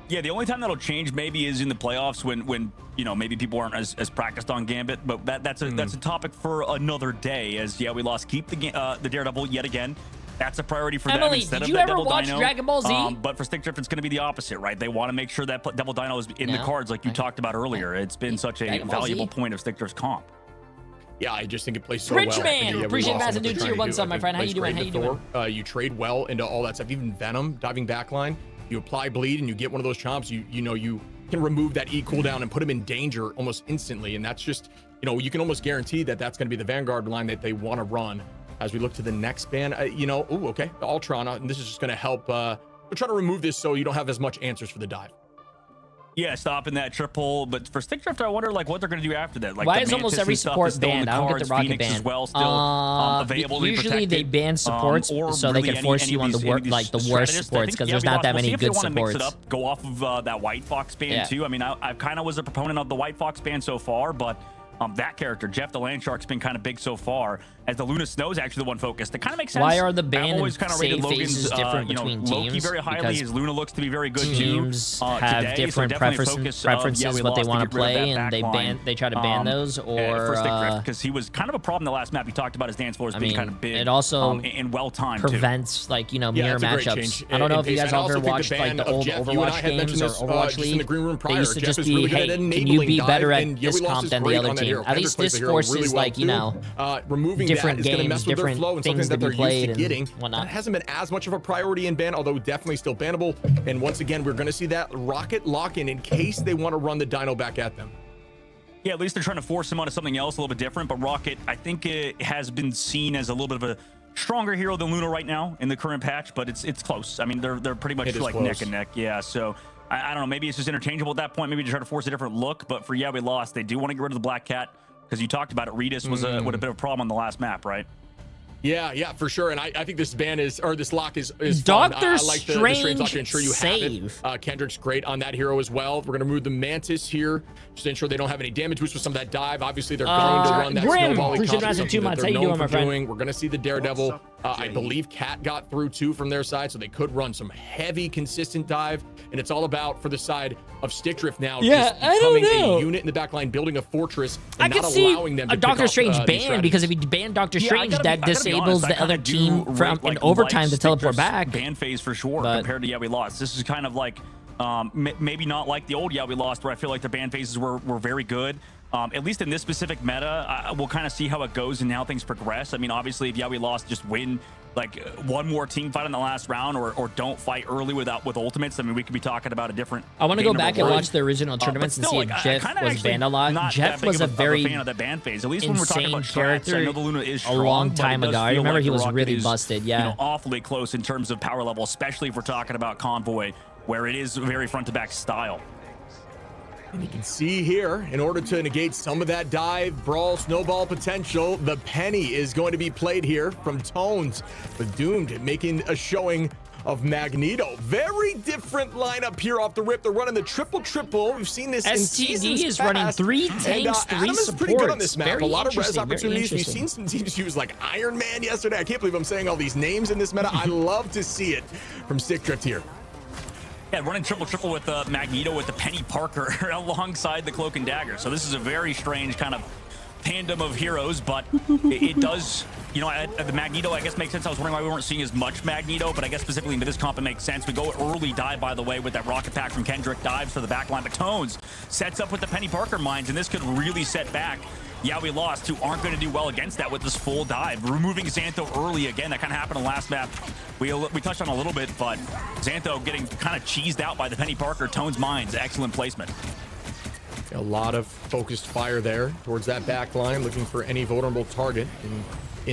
Yeah, the only time that'll change maybe is in the playoffs when you know, maybe people aren't as practiced on Gambit, but that's a topic for another day. As We Lost keep the Daredevil yet again. That's a priority for them Emily, instead did of you that ever Devil watch Dino. Dragon Ball Z? But for Stick Drift, it's going to be the opposite, right? They want to make sure that Devil Dino is in the No. cards, like you talked about earlier. It's been such a Dragon Ball Z? valuable point of Stick Drift's comp. Yeah, I just think it plays so Rich well. man, into appreciate We Lost massive and what dude they're tier trying to 1 do. sub, my I think friend. it How you plays doing? How great you into doing? Thor. You trade well into all that stuff. Even Venom, diving backline, you apply bleed and you get one of those chomps, you know, you can remove that E cooldown and put him in danger almost instantly. And that's just, you know, you can almost guarantee that that's going to be the Vanguard line that they want to run as we look to the next ban. You know, oh, okay, the Ultron, and this is just going to help. We're trying to remove this so you don't have as much answers for the dive. Yeah, stopping that triple. But for Stick Drift, I wonder like what they're going to do after that. Like, Why the is almost Mantis every and stuff support is still in banned? I don't get cards. the rocket Phoenix ban. as well, still available to be Usually they protected. ban supports or so they really can force any you of on the these- wor- any of like the these worst strategists. I supports think, because yeah, there's we not lost. that We'll many see if they good wanna mix supports. it up, go off of that White Fox ban Yeah. too. I mean, I kind of was a proponent of the White Fox ban so far, but that character, Jeff the Land Shark's been kind of big so far, as the Luna Snow's actually the one focused. It kind of makes sense. Why are the I've ban always and kind of save rated phases Logan's, different you know, between Loki teams? very highly. Because His Luna looks to be very good teams too. have Today, different so definitely preferences, focus, what they want to play, that and they try to ban those, or for Stick Drift, because he was kind of a problem the last map. He talked about his dance floor as being kind of big. It also and well timed prevents like, you know, mirror it's a great matchups. change. I don't know if you And guys I ever also think the watched like ban the of old Jeff, you and I Overwatch had mentioned games or this, Overwatch just in League. the green room They prior. used to Jeff just is be, really good hey, at can you enabling be dive, better at and this we lost comp his than the great other on that team? hero. At Kendrick least plays this the hero forces really well like, you too. know, removing different that is going to games, mess with their different flow and something things that to they're be used played to and getting. whatnot. That hasn't been as much of a priority in ban, although definitely still bannable. And once again, we're going to see that rocket lock in case they want to run the Dino back at them. Yeah, at least they're trying to force him onto something else a little bit different. But Rocket, I think it has been seen as a little bit of a stronger hero than Luna right now in the current patch, but it's close. I mean, they're pretty much like neck and neck. Yeah, so I don't know. Maybe it's just interchangeable at that point. Maybe to try to force a different look. But for We Lost, they do want to get rid of the Black Cat because you talked about it. Redis was would have been a problem on the last map, right? Yeah, for sure. And I think this ban is, or this lock is Doctor fun. I like the strange lock to ensure you save. have it. Kendrick's great on that hero as well. We're going to remove the Mantis here just to ensure they don't have any damage boost with some of that dive. Obviously, they're going to run that Grim, snowball. appreciate it, massive 2 months. How you doing, my friend? We're going to see the Daredevil. I believe Cat got through too from their side, so they could run some heavy, consistent dive. And it's all about for the side of Stick Drift now. Yeah, just I don't becoming know. a unit in the back line, building a fortress, I and could not see allowing them to a Doctor pick Strange off, these ban because if you strategies. ban Doctor Yeah, I Strange, gotta that be disables honest, the I other kinda team do from like in overtime to Stick teleport Drift's back. ban phase for sure But compared to We Lost. This is kind of like maybe not like the old We Lost where I feel like the ban phases were very good. At least in this specific meta, we'll kind of see how it goes and how things progress. I mean, obviously, if We Lost just win like one more team fight in the last round or don't fight early with ultimates, I mean, we could be talking about a different. I want to game go back number and one. watch the original tournaments and see But if still, Jeff I kinda was actually banned a lot. not Jeff that big was a of very fan of that ban phase. At least when we're talking insane about strats, character I know the Luna is a strong, long but it time does ago. I feel remember like he the was Rocket really is, busted. Yeah, you know, awfully close in terms of power level, especially if we're talking about Convoy, where it is very front to back style. And you can see here, in order to negate some of that dive, brawl, snowball potential, the penny is going to be played here from Tones, with Doomed making a showing of Magneto. Very different lineup here off the rip. They're running the triple. We've seen this in seasons STD is past. running 3 tanks, And 3 Adam is supports. pretty good on this map. Very A lot of res interesting, very opportunities. We've interesting. seen some teams use like Iron Man yesterday. I can't believe I'm saying all these names in this meta. I love to see it from Stick Drift here. Yeah, running triple with Magneto with the Penny Parker alongside the Cloak and Dagger. So this is a very strange kind of tandem of heroes, but it does, you know, at the Magneto, I guess makes sense. I was wondering why we weren't seeing as much Magneto, but I guess specifically into this comp, it makes sense. We go early dive, by the way, with that rocket pack from Kendrick, dives for the back line, but Tones sets up with the Penny Parker mines, and this could really set back. Yeah, we lost, who aren't going to do well against that with this full dive. Removing Xantho early again. That kind of happened in the last map. We touched on a little bit, but Xantho getting kind of cheesed out by the Penny Parker. Tones mines, excellent placement. A lot of focused fire there towards that back line, looking for any vulnerable target. And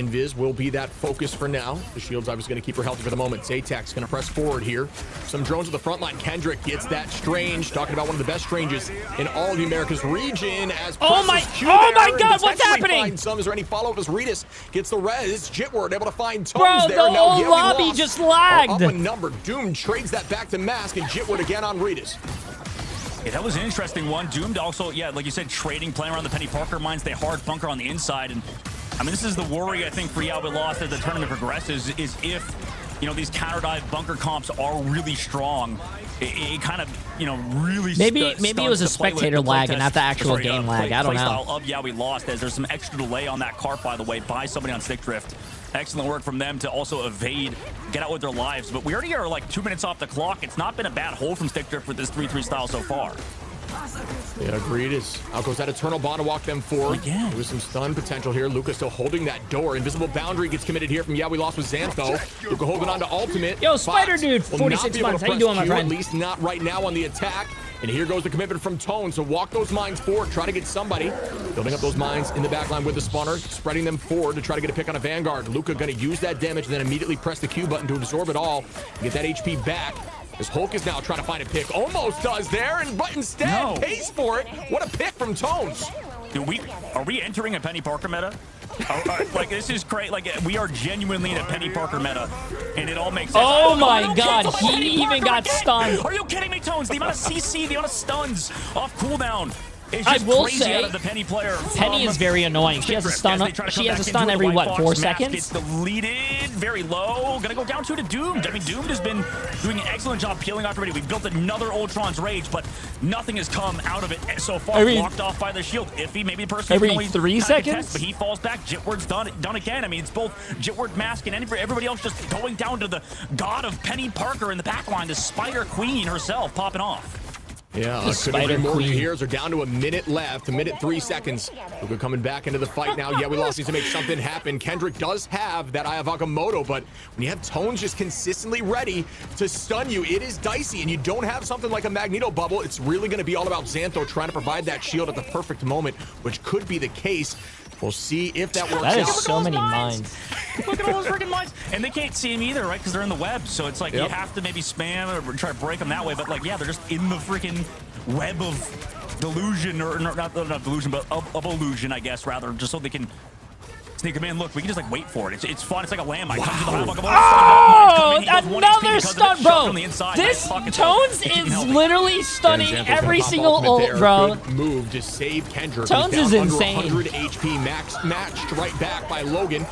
Invis will be that focus for now. The shield's obviously going to keep her healthy for the moment. Zaytak's going to press forward here. Some drones at the front line. Kendrick gets that Strange, talking about one of the best Stranges in all of the Americas region. As oh my God, what's happening? Is there any follow-up as Redis gets the res? Jitward able to find Tones Bro, there. the Now, whole lobby just lagged. Up a number. Doom trades that back to Mask, and Jitward again on Redis. Yeah, that was an interesting one. Doomed also, yeah, like you said, trading, playing around the Penny Parker mines. They hard bunker on the inside. And I mean, this is the worry, I think, for Yeah, We Lost as the tournament progresses, is if, you know, these counter dive bunker comps are really strong, it kind of, you know, really maybe it was a spectator lag and not the actual game lag. I don't know. Of Yeah, We Lost, as there's some extra delay on that cart, by the way, by somebody on Stick Drift. Excellent work from them to also evade, get out with their lives. But we already are like 2 minutes off the clock. It's not been a bad hold from Stick Drift with this 3-3 style so far. Yeah, agreed. Out goes that Eternal Bond to walk them forward. There was some stun potential here. Luca still holding that door. Invisible Boundary gets committed here from Yeah, We Lost with Xantho. Luca holding on to ultimate. Yo, Spider Dude, 46 months. How you doing, my friend? At least not right now on the attack. And here goes the commitment from Tone. So walk those mines forward. Try to get somebody. Building up those mines in the back line with the spawner. Spreading them forward to try to get a pick on a Vanguard. Luca going to use that damage and then immediately press the Q button to absorb it all. And get that HP back. As Hulk is now trying to find a pick. Almost does there, but instead pays for it. What a pick from Tones. Dude, are we entering a Penny Parker meta? Like, this is great. Like, we are genuinely in a Penny Parker meta, and it all makes sense. Oh my God, he even got stunned. Are you kidding me, Tones? The amount of CC, the amount of stuns off cooldown. It's I just will crazy say, out of the Penny player. Penny is very annoying. She has a stun. She has a stun every what, 4 seconds? Gets deleted very low. Gonna go down to Doomed. I mean, Doomed has been doing an excellent job peeling off already. We built another Ultron's Rage, but nothing has come out of it so far. Blocked off by the shield. Iffy, maybe the person every can only 3 seconds, contest, but he falls back. Jitward's done again. I mean, it's both Jitward, Mask, and everybody else just going down to the god of Penny Parker in the backline, the Spider Queen herself, popping off. Yeah, couldn't agree more. Heroes are down to a minute left, a minute 3 seconds. We're coming back into the fight now. Yeah, We Lost needs to make something happen. Kendrick does have that Eye of Agamotto, but when you have Tones just consistently ready to stun you, it is dicey, and you don't have something like a Magneto bubble. It's really going to be all about Xantho trying to provide that shield at the perfect moment, which could be the case. We'll see if that works out. That is so many mines. Look at all those freaking mines. And they can't see him either, right? Because they're in the web. So it's like you have to maybe spam or try to break them that way. But like, yeah, they're just in the freaking web of delusion, or not delusion, but of illusion, I guess, rather, just so they can sneak them in. Look, we can just like wait for it. It's fun. It's like a landmine. Oh, another stun, bro. This Tones is literally stunning every single ult, bro. Good move to save Kendrick. Tones is insane. 100 HP matched right back by Logan.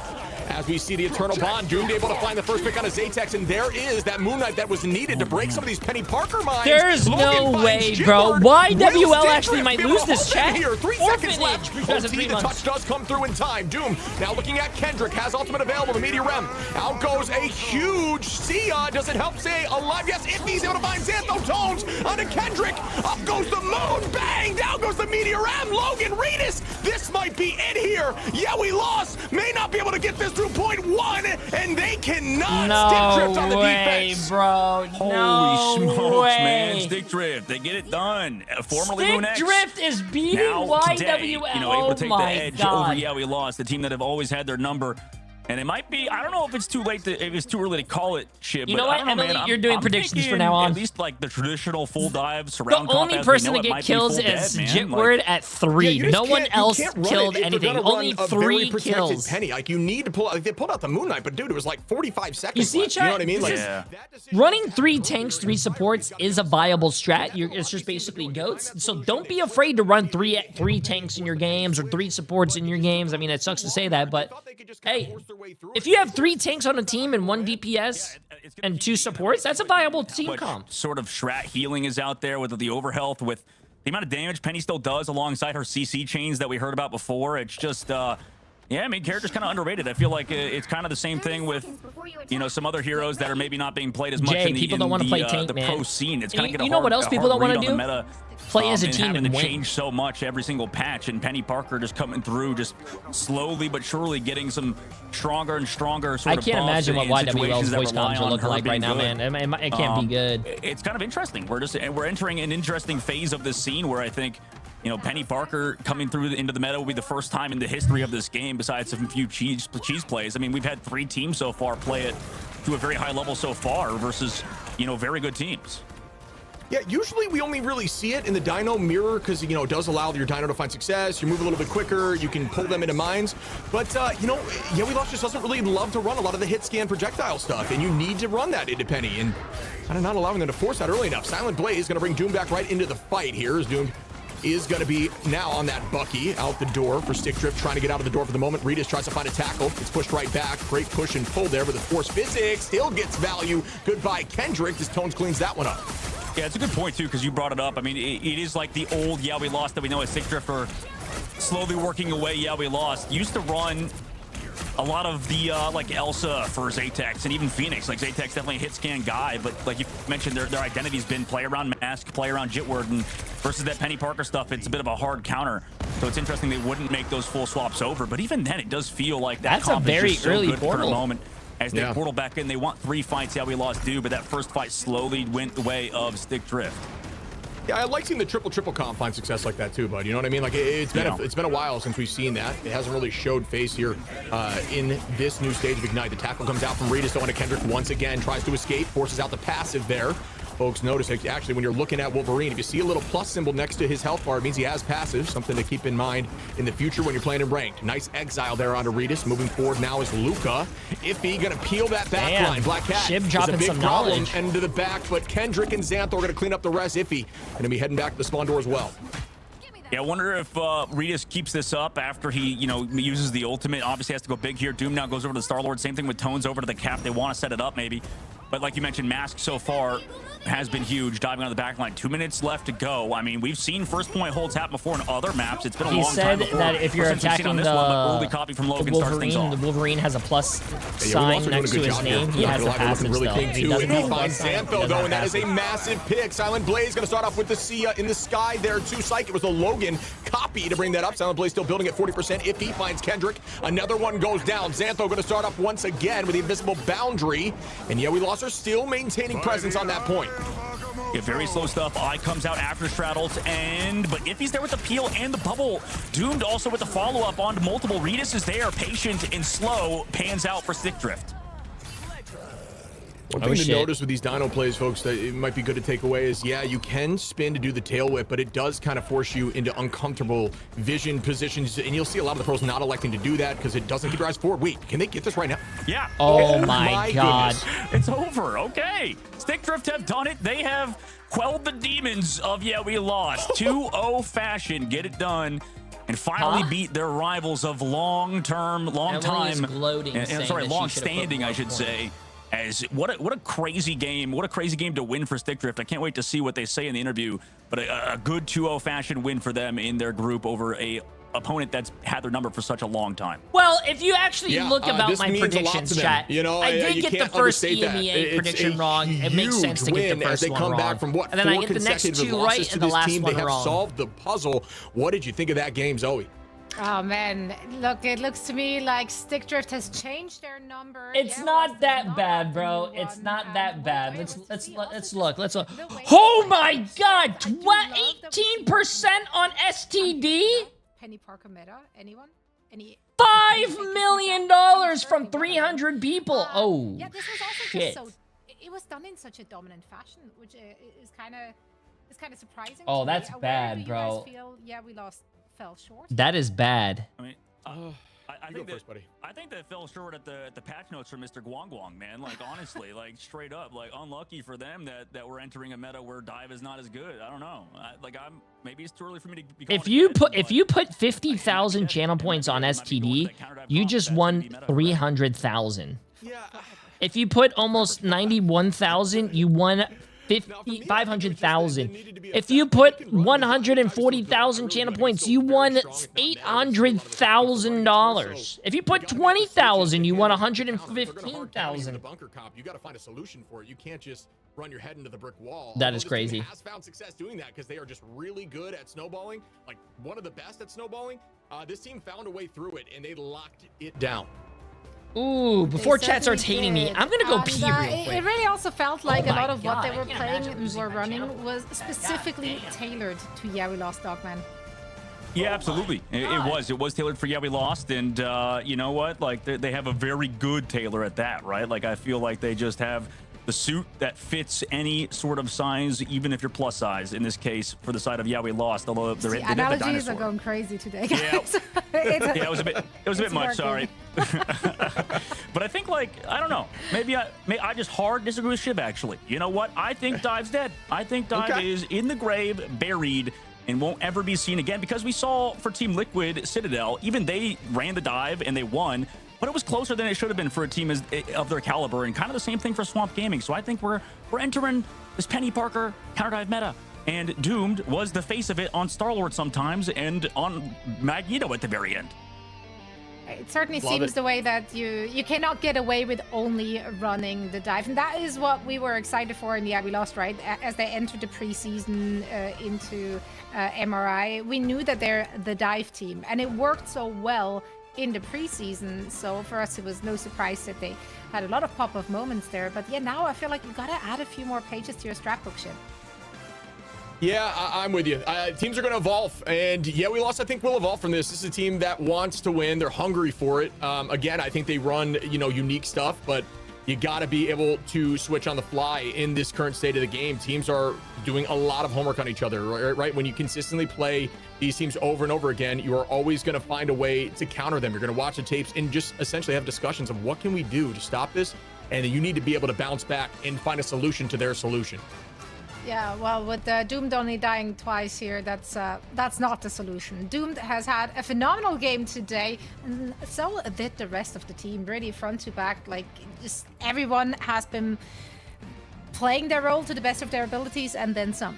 As we see the Eternal Bond, Doomed able to find the first pick on a Zaytex, and there is that Moon Knight that was needed to break some of these Penny Parker mines. There's no way, bro. YWL actually might lose this chat. Here, 3 seconds left. The touch does come through in time. Doom now looking at Kendrick, has ultimate available, the Meteor Rem. Out goes a huge Sia. Does it help stay alive? Yes, Iffy's able to find Xantho. Tones onto Kendrick. Up goes the Moon. Bang! Down goes the Meteor Rem. Logan, Redis. This might be it here. Yeah, We Lost. May not be able to get this through point 1, and they cannot. Stick Drift on the defense. Bro. Holy smokes, man. Stick Drift. They get it done. Formerly Stick Drift is beating YWL. Today, able to take the edge over Yeah, We Lost, the team that have always had their number. And it might be, I don't know if it's too late if it's too early to call it, Shib. You know what, Emily? You're doing predictions from now on. At least like the traditional full dive surround. The only person to get kills is Jitward at 3. No one else killed anything. Only 3 kills. Penny. Like, you need to pull out. Like, they pulled out the Moon Knight, but dude, it was like 45 seconds. You see, left. You know what I mean? Like, running 3 tanks, 3 supports is a viable strat. It's just basically goats. So don't be afraid to run 3 tanks in your games or 3 supports in your games. I mean, it sucks to say that, but hey, if you have 3 tanks on a team and 1 DPS and 2 supports, that's a viable team comp. Sort of strat healing is out there with the overhealth, with the amount of damage Penny still does alongside her CC chains that we heard about before. It's just, yeah, I mean, character's kind of underrated. I feel like it's kind of the same thing with, you know, some other heroes that are maybe not being played as much in the, people don't want to play tank, man. Pro scene. It's kind of you know what else people don't want to do? Play as a team and win. Change so much every single patch, and Penny Parker just coming through, just slowly but surely getting some stronger and stronger sort of I can't imagine what YWL's voice comms are looking like right now, man. It can't be good. It's kind of interesting. We're entering an interesting phase of this scene where I think, you know, Penny Parker coming through into the meta will be the first time in the history of this game, besides a few cheese plays. I mean, we've had 3 teams so far play it to a very high level so far versus, you know, very good teams. Yeah, usually we only really see it in the Dino mirror because, you know, it does allow your Dino to find success. You move a little bit quicker. You can pull them into mines. But, you know, Yeah We Lost just doesn't really love to run a lot of the hit scan projectile stuff. And you need to run that into Penny. And kind of not allowing them to force that early enough. Silent Blaze going to bring Doom back right into the fight here as Doom is going to be now on that Bucky out the door for Stick Drift, trying to get out of the door for the moment. Regis tries to find a tackle. It's pushed right back. Great push and pull there, but the force physics still gets value. Goodbye, Kendrick. As Tones cleans that one up. Yeah, it's a good point, too, because you brought it up. I mean, it is like the old Yeah We Lost that we know as Stick Drift, or slowly working away Yeah We Lost. Used to run a lot of the, like Elsa for Zatex and even Phoenix. Like, Zatex definitely a hit scan guy, but like you mentioned, their identity's been play around Mask, play around Jitward, and versus that Penny Parker stuff, it's a bit of a hard counter. So it's interesting they wouldn't make those full swaps over, but even then, it does feel like that that's a very is so early good portal for a moment. As they portal back in, they want 3 fights Yeah We Lost do, but that first fight slowly went the way of Stick Drift. Yeah, I like seeing the triple comp find success like that too, bud. You know what I mean? Like, it's been a while since we've seen that. It hasn't really showed face here in this new stage of Ignite. The tackle comes out from Regis onto Kendrick once again, tries to escape, forces out the passive there. Folks, notice actually when you're looking at Wolverine, if you see a little plus symbol next to his health bar, it means he has passive, something to keep in mind in the future when you're playing in ranked. Nice exile there onto Regis. Moving forward now is Luca. Iffy gonna peel that back line. Black Cat Shib dropping is a big some problem knowledge. into the back, but Kendrick and Xantho are gonna clean up the rest. Iffy gonna be heading back to the spawn door as well. Yeah, I wonder if Regis keeps this up after he, you know, uses the ultimate. Obviously has to go big here. Doom now goes over to the Star-Lord. Same thing with Tones over to the Cap. They want to set it up maybe. But like you mentioned, Mask so far has been huge, diving on the back line. 2 minutes left to go. I mean, we've seen first point holds happen before in other maps. It's been a long time before. He said that if you're attacking the early copy from Logan Wolverine, the Wolverine has a plus sign next to his name. He has the passive still. He finds Xantho though, and that is a massive pick. Silent Blaze gonna start off with the Sia in the sky there too. Psych, it was a Logan copy to bring that up. Silent Blaze still building at 40%. If he finds Kendrick, another one goes down. Xantho gonna start up once again with the invisible boundary, and Yeah We Lost are still maintaining presence on that point. Yeah, very slow stuff. Eye comes out after straddles, but Iffy's there with the peel and the bubble. Doomed also with the follow-up onto multiple. Regis is there, patient and slow, pans out for Stick Drift. One thing to notice with these Dino plays, folks, that it might be good to take away is, yeah, you can spin to do the tail whip, but it does kind of force you into uncomfortable vision positions, and you'll see a lot of the pros not electing to do that because it doesn't keep your eyes forward. Wait, can they get this right now? Yeah. Oh my God. Goodness. It's over. Okay. Stick Drift have done it. They have quelled the demons of Yeah We Lost. 2-0 fashion. Get it done. And finally beat their rivals of long standing, I should say. As what a crazy game. What a crazy game to win for Stick Drift. I can't wait to see what they say in the interview. But a good 2-0 fashion win for them in their group over a opponent that's had their number for such a long time. Well, if you actually look about my predictions, chat, you know, I did get the first EMEA prediction wrong. It makes sense to get the first one wrong. Back from what, and then I get the next 2 right and the last one wrong. They have wrong. solved the puzzle. What did you think of that game, Zoe? Oh man, look, it looks to me like Stick Drift has changed their number. It's not that bad, bro. It's not that bad. Let's look. Oh my God, 18% on STD? Penny Parker meta, anyone? any. $5 million from 300 people. Oh, yeah, this was also shit. just so. It was done in such a dominant fashion, which is kind of surprising. Oh, to me. that's Where bad, do you bro. guys feel, yeah, we fell short. That is bad. I mean, I think that fell short at the patch notes from Mr. Guang Guang, man. Like honestly, like straight up, like unlucky for them that we're entering a meta where dive is not as good. I don't know. Maybe it's too early for me to be. If you put 50,000 channel points on STD, you just won 300,000. Yeah. If you put almost 91,000, you won 500,000. If you put 140,000 channel points, you won $800,000. If you put 20,000, you won 115,000. The bunker comp, you got to find a solution for it. You can't just run your head into the brick wall. That is crazy. This team has found success doing that because they are just really good at snowballing, like one of the best at snowballing. This team found a way through it and they locked it down. Ooh, before chat starts hating me, I'm gonna go pee real quick. It really also felt like a lot of God, what they I were can't playing imagine and losing were my running channel. was specifically tailored to Yeah, We Lost Dogman. Yeah, absolutely. It was tailored for Yeah, We Lost, and you know what? Like they have a very good tailor at that, right? Like I feel like they just have the suit that fits any sort of size, even if you're plus size. In this case, for the side of Yeah, We Lost, although they did the Analogies dinosaur. are going crazy today, Yeah, guys. yeah, it was a bit much. working. Sorry, but I think I don't know. Maybe I just hard disagree with Shib. Actually, you know what? I think Dive's dead. I think Dive is in the grave, buried, and won't ever be seen again. Because we saw for Team Liquid Citadel, even they ran the dive and they won. But it was closer than it should have been for a team of their caliber, and kind of the same thing for Swamp Gaming. So I think we're entering this Penny Parker counter dive meta, and Doomed was the face of it on Star-Lord sometimes, and on Magneto at the very end. It certainly seems the way that you cannot get away with only running the dive, and that is what we were excited for in the Yeah, We Lost, right? As they entered the preseason into MRI, we knew that they're the dive team, and it worked so well in the preseason, so for us it was no surprise that they had a lot of pop-up moments there. But yeah, now I feel like you gotta add a few more pages to your scrapbook, Ship. Yeah, I'm with you. Teams are going to evolve, and Yeah, We Lost, I think, will evolve from this. This is a team that wants to win. They're hungry for it. Again, I think they run, unique stuff, but you got to be able to switch on the fly in this current state of the game. Teams are doing a lot of homework on each other, right? When you consistently play these teams over and over again, you are always going to find a way to counter them. You're going to watch the tapes and just essentially have discussions of what can we do to stop this, and you need to be able to bounce back and find a solution to their solution. Yeah, well, with Doomed only dying twice here, that's not the solution. Doomed has had a phenomenal game today, and so did the rest of the team, really front to back. Like, just everyone has been playing their role to the best of their abilities, and then some.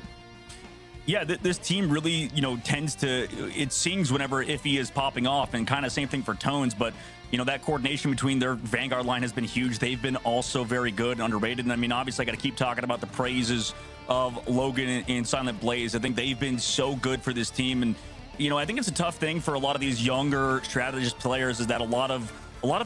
Yeah, this team really, tends to, it sings whenever Iffy is popping off, and kind of same thing for Tones, but that coordination between their Vanguard line has been huge. They've been also very good and underrated. And I mean, obviously, I got to keep talking about the praises of Logan and Silent Blaze. I think they've been so good for this team. And, I think it's a tough thing for a lot of these younger strategist players is that a lot of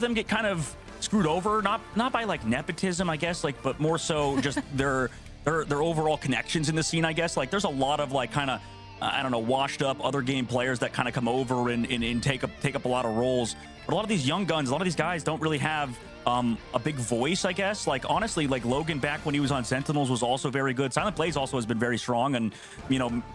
them get kind of screwed over, not by like nepotism, I guess, like, but more so just their overall connections in the scene, I guess. Like, there's a lot of like kind of, I don't know, washed up other game players that kind of come over and take up a lot of roles. But a lot of these young guns, a lot of these guys don't really have a big voice, I guess. Like, honestly, like Logan back when he was on Sentinels was also very good. Silent Blaze also has been very strong and,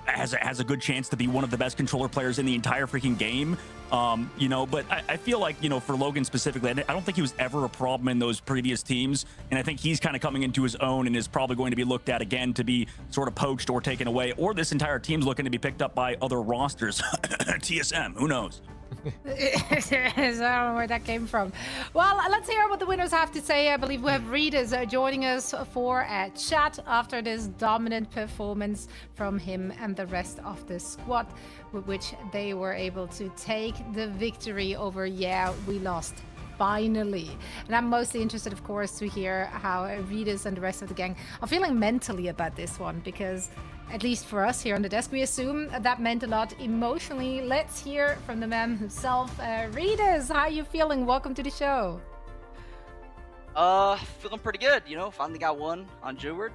has a good chance to be one of the best controller players in the entire freaking game. But I feel like, for Logan specifically, I don't think he was ever a problem in those previous teams. And I think he's kind of coming into his own and is probably going to be looked at again to be sort of poached or taken away. Or this entire team's looking to be picked up by other rosters. TSM, who knows? I don't know where that came from. Well, let's hear what the winners have to say. I believe we have Readers joining us for a chat after this dominant performance from him and the rest of the squad, with which they were able to take the victory over Yeah, We Lost. Finally. And I'm mostly interested, of course, to hear how Readers and the rest of the gang are feeling mentally about this one, because at least for us here on the desk, we assume that meant a lot emotionally. Let's hear from the man himself. Readers, how are you feeling? Welcome to the show. Feeling pretty good, finally got one on Jeward.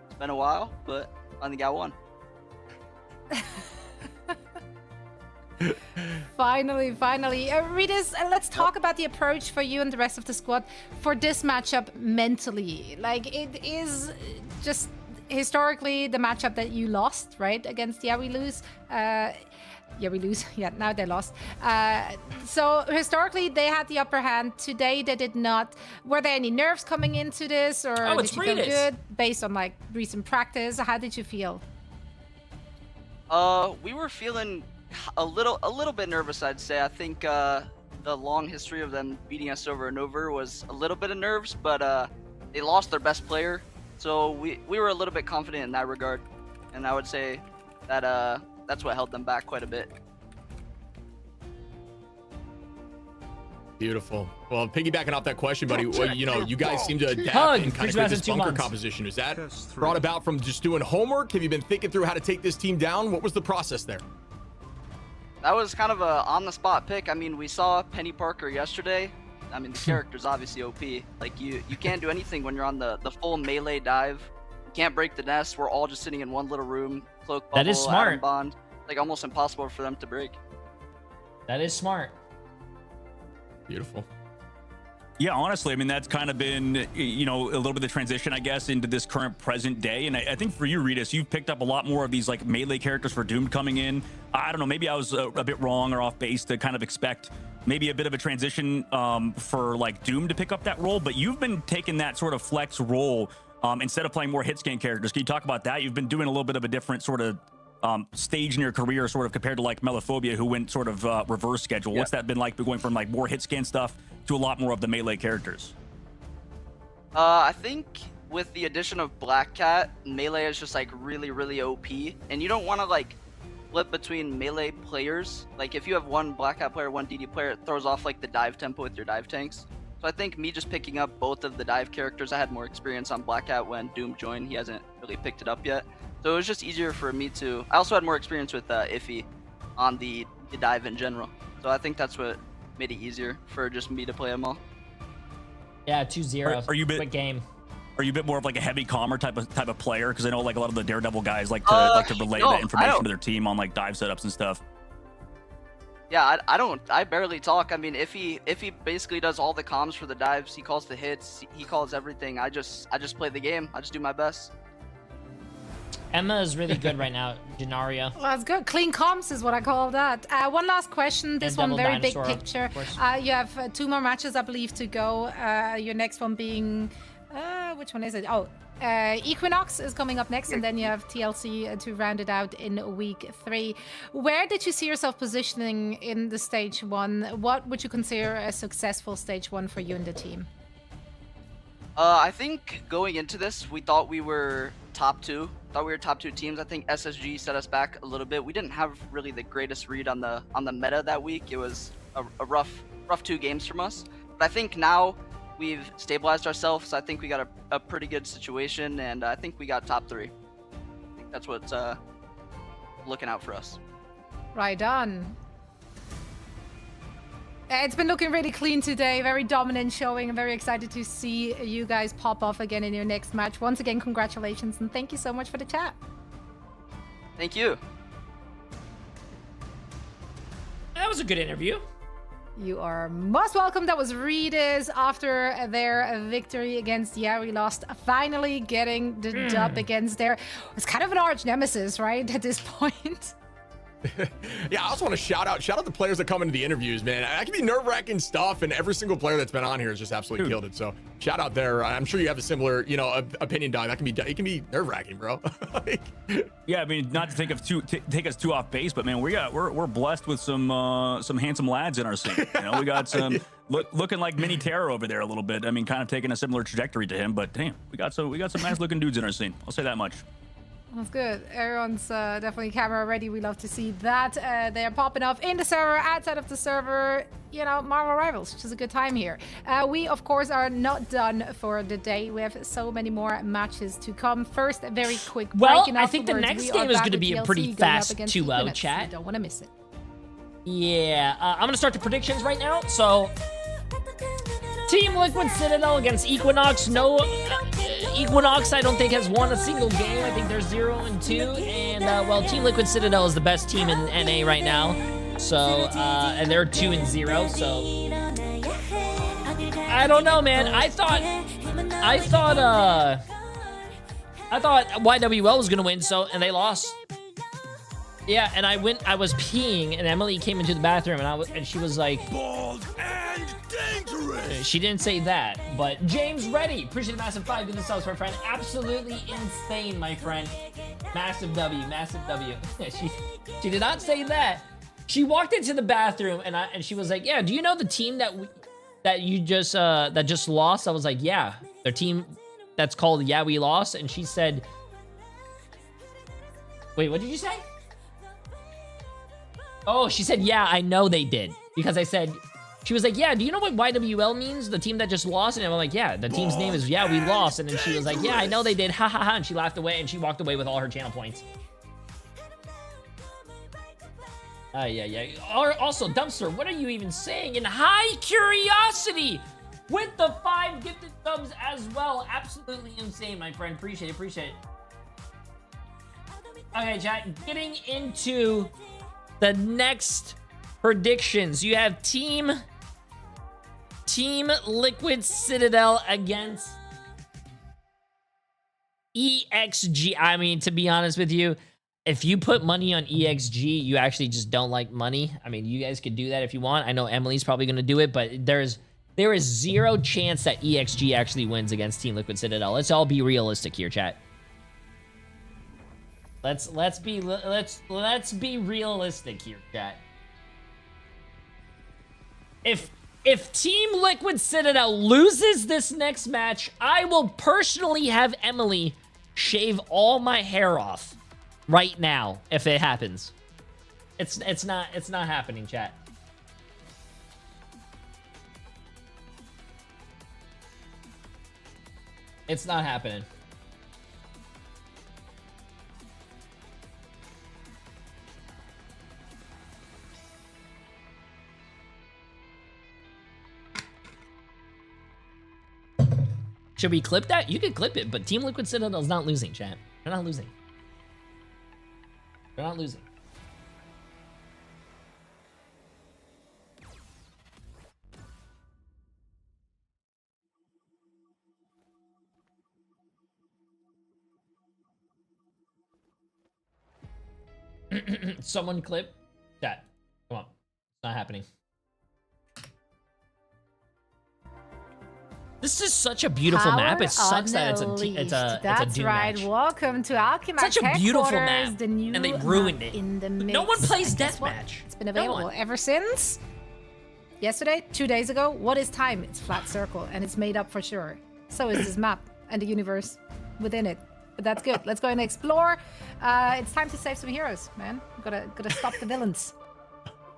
It's been a while, but finally got one. Finally. Ritas, let's talk about the approach for you and the rest of the squad for this matchup mentally. Like, it is just historically the matchup that you lost, right? Against we lose. We lose. Yeah, now they lost. So historically, they had the upper hand. Today, they did not. Were there any nerves coming into this, or did you feel good based on like recent practice? How did you feel? We were feeling a little bit nervous, I'd say. I think the long history of them beating us over and over was a little bit of nerves, but they lost their best player, so we were a little bit confident in that regard, and I would say that that's what held them back quite a bit. Beautiful. Well, piggybacking off that question, buddy, you know, you guys seem to adapt and kind of create this bunker composition. Is that brought about from just doing homework? Have you been thinking through how to take this team down? What was the process there? That was kind of a on-the-spot pick. I mean, we saw Penny Parker yesterday. I mean, the character's obviously OP. Like, you can't do anything when you're on the full melee dive. You can't break the nest. We're all just sitting in one little room. Cloak bubble, that is smart. atom bond. Like, almost impossible for them to break. That is smart. Beautiful. Yeah, honestly, I mean, that's kind of been, you know, a little bit of the transition, I guess, into this current present day. And I think for you, Ritas, you've picked up a lot more of these like melee characters for Doom coming in. I don't know, maybe I was a bit wrong or off base to kind of expect maybe a bit of a transition for like Doom to pick up that role. But you've been taking that sort of flex role instead of playing more hit scan characters. Can you talk about that? You've been doing a little bit of a different sort of stage in your career, sort of compared to like Melophobia, who went sort of reverse schedule. What's that been like, going from like more hit scan stuff to a lot more of the melee characters? I think with the addition of Black Cat, melee is just like really OP, and you don't want to like flip between melee players. Like, if you have one Black Cat player, one DD player, it throws off like the dive tempo with your dive tanks. So I think me just picking up both of the dive characters, I had more experience on Black Cat when Doom joined. He hasn't really picked it up yet. So it was just easier for me to... I also had more experience with Iffy on the dive in general. So I think that's what made it easier for just me to play them all. Yeah, 2-0. Are you quick game? Are you a bit more of like a heavy commer type of player? Because I know like a lot of the Daredevil guys like to relay that information to their team on like dive setups and stuff. Yeah, I barely talk. I mean, Iffy basically does all the comms for the dives. He calls the hits. He calls everything. I just play the game. I just do my best. Emma is really good right now. Denaria. Well, that's good. Clean comms is what I call that. One last question. This one very big picture. You have 2 more matches, I believe, to go. Your next one being... which one is it? Oh, Equinox is coming up next, and then you have TLC to round it out in week 3. Where did you see yourself positioning in the stage 1? What would you consider a successful stage 1 for you and the team? I think going into this, we thought we were top 2. Thought we were top 2 teams. I think SSG set us back a little bit. We didn't have really the greatest read on the meta that week. It was a rough 2 games from us. But I think now we've stabilized ourselves. I think we got a pretty good situation, and I think we got top 3. I think that's what's looking out for us. Right on. It's been looking really clean today, very dominant showing. I'm very excited to see you guys pop off again in your next match. Once again, congratulations, and thank you so much for the chat. Thank you. That was a good interview. You are most welcome. That was Ritas after their victory against we lost, finally getting the dub against it's kind of an arch nemesis, right, at this point. Yeah, I also want to shout out the players that come into the interviews, man. That can be nerve-wracking stuff, and every single player that's been on here has just absolutely killed it. So shout out there. I'm sure you have a similar, you know, opinion, Dog. It can be nerve-wracking, bro. Yeah, I mean, not to take us too off base, but man, we're blessed with some handsome lads in our scene. You know, we got some looking like mini Terror over there a little bit. I mean, kind of taking a similar trajectory to him, but damn, we got some nice looking dudes in our scene. I'll say that much. That's good. Everyone's definitely camera ready. We love to see that. They're popping off in the server, outside of the server, you know, Marvel Rivals, which is a good time here. We, of course, are not done for the day. We have so many more matches to come. First, a very quick break. Well, I think the next game is going to be a pretty fast 2-0 chat. You don't want to miss it. Yeah, I'm going to start the predictions right now. So, Team Liquid Citadel against Equinox. No, Equinox, I don't think, has won a single game. I think they're 0-2. And, well, Team Liquid Citadel is the best team in NA right now. So, and they're 2-0. So, I don't know, man. I thought YWL was gonna win. So, and they lost. Yeah, and I was peeing, and Emily came into the bathroom, and she was like, bold and dangerous. She didn't say that, but James Reddy, appreciate the massive 5 goodness subs, my friend. Absolutely insane, my friend. Massive W, massive W. She did not say that. She walked into the bathroom, and she was like, yeah, do you know the team that just lost? I was like, yeah, their team that's called Yeah We Lost, and she said, wait, what did you say? Oh, she said, yeah, I know they did. Because I said, she was like, yeah, do you know what YWL means? The team that just lost? And I'm like, yeah, the team's name is Yeah We Lost. And then she was like, yeah, I know they did. Ha ha ha. And she laughed away, and she walked away with all her channel points. Yeah. Also, Dumpster, what are you even saying? In high curiosity with the 5 gifted subs as well. Absolutely insane, my friend. Appreciate it. Okay, chat, getting into the next predictions. You have Team Liquid Citadel against EXG. I mean, to be honest with you, if you put money on EXG, you actually just don't like money. I mean, you guys could do that if you want. I know Emily's probably going to do it, but there is zero chance that EXG actually wins against Team Liquid Citadel. Let's all be realistic here, chat. Let's be realistic here, chat. If Team Liquid Citadel loses this next match, I will personally have Emily shave all my hair off right now if it happens. It's not happening, chat. It's not happening. Should we clip that? You could clip it, but Team Liquid Citadel's not losing, chat. They're not losing. They're not losing. Someone clip that. Come on. It's not happening. This is such a beautiful map. It sucks that it's a Doom That's right. match. Welcome to Alchemax Such a beautiful headquarters, map, the new and they ruined map it. in the No one mix. plays And guess what? deathmatch. It's been available ever since yesterday, 2 days ago. What is time? It's flat circle, and it's made up for sure. So is this map and the universe within it. But that's good. Let's go and explore. It's time to save some heroes, man. Gotta stop the villains.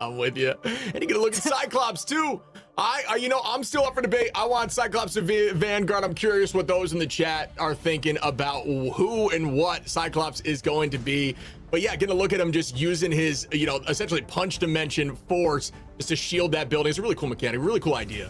I'm with you. And you're gonna look at Cyclops too. I'm still up for debate. I want Cyclops and Vanguard. I'm curious what those in the chat are thinking about who and what Cyclops is going to be. But yeah, gonna look at him just using his, essentially punch dimension force just to shield that building. It's a really cool mechanic, really cool idea.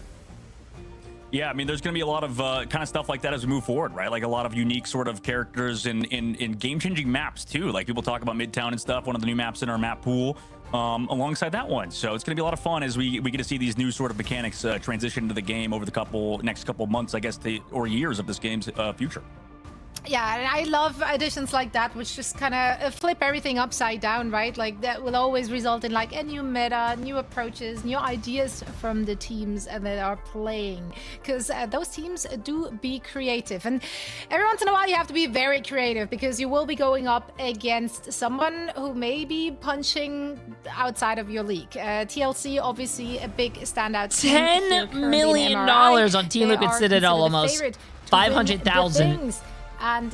Yeah, I mean, there's going to be a lot of kind of stuff like that as we move forward, right? Like a lot of unique sort of characters in game-changing maps too. Like people talk about Midtown and stuff, one of the new maps in our map pool, alongside that one. So it's going to be a lot of fun as we get to see these new sort of mechanics transition into the game over the next couple months, I guess, or years of this game's future. Yeah, and I love additions like that, which just kind of flip everything upside down, right? Like that will always result in like a new meta, new approaches, new ideas from the teams that are playing, because those teams do be creative. And every once in a while, you have to be very creative because you will be going up against someone who may be punching outside of your league. TLC, obviously, a big standout. $10 million on Team Liquid Citadel, almost 500,000. And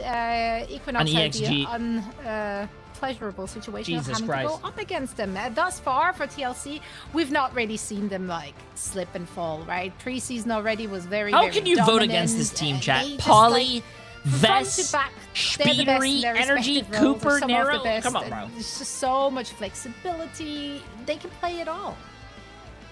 Equinox had EXG. the unpleasurable situation Jesus of having Christ. to go up against them. Thus far, for TLC, we've not really seen them like slip and fall, right? Preseason already was very, How very can you vote dominant. against this team, chat? They just, Polly, from front Vess, to back, they're the best in Speedery, their Energy, respective roles. They're Cooper, some of the Nero. best, Come on, and bro. There's just so much flexibility. They can play it all.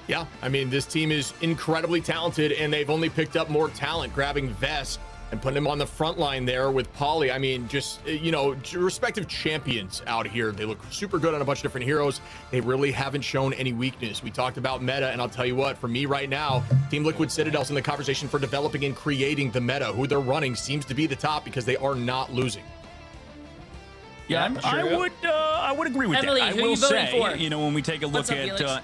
Yeah, I mean, this team is incredibly talented, and they've only picked up more talent, grabbing Vess and putting him on the front line there with Polly. I mean, just, you know, respective champions out here. They look super good on a bunch of different heroes. They really haven't shown any weakness. We talked about meta, and I'll tell you what, for me right now, Team Liquid Citadel's in the conversation for developing and creating the meta. Who they're running seems to be the top because they are not losing. Yeah, I would agree with Emily, that. I who will you voting say, for? you know, when we take a look What's up, at Felix?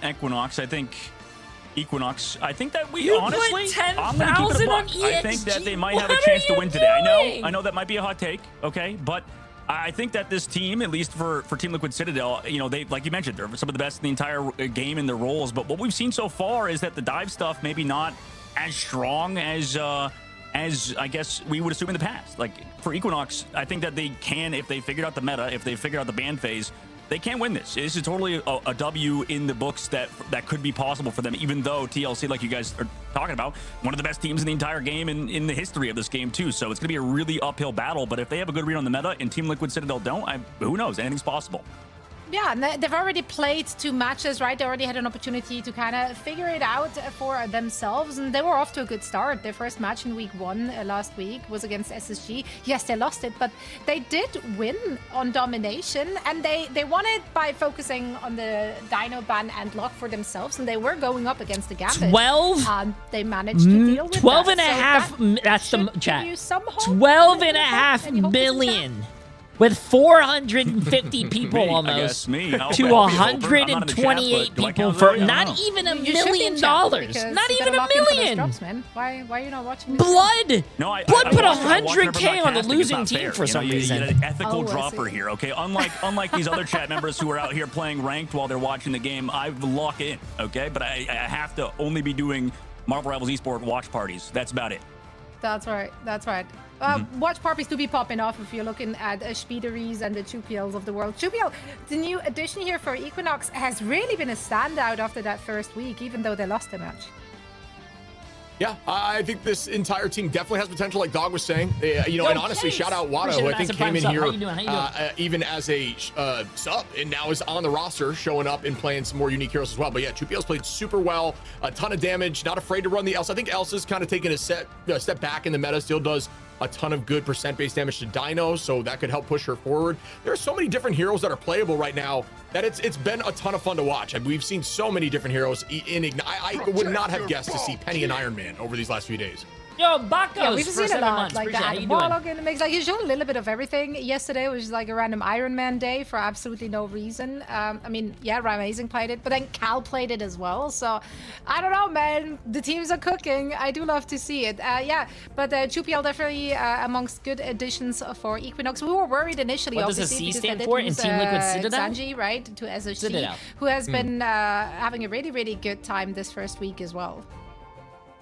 Equinox, I think that we You honestly, put I'm gonna keep it a 10,000 on buck. I think that EXG? they might have What a chance are to you win today. doing? I know that might be a hot take, okay, but I think that this team, at least for Team Liquid Citadel, you know, they, like you mentioned, they're some of the best in the entire game in their roles. But what we've seen so far is that the dive stuff maybe not as strong as I guess we would assume in the past. Like for Equinox, I think that they can, if they figured out the meta, if they figured out the ban phase, they can win this. This is totally a W in the books that could be possible for them, even though TLC, like you guys are talking about, one of the best teams in the entire game in the history of this game too. So it's going to be a really uphill battle, but if they have a good read on the meta and Team Liquid Citadel don't, who knows? Anything's possible. Yeah, and they've already played 2 matches, right? They already had an opportunity to kind of figure it out for themselves, and they were off to a good start. Their first match in week 1 last week was against SSG. Yes, they lost it, but they did win on domination, and they won it by focusing on the Dino ban and lock for themselves, and they were going up against the Gambit. 12? They managed to deal with 12 that. and a So half, that that's the should chat. give you some hope. 12 and a half million. With 450 people Me, I almost guess, me. How to bad? I'll be a helper. I'm not in the chat, 128 but do I people count for as that? I not don't know. even $1 You should be in million. chat Not because you even gotta $1 lock in for those million. drops, man. Why are you not watching this? Blood. No, Blood put watched it, I watched it, but 100K I'm not on the casting. It's losing not team fair. for You know, some you reason. get an ethical Oh, I dropper see. here, okay? Unlike these other chat members who are out here playing ranked while they're watching the game, I lock in, okay? But I have to only be doing Marvel Rivals Esport watch parties. That's about it. That's right. That's right. Watch parties do be popping off if you're looking at Speederys and the 2PLs of the world. 2PL, the new addition here for Equinox, has really been a standout after that first week, even though they lost the match. Yeah, I think this entire team definitely has potential, like Dog was saying. You know, and honestly, Case. shout out Wada, Appreciate who it, I think Massive came Prime in sub. here How you doing? even as a sub, and now is on the roster, showing up and playing some more unique heroes as well. But yeah, 2PL's played super well, a ton of damage, not afraid to run the Elsa. I think Elsa's kind of taking a step back in the meta, still does a ton of good percent-based damage to Dino, so that could help push her forward. There are so many different heroes that are playable right now that it's been a ton of fun to watch. And we've seen so many different heroes in Ignite. I would not have guessed to see Penny and Iron Man over these last few days. Yo, Bakos Yeah, we've for seen a 7 lot. months. Like Appreciate it. How that you doing? Warlock in the mix. Like you showed a little bit of everything. Yesterday was like a random Iron Man day for absolutely no reason. I mean, yeah, Amazing played it, but then Cal played it as well. So I don't know, man. The teams are cooking. I do love to see it. Yeah, but 2PL definitely amongst good additions for Equinox. We were worried initially. What does the obviously, C because they stand did for in lose, Team Liquid Citadel? Sanji, right, to SSG, Citadel. who has been having a really, really good time this first week as well.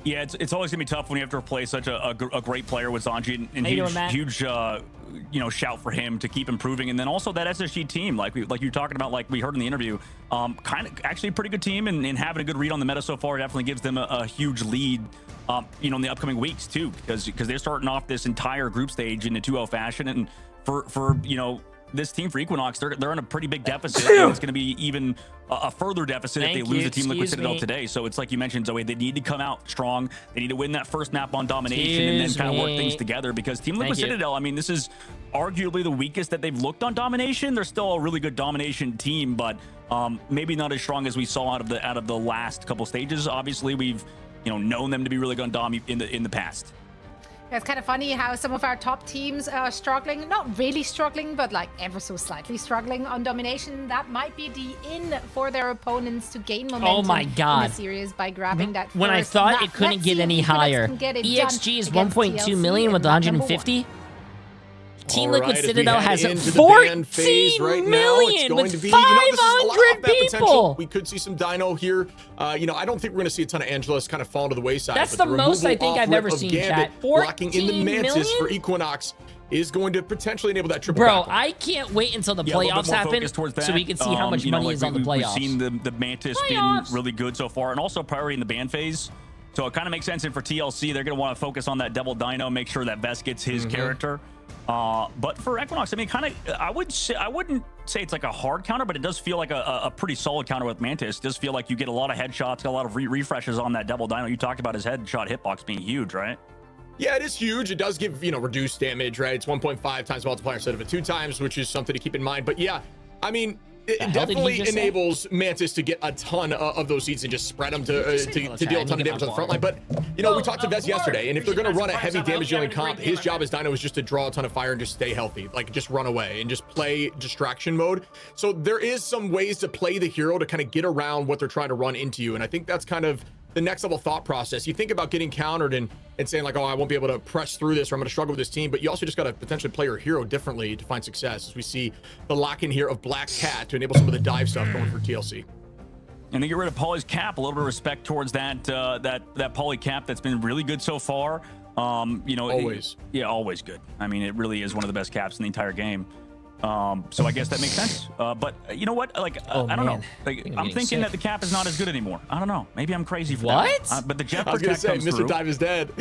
Yeah, it's always gonna be tough when you have to replace such a great player with Zanji, and How you doing, Matt? huge you know, shout for him to keep improving. And then also that SSG team, like you're talking about, like we heard in the interview, kind of actually a pretty good team, and having a good read on the meta so far definitely gives them a huge lead, you know, in the upcoming weeks too, because they're starting off this entire group stage in a 2-0 fashion, and for you know, this team for Equinox, they're in a pretty big deficit, and it's going to be even a further deficit if they lose the Team Liquid Citadel today. So it's like you mentioned, Zoe, they need to come out strong. They need to win that first map on domination and then kind of work things together, because Team Liquid Citadel, I mean, this is arguably the weakest that they've looked on domination. They're still a really good domination team, but maybe not as strong as we saw out of the last couple stages. Obviously, we've known them to be really good on dom in the past. It's kind of funny how some of our top teams are struggling, not really struggling, but like ever so slightly struggling on domination. That might be the in for their opponents to gain momentum Oh my God. in the series by grabbing that When I first thought map. it couldn't Let's get see any if Equinox higher. can get it EXG is done against 1.2 TLC million with in map number 150. Team All Liquid right, as we Citadel head has into the ban phase 14 right now, million it's going with to be, this is a lot of 500 off-map potential. people. We could see some Dino here. I don't think we're going to see a ton of Angelus kind of fall to the wayside. That's but the most I removal think off I've ever rip of seen, Gambit, chat. locking in the 14 Mantis million? for Equinox is going to potentially enable that triple Bro, battle. I can't wait until the Yeah, a little bit playoffs more happen focus towards that. so we can see how much money like is on the we've playoffs. seen the Mantis Playoffs. been really good so far, and also priority in the ban phase. So it kind of makes sense. And for TLC, they're going to want to focus on that double Dino, make sure that Vest gets his character. But for Equinox, I mean, kind of, I wouldn't say it's like a hard counter, but it does feel like a pretty solid counter with Mantis. It does feel like you get a lot of headshots, got a lot of refreshes on that double Dino. You talked about his headshot hitbox being huge, right? Yeah, it is huge. It does give, reduced damage, right? It's 1.5 times multiplier instead of a 2 times, which is something to keep in mind. But yeah, I mean, it definitely enables Mantis to get a ton of those seeds and just spread them to deal a ton of damage on the front line. But, we talked to Vez yesterday, and if they're going to run a heavy damage dealing comp, his job as Dino is just to draw a ton of fire and just stay healthy. Like, just run away and just play distraction mode. So there is some ways to play the hero to kind of get around what they're trying to run into you. And I think that's kind of the next level thought process. You think about getting countered and saying like, oh, I won't be able to press through this, or I'm going to struggle with this team. But you also just got to potentially play your hero differently to find success, as we see the lock in here of Black Cat to enable some of the dive stuff going for TLC. And they get rid of Poly's cap. A little bit of respect towards that Poly cap that's been really good so far. Always. Always good. I mean, it really is one of the best caps in the entire game. So I guess that makes sense. But you know what? Like, I don't know. Like, I'm thinking that the cap is not as good anymore. I don't know. Maybe I'm crazy for that. But the Jeff Protect comes Mr. through. Dive is dead.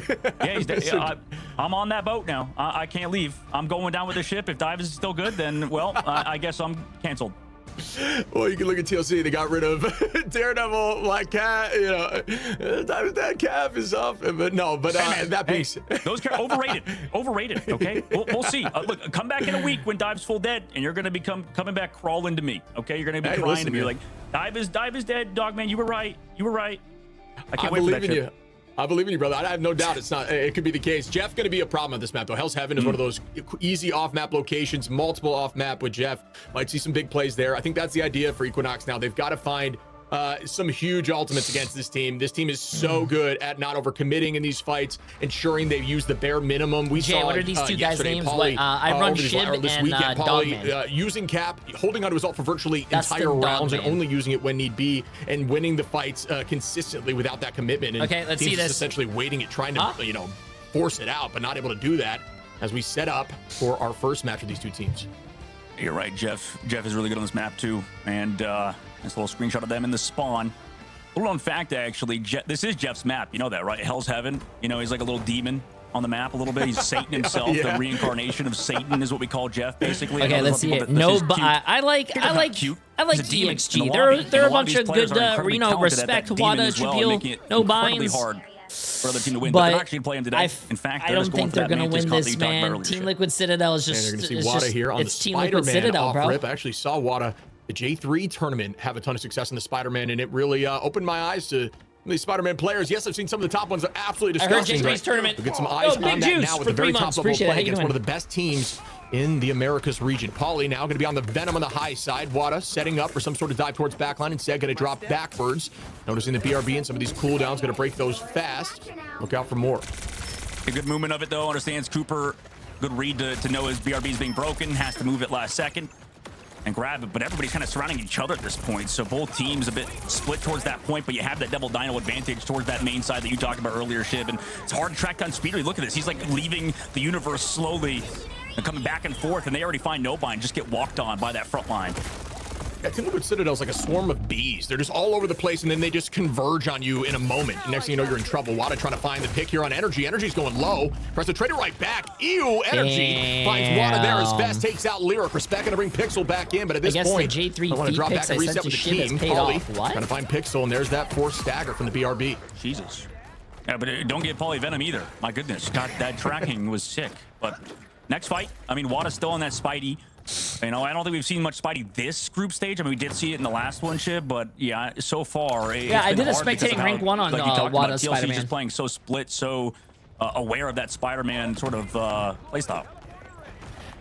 Yeah, he's dead. I'm on that boat now. I can't leave. I'm going down with the ship. If Dive is still good, then, well, I guess I'm canceled. Well, you can look at TLC. They got rid of Daredevil, Black Cat. That cap is off. But no, but that being said, those overrated. Okay, we'll see. Look, come back in a week when Dive's full dead, and you're gonna be coming back crawling to me. Okay, you're gonna be crying to me like, Dive is dead, Dogman. You were right. I can't wait for that shit. I believe in you, brother. I have no doubt it could be the case. Jeff going to be a problem on this map, though. Hell's Heaven is one of those easy off-map locations, multiple off-map with Jeff. Might see some big plays there. I think that's the idea for Equinox now. They've got to find some huge ultimates against this team. This team is so good at not overcommitting in these fights, ensuring they use the bare minimum. We saw what are these two guys' names? Poly, I run Shib and Poly, Dogman. using cap, holding on to his ult for virtually entire rounds and only using it when need be, and winning the fights consistently without that commitment. And okay, let's see this. Essentially waiting it, trying to force it out, but not able to do that as we set up for our first match with these two teams. You're right, Jeff. Jeff is really good on this map too, and this little screenshot of them in the spawn. Little known fact, actually, this is Jeff's map. You know that, right? Hell's Heaven. He's like a little demon on the map a little bit. He's Satan himself. The reincarnation of Satan is what we call Jeff, basically. Okay, let's see it. No, but I like EXG. They're a bunch of good, respect. Wada, Tribule, no binds. For other team to win, but they're actually playing today. In fact, I don't think they're going to win this, man. Team Liquid Citadel is just. And you're going to see Wada here on the Spider-Man off rip. I actually saw Wada, the J3 tournament, have a ton of success in the Spider-Man, and it really opened my eyes to these Spider-Man players. Yes, I've seen some of the top ones are absolutely disgusting. I heard J3's tournament. We'll get some eyes on that now with the very top level play against one of the best teams in the Americas region. Poly now going to be on the Venom on the high side. Wada setting up for some sort of dive towards backline. Instead, going to drop backwards. Noticing the BRB and some of these cooldowns. Going to break those fast. Look out for more. A good movement of it, though. Understands Cooper. Good read to know his BRB is being broken. Has to move it last second and grab it. But everybody's kind of surrounding each other at this point. So both teams a bit split towards that point. But you have that double dino advantage towards that main side that you talked about earlier, Shib. And it's hard to track down Speedery. Look at this. He's like leaving the universe slowly and coming back and forth, and they already find no bind, just get walked on by that front line. Yeah, Team Liquid Citadel's like a swarm of bees. They're just all over the place, and then they just converge on you in a moment. And next thing you know, you're in trouble. Wada trying to find the pick here on Energy. Energy's going low. Press the trader right back. Ew, Energy finds Wada there as Vest takes out Lyric. Respect gonna bring Pixel back in, but at this point, the J3 I want to drop back and reset with the team. Poly trying to find Pixel, and there's that forced stagger from the BRB. Jesus. Yeah, but don't get Poly Venom either. My goodness, God, that tracking was sick. But next fight, I mean, Wada's still on that Spidey. I don't think we've seen much Spidey this group stage. I mean, we did see it in the last one, Shib, but yeah, so far. Yeah, I did a spectating rank 1 on Wada's Spider-Man. TLC just playing so split, so aware of that Spider-Man sort of playstyle.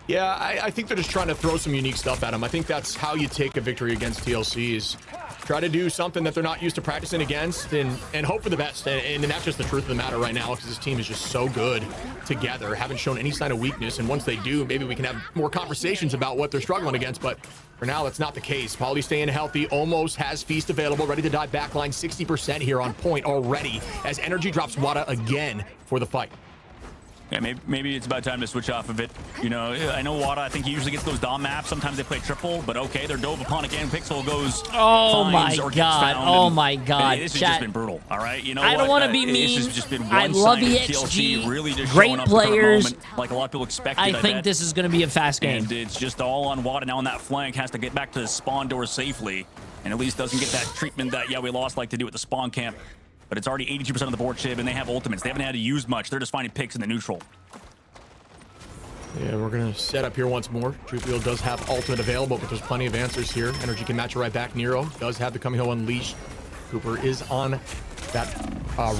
Yeah, I think they're just trying to throw some unique stuff at him. I think that's how you take a victory against TLC is try to do something that they're not used to practicing against and hope for the best. And that's just the truth of the matter right now because this team is just so good together. Haven't shown any sign of weakness. And once they do, maybe we can have more conversations about what they're struggling against. But for now, that's not the case. Poly staying healthy, almost has Feast available, ready to dive backline. 60% here on point already as Energy drops Wada again for the fight. Yeah, maybe it's about time to switch off of it. I know Wada, I think he usually gets those Dom maps. Sometimes they play triple, but okay, they're dove upon again. Pixel goes. Oh my god. Oh my god. This has just been brutal. All right. I don't want to be mean. This has just been I love EXG. Really just great players. Like a lot of people expected. I think this is going to be a fast game. And it's just all on Wada now on that flank. Has to get back to the spawn door safely. And at least doesn't get that treatment that, we lost like to do at the spawn camp but it's already 82% of the board ship, and they have ultimates. They haven't had to use much. They're just finding picks in the neutral. Yeah, we're going to set up here once more. Truthfield does have ultimate available, but there's plenty of answers here. Energy can match it right back. Nero does have the Kamiho unleashed. Cooper is on that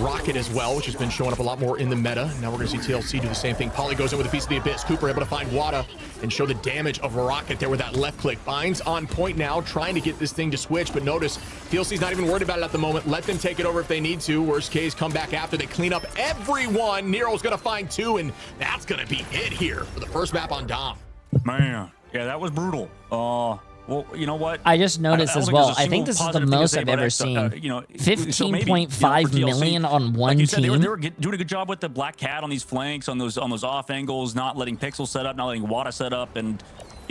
rocket as well, which has been showing up a lot more in the meta. Now we're going to see TLC do the same thing. Polly goes in with a piece of the abyss. Cooper able to find Wada and show the damage of rocket there with that left click. Binds on point now, trying to get this thing to switch, but notice TLC's not even worried about it at the moment. Let them take it over if they need to. Worst case, come back after. They clean up everyone. Nero's going to find 2, and that's going to be it here for the first map on Dom. Man, yeah, that was brutal. Well, you know what? I just noticed as well. I think this is the most I've ever seen. 15.5 million on one like you said, team. They were doing a good job with the Black Cat on these flanks, on those off angles, not letting Pixel set up, not letting Wada set up, and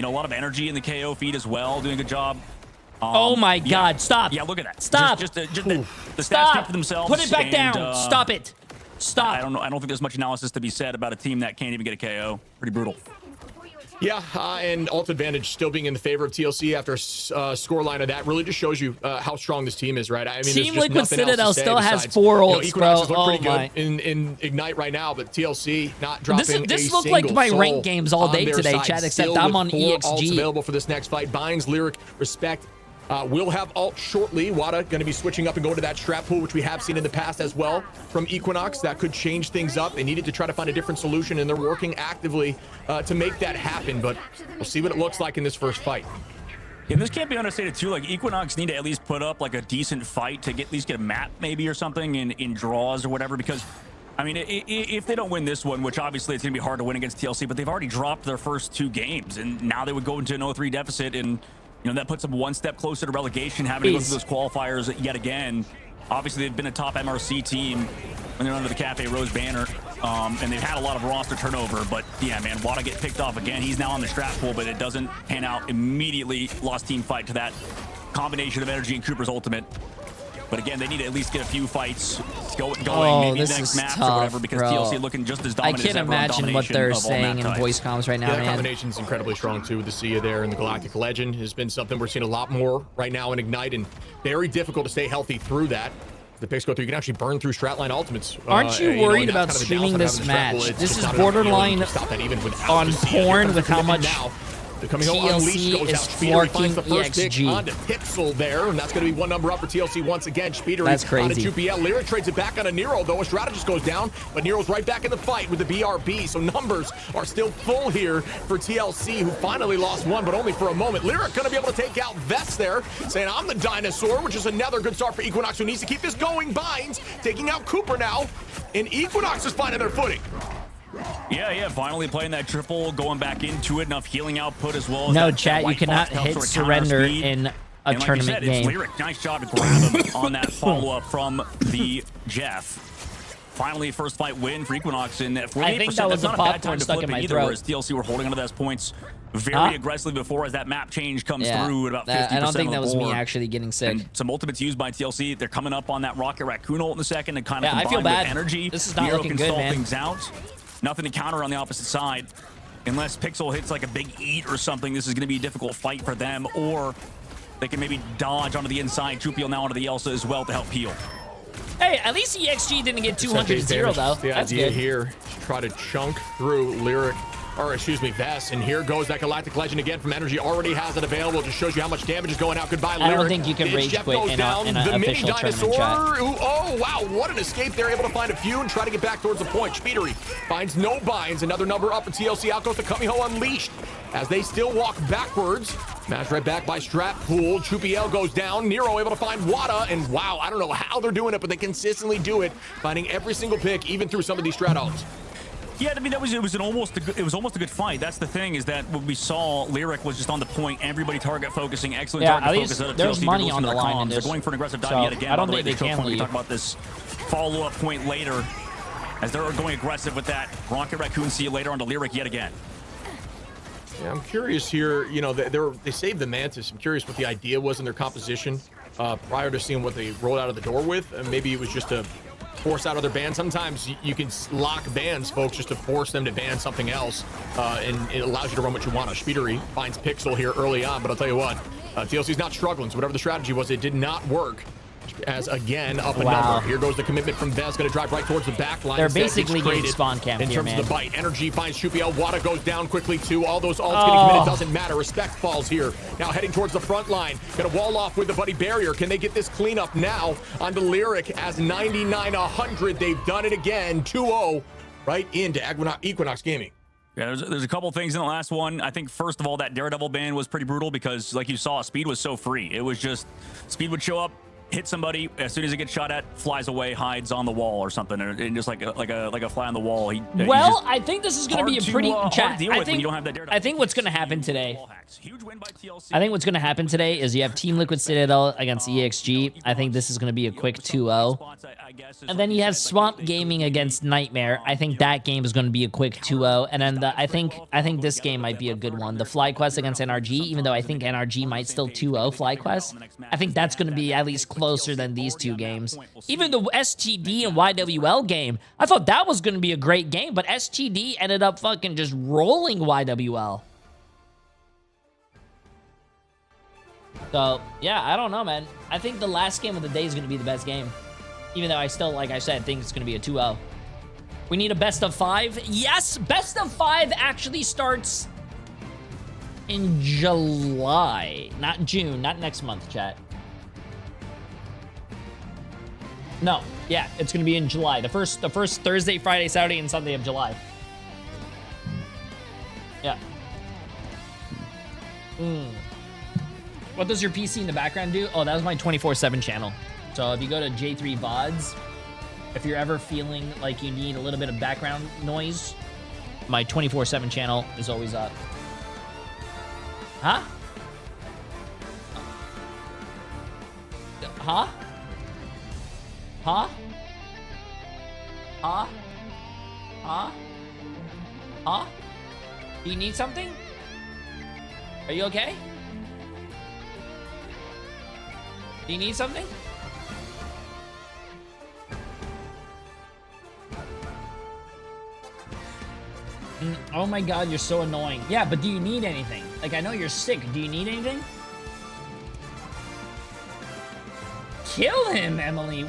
a lot of energy in the KO feed as well. Doing a good job. Oh my God! Stop! Yeah, look at that. Stop! The stats speak for themselves. Put it back down. Stop it. Stop. I don't know. I don't think there's much analysis to be said about a team that can't even get a KO. Pretty brutal. Yeah, and ult advantage still being in the favor of TLC after a scoreline of that really just shows you how strong this team is, right? I mean, Team there's just Liquid nothing Citadel else to say still has besides, 4 ults, Equinox bro. look pretty Oh my. good in Ignite right now, but TLC not dropping This a looked like single my soul rank games all day on their today, side, Chad, except still I'm with on 4 ults EXG. available for this next fight. Binds, Lyric, Respect. Will have ult shortly. Wada going to be switching up and going to that strap pool, which we have seen in the past as well from Equinox. That could change things up. They needed to try to find a different solution, and they're working actively to make that happen. But we'll see what it looks like in this first fight. Yeah, this can't be understated too. Like Equinox need to at least put up like a decent fight to at least get a map maybe or something in draws or whatever. Because I mean, if they don't win this one, which obviously it's going to be hard to win against TLC, but they've already dropped their first 2 games, and now they would go into an 0-3 deficit, and that puts them 1 step closer to relegation, having to go through those qualifiers yet again. Obviously, they've been a top MRC team when they're under the Cafe Rose banner, and they've had a lot of roster turnover. But yeah, man, Wada get picked off again. He's now on the strap pool, but it doesn't pan out. Immediately lost team fight to that combination of energy and Cooper's ultimate. But again, they need to at least get a few fights going maybe this next is match tough, or whatever, because bro. TLC looking just as I dominant can't as ever on imagine what domination they're of all saying map in types. voice comms right now, Yeah, that man. combination's incredibly strong too with the Sia there, and the Galactic Legend has been something we're seeing a lot more right now in Ignite, and very difficult to stay healthy through that. The picks go through. You can actually burn through stratline ultimates. Aren't you worried about streaming this match? This is borderline on porn with how much TLC is flirting EXG. Onto Pixel there, and that's going to be 1 number up for TLC once again. Speedery That's crazy. onto Jupiel. Lyric trades it back onto Nero, though. A strategist goes down, but Nero's right back in the fight with the BRB, so numbers are still full here for TLC, who finally lost 1, but only for a moment. Lyric going to be able to take out Vest there, saying, I'm the dinosaur, which is another good start for Equinox, who needs to keep this going. Binds, taking out Cooper now, and Equinox is finding their footing. Yeah, finally playing that triple, going back into it, enough healing output as well. As No, that chat, you white cannot box helps hit sort of counter surrender speed. in a And like tournament you said, game. It's Lyric. Nice job to grab him on that follow-up from the Jeff. Finally, first fight win for Equinox in 48%. I think that was That's the not a bad popcorn time to stuck flip in it my either, throat. whereas TLC were holding onto those points very aggressively before as that map change comes through at about 50% I don't think of that the was me board. actually getting sick. And some ultimates used by TLC. They're coming up on that Rocket Raccoon ult in a second and kind of I combine feel bad. with energy. This is not Nero looking can good, stall man. things out. Nothing to counter on the opposite side. Unless Pixel hits like a big eat or something, this is going to be a difficult fight for them. Or they can maybe dodge onto the inside. Trupiel now onto the Elsa as well to help heal. Hey, at least EXG didn't get 200-0 though. The That's idea good. here, try to chunk through Lyric, or excuse me, Vest, and here goes that Galactic Legend again from Energy. Already has it available. Just shows you how much damage is going out. Goodbye, Lyric. I don't think you can rage Jeff quit goes in down. an The mini official dinosaur. tournament chat. Oh wow, what an escape! They're able to find a few and try to get back towards the point. Speedery finds no binds. Another number up for TLC. Out goes the Kamiho Unleashed as they still walk backwards. Smashed right back by Strap Pool. Trupiel goes down. Nero able to find Wada, and wow, I don't know how they're doing it, but they consistently do it, finding every single pick, even through some of these stratos. Yeah, I mean it was almost a good fight. That's the thing, is that what we saw, Lyric was just on the point. Everybody target focusing, excellent Yeah, target at focus. least out of there's TLC. money They're on the listening to their line in comms. this. They're going for an aggressive dive So, yet again. I don't By the way, think they can when we leave. talk about this follow-up point later, as they're going aggressive with that Rocket Raccoon. See you later onto Lyric yet again. Yeah, I'm curious here. You know, they saved the Mantis. I'm curious what the idea was in their composition prior to seeing what they rolled out of the door with. Maybe it was just to force out other bans. Sometimes you can lock bans, folks, just to force them to ban something else, and it allows you to run what you want. Speedery finds Pixel here early on, but I'll tell you what, TLC's not struggling. So whatever the strategy was, it did not work. as again up a Wow. number. Here goes the commitment from Vez, going to drive right towards the back line. They're Instead, basically it's getting traded spawn camped in here, terms man. of the bite. Energy finds Shupiel. Wada goes down quickly too. All those ults getting committed doesn't matter. Respect falls here. Now heading towards the front line. Going to wall off with the buddy barrier. Can they get this cleanup now on the Lyric as 99-100? They've done it again. 2-0 right into Equinox Gaming. Yeah, there's a couple things in the last one. I think, first of all, that Daredevil ban was pretty brutal because, like you saw, Speed was so free. It was just, Speed would show up, hit somebody, as soon as it gets shot at, flies away, hides on the wall or something, and just like a fly on the wall. Well, I think this is going to be a pretty hard chat. to deal with when you don't have that Daredevil. I think what's going to happen today. I think what's going to happen today is you have Team Liquid Citadel against EXG. I think this is going to be a quick 2-0. And then you have Swamp Gaming against Nightmare. I think that game is going to be a quick 2-0. And then I think this game might be a good one. The FlyQuest against NRG, even though I think NRG might still 2-0 FlyQuest, I think that's going to be at least closer than these two games. Even the STD and YWL game, I thought that was going to be a great game, but STD ended up fucking just rolling YWL. So, yeah, I don't know, man. I think the last game of the day is going to be the best game. Even though I still, like I said, think it's going to be a 2-0. We need a best of 5. Yes, best of 5 actually starts in July. Not June, not next month, chat. No, yeah, it's going to be in July. The first Thursday, Friday, Saturday, and Sunday of July. Yeah. What does your PC in the background do? Oh, that was my 24/7 channel. So if you go to Jay3 VODs, if you're ever feeling like you need a little bit of background noise, my 24/7 channel is always up. Huh? Huh? Huh? Huh? Huh? Huh? Do you need something? Are you okay? Do you need something? Oh my god, you're so annoying. Yeah, but do you need anything? Like, I know you're sick. Do you need anything? Kill him, Emily.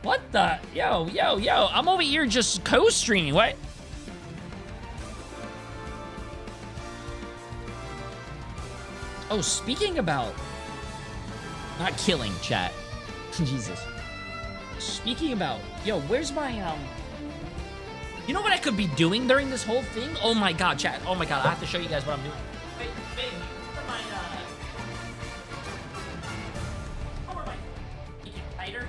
What the? Yo. I'm over here just co-streaming. What? Oh, speaking about... Not killing, chat. Jesus. Speaking about... Yo, where's my, You know what I could be doing during this whole thing? Oh my god, chat. Oh my god, I have to show you guys what I'm doing. Wait, where's my, How am I? Make it tighter?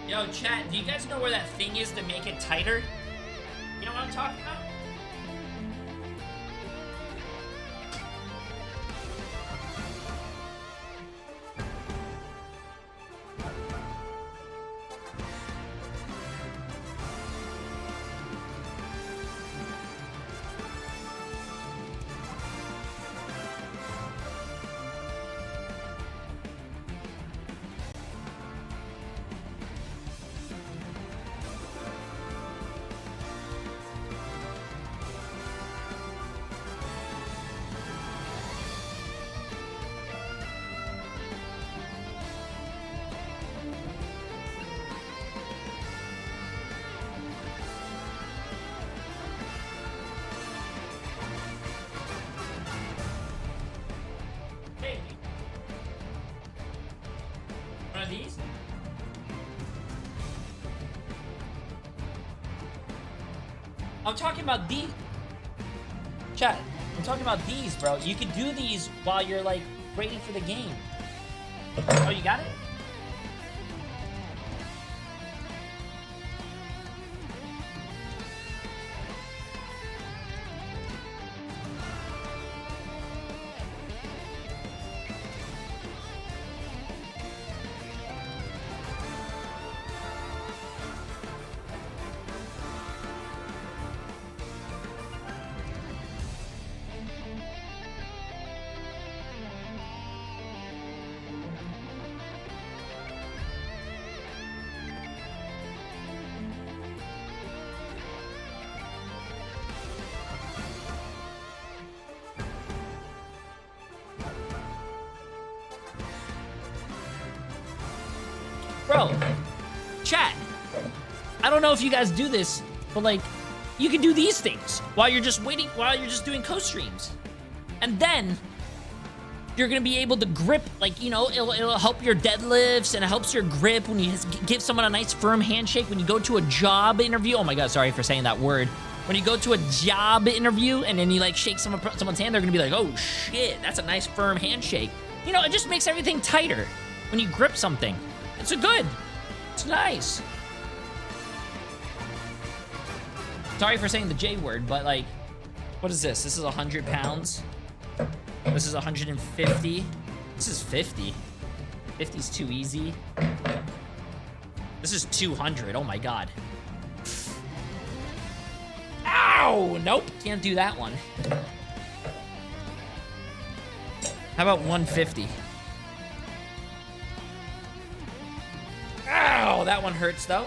Yo, chat, do you guys know where that thing is to make it tighter? You know what I'm talking about? One of these? I'm talking about these. Chat, I'm talking about these, bro. You can do these while you're like waiting for the game. Oh, you got it? Bro, chat. I don't know if you guys do this, but like, you can do these things while you're just waiting, while you're just doing co-streams. And then you're gonna be able to grip, like, you know, it'll help your deadlifts and it helps your grip when you give someone a nice firm handshake when you go to a job interview. Oh my God, sorry for saying that word. When you go to a job interview and then you like shake someone's hand, they're gonna be like, oh shit, that's a nice firm handshake. You know, it just makes everything tighter when you grip something. It's good. It's nice. Sorry for saying the J word, but like, what is this? This is 100 pounds. This is 150. This is 50. 50's too easy. This is 200. Oh my God. Ow! Nope. Can't do that one. How about 150? Ow! That one hurts though.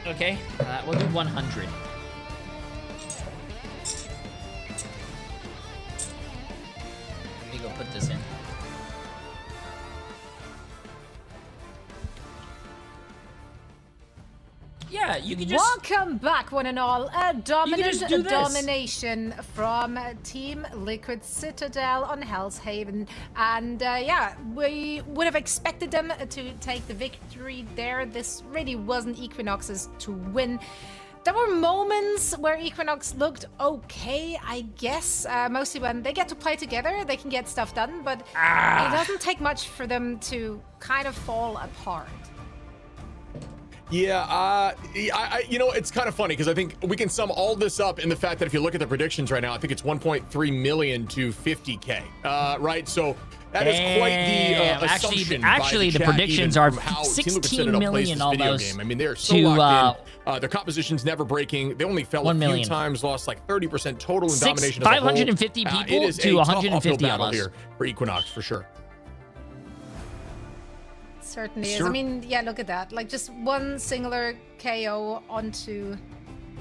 Okay. We'll do 100. Let me go put this in. Yeah, you can just... Welcome back, one and all. A dominant domination from Team Liquid Citadel on Hell's Haven. And yeah, we would have expected them to take the victory there. This really wasn't Equinox's to win. There were moments where Equinox looked okay, I guess. Mostly when they get to play together, they can get stuff done. But it doesn't take much for them to kind of fall apart. Yeah, you know, it's kind of funny because I think we can sum all this up in the fact that if you look at the predictions right now, I think it's 1.3 million to 50K, right? So that is quite the assumption. Actually, the predictions are 16 million almost. I mean, they're so locked in. Their composition's never breaking. They only fell a few times, lost like 30% total in domination. 550 people to 150 almost here for Equinox for sure. Certainly is. I mean, yeah, look at that. Like just one singular KO onto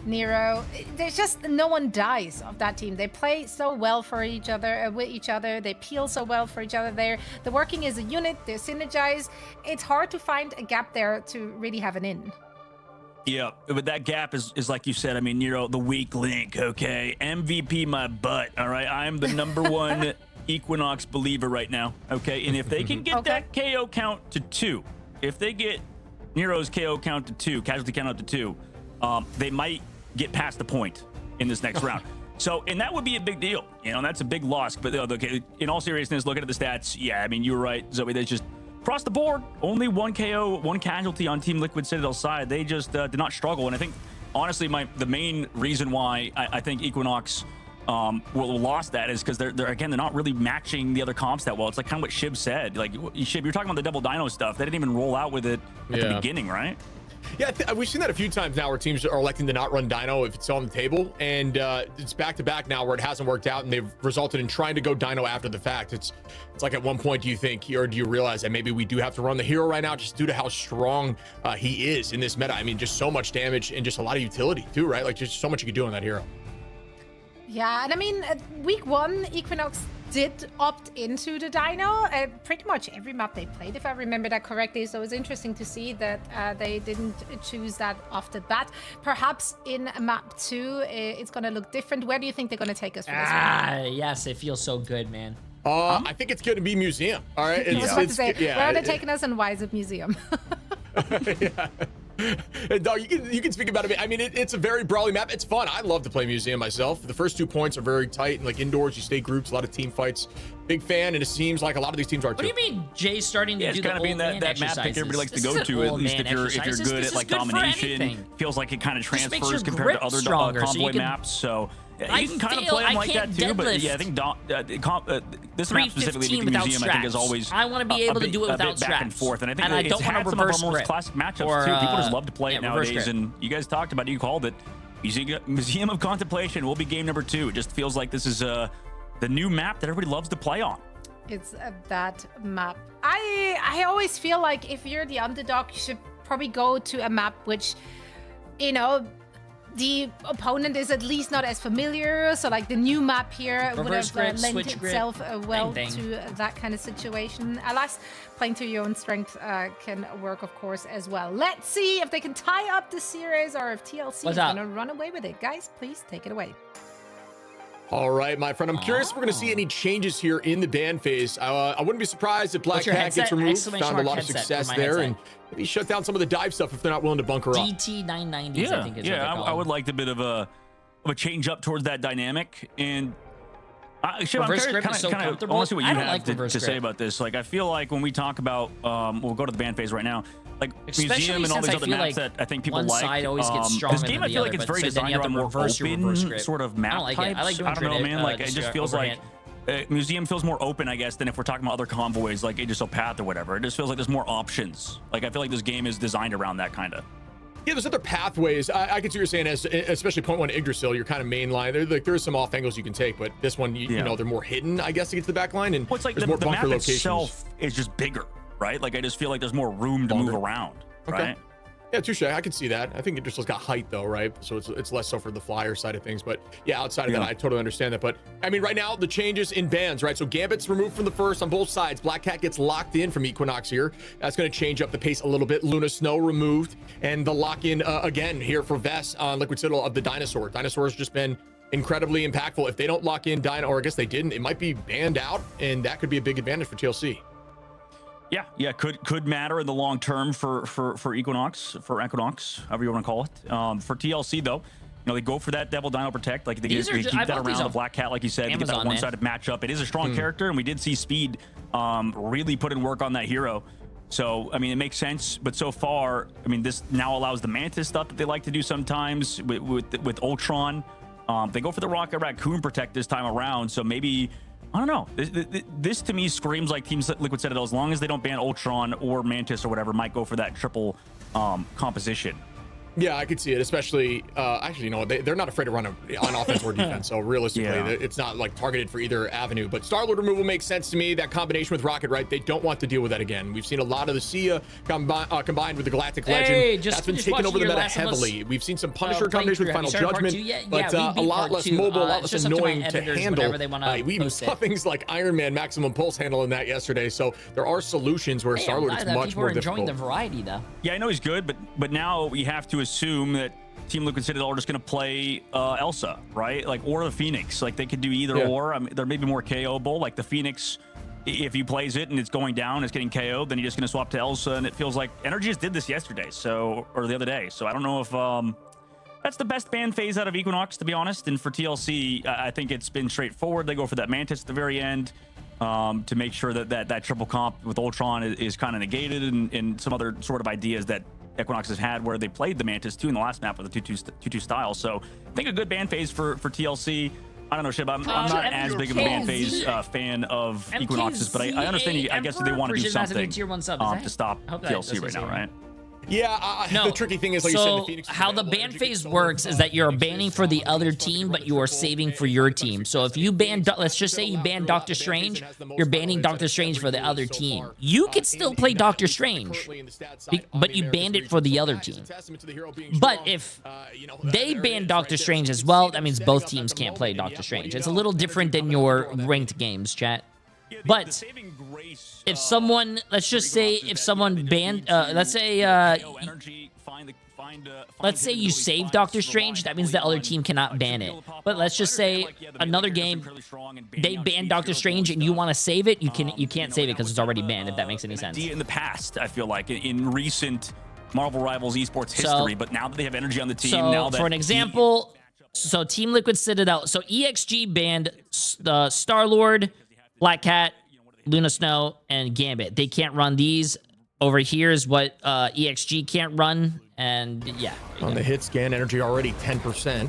Nero. There's just no one dies of that team. They play so well for each other, with each other. They peel so well for each other. They're working as a unit. They're synergized. It's hard to find a gap there to really have an in. Yeah, but that gap is like you said. I mean, Nero, the weak link. Okay, MVP my butt. All right, I'm the #1 Equinox believer right now. Okay, and if they can get that KO count to 2, if they get Nero's KO count to 2, casualty count up to 2, they might get past the point in this next round. So, and that would be a big deal. You know, that's a big loss. But okay, in all seriousness, looking at the stats, yeah, I mean, you were right, Zoe. They just across the board, only 1 KO, 1 casualty on Team Liquid Citadel's side. They just did not struggle. And I think, honestly, the main reason why I think Equinox lost that is because they're not really matching the other comps that well. It's like kind of what Shib said. Like Shib, you're talking about the double dino stuff. They didn't even roll out with it at the beginning, right? Yeah, we've seen that a few times now where teams are electing to not run Dino if it's on the table, and it's back-to-back now where it hasn't worked out, and they've resulted in trying to go Dino after the fact. It's like at one point, do you think, or do you realize that maybe we do have to run the hero right now just due to how strong he is in this meta? I mean, just so much damage and just a lot of utility too, right? Like just so much you could do on that hero. Yeah, and I mean, week 1, Equinox did opt into the Dino. Pretty much every map they played, if I remember that correctly. So it was interesting to see that they didn't choose that off the bat. Perhaps in map 2, it's going to look different. Where do you think they're going to take us for this one? Yes, it feels so good, man. I think it's going to be Museum. All right. I was about to say, where are they taking us and why is it Museum? Yeah. Dog, you can speak about it. I mean, it's a very brawly map. It's fun. I love to play Museum myself. The first 2 points are very tight and like indoors. You stay groups, a lot of team fights. Big fan, and it seems like a lot of these teams are too. What do you mean Jay's starting to do the old man that map pick everybody likes to go to, at least if you're good at like domination. Feels like it kind of transfers compared to other convoy maps. So you can kind of play them like that too, but yeah, I think this map specifically, the Museum, I think is always I want to be able to do it without straps. Back and forth, and I think it's had some of our most classic matchups too. People just love to play it nowadays, and you guys talked about it, you called it. Museum of Contemplation will be game number 2. It just feels like this is the new map that everybody loves to play on. It's that map. I always feel like if you're the underdog, you should probably go to a map which, you know, the opponent is at least not as familiar, so like the new map here would Reverse have grip, lent switch grip, itself well bang, bang. to that kind of situation. Alas, playing to your own strength can work, of course, as well. Let's see if they can tie up the series or if TLC is going to run away with it. Guys, please take it away. All right, my friend. I'm curious if we're going to see any changes here in the ban phase. I wouldn't be surprised if Black Cat gets removed. Found a lot of success there, and maybe shut down some of the dive stuff if they're not willing to bunker up. DT990s, Yeah, I think is yeah. what they call I would like a bit of a change up towards that dynamic. And reverse grip is so comfortable. I want to see what you I don't have like to reverse say grip. about this. Like, I feel like when we talk about, we'll go to the ban phase right now. Like Especially Museum and all since these I other feel maps like that I think people one like. side always gets stronger this game, than I the feel other, like it's but very so then you designed have to around more reverse your reverse open grip. sort of map I don't like it. types. I like doing don't know, man. Like, it just just feels like overhand. Museum feels more open, I guess, than if we're talking about other convoys like Aegis Path or whatever. It just feels like there's more options. Like, I feel like this game is designed around that kind of. Yeah, there's other pathways. I can see what you're saying, as especially point one Yggdrasil, you're kind of mainline. There's some off angles you can take, but this one, you know, they're more hidden, I guess, to get to the back line. And it's like there's the more map bunker locations. itself is just bigger, right? Like, I just feel like there's more room to move around, right? Yeah, touche. I can see that. I think Yggdrasil's got height though, right? So it's less so for the flyer side of things. But yeah, outside of that, I totally understand that. But I mean, right now the changes in bans, right? So Gambit's removed from the first on both sides. Black Cat gets locked in from Equinox here. That's going to change up the pace a little bit. Luna Snow removed, and the lock in again here for Vess on Liquid Citadel of the Dinosaur. Dinosaur's just been incredibly impactful. If they don't lock in or I guess they didn't, it might be banned out, and that could be a big advantage for TLC. Yeah, could matter in the long term for Equinox, however you want to call it. For TLC though, you know, they go for that Devil Dino Protect, like they keep that around the Black Cat, like you said, to get that one-sided matchup. It is a strong character, and we did see Speed really put in work on that hero. So I mean, it makes sense. But so far, I mean, this now allows the Mantis stuff that they like to do sometimes with Ultron. They go for the Rocket Raccoon Protect this time around, so maybe. I don't know. This to me screams like Team Liquid Citadel, as long as they don't ban Ultron or Mantis or whatever, might go for that triple composition. Yeah, I could see it, especially, actually, you know, they're not afraid to run on offense or defense, so realistically, it's not, like, targeted for either avenue, but Star-Lord removal makes sense to me. That combination with Rocket, right, they don't want to deal with that again. We've seen a lot of the Sia combined with the Galactic Legend. That's been taking over the meta heavily. We've seen some Punisher combination with Final Judgment, but a lot less mobile, a lot less annoying to handle. We even saw things like Iron Man Maximum Pulse handling that yesterday, so there are solutions where Star-Lord is much more difficult. Enjoying the variety, though. Yeah, I know he's good, but now we have to assume that Team Liquid Citadel are just going to play Elsa, right? Like, or the Phoenix. Like, they could do either or. I mean, they're maybe more KO-able. Like, the Phoenix, if he plays it and it's going down, it's getting KO'd, then you're just going to swap to Elsa, and it feels like Energy just did this yesterday, or the other day. So I don't know if that's the best ban phase out of Equinox, to be honest. And for TLC, I think it's been straightforward. They go for that Mantis at the very end to make sure that triple comp with Ultron is kind of negated, and some other sort of ideas that Equinox has had where they played the Mantis too in the last map with the 2-2 style. So I think a good ban phase for TLC. I don't know, Shib. I'm not as big of a ban phase fan of Equinox's, but I understand. I guess they want to do something to stop TLC right now, right? Yeah, the tricky thing is, like you said, the Phoenix how the ban phase works is that you're banning for the other team, but you are saving for your team. So if you ban, let's just say you ban Doctor Strange, you're banning Doctor Strange for the other team. You could still play Doctor Strange, but you banned it for the other team. But if they ban Doctor Strange as well, that means both teams can't play Doctor Strange. It's a little different than your ranked games, chat. But if someone, let's just say, if someone banned, let's say you save Doctor Strange, that means the other team cannot ban it. But let's just say another game, they ban Doctor Strange and you want to save it, you can't save it because it's already banned, if that makes any sense. In the past, I feel like, in recent Marvel Rivals esports history, but now that they have Energy on the team, now that... for an example, so Team Liquid Citadel, so EXG banned Star-Lord, Black Cat, Luna Snow, and Gambit. They can't run these. Over here is what EXG can't run, and yeah. On the hit scan, Energy already 10%.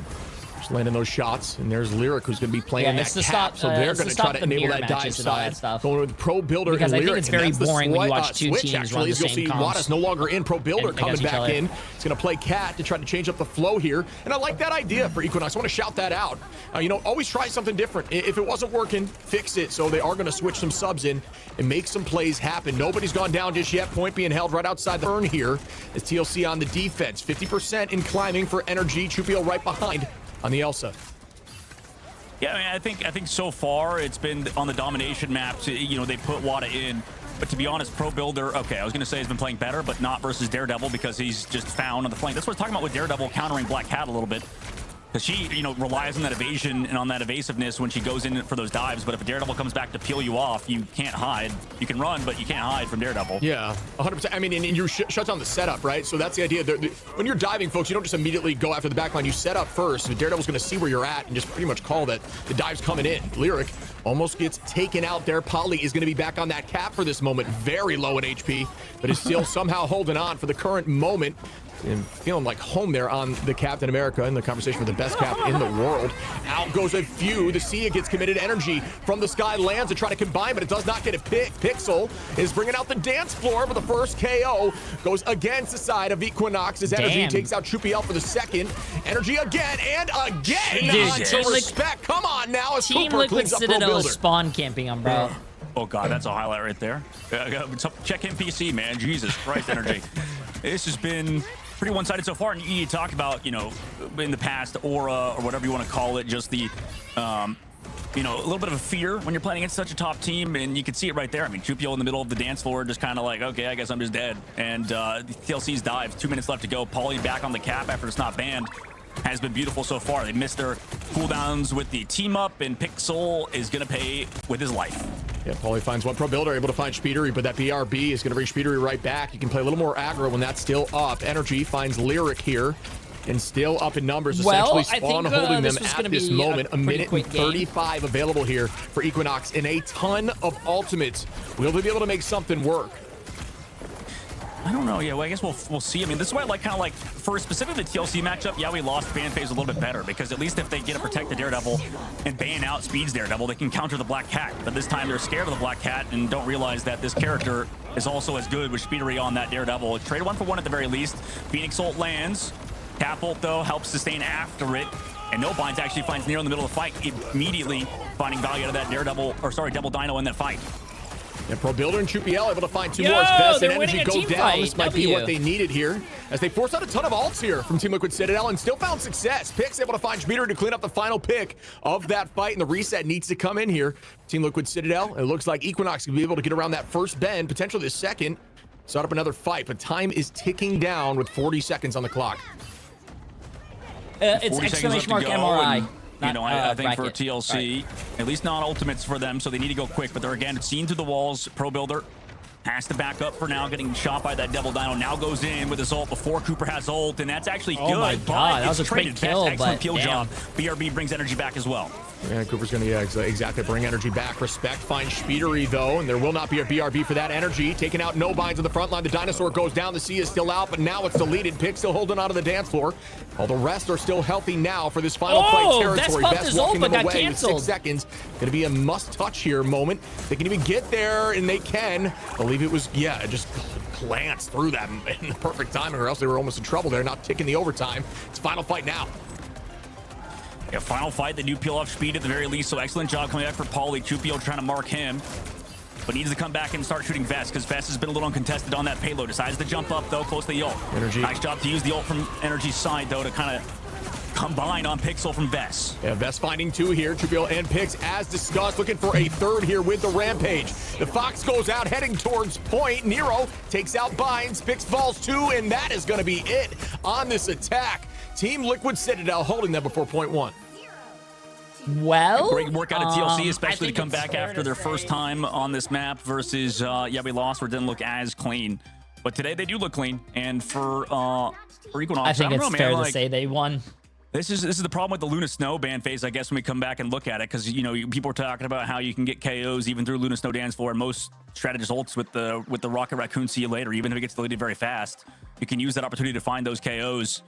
Just landing those shots, and there's Lyric, who's going to be playing Yeah, that it's to cap, stop, so they're going to try to the enable mirror that dive matches and all that side. stuff. Going with Pro Builder Because and I think Lyric, it's very and that's the boring when you watch two switch, teams actually, run the as you'll same see, comps Wada's no longer in. Pro Builder against coming each back other. in. It's going to play Cat to try to change up the flow here, and I like that idea for Equinox. I want to shout that out. You know, always try something different. If it wasn't working, fix it. So they are going to switch some subs in and make some plays happen. Nobody's gone down just yet. Point being held right outside the urn here as TLC on the defense. 50% in climbing for Energy. Chupio right behind on the Elsa. Yeah, I mean, I think so far it's been on the domination maps. You know, they put Wada in, but to be honest, Pro Builder, okay, I was gonna say he's been playing better, but not versus Daredevil because he's just found on the flank. That's what I was talking about with Daredevil countering Black Cat a little bit. Because she, you know, relies on that evasion and on that evasiveness when she goes in for those dives. But if a Daredevil comes back to peel you off, you can't hide. You can run, but you can't hide from Daredevil. Yeah, 100%. I mean, and you shut down the setup, right? So that's the idea. When you're diving, folks, you don't just immediately go after the backline. You set up first. The Daredevil's going to see where you're at and just pretty much call that the dive's coming in. Lyric almost gets taken out there. Polly is going to be back on that cap for this moment. Very low in HP, but is still somehow holding on for the current moment. And feeling like home there on the Captain America in the conversation for the best cap in the world. Out goes a few. The Sia gets committed. Energy from the sky lands to try to combine, but it does not get a pick. Pixel is bringing out the dance floor, but the first KO goes against the side of Equinox as Energy takes out Chupiel for the second. Energy again and again. Dude, respect. Come on now as Team Cooper Liquid cleans up Pro Citadel Builder. is spawn camping on, bro. Oh God, that's a highlight right there. Check NPC, man. Jesus Christ, Energy. This has been pretty one-sided so far, and you talk about, you know, in the past, aura or whatever you want to call it, just the you know, a little bit of a fear when you're playing against such a top team, and you can see it right there. I mean, Chupio in the middle of the dance floor, just kind of like, okay, I guess I'm just dead. And TLC's dive, 2 minutes left to go. Paulie back on the cap after it's not banned. Has been beautiful so far. They missed their cooldowns with the team up, and Pixel is going to pay with his life. Yeah, Paulie finds one. Pro Builder able to find Speedery, but that BRB is going to bring Speedery right back. You can play a little more aggro when that's still up. Energy finds Lyric here, and still up in numbers. Well, essentially Spawn holding them at this moment. A minute and 35 available here for Equinox, and a ton of ultimates. Will they be able to make something work? I don't know. Yeah, well, I guess we'll see. I mean, this is why I like kind of like for specifically the TLC matchup. Yeah, we lost ban phase a little bit better because at least if they get to protect the Daredevil and ban out Speed's Daredevil, they can counter the Black Cat. But this time they're scared of the Black Cat and don't realize that this character is also as good with Speedery on that Daredevil. It's traded 1-for-1 at the very least. Phoenix ult lands. Cap ult though helps sustain after it. And No Binds actually finds Nero in the middle of the fight, immediately finding value out of that Daredevil, or sorry, Double Dino in that fight. Yeah, Pro Builder and Chupiel able to find two more as Vest and Energy go down. Fight. This might be what they needed here as they force out a ton of ults here from Team Liquid Citadel and still found success. Pix able to find Speeder to clean up the final pick of that fight, and the reset needs to come in here. Team Liquid Citadel, it looks like Equinox can be able to get around that first bend, potentially the second. Start up another fight, but time is ticking down with 40 seconds on the clock. It's exclamation mark MRI. You know, I think bracket. for TLC, at least not ultimates for them, so they need to go quick. But they're again seen through the walls. Pro Builder has to back up for now, getting shot by that Devil Dino. Now goes in with his ult before Cooper has ult, and that's actually good. Oh my God, that was a great kill, Excellent but peel damn. job. BRB brings energy back as well. Yeah, Cooper's going to, exactly bring energy back. Respect finds Speedery, though, and there will not be a BRB for that energy. Taking out No Binds on the front line. The Dinosaur goes down. The C is still out, but now it's deleted. Pick still holding onto the dance floor. All the rest are still healthy now for this final fight territory. Best walking them away with 6 seconds. Going to be a must-touch here moment. They can even get there, and they can. I believe it was, yeah, just glanced through that in the perfect timing, or else they were almost in trouble there. Not ticking the overtime. It's final fight now. Yeah, final fight. They do peel off Speed at the very least, so excellent job coming back for Paulie. Chupio trying to mark him, but needs to come back and start shooting Vest, because Vest has been a little uncontested on that payload. Decides to jump up, though, close to the ult. Energy. Nice job to use the ult from Energy's side, though, to kind of combine on Pixel from Vest. Yeah, Vest finding two here. Chupio and Pix, as discussed, looking for a third here with the Rampage. The Fox goes out, heading towards point. Nero takes out Binds. Pix falls two, and that is going to be it on this attack. Team Liquid Citadel holding them before point one. Well, great work out of TLC, especially to come back after their first time on this map versus, yeah, we lost or didn't look as clean. But today they do look clean, and for Equinox, I think it's fair to like, say they won. This is the problem with the Luna Snow ban phase, I guess, when we come back and look at it, because, you know, people are talking about how you can get KOs even through Luna Snow dance floor, and most strategist ults with the Rocket Raccoon see you later, even if it gets deleted very fast. You can use that opportunity to find those KOs.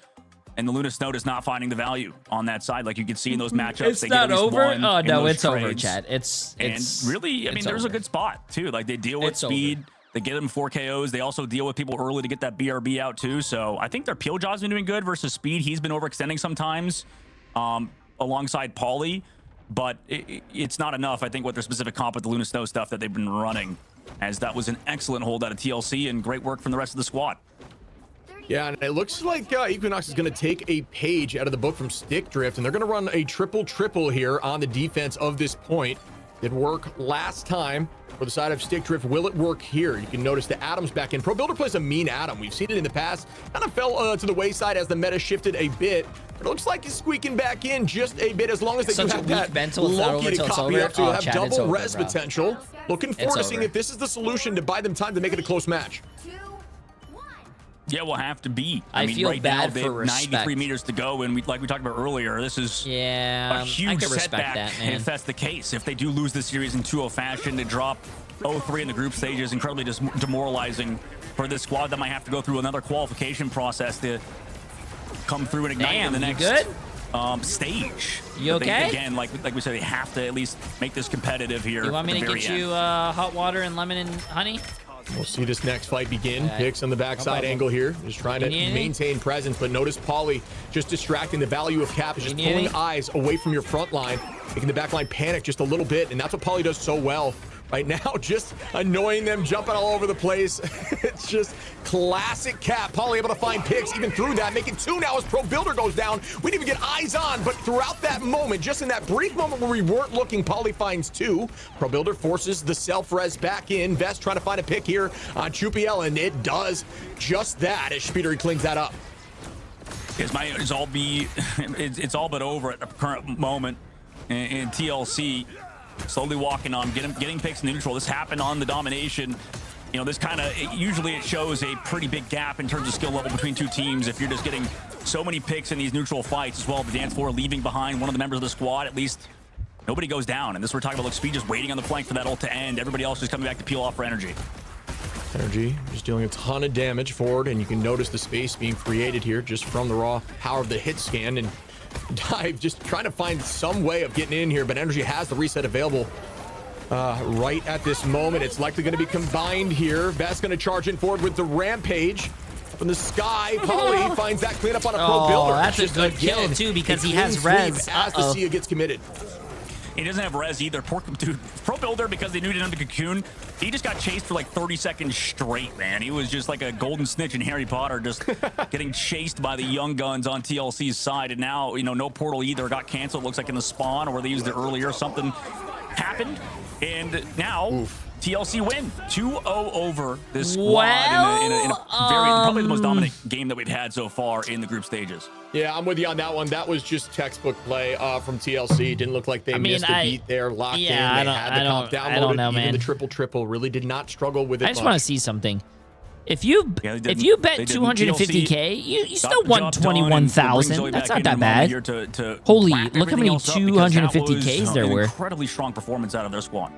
And the Luna Snow is not finding the value on that side. Like you can see in those matchups. It's they not get at least over. one Oh in no, those it's over, trades. chat. It's really, I mean, there's a good spot too. Like they deal with It's speed. over. They get them 4 KOs. They also deal with people early to get that BRB out too. So I think their Peel Jaw's been doing good versus speed. He's been overextending sometimes alongside Pauly, but it's not enough. I think with their specific comp with the Luna Snow stuff that they've been running, as that was an excellent hold out of TLC and great work from the rest of the squad. Yeah, and it looks like Equinox is going to take a page out of the book from Stick Drift, and they're going to run a triple here on the defense of this point. It worked last time for the side of Stick Drift. Will it work here? You can notice the Adam's back in. Pro Builder plays a mean Adam. We've seen it in the past. Kind of fell to the wayside as the meta shifted a bit. But it looks like he's squeaking back in just a bit as long as they do have that Loki to copy up to have double res potential. Looking forward to seeing if this is the solution to buy them time to make it a close match. Yeah, we'll have to be. I mean, feel right bad now, for they have 93 respect. meters to go, and like we talked about earlier, this is a huge can respect setback that, man. if that's the case. If they do lose the series in 2-0 fashion, to drop 0-3 in the group stage is incredibly demoralizing for this squad that might have to go through another qualification process to come through and ignite in the next stage. You But okay? Again, like we said, they have to at least make this competitive here. You want me at to the get very you end. hot water and lemon and honey? We'll see this next fight begin. Okay. Picks on the backside No problem. angle here. Just trying to You need anything? maintain presence, but notice Pauly just distracting the value of Cap. Is just need pulling anything? eyes away from your front line, making the back line panic just a little bit, and that's what Pauly does so well. Right now, just annoying them, jumping all over the place. It's just classic Cap. Pauly able to find picks even through that, making 2 now as Pro Builder goes down. We didn't even get eyes on, but throughout that moment, just in that brief moment where we weren't looking, Pauly finds 2. Pro Builder forces the self-res back in. Vest trying to find a pick here on Chupiel, and it does just that as Speedery cleans that up. It's all but over at the current moment in TLC. Slowly walking on, getting picks neutral. This happened on the domination. You know, this usually it shows a pretty big gap in terms of skill level between two teams. If you're just getting so many picks in these neutral fights, as well as the dance floor leaving behind one of the members of the squad, at least nobody goes down. And this we're talking about, like, Speed just waiting on the flank for that ult to end. Everybody else just coming back to peel off for energy. Energy just dealing a ton of damage forward, and you can notice the space being created here just from the raw power of the hit scan. And Dive just trying to find some way of getting in here, but Energy has the reset available right at this moment. It's likely going to be combined here. Vest going to charge in forward with the Rampage from the sky. Pauly finds that cleanup on a Pro Builder. That's just a good kill too, because he has res. As the Sia gets committed. He doesn't have res either. Dude, Pro Builder, because they knew he didn't have the cocoon, he just got chased for like 30 seconds straight, man. He was just like a golden snitch in Harry Potter, just getting chased by the young guns on TLC's side. And now, you know, no portal either got canceled. Looks like in the spawn, or they used it earlier. Something happened. And now, TLC win 2-0 over this squad in a very, probably the most dominant game that we've had so far in the group stages. Yeah, I'm with you on that one. That was just textbook play from TLC. Didn't look like they missed a beat there. Locked in. They had the comp downloaded. I don't know, Even man. the triple really did not struggle with it. I just want to see something. If you bet 250K, you still won 21,000. That's not that bad. Holy, look how many 250Ks there were. Incredibly strong performance out of their squad.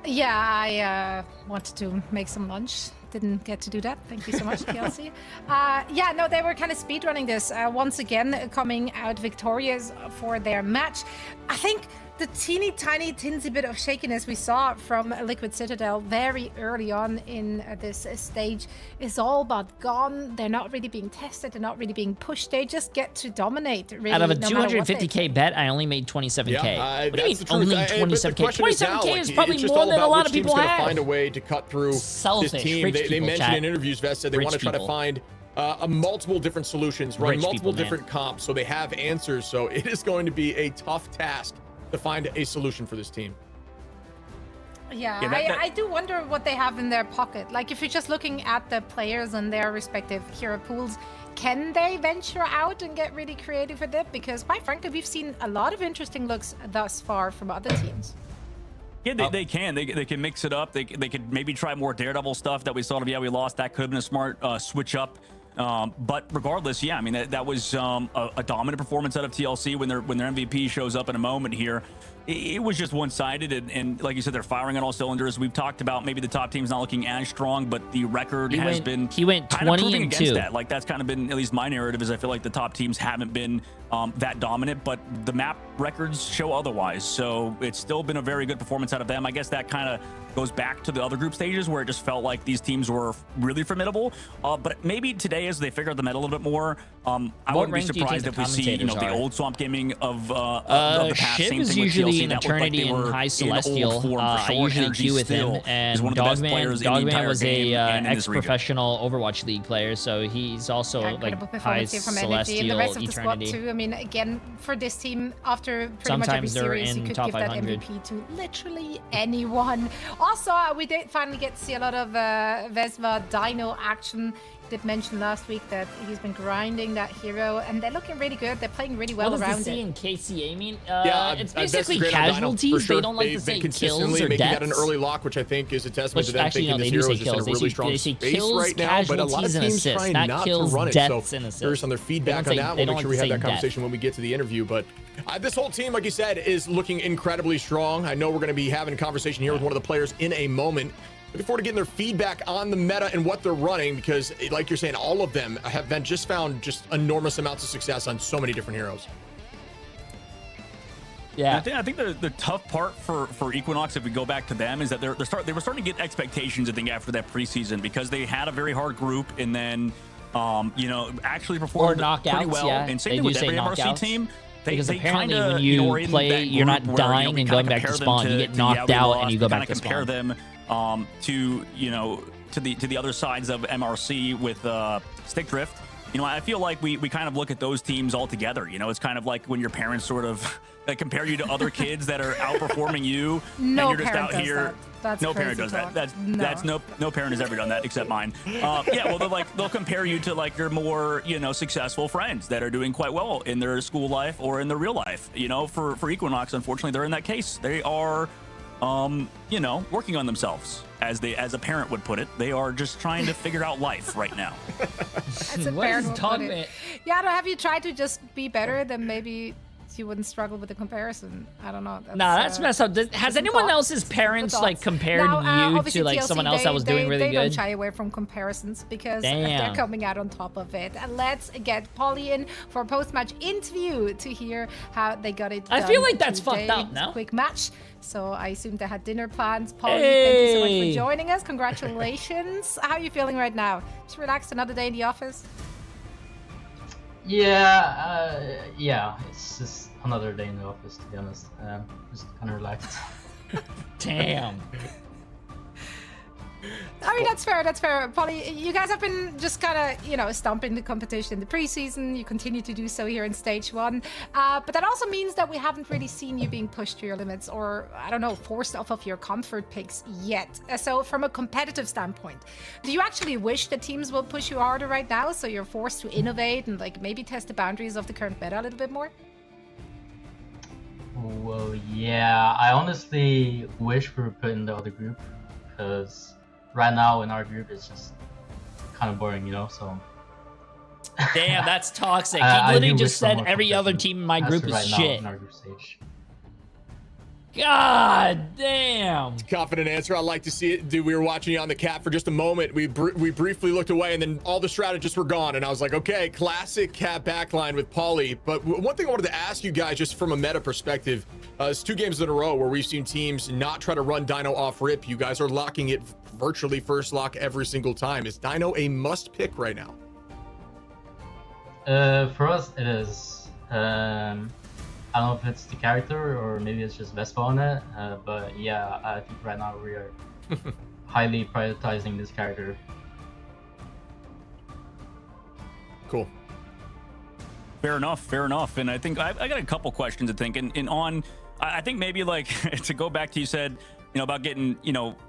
Yeah, I wanted to make some lunch. Didn't get to do that. Thank you so much, TLC. Yeah, no, they were kind of speedrunning this. Once again, coming out victorious for their match. I think the teeny tiny tinsy bit of shakiness we saw from Liquid Citadel very early on in this stage is all but gone. They're not really being tested. They're not really being pushed. They just get to dominate, really. Out of a 250K bet, I only made 27K. What do you mean only 27K? 27K is probably more than a lot of people have. Find a way to cut through Selfish, this team. rich They people, mentioned chat. in interviews, Vest said they want to try to find multiple different solutions, run Rich multiple people, different comps, so they have answers. So it is going to be a tough task to find a solution for this team. Yeah, I do wonder what they have in their pocket. Like, if you're just looking at the players and their respective hero pools, can they venture out and get really creative with it? Because, quite frankly, we've seen a lot of interesting looks thus far from other teams. Yeah, they can. They can mix it up. They could maybe try more Daredevil stuff that we saw. Yeah, we lost. That could have been a smart switch up. But regardless, yeah, I mean, that was a dominant performance out of TLC when their MVP shows up in a moment here. it was just one-sided, and like you said, they're firing on all cylinders. We've talked about maybe the top team's not looking as strong, but the record He went 20-2. that. Like that's kind of been at least my narrative, is I feel like the top teams haven't been that dominant, but the map records show otherwise. So it's still been a very good performance out of them. I guess that kind of goes back to the other group stages where it just felt like these teams were really formidable. But maybe today, as they figure out the meta a little bit more, I wouldn't be surprised if we see the old Swamp Gaming of the past. Shiv Same is thing with usually TLC. an That looked like eternity they in were High in Celestial. old form for I sure. usually Energy queue with him, still and is one of the best players in the Dogman entire was game a and in this region. ex-professional Overwatch League player, so he's also like Incredible High performance here from Energy and the Celestial rest of the squad Eternity. too. I mean, again, for this team, after pretty Sometimes much every they're series, you in could top give that 500. MVP to literally anyone. Also, we did finally get to see a lot of Vesva Dino action. Did mention last week that he's been grinding that hero, and they're looking really good. They're playing really well What around does the C it. in KCA mean? that's It's basically great on Dino, casualties. for sure. They don't like They've to say been kills consistently or making that an deaths. early lock, which I think is a testament to them Actually, thinking no, this they do hero say is just in a kills. They really say- strong they say space kills, right now. But a lot of casualties, and teams assists, trying not not to kills, run it. deaths, So and assists. curious on their feedback on that. they We'll make don't sure we like have to that say conversation when we get to the interview. But this whole team, like you said, is looking incredibly strong. I know we're going to be having a conversation here with one of the players in a moment. Looking forward to getting their feedback on the meta and what they're running, because like you're saying, all of them have been found enormous amounts of success on so many different heroes. Yeah, I think the tough part for Equinox, if we go back to them, is that they were starting to get expectations, I think, after that preseason, because they had a very hard group, and then actually performed pretty well. Yeah. And same They thing do with say every MRC knockouts. team. Because apparently kinda, when you are in play, that you're not group dying we and kinda going back to compare them spawn. You get knocked we out lost. and you We go kinda back to compare spawn. them to the other sides of MRC with Stick Drift. I feel like we kind of look at those teams all together. It's kind of like when your parents sort of compare you to other kids that are outperforming you, No and you're just parent out does here. that. That's no parent crazy does talk. that. That's no parent has ever done that except mine. Yeah, well, they'll compare you to like your more successful friends that are doing quite well in their school life or in their real life. For Equinox, unfortunately, they're in that case. They are, working on themselves, as a parent would put it. They are just trying to figure out life right now. That's a What parent is would put talking it. Yeah, have you tried to just be better? Then maybe you wouldn't struggle with the comparison. I don't know. That's messed up. Has anyone else's parents compared you to like someone else that was doing really they good? Don't shy away from comparisons because they're coming out on top of it. And let's get Polly in for a post-match interview to hear how they got it done. I feel like that's today. fucked up now. Quick match. So I assume they had dinner plans. Polly, thank you so much for joining us. Congratulations. How are you feeling right now? Just relaxed, another day in the office? Yeah, it's just another day in the office, to be honest. Just kind of relaxed. Damn. I mean, that's fair. Polly, you guys have been just kind of, stomping the competition in the preseason. You continue to do so here in Stage 1. But that also means that we haven't really seen you being pushed to your limits or, I don't know, forced off of your comfort picks yet. So from a competitive standpoint, do you actually wish that teams will push you harder right now so you're forced to innovate and maybe test the boundaries of the current meta a little bit more? Well, yeah, I honestly wish we were put in the other group, because right now in our group it's just kind of boring, so. Damn, that's toxic. He literally just said every other team in my group is shit. In our group stage. God damn. Confident answer. I like to see it. Dude, we were watching you on the cat for just a moment. We briefly looked away, and then all the strategists were gone. And I was like, okay, classic cat backline with Pauly. But one thing I wanted to ask you guys, just from a meta perspective, it's 2 games in a row where we've seen teams not try to run Dino off rip. You guys are locking it virtually first lock every single time. Is Dino a must pick right now? For us, it is. I don't know if it's the character or maybe it's just Vespa on it, but yeah, I think right now we are highly prioritizing this character. Cool. Fair enough. And I think I got a couple questions, I think. And on, I think maybe to go back to you said, about getting,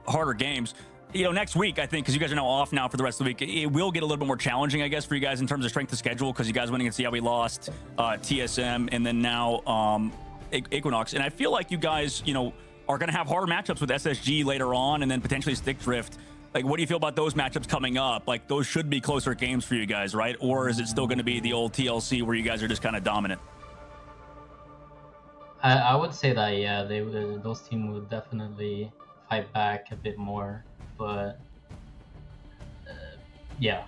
harder games. Next week, I think, because you guys are now off now for the rest of the week, it will get a little bit more challenging, I guess, for you guys in terms of strength of schedule, because you guys went against we lost TSM and then now Equinox. And I feel like you guys, are going to have harder matchups with SSG later on and then potentially Stick Drift. What do you feel about those matchups coming up? Those should be closer games for you guys, right? Or is it still going to be the old TLC where you guys are just kind of dominant? I would say that yeah, those teams would definitely fight back a bit more, but yeah,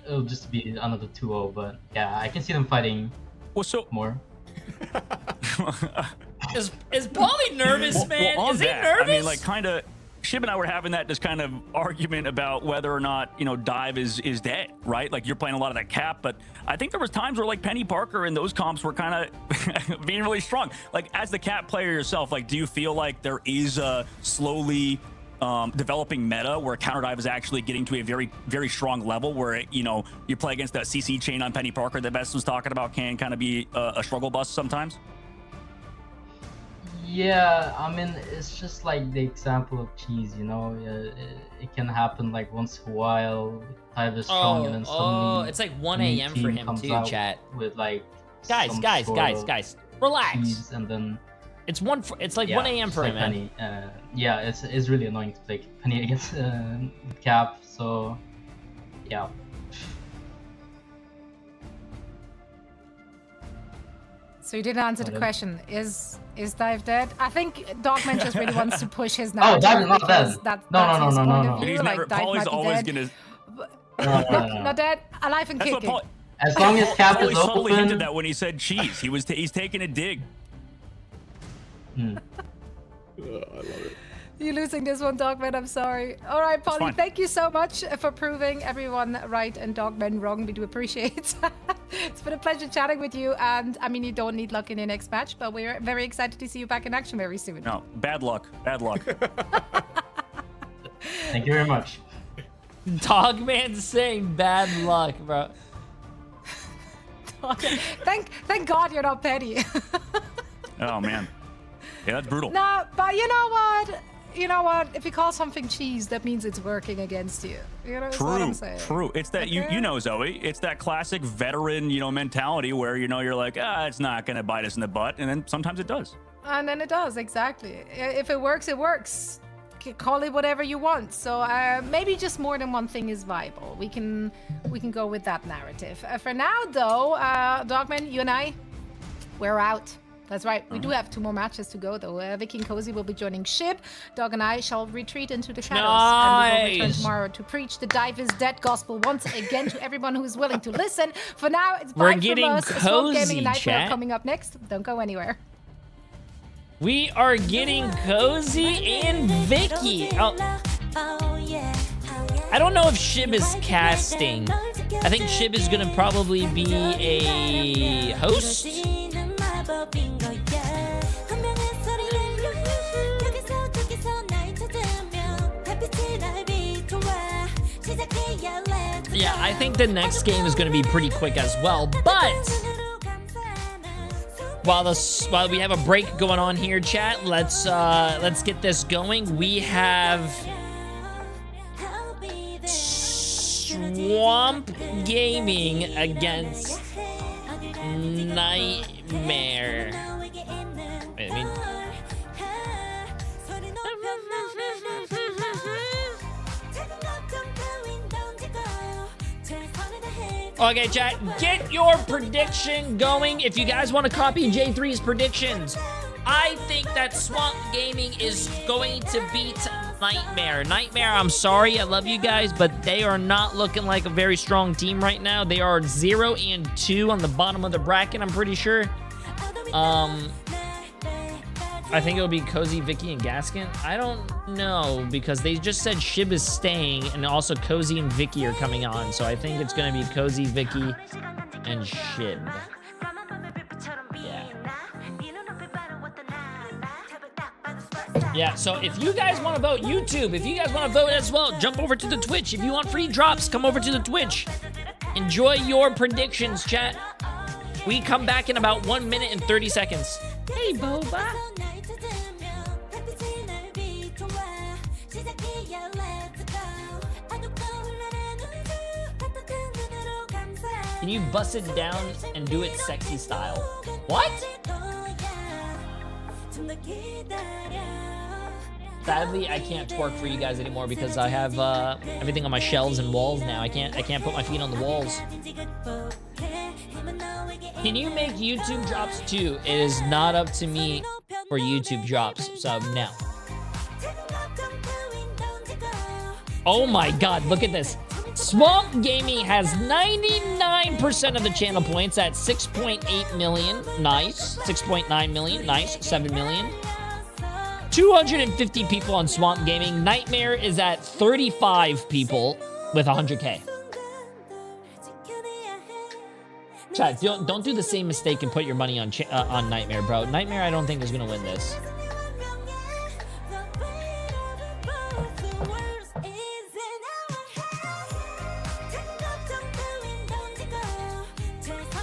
it'll just be another 2-0. But yeah, I can see them fighting more. Is Paulie nervous, man? Well, on is he that, nervous? I mean, like, kind of. Shib and I were having that just kind of argument about whether or not, you know, Dive is dead, right? Like, you're playing a lot of that cap, but I think there was times where, like, Penny Parker and those comps were kind of being really strong. Like, as the cap player yourself, like, do you feel like there is a slowly developing meta where counter dive is actually getting to a very, very strong level where, you know, you play against that CC chain on Penny Parker that Best was talking about can kind of be a struggle bus sometimes? Yeah, I mean, it's just like the example of cheese, you know? It can happen like once in a while. Dive is strong and then suddenly... it's like 1 a.m. for him too, chat. With like... Guys, relax. Cheese and then... It's like 1 a.m. for him, man. Penny. Yeah, it's really annoying to play Penny against Cap, so... Yeah. So you didn't answer the question. Is Dive dead? I think Dogman just really wants to push his narrative. Dive is not dead. That's his point of view. He's never, Dive Paulie's might be always dead. gonna... Not dead, alive and kicking. As long as Cap is Paulie subtly open... hinted that when he said cheese. He's taking a dig. I love it. You're losing this one, Dogman. I'm sorry. All right, Paulie, thank you so much for proving everyone right and Dogman wrong. We do appreciate it. It's been a pleasure chatting with you. And I mean, you don't need luck in your next match, but we're very excited to see you back in action very soon. No, bad luck. Bad luck. Thank you very much. Dogman's saying bad luck, bro. Thank God you're not petty. Oh, man. Yeah, that's brutal. No, but you know what? You know what? If you call something cheese, that means it's working against you. You know what I'm saying? True. It's that you know, Zoe. It's that classic veteran, you know, mentality where you know you're like, it's not gonna bite us in the butt, and then sometimes it does. And then it does, exactly. If it works, it works. Call it whatever you want. So maybe just more than one thing is viable. We can go with that narrative. For now, though, Dogman, you and I, we're out. That's right. We do have 2 more matches to go, though. Vicky and Cozy will be joining Shib. Dog and I shall retreat into the shadows. And we will return tomorrow to preach the Dive is Dead gospel once again to everyone who is willing to listen. For now, it's bye from us. Cozy, Gaming and Nightmare chat. coming up next. Don't go anywhere. We are getting Cozy and Vicky. Oh. I don't know if Shib is casting. I think Shib is going to probably be a host. Yeah, I think the next game is going to be pretty quick as well. But while we have a break going on here, chat, let's get this going. We have Swamp Gaming against Nightmare. Wait, I mean. Okay, chat, get your prediction going. If you guys want to copy Jay3's predictions, I think that Swamp Gaming is going to beat Nightmare. Nightmare, I'm sorry, I love you guys, but they are not looking like a very strong team right now. They are 0-2 on the bottom of the bracket, I'm pretty sure. I think it'll be Cozy, Vicky, and Gaskin. I don't know, because they just said Shib is staying, and also Cozy and Vicky are coming on. So I think it's going to be Cozy, Vicky, and Shib. Yeah, so if you guys want to vote, YouTube, if you guys want to vote as well, jump over to the Twitch. If you want free drops, come over to the Twitch. Enjoy your predictions, chat. We come back in about 1 minute and 30 seconds. Hey, Boba. Can you bust it down and do it sexy style? What? Sadly, I can't twerk for you guys anymore because I have everything on my shelves and walls now. I can't put my feet on the walls. Can you make YouTube drops too? It is not up to me for YouTube drops, so no. Oh my god, look at this. Swamp Gaming has 99% of the channel points at 6.8 million. Nice. 6.9 million. Nice. 7 million. 250 people on Swamp Gaming. Nightmare is at 35 people with 100k. Chat, don't do the same mistake and put your money on Nightmare, bro. Nightmare, I don't think is gonna win this.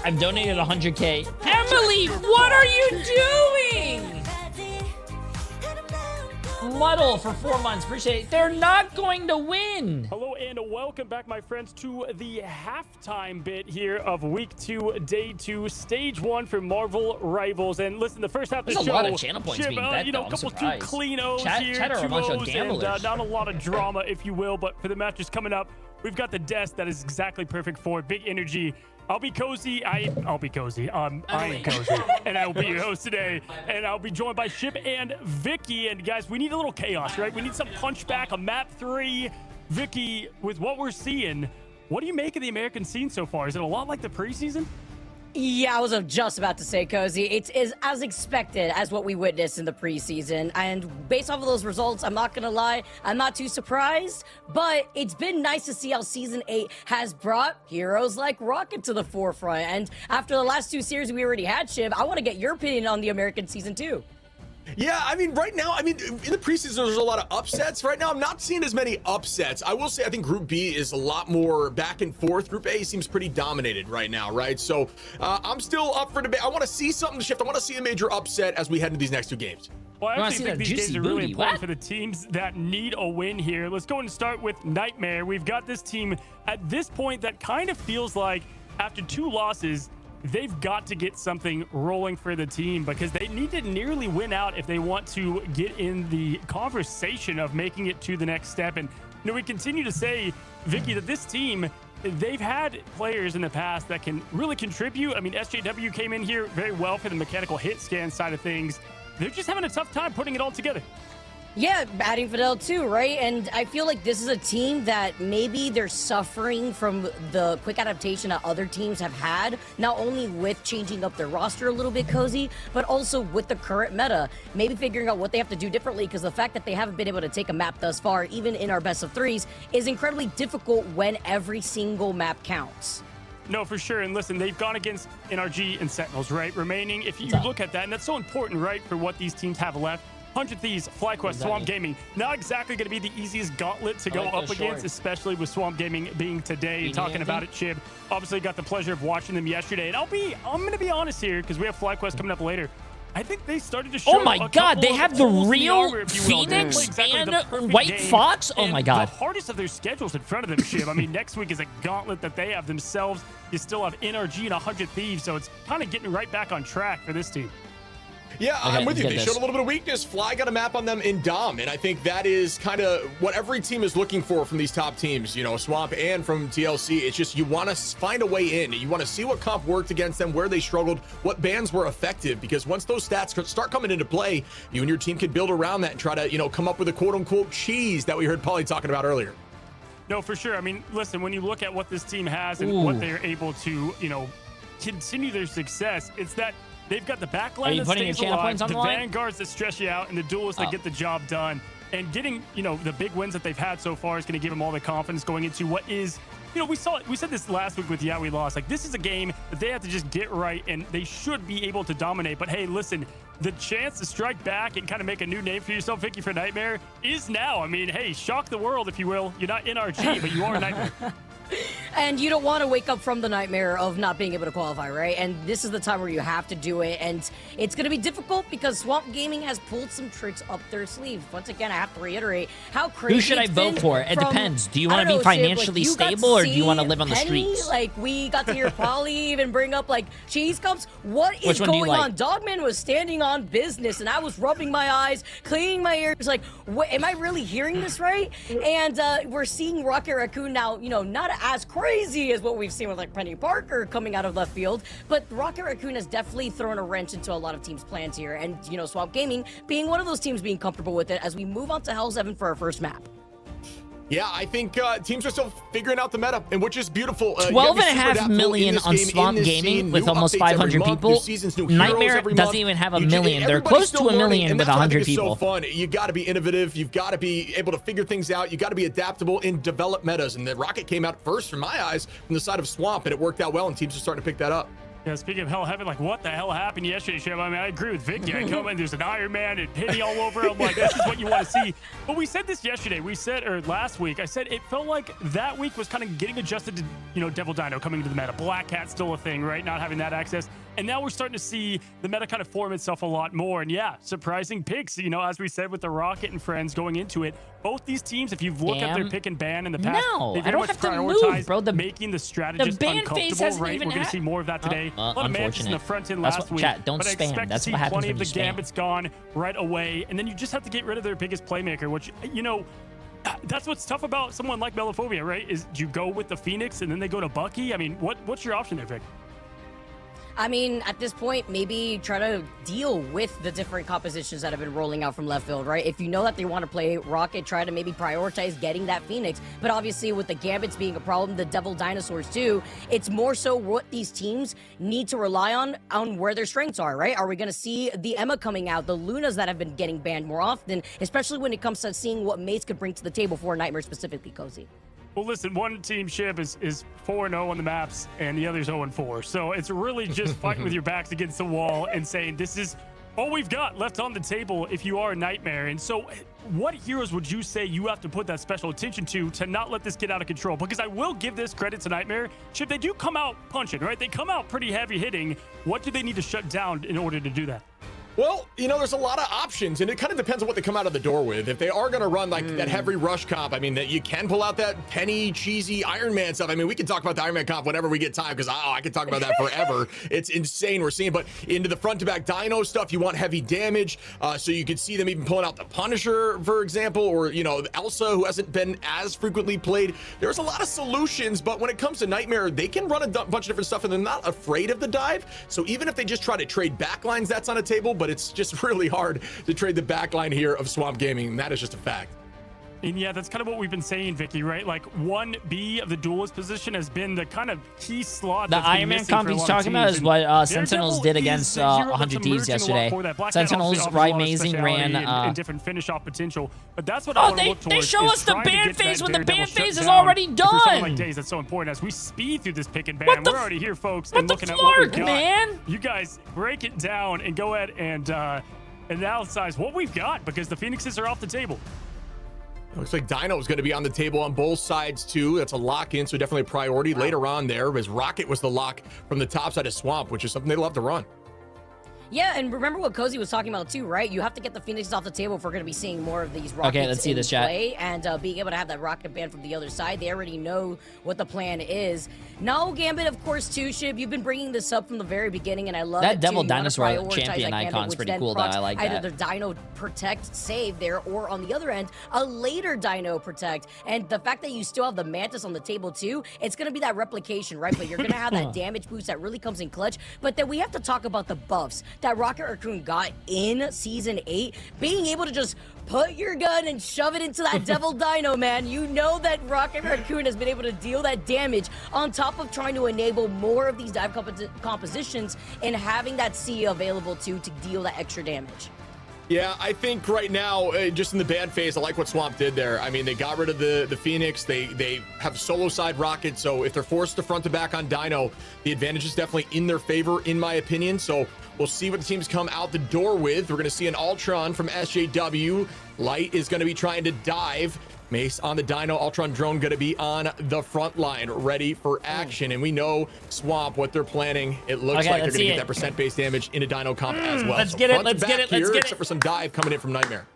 I've donated 100k. Emily, what are you doing? Muddle for 4 months. Appreciate it. They're not going to win. Hello and welcome back, my friends, to the halftime bit here of week 2, day 2, stage 1 for Marvel Rivals. And listen, the first half of the show, there's a lot of channel points being bet, you know, though. a couple 2 surprised. clean O's here, Chat are a 2 bunch of O's, gamblers. and not a lot of drama, if you will. But for the matches coming up, we've got the desk that is exactly perfect for it. Big energy. I'll be cozy. I'll be cozy. I am cozy, and I will be your host today. And I'll be joined by Ship and Vicky. And guys, we need a little chaos, right? We need some punchback on map 3. Vicky, with what we're seeing, what do you make of the American scene so far? Is it a lot like the preseason? Yeah, I was just about to say, Cozy. It is as expected as what we witnessed in the preseason. And based off of those results, I'm not going to lie, I'm not too surprised. But it's been nice to see how Season 8 has brought heroes like Rocket to the forefront. And after the last 2 series we already had, Shiv, I want to get your opinion on the American Season 2. Yeah, I mean, right now, in the preseason, there's a lot of upsets. Right now, I'm not seeing as many upsets. I will say, I think Group B is a lot more back and forth. Group A seems pretty dominated right now, right? So I'm still up for debate. I want to see something shift. I want to see a major upset as we head into these next 2 games. Well, I actually think these games are really important for the teams that need a win here. Let's go and start with Nightmare. We've got this team at this point that kind of feels like after 2 losses, they've got to get something rolling for the team because they need to nearly win out if they want to get in the conversation of making it to the next step. And you know, we continue to say, Vicky, that this team, they've had players in the past that can really contribute. I mean, SJW came in here very well for the mechanical hit scan side of things. They're just having a tough time putting it all together. Yeah, adding Fidel too, right? And I feel like this is a team that maybe they're suffering from the quick adaptation that other teams have had, not only with changing up their roster a little bit, Cozy, but also with the current meta. Maybe figuring out what they have to do differently, because the fact that they haven't been able to take a map thus far, even in our best of 3s, is incredibly difficult when every single map counts. No, for sure. And listen, they've gone against NRG and Sentinels, right? Remaining, if you look at that, and that's so important, right, for what these teams have left. 100 Thieves, FlyQuest, Swamp Gaming. Not exactly going to be the easiest gauntlet to go up against, especially with Swamp Gaming being today. Talking about it, Chib. Obviously got the pleasure of watching them yesterday. And I'm going to be honest here, because we have FlyQuest coming up later. I think they started to show. Oh my god, they have the real Phoenix and White Fox? Oh my god. The hardest of their schedules in front of them, Shib. I mean, next week is a gauntlet that they have themselves. You still have NRG and 100 Thieves, so it's kind of getting right back on track for this team. Yeah, I'm with you. They showed a little bit of weakness. Fly got a map on them in Dom, and I think that is kind of what every team is looking for from these top teams, you know, Swamp and from TLC. It's just you want to find a way in. You want to see what comp worked against them, where they struggled, what bans were effective, because once those stats start coming into play, you and your team can build around that and try to, you know, come up with a quote-unquote cheese that we heard Paulie talking about earlier. No, for sure. I mean, listen, when you look at what this team has and what they're able to, you know, continue their success, it's that they've got the backline that stays alive, the vanguards that stress you out, and the duelists that get the job done. And getting, you know, the big wins that they've had so far is going to give them all the confidence going into what is, you know, we said this last week with We Lost. Like, this is a game that they have to just get right, and they should be able to dominate. But hey, listen, the chance to strike back and kind of make a new name for yourself, Vicky, for Nightmare is now. I mean, hey, shock the world, if you will. You're not NRG, but you are Nightmare. And you don't want to wake up from the nightmare of not being able to qualify, right? And this is the time where you have to do it. And it's going to be difficult because Swamp Gaming has pulled some tricks up their sleeve. Once again, I have to reiterate how crazy. Who should I vote for? It depends. Do you want to be financially stable or do you want to live on the streets? Like, we got to hear Polly even bring up, like, cheese cups. What is going on? Dogman was standing on business, and I was rubbing my eyes, cleaning my ears. Like, what, am I really hearing this right? And we're seeing Rocket Raccoon now, you know, not as crazy as what we've seen with like Penny Parker coming out of left field. But Rocket Raccoon has definitely thrown a wrench into a lot of teams' plans here. And, you know, Swamp Gaming being one of those teams being comfortable with it as we move on to Hell's Heaven for our first map. Yeah, I think teams are still figuring out the meta, and which is beautiful. 12.5 million on Swamp Gaming with almost 500 people. Nightmare doesn't even have a million. They're close to a million with 100 people. So fun. You got to be innovative. You've got to be able to figure things out. You got to be adaptable and develop metas. And the Rocket came out first, from my eyes, from the side of Swamp, and it worked out well. And teams are starting to pick that up. Yeah, speaking of Hell Heaven, like, what the hell happened yesterday, Shep? I mean, I agree with Vicky. I come in, there's an Iron Man and Penny all over. I'm like, this is what you want to see. But we said this yesterday. We said, or last week, I said it felt like that week was kind of getting adjusted to, you know, Devil Dino coming into the meta. Black Cat's still a thing, right? Not having that access. And now we're starting to see the meta kind of form itself a lot more. And yeah, surprising picks, you know, as we said with the Rocket and friends going into it. Both these teams, if you've looked at their pick and ban in the past, they very much prioritize making the strategist uncomfortable, right? We're going to see more of that today. A lot of mantis in the front end last week. Chat, don't but I spam. expect That's to see what happens plenty when of the you spam. gambits gone right away. And then you just have to get rid of their biggest playmaker, which, you know, that's what's tough about someone like Melophobia, right? Is do you go with the Phoenix and then they go to Bucky? I mean, what's your option there, Vic? I mean, at this point, maybe try to deal with the different compositions that have been rolling out from left field, right? If you know that they want to play Rocket, try to maybe prioritize getting that Phoenix. But obviously, with the Gambits being a problem, the Devil Dinosaurs too, it's more so what these teams need to rely on where their strengths are, right? Are we going to see the Emma coming out, the Lunas that have been getting banned more often, especially when it comes to seeing what Mace could bring to the table for Nightmare specifically, Cozy? Well, listen, one team, Ship, is 4-0 on the maps, and the other's 0-4. So it's really just fighting with your backs against the wall and saying, this is all we've got left on the table if you are a Nightmare. And so what heroes would you say you have to put that special attention to not let this get out of control? Because I will give this credit to Nightmare. Ship, they do come out punching, right? They come out pretty heavy hitting. What do they need to shut down in order to do that? Well, you know, there's a lot of options, and it kind of depends on what they come out of the door with. If they are going to run like that heavy rush comp, I mean, that you can pull out that Penny, cheesy Iron Man stuff. I mean, we can talk about the Iron Man comp whenever we get time, because I can talk about that forever. It's insane we're seeing. But into the front-to-back Dino stuff, you want heavy damage, so you can see them even pulling out the Punisher, for example, or, you know, Elsa, who hasn't been as frequently played. There's a lot of solutions, but when it comes to Nightmare, they can run a bunch of different stuff, and they're not afraid of the dive. So even if they just try to trade backlines, that's on a table, but it's just really hard to trade the backline here of Swamp Gaming, and that is just a fact. And yeah, that's kind of what we've been saying, Vicky, right? Like 1B of the duelist position has been the kind of key slot. The Iron Man comp he's talking about is what Sentinels did against 100 Thieves yesterday. Sentinels, Amazing ran and different finish off potential, but that's what I want to look towards. They show us the ban phase when the ban phase is already done. Like Days, that's so important as we speed through this pick and ban. We're already here, folks, and looking at what we've got. Man? You guys break it down and go ahead and analyze what we've got, because the Phoenixes are off the table. Looks like Dino is going to be on the table on both sides too. That's a lock-in, so definitely a priority later on there, as Rocket was the lock from the top side of Swamp, which is something they love to run. Yeah, and remember what Cozy was talking about too, right? You have to get the Phoenixes off the table if we're going to be seeing more of these Rockets let's see this play, and being able to have that Rocket ban from the other side. They already know what the plan is. Now, Gambit, of course, too, Shib, you've been bringing this up from the very beginning, and I love that it, Devil too. Dinosaur champion icon is pretty cool, though. I like that. Either the Dino Protect save there, or on the other end, a later Dino Protect. And the fact that you still have the Mantis on the table, too, it's going to be that replication, right? But you're going to have that damage boost that really comes in clutch. But then we have to talk about the buffs that Rocket Raccoon got in Season 8. Being able to just put your gun and shove it into that Devil Dino, man. You know that Rocket Raccoon has been able to deal that damage on top of trying to enable more of these dive compositions and having that C available to deal that extra damage. Yeah, I think right now, just in the ban phase, I like what Swamp did there. I mean, they got rid of the Phoenix. They have solo side Rocket, so if they're forced to front to back on Dino, the advantage is definitely in their favor, in my opinion. So we'll see what the teams come out the door with. We're going to see an Ultron from SJW. Light is going to be trying to dive. Mace on the Dino, Ultron drone going to be on the front line, ready for action. And we know Swamp, what they're planning. It looks like they're going to get that percent-based damage in a Dino comp as well. Let's get it, let's get it, let's get it. Except for some dive coming in from Nightmare.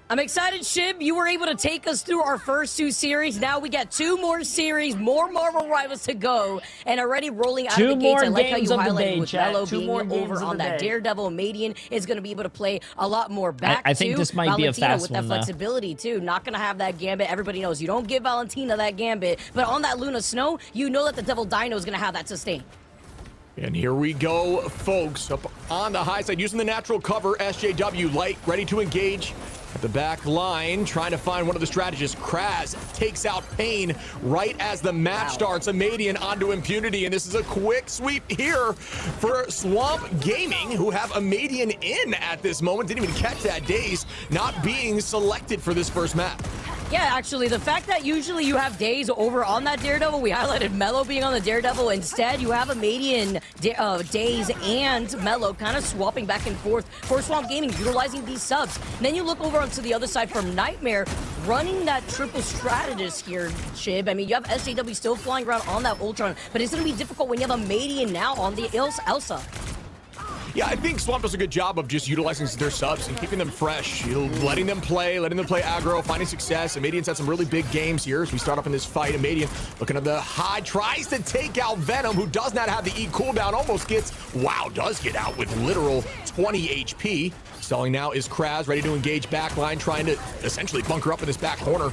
I'm excited, Shib. You were able to take us through our first 2 series. Now we got 2 more series, more Marvel Rivals to go, and already rolling out of the gates. I like how you highlighted with Mello being over on that Daredevil. Madian is going to be able to play a lot more back. I think this might be a fast with one, that flexibility too. Not going to have that Gambit. Everybody knows you don't give Valentina that Gambit, but on that Luna Snow, you know that the Devil Dino is going to have that sustain. And here we go, folks. Up on the high side, using the natural cover, SJW light, ready to engage. At the back line, trying to find one of the strategists. Kraz takes out Pain right as the match starts. Amadian onto Impunity, and this is a quick sweep here for Swamp Gaming, who have Amadian in at this moment. Didn't even catch that Daze not being selected for this first map. Yeah, actually, the fact that usually you have Daze over on that Daredevil, we highlighted Mello being on the Daredevil. Instead, you have Amadian, Daze, and Mello kind of swapping back and forth for Swamp Gaming, utilizing these subs. And then you look over onto the other side from Nightmare, running that triple strategist here, Shib. I mean, you have SJW still flying around on that Ultron, but it's going to be difficult when you have Amadian now on the Elsa. Yeah, I think Swamp does a good job of just utilizing their subs and keeping them fresh. Letting them play aggro, finding success. Amadian's had some really big games here as we start up in this fight. Amadian looking at the high, tries to take out Venom, who does not have the E cooldown, almost gets, does get out with literal 20 HP. Stalling now is Kraz, ready to engage backline, trying to essentially bunker up in this back corner.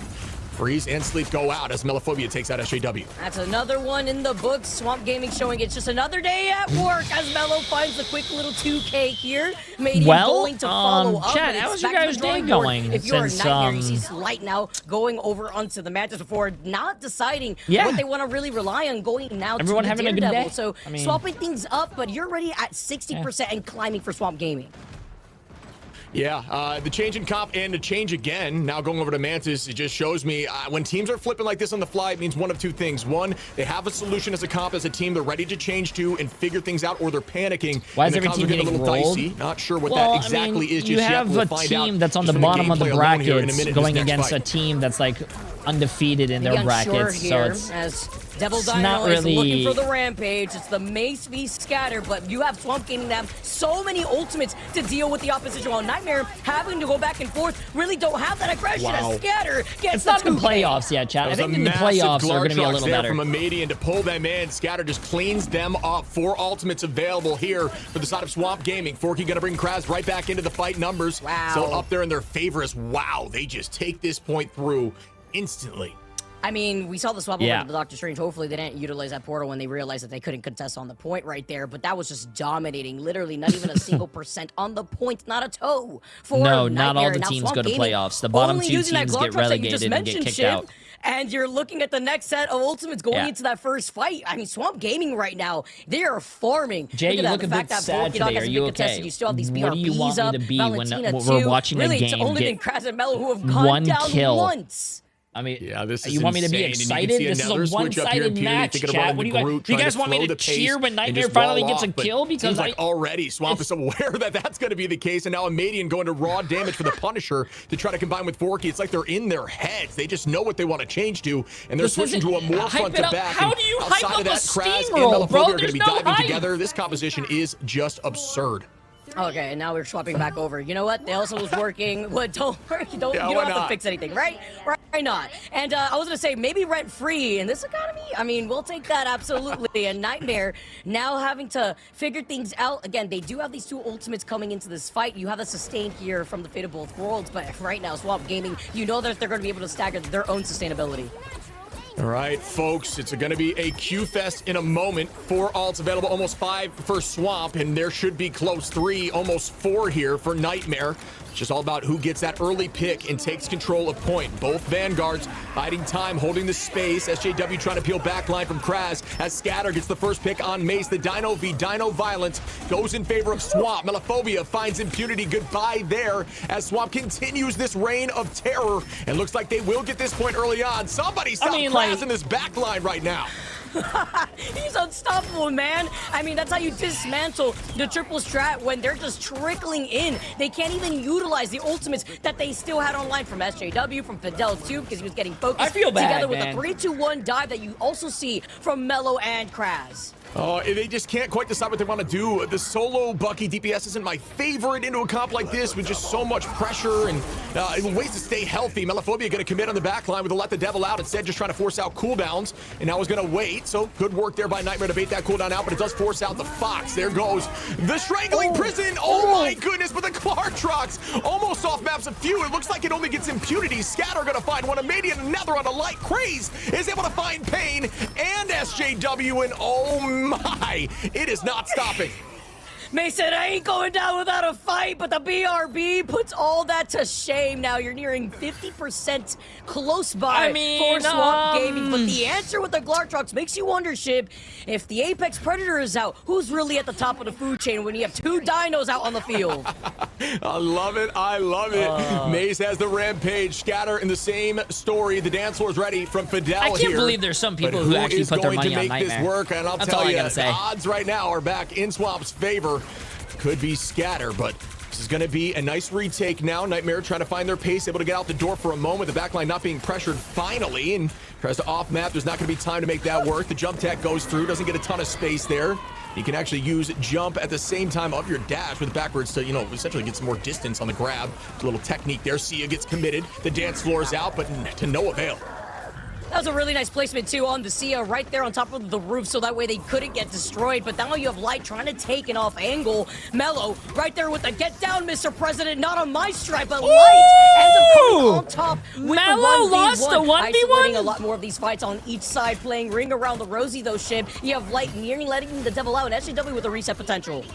Freeze and Sleep go out as Melophobia takes out SJW. That's another one in the books. Swamp Gaming showing it's just another day at work as Mello finds the quick little 2K here. Madian going to follow up. Chat, how's your guys' day going? If you're a Nightmare, you see Light now going over onto the Mantis before not deciding what they want to really rely on going now Everyone to the having a good Daredevil. day? So swapping things up, but you're already at 60% and climbing for Swamp Gaming. Yeah, the change in comp and the change again. Now going over to Mantis, it just shows me when teams are flipping like this on the fly, it means one of 2 things. One, they have a solution as a comp, as a team they're ready to change to and figure things out, or they're panicking. Why is every team getting a little dicey? Not sure what that exactly is. You have a team that's on the bottom of the brackets going against a team that's like undefeated in their brackets, so it's as Devil Dino is looking for the rampage. It's the Mace v Scatter, but you have Swamp Gaming that have so many ultimates to deal with the opposition. While Nightmare having to go back and forth, really don't have that aggression as Scatter gets It's not in the playoffs yet, chat. I think in the playoffs are going to be a little better. From Amadian to pull them in. Scatter just cleans them up. 4 ultimates available here for the side of Swamp Gaming. Forky going to bring Kraz right back into the fight numbers. Still up there in their favor as they just take this point through instantly. I mean, we saw the swap over to the Doctor Strange. Hopefully, they didn't utilize that portal when they realized that they couldn't contest on the point right there. But that was just dominating. Literally, not even a single % on the point. Not a toe for No, Nightmare. not all the Now, teams Swamp go to Gaming playoffs. The bottom 2 teams get relegated and get kicked out. And you're looking at the next set of ultimates going into that first fight. I mean, Swamp Gaming right now, they are farming. Jay, you look a bit sad today. Are you okay? You still have these what do you want me to be when Valentina we're watching a game it's only been get Kraz and Mello who have gone 1 down kill? once. I mean, this is you want me to be insane. excited? This is a one-sided match, chat. What do you guys want me to cheer when Nightmare finally gets a kill? Because already Swamp is aware that that's going to be the case, and now Amadian going to raw damage for the Punisher to try to combine with Forky. It's like they're in their heads. They just know what they want to change to, and they're switching to a more front to back. How do you hype up a steamroll, bro? Are going to be diving together. This composition is just absurd. Okay, and now we're swapping back over. You know what? The Elsa was working. Don't worry. You don't have to fix anything, right? Right, not. And I was going to say, maybe rent-free in this economy? I mean, we'll take that, absolutely. And Nightmare now having to figure things out. Again, they do have these 2 ultimates coming into this fight. You have the sustain here from the Fate of Both Worlds, but right now, Swamp Gaming, you know that they're going to be able to stagger their own sustainability. All right, folks, it's going to be a Q-Fest in a moment. 4 alts available, almost 5 for Swamp, and there should be close 3, almost 4 here for Nightmare. It's just all about who gets that early pick and takes control of point. Both Vanguards biding time, holding the space. SJW trying to peel back line from Kraz as Scatter gets the first pick on Mace. The Dino v Dino Violence goes in favor of Swamp. Melophobia finds Impunity. Goodbye there as Swamp continues this reign of terror and looks like they will get this point early on. Somebody stop Kraz in this back line right now. He's unstoppable, man. I mean, that's how you dismantle the triple strat when they're just trickling in. They can't even utilize the ultimates that they still had online from SJW, from Fidel too, because he was getting focused. I feel bad, together with man. a 3-2-1 dive that you also see from Mello and Kraz. Oh, they just can't quite decide what they want to do. The solo Bucky DPS isn't my favorite into a comp like this with just so much pressure and ways to stay healthy. Melophobia going to commit on the back line with a let the devil out. Instead, just trying to force out cooldowns. And now he's going to wait. So good work there by Nightmare to bait that cooldown out, but it does force out the Fox. There goes the Strangling Prison. Oh my goodness, but the Clartrox almost off maps a few. It looks like it only gets impunity. Scatter going to find one. Amadian, another on a light. Craze is able to find Pain and SJW, and oh my, it is not stopping. Mason, I ain't going down without a fight, but the BRB puts all that to shame. Now you're nearing 50% close by for Swamp Gaming, but the answer with the Glartrox makes you wonder, Shib, if the Apex Predator is out, who's really at the top of the food chain when you have 2 dinos out on the field? I love it. I love it. Maze has the Rampage. Scatter in the same story. The dance floor is ready from Fidel. I can't believe there's some people who actually put their money on Nightmare. This work? And I'll That's tell all I you, gotta say. the odds right now are back in Swamp's favor. Could be Scatter, but this is going to be a nice retake now. Nightmare trying to find their pace, able to get out the door for a moment. The backline not being pressured finally, and tries to off map. There's not going to be time to make that work. The jump tech goes through, doesn't get a ton of space there. You can actually use jump at the same time of your dash with backwards to, you know, essentially get some more distance on the grab. A little technique there. Sia gets committed. The dance floor is out, but to no avail. That was a really nice placement, too, on the Sia right there on top of the roof, so that way they couldn't get destroyed. But now you have Light trying to take an off angle. Mello right there with the get down, Mr. President. Not on my stripe, but Light ends up coming on top with Mello the 1v1. lost the 1v1? Isolating a lot more of these fights on each side, playing ring around the rosy, though, Shib. You have Light nearing letting the devil out, and SJW with a reset potential.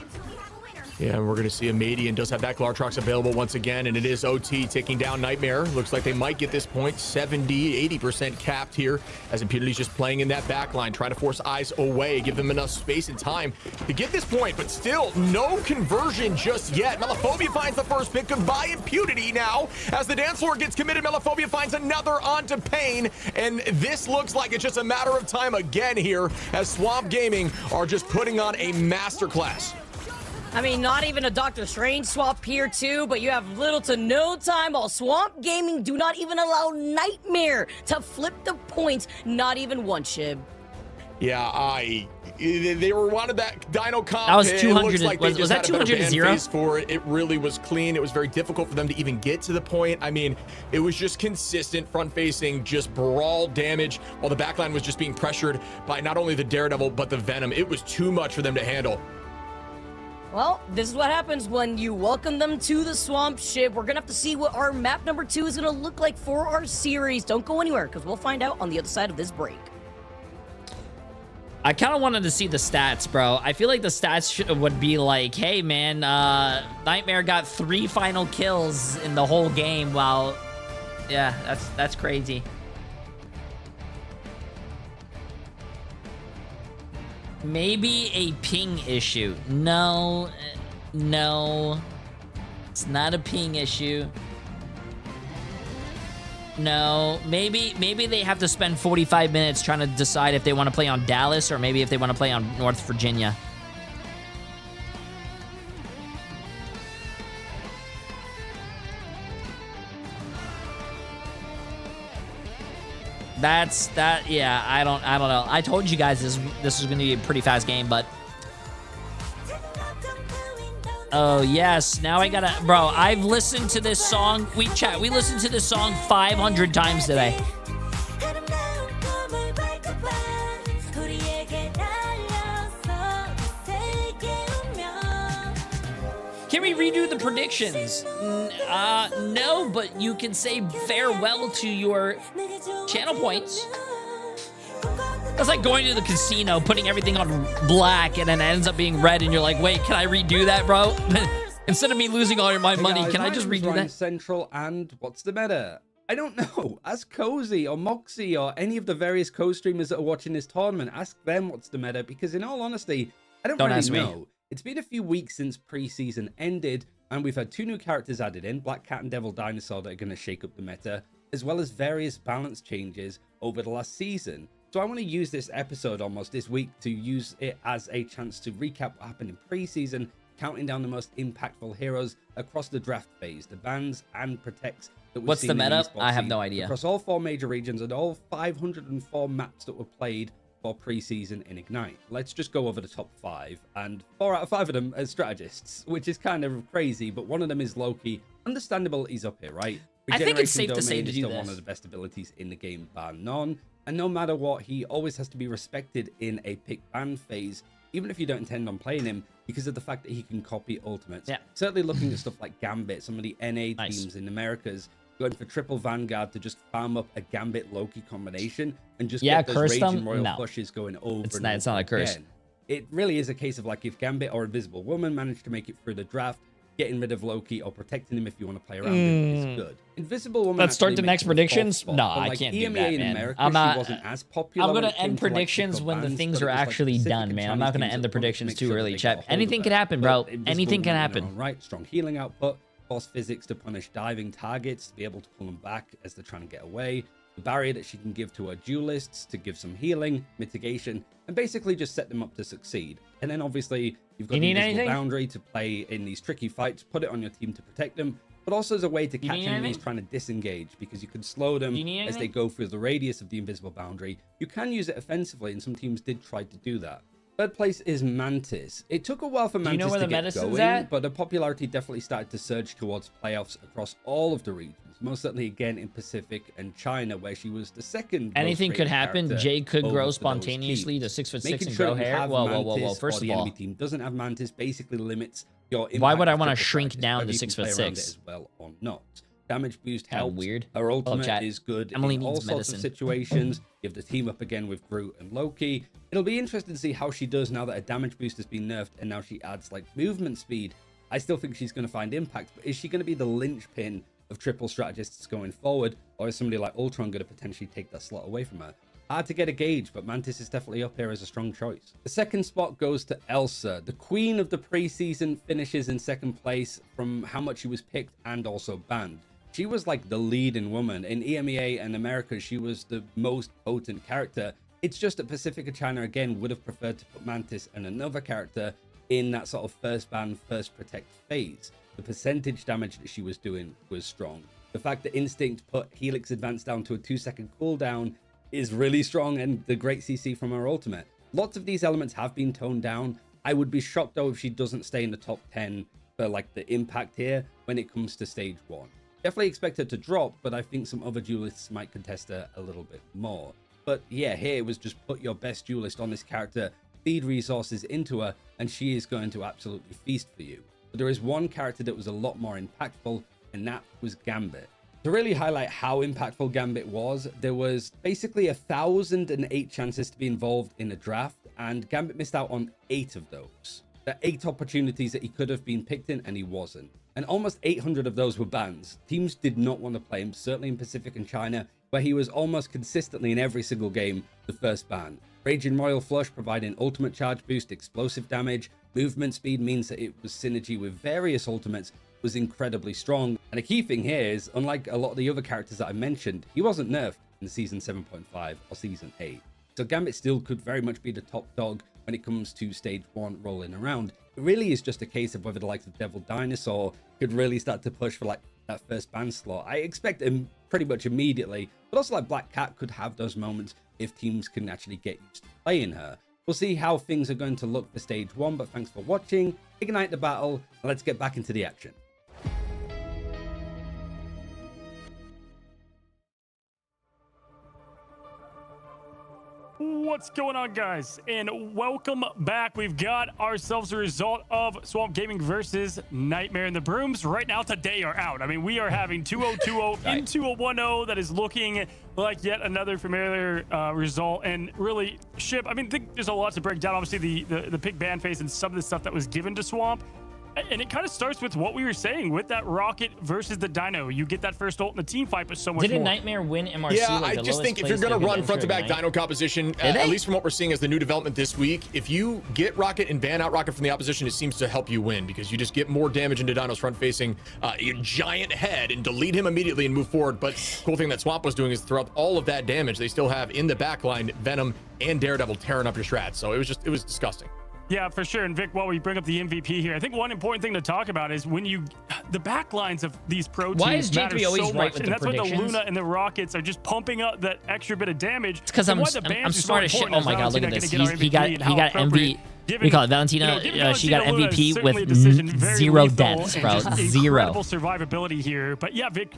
Yeah, and we're going to see Amadian does have that Glartrox available once again, and it is OT taking down Nightmare. Looks like they might get this point 70, 80% capped here, as Impunity's just playing in that back line, trying to force eyes away, give them enough space and time to get this point, but still no conversion just yet. Melophobia finds the first pick. Goodbye Impunity now. As the dance floor gets committed, Melophobia finds another onto Pain, and this looks like it's just a matter of time again here, as Swamp Gaming are just putting on a masterclass. I mean, not even a Doctor Strange swap here, too, but you have little to no time. While Swamp Gaming do not even allow Nightmare to flip the points, not even one, Shib. Yeah, they were wanted that Dino comp. That was 200. Like was that 200 to 0? For it. It really was clean. It was very difficult for them to even get to the point. I mean, it was just consistent front-facing, just brawl damage, while the backline was just being pressured by not only the Daredevil, but the Venom. It was too much for them to handle. Well, this is what happens when you welcome them to the Swamp, Shib. We're going to have to see what our map number 2 is going to look like for our series. Don't go anywhere, because we'll find out on the other side of this break. I kind of wanted to see the stats, bro. I feel like the stats would be like, hey, man, Nightmare got 3 final kills in the whole game, while... Yeah, that's crazy. Maybe a ping issue. No, it's not a ping issue. No, maybe they have to spend 45 minutes trying to decide if they want to play on Dallas or maybe if they want to play on North Virginia. Yeah, I don't know. I told you guys this was going to be a pretty fast game, but oh yes, now I gotta, bro, I've listened to this song. We listened to this song 500 times today. Can we redo the predictions? No, but you can say farewell to your channel points. That's like going to the casino, putting everything on black, and then it ends up being red, and you're like, wait, can I redo that, bro? Instead of me losing all my money, guys, can I just redo that? Central, and what's the meta? I don't know. Ask Cozy or Moxie or any of the various co-streamers that are watching this tournament. Ask them what's the meta, because in all honesty, I don't really know. It's been a few weeks since preseason ended, and we've had 2 new characters added in, Black Cat and Devil Dinosaur, that are going to shake up the meta, as well as various balance changes over the last season. So I want to use this episode almost this week to use it as a chance to recap what happened in preseason, counting down the most impactful heroes across the draft phase, the bans and protects that we've What's seen the meta? in the I have no idea. across all 4 major regions and all 504 maps that were played for preseason in Ignite. Let's just go over the top 5, and 4 out of 5 of them are strategists, which is kind of crazy, but one of them is Loki. Understandable he's up here, right? I think it's safe to say Domain to is do still this. one of the best abilities in the game, bar none. And no matter what, he always has to be respected in a pick ban phase, even if you don't intend on playing him, because of the fact that he can copy ultimates. Yeah. Certainly looking at stuff like Gambit, some of the NA Nice. teams in Americas going for triple Vanguard to just farm up a Gambit Loki combination and just Yeah, get those curse Raging them? Royal No. flushes going over It's and not- it's over not a curse. again. It really is a case of like if Gambit or Invisible Woman managed to make it through the draft, getting rid of Loki or protecting him if you want to play around him is good. Invisible Woman. Let's start actually the makes next it a fourth predictions. spot, No, but I like can't do EMEA that, in man. America, I'm not. she wasn't as popular I'm when gonna it came end to, like, predictions pickup when the bands, things but are it was, like, actually Pacific done, and man. I'm not Chinese gonna teams end that the wanted to predictions make too sure that early, they got Chep. a hold of Anything her. can happen, But bro. Invisible Anything can Woman, happen. you know, right, strong healing output, force physics to punish diving targets, to be able to pull them back as they're trying to get away. The barrier that she can give to her duelists to give some healing, mitigation, and basically just set them up to succeed. And then obviously you've got You the need invisible anything? boundary to play in these tricky fights, put it on your team to protect them, but also as a way to You catch need enemies anything? trying to disengage, because you can slow them You need as they anything? go through the radius of the invisible boundary. You can use it offensively, and some teams did try to do that. Third place is Mantis. It took a while for Do you know Mantis where to the get medicine's going, at? but the popularity definitely started to surge towards playoffs across all of the regions. Most certainly again in Pacific and China, where she was the second. Anything could happen. Jay could grow spontaneously to 6'6" Making and sure grow that you hair. have Whoa, whoa, whoa, whoa! Mantis First or of the all, enemy team doesn't have Mantis basically limits your impact. why would I of want to triple shrink strikes, down whether to you can play around it 6'6"? as well or not. Damage boost Kinda helps. weird. Her Oh, ultimate chat. is good Emily in all needs sorts of medicine. situations. You have the team up again with Groot and Loki. It'll be interesting to see how she does now that her damage boost has been nerfed and now she adds like movement speed. I still think she's going to find impact, but is she going to be the linchpin of triple strategists going forward, or is somebody like Ultron going to potentially take that slot away from her? Hard to get a gauge, but Mantis is definitely up here as a strong choice. The second spot goes to Elsa. The queen of the preseason finishes in second place from how much she was picked and also banned. She was like the leading woman. In EMEA and America, she was the most potent character. It's just that Pacific and China, again, would have preferred to put Mantis and another character in that sort of first ban, first protect phase. The percentage damage that she was doing was strong. The fact that Instinct put Helix Advance down to a 2-second cooldown is really strong, and the great CC from her ultimate. Lots of these elements have been toned down. I would be shocked though if she doesn't stay in the top 10 for like the impact here when it comes to stage 1. Definitely expect her to drop, but I think some other duelists might contest her a little bit more. But yeah, here it was just put your best duelist on this character, feed resources into her, and she is going to absolutely feast for you. But there is one character that was a lot more impactful, and that was Gambit. To really highlight how impactful Gambit was, there was basically 1,008 chances to be involved in a draft, and Gambit missed out on 8 of those. There are 8 opportunities that he could have been picked in, and he wasn't. And almost 800 of those were bans. Teams did not want to play him, certainly in Pacific and China, where he was almost consistently in every single game the first ban. Raging Royal Flush providing ultimate charge boost, explosive damage, movement speed means that it was synergy with various ultimates was incredibly strong. And a key thing here is, unlike a lot of the other characters that I mentioned, he wasn't nerfed in Season 7.5 or Season 8. So Gambit still could very much be the top dog when it comes to stage 1 rolling around. It really is just a case of whether the likes of Devil Dinosaur could really start to push for like that first ban slot. I expect him pretty much immediately, but also like Black Cat could have those moments if teams can actually get used to playing her. We'll see how things are going to look for stage 1, but thanks for watching. Ignite the battle, and let's get back into the action. What's going on, guys? And welcome back. We've got ourselves a result of Swamp Gaming versus Nightmare in the Brooms. Right now, today are out. I mean, we are having 2-0-2-0 into a 1-0 that is looking like yet another familiar result. And really, Ship, I mean, I think there's a lot to break down. Obviously, the pick ban phase and some of the stuff that was given to Swamp. And it kind of starts with what we were saying with that Rocket versus the Dino. You get that first ult in the team fight, but so much Didn't more. Nightmare win MRC? Yeah, like I just think if you're going to run front-to-back Dino composition, at least from what we're seeing as the new development this week, if you get Rocket and ban out Rocket from the opposition, it seems to help you win because you just get more damage into Dino's front-facing giant head and delete him immediately and move forward. But cool thing that Swamp was doing is throughout all of that damage, they still have in the backline Venom and Daredevil tearing up your strats. So it was disgusting. Yeah, for sure. And Vic, while we bring up the MVP here, I think one important thing to talk about is when the backlines of these pro teams Why is Jay3 always so right much, with and the that's why the predictions? Luna and the Rockets are just pumping up that extra bit of damage. It's because I'm smart as shit. Oh my god, look at this. He got MVP. We call it Valentina. She got MVP with 0 deaths, bro. 0. Incredible survivability here. But yeah, Vic,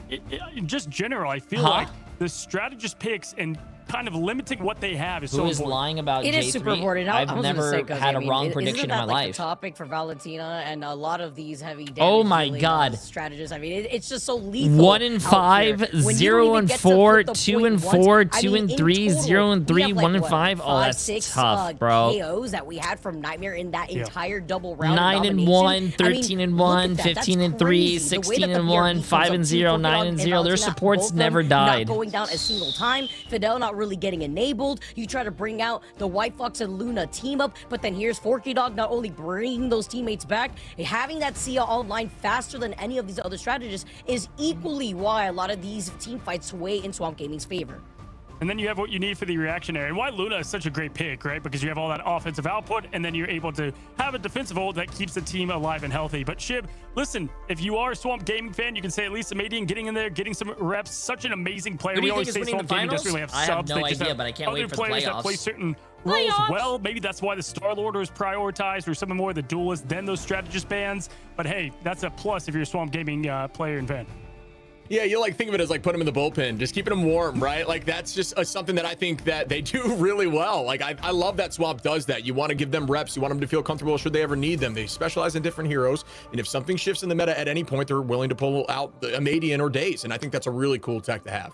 just general, I feel like the strategist picks and kind of limiting what they have is so important. Who is lying about It Jay3? is super important. I've never had a wrong prediction in my life. Isn't that the topic for Valentina and a lot of these heavy damage? Oh my god. Strategists. I mean, it's just so lethal. 1 and 5, 0 and 4, 2 and 4, 2 and 3, 0 and 3, 1 and 5. Oh, that's tough, bro. KOs that we had from Nightmare in that entire double round. 9 and 1, 13 and 1, 15 and 3, 16 and 1, 5 and 0, 9 and 0. Their supports never died. Not going down a single time. Fidel not really getting enabled. You try to bring out the White Fox and Luna team up, but then here's Forky Dog not only bringing those teammates back, having that Sia online faster than any of these other strategists is equally why a lot of these team fights sway in Swamp Gaming's favor. And then you have what you need for the reactionary. And why Luna is such a great pick, right? Because you have all that offensive output, and then you're able to have a defensive ult that keeps the team alive and healthy. But Shib, listen, if you are a Swamp Gaming fan, you can say at least Amadian getting in there, getting some reps. Such an amazing player. Who do you We think always is say winning Swamp the Gaming doesn't finals? really have I subs. have no They just idea, have but I can't wait other for the players that play playoffs. certain roles well. Maybe that's why the Star Lord is prioritized, or some more of the duelists than those strategist bands. But hey, that's a plus if you're a Swamp Gaming player and fan. Yeah, you like think of it as like putting them in the bullpen, just keeping them warm, right? Like that's just something that I think that they do really well. Like I love that Swamp does that. You want to give them reps. You want them to feel comfortable should they ever need them. They specialize in different heroes. And if something shifts in the meta at any point, they're willing to pull out the Amadian or Daze. And I think that's a really cool tech to have.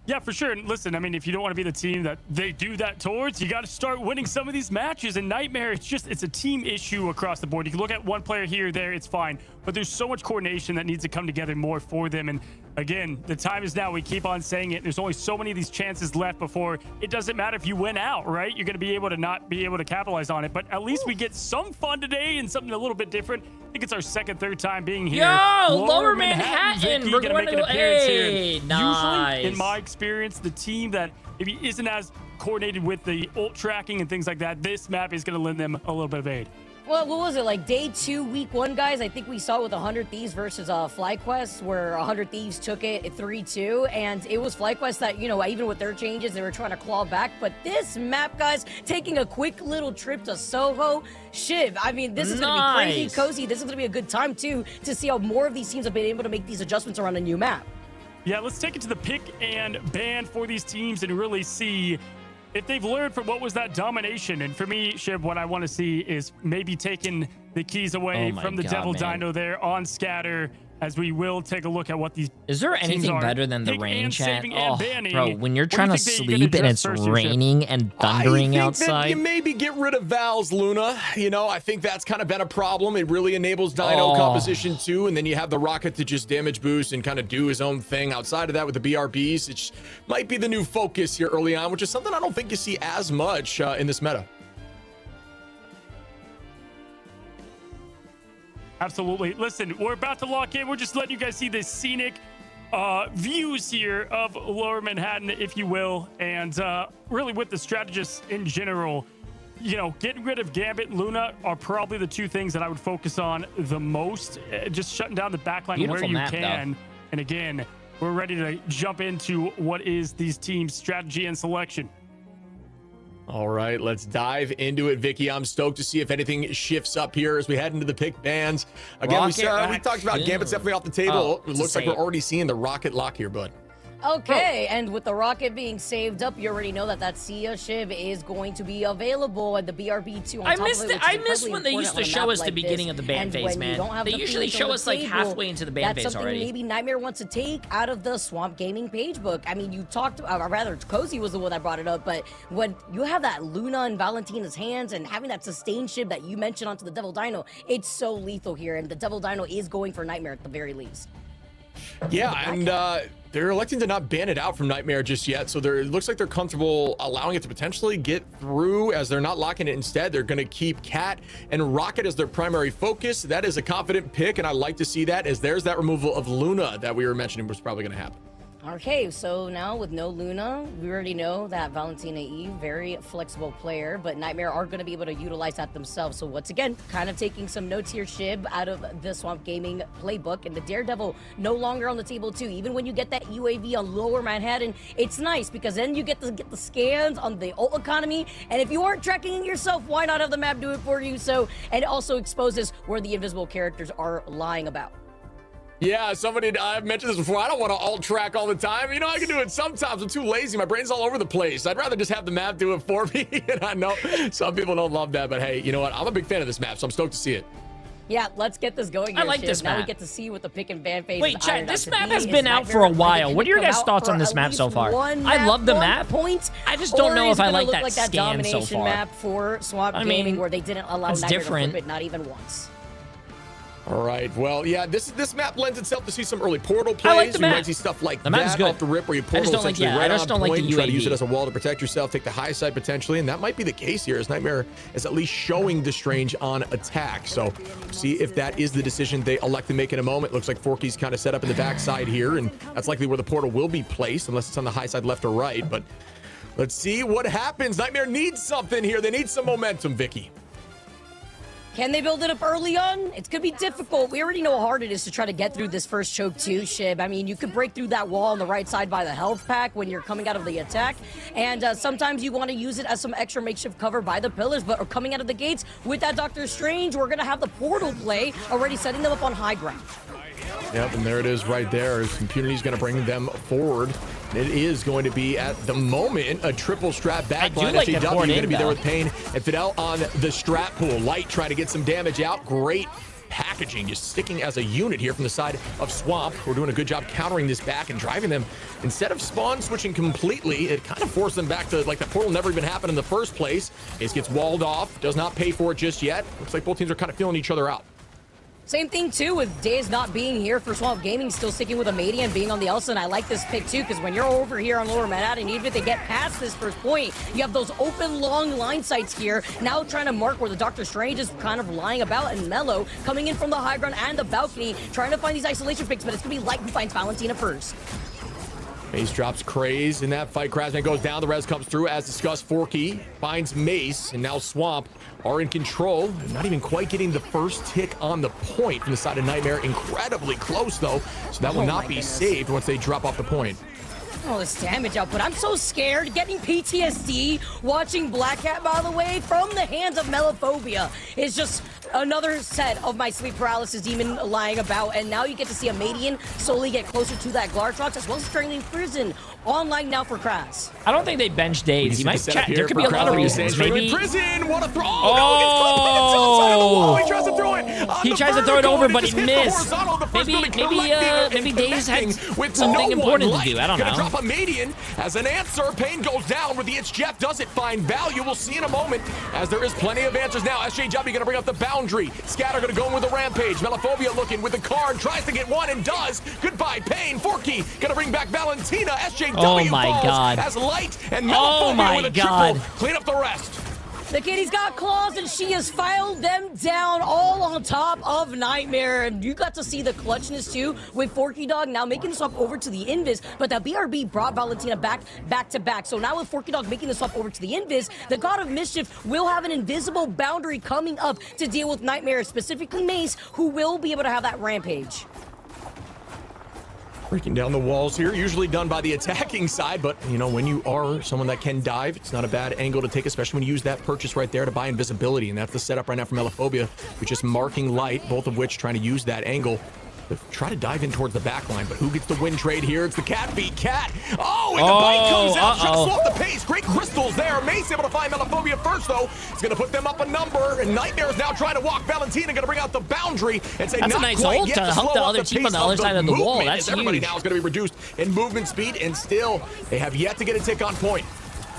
Yeah, for sure. And listen, I mean, if you don't want to be the team that they do that towards, you got to start winning some of these matches. And Nightmare, it's a team issue across the board. You can look at one player here or there, it's fine. But there's so much coordination that needs to come together more for them. And again, the time is now. We keep on saying it. There's only so many of these chances left before it doesn't matter if you win out, right? You're going to be able to not be able to capitalize on it. But at least we get some fun today and something a little bit different. I think it's our second, third time being here. Yo, Lower Manhattan. Vicky, We're gonna going make an to appearance hey, here. nice. Usually, in my experience, the team that maybe isn't as coordinated with the ult tracking and things like that, this map is going to lend them a little bit of aid. Well, what was it, like day 2, week 1, guys? I think we saw it with 100 Thieves versus FlyQuest, where 100 Thieves took it 3-2, and it was FlyQuest that, you know, even with their changes, they were trying to claw back. But this map, guys, taking a quick little trip to Soho, Shiv, I mean, this is going to be crazy cozy. This is going to be a good time, too, to see how more of these teams have been able to make these adjustments around a new map. Yeah, let's take it to the pick and ban for these teams and really see if they've learned from what was that domination. And for me, Shib, what I want to see is maybe taking the keys away from the Devil Dino there on Scatter, as we will take a look at what these Is there anything are. better than the Pick rain and chat? saving Oh, and banning. bro, when you're What do trying you to think that you're sleep gonna and it's address first, Shib? raining and thundering I think outside. that you maybe get rid of Val's Luna. You know, I think that's kind of been a problem. It really enables Dino composition too, and then you have the Rocket to just damage boost and kind of do his own thing. Outside of that, with the BRBs, it might be the new focus here early on, which is something I don't think you see as much in this meta. Absolutely. Listen, we're about to lock in. We're just letting you guys see the scenic views here of Lower Manhattan, if you will. And really with the strategists in general, you know, getting rid of Gambit and Luna are probably the two things that I would focus on the most. Just shutting down the backline where you can. Though. And again, we're ready to jump into what is these teams' strategy and selection. All right, let's dive into it, Vicky. I'm stoked to see if anything shifts up here as we head into the pick bands. Again, we talked about Gambit's definitely off the table. It looks like we're already seeing the Rocket lock here, bud. Okay, and with the Rocket being saved up, you already know that that Sia Shiv is going to be available at the BRB2 on I top missed of it, I missed when they used to show us the beginning of the ban phase, man. They usually show us like halfway into the ban phase already. That's something maybe Nightmare wants to take out of the Swamp Gaming page book. I mean, you talked, rather Cozy was the one that brought it up, but when you have that Luna in Valentina's hands and having that sustained Shiv that you mentioned onto the Devil Dino, it's so lethal here, and the Devil Dino is going for Nightmare at the very least. Yeah, and they're electing to not ban it out from Nightmare just yet, so it looks like they're comfortable allowing it to potentially get through, as they're not locking it. Instead, they're going to keep Cat and Rocket as their primary focus. That is a confident pick, and I like to see that, as there's that removal of Luna that we were mentioning was probably going to happen. Okay, so now with no Luna, we already know that Valentina E, very flexible player, but Nightmare are going to be able to utilize that themselves. So once again, kind of taking some notes here, Shib, out of the Swamp Gaming playbook, and the Daredevil no longer on the table too. Even when you get that UAV on Lower Manhattan, it's nice because then you get to get the scans on the ult economy, and if you aren't tracking it yourself, why not have the map do it for you? So, and it also exposes where the invisible characters are lying about. Yeah, I've mentioned this before. I don't want to alt track all the time. You know, I can do it sometimes. I'm too lazy. My brain's all over the place. I'd rather just have the map do it for me. And I know some people don't love that, but hey, you know what? I'm a big fan of this map, so I'm stoked to see it. Yeah, let's get this going here. I like this map. Now we get to see what the pick and ban phase. Wait, chat, this map has been out for a while. What are your guys' thoughts on this map so far? I love the map. I just don't know if I like that scan so far. Map for Swamp Gaming where they didn't allow Nightmare to flip it, not even once. All right. Well, yeah, this map lends itself to see some early portal plays. I like the map. You might see stuff like the map's that good. Off the rip where you portal essentially right on point and try to use it as a wall to protect yourself, take the high side potentially, and that might be the case here as Nightmare is at least showing the Strange on attack. So see if that is the decision they elect to make in a moment. Looks like Forky's kind of set up in the backside here, and that's likely where the portal will be placed unless it's on the high side left or right. But let's see what happens. Nightmare needs something here. They need some momentum, Vicky. Can they build it up early on? It's going to be difficult. We already know how hard it is to try to get through this first choke too, Shib. I mean, you could break through that wall on the right side by the health pack when you're coming out of the attack. And sometimes you want to use it as some extra makeshift cover by the pillars, but coming out of the gates with that Doctor Strange, we're going to have the portal play already setting them up on high ground. Yep, and there it is right there. Impunity's going to bring them forward. It is going to be, at the moment, a triple strap backline. Like SJW going to be there with Pain and Fidel on the strap pool. Light trying to get some damage out. Great packaging, just sticking as a unit here from the side of Swamp. We're doing a good job countering this back and driving them. Instead of spawn switching completely, it kind of forced them back to like the portal never even happened in the first place. Ace gets walled off, does not pay for it just yet. Looks like both teams are kind of feeling each other out. Same thing too with Days not being here for Swamp Gaming, still sticking with Amadi and being on the Elsa. And I like this pick too, because when you're over here on Lower Manhattan, even if they get past this first point, you have those open long line sights here. Now trying to mark where the Doctor Strange is kind of lying about, and Mello coming in from the high ground and the balcony, trying to find these isolation picks, but it's gonna be Light who finds Valentina first. Mace drops Craze in that fight. Krasman goes down. The res comes through. As discussed, Forky finds Mace, and now Swamp are in control. Not even quite getting the first tick on the point from the side of Nightmare. Incredibly close, though, so that will not be saved once they drop off the point. Oh, this damage output. I'm so scared. Getting PTSD watching Black Cat, by the way, from the hands of Melophobia is just another set of my sleep paralysis demon lying about. And now you get to see a Madian slowly get closer to that Glartrox, as well as Strangling Prison online now for Kraz. I don't think they bench Days. He might chat. There could be a lot of reasons. Maybe. Prison. What a throw! Oh! No, he tries to throw it. He tries to throw it over, but he missed. Maybe Days had something important to do. I don't know. Drop a Madian as an answer. Pain goes down with the It's Jeff. Does it find value? We'll see in a moment, as there is plenty of answers now. SJW going to bring up the boundary. Scatter going to go in with the rampage. Melophobia looking with the card. Tries to get one and does. Goodbye, Pain. Forky going to bring back Valentina. SJW falls as Light and Melophobia with a triple. Clean up the rest. The kitty's got claws, and she has filed them down all on top of Nightmare. And you got to see the clutchness, too, with Forky Dog now making the swap over to the Invis. But the BRB brought Valentina back to back. So now with Forky Dog making the swap over to the Invis, the God of Mischief will have an invisible boundary coming up to deal with Nightmare, specifically Mace, who will be able to have that rampage. Breaking down the walls here, usually done by the attacking side, but you know, when you are someone that can dive, it's not a bad angle to take, especially when you use that purchase right there to buy invisibility, and that's the setup right now for Melophobia, with just marking Light, both of which trying to use that angle to try to dive in towards the back line. But who gets the win trade here? It's the Cat beat Cat. Oh, and the bite comes out, trying to slow up the pace. Great crystals there. Mace able to find Melophobia first, though. It's going to put them up a number, and Nightmare is now trying to walk Valentina, going to bring out the boundary and say, that's not a nice quite ult yet to help the other team on the other side of the wall. That's everybody huge. now is going to be reduced in movement speed, and still, they have yet to get a tick on point.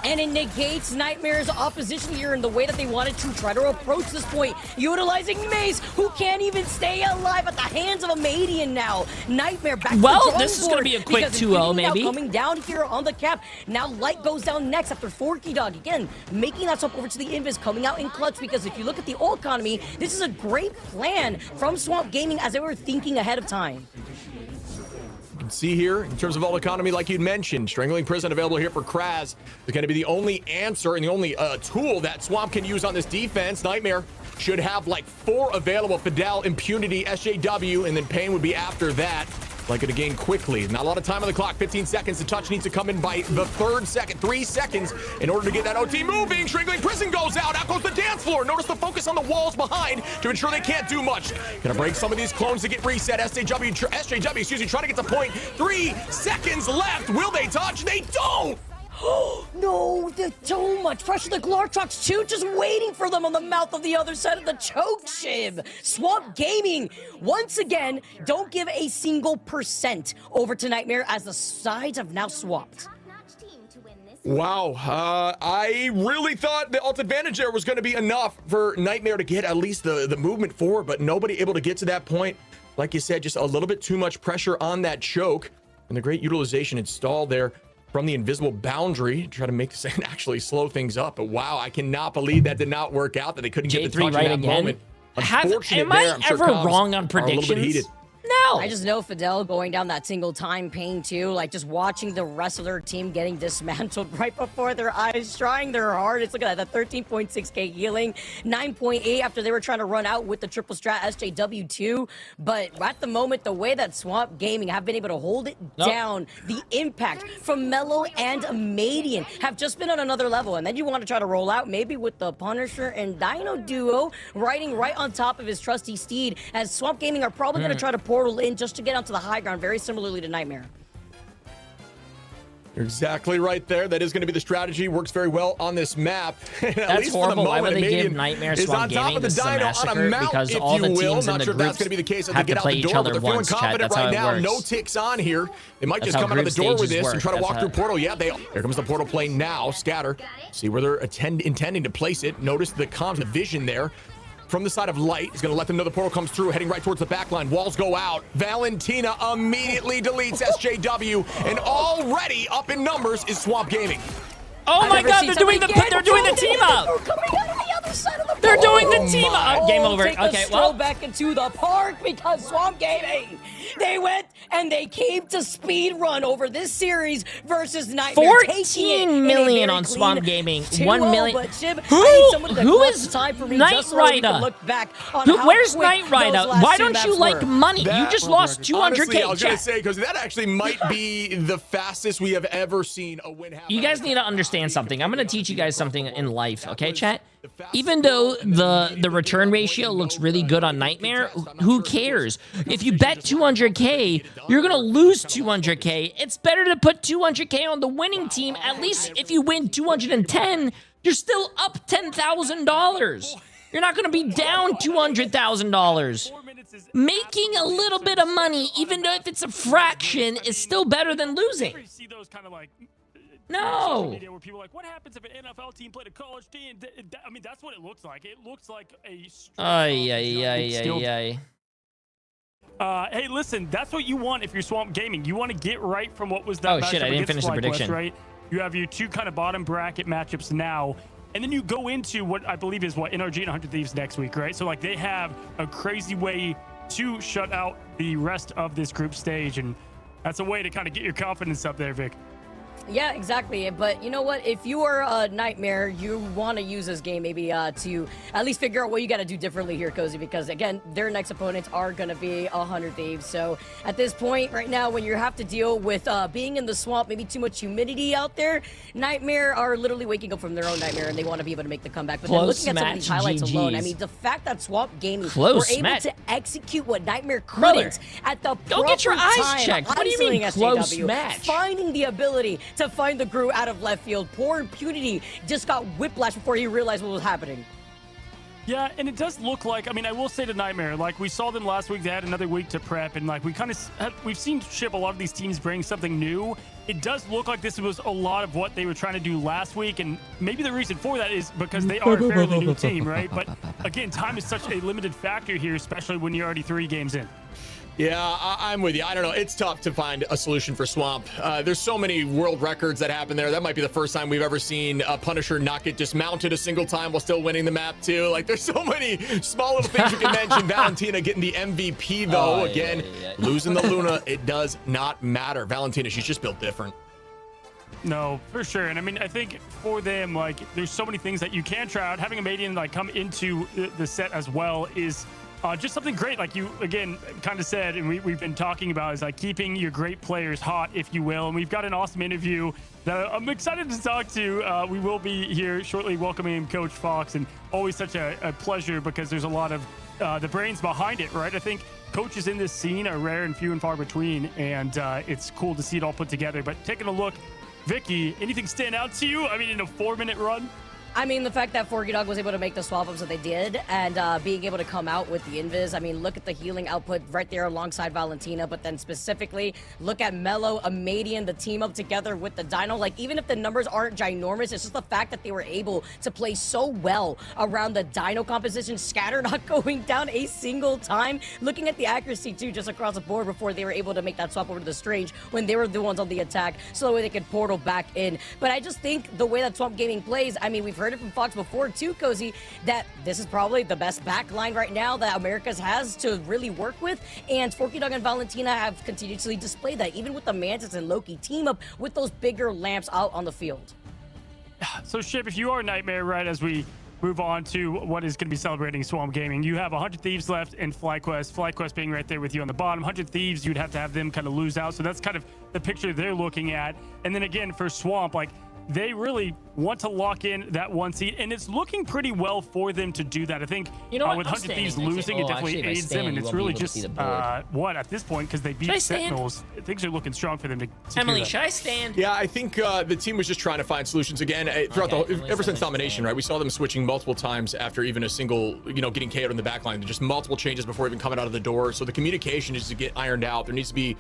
And it negates Nightmare's opposition here in the way that they wanted to try to approach this point, utilizing Mace, who can't even stay alive at the hands of a Madian now. Nightmare back to the drawing board. This is going to be a quick 2-0 maybe. Now coming down here on the cap. Now Light goes down next after Forky Dog. Again, making that swap over to the Invis, coming out in clutch, because if you look at the ult economy, this is a great plan from Swamp Gaming as they were thinking ahead of time. can see here, in terms of all economy, like you'd mentioned, Strangling Prison available here for Kraz is going to be the only answer and the only tool that Swamp can use on this defense. Nightmare should have like 4 available. Fidel, Impunity, SJW, and then Pain would be after that. Like it again quickly. Not a lot of time on the clock. 15 seconds. The touch needs to come in by the 3rd second. 3 seconds in order to get that OT moving. Strangling Prison goes out. Out goes the dance floor. Notice the focus on the walls behind to ensure they can't do much. Gonna break some of these clones to get reset. SJW, excuse me, trying to get to point. 3 seconds left. Will they touch? They don't. No, there's so much pressure. The Glortrox too, just waiting for them on the mouth of the other side of the choke shiv. Swamp Gaming, once again, don't give a single % over to Nightmare as the sides have now swapped. Wow, I really thought the ult advantage there was going to be enough for Nightmare to get at least the movement forward, but nobody able to get to that point. Like you said, just a little bit too much pressure on that choke, and the great utilization installed there from the invisible boundary to try to make this and actually slow things up. But wow, I cannot believe that did not work out, that they couldn't get the touch right in that again. moment. Am I ever wrong on predictions? No. I just know Fidel going down that single time Pain too, like just watching the rest of their team getting dismantled right before their eyes, trying their hardest. Look at that, the 13.6k healing, 9.8 after they were trying to run out with the triple strat SJW too. But at the moment, the way that Swamp Gaming have been able to hold it down, the impact from Mellow and Madian have just been on another level. And then you want to try to roll out maybe with the Punisher and Dino duo riding right on top of his trusty steed, as Swamp Gaming are probably going to try to portal in just to get onto the high ground, very similarly to Nightmare. You're exactly right there. That is going to be the strategy. Works very well on this map. That's horrible. Why would they give Nightmare Swamp Gaming this is a massacre? Because all the teams in the groups have to play each other once, chat. That's how it works. No ticks on here. They might just come out of the door with this and try to walk through portal. Yeah, here comes the portal plane now. Scatter. See where they're intending to place it. Notice the comms vision there. From the side of light, is going to let them know the portal comes through, heading right towards the back line. Walls go out. Valentina immediately deletes SJW, and already up in numbers is Swamp Gaming. Oh my God, they're doing the team up. They're doing the team up. Game over. Okay, well, back into the park because Swamp Gaming, they went and they came to speed run over this series versus Nightmare. 14 million on Swamp Gaming. 1 million. Who is Knight Rider? Where's Knight Rider? Why don't you like money? You just lost 200K. Honestly, I was going to say, because that actually might be the fastest we have ever seen a win happen. You guys need to understand something. I'm going to teach you guys something in life, okay, chat? Even though the return ratio looks really good on Nightmare, who cares? If you bet 200K, you're going to lose 200K. It's better to put 200K on the winning team. At least if you win 210, you're still up $10,000. You're not going to be down $200,000. Making a little bit of money, even though if it's a fraction, is still better than losing. No. Media where people are like, what happens if an NFL team played a college team? I mean, that's what it looks like. It looks like a. Hey, listen, that's what you want if you're Swamp Gaming. You want to get right from what was that. Oh shit! I didn't finish the prediction. Right? You have your 2 kind of bottom bracket matchups now, and then you go into what I believe is what NRG and 100 Thieves next week, right? So like they have a crazy way to shut out the rest of this group stage, and that's a way to kind of get your confidence up there, Vic. Yeah, exactly. But you know what? If you are a Nightmare, you want to use this game maybe to at least figure out what you got to do differently here, Cozy, because again, their next opponents are going to be 100 Thieves. So at this point right now, when you have to deal with being in the swamp, maybe too much humidity out there, Nightmare are literally waking up from their own nightmare and they want to be able to make the comeback. But then looking at some of these highlights alone, I mean, the fact that Swamp Gaming were able to execute what Nightmare couldn't at the proper time. Go get your eyes checked. What do you mean close match? Finding the ability to find the Gru out of left field. Poor Impunity just got whiplash before he realized what was happening. Yeah, and it does look like, I mean, I will say to Nightmare, like we saw them last week, they had another week to prep, and like we've seen Ship a lot of these teams bring something new. It does look like this was a lot of what they were trying to do last week, and maybe the reason for that is because they are a fairly new team, right? But again, time is such a limited factor here, especially when you're already 3 games in. Yeah, I'm with you. I don't know. It's tough to find a solution for Swamp. There's so many world records that happen there. That might be the first time we've ever seen a Punisher not get dismounted a single time while still winning the map too. Like, there's so many small little things you can mention. Valentina getting the MVP though. Again, losing the Luna, it does not matter. Valentina, she's just built different. No, for sure. And I mean, I think for them, like, there's so many things that you can try out. Having a Madian like come into the set as well is just something great. Like you, again, kind of said, and we've been talking about, is like keeping your great players hot, if you will. And we've got an awesome interview that I'm excited to talk to. We will be here shortly welcoming Coach Fox, and always such a pleasure because there's a lot of the brains behind it, right? I think coaches in this scene are rare and few and far between, and it's cool to see it all put together. But taking a look, Vicky, anything stand out to you? I mean, in a 4-minute run? I mean, the fact that Forky Dog was able to make the swap-ups that they did, and being able to come out with the invis. I mean, look at the healing output right there alongside Valentina, but then specifically, look at Mello, Amadian, the team up together with the Dino. Like, even if the numbers aren't ginormous, it's just the fact that they were able to play so well around the Dino composition, Scatter not going down a single time. Looking at the accuracy, too, just across the board before they were able to make that swap over to the Strange when they were the ones on the attack, so that way they could portal back in. But I just think the way that Swamp Gaming plays, I mean, we've heard it from Fox before too, Cozy, that this is probably the best back line right now that Americas has to really work with, and Forky Dog and Valentina have continuously displayed that, even with the Mantis and Loki team up with those bigger lamps out on the field. So Ship, if you are Nightmare, right, as we move on to what is going to be celebrating Swamp Gaming, you have 100 Thieves left and FlyQuest. FlyQuest being right there with you on the bottom. 100 Thieves, you'd have to have them kind of lose out, so that's kind of the picture they're looking at. And then again, for Swamp, like, they really want to lock in that 1 seed, and it's looking pretty well for them to do that. I think with 100 Thieves losing, it definitely aids them, and it's really just what at this point, because they beat Sentinels, things are looking strong for them to Emily, should I stand? Yeah, I think the team was just trying to find solutions again throughout ever since domination, right? We saw them switching multiple times after even a single, getting KO'd in the back line. Just multiple changes before even coming out of the door. So the communication needs to get ironed out. There needs to be,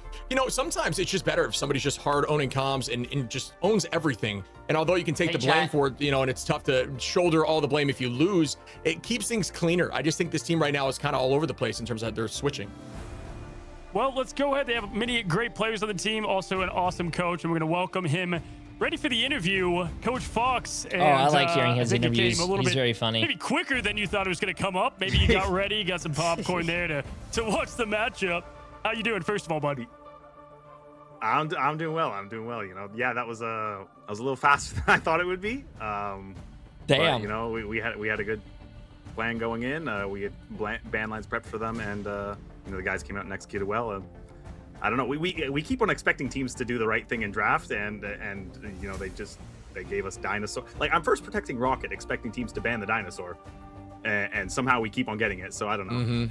sometimes it's just better if somebody's just hard owning comms and just owns everything. And although you can take the blame for it, and it's tough to shoulder all the blame if you lose, it keeps things cleaner. I just think this team right now is kind of all over the place in terms of their switching. Well, let's go ahead. They have many great players on the team, also an awesome coach, and we're going to welcome him. Ready for the interview, Coach Fox. And, I like hearing his interviews. He's very funny. Maybe quicker than you thought it was going to come up. Maybe you got ready, got some popcorn there to watch the matchup. How you doing, first of all, buddy? I'm doing well. Yeah, that was I was a little faster than I thought it would be. Damn. But, we had a good plan going in. We had ban lines prepped for them, and the guys came out and executed well. I don't know. We keep on expecting teams to do the right thing in draft, and they gave us dinosaur. Like, I'm first protecting Rocket, expecting teams to ban the dinosaur, and somehow we keep on getting it. So I don't know.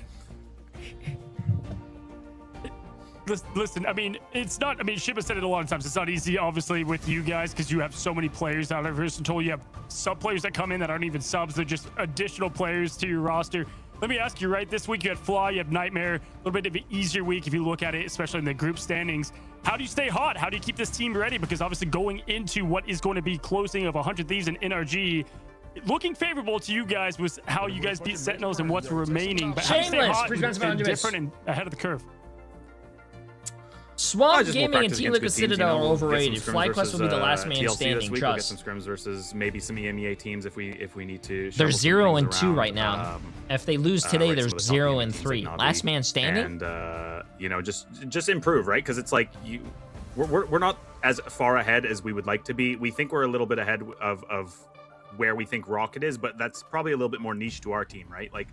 Listen, I mean, it's not, Shib has said it a lot of times. It's not easy, obviously, with you guys because you have so many players out there. Until you have sub players that come in that aren't even subs, they're just additional players to your roster. Let me ask you, right? This week you had Fly, you have Nightmare, a little bit of an easier week if you look at it, especially in the group standings. How do you stay hot? How do you keep this team ready? Because obviously going into what is going to be closing of 100 Thieves and NRG, looking favorable to you guys was how you guys beat Sentinels and what's remaining. But how do you stay hot and different and ahead of the curve? Swamp Gaming and Team Liquid Citadel are overrated. FlyQuest will be the last man standing. We'll get some scrims versus maybe some EMEA teams if we need to. They're 0-2 right now. If they lose today, they're 0-3. Last man standing. And just improve, right? Because it's like we're not as far ahead as we would like to be. We think we're a little bit ahead of where we think Rocket is, but that's probably a little bit more niche to our team, right? Like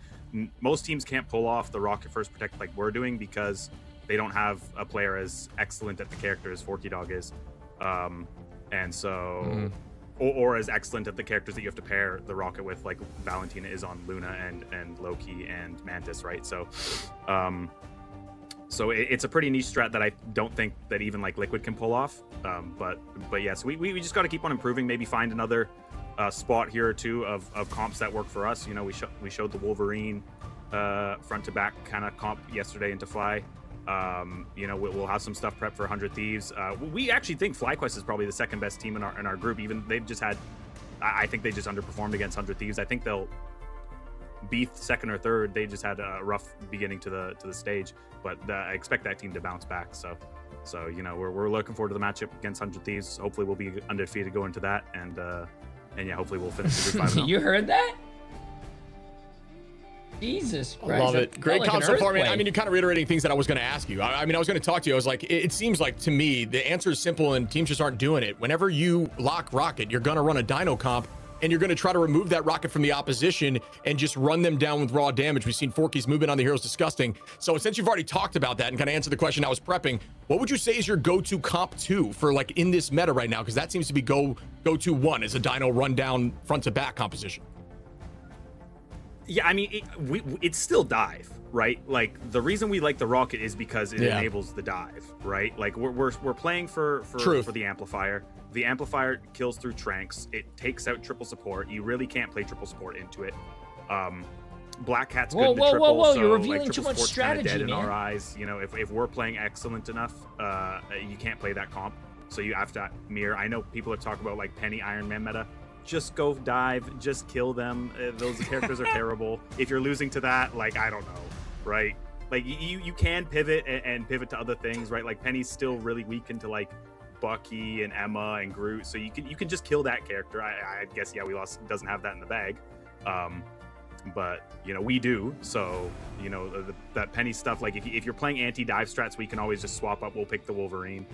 most teams can't pull off the Rocket first protect like we're doing because they don't have a player as excellent at the character as Forky Dog is. And so, or as excellent at the characters that you have to pair the Rocket with, like Valentina is on Luna and Loki and Mantis, right? So, it's a pretty niche strat that I don't think that even like Liquid can pull off. But yes, we just got to keep on improving, maybe find another spot here or two of comps that work for us. We showed the Wolverine front to back kind of comp yesterday into Fly. We'll have some stuff prepped for 100 Thieves. We actually think FlyQuest is probably the second best team in our group. Even they've just had, I think they just underperformed against 100 Thieves. I think Beef second or third, they just had a rough beginning to the stage, but I expect that team to bounce back. So you know, we're looking forward to the matchup against 100 Thieves. Hopefully we'll be undefeated going into that, and yeah, hopefully we'll finish the group 5-0. You heard that? Jesus Christ. I love it. Great like comment so far, man. earthquake. I mean, you're kind of reiterating things that I was going to ask you. I mean, I was going to talk to you. I was like, it seems like to me, the answer is simple and teams just aren't doing it. Whenever you lock Rocket, you're going to run a Dino comp and you're going to try to remove that Rocket from the opposition and just run them down with raw damage. We've seen Forky's movement on the heroes disgusting. So since you've already talked about that and kind of answered the question I was prepping, what would you say is your go-to comp 2 for like in this meta right now? Because that seems to be go-to 1 as a Dino run down front to back composition. Yeah, I mean, it's still dive, right? Like the reason we like the Rocket is because it enables the dive, right? Like we're playing for the amplifier. The amplifier kills through tranks. It takes out triple support. You really can't play triple support into it. Black Cat's good in the triple. Whoa! So, You're revealing like, too much strategy, dead man. in our eyes. You know, if we're playing excellent enough, you can't play that comp. So you have to mirror. I know people are talking about like Penny Iron Man meta. Just go dive, just kill them. Those characters are terrible. If you're losing to that, like, I don't know, right? Like, you can pivot and pivot to other things, right? Like, Penny's still really weak into, like, Bucky and Emma and Groot, so you can just kill that character. I guess, yeah, we lost, doesn't have that in the bag. But, you know, we do, so, you know, that Penny stuff, like, if you're playing anti-dive strats, we can always just swap up, we'll pick the Wolverine.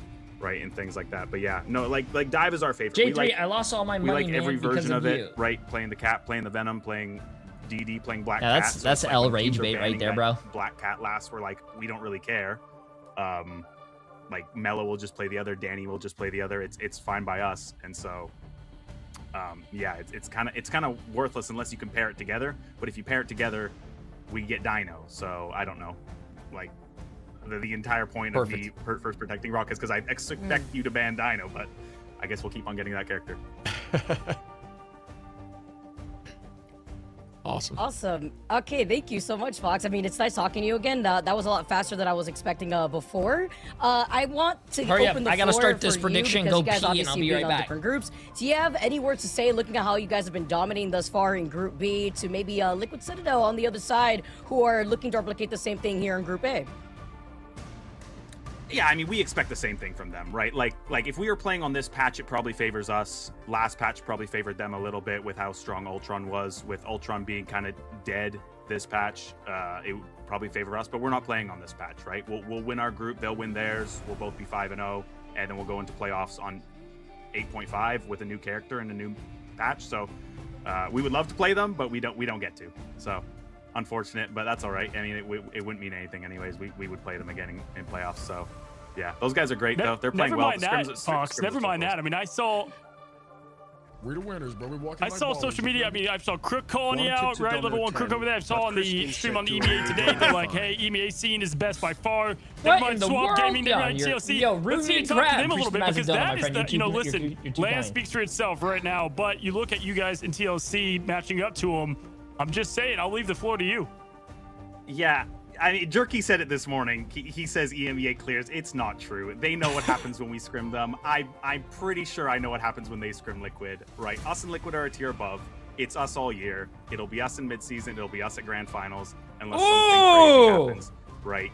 Right, and things like that. But yeah, no, like dive is our favorite. J3, I lost all my money, we like every version of it, you. right? Playing the Cat, playing the Venom, playing DD, playing Black Cat. So that's like L rage bait right there, bro. Black Cat lasts, we're like, we don't really care. Like Mello will just play the other, Danny will just play the other. It's fine by us. And so yeah, it's kind of worthless unless you can pair it together. But if you pair it together, we get Dino. So I don't know, like. The entire point of me first protecting Rock is because I expect you to ban Dino, but I guess we'll keep on getting that character. Awesome. Okay, thank you so much, Fox. I mean, it's nice talking to you again. That was a lot faster than I was expecting before. I want to open the I gotta floor start this for prediction. You, Go you guys pee, and I'll be right back. Different groups. Do you have any words to say, looking at how you guys have been dominating thus far in Group B, to maybe Liquid Citadel on the other side, who are looking to replicate the same thing here in Group A? Yeah, I mean, we expect the same thing from them, right? Like if we were playing on this patch, it probably favors us. Last patch probably favored them a little bit with how strong Ultron was. With Ultron being kind of dead this patch, it would probably favor us. But we're not playing on this patch, right? We'll win our group, they'll win theirs. We'll both be 5-0, and then we'll go into playoffs on 8.5 with a new character and a new patch. So we would love to play them, but we don't get to. So unfortunate, but that's all right. I mean, it wouldn't mean anything anyways. We would play them again in playoffs. So yeah, those guys are great though. They're playing well. Fox. Never mind that. I mean, I saw. We're the winners, bro. We're walking. I saw social media. I mean, I saw Crook calling you out, right? Level 1 Crook over there. I saw on the stream on the EMEA today. They're like, hey, EMEA scene is best by far. Never mind Swamp Gaming. Never mind TLC. Let's see you talk to them a little bit, because that is the, you know, listen, land speaks for itself right now. But you look at you guys in TLC matching up to them. I'm just saying, I'll leave the floor to you. Yeah, I mean, Jerky said it this morning. He says EMEA clears. It's not true. They know what happens when we scrim them. I'm pretty sure I know what happens when they scrim Liquid, right? Us and Liquid are a tier above. It's us all year. It'll be us in midseason. It'll be us at grand finals, unless something crazy happens, right?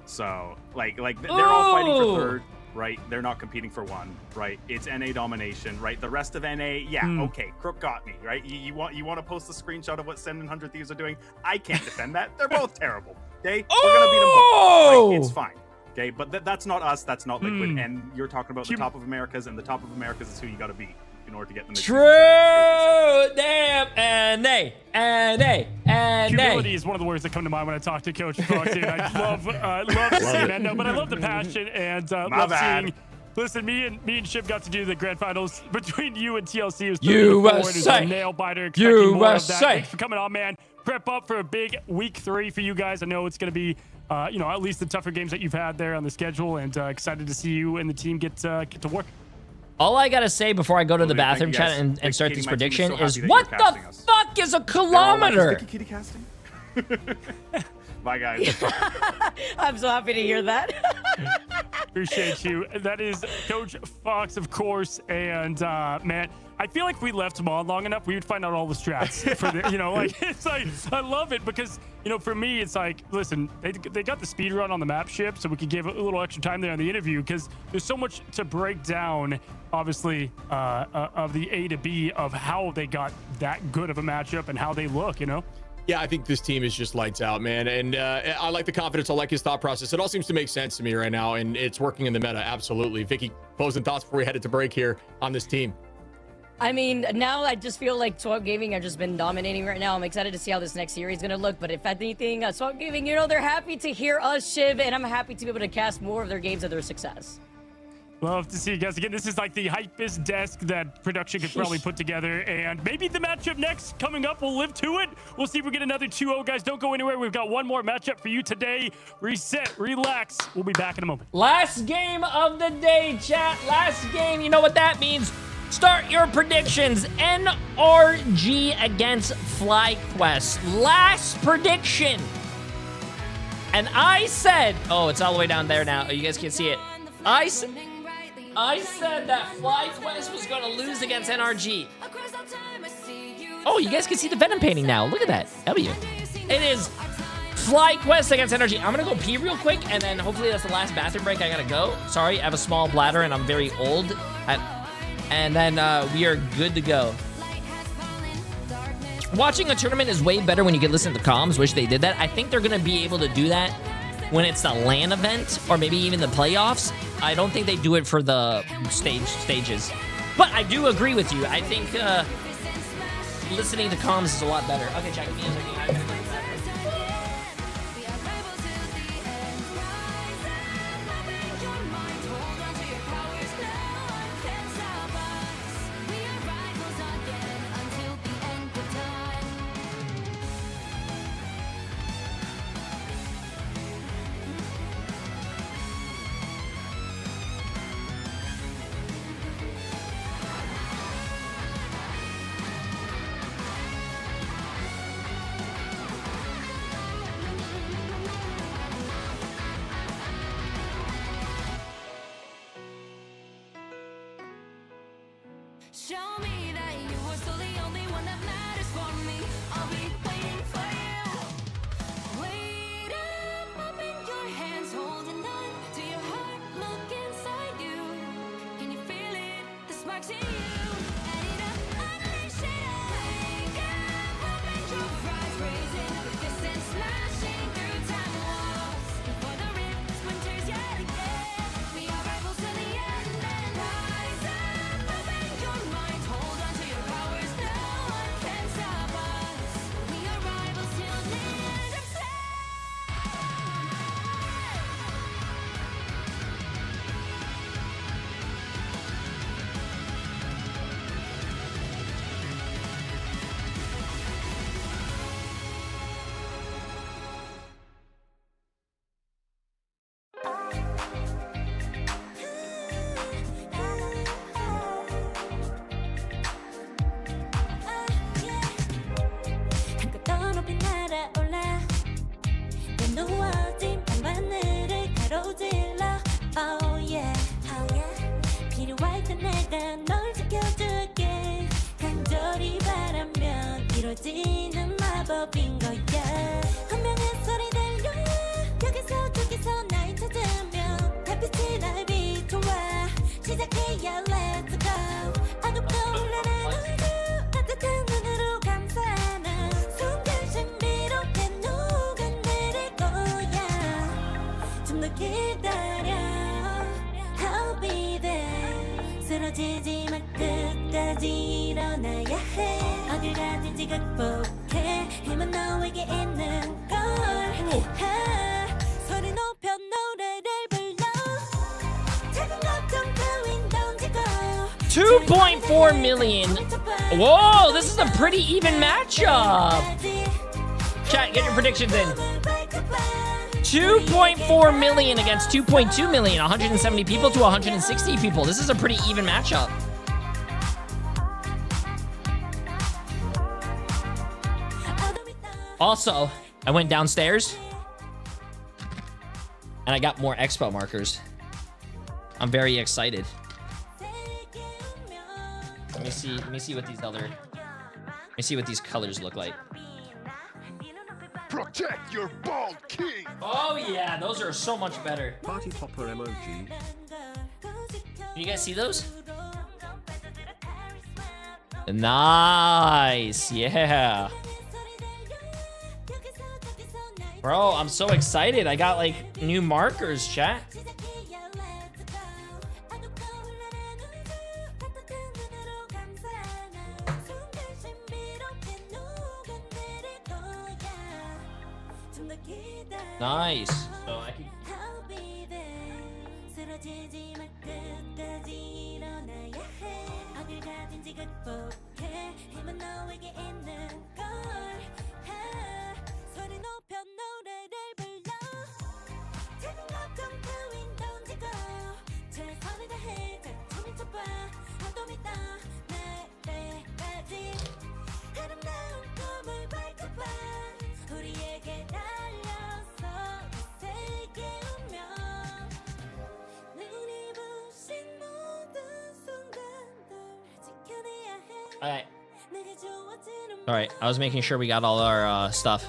So like they're all fighting for third, right? They're not competing for one, right? It's NA domination, right? The rest of NA, yeah, okay, Crook got me, right? You want to post a screenshot of what Sen and 100 Thieves are doing? I can't defend that. They're both terrible, okay? We're gonna beat them both. Like, it's fine, okay? But that's not us. That's not Liquid. And you're talking about the top of Americas, and the top of Americas is who you got to beat in order to get them. True. Damn. NA. Humility is one of the words that come to mind when I talk to Coach Fox. I love to see it, man. No, but I love the passion and love seeing. Listen, me and Ship got to do the grand finals between you and TLC. It was USA. A nail biter. USA. Thanks for coming on, man. Prep up for a big week 3 for you guys. I know it's going to be, you know, at least the tougher games that you've had there on the schedule, and excited to see you and the team get to work. All I gotta say before I go to the bathroom chat and start this prediction is, what the fuck is a kilometer? Bye, guys. I'm so happy to hear that. Appreciate you. That is Coach Fox, of course. And man, I feel like if we left him on long enough, we would find out all the strats for the, you know, like, it's like, I love it because, you know, for me, it's like, listen, they got the speed run on the map ship, so we could give a little extra time there on the interview because there's so much to break down, obviously, of the A to B of how they got that good of a matchup and how they look, you know? Yeah, I think this team is just lights out, man. And I like the confidence. I like his thought process. It all seems to make sense to me right now, and it's working in the meta. Absolutely. Vicky, closing thoughts before we head to break here on this team. I mean, now I just feel like Swap Gaming have just been dominating right now. I'm excited to see how this next series is going to look. But if anything, Swap Gaming, you know, they're happy to hear us, Shiv, and I'm happy to be able to cast more of their games of their success. Love to see you guys again. This is like the hypest desk that production could probably put together. And maybe the matchup next coming up will live to it. We'll see if we get another 2-0. Guys, don't go anywhere. We've got one more matchup for you today. Reset, relax. We'll be back in a moment. Last game of the day, chat. Last game. You know what that means. Start your predictions. NRG against FlyQuest. Last prediction. And I said, oh, it's all the way down there now. Oh, you guys can't see it. I said that FlyQuest was going to lose against NRG. Oh, you guys can see the Venom painting now. Look at that. W. It is FlyQuest against NRG. I'm going to go pee real quick, and then hopefully that's the last bathroom break. I got to go. Sorry, I have a small bladder, and I'm very old. And then we are good to go. Watching a tournament is way better when you can listen to comms. Wish they did that. I think they're going to be able to do that when it's the LAN event or maybe even the playoffs. I don't think they do it for the stages. But I do agree with you. I think listening to comms is a lot better. Okay, check music. I gotta go to the bathroom. Show me that you are still the only one that matters for me. I'll be waiting for you. Wait up, open your hands, holding on to your heart. Look inside you. Can you feel it? The sparks in you. Add it up, unleash it. Wake up, open your eyes, raising the distance, smashing through time walls. Before the rip splinters yet again. We are rivals to the end and rise up, open your mind, hold on to your powers. No one can stop us. We are rivals till the end of time. 한껏 높이 날아올라 내 누워진 밤하늘을 가로질러 Oh yeah, oh yeah. 필요할 때 내가 널 지켜줄게 간절히 바라면 이루어지는 마법인 거야 분명한 소리 들려 여기서 저기서 날 찾으면 달빛이 날 비춰와 시작해야 let's go 어둡고 우라란 얼굴 따뜻한 눈으로 감싸는 순간 신비롭게 녹아내릴 거야 좀 더 기다려 I'll be there 쓰러지지 마 끝까지 일어나야 해 어딜 가든지 극복해 힘은 너에게 있는 걸 소리 높여 노래를 불러 작은 걱정 따윈 던지고 2.4 million. Whoa, this is a pretty even matchup. Chat, get your predictions in. 2.4 million against 2.2 million. 170 people to 160 people. This is a pretty even matchup. Also, I went downstairs And I got more expo markers. I'm very excited. Let me see what these other... Let me see what these colors look like. Protect your bald king. Oh yeah, those are so much better. Party popper emoji. Can you guys see those? Nice, yeah. Bro, I'm so excited. I got like new markers, chat. Nice. So I can... All right, I was making sure we got all our stuff.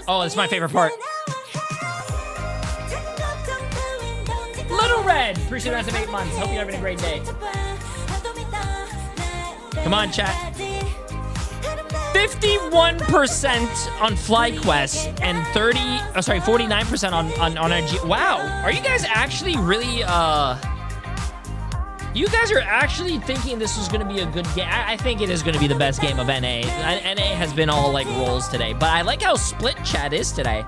Oh, it's my favorite part. Little Red, appreciate the rest of 8 months. Hope you're having a great day. Come on, chat. 51% on FlyQuest and 49% on NRG. Wow, are you guys actually really you guys are actually thinking this is going to be a good game? I think it is going to be the best game of NA. NA has been all like rolls today, but I like how split chat is today.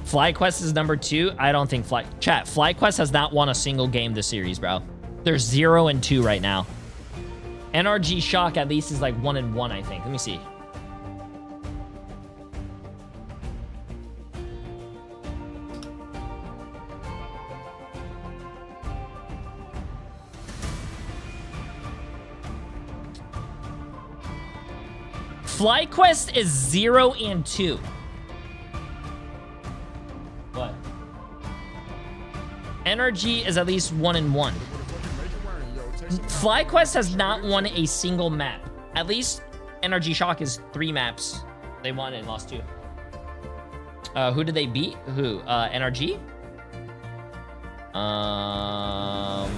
FlyQuest is number 2. I don't think FlyQuest has not won a single game this series, bro. They're 0-2 right now. NRG Shock at least is like 1-1, I think. Let me see. FlyQuest is 0-2. What? NRG is at least 1-1. FlyQuest has not won a single map. At least NRG Shock is 3 maps. They won and lost 2. Who did they beat? Who? NRG? No,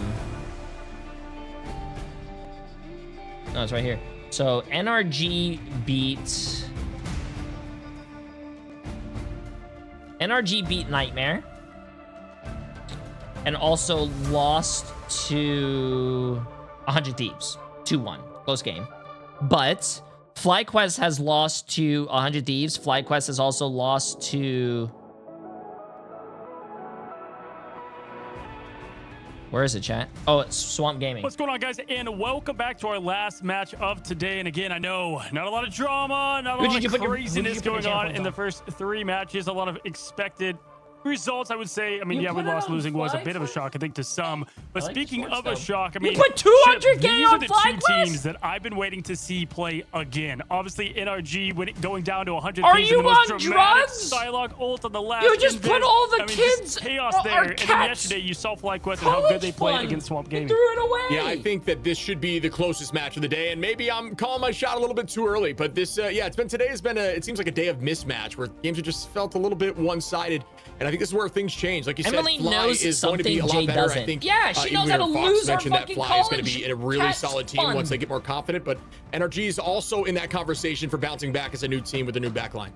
it's right here. So NRG beat Nightmare and also lost to 100 Thieves 2-1, close game. But FlyQuest has lost to 100 Thieves. FlyQuest has also lost to... Where is it, chat? Oh, it's Swamp Gaming. What's going on, guys? And welcome back to our last match of today. And again, I know not a lot of drama, not a lot of craziness going on in the first 3 matches. A lot of expected results, I would say. I mean, yeah, we lost. Losing was a bit of a shock, I think, to some. But speaking of a shock, I mean, you put 200K these on are the FlyQuest? 2 teams that I've been waiting to see play again. Obviously, NRG going down to 100. Are you on drugs? Dialogue ult on the last. You just put all the kids. Chaos there. And then yesterday, you saw FlyQuest and how good they played against Swamp Gaming. Threw it away. Yeah, I think that this should be the closest match of the day, and maybe I'm calling my shot a little bit too early. But this, yeah, today has been it seems like a day of mismatch where games have just felt a little bit one-sided, and I think this is where things change. Like you Emily said, Fly knows is going to be a lot Jay better. doesn't. I think. Yeah, she knows how to Fox lose our mentioned that fucking Fly is going to college. be in a really That's solid team fun. once they get more confident. But NRG is also in that conversation for bouncing back as a new team with a new backline.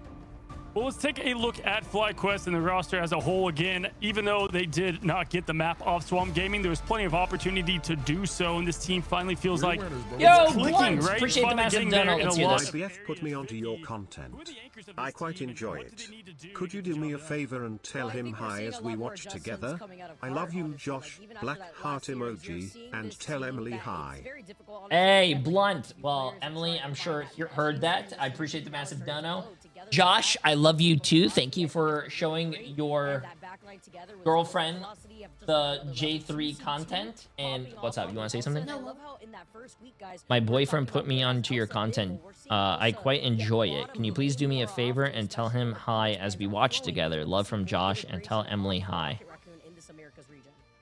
Well, let's take a look at FlyQuest and the roster as a whole again. Even though they did not get the map off Swamp Gaming, there was plenty of opportunity to do so, and this team finally feels like it's clicking, right? Appreciate the massive dono. Let's hear this. IBF put me onto your content. I quite enjoy it. Could you do me a favor and tell him hi as we watch together? I love you, Josh. Black heart emoji, and tell Emily hi. Hey, Blunt. Well, Emily, I'm sure you heard that. I appreciate the massive dono. Josh, I love you too. Thank you for showing your girlfriend the Jay3 content. And what's up? You want to say something? My boyfriend put me onto your content. I quite enjoy it. Can you please do me a favor and tell him hi as we watch together? Love from Josh, and tell Emily hi.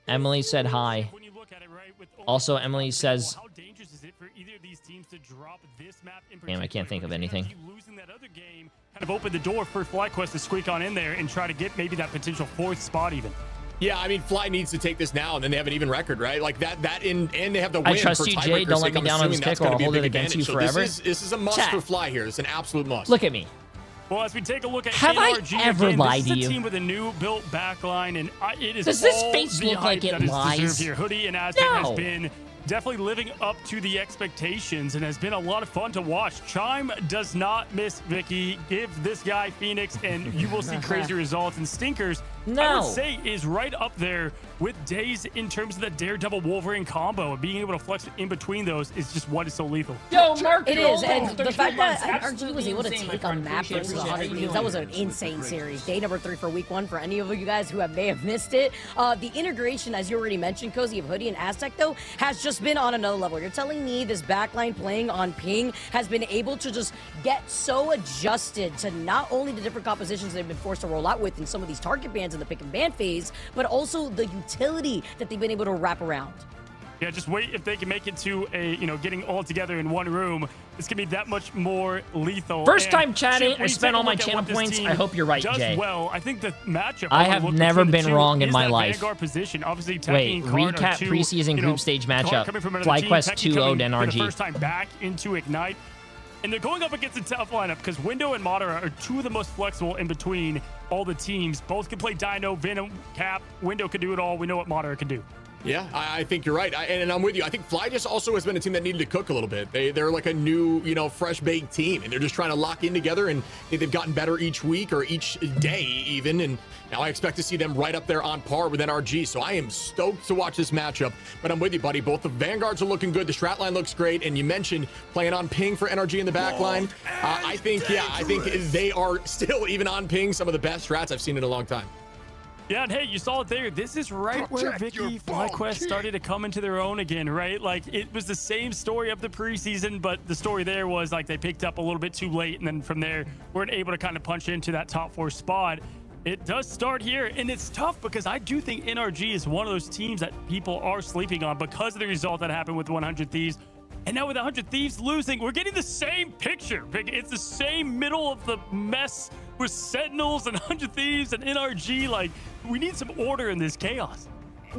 Emily said hi. Also, Emily says... Damn, I can't think of anything. Kind of opened the door for FlyQuest to squeak on in there and try to get maybe that potential 4th spot even. Yeah, I mean, Fly needs to take this now, and then they have an even record, right? Like and they have the win. I trust you, Jay. Don't let me down on this pick, or I'll hold it against you forever. This is a must for Fly here. It's an absolute must. Look at me. Well, as we take a look at Have NRG I ever again, lied this is to a you? team with a new built backline, and it is Does this all face the look like hype it that is lies? deserved here. Hoodie and Aztec has No. been definitely living up to the expectations and has been a lot of fun to watch. Chime does not miss Vicky. Give this guy Phoenix, and you will see crazy results. And Stinkers, I No. would say, is right up there with Days in terms of the Daredevil Wolverine combo, and being able to flex in between those is just what is so lethal. Yo, Mark, It is, and the fact that NRG was able to take a map versus 100 teams, that was an insane series. Day number 3 for week 1 for any of you guys who may have missed it. The integration, as you already mentioned, Cozy, of Hoodie and Aztec, though, has just been on another level. You're telling me this backline playing on ping has been able to just get so adjusted to not only the different compositions they've been forced to roll out with in some of these target bans in the pick and ban phase, but also the utility that they've been able to wrap around. Yeah, just wait if they can make it to a, getting all together in one room. It's going to be that much more lethal. First time And chatting, when I you spent take a all my look at channel what this points. team I hope you're right, does Jay. Well, I think the matchup I have never been wrong in my that life. Vanguard position. Obviously, Wait, Techie and Card are recap two, preseason group stage matchup. coming from another team, FlyQuest Techie 2-0'd coming for NRG. the first time back into Ignite. And they're going up against a tough lineup because Window and Madara are two of the most flexible in between all the teams. Both can play Dino, Venom, Cap. Window can do it all. We know what Madara can do. Yeah, I think you're right. And I'm with you. I think Fly just also has been a team that needed to cook a little bit. They're like a new, fresh baked team, and they're just trying to lock in together, and they've gotten better each week or each day even. And now I expect to see them right up there on par with NRG. So I am stoked to watch this matchup. But I'm with you, buddy. Both the Vanguards are looking good. The strat line looks great. And you mentioned playing on ping for NRG in the back line. I think they are still, even on ping, some of the best strats I've seen in a long time. Yeah, and hey, you saw it there. This is right where Vicky FlyQuest started to come into their own again, right? Like, it was the same story of the preseason, but the story there was like they picked up a little bit too late, and then from there, weren't able to kind of punch into that top 4 spot. It does start here, and it's tough because I do think NRG is one of those teams that people are sleeping on because of the result that happened with 100 Thieves. And now with 100 Thieves losing, we're getting the same picture. It's the same middle of the mess with Sentinels and 100 Thieves and NRG. Like, we need some order in this chaos.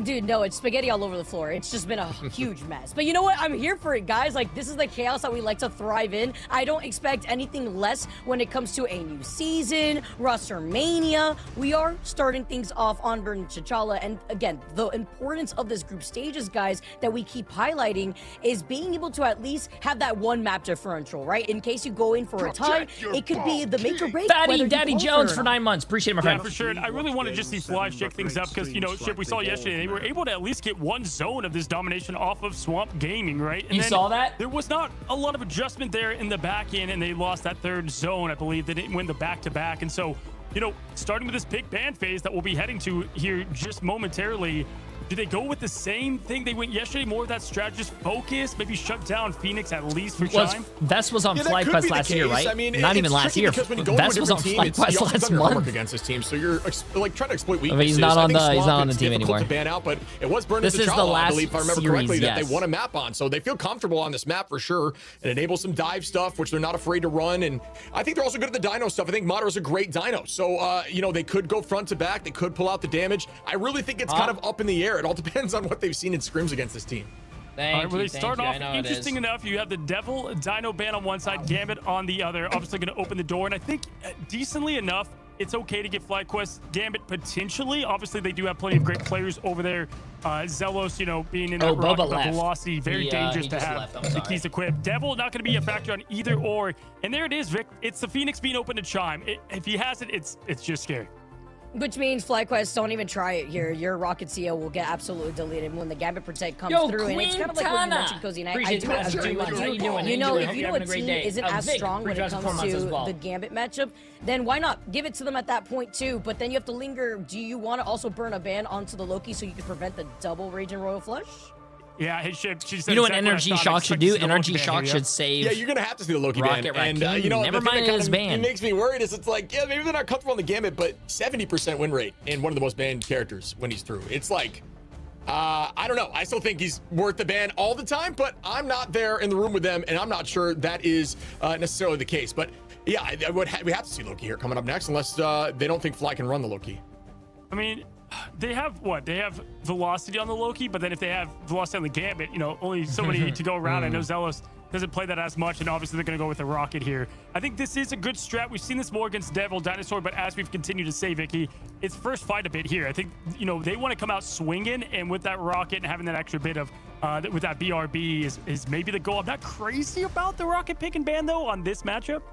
Dude, no, it's spaghetti all over the floor. It's just been a huge mess. But you know what? I'm here for it, guys. Like, this is the chaos that we like to thrive in. I don't expect anything less when it comes to a new season, roster mania. We are starting things off on Burn T'Challa. And again, the importance of this group stages, guys, that we keep highlighting is being able to at least have that one map differential, right? In case you go in for a tie, it could be the make or break. Daddy Jones for 9 months. Appreciate it, my friend. Yeah, for sure. And I really want to just see Fly shake things up because, Ship, we saw yesterday, they were able to at least get one zone of this domination off of Swamp Gaming, right? And you saw that? There was not a lot of adjustment there in the back end, and they lost that 3rd zone, I believe. They didn't win the back-to-back. And so, starting with this pick ban phase that we'll be heading to here just momentarily, do they go with the same thing they went yesterday? More of that strategist focus? Maybe shut down Phoenix at least for Chime? Vest was on FlyQuest last year, right? I mean, not even last year. Vest was on FlyQuest last month against this team, so you're like trying to exploit weaknesses. He's not on the team anymore. To ban out, but it was Burn This is the T'Challa, last I believe, if I remember series, correctly, that yes. they won a map on. So they feel comfortable on this map for sure. It enables some dive stuff, which they're not afraid to run. And I think they're also good at the dino stuff. I think Madara's a great dino. So, they could go front to back. They could pull out the damage. I really think it's kind of up in the air. It all depends on what they've seen in scrims against this team. Thank well, you, they start off I know interesting enough. You have the Devil, Dino ban on one side, Gambit on the other. Obviously going to open the door. And I think decently enough, it's okay to get FlyQuest Gambit potentially. Obviously, they do have plenty of great players over there. Zelos, you know, being in that rocket, but Velocity, very dangerous to have the keys equipped. Devil not going to be a factor on either or. And there it is, Vic. It's the Phoenix being open to Chime. If he has it, it's just scary. Which means FlyQuest, don't even try it here. Your Rocket CO will get absolutely deleted when the Gambit Protect comes through. And it's kind of like what you mentioned, Cozy. And I do agree with you. You know, if you know a team isn't as strong when it comes to the Gambit matchup, then why not give it to them at that point too? But then you have to linger. Do you want to also burn a ban onto the Loki so you can prevent the double Rage and Royal Flush? Yeah, she said you know what Energy Shock should do? Energy Shock should save. Yeah, you're gonna have to see the Loki ban. And you know, never mind his ban. It makes me worried. Is it's like, yeah, maybe they're not comfortable on the Gambit, but 70% win rate and one of the most banned characters when he's through. It's like, I don't know. I still think he's worth the ban all the time, but I'm not there in the room with them, and I'm not sure that is necessarily the case. But yeah, we have to see Loki here coming up next, unless they don't think Fly can run the Loki. I mean, they have what? They have Velocity on the Loki, but then if they have Velocity on the Gambit, you know, only so many to go around. I know Zealous doesn't play that as much, and obviously they're going to go with the Rocket here. I think this is a good strat. We've seen this more against Devil, Dinosaur, but as we've continued to say, Vicky, it's first fight a bit here. I think, you know, they want to come out swinging, and with that Rocket and having that extra bit of, with that BRB is maybe the goal. I'm not crazy about the Rocket pick and ban, though, on this matchup.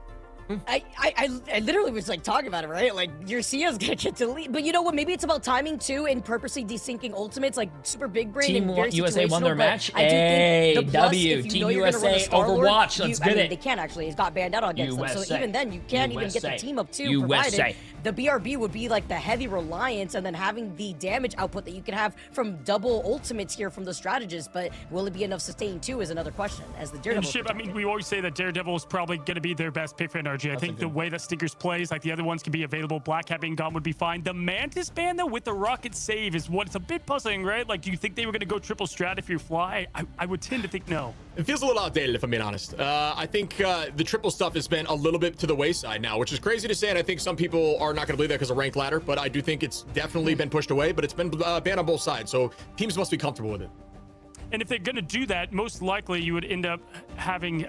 I literally was like talking about it, right? Like your CEO's gonna get deleted, but you know what? Maybe it's about timing too, and purposely desyncing ultimates, like super big brain Team and very USA won their match. I do think the plus, W. if you Team know USA Overwatch. Let's get it. They can't actually. It's got banned out against them, so even then you can't even get the team up too. Provided the BRB would be like the heavy reliance, and then having the damage output that you can have from double ultimates here from the strategist. But will it be enough sustain too? Is another question. As the Daredevil. I mean, we always say that Daredevil is probably going to be their best pick for NRG. I think the way that Stinkers plays, like the other ones, can be available. Black Cat being gone would be fine. The Mantis ban, though, with the Rocket save is what's a bit puzzling, right? Like, do you think they were going to go triple strat if you fly? I would tend to think no. It feels a little outdated, if I'm being honest. I think the triple stuff has been a little bit to the wayside now, which is crazy to say, and I think some people are not going to believe that because of rank ladder, but I do think it's definitely been pushed away, but it's been banned on both sides, so teams must be comfortable with it. And if they're going to do that, most likely you would end up having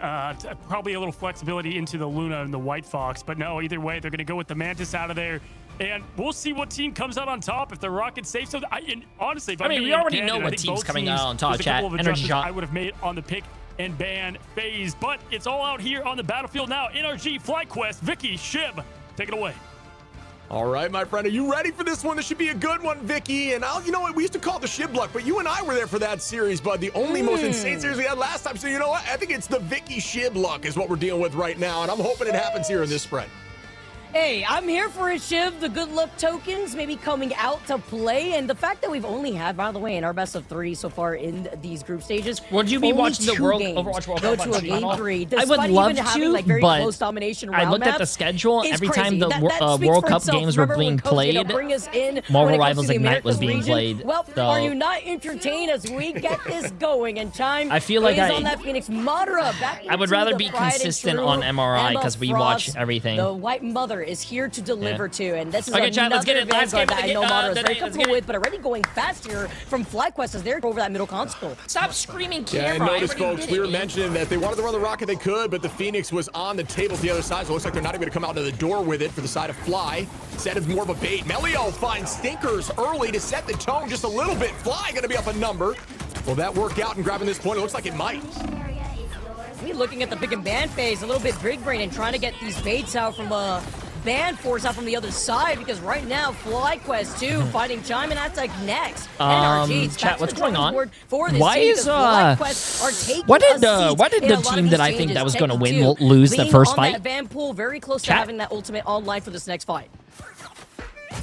probably a little flexibility into the Luna and the White Fox. But no, either way, they're going to go with the Mantis out of there. And we'll see what team comes out on top if the Rocket safe. So, and honestly, if we already know what team's coming out on top, chat. Energy Shot. I would have made on the pick and ban phase. But it's all out here on the battlefield now. NRG, FlyQuest, Vicky, Shib, take it away. All right, my friend, are you ready for this one? This should be a good one, Vicky. And you know what? We used to call it the Shib Luck, but you and I were there for that series, bud. The only most insane series we had last time. So you know what? I think it's the Vicky Shib Luck is what we're dealing with right now, and I'm hoping it happens here in this spread. Hey, I'm here for it, Shiv. The good luck tokens maybe coming out to play, and the fact that we've only had, by the way, in our best of 3 so far in these group stages. Would you be watching the Overwatch World Cup? Go to a game 3. I would love even to, having, like, very but close domination I looked at the schedule. Every time the World Cup games were being played, Marvel Rivals Ignite was being played. Well, are you not entertained as we get this going? And time I feel like on that Phoenix Madara back. I would rather be consistent on MRI because we watch everything. The White Mother is here to deliver to, and this is chat, let's get it. Vanguard that I know Madara is very comfortable with, but already going fast here from FlyQuest as they're over that middle console. Stop screaming, camera. Yeah, I noticed, folks, we were mentioning that they wanted to run the Rocket, they could, but the Phoenix was on the table to the other side, so it looks like they're not even going to come out to the door with it for the side of Fly. Instead of more of a bait. Melio finds Stinkers early to set the tone just a little bit. Fly going to be up a number. Will that work out and grabbing this point? It looks like it might. Me looking at the pick and ban phase, a little bit big brain and trying to get these baits out from ban force out from the other side, because right now FlyQuest 2 fighting Chime, and that's like next. NRG, chat, what's going on? Why is why did the team that I think that was going to win lose the first fight? That van pool very close to having that ultimate online for this next fight.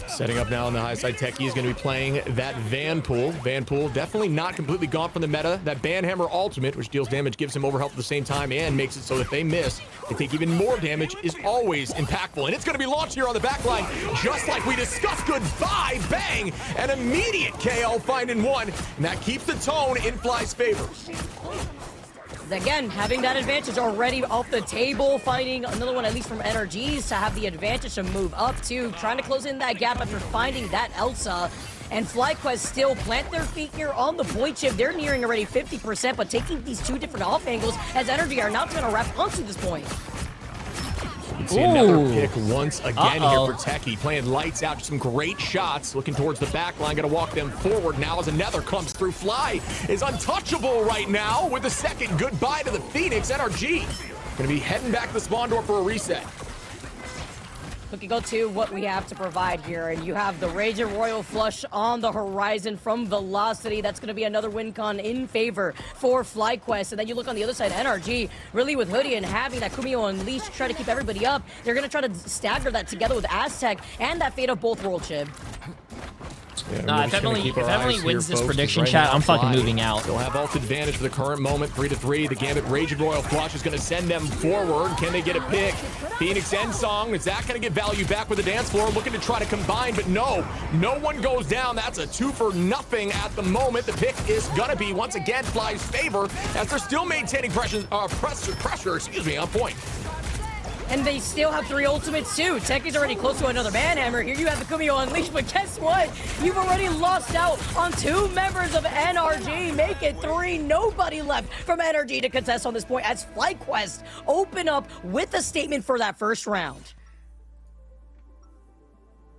Setting up now on the high side, Techie is going to be playing that Van Pool. Van Pool definitely not completely gone from the meta. That Banhammer ultimate, which deals damage, gives him overhealth at the same time, and makes it so that they miss, they take even more damage, is always impactful. And it's going to be launched here on the back line, just like we discussed. Goodbye, bang! An immediate KO finding one, and that keeps the tone in Fly's favor. Again, having that advantage already off the table, finding another one at least from NRGs to have the advantage to move up to, trying to close in that gap after finding that Elsa. And FlyQuest still plant their feet here on the point chip. They're nearing already 50%, but taking these two different off angles as Energy are not going to wrap onto this point. You see another pick once again here for Techie, playing lights out, some great shots, looking towards the back line, gonna walk them forward now as another comes through. Fly is untouchable right now with a second goodbye to the Phoenix. NRG gonna be heading back to the spawn door for a reset. Looking go to what we have to provide here, and you have the Raging Royal Flush on the horizon from Velocity. That's going to be another win con in favor for FlyQuest. And then you look on the other side, NRG, really with Hoodie and having that Kumio Unleashed try to keep everybody up. They're going to try to stagger that together with Aztec and that Fate of Both World Chip. Yeah, if Emily wins this prediction chat, I'm fucking moving out. They'll have ult advantage for the current moment, 3-3. The Gambit Raging Royal Flush is going to send them forward. Can they get a pick? Phoenix Endsong, is that going to get value back with the dance floor? Looking to try to combine, but no one goes down. That's a 2-for-0 at the moment. The pick is going to be, once again, Fly's favor, as they're still maintaining pressure, on point. And they still have 3 ultimates too. Tekkie's already close to another Manhammer. Here you have the Kumio Unleashed, but guess what? You've already lost out on 2 members of NRG. Make it 3. Nobody left from NRG to contest on this point as FlyQuest open up with a statement for that first round.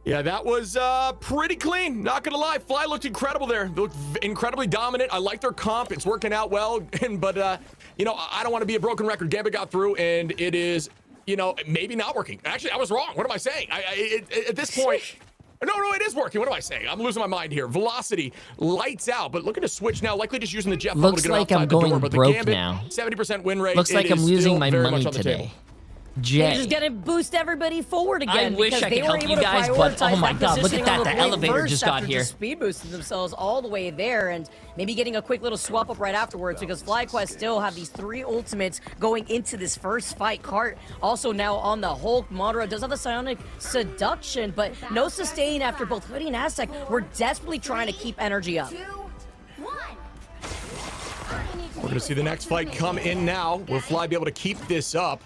Yeah, that was pretty clean. Not gonna lie, Fly looked incredible there. They looked incredibly dominant. I like their comp. It's working out well. But you know, I don't want to be a broken record. Gambit got through, and it is, you know, maybe not working. Actually, I was wrong. What am I saying? At this point, no, it is working. What am I saying? I'm losing my mind here. Velocity, lights out, but looking to switch now. Likely just using the Jeff. Looks to get like outside I'm the going door, but broke the Gambit, now. 70% win rate. Looks like I'm losing my money today. Jay. They're just gonna boost everybody forward again. I wish because I they could were help able you guys, to but oh my prioritize god, look positioning at on that. The point elevator first just got after here. Speed boosted themselves all the way there, and maybe getting a quick little swap up right afterwards because FlyQuest still have these 3 ultimates going into this first fight. Cart also now on the Hulk. Madara does have the Psionic Seduction, but no sustain after both Hoodie and Aztec were desperately trying to keep energy up. We're going to see the next fight come in now. Will Fly be able to keep this up?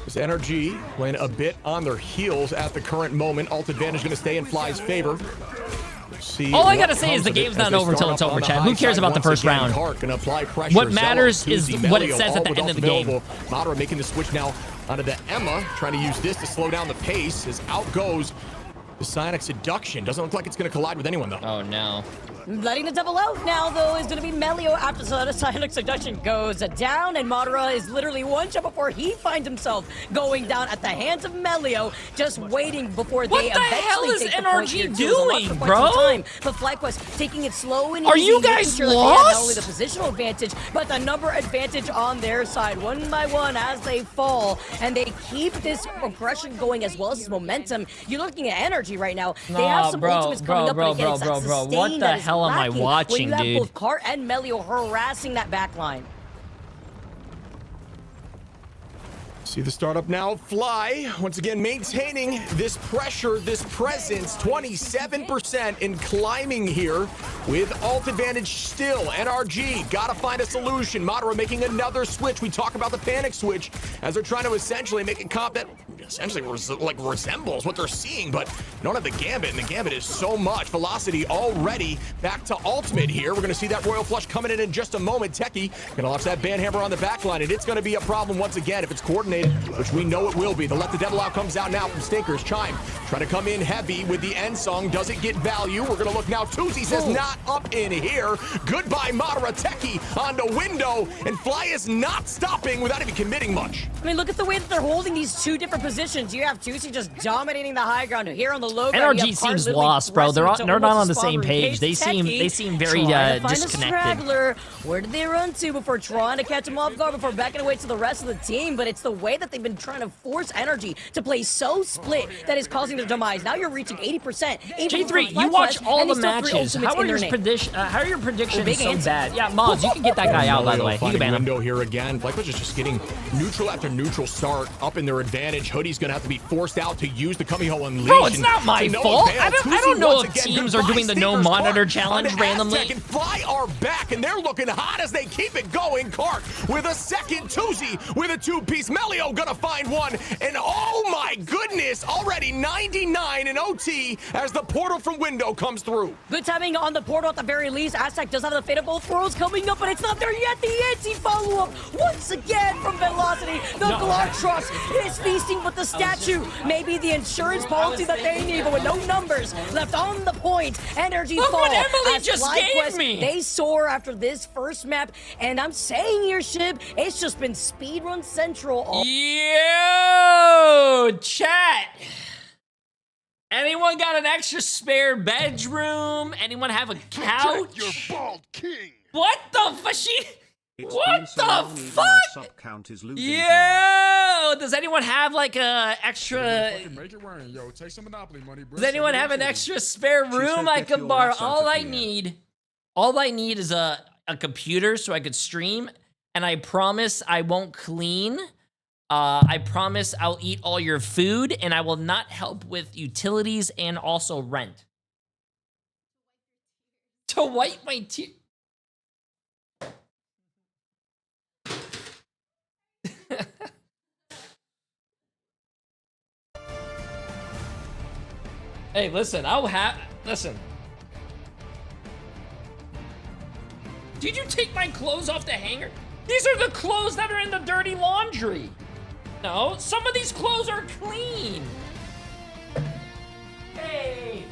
This NRG playing a bit on their heels at the current moment. Ult advantage going to stay in Fly's favor. All I gotta say is the game's not over till it's over, Chad. Who cares about the first round? What matters is what it says at the end of the game. Madara making the switch now onto the Emma, trying to use this to slow down the pace. As out goes the Psionic Seduction. Doesn't look like it's going to collide with anyone, though. Oh, no. Letting the double out now, though, is going to be Melio after the Psionic Seduction goes down, and Madara is literally one shot before he finds himself going down at the hands of Melio, just waiting before they eventually take the point here. What the hell is NRG doing, bro? But FlyQuest taking it slow and easy. Are you making guys sure that they have not only lost? the positional advantage, but the number advantage on their side, one by one as they fall, and they keep this aggression going as well as this momentum. You're looking at energy right now. They have some ultimates coming up, but again, it's that sustain what the that is hell am I lacking watching, when you have dude? both Cart and Melio harassing that back line. See the startup now. Fly, once again, maintaining this pressure, this presence, 27% in climbing here with ult advantage still. NRG, gotta find a solution. Madara making another switch. We talk about the panic switch as they're trying to essentially make a comp that essentially resembles what they're seeing, but don't have the Gambit, and the Gambit is so much. Velocity already back to ultimate here. We're gonna see that Royal Flush coming in just a moment. Techie gonna launch that Banhammer on the back line, and it's gonna be a problem once again if it's coordinated, which we know it will be. The Let the Devil Out comes out now from Stinkers. Chime trying to come in heavy with the end song. Does it get value? We're going to look now. Tuzi says not up in here. Goodbye, Madara. Techie on the window. And Fly is not stopping without even committing much. I mean, look at the way that they're holding these two different positions. You have Tuzi just dominating the high ground. Here on the low ground, NRG seems lost, bro. They're not on the same page. They seem very disconnected. Where did they run to before trying to catch them off guard, before backing away to the rest of the team? But it's the way that they've been trying to force energy to play so split that is causing their demise. Now you're reaching 80%. Jay3, you watch all the matches. How are your How are your predictions so bad? Yeah, Moz, you can get that guy out, by the way. You can ban him. Window here again. Blackwood's is just getting neutral after neutral start up in their advantage. Hoodie's gonna have to be forced out to use the Kamiho Unleash. Bro, it's not my fault. I don't know if teams are doing the no monitor challenge randomly. And Fly are back, and they're looking hot as they keep it going. Kark with a second Tuzi with a 2-piece. Melio gonna find one, and oh my goodness, already 99 in OT as the portal from window comes through. Good timing on the portal at the very least. Aztec does have the Fate of Both Worlds coming up, but it's not there yet. The anti-follow-up once again from Velocity. The Glock Trust is feasting, but the statue may be the insurance policy that they need, but with no numbers left on the point. Energy Look fall. what Emily as just gave me. They soar after this first map, and I'm saying here, Shib, it's just been speedrun central. Yo, chat. Anyone got an extra spare bedroom? Anyone have a couch? Your bald king. What the fuck? What the fuck? Yo, does anyone have like a extra? Make it rain, yo. Take some Monopoly money, bro. Does anyone have an extra spare room I can borrow? All I need is a computer so I could stream, and I promise I won't clean. I promise I'll eat all your food, and I will not help with utilities and also rent. To wipe my tears. Hey, listen, listen. Did you take my clothes off the hanger? These are the clothes that are in the dirty laundry. No, some of these clothes are clean. Hey.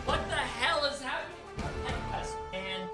What the hell is happening? Man.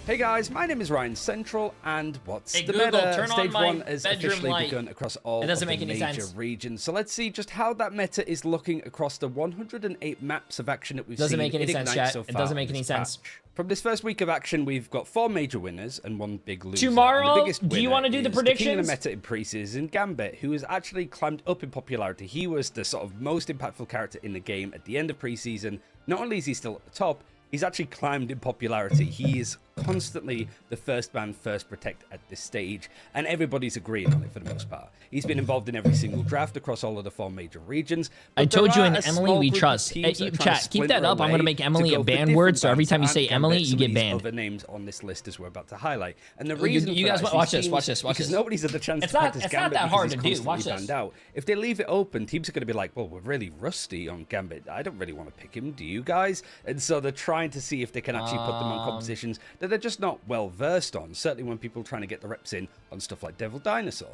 Hey guys, my name is Ryan Central, and what's Hey, the Google, meta? turn on Stage my 1 has bedroom officially light. begun across all It doesn't of the make any major sense. regions. So let's see just how that meta is looking across the 108 maps of action that we've Doesn't seen make any in sense, Ignite chat. so It far doesn't in make any this sense. patch. From this first week of action, we've got 4 major winners and 1 big loser. Tomorrow, And the biggest do you winner wanna do the is king of the predictions? meta in pre-season, Gambit, who has actually climbed up in popularity. He was the sort of most impactful character in the game at the end of pre-season. Not only is he still at the top, he's actually climbed in popularity. He is constantly the first man, first protect at this stage, and everybody's agreeing on it for the most part. He's been involved in every single draft across all of the 4 major regions. I but told there you are in a Emily small we group of trust. teams Hey, that are you trying to chat, keep that splinter up. I'm away gonna make Emily to a go for banned different word, so every bands time you and say Emily, Gambit you some get of these banned. other names on this list as we're about to highlight. And the You- reason you for guys that is watch these this, watch teams- this, watch because this. nobody's had the chance It's to not- practice it's not Gambit that because hard he's to do. constantly Watch this. banned out. If they leave it open, teams are going to be like, well, we're really rusty on Gambit. I don't really want to pick him, do you guys? And so they're trying to see if they can actually put them on compositions that they're just not well versed on, certainly when people are trying to get the reps in on stuff like Devil Dinosaur.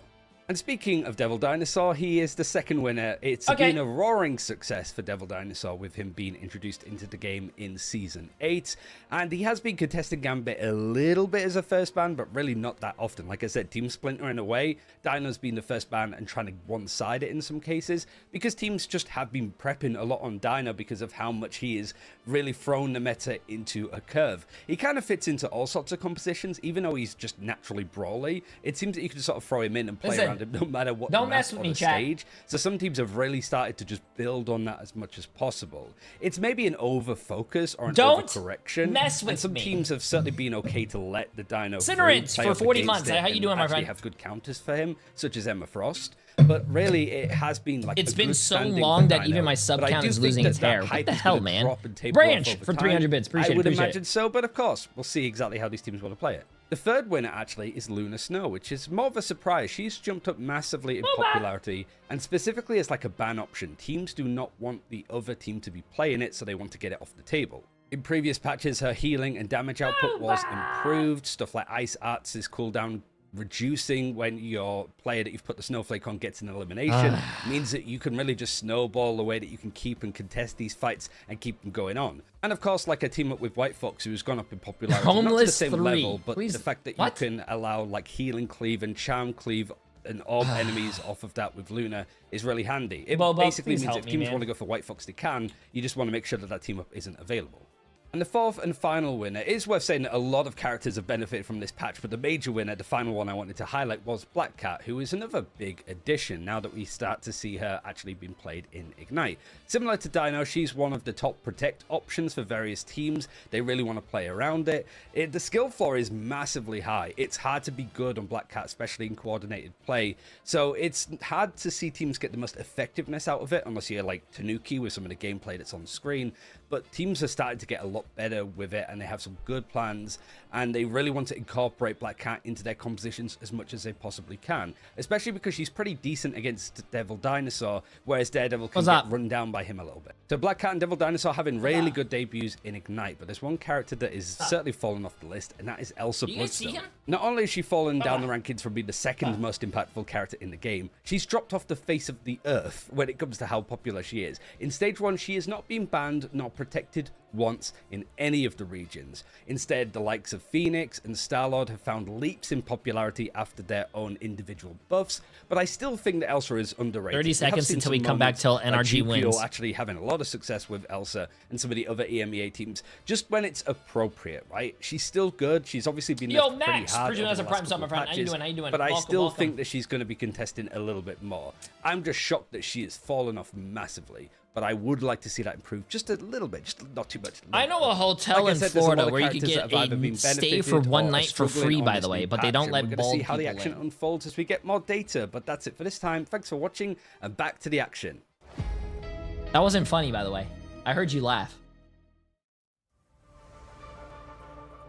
And speaking of Devil Dinosaur, he is the second winner. It's been a roaring success for Devil Dinosaur with him being introduced into the game in Season 8. And he has been contesting Gambit a little bit as a first ban, but really not that often. Like I said, team splintering away. Dino's been the first ban and trying to one-side it in some cases, because teams just have been prepping a lot on Dino because of how much he has really thrown the meta into a curve. He kind of fits into all sorts of compositions, even though he's just naturally brawly. It seems that you can sort of throw him in and play around him no matter what Don't map mess with or me, the chat. stage. So some teams have really started to just build on that as much as possible. It's maybe an over-focus or an Don't overcorrection. mess with and some me. teams have certainly been okay to let the Dino Cinerants play for up 40 against months. it How you and doing, my actually friend? have good counters for him, such as Emma Frost. But really, it has been like It's a been good so standing long for that Dino. even my But sub I count do is think losing that its that hair. What hype the is hell, gonna man? drop and taper off Branch over for time. 300 bits. Appreciate I it, would appreciate it. imagine so, but of course, we'll see exactly how these teams want to play it. The third winner actually is Luna Snow, which is more of a surprise. She's jumped up massively in popularity, and specifically as like a ban option. Teams do not want the other team to be playing it, so they want to get it off the table. In previous patches, her healing and damage output was improved. Stuff like Ice Arts' cooldown reducing when your player that you've put the snowflake on gets an elimination means that you can really just snowball the way that you can keep and contest these fights and keep them going on. And of course, like a team up with White Fox, who's gone up in popularity, not to the same level, but the fact that you can allow like healing cleave and charm cleave and orb enemies off of that with Luna is really handy. It basically means if teams want to go for White Fox, they can. You just want to make sure that that team up isn't available. And the fourth and final winner, it is worth saying that a lot of characters have benefited from this patch, but the major winner, the final one I wanted to highlight, was Black Cat, who is another big addition now that we start to see her actually being played in Ignite. Similar to Dino, she's one of the top protect options for various teams. They really want to play around it. The skill floor is massively high. It's hard to be good on Black Cat, especially in coordinated play. So it's hard to see teams get the most effectiveness out of it, unless you're like Tanuki with some of the gameplay that's on screen. But teams are starting to get a lot better with it, and they have some good plans, and they really want to incorporate Black Cat into their compositions as much as they possibly can, especially because she's pretty decent against Devil Dinosaur, whereas Daredevil can get run down by him a little bit. So Black Cat and Devil Dinosaur having really good debuts in Ignite, but there's one character that is certainly fallen off the list, and that is Elsa Bloodstone. Not only has she fallen down the rankings from being the second most impactful character in the game, she's dropped off the face of the earth when it comes to how popular she is. In Stage 1, she has not been banned nor protected once in any of the regions. Instead, the likes of Phoenix and Star-Lord have found leaps in popularity after their own individual buffs, but I still think that Elsa is underrated. 30 seconds until we come back till NRG wins. Actually having a lot of success with Elsa and some of the other EMEA teams, just when it's appropriate, right? She's still good. She's obviously been pretty hard over the last couple of patches, but I still think that she's going to be contesting a little bit more. I'm just shocked that she has fallen off massively, but I would like to see that improve just a little bit, just not too much. I know a hotel in Florida where you could get a stay for one night for free, by the way, but they don't let bald people in. We're going to see how the action unfolds as we get more data, but that's it for this time. Thanks for watching, and back to the action. That wasn't funny, by the way. I heard you laugh.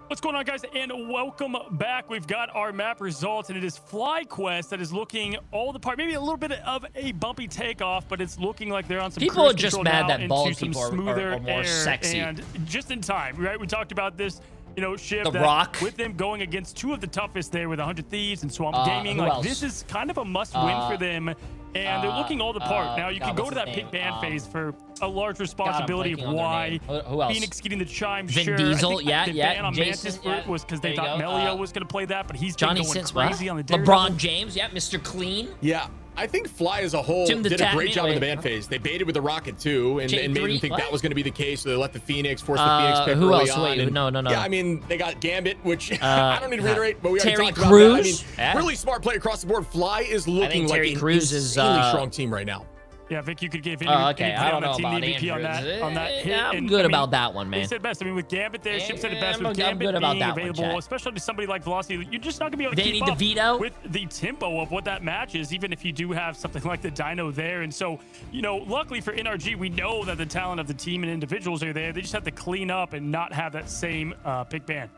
What's going on, guys, and welcome back. We've got our map results, and it is FlyQuest that is looking all the part, maybe a little bit of a bumpy takeoff, but it's looking like they're on some people are just mad that bald people are more sexy. And just in time, right? We talked about this, you know, Shiv, The Rock. with them going against two of the toughest there with 100 Thieves and Swamp Gaming. Like, this is kind of a must-win for them. And they're looking all the part. Now, you can go to that pick ban phase for a large responsibility of why Phoenix getting the chime. Vin Diesel, the ban on Mantis was because they thought Melio was going to play that, but he's Johnny been going crazy on the LeBron James, Mr. Clean. Yeah. I think Fly as a whole did a great job in the ban phase. They baited with the Rocket too, and made them think that was going to be the case. So they let the Phoenix force the Phoenix pick early on. No. Yeah, I mean, they got Gambit, which I don't need to reiterate, but we already talked about that. I mean, really smart play across the board. Fly is looking like an insanely strong team right now. Yeah, Vic, you could give any I don't know team about the MVP on that hit. I'm good about that one, man. They said best. I mean, with Gambit there, Ship said it best. With Gambit being available, especially to somebody like Velocity, you're just not going to be able to keep up with the tempo of what that match is, even if you do have something like the Dino there. And so, you know, luckily for NRG, we know that the talent of the team and individuals are there. They just have to clean up and not have that same pick ban.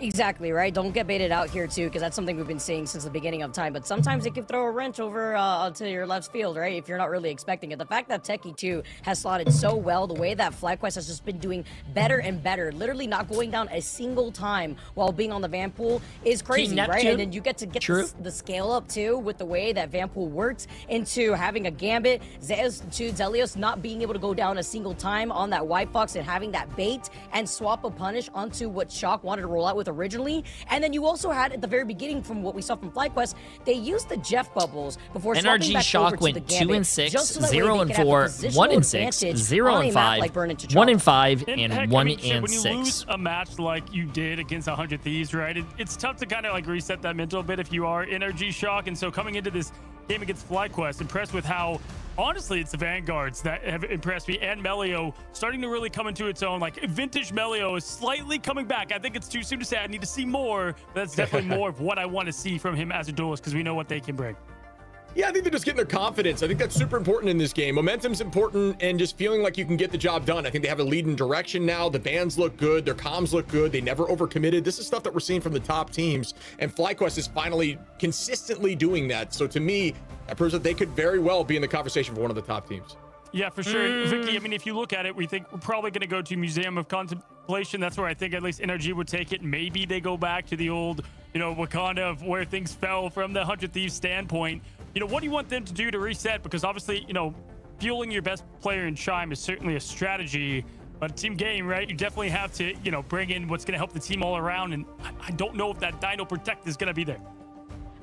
Exactly, right? Don't get baited out here, too, because that's something we've been seeing since the beginning of time. But sometimes it can throw a wrench over to your left field, right? If you're not really expecting it. The fact that Techie, too, has slotted so well, the way that FlyQuest has just been doing better and better, literally not going down a single time while being on the Vanpool is crazy, right? And then you get to get the scale up, too, with the way that Vanpool works into having a Gambit, Zelios not being able to go down a single time on that White Fox and having that bait and swap a punish onto what Shock wanted to roll out with originally. And then you also had at the very beginning, from what we saw from FlyQuest, they used the Jeff bubbles before swapping back Shock over to went the Gambit, 2-6, just so that 0-4, 1-6, 0-5, 1-5, and 1-6. When you lose a match like you did against 100 Thieves, right? It's tough to kind of like reset that mental a bit if you are NRG Shock. And so coming into this game against FlyQuest, impressed with how honestly it's the Vanguards that have impressed me, and Melio starting to really come into its own. Like, vintage Melio is slightly coming back. I think it's too soon to say. I need to see more, but that's definitely more of what I want to see from him as a duelist, because we know what they can bring. Yeah, I think they're just getting their confidence. I think that's super important in this game. Momentum's important, and just feeling like you can get the job done. I think they have a lead in direction now. The bands look good. Their comms look good. They never overcommitted. This is stuff that we're seeing from the top teams, and FlyQuest is finally consistently doing that. So to me, that proves that they could very well be in the conversation for one of the top teams. Yeah, for sure. Vicky, I mean, if you look at it, we think we're probably going to go to Museum of Contemplation. That's where I think at least NRG would take it. Maybe they go back to the old, Wakanda of where things fell from the 100 Thieves standpoint. What do you want them to do to reset? Because obviously, fueling your best player in Chime is certainly a strategy. But team game, right? You definitely have to, bring in what's going to help the team all around. And I don't know if that Dino Protect is going to be there.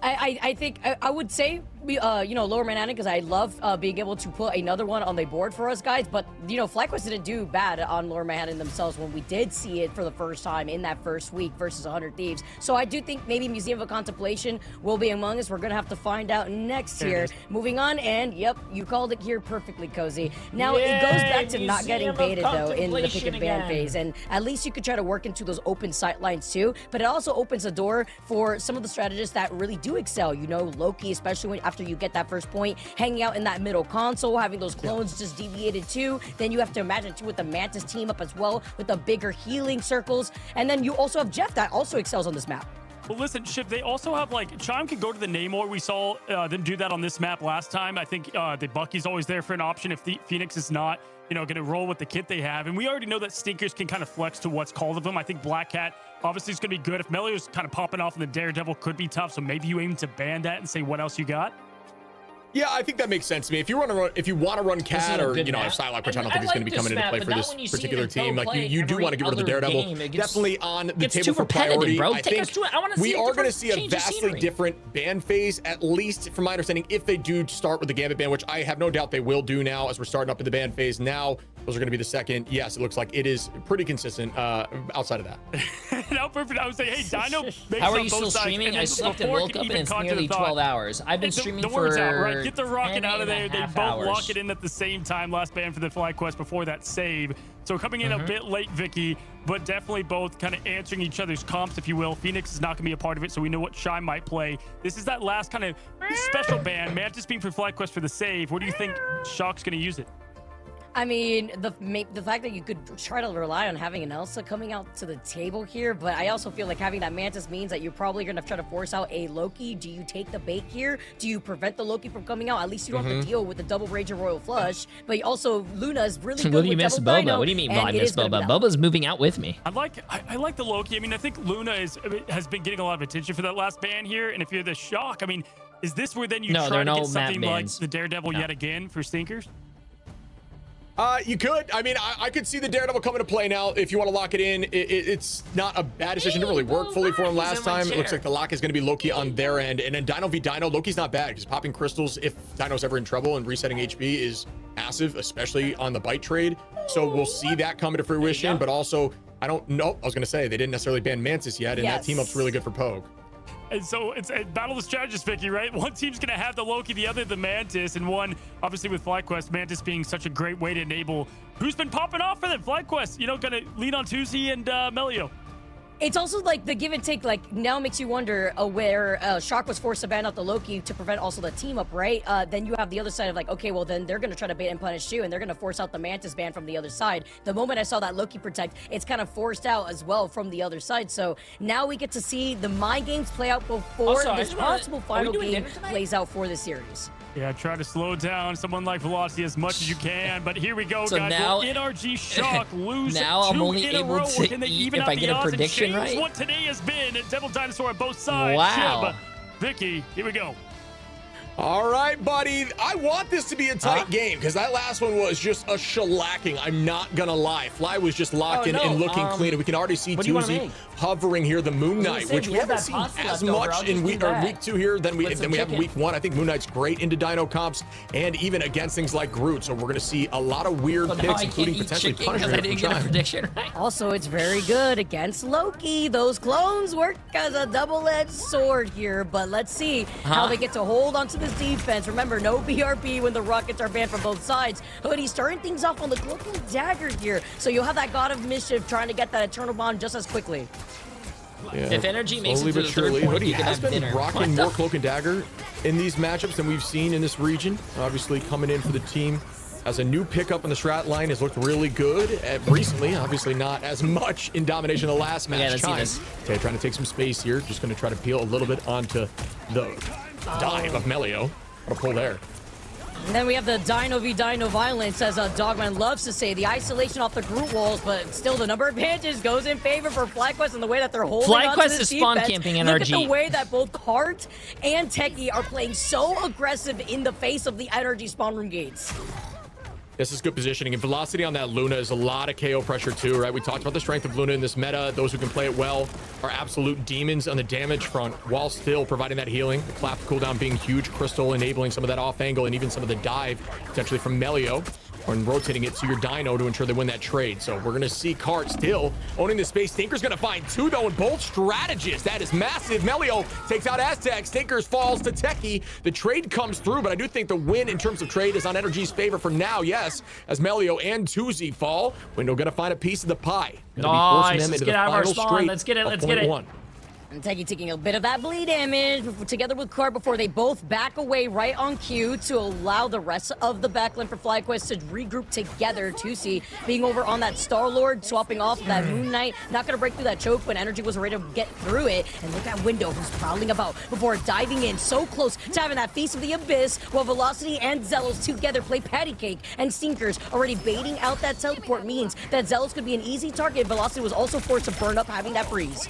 I think I would say Lower Manhattan, because I love being able to put another one on the board for us guys. But FlyQuest didn't do bad on Lower Manhattan themselves when we did see it for the first time in that first week versus 100 Thieves. So I do think maybe Museum of Contemplation will be among us. We're gonna have to find out next year. Moving on, and yep, you called it here perfectly, Cozy. Now it goes back to not getting baited though in the pick and ban phase, and at least you could try to work into those open sight lines too. But it also opens a door for some of the strategists that really do excel. Loki, especially after you get that first point, hanging out in that middle console, having those clones just deviated too. Then you have to imagine too with the Mantis team up as well, with the bigger healing circles. And then you also have Jeff that also excels on this map. Well, listen, Ship, they also have, Chime can go to the Namor. We saw them do that on this map last time. I think the Bucky's always there for an option if the Phoenix is not, going to roll with the kit they have. And we already know that Stinkers can kind of flex to what's called of them. I think Black Cat obviously is going to be good. If Melio's kind of popping off and the Daredevil could be tough, so maybe you aim to ban that and say what else you got. Yeah, I think that makes sense to me. If you want to run Cat or Psylocke, which I don't think is going to be coming into play for this particular team, you do want to get rid of the Daredevil. Definitely on the table for priority. Bro. I think we are going to see a vastly different ban phase, at least from my understanding, if they do start with the Gambit ban, which I have no doubt they will do now as we're starting up in the ban phase. Now those are going to be the second. Yes, it looks like it is pretty consistent outside of that. Now, perfect. I would say, hey, Dino makes How are you still streaming? I slept and woke up and it's nearly 12 hours. I've been streaming for Get the rocket out of there. They both lock it in at the same time. Last ban for the FlyQuest before that save. So coming in a bit late, Vicky, but definitely both kind of answering each other's comps, if you will. Phoenix is not going to be a part of it, so we know what Shine might play. This is that last kind of special ban. Mantis being for FlyQuest for the save. Where do you think Shock's going to use it? I mean, the fact that you could try to rely on having an Elsa coming out to the table here, but I also feel like having that Mantis means that you're probably going to try to force out a Loki. Do you take the bait here? Do you prevent the Loki from coming out? At least you don't have to deal with the double Ranger Royal Flush, but also Luna is really good. What do you miss Boba? What do you mean I miss Boba? Boba's moving out with me. I like the Loki. I mean, I think Luna has been getting a lot of attention for that last ban here, and if you're the Shock, I mean, is this where then you try to get something like the Daredevil yet again for Stinkers? You could. I mean, I could see the Daredevil coming to play now. If you want to lock it in, it's not a bad decision. It didn't really work fully for him last time. It looks like the lock is going to be Loki on their end. And then Dino v Dino, Loki's not bad because popping crystals, if Dino's ever in trouble and resetting HP is massive, especially on the bite trade. So we'll see that come to fruition. But also, I don't know. I was going to say, they didn't necessarily ban Mantis yet. And that team up's really good for Pogue. And so it's a battle of strategists, Vicky, right? One team's going to have the Loki, the other the Mantis, and one, obviously with FlyQuest, Mantis being such a great way to enable who's been popping off for them. FlyQuest, going to lean on Tuzi and Melio. It's also like the give and take, now makes you wonder where Shock was forced to ban out the Loki to prevent also the team up, right? Then you have the other side of okay, well then they're going to try to bait and punish too, and they're going to force out the Mantis ban from the other side. The moment I saw that Loki Protect, it's kind of forced out as well from the other side. So now we get to see the mind games play out before this possible final game plays out for the series. Yeah, try to slow down someone like Velocity as much as you can, but here we go, so guys. Now, NRG Shock lose now I'm only able to eat if I get a prediction right. What today has been Devil Dinosaur on both sides. Wow. Vicky, here we go. All right, buddy. I want this to be a tight game because that last one was just a shellacking. I'm not going to lie. Fly was just locked in and looking clean. We can already see Tuzi hovering here, the Moon Knight, which we haven't seen as much in week 2 here than we have in week 1. I think Moon Knight's great into Dino comps and even against things like Groot. So we're going to see a lot of weird picks, including potentially punishment. Also, it's very good against Loki. Those clones work as a double-edged sword here, but let's see how they get to hold onto this defense. Remember, no BRB when the rockets are banned from both sides. Hoodie starting things off on the cloak and dagger here, so you'll have that God of Mischief trying to get that Eternal Bond just as quickly. Yeah, If Energy makes slowly it to but the surely. third point, Hoodie you can has have been dinner. rocking more Cloak and Dagger in these matchups than we've seen in this region. Obviously, coming in for the team as a new pickup in the strat line has looked really good recently. Obviously, not as much in domination the last match. Yeah, let's see Chime, this. okay, trying to take some space here. Just going to try to peel a little bit onto the dive of Melio. What a pull there. And then we have the Dino v Dino violence, as Dogman loves to say. The isolation off the group walls, but still the number advantage goes in favor for FlyQuest and the way that they're holding on to FlyQuest this is spawn defense. camping Look NRG. at the way that both Cart and Techie are playing so aggressive in the face of the NRG spawn room gates. This is good positioning, and velocity on that Luna is a lot of KO pressure too, right? We talked about the strength of Luna in this meta. Those who can play it well are absolute demons on the damage front, while still providing that healing. The clap cooldown being huge, Crystal enabling some of that off angle, and even some of the dive potentially from Melio, or rotating it to your Dino to ensure they win that trade. So we're gonna see Cart still owning the space. Stinker's gonna find two though, and both strategists. That is massive. Melio takes out Aztec. Stinkers falls to Techie. The trade comes through, but I do think the win in terms of trade is on Energy's favor for now, yes, as Melio and Tuzi fall. Window gonna find a piece of the pie. Nice. Let's get out of our spawn. Let's get it. Let's get it. And Techie taking a bit of that bleed damage together with Cart before they both back away right on cue to allow the rest of the backline for FlyQuest to regroup together. Tusi being over on that Star-Lord, swapping off that Moon Knight, not going to break through that choke when Energy was ready to get through it. And look at Window, who's prowling about before diving in so close to having that Feast of the Abyss, while Velocity and Zelos together play patty cake. And Stinkers already baiting out that teleport means that Zelos could be an easy target. Velocity was also forced to burn up having that freeze.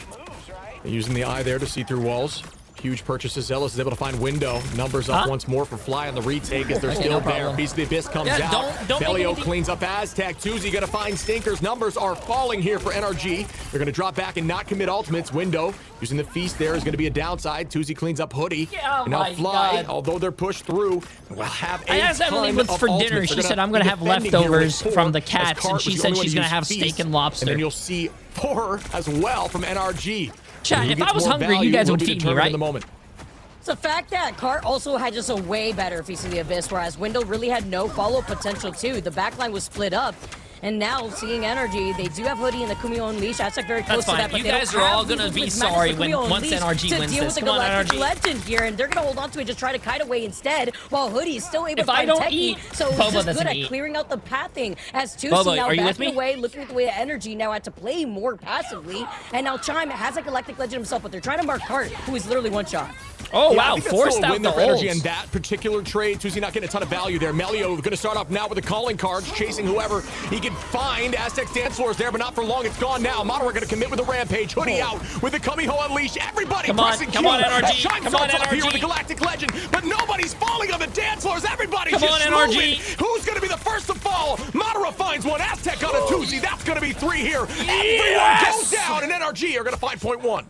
Using the eye there to see through walls. Huge purchases. Zealous is able to find Window. Numbers up once more for Fly on the retake as they're still there. Piece of the Abyss comes out. Melio cleans up Aztec. Tuzi gonna find Stinkers. Numbers are falling here for NRG. They're gonna drop back and not commit ultimates. Window using the Feast there is gonna be a downside. Tuzi cleans up Hoodie. And now Fly, although they're pushed through, will have a I asked Emily what's for dinner. She said I'm gonna have leftovers from the cats, and she said she's gonna have steak and lobster. And then you'll see 4 as well from NRG. Chat, if I was hungry, you guys would feed me, right? It's the fact that Cart also had just a way better Feast of the Abyss, whereas Window really had no follow-up potential too. The backline was split up. And now, seeing Energy, they do have Hoodie and the Kumio Unleash. That's like very close to that, but you guys are all gonna be sorry when once NRG wins this. Come on, NRG. Legend here, and they're gonna hold on to it, just try to kite away instead, while Hoodie is still able to find Techie. So it's just good at clearing out the pathing. As Tusi now backing away, looking at the way that Energy now had to play more passively, and now Chime has a Galactic Legend himself, but they're trying to mark Cart, who is literally one shot. Oh, wow. Forced out the Energy in that particular trade. Tuzi not getting a ton of value there. Melio going to start off now with the calling cards, chasing whoever he can find. Aztec's dance floor is there, but not for long. It's gone now. Modern going to commit with the Rampage. Hoodie out with the Kumiho Unleash. Everybody pressing come on, NRG. Come on, NRG. Here with the Galactic Legend, but nobody's falling on the dance floors. Everybody's just moving. Who's going to be the first to fall? Madara finds one. Aztec on a Tuzi. That's going to be 3 here. Everyone goes down, and NRG are going to find point 1.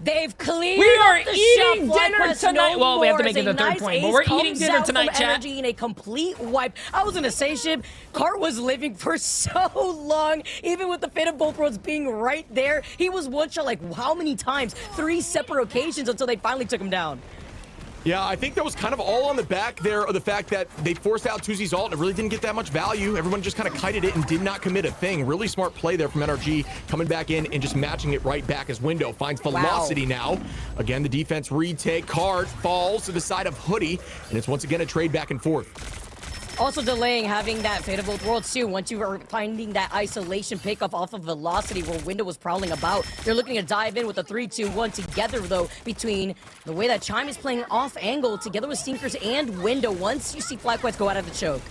They've cleared We are the eating shop. dinner tonight. Well, we have to make it the third point, but we're eating dinner tonight, chat. Energy in a complete wipe. I was gonna say, Shib, Cart was living for so long, even with the Fate of Both Worlds being right there. He was one shot like how many times? 3 separate occasions until they finally took him down. Yeah, I think that was kind of all on the back there of the fact that they forced out Tuzi's ult and it really didn't get that much value. Everyone just kind of kited it and did not commit a thing. Really smart play there from NRG, coming back in and just matching it right back as Window finds Velocity now. Again, the defense retake. Card falls to the side of Hoodie, and it's once again a trade back and forth. Also delaying having that Fate of Both Worlds too. Once you are finding that isolation pickup off of Velocity where Window was prowling about, they're looking to dive in with a 3-2-1 together though, between the way that Chime is playing off angle together with Stinkers and Window once you see FlyQuest go out of the choke.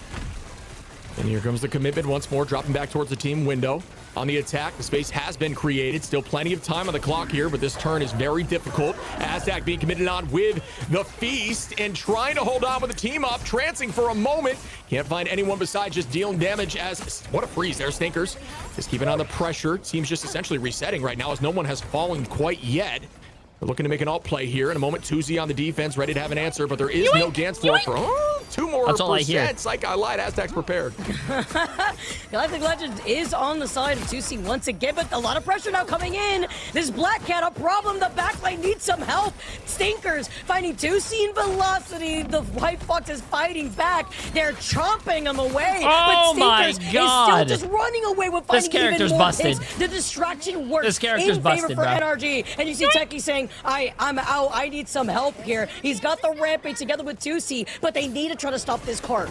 And here comes the commitment once more, dropping back towards the team. Window on the attack. The space has been created. Still plenty of time on the clock here, but this turn is very difficult. Aztec being committed on with the Feast and trying to hold on with the team up, trancing for a moment. Can't find anyone besides just dealing damage as... What a freeze there, Stinkers. Just keeping on the pressure. Team's just essentially resetting right now as no one has fallen quite yet. They're looking to make an alt play here. In a moment, Tuzi on the defense, ready to have an answer, but there is no dance floor for... 2 more That's all I hear. percent. Psych, I lied. Aztec's prepared. Galactic Legend is on the side of 2C once again, but a lot of pressure now coming in. This Black Cat, a problem. The backline needs some help. Stinkers finding 2C in velocity. The White Fox is fighting back. They're chomping him away. Oh but Stinkers my God. is still just running away with This finding character's even more busted. hits. The distraction works This character's in favor busted, for bro. NRG. And you see Techie saying, I'm out. I need some help here. He's got the Rampage together with 2C, but they need to try to stop this cart.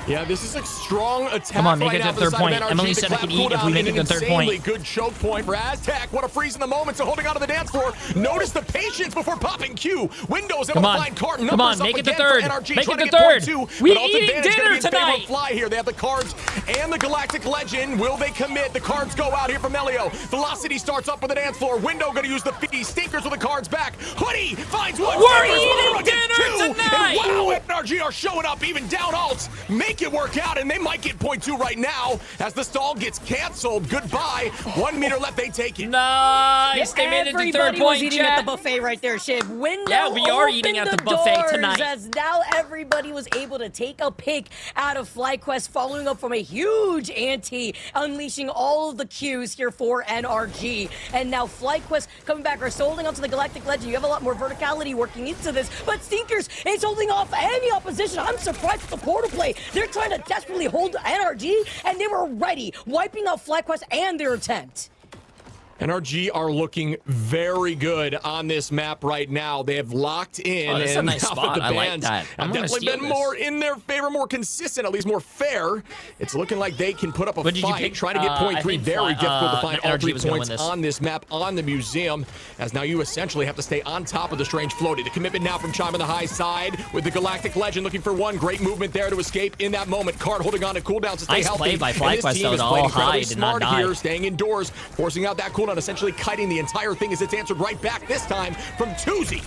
Yeah, this is a strong attack. Come on, make right it now to for the third side of point. NRG. Emily The said I clap could eat if cooldown we make and it to an third point. insanely good choke point for Aztec. What a freeze in the moment, so holding on to the dance floor. Notice the patience before popping Q. Windows able Come to on. find cart Come numbers on, up make it to again third. for NRG, Make trying it to to get third. point 2, We but Alt eating advantage dinner gonna be in favor of tonight. Fly here. They have the cards and the Galactic Legend. Will they commit? The cards go out here from Melio. Velocity starts up with the dance floor. Window gonna use the feed. Stinkers with the cards back. Hoodie finds one. We're Stinkers eating one against dinner 2. tonight. And wow, NRG are showing up even down alts. Make it work out, and they might get point 2 right now as the stall gets canceled. Goodbye. 1 meter left. They take it. Nice. They made it to third Everybody was point, eating at chat. the buffet right there, Shiv. Window Yeah, we are eating opened at the buffet doors tonight. As now everybody was able to take a pick out of FlyQuest, following up from a huge ante, unleashing all of the Qs here for NRG. And now FlyQuest coming back, are still holding on to the Galactic Legend. You have a lot more verticality working into this, but Stinkers is holding off any opposition. I'm surprised at the portal play. They're trying to desperately hold NRG, and they were ready, wiping out FlyQuest and their attempt. NRG are looking very good on this map right now. They have locked in. Oh, this is a and nice now spot. the I like bands that. I'm have gonna definitely steal been this. more in their favor, more consistent, at least more fair. It's looking like they can put up a What did you fight. pick? Trying to get point I 3. think Very difficult to find all NRG 3 was gonna points win this. on this map on the museum, as now you essentially have to stay on top of the strange floaty. The commitment now from Chime on the high side with the Galactic Legend looking for one. Great movement there to escape in that moment. Card holding on to cooldowns to stay Nice healthy. play by And FlyQuest, this team though, is to playing all incredibly hide and not smart die. here, staying indoors, forcing out that cooldown, essentially kiting the entire thing as it's answered right back this time from Tuzi.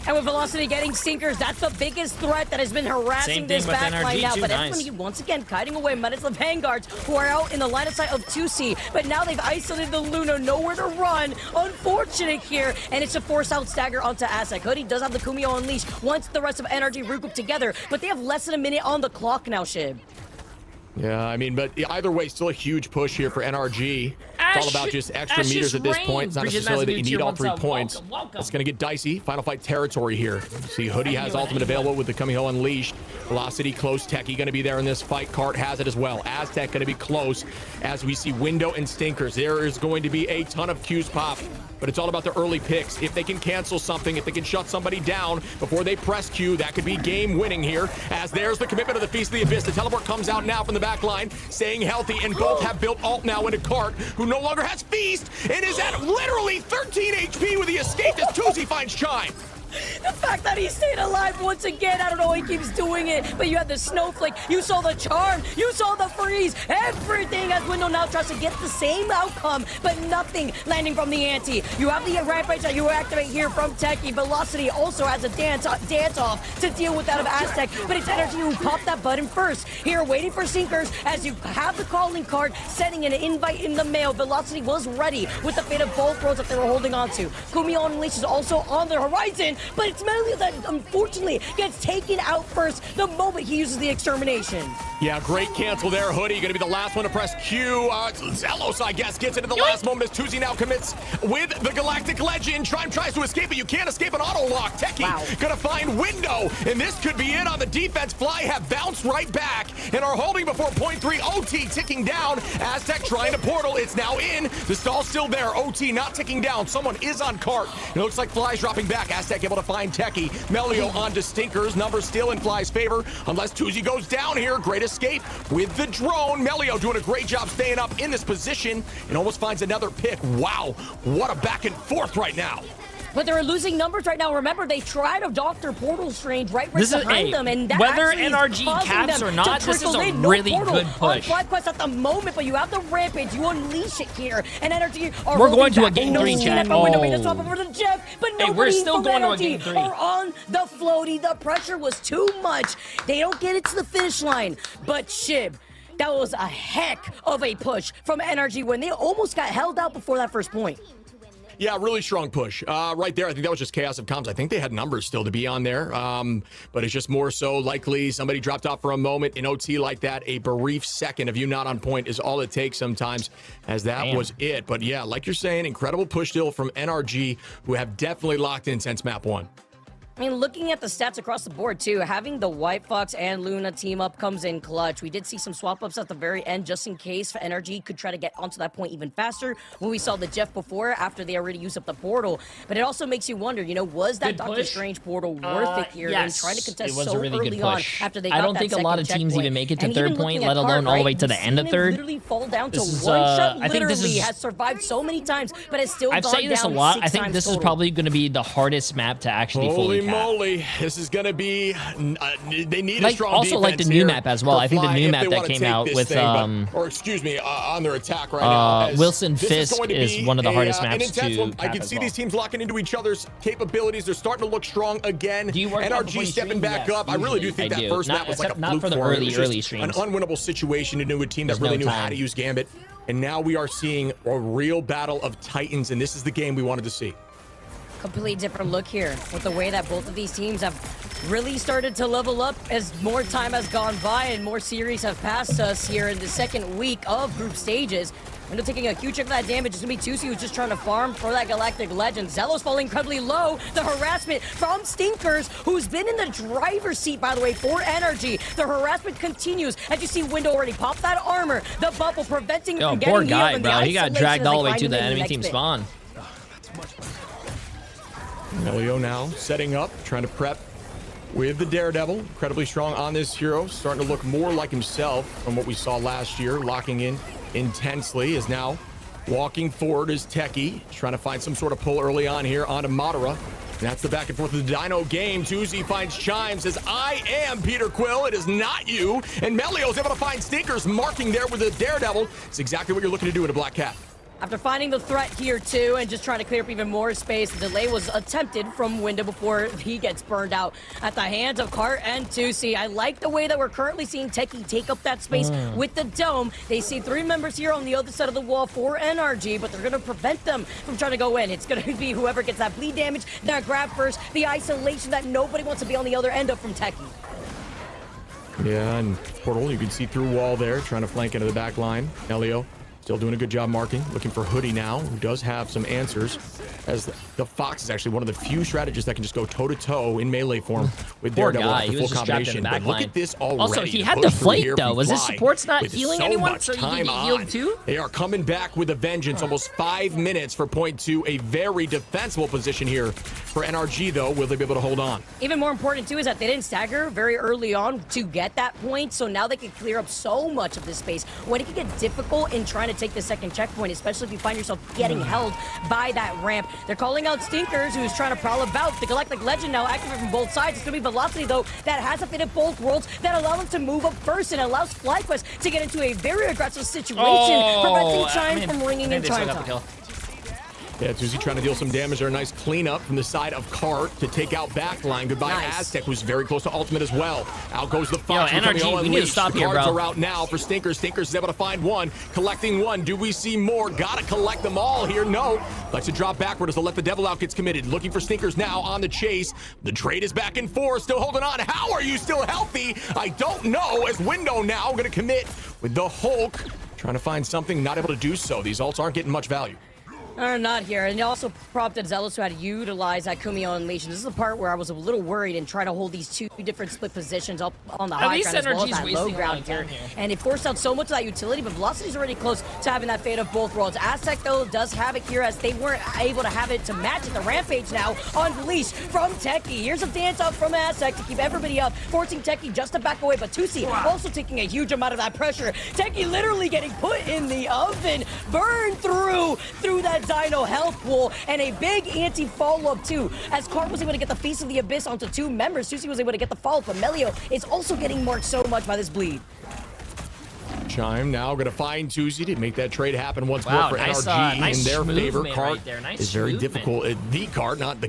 And with Velocity getting Stinkers, that's the biggest threat that has been harassing Same this thing with backline NRG now. too, But nice. FMU once again kiting away Menace of Vanguards, who are out in the line of sight of 2C. But now they've isolated the Luna, nowhere to run. Unfortunate here, and it's a force out stagger onto Aztec. Hoodie does have the Kumio unleashed once the rest of NRG regroup together, but they have less than a minute on the clock now, Shib. Yeah, I mean, but either way, still a huge push here for NRG. It's all about just extra meters at this point. It's not necessarily that you need all 3 points. It's going to get dicey. Final fight territory here. See, Hoodie has ultimate available with the Kumiho unleashed. Velocity close. Techie going to be there in this fight. Cart has it as well. Aztec going to be close as we see Window and Stinkers. There is going to be a ton of Qs pop, but it's all about the early picks. If they can cancel something, if they can shut somebody down before they press Q, that could be game winning here, as there's the commitment of the Feast of the Abyss. The teleport comes out now from the back line, staying healthy, and both have built ult now into Cart, who no longer has Feast and is at literally 13 HP with the escape as Tuzi finds Chime. The fact that he stayed alive once again, I don't know, he keeps doing it, but you had the snowflake, you saw the charm, you saw the freeze, everything as Window now tries to get the same outcome, but nothing landing from the ante. You have the rampage that you activate here from Techie. Velocity also has a dance off to deal with that of Aztec, but it's NRG who popped that button first. Here, waiting for Sinkers as you have the calling card, sending an invite in the mail. Velocity was ready with the fate of both roads that they were holding on to. Kumio Unleashed is also on the horizon, but it's Melio that unfortunately gets taken out first the moment he uses the extermination. Yeah, great cancel there. Hoodie going to be the last one to press Q. Zelos, I guess, gets it in the last moment as Tuzi now commits with the Galactic Legend. Chime tries to escape, but you can't escape an auto lock. Techie going to find Window, and this could be it on the defense. Fly have bounced right back and are holding before point 3. OT ticking down. Aztec trying to portal. It's now in. The stall's still there. OT not ticking down. Someone is on Cart. It looks like Fly's dropping back. Aztec able to find Techie. Melio on to Stinkers. Numbers still in Fly's favor unless Tuzi goes down here. Great escape with the drone. Melio doing a great job staying up in this position and almost finds another pick. Wow, what a back and forth right now. But they're losing numbers right now. Remember, they tried to Dr. Portal Strange right This is behind them, and that whether actually is NRG causing caps them or to not, this is trickle a in. No really portal good push. on FlyQuest at the moment, but you have the Rampage. You unleash it here, and NRG are We're going to a back. game No 3, chat. Window swap over to Jeff, but Hey, we're nobody still from going to a NRG game 3. are on the floaty. The pressure was too much. They don't get it to the finish line, but Shib, that was a heck of a push from NRG when they almost got held out before that first point. Yeah, really strong push. Right there, I think that was just chaos of comms. I think they had numbers still to be on there, but it's just more so likely somebody dropped off for a moment in OT like that. A brief second of you not on point is all it takes sometimes, as that was it. But yeah, like you're saying, incredible push still from NRG, who have definitely locked in since map 1. I mean, looking at the stats across the board, too, having the White Fox and Luna team up comes in clutch. We did see some swap-ups at the very end, just in case NRG could try to get onto that point even faster when we saw the Jeff before, after they already used up the portal. But it also makes you wonder, you know, was that Doctor Strange portal worth it here? Yes, and trying to contest it was so a really good early push. on after they got I don't that think a lot of teams checkpoint. even make it to And third even point, looking let at alone Cart, all the right, way to the we've end of seen him third. literally fall down to This is, one shot. I think this Literally is- has survived so many times, but has still I've gone said this a down lot. 6 I think times this is total. probably going to be the hardest map to actually Holy fully cap. moly, this is going to be, they need a Like, strong also like the defense new here map as well. for I think the Fly new if map they that wanna came take out this with thing, or excuse me, on their attack right now. as Wilson this Fisk going to is be one of the hardest an maps intense to one. I cap can as see well. these teams locking into each other's capabilities. They're starting to look strong again. Do you work out before NRG you stepping stream? back Yes, up. I really do usually think I that do. first Not- map was like a except not fluke for the for 'em. It early was just streams. an unwinnable situation into a team that There's really no knew how time. to use Gambit. And now we are seeing a real battle of titans, and this is the game we wanted to see. Completely different look here with the way that both of these teams have really started to level up as more time has gone by and more series have passed us here in the second week of group stages. Window taking a huge chunk of that damage. It's going to be Tusi who's just trying to farm for that Galactic Legend. Zelos falling incredibly low. The harassment from Stinkers, who's been in the driver's seat, by the way, for NRG. The harassment continues as you see Window already pop that armor. The bubble preventing him Yo, from poor getting guy, healed, and the bro. He got isolation dragged as all they the way find to him the in enemy next team bit. spawn. Melio now setting up, trying to prep with the Daredevil. Incredibly strong on this hero. Starting to look more like himself from what we saw last year. Locking in intensely. Is now walking forward as Techie. Trying to find some sort of pull early on here onto Madara. And that's the back and forth of the Dino game. Tuzi finds Chimes, says, I am Peter Quill. It is not you. And Melio's able to find Stinkers marking there with the Daredevil. It's exactly what you're looking to do in a Black Cat. After finding the threat here too and just trying to clear up even more space, the delay was attempted from Window before he gets burned out at the hands of Cart and Tusi. I like the way that we're currently seeing Techie take up that space with the dome. They see 3 members here on the other side of the wall for NRG, but they're going to prevent them from trying to go in. It's going to be whoever gets that bleed damage, that grab first, the isolation that nobody wants to be on the other end of from Techie. Yeah, and Portal, you can see through wall there, trying to flank into the back line. Elio still doing a good job marking, looking for Hoodie now, who does have some answers, as the Fox is actually one of the few strategists that can just go toe-to-toe in melee form with Poor Daredevil guy. at the He full was just trapped in combination. the But back look line. at this already. Also, he The had push to through flake, here though. from Was his Fly supports not with healing so anyone much so he could time get on. healed too? They are coming back with a vengeance. Almost 5 minutes for point 2. A very defensible position here for NRG, though. Will they be able to hold on? Even more important too is that they didn't stagger very early on to get that point, so now they can clear up so much of this space when it can get difficult in trying to take the second checkpoint, especially if you find yourself getting held by that ramp. They're calling out Stinkers, who's trying to prowl about. The Galactic Legend now active from both sides. It's going to be Velocity, though, that has a fit of both worlds that allow them to move up first and allows FlyQuest to get into a very aggressive situation, preventing Chime from ringing in time. Yeah, Tuzi trying to deal some damage there. A nice cleanup from the side of Cart to take out backline. Goodbye, Nice. Aztec, who's very close to ultimate as well. Out goes the Fox. Yo, becoming NRG, we need to unleashed. stop The here, cards bro. are out now for Stinkers. Stinkers is able to find one, collecting one. Do we see more? Gotta collect them all here. No. Likes to drop backward as the Let the Devil Out gets committed. Looking for Stinkers now on the chase. The trade is back and forth, still holding on. How are you still healthy? I don't know, as Window now going to commit with the Hulk. Trying to find something, not able to do so. These ults aren't getting much value. Not here. And it also prompted Zealous to had to utilize that Kumio Unleash. This is the part where I was a little worried and trying to hold these 2 different split positions up on the high ground as well as that low ground here. And it forced out so much of that utility, but Velocity's already close to having that fate of both worlds. Aztec, though, does have it here as they weren't able to have it to match it. The Rampage now unleashed from Techie. Here's a dance up from Aztec to keep everybody up, forcing Techie just to back away. But Tusi also taking a huge amount of that pressure. Techie literally getting put in the oven, burned through that Dino health pool, and a big anti-follow-up too, as Cart was able to get the Feast of the Abyss onto 2 members. Tusi was able to get the follow-up, but Melio is also getting marked so much by this bleed. Chime now going to find Tuesday to make that trade happen once Wow, more for nice, NRG nice in their favor. movement Cart right there. Nice is very movement. difficult. The cart, not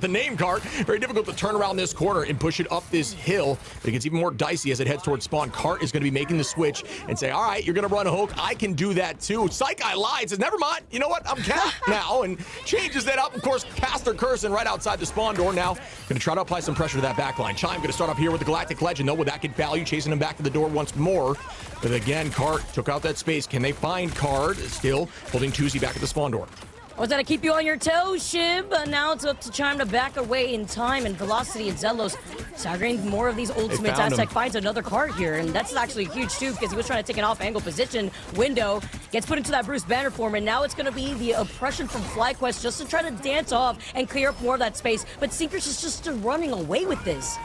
the name cart. Very difficult to turn around this corner and push it up this hill. But it gets even more dicey as it heads towards spawn. Cart is going to be making the switch and say, all right, you're going to run a hook. I can do that too. Psych, I lied. Says, never mind. You know what? I'm capped now, and changes that up. Of course, Caster Curson right outside the spawn door now. Going to try to apply some pressure to that back line. Chime going to start up here with the Galactic Legend, though. Will that get value? Chasing him back to the door once more. But again, Cart took out that space. Can they find Card? Still holding Tuesday back at the spawn door. Was that to keep you on your toes, Shib? Now it's up to Chime to back away in time, and Velocity and Zelos staggering more of these ultimates. Aztec finds another card here, and that's actually huge too, because he was trying to take an off-angle position. Window gets put into that Bruce Banner form, and now it's going to be the oppression from FlyQuest just to try to dance off and clear up more of that space. But Sinkers is just running away with this.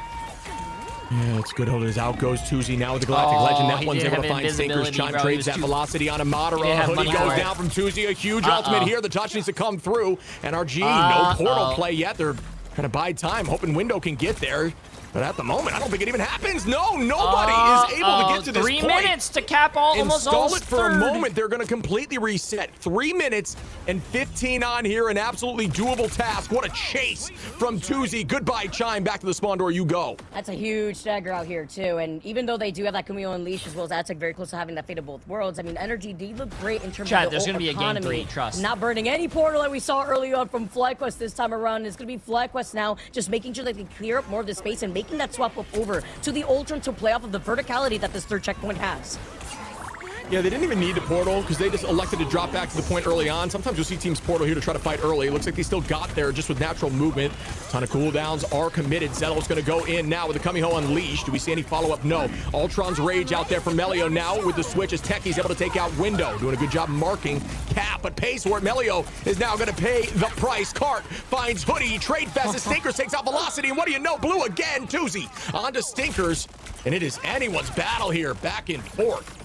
Yeah, it's good holders. Out goes Tuesday now with the Galactic Legend. That one's able to find Stinkers. Chime trades that velocity on a Madara. Hoodie goes down from Tuesday. A huge ultimate here. The touch needs to come through. NRG, no portal play yet. They're trying to buy time, hoping Window can get there. But at the moment, I don't think it even happens. No, nobody is able to get to this 3 point. minutes to cap Install it for a moment. They're going to completely reset. 3 minutes and 15 on here. An absolutely doable task. What a chase from Tuesday. Goodbye, Chime. Back to the spawn door you go. That's a huge stagger out here, too. And even though they do have that Camille Unleash as well as Aztec very close to having that Fate of Both Worlds, I mean, Energy did look great in terms of the there's going to be a economy. game 3, trust. Not burning any portal that we saw early on from FlyQuest this time around. It's going to be FlyQuest now just making sure that they clear up more of the space and making that swap up over to the Ultron to play off of the verticality that this third checkpoint has. Yeah, they didn't even need the portal because they just elected to drop back to the point early on. Sometimes you'll see teams portal here to try to fight early. It looks like they still got there just with natural movement. Ton of cooldowns are committed. Zettle's going to go in now with the Kamiho Unleashed. Do we see any follow-up? No. Ultron's Rage out there for Melio now with the switch as Techie's able to take out Window. Doing a good job marking Cap, but pays for it. Melio is now going to pay the price. Cart finds Hoodie. Trade fast as Stinkers takes out Velocity. And what do you know? Blue again. Tuesday on to Stinkers. And it is anyone's battle here. Back and forth.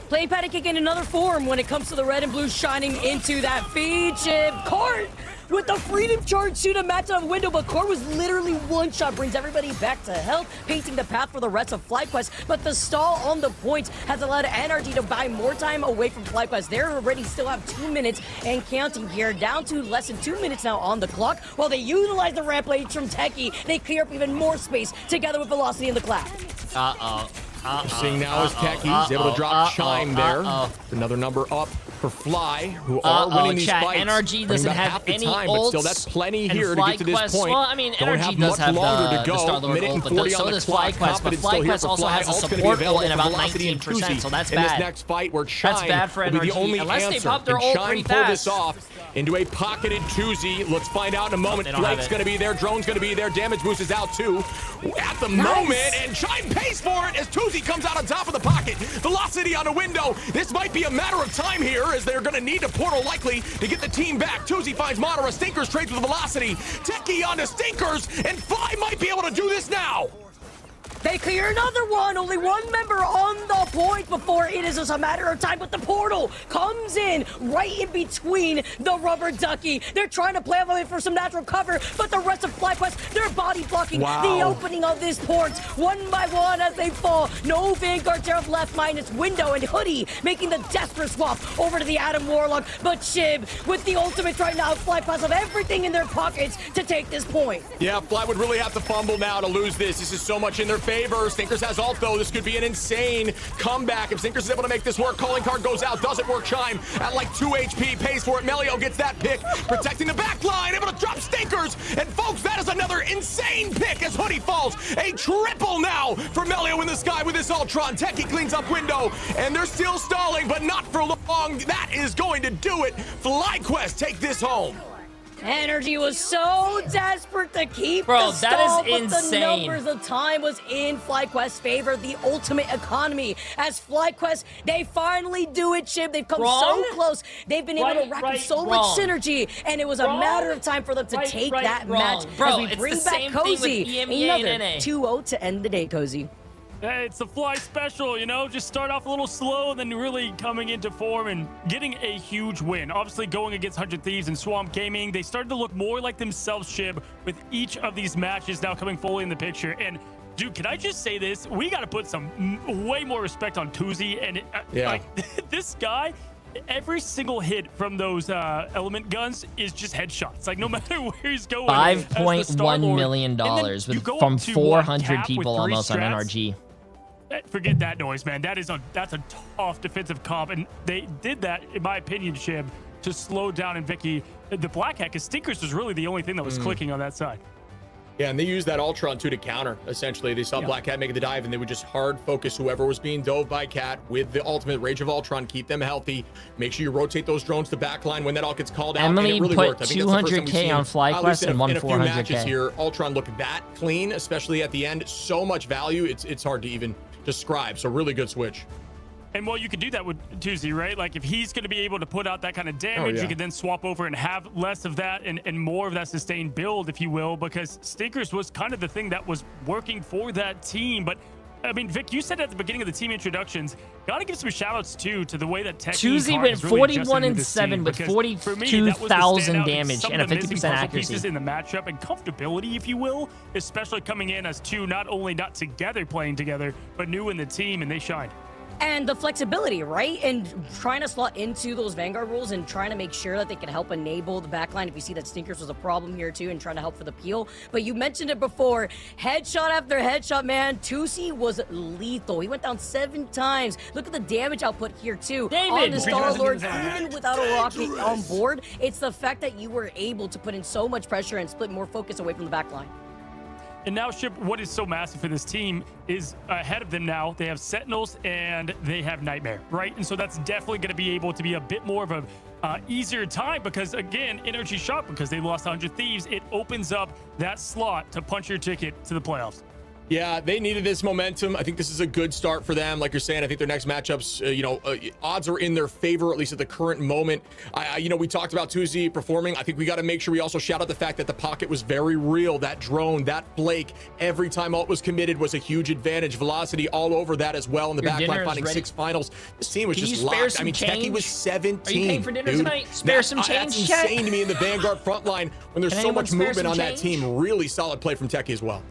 Play Paddock in another form when it comes to the red and blue shining into that feed chip. Court with the Freedom Charge to the match on Window, but Court was literally one shot, brings everybody back to health, painting the path for the rest of FlyQuest. But the stall on the point has allowed NRG to buy more time away from FlyQuest. They already still have 2 minutes and counting here, down to less than 2 minutes now on the clock. While they utilize the rampage from Techie, they clear up even more space together with Velocity in the cloud. Seeing now is Techie's able to drop Chime there. Another number up for Fly, who are winning these fights. NRG doesn't have any time, ults, but still, that's plenty here to get to this point. Well, I mean, don't NRG have does much have longer the to go. Star-Lord Minute and ult, 40 but so on the does clock. FlyQuest, but FlyQuest also has a support ult in about 19%, so that's in bad. this next fight where Chime that's bad for will be the NRG, only unless answer. they pop their Can ult Chime pretty pull this fast. off into a pocketed Tuesday? Let's find out in a moment. Flake's going to be there. Drone's going to be there. Damage boost is out too at the moment, and Chime pays for it as Tuesday comes out on top of the pocket. Velocity on a Window. This might be a matter of time here as they're going to need a portal likely to get the team back. Tuesday finds Madara. Stinkers trades with Velocity. Techie onto Stinkers, and Fly might be able to do this now. They clear another one. Only one member on the point before it is just a matter of time. But the portal comes in right in between the rubber ducky. They're trying to play away for some natural cover, but the rest of FlyQuest, they're body blocking the opening of this port one by one as they fall. No Vanguard Terror left minus Window and Hoodie making the desperate swap over to the Adam Warlock. But Shib with the ultimate right now, FlyQuest have everything in their pockets to take this point. Yeah, Fly would really have to fumble now to lose this. This is so much in their favor. Stinkers has ult though. This could be an insane comeback if Stinkers is able to make this work. Calling card goes out. Doesn't work. Chime at like 2 HP. Pays for it. Melio gets that pick. Protecting the back line. Able to drop Stinkers. And folks, that is another insane pick as Hoodie falls. A triple now for Melio in the sky with this Ultron. Techie cleans up Window. And they're still stalling, but not for long. That is going to do it. FlyQuest take this home. Energy was so desperate to keep the stall, that is but insane. the numbers of time was in FlyQuest's favor. The ultimate economy as FlyQuest, they finally do it, Chib. They've come so close. They've been able to rack up so much synergy, and it was a matter of time for them to take that match as we bring back Cozy. Another 2-0 to end the day, Cozy. Hey, it's the Fly special, you know? Just start off a little slow and then really coming into form and getting a huge win. Obviously, going against 100 Thieves and Swamp Gaming, they started to look more like themselves, Shib, with each of these matches now coming fully in the picture. And Dude, can I just say this? We got to put some way more respect on Tuzi. And like this guy, every single hit from those element guns is just headshots. Like no matter where he's going. $5.1 million from 400 people almost on NRG. Forget that noise, man. That's a tough defensive comp, and they did that, in my opinion, Shib, to slow down and Vicky the Black Hat, because Stinkers was really the only thing that was clicking on that side. Yeah, and they used that Ultron too to counter. Essentially, they saw Black Cat making the dive, and they would just hard focus whoever was being dove by Cat with the ultimate Rage of Ultron. Keep them healthy. Make sure you rotate those drones to backline when that all gets called out. Emily and it really put worked. I think 200K on FlyQuest and won 400K. In a few matches here, Ultron looked that clean, especially at the end. So much value. It's hard to even describe. So really good switch. And well, you could do that with Tuzi, right? Like if he's going to be able to put out that kind of damage, you can then swap over and have less of that and more of that sustained build, if you will, because Stinkers was kind of the thing that was working for that team. But I mean, Vic, you said at the beginning of the team introductions, gotta give some shout outs too to the way that Tuzi went 41-7 with 42,000 damage and a 50% accuracy in the matchup, and comfortability, if you will, especially coming in as two, not together playing together, but new in the team, and they shined. And the flexibility, right? And trying to slot into those Vanguard rules and trying to make sure that they can help enable the backline if you see that Stinkers was a problem here too, and trying to help for the peel. But you mentioned it before, headshot after headshot, man. Tusi was lethal. He went down 7 times. Look at the damage output here too. On the Star-Lord, even without a rocket on board, it's the fact that you were able to put in so much pressure and split more focus away from the backline. And now, Ship, what is so massive for this team is ahead of them now. They have Sentinels and they have Nightmare, right? And so that's definitely going to be able to be a bit more of a easier time because, again, Energy Shot, because they lost 100 Thieves, it opens up that slot to punch your ticket to the playoffs. Yeah, they needed this momentum. I think this is a good start for them. Like you're saying, I think their next matchups, odds are in their favor, at least at the current moment. We talked about Tuzi performing. I think we got to make sure we also shout out the fact that the pocket was very real. That drone, that Blake, every time ult was committed was a huge advantage. Velocity all over that as well in the backline, finding 6 finals. This team was just locked. I mean, Techie was 17. Are you paying for dinner tonight? Spare some change, That's insane to me in the Vanguard front line when there's so much movement on that team. Really solid play from Techie as well.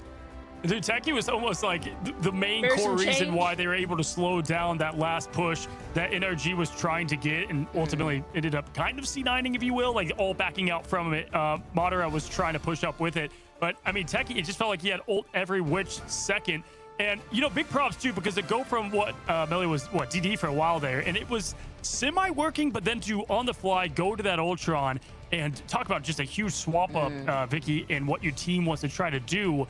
Dude, Techie was almost like the main core reason why they were able to slow down that last push that NRG was trying to get, and ultimately ended up kind of C9ing, if you will, like all backing out from it. Madara was trying to push up with it. But, I mean, Techie, it just felt like he had ult every which second. And, big props, too, because to go from what Melly was, DD for a while there, and it was semi-working, but then to, on the fly, go to that Ultron and talk about just a huge swap-up, Vicky, and what your team wants to try to do.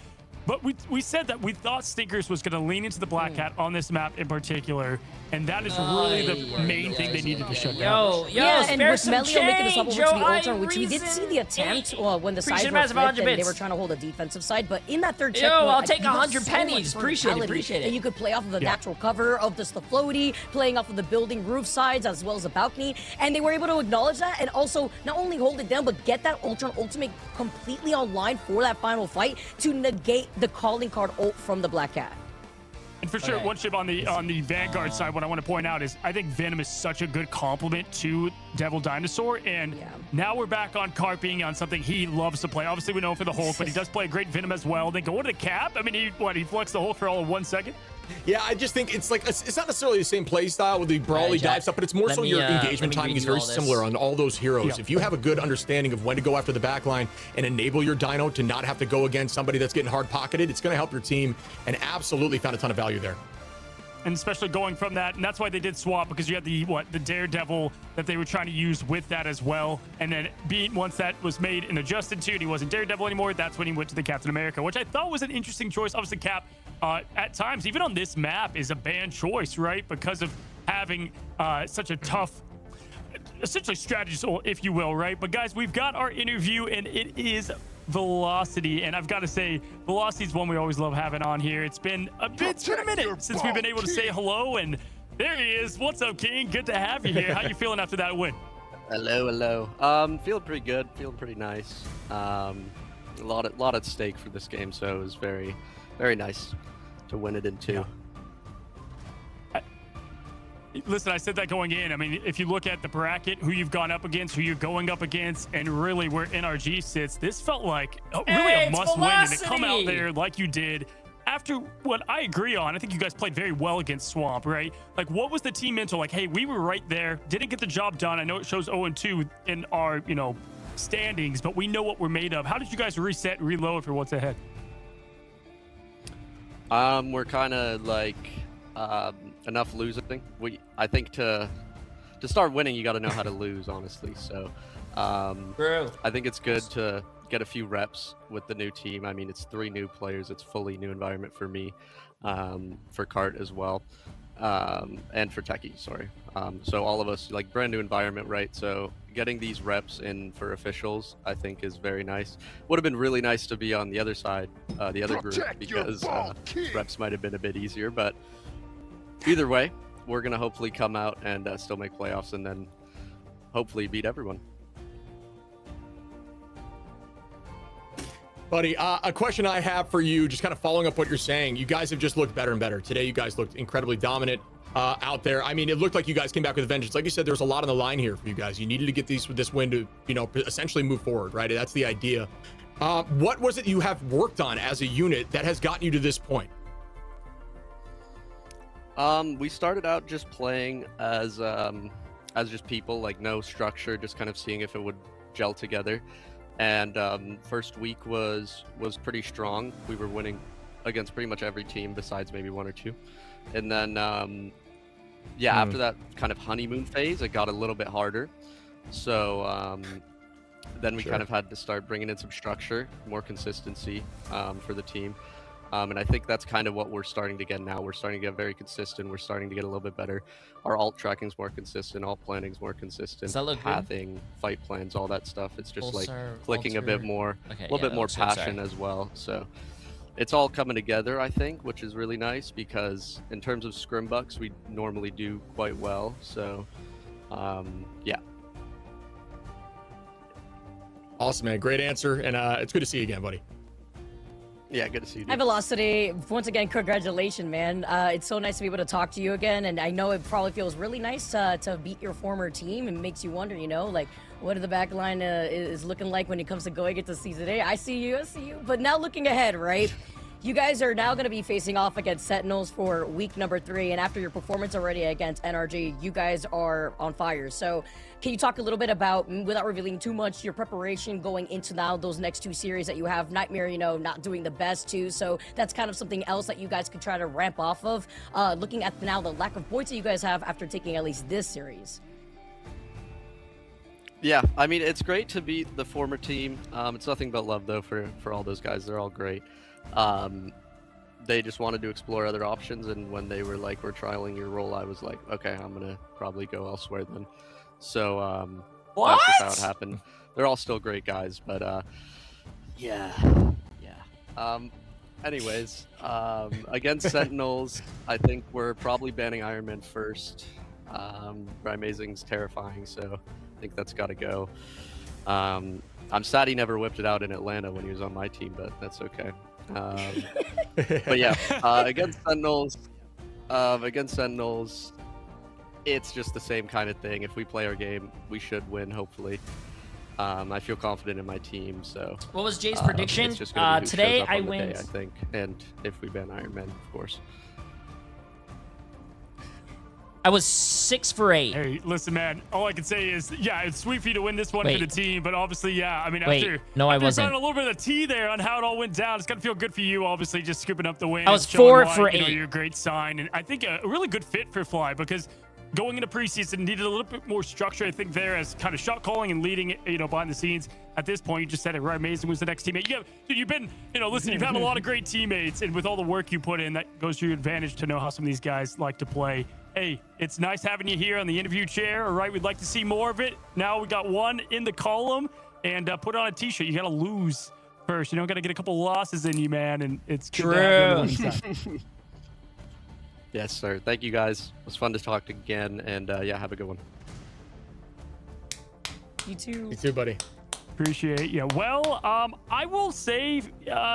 But we said that we thought Stinkers was going to lean into the Black Cat on this map in particular, and that is really the main thing they needed to shut down. Yeah, and with Melio making this up over to the Ultron, which we did see the attempt when the sides were flipped and they were trying to hold a defensive side, but in that third checkpoint, I'll take 100 pennies. Appreciate it. And you could play off of the natural cover of the floaty, playing off of the building roof sides as well as the balcony, and they were able to acknowledge that and also not only hold it down, but get that Ultron ultimate completely online for that final fight to negate the calling card ult from the Black Cat. And for sure, one chip on the Vanguard side, what I want to point out is I think Venom is such a good complement to Devil Dinosaur, and now we're back on Carp being on something he loves to play. Obviously, we know him for the Hulk, but he does play a great Venom as well. Then go to the Cap. I mean, he flexed the Hulk for all of 1 second. Yeah, I just think it's like it's not necessarily the same play style with the brawly dive stuff, but it's more so your engagement timing is very similar on all those heroes. If you have a good understanding of when to go after the backline and enable your Dino to not have to go against somebody that's getting hard pocketed, it's going to help your team, and absolutely found a ton of value there. And especially going from that, and that's why they did swap, because you had the Daredevil that they were trying to use with that as well. And then once that was made and adjusted to, and he wasn't Daredevil anymore, that's when he went to the Captain America, which I thought was an interesting choice. Obviously, Cap, at times, even on this map, is a banned choice, right? Because of having such a tough, essentially strategist, if you will, right? But guys, we've got our interview, and it is Velocity, and I've got to say, Velocity is one we always love having on here. It's been a minute since we've been able to say hello, and there he is. What's up, King? Good to have you here. How you feeling after that win? Hello. Feeling pretty good. Feeling pretty nice. A lot at stake for this game, so it was very, very nice to win it in 2. Listen, I said that going in. I mean, if you look at the bracket, who you've gone up against, who you're going up against, and really where NRG sits, this felt like really a must-win. And to come out there like you did, after what I agree on, I think you guys played very well against Swamp, right? Like, what was the team mental? Like, hey, we were right there, didn't get the job done. I know it shows 0-2 in our, you know, standings, but we know what we're made of. How did you guys reset and reload for what's ahead? We're kind of like enough losing. I think to start winning, you got to know how to lose, honestly. So I think it's good to get a few reps with the new team. I mean, it's 3 new players. It's fully new environment for me, for Cart as well, and for Techie, sorry. So all of us, like, brand new environment, right? So getting these reps in for officials, I think, is very nice. Would have been really nice to be on the other side, the other group, because reps might have been a bit easier. But either way, we're going to hopefully come out and still make playoffs and then hopefully beat everyone. Buddy, a question I have for you, just kind of following up what you're saying. You guys have just looked better and better. Today, you guys looked incredibly dominant out there. I mean, it looked like you guys came back with a vengeance. Like you said, there was a lot on the line here for you guys. You needed to get this win to, you know, essentially move forward, right? That's the idea. What was it you have worked on as a unit that has gotten you to this point? We started out just playing as just people, like no structure, just kind of seeing if it would gel together. And first week was pretty strong. We were winning against pretty much every team besides maybe 1 or 2. And then, after that kind of honeymoon phase, it got a little bit harder. So then we kind of had to start bringing in some structure, more consistency for the team. And I think that's kind of what we're starting to get now. We're starting to get very consistent. We're starting to get a little bit better. Our alt tracking's more consistent. Alt planning's more consistent. Does that look pathing, good? Fight plans, all that stuff. It's just clicking alter. a bit more, Okay, a little bit more passion as well. So it's all coming together, I think, which is really nice because in terms of scrim bucks, we normally do quite well. So, yeah. Awesome, man. Great answer. And it's good to see you again, buddy. Yeah, good to see you. Hi, Velocity. Once again, congratulations, man. It's so nice to be able to talk to you again, and I know it probably feels really nice to beat your former team, and makes you wonder, you know, like, what the back line is looking like when it comes to going into Season 8. I see you. But now looking ahead, right? You guys are now going to be facing off against Sentinels for week number 3, and after your performance already against NRG, you guys are on fire. So can you talk a little bit about, without revealing too much, your preparation going into now those next 2 series that you have? Nightmare, you know, not doing the best too, so that's kind of something else that you guys could try to ramp off of, looking at now the lack of points that you guys have after taking at least this series. Yeah, I mean, it's great to beat the former team. It's nothing but love, though, for all those guys. They're all great. They just wanted to explore other options, and when they were like, we're trialing your role, I was like, okay, I'm gonna probably go elsewhere then. So that's just how it happened. They're all still great guys, but yeah. Anyways, against Sentinels, I think we're probably banning Iron Man first. Amazing's terrifying, so I think that's got to go. I'm sad he never whipped it out in Atlanta when he was on my team, but that's okay. But yeah, against Sentinels, it's just the same kind of thing. If we play our game, we should win, hopefully. I feel confident in my team, so. What was Jay's prediction? Today I win, I think, and if we ban Iron Man, of course. I was 6 for 8. Hey, listen, man. All I can say is, yeah, it's sweet for you to win this one for the team, but obviously, yeah. I mean, after I wasn't. a little bit of the tea there on how it all went down, it's gonna feel good for you. Obviously, just scooping up the win. I was 4 for 8. You know, you're a great sign, and I think a really good fit for Fly because going into preseason needed a little bit more structure. I think there as kind of shot calling and leading, you know, behind the scenes. At this point, you just said it right. Amazing was the next teammate. You've been, you know, listen, you've had a lot of great teammates, and with all the work you put in, that goes to your advantage to know how some of these guys like to play. Hey, it's nice having you here on the interview chair. All right, we'd like to see more of it. Now we got one in the column, and put on a t-shirt. You got to lose first. You know, got to get a couple losses in you, man, and it's true. Yes, sir. Thank you, guys. It was fun to talk again, and yeah, have a good one. You too. You too, buddy. Appreciate you. Well, I will say,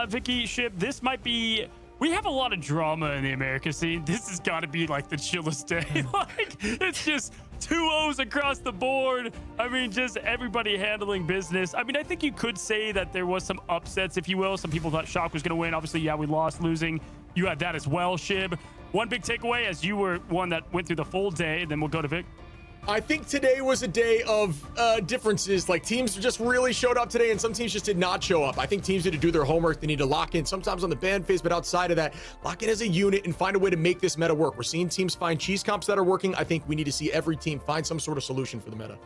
Vicky, Ship, this might be... we have a lot of drama in the America scene. This has got to be like the chillest day. Like, it's just 2-0s across the board. I mean, just everybody handling business. I mean, I think you could say that there was some upsets, if you will. Some people thought Shock was going to win. Obviously, yeah, we lost losing. You had that as well, Shib. One big takeaway, as you were one that went through the full day, and then we'll go to Vic. I think today was a day of differences. Like, teams just really showed up today, and some teams just did not show up. I think teams need to do their homework. They need to lock in, sometimes on the ban phase, but outside of that, lock in as a unit and find a way to make this meta work. We're seeing teams find cheese comps that are working. I think we need to see every team find some sort of solution for the meta.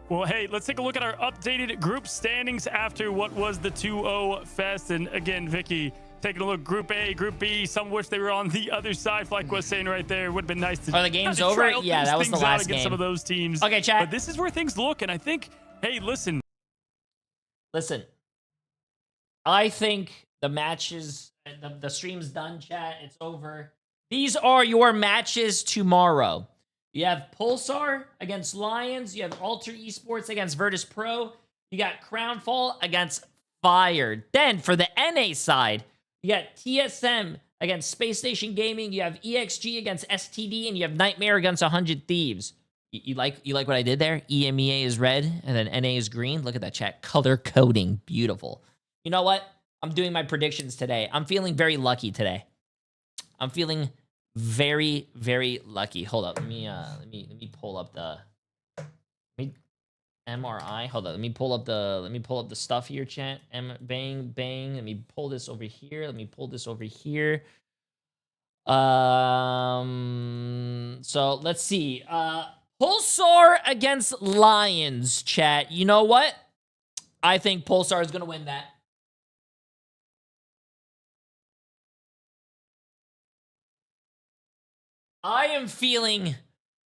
Well, hey, let's take a look at our updated group standings after what was the 2-0 fest. And again, Vicky, taking a look, Group A, Group B, some wish they were on the other side. Like was saying right there, it would have been nice to. Are the games over? Yeah, that was the last game. Some of those teams. Okay, chat. But this is where things look, and I think, hey, listen. I think the matches, the stream's done, chat. It's over. These are your matches tomorrow. You have Pulsar against Lions. You have Alter Esports against Virtus Pro. You got Crownfall against Fire. Then for the NA side, you got TSM against Space Station Gaming. You have EXG against STD, and you have Nightmare against 100 Thieves. You like what I did there? EMEA is red, and then NA is green. Look at that, chat. Color coding, beautiful. You know what? I'm doing my predictions today. I'm feeling very lucky today. I'm feeling very, very lucky. Hold up, let me pull up the MRI. Hold up, let me pull up the stuff here, chat. Bang, bang. Let me pull this over here. Let me pull this over here. So let's see. Pulsar against Lions, chat. You know what? I think Pulsar is gonna win that. I am feeling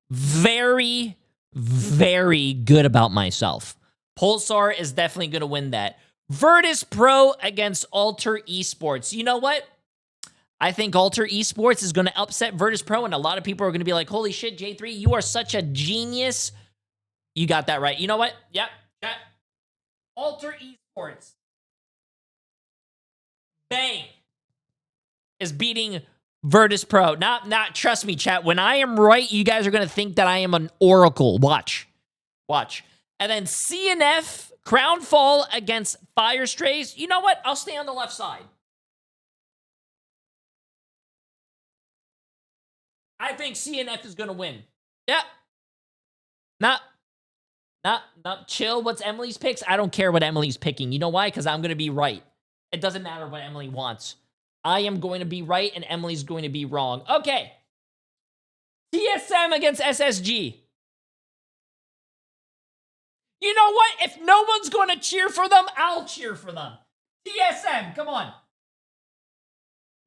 very, very good about myself. Pulsar is definitely going to win that. Virtus Pro against Alter Esports. You know what? I think Alter Esports is going to upset Virtus Pro, and a lot of people are going to be like, holy shit, Jay3, you are such a genius. You got that right. You know what? Yep. Alter Esports. Bang. Is beating Virtus Pro. Not, trust me, chat. When I am right, you guys are going to think that I am an oracle. Watch. And then CNF, Crownfall against Fire Strays. You know what? I'll stay on the left side. I think CNF is going to win. Yep. Not chill. What's Emily's picks? I don't care what Emily's picking. You know why? Because I'm going to be right. It doesn't matter what Emily wants. I am going to be right, and Emily's going to be wrong. Okay. TSM against SSG. You know what? If no one's going to cheer for them, I'll cheer for them. TSM, come on.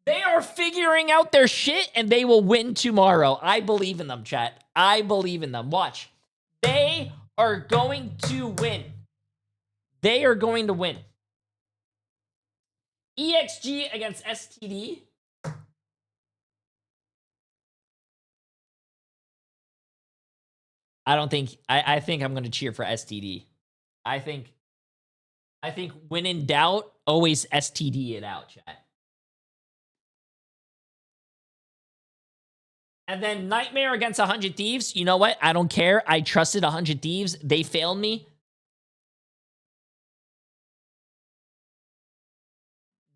They are figuring out their shit, and they will win tomorrow. I believe in them, chat. I believe in them. Watch. They are going to win. They are going to win. EXG against STD. I think I'm going to cheer for STD. I think when in doubt, always STD it out, chat. And then Nightmare against 100 Thieves. You know what? I don't care. I trusted 100 Thieves. They failed me.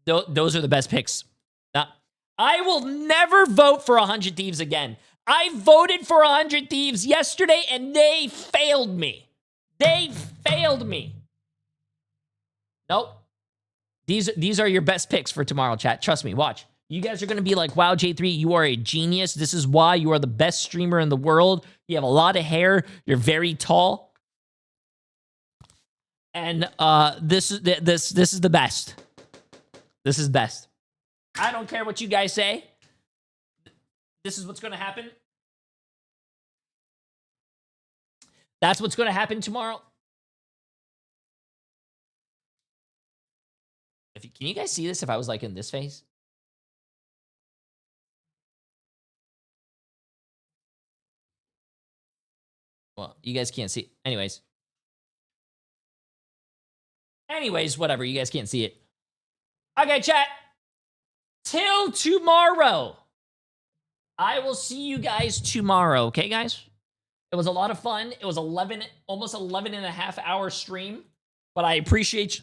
Those are the best picks. I will never vote for 100 Thieves again. I voted for 100 Thieves yesterday, and they failed me. They failed me. Nope. These are your best picks for tomorrow, chat. Trust me. Watch. You guys are going to be like, wow, Jay3, you are a genius. This is why you are the best streamer in the world. You have a lot of hair. You're very tall. And this is the best. This is best. I don't care what you guys say. This is what's going to happen. That's what's going to happen tomorrow. Can you guys see this if I was like in this phase? Well, you guys can't see. Anyways, whatever. You guys can't see it. Okay, chat. till tomorrow. I will see you guys tomorrow, okay, guys? It was a lot of fun. It was almost 11 and a half hour stream, but I appreciate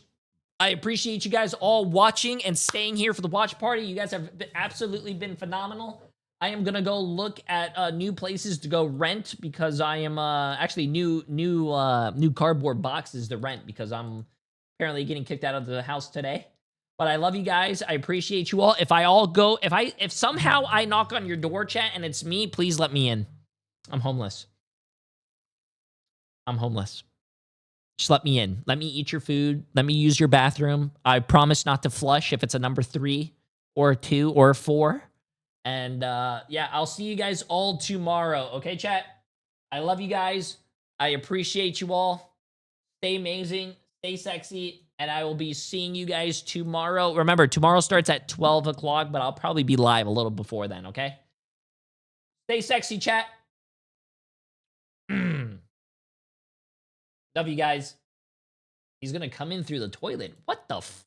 you guys all watching and staying here for the watch party. You guys have absolutely been phenomenal. I am gonna go look at new places to go rent because I am actually new cardboard boxes to rent because I'm apparently getting kicked out of the house today. But I love you guys. I appreciate you all. If somehow I knock on your door, chat, and it's me, please let me in. I'm homeless. Just let me in. Let me eat your food. Let me use your bathroom. I promise not to flush if it's a number 3 or a 2 or a 4. And yeah, I'll see you guys all tomorrow. Okay, chat? I love you guys. I appreciate you all. Stay amazing. Stay sexy. And I will be seeing you guys tomorrow. Remember, tomorrow starts at 12 o'clock, but I'll probably be live a little before then, okay? Stay sexy, chat. Love you guys. He's going to come in through the toilet. What the f...